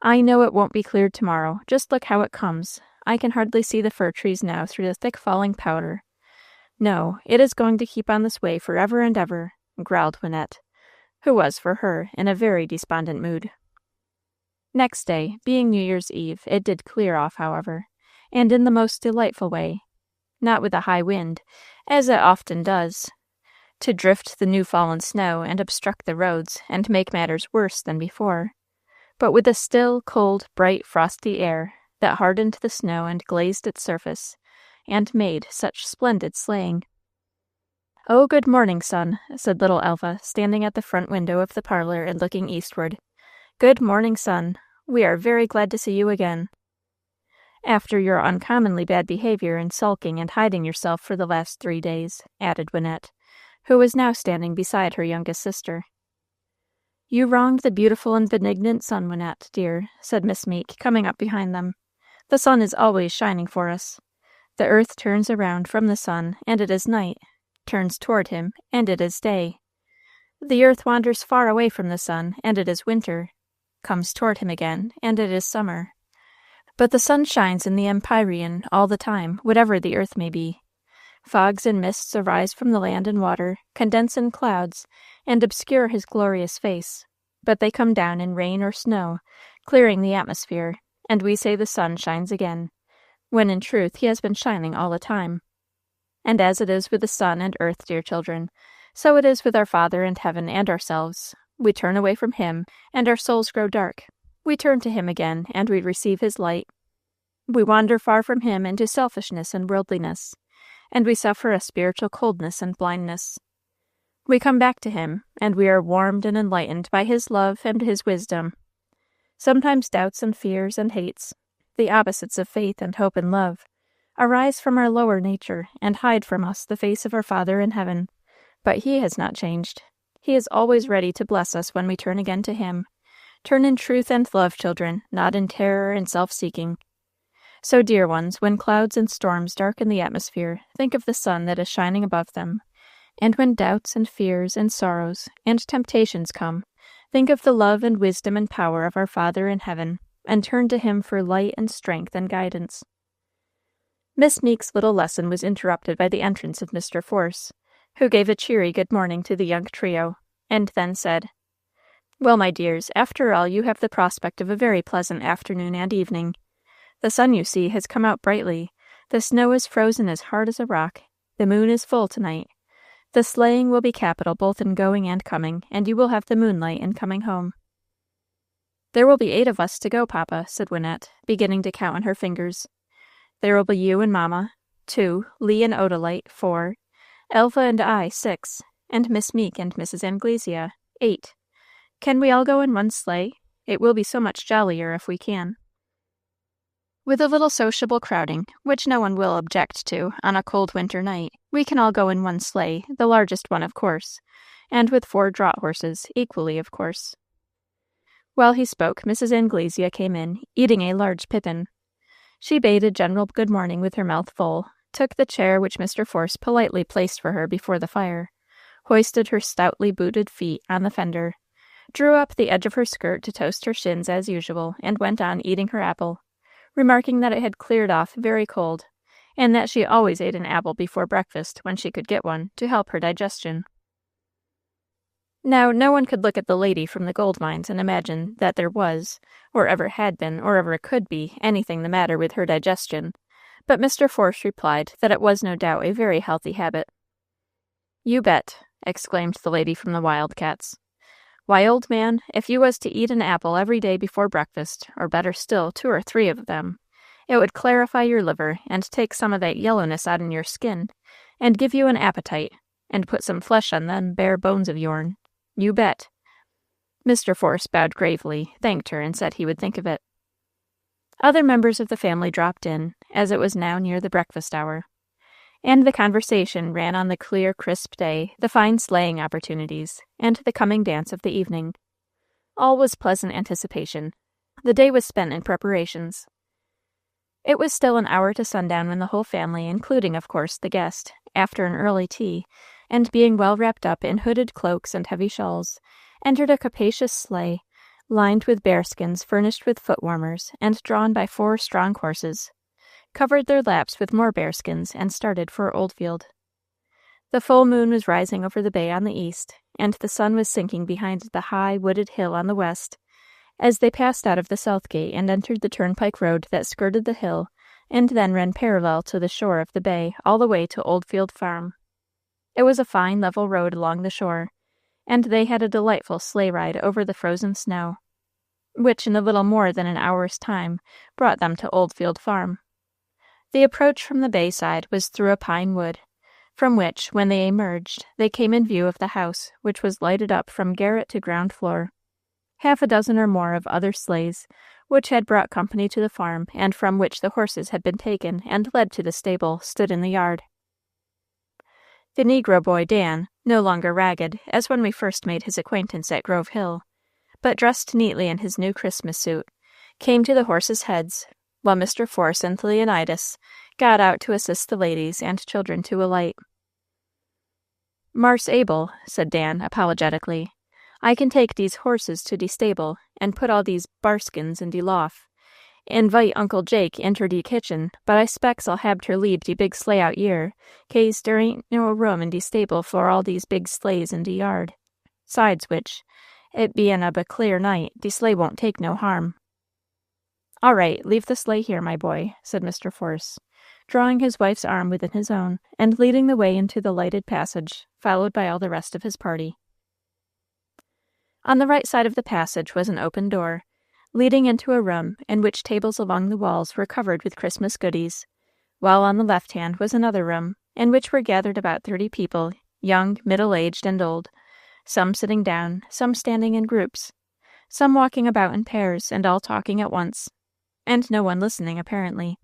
"I know it won't be cleared tomorrow. Just look how it comes. I can hardly see the fir trees now through the thick falling powder. No, it is going to keep on this way forever and ever," growled Wynette, who was, for her, in a very despondent mood. Next day, being New Year's Eve, it did clear off, however, and in the most delightful way, not with a high wind, as it often does, to drift the new-fallen snow and obstruct the roads and make matters worse than before, but with a still, cold, bright, frosty air that hardened the snow and glazed its surface, and made such splendid sleighing. "Oh, good morning, son," said little Elva, standing at the front window of the parlor and looking eastward. "Good morning, son. We are very glad to see you again." "After your uncommonly bad behavior in sulking and hiding yourself for the last 3 days," added Wynette, who was now standing beside her youngest sister. "You wronged the beautiful and benignant sun, Wynette, dear," said Miss Meek, coming up behind them. "The sun is always shining for us. The earth turns around from the sun, and it is night, turns toward him, and it is day. The earth wanders far away from the sun, and it is winter, comes toward him again, and it is summer. But the sun shines in the empyrean all the time, whatever the earth may be. Fogs and mists arise from the land and water, condense in clouds, and obscure his glorious face, but they come down in rain or snow, clearing the atmosphere, and we say the sun shines again, when in truth he has been shining all the time. And as it is with the sun and earth, dear children, so it is with our Father in heaven and ourselves. We turn away from him, and our souls grow dark. We turn to him again, and we receive his light. We wander far from him into selfishness and worldliness, and we suffer a spiritual coldness and blindness. We come back to him, and we are warmed and enlightened by his love and his wisdom. Sometimes doubts and fears and hates, the opposites of faith and hope and love, arise from our lower nature and hide from us the face of our Father in heaven. But he has not changed. He is always ready to bless us when we turn again to him. Turn in truth and love, children, not in terror and self-seeking. So, dear ones, when clouds and storms darken the atmosphere, think of the sun that is shining above them. And when doubts and fears and sorrows and temptations come, think of the love and wisdom and power of our Father in heaven, and turned to him for light and strength and guidance. Miss Meek's little lesson was interrupted by the entrance of Mr. Force, who gave a cheery good morning to the young trio, and then said, "Well, my dears, after all, you have the prospect of a very pleasant afternoon and evening. The sun, you see, has come out brightly, the snow is frozen as hard as a rock, the moon is full tonight. The sleighing will be capital both in going and coming, and you will have the moonlight in coming home." "There will be 8 of us to go, Papa," said Wynette, beginning to count on her fingers. "There will be you and Mamma, 2, Lee and Odalite, 4, Elva and I, 6, and Miss Meek and Mrs. Anglesea, 8. Can we all go in one sleigh? It will be so much jollier if we can." "With a little sociable crowding, which no one will object to, on a cold winter night, we can all go in one sleigh, the largest one, of course, and with 4 draught horses, equally, of course." While he spoke, Mrs. Anglesea came in, eating a large pippin. She bade a general good morning with her mouth full, took the chair which Mr. Force politely placed for her before the fire, hoisted her stoutly booted feet on the fender, drew up the edge of her skirt to toast her shins as usual, and went on eating her apple, remarking that it had cleared off very cold, and that she always ate an apple before breakfast when she could get one, to help her digestion. Now, no one could look at the lady from the gold mines and imagine that there was, or ever had been, or ever could be, anything the matter with her digestion, but Mr. Force replied that it was no doubt a very healthy habit. "You bet," exclaimed the lady from the Wildcats. "Why, old man, if you was to eat an apple every day before breakfast, or better still, 2 or 3 of them, it would clarify your liver, and take some of that yellowness out in your skin, and give you an appetite, and put some flesh on them bare bones of yourn. You bet." Mr. Force bowed gravely, thanked her, and said he would think of it. Other members of the family dropped in, as it was now near the breakfast hour, and the conversation ran on the clear, crisp day, the fine sleighing opportunities, and the coming dance of the evening. All was pleasant anticipation. The day was spent in preparations. It was still an hour to sundown when the whole family, including, of course, the guest, after an early tea, and being well wrapped up in hooded cloaks and heavy shawls, entered a capacious sleigh, lined with bearskins, furnished with foot-warmers, and drawn by 4 strong horses, covered their laps with more bearskins, and started for Oldfield. The full moon was rising over the bay on the east, and the sun was sinking behind the high, wooded hill on the west, as they passed out of the south gate and entered the turnpike road that skirted the hill, and then ran parallel to the shore of the bay all the way to Oldfield Farm. It was a fine level road along the shore, and they had a delightful sleigh ride over the frozen snow, which in a little more than an hour's time brought them to Oldfield Farm. The approach from the bay side was through a pine wood, from which, when they emerged, they came in view of the house, which was lighted up from garret to ground floor. 6 or more of other sleighs, which had brought company to the farm, and from which the horses had been taken and led to the stable, stood in the yard. The negro boy, Dan, no longer ragged, as when we first made his acquaintance at Grove Hill, but dressed neatly in his new Christmas suit, came to the horses' heads, while Mr. Force and Leonidas got out to assist the ladies and children to alight. "Marse Abel," said Dan, apologetically, "I can take dese horses to de stable, and put all dese barskins in de loft. Invite Uncle Jake inter de kitchen, but I specs I'll hab ter leave de big sleigh out yere, case der ain't no room in de stable for all dese big sleighs in de yard. Sides which, it bein' a clear night, de sleigh won't take no harm." "All right, leave the sleigh here, my boy," said Mr. Force, drawing his wife's arm within his own, and leading the way into the lighted passage, followed by all the rest of his party. On the right side of the passage was an open door, leading into a room in which tables along the walls were covered with Christmas goodies, while on the left hand was another room, in which were gathered about 30 people, young, middle-aged, and old, some sitting down, some standing in groups, some walking about in pairs, and all talking at once, and no one listening, apparently.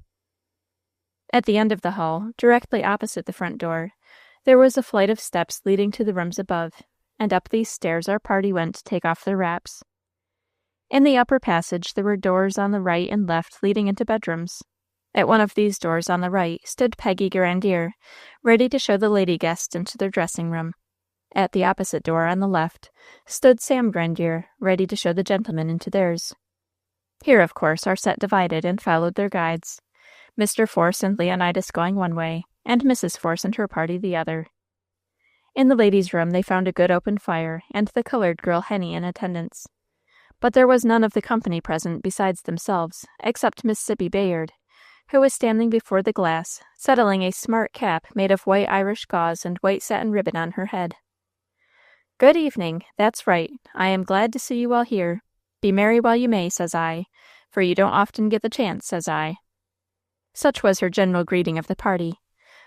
At the end of the hall, directly opposite the front door, there was a flight of steps leading to the rooms above, and up these stairs our party went to take off their wraps. In the upper passage there were doors on the right and left leading into bedrooms. At one of these doors on the right stood Peggy Grandier, ready to show the lady guests into their dressing room. At the opposite door on the left stood Sam Grandier, ready to show the gentlemen into theirs. Here, of course, our set divided and followed their guides, Mr. Force and Leonidas going one way, and Mrs. Force and her party the other. In the ladies' room they found a good open fire, and the colored girl Henny in attendance. But there was none of the company present besides themselves, except Miss Sibyl Bayard, who was standing before the glass, settling a smart cap made of white Irish gauze and white satin ribbon on her head. "Good evening, that's right. I am glad to see you all here. Be merry while you may, says I, for you don't often get the chance, says I." Such was her general greeting of the party,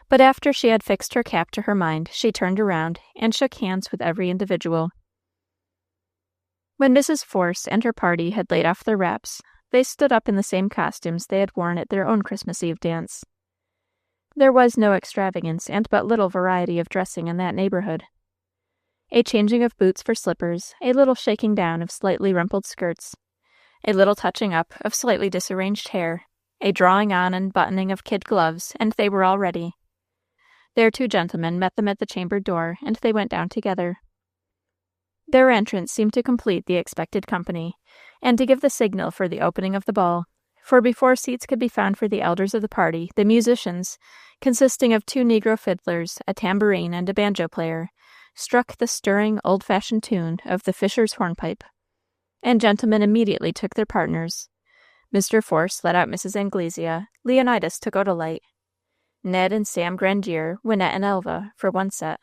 but after she had fixed her cap to her mind, she turned around and shook hands with every individual. When Mrs. Force and her party had laid off their wraps, they stood up in the same costumes they had worn at their own Christmas Eve dance. There was no extravagance and but little variety of dressing in that neighborhood. A changing of boots for slippers, a little shaking down of slightly rumpled skirts, a little touching up of slightly disarranged hair, a drawing on and buttoning of kid gloves, and they were all ready. Their two gentlemen met them at the chamber door, and they went down together. Their entrance seemed to complete the expected company, and to give the signal for the opening of the ball, for before seats could be found for the elders of the party, the musicians, consisting of 2 Negro fiddlers, a tambourine, and a banjo player, struck the stirring, old-fashioned tune of the Fisher's hornpipe, and gentlemen immediately took their partners. Mr. Force led out Mrs. Anglesea, Leonidas took Odalite, Ned and Sam Grandier, Winnette and Elva, for one set.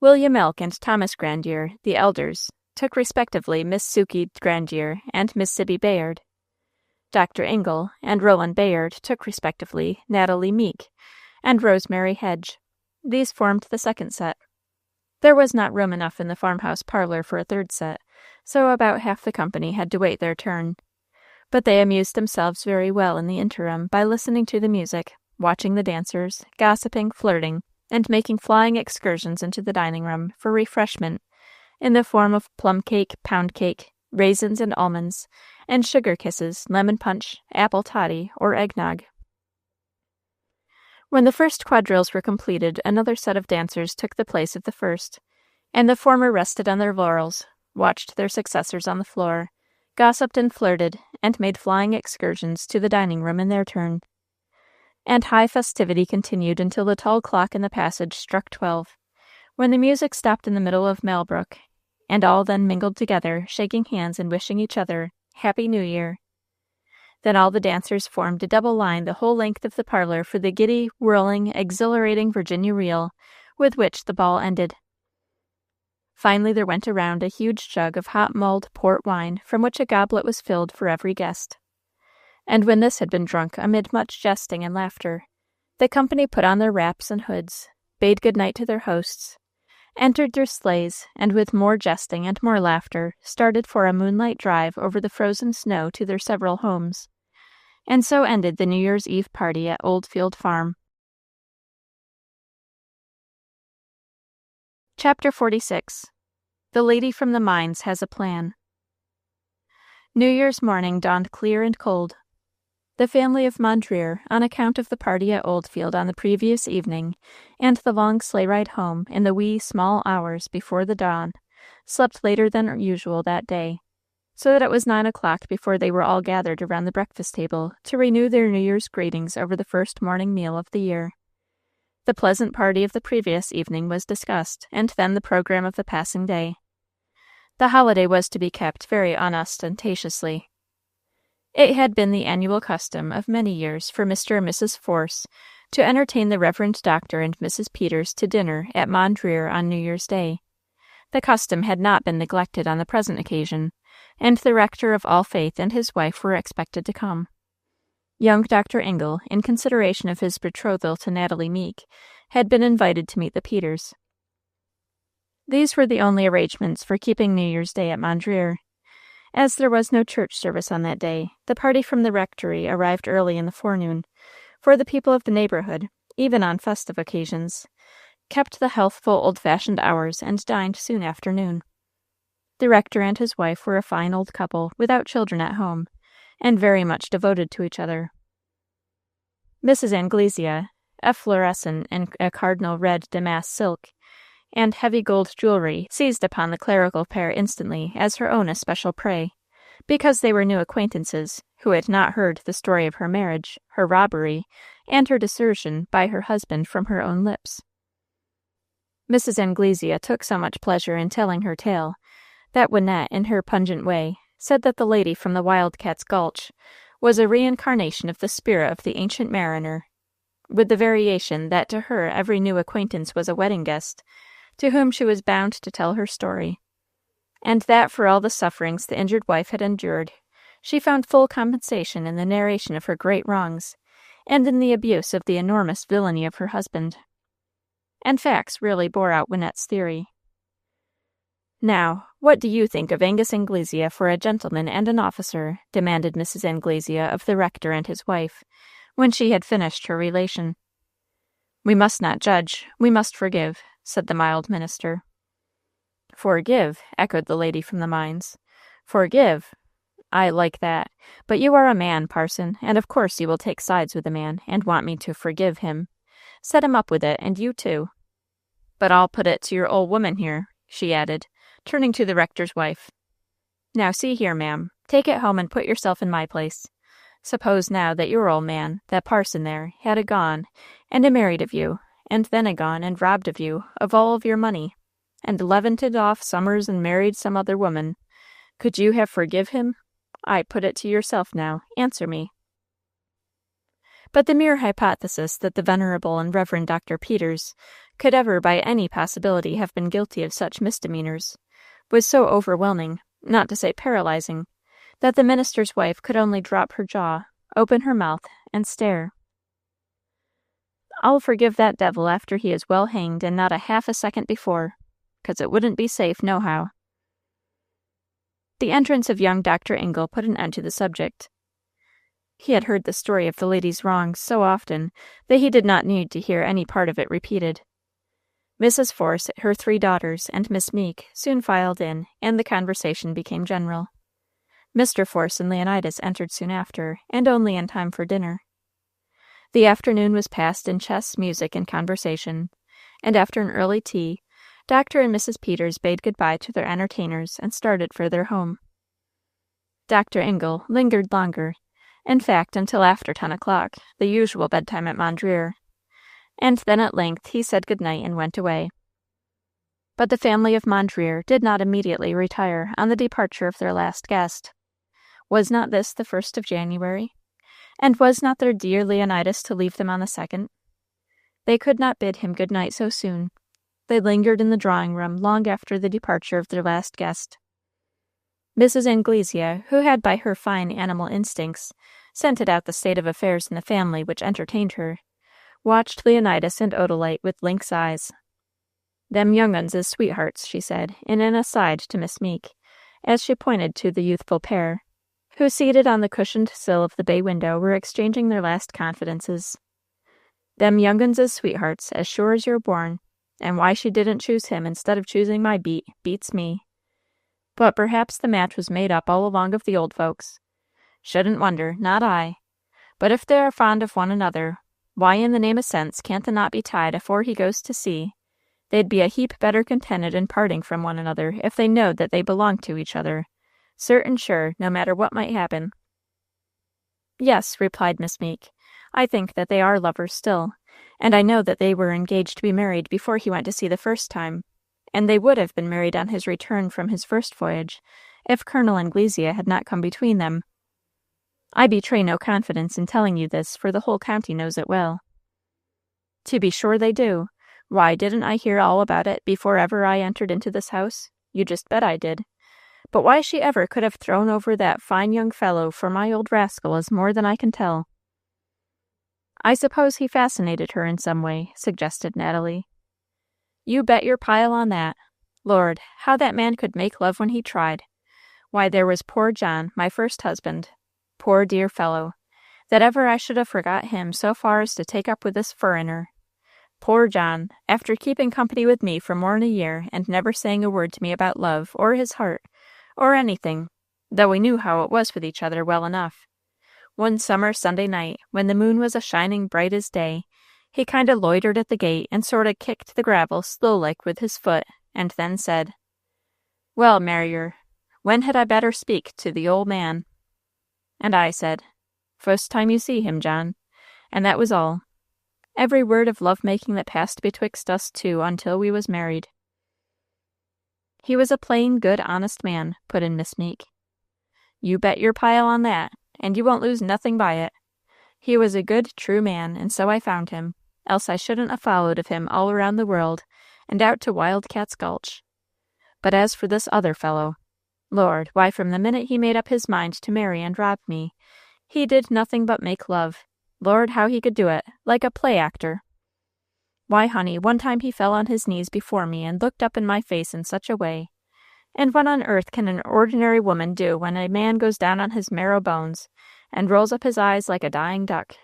William Elk and Thomas Grandier, the elders, took respectively Miss Sukey Grandier and Miss Sibyl Bayard. Dr. Ingle and Roland Bayard took respectively Natalie Meek and Rosemary Hedge. These formed the second set. There was not room enough in the farmhouse parlor for a third set, so about half the company had to wait their turn. But they amused themselves very well in the interim by listening to the music, watching the dancers, gossiping, flirting, and making flying excursions into the dining room for refreshment in the form of plum cake, pound cake, raisins and almonds, and sugar kisses, lemon punch, apple toddy, or eggnog. When the first quadrilles were completed, another set of dancers took the place of the first, and the former rested on their laurels, watched their successors on the floor, gossiped and flirted, and made flying excursions to the dining room in their turn. And high festivity continued until the tall clock in the passage struck 12, when the music stopped in the middle of Malbrook, and all then mingled together, shaking hands and wishing each other Happy New Year. Then all the dancers formed a double line the whole length of the parlor for the giddy, whirling, exhilarating Virginia reel, with which the ball ended. Finally there went around a huge jug of hot mulled port wine, from which a goblet was filled for every guest. And when this had been drunk, amid much jesting and laughter, the company put on their wraps and hoods, bade good night to their hosts, entered their sleighs, and with more jesting and more laughter, started for a moonlight drive over the frozen snow to their several homes. And so ended the New Year's Eve party at Oldfield Farm. Chapter 46. The Lady from the Mines Has a Plan. New Year's morning dawned clear and cold. The family of Mondreer, on account of the party at Oldfield on the previous evening, and the long sleigh ride home in the wee, small hours before the dawn, slept later than usual that day, so that it was 9 o'clock before they were all gathered around the breakfast table to renew their New Year's greetings over the first morning meal of the year. The pleasant party of the previous evening was discussed, and then the program of the passing day. The holiday was to be kept very unostentatiously. It had been the annual custom of many years for Mr. and Mrs. Force to entertain the Reverend Dr. and Mrs. Peters to dinner at Mondreer on New Year's Day. The custom had not been neglected on the present occasion, and the rector of All Faith and his wife were expected to come. Young Dr. Ingle, in consideration of his betrothal to Natalie Meek, had been invited to meet the Peters. These were the only arrangements for keeping New Year's Day at Mondreer. As there was no church service on that day, the party from the rectory arrived early in the forenoon, for the people of the neighborhood, even on festive occasions, kept the healthful old-fashioned hours and dined soon after noon. The rector and his wife were a fine old couple, without children at home, and very much devoted to each other. Mrs. Anglesea, efflorescent in a cardinal red damask silk, and heavy gold jewelry, seized upon the clerical pair instantly as her own especial prey, because they were new acquaintances who had not heard the story of her marriage, her robbery, and her desertion by her husband from her own lips. Mrs. Anglesea took so much pleasure in telling her tale that Wynette, in her pungent way, said that the lady from the Wildcat's Gulch was a reincarnation of the spirit of the ancient mariner, with the variation that to her every new acquaintance was a wedding guest, to whom she was bound to tell her story, and that for all the sufferings the injured wife had endured, she found full compensation in the narration of her great wrongs, and in the abuse of the enormous villainy of her husband. And facts really bore out Wynette's theory. "Now, what do you think of Angus Anglesea for a gentleman and an officer?" demanded Mrs. Anglesea of the rector and his wife, when she had finished her relation. "We must not judge, we must forgive," said the mild minister. "Forgive," echoed the lady from the mines. "Forgive? I like that. But you are a man, parson, and of course you will take sides with a man, and want me to forgive him. Set him up with it, and you too. But I'll put it to your old woman here," she added, turning to the rector's wife. "Now see here, ma'am, take it home and put yourself in my place. Suppose now that your old man, that parson there, had a gone, and a married of you, and then a gone and robbed of you of all of your money, and levanted off summers and married some other woman. Could you have forgive him? I put it to yourself now. Answer me." But the mere hypothesis that the venerable and Reverend Dr. Peters could ever by any possibility have been guilty of such misdemeanors was so overwhelming, not to say paralyzing, that the minister's wife could only drop her jaw, open her mouth, and stare. "I'll forgive that devil after he is well hanged, and not a half a second before, 'cause it wouldn't be safe nohow." The entrance of young Dr. Ingle put an end to the subject. He had heard the story of the lady's wrongs so often that he did not need to hear any part of it repeated. Mrs. Force, her 3 daughters, and Miss Meek soon filed in, and the conversation became general. Mr. Force and Leonidas entered soon after, and only in time for dinner. The afternoon was passed in chess, music, and conversation, and after an early tea, Dr. and Mrs. Peters bade good-bye to their entertainers and started for their home. Dr. Ingle lingered longer, in fact until after 10 o'clock, the usual bedtime at Mondreer, and then at length he said good-night and went away. But the family of Mondreer did not immediately retire on the departure of their last guest. Was not this the 1st of January? And was not their dear Leonidas to leave them on the 2nd? They could not bid him good night so soon. They lingered in the drawing-room long after the departure of their last guest. Mrs. Anglesea, who had by her fine animal instincts scented out the state of affairs in the family which entertained her, watched Leonidas and Odalite with lynx eyes. "Them young uns is sweethearts," she said, in an aside to Miss Meek, as she pointed to the youthful pair, who, seated on the cushioned sill of the bay window, were exchanging their last confidences. "Them young uns is sweethearts, as sure as you're born, and why she didn't choose him instead of choosing my beats me. But perhaps the match was made up all along of the old folks. Shouldn't wonder, not I. But if they are fond of one another, why in the name of sense can't the knot be tied afore he goes to sea? They'd be a heap better contented in parting from one another if they knowed that they belonged to each other, certain sure, no matter what might happen." "Yes," replied Miss Meek, "I think that they are lovers still, and I know that they were engaged to be married before he went to sea the first time, and they would have been married on his return from his first voyage, if Colonel Anglesea had not come between them. I betray no confidence in telling you this, for the whole county knows it well." "To be sure they do. Why, didn't I hear all about it before ever I entered into this house? You just bet I did. But why she ever could have thrown over that fine young fellow for my old rascal is more than I can tell." "I suppose he fascinated her in some way," suggested Natalie. "You bet your pile on that. Lord, how that man could make love when he tried. Why, there was poor John, my first husband. Poor dear fellow, that ever I should have forgot him so far as to take up with this furriner. Poor John, after keeping company with me for more'n a year, and never saying a word to me about love, or his heart, or anything, though we knew how it was with each other well enough. One summer Sunday night, when the moon was a-shining bright as day, he kind o' loitered at the gate and sort o' kicked the gravel slow-like with his foot, and then said, 'Well, Marrier, when had I better speak to the old man? And I said, First time you see him, John. And that was all. Every word of love-making that passed betwixt us two until we was married. He was a plain, good, honest man, put in Miss Meek. You bet your pile on that, and you won't lose nothing by it. He was a good, true man, and so I found him, else I shouldn't have followed of him all around the world, and out to Wildcat's Gulch. But as for this other fellow, Lord, why, from the minute he made up his mind to marry and rob me, he did nothing but make love. Lord, how he could do it, like a play actor. Why, honey, one time he fell on his knees before me and looked up in my face in such a way. And what on earth can an ordinary woman do when a man goes down on his marrow bones and rolls up his eyes like a dying duck?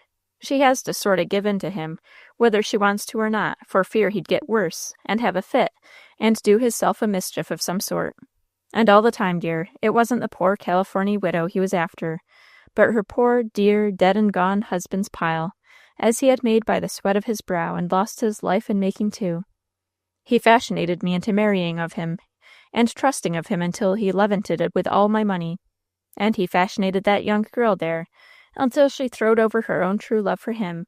She has to sort of give in to him, whether she wants to or not, for fear he'd get worse, and have a fit, and do hisself a mischief of some sort. And all the time, dear, it wasn't the poor Californy widow he was after, but her poor, dear, dead-and-gone husband's pile, as he had made by the sweat of his brow and lost his life in making too. He fashionated me into marrying of him, and trusting of him until he levanted it with all my money, and he fashionated that young girl there, until she throwed over her own true love for him.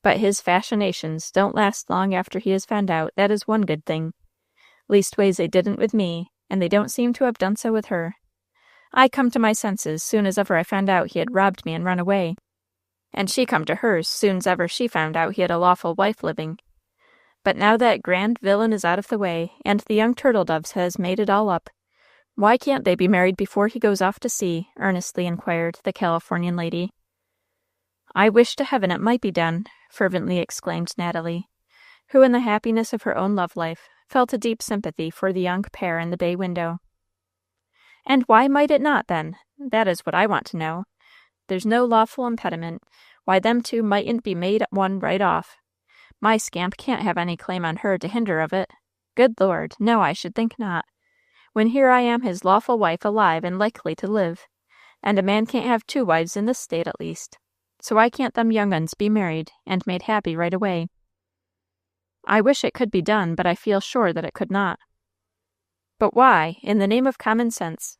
But his fashionations don't last long after he is found out, that is one good thing. Leastways they didn't with me, and they don't seem to have done so with her. I come to my senses soon as ever I found out he had robbed me and run away, and she come to hers soon's ever she found out he had a lawful wife living. But now that grand villain is out of the way, and the young turtle-doves has made it all up, why can't they be married before he goes off to sea? Earnestly inquired the Californian lady. I wish to heaven it might be done, fervently exclaimed Natalie, who in the happiness of her own love life felt a deep sympathy for the young pair in the bay window. And why might it not, then? That is what I want to know. There's no lawful impediment why them two mightn't be made one right off. My scamp can't have any claim on her to hinder of it. Good Lord, no, I should think not. When here I am his lawful wife alive and likely to live, and a man can't have two wives in this state at least. So why can't them young uns be married and made happy right away? I wish it could be done, but I feel sure that it could not. But why, in the name of common sense?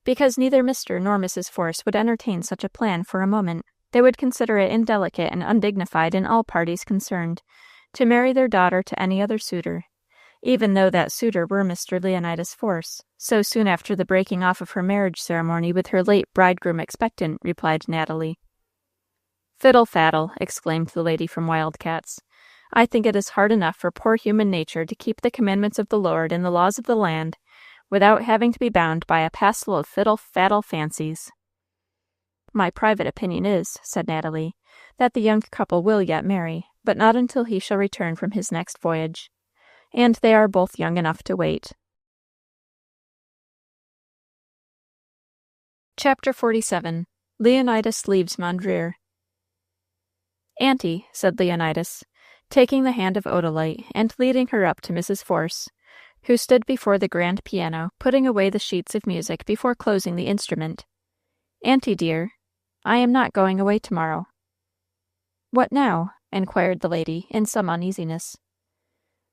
Because neither Mr. nor Mrs. Force would entertain such a plan for a moment. They would consider it indelicate and undignified in all parties concerned to marry their daughter to any other suitor, even though that suitor were Mr. Leonidas Force, so soon after the breaking off of her marriage ceremony with her late bridegroom expectant, replied Natalie. Fiddle-faddle, exclaimed the lady from Wildcats. I think it is hard enough for poor human nature to keep the commandments of the Lord and the laws of the land without having to be bound by a passel of fiddle-faddle fancies. My private opinion is, said Natalie, that the young couple will yet marry, but not until he shall return from his next voyage, and they are both young enough to wait. Chapter 47. Leonidas leaves Mondreer. Auntie, said Leonidas, taking the hand of Odalite and leading her up to Mrs. Force, who stood before the grand piano, putting away the sheets of music before closing the instrument. Auntie dear, I am not going away tomorrow. What now? Inquired the lady, in some uneasiness.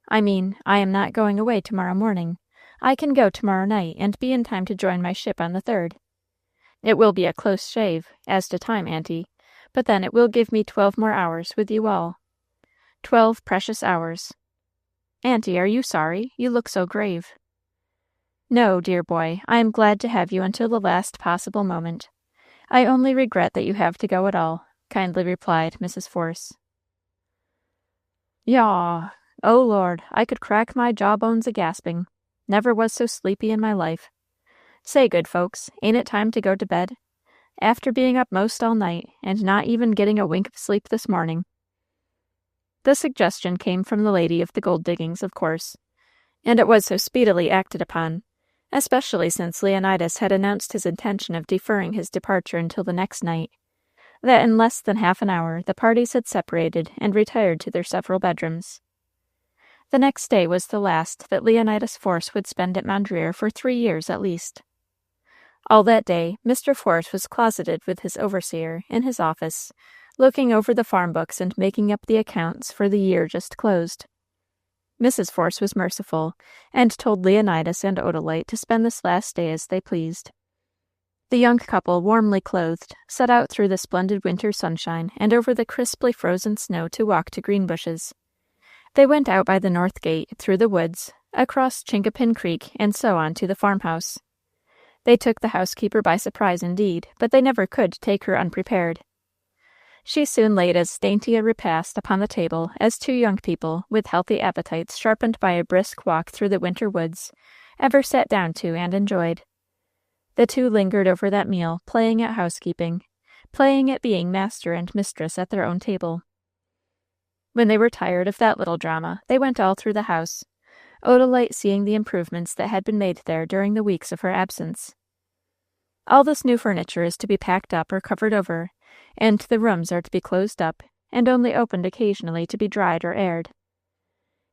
I mean, I am not going away tomorrow morning. I can go tomorrow night, and be in time to join my ship on the 3rd. It will be a close shave, as to time, Auntie, but then it will give me 12 more hours with you all. 12 precious hours. Auntie, are you sorry? You look so grave. No, dear boy, I am glad to have you until the last possible moment. I only regret that you have to go at all, kindly replied Mrs. Force. Yaw, oh Lord, I could crack my jawbones a-gasping. Never was so sleepy in my life. Say, good folks, ain't it time to go to bed? After being up most all night, and not even getting a wink of sleep this morning. The suggestion came from the lady of the gold diggings, of course, and it was so speedily acted upon, especially since Leonidas had announced his intention of deferring his departure until the next night, that in less than half an hour the parties had separated and retired to their several bedrooms. The next day was the last that Leonidas Force would spend at Mondreer for 3 years at least. All that day, Mr. Force was closeted with his overseer in his office, looking over the farm books and making up the accounts for the year just closed. Mrs. Force was merciful, and told Leonidas and Odalite to spend this last day as they pleased. The young couple, warmly clothed, set out through the splendid winter sunshine and over the crisply frozen snow to walk to Greenbushes. They went out by the north gate, through the woods, across Chinkapin Creek, and so on to the farmhouse. They took the housekeeper by surprise indeed, but they never could take her unprepared. She soon laid as dainty a repast upon the table as two young people, with healthy appetites sharpened by a brisk walk through the winter woods, ever sat down to and enjoyed. The two lingered over that meal, playing at housekeeping, playing at being master and mistress at their own table. When they were tired of that little drama, they went all through the house, Odalite seeing the improvements that had been made there during the weeks of her absence. All this new furniture is to be packed up or covered over, and the rooms are to be closed up, and only opened occasionally to be dried or aired.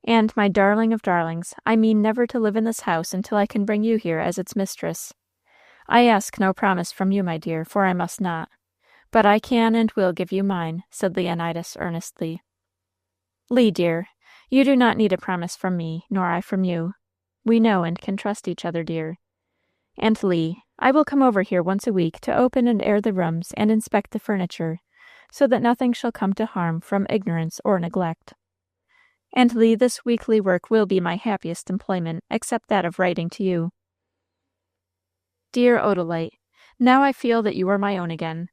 And, my darling of darlings, I mean never to live in this house until I can bring you here as its mistress. I ask no promise from you, my dear, for I must not. But I can and will give you mine, said Leonidas earnestly. Lee, dear, you do not need a promise from me, nor I from you. We know and can trust each other, dear. And, Lee, I will come over here once a week to open and air the rooms and inspect the furniture, so that nothing shall come to harm from ignorance or neglect. And, Lee, this weekly work will be my happiest employment, except that of writing to you. Dear Odalite, now I feel that you are my own again.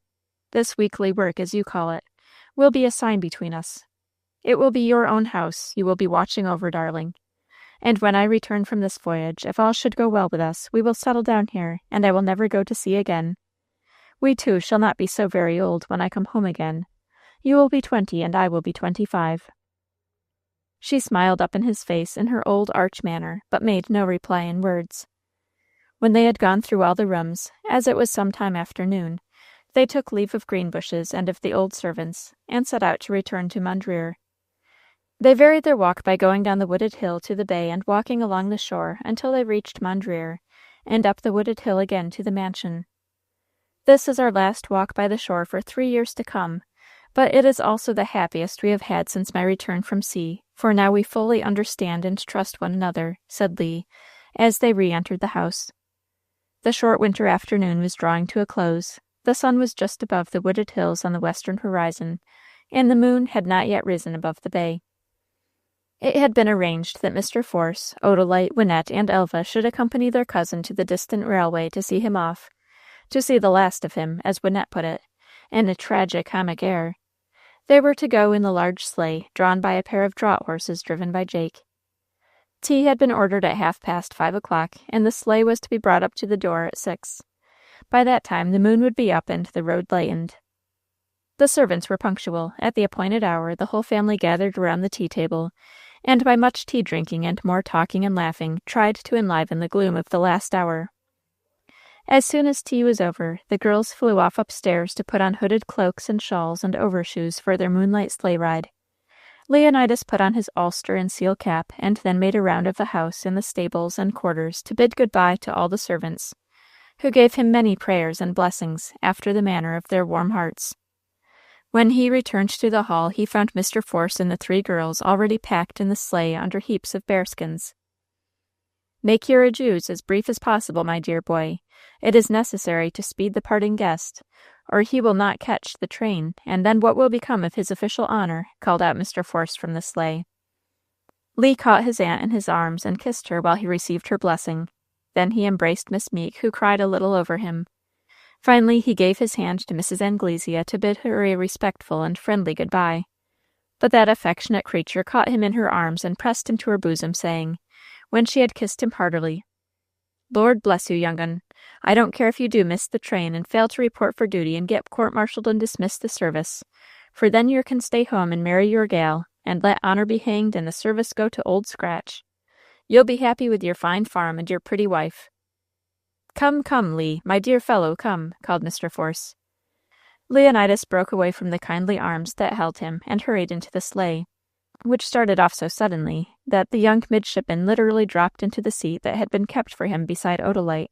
This weekly work, as you call it, will be a sign between us. It will be your own house you will be watching over, darling. And when I return from this voyage, if all should go well with us, we will settle down here, and I will never go to sea again. We two shall not be so very old when I come home again. You will be 20, and I will be 25. She smiled up in his face in her old arch manner, but made no reply in words. When they had gone through all the rooms, as it was some time after noon, they took leave of Greenbushes and of the old servants, and set out to return to Mondreer. They varied their walk by going down the wooded hill to the bay and walking along the shore until they reached Mondreer, and up the wooded hill again to the mansion. This is our last walk by the shore for 3 years to come, but it is also the happiest we have had since my return from sea, for now we fully understand and trust one another, said Lee, as they re-entered the house. The short winter afternoon was drawing to a close. The sun was just above the wooded hills on the western horizon, and the moon had not yet risen above the bay. It had been arranged that Mr. Force, Odalite, Wynette, and Elva should accompany their cousin to the distant railway to see him off, to see the last of him, as Wynette put it, in a tragi-comic air. They were to go in the large sleigh, drawn by a pair of draught horses driven by Jake. Tea had been ordered at 5:30 o'clock, and the sleigh was to be brought up to the door at 6. By that time the moon would be up and the road lightened. The servants were punctual. At the appointed hour the whole family gathered around the tea-table, and by much tea-drinking and more talking and laughing tried to enliven the gloom of the last hour. As soon as tea was over, the girls flew off upstairs to put on hooded cloaks and shawls and overshoes for their moonlight sleigh ride. Leonidas put on his ulster and seal cap, and then made a round of the house and the stables and quarters to bid good-bye to all the servants, who gave him many prayers and blessings after the manner of their warm hearts. When he returned to the hall, he found Mr. Force and the 3 girls already packed in the sleigh under heaps of bearskins. "Make your adieus as brief as possible, my dear boy. It is necessary to speed the parting guest, or he will not catch the train, and then what will become of his official honor?" called out Mr. Force from the sleigh. Lee caught his aunt in his arms and kissed her while he received her blessing. Then he embraced Miss Meek, who cried a little over him. Finally, he gave his hand to Mrs. Anglesea to bid her a respectful and friendly good-bye. But that affectionate creature caught him in her arms and pressed him to her bosom, saying, when she had kissed him heartily, "Lord bless you, young un. I don't care if you do miss the train and fail to report for duty and get court-martialed and dismiss the service, for then yer can stay home and marry your gal, and let honor be hanged and the service go to Old Scratch. You'll be happy with your fine farm and your pretty wife." "Come, come, Lee, my dear fellow, come," called Mr. Force. Leonidas broke away from the kindly arms that held him and hurried into the sleigh, which started off so suddenly that the young midshipman literally dropped into the seat that had been kept for him beside Odalite.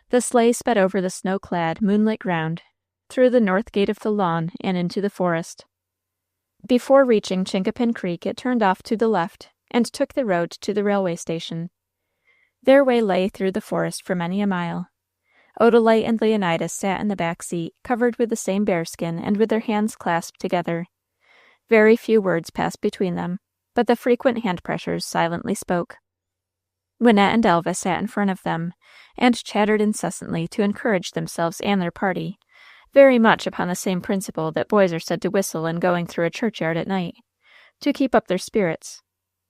The sleigh sped over the snow-clad, moonlit ground, through the north gate of the lawn, and into the forest. Before reaching Chinkapin Creek, it turned off to the left and took the road to the railway station. Their way lay through the forest for many a mile. Odalite and Leonidas sat in the back seat, covered with the same bearskin and with their hands clasped together. Very few words passed between them, but the frequent hand pressures silently spoke. Wynette and Elva sat in front of them, and chattered incessantly to encourage themselves and their party, very much upon the same principle that boys are said to whistle in going through a churchyard at night, to keep up their spirits,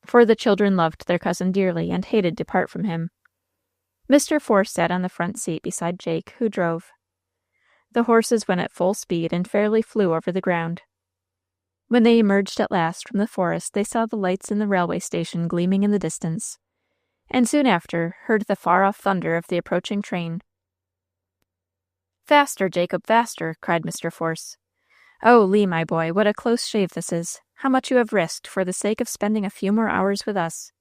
for the children loved their cousin dearly and hated to part from him. Mr. Force sat on the front seat beside Jake, who drove. The horses went at full speed and fairly flew over the ground. When they emerged at last from the forest, they saw the lights in the railway station gleaming in the distance, and soon after heard the far-off thunder of the approaching train. "Faster, Jacob, faster!" cried Mr. Force. "Oh, Lee, my boy, what a close shave this is! How much you have risked for the sake of spending a few more hours with us!"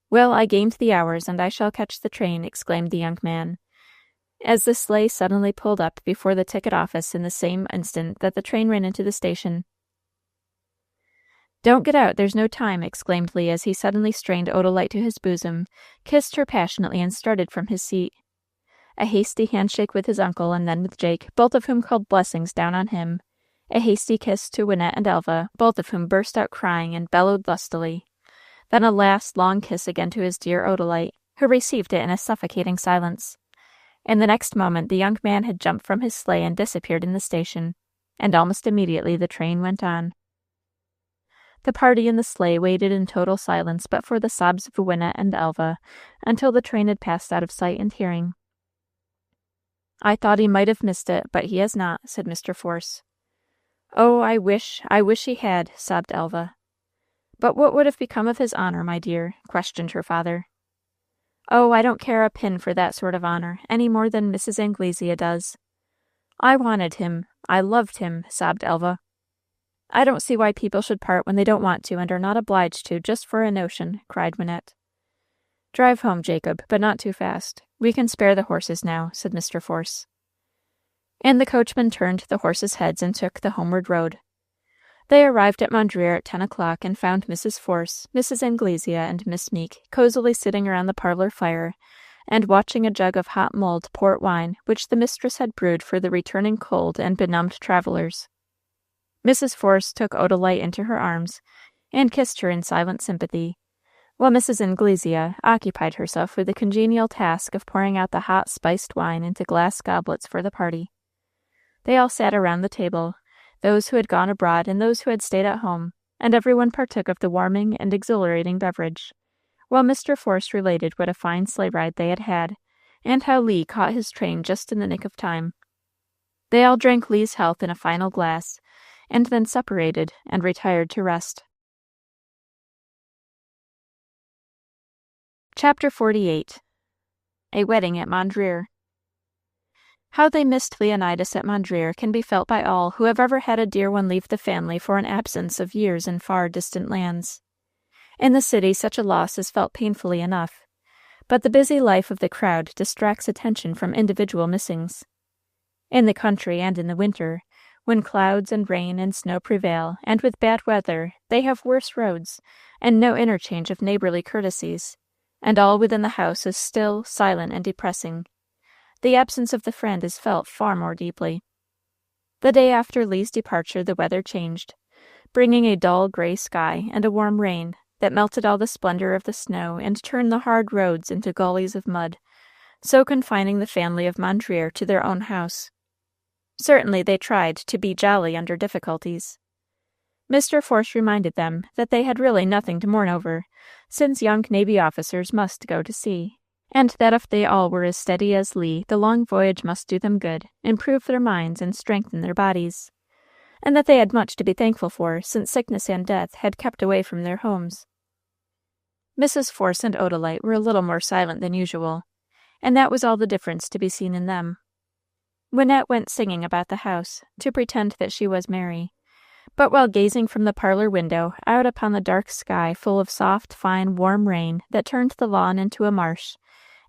"Well, I gained the hours, and I shall catch the train," exclaimed the young man, as the sleigh suddenly pulled up before the ticket office in the same instant that the train ran into the station. "Don't get out, there's no time," exclaimed Lee as he suddenly strained Odalite to his bosom, kissed her passionately, and started from his seat. A hasty handshake with his uncle and then with Jake, both of whom called blessings down on him. A hasty kiss to Wynette and Elva, both of whom burst out crying and bellowed lustily. Then a last long kiss again to his dear Odalite, who received it in a suffocating silence. In the next moment the young man had jumped from his sleigh and disappeared in the station, and almost immediately the train went on. The party in the sleigh waited in total silence but for the sobs of Wynette and Elva until the train had passed out of sight and hearing. "I thought he might have missed it, but he has not," said Mr. Force. "Oh, I wish he had," sobbed Elva. "But what would have become of his honor, my dear?" questioned her father. "Oh, I don't care a pin for that sort of honor, any more than Mrs. Anglesea does. I wanted him. I loved him," sobbed Elva. "I don't see why people should part when they don't want to and are not obliged to just for a notion," cried Wynette. "Drive home, Jacob, but not too fast. We can spare the horses now," said Mr. Force. And the coachman turned the horses' heads and took the homeward road. They arrived at Mondreer at 10 o'clock and found Mrs. Force, Mrs. Anglesea, and Miss Meek cozily sitting around the parlor fire and watching a jug of hot mulled port wine which the mistress had brewed for the returning cold and benumbed travelers. Mrs. Force took Odalite into her arms and kissed her in silent sympathy, while Mrs. Anglesea occupied herself with the congenial task of pouring out the hot spiced wine into glass goblets for the party. They all sat around the table, those who had gone abroad and those who had stayed at home, and everyone partook of the warming and exhilarating beverage, while Mr. Force related what a fine sleigh ride they had had, and how Lee caught his train just in the nick of time. They all drank Lee's health in a final glass, and then separated and retired to rest. Chapter 48. A Wedding at Mondreer. How they missed Leonidas at Mondreer can be felt by all who have ever had a dear one leave the family for an absence of years in far distant lands. In the city such a loss is felt painfully enough, but the busy life of the crowd distracts attention from individual missings. In the country and in the winter, when clouds and rain and snow prevail, and with bad weather, they have worse roads, and no interchange of neighborly courtesies, and all within the house is still, silent, and depressing. The absence of the friend is felt far more deeply. The day after Lee's departure the weather changed, bringing a dull gray sky and a warm rain that melted all the splendor of the snow and turned the hard roads into gullies of mud, so confining the family of Mondreer to their own house. Certainly they tried to be jolly under difficulties. Mr. Force reminded them that they had really nothing to mourn over, since young Navy officers must go to sea, and that if they all were as steady as Lee, the long voyage must do them good, improve their minds, and strengthen their bodies, and that they had much to be thankful for, since sickness and death had kept away from their homes. Mrs. Force and Odalite were a little more silent than usual, and that was all the difference to be seen in them. Wynette went singing about the house, to pretend that she was merry, but while gazing from the parlor window out upon the dark sky full of soft, fine, warm rain that turned the lawn into a marsh,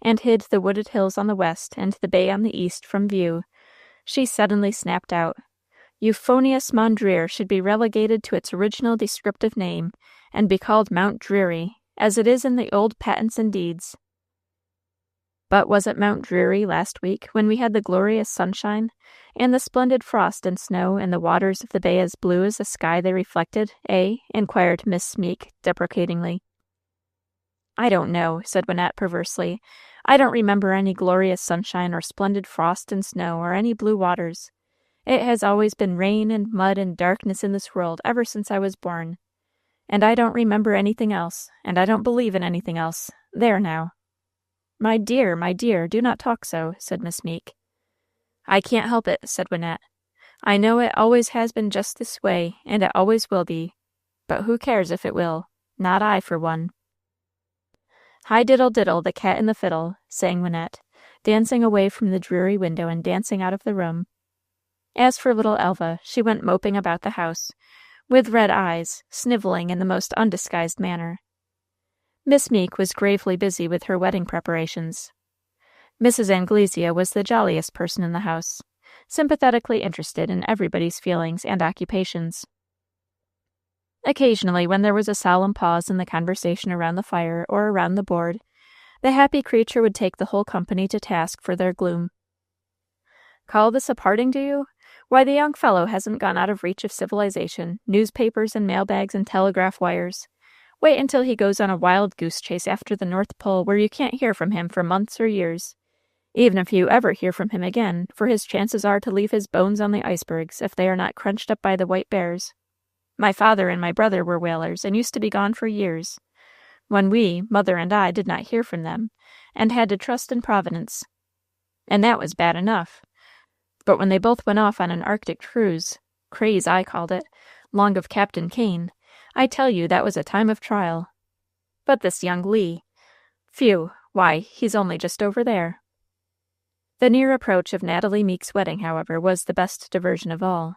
and hid the wooded hills on the west and the bay on the east from view, she suddenly snapped out, Euphonious Mondreer should be relegated to its original descriptive name, and be called Mount Dreary, as it is in the old patents and deeds. But was it Mount Dreary last week, when we had the glorious sunshine, and the splendid frost and snow, and the waters of the bay as blue as the sky they reflected, eh? Inquired Miss Meek, deprecatingly. I don't know, said Wynette perversely. I don't remember any glorious sunshine or splendid frost and snow or any blue waters. It has always been rain and mud and darkness in this world ever since I was born. And I don't remember anything else, and I don't believe in anything else. There now. My dear, do not talk so, said Miss Meek. I can't help it, said Wynette. I know it always has been just this way, and it always will be. But who cares if it will? Not I, for one. Hi diddle diddle, the cat and the fiddle, sang Wynette, dancing away from the dreary window and dancing out of the room. As for little Elva, she went moping about the house, with red eyes, snivelling in the most undisguised manner. Miss Meek was gravely busy with her wedding preparations. Mrs. Anglesea was the jolliest person in the house, sympathetically interested in everybody's feelings and occupations. Occasionally, when there was a solemn pause in the conversation around the fire or around the board, the happy creature would take the whole company to task for their gloom. Call this a parting, do you? Why, the young fellow hasn't gone out of reach of civilization, newspapers and mailbags and telegraph wires. Wait until he goes on a wild goose chase after the North Pole, where you can't hear from him for months or years. Even if you ever hear from him again, for his chances are to leave his bones on the icebergs if they are not crunched up by the white bears. My father and my brother were whalers, and used to be gone for years, when we, mother and I, did not hear from them, and had to trust in Providence. And that was bad enough. But when they both went off on an Arctic cruise, craze I called it, long of Captain Kane, I tell you that was a time of trial. But this young Lee, phew, why, he's only just over there. The near approach of Natalie Meek's wedding, however, was the best diversion of all.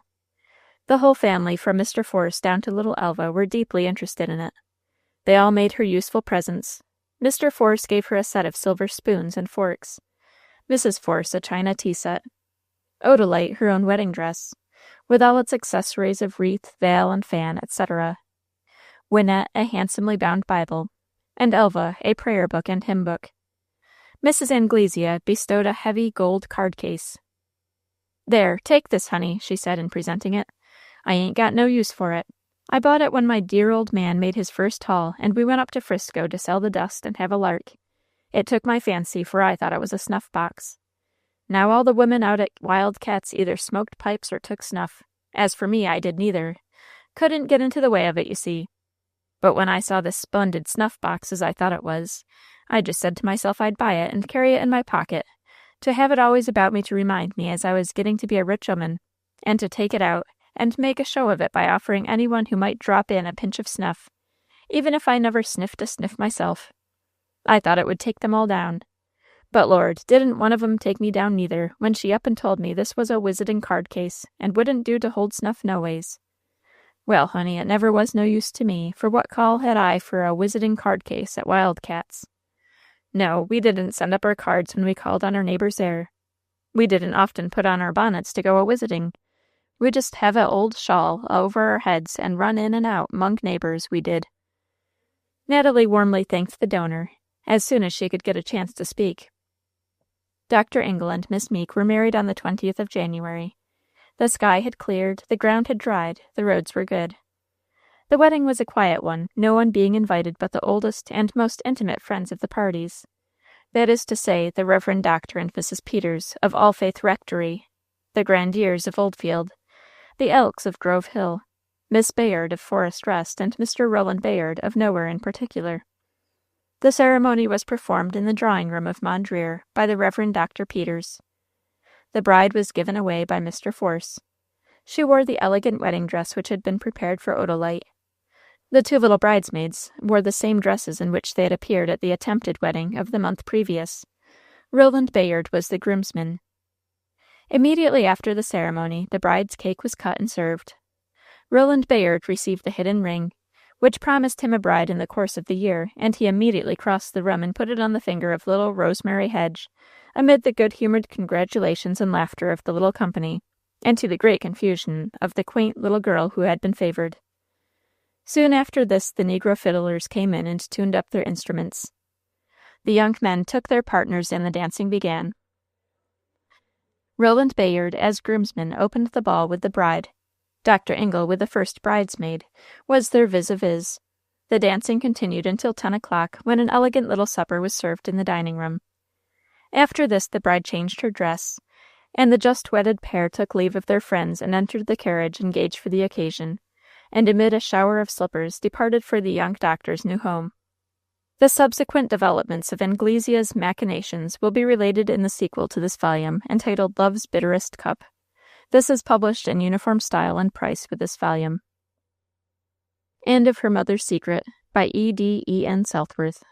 The whole family, from Mr. Force down to little Elva, were deeply interested in it. They all made her useful presents. Mr. Force gave her a set of silver spoons and forks. Mrs. Force a china tea set. Odalite her own wedding dress, with all its accessories of wreath, veil, and fan, etc. Wynette a handsomely bound Bible, and Elva a prayer book and hymn book. Mrs. Anglesea bestowed a heavy gold card case. There, take this, honey, she said in presenting it. I ain't got no use for it. I bought it when my dear old man made his first haul, and we went up to Frisco to sell the dust and have a lark. It took my fancy, for I thought it was a snuff box. Now all the women out at Wildcats either smoked pipes or took snuff. As for me, I did neither. Couldn't get into the way of it, you see. But when I saw this splendid snuff box, as I thought it was, I just said to myself I'd buy it and carry it in my pocket, to have it always about me to remind me as I was getting to be a rich woman, and to take it out and make a show of it by offering anyone who might drop in a pinch of snuff, even if I never sniffed a sniff myself. I thought it would take them all down. But Lord, didn't one of 'em take me down neither, when she up and told me this was a wisiting card case, and wouldn't do to hold snuff no ways. Well, honey, it never was no use to me, for what call had I for a wisiting card case at Wildcats? No, we didn't send up our cards when we called on our neighbors there. We didn't often put on our bonnets to go a-wisiting. We just have a old shawl over our heads and run in and out 'mong neighbors, we did. Natalie warmly thanked the donor, as soon as she could get a chance to speak. Dr. Ingle and Miss Meek were married on the 20th of January. The sky had cleared, the ground had dried, the roads were good. The wedding was a quiet one, no one being invited but the oldest and most intimate friends of the parties. That is to say, the Reverend Dr. and Mrs. Peters of All Faith Rectory, the Grandiers of Oldfield, the Elks of Grove Hill, Miss Bayard of Forest Rest, and Mr. Roland Bayard of nowhere in particular. The ceremony was performed in the drawing-room of Mondreer by the Reverend Dr. Peters. The bride was given away by Mr. Force. She wore the elegant wedding dress which had been prepared for Odalite. The two little bridesmaids wore the same dresses in which they had appeared at the attempted wedding of the month previous. Roland Bayard was the groomsman. Immediately after the ceremony, the bride's cake was cut and served. Roland Bayard received the hidden ring, which promised him a bride in the course of the year, and he immediately crossed the room and put it on the finger of little Rosemary Hedge, amid the good-humored congratulations and laughter of the little company, and to the great confusion of the quaint little girl who had been favored. Soon after this the negro fiddlers came in and tuned up their instruments. The young men took their partners and the dancing began. Roland Bayard, as groomsman, opened the ball with the bride. Dr. Ingle, with the first bridesmaid, was their vis-a-vis. The dancing continued until 10 o'clock, when an elegant little supper was served in the dining-room. After this the bride changed her dress, and the just-wedded pair took leave of their friends and entered the carriage engaged for the occasion, and amid a shower of slippers departed for the young doctor's new home. The subsequent developments of Anglesea's machinations will be related in the sequel to this volume, entitled Love's Bitterest Cup. This is published in uniform style and price with this volume. And of Her Mother's Secret by EDEN Southworth.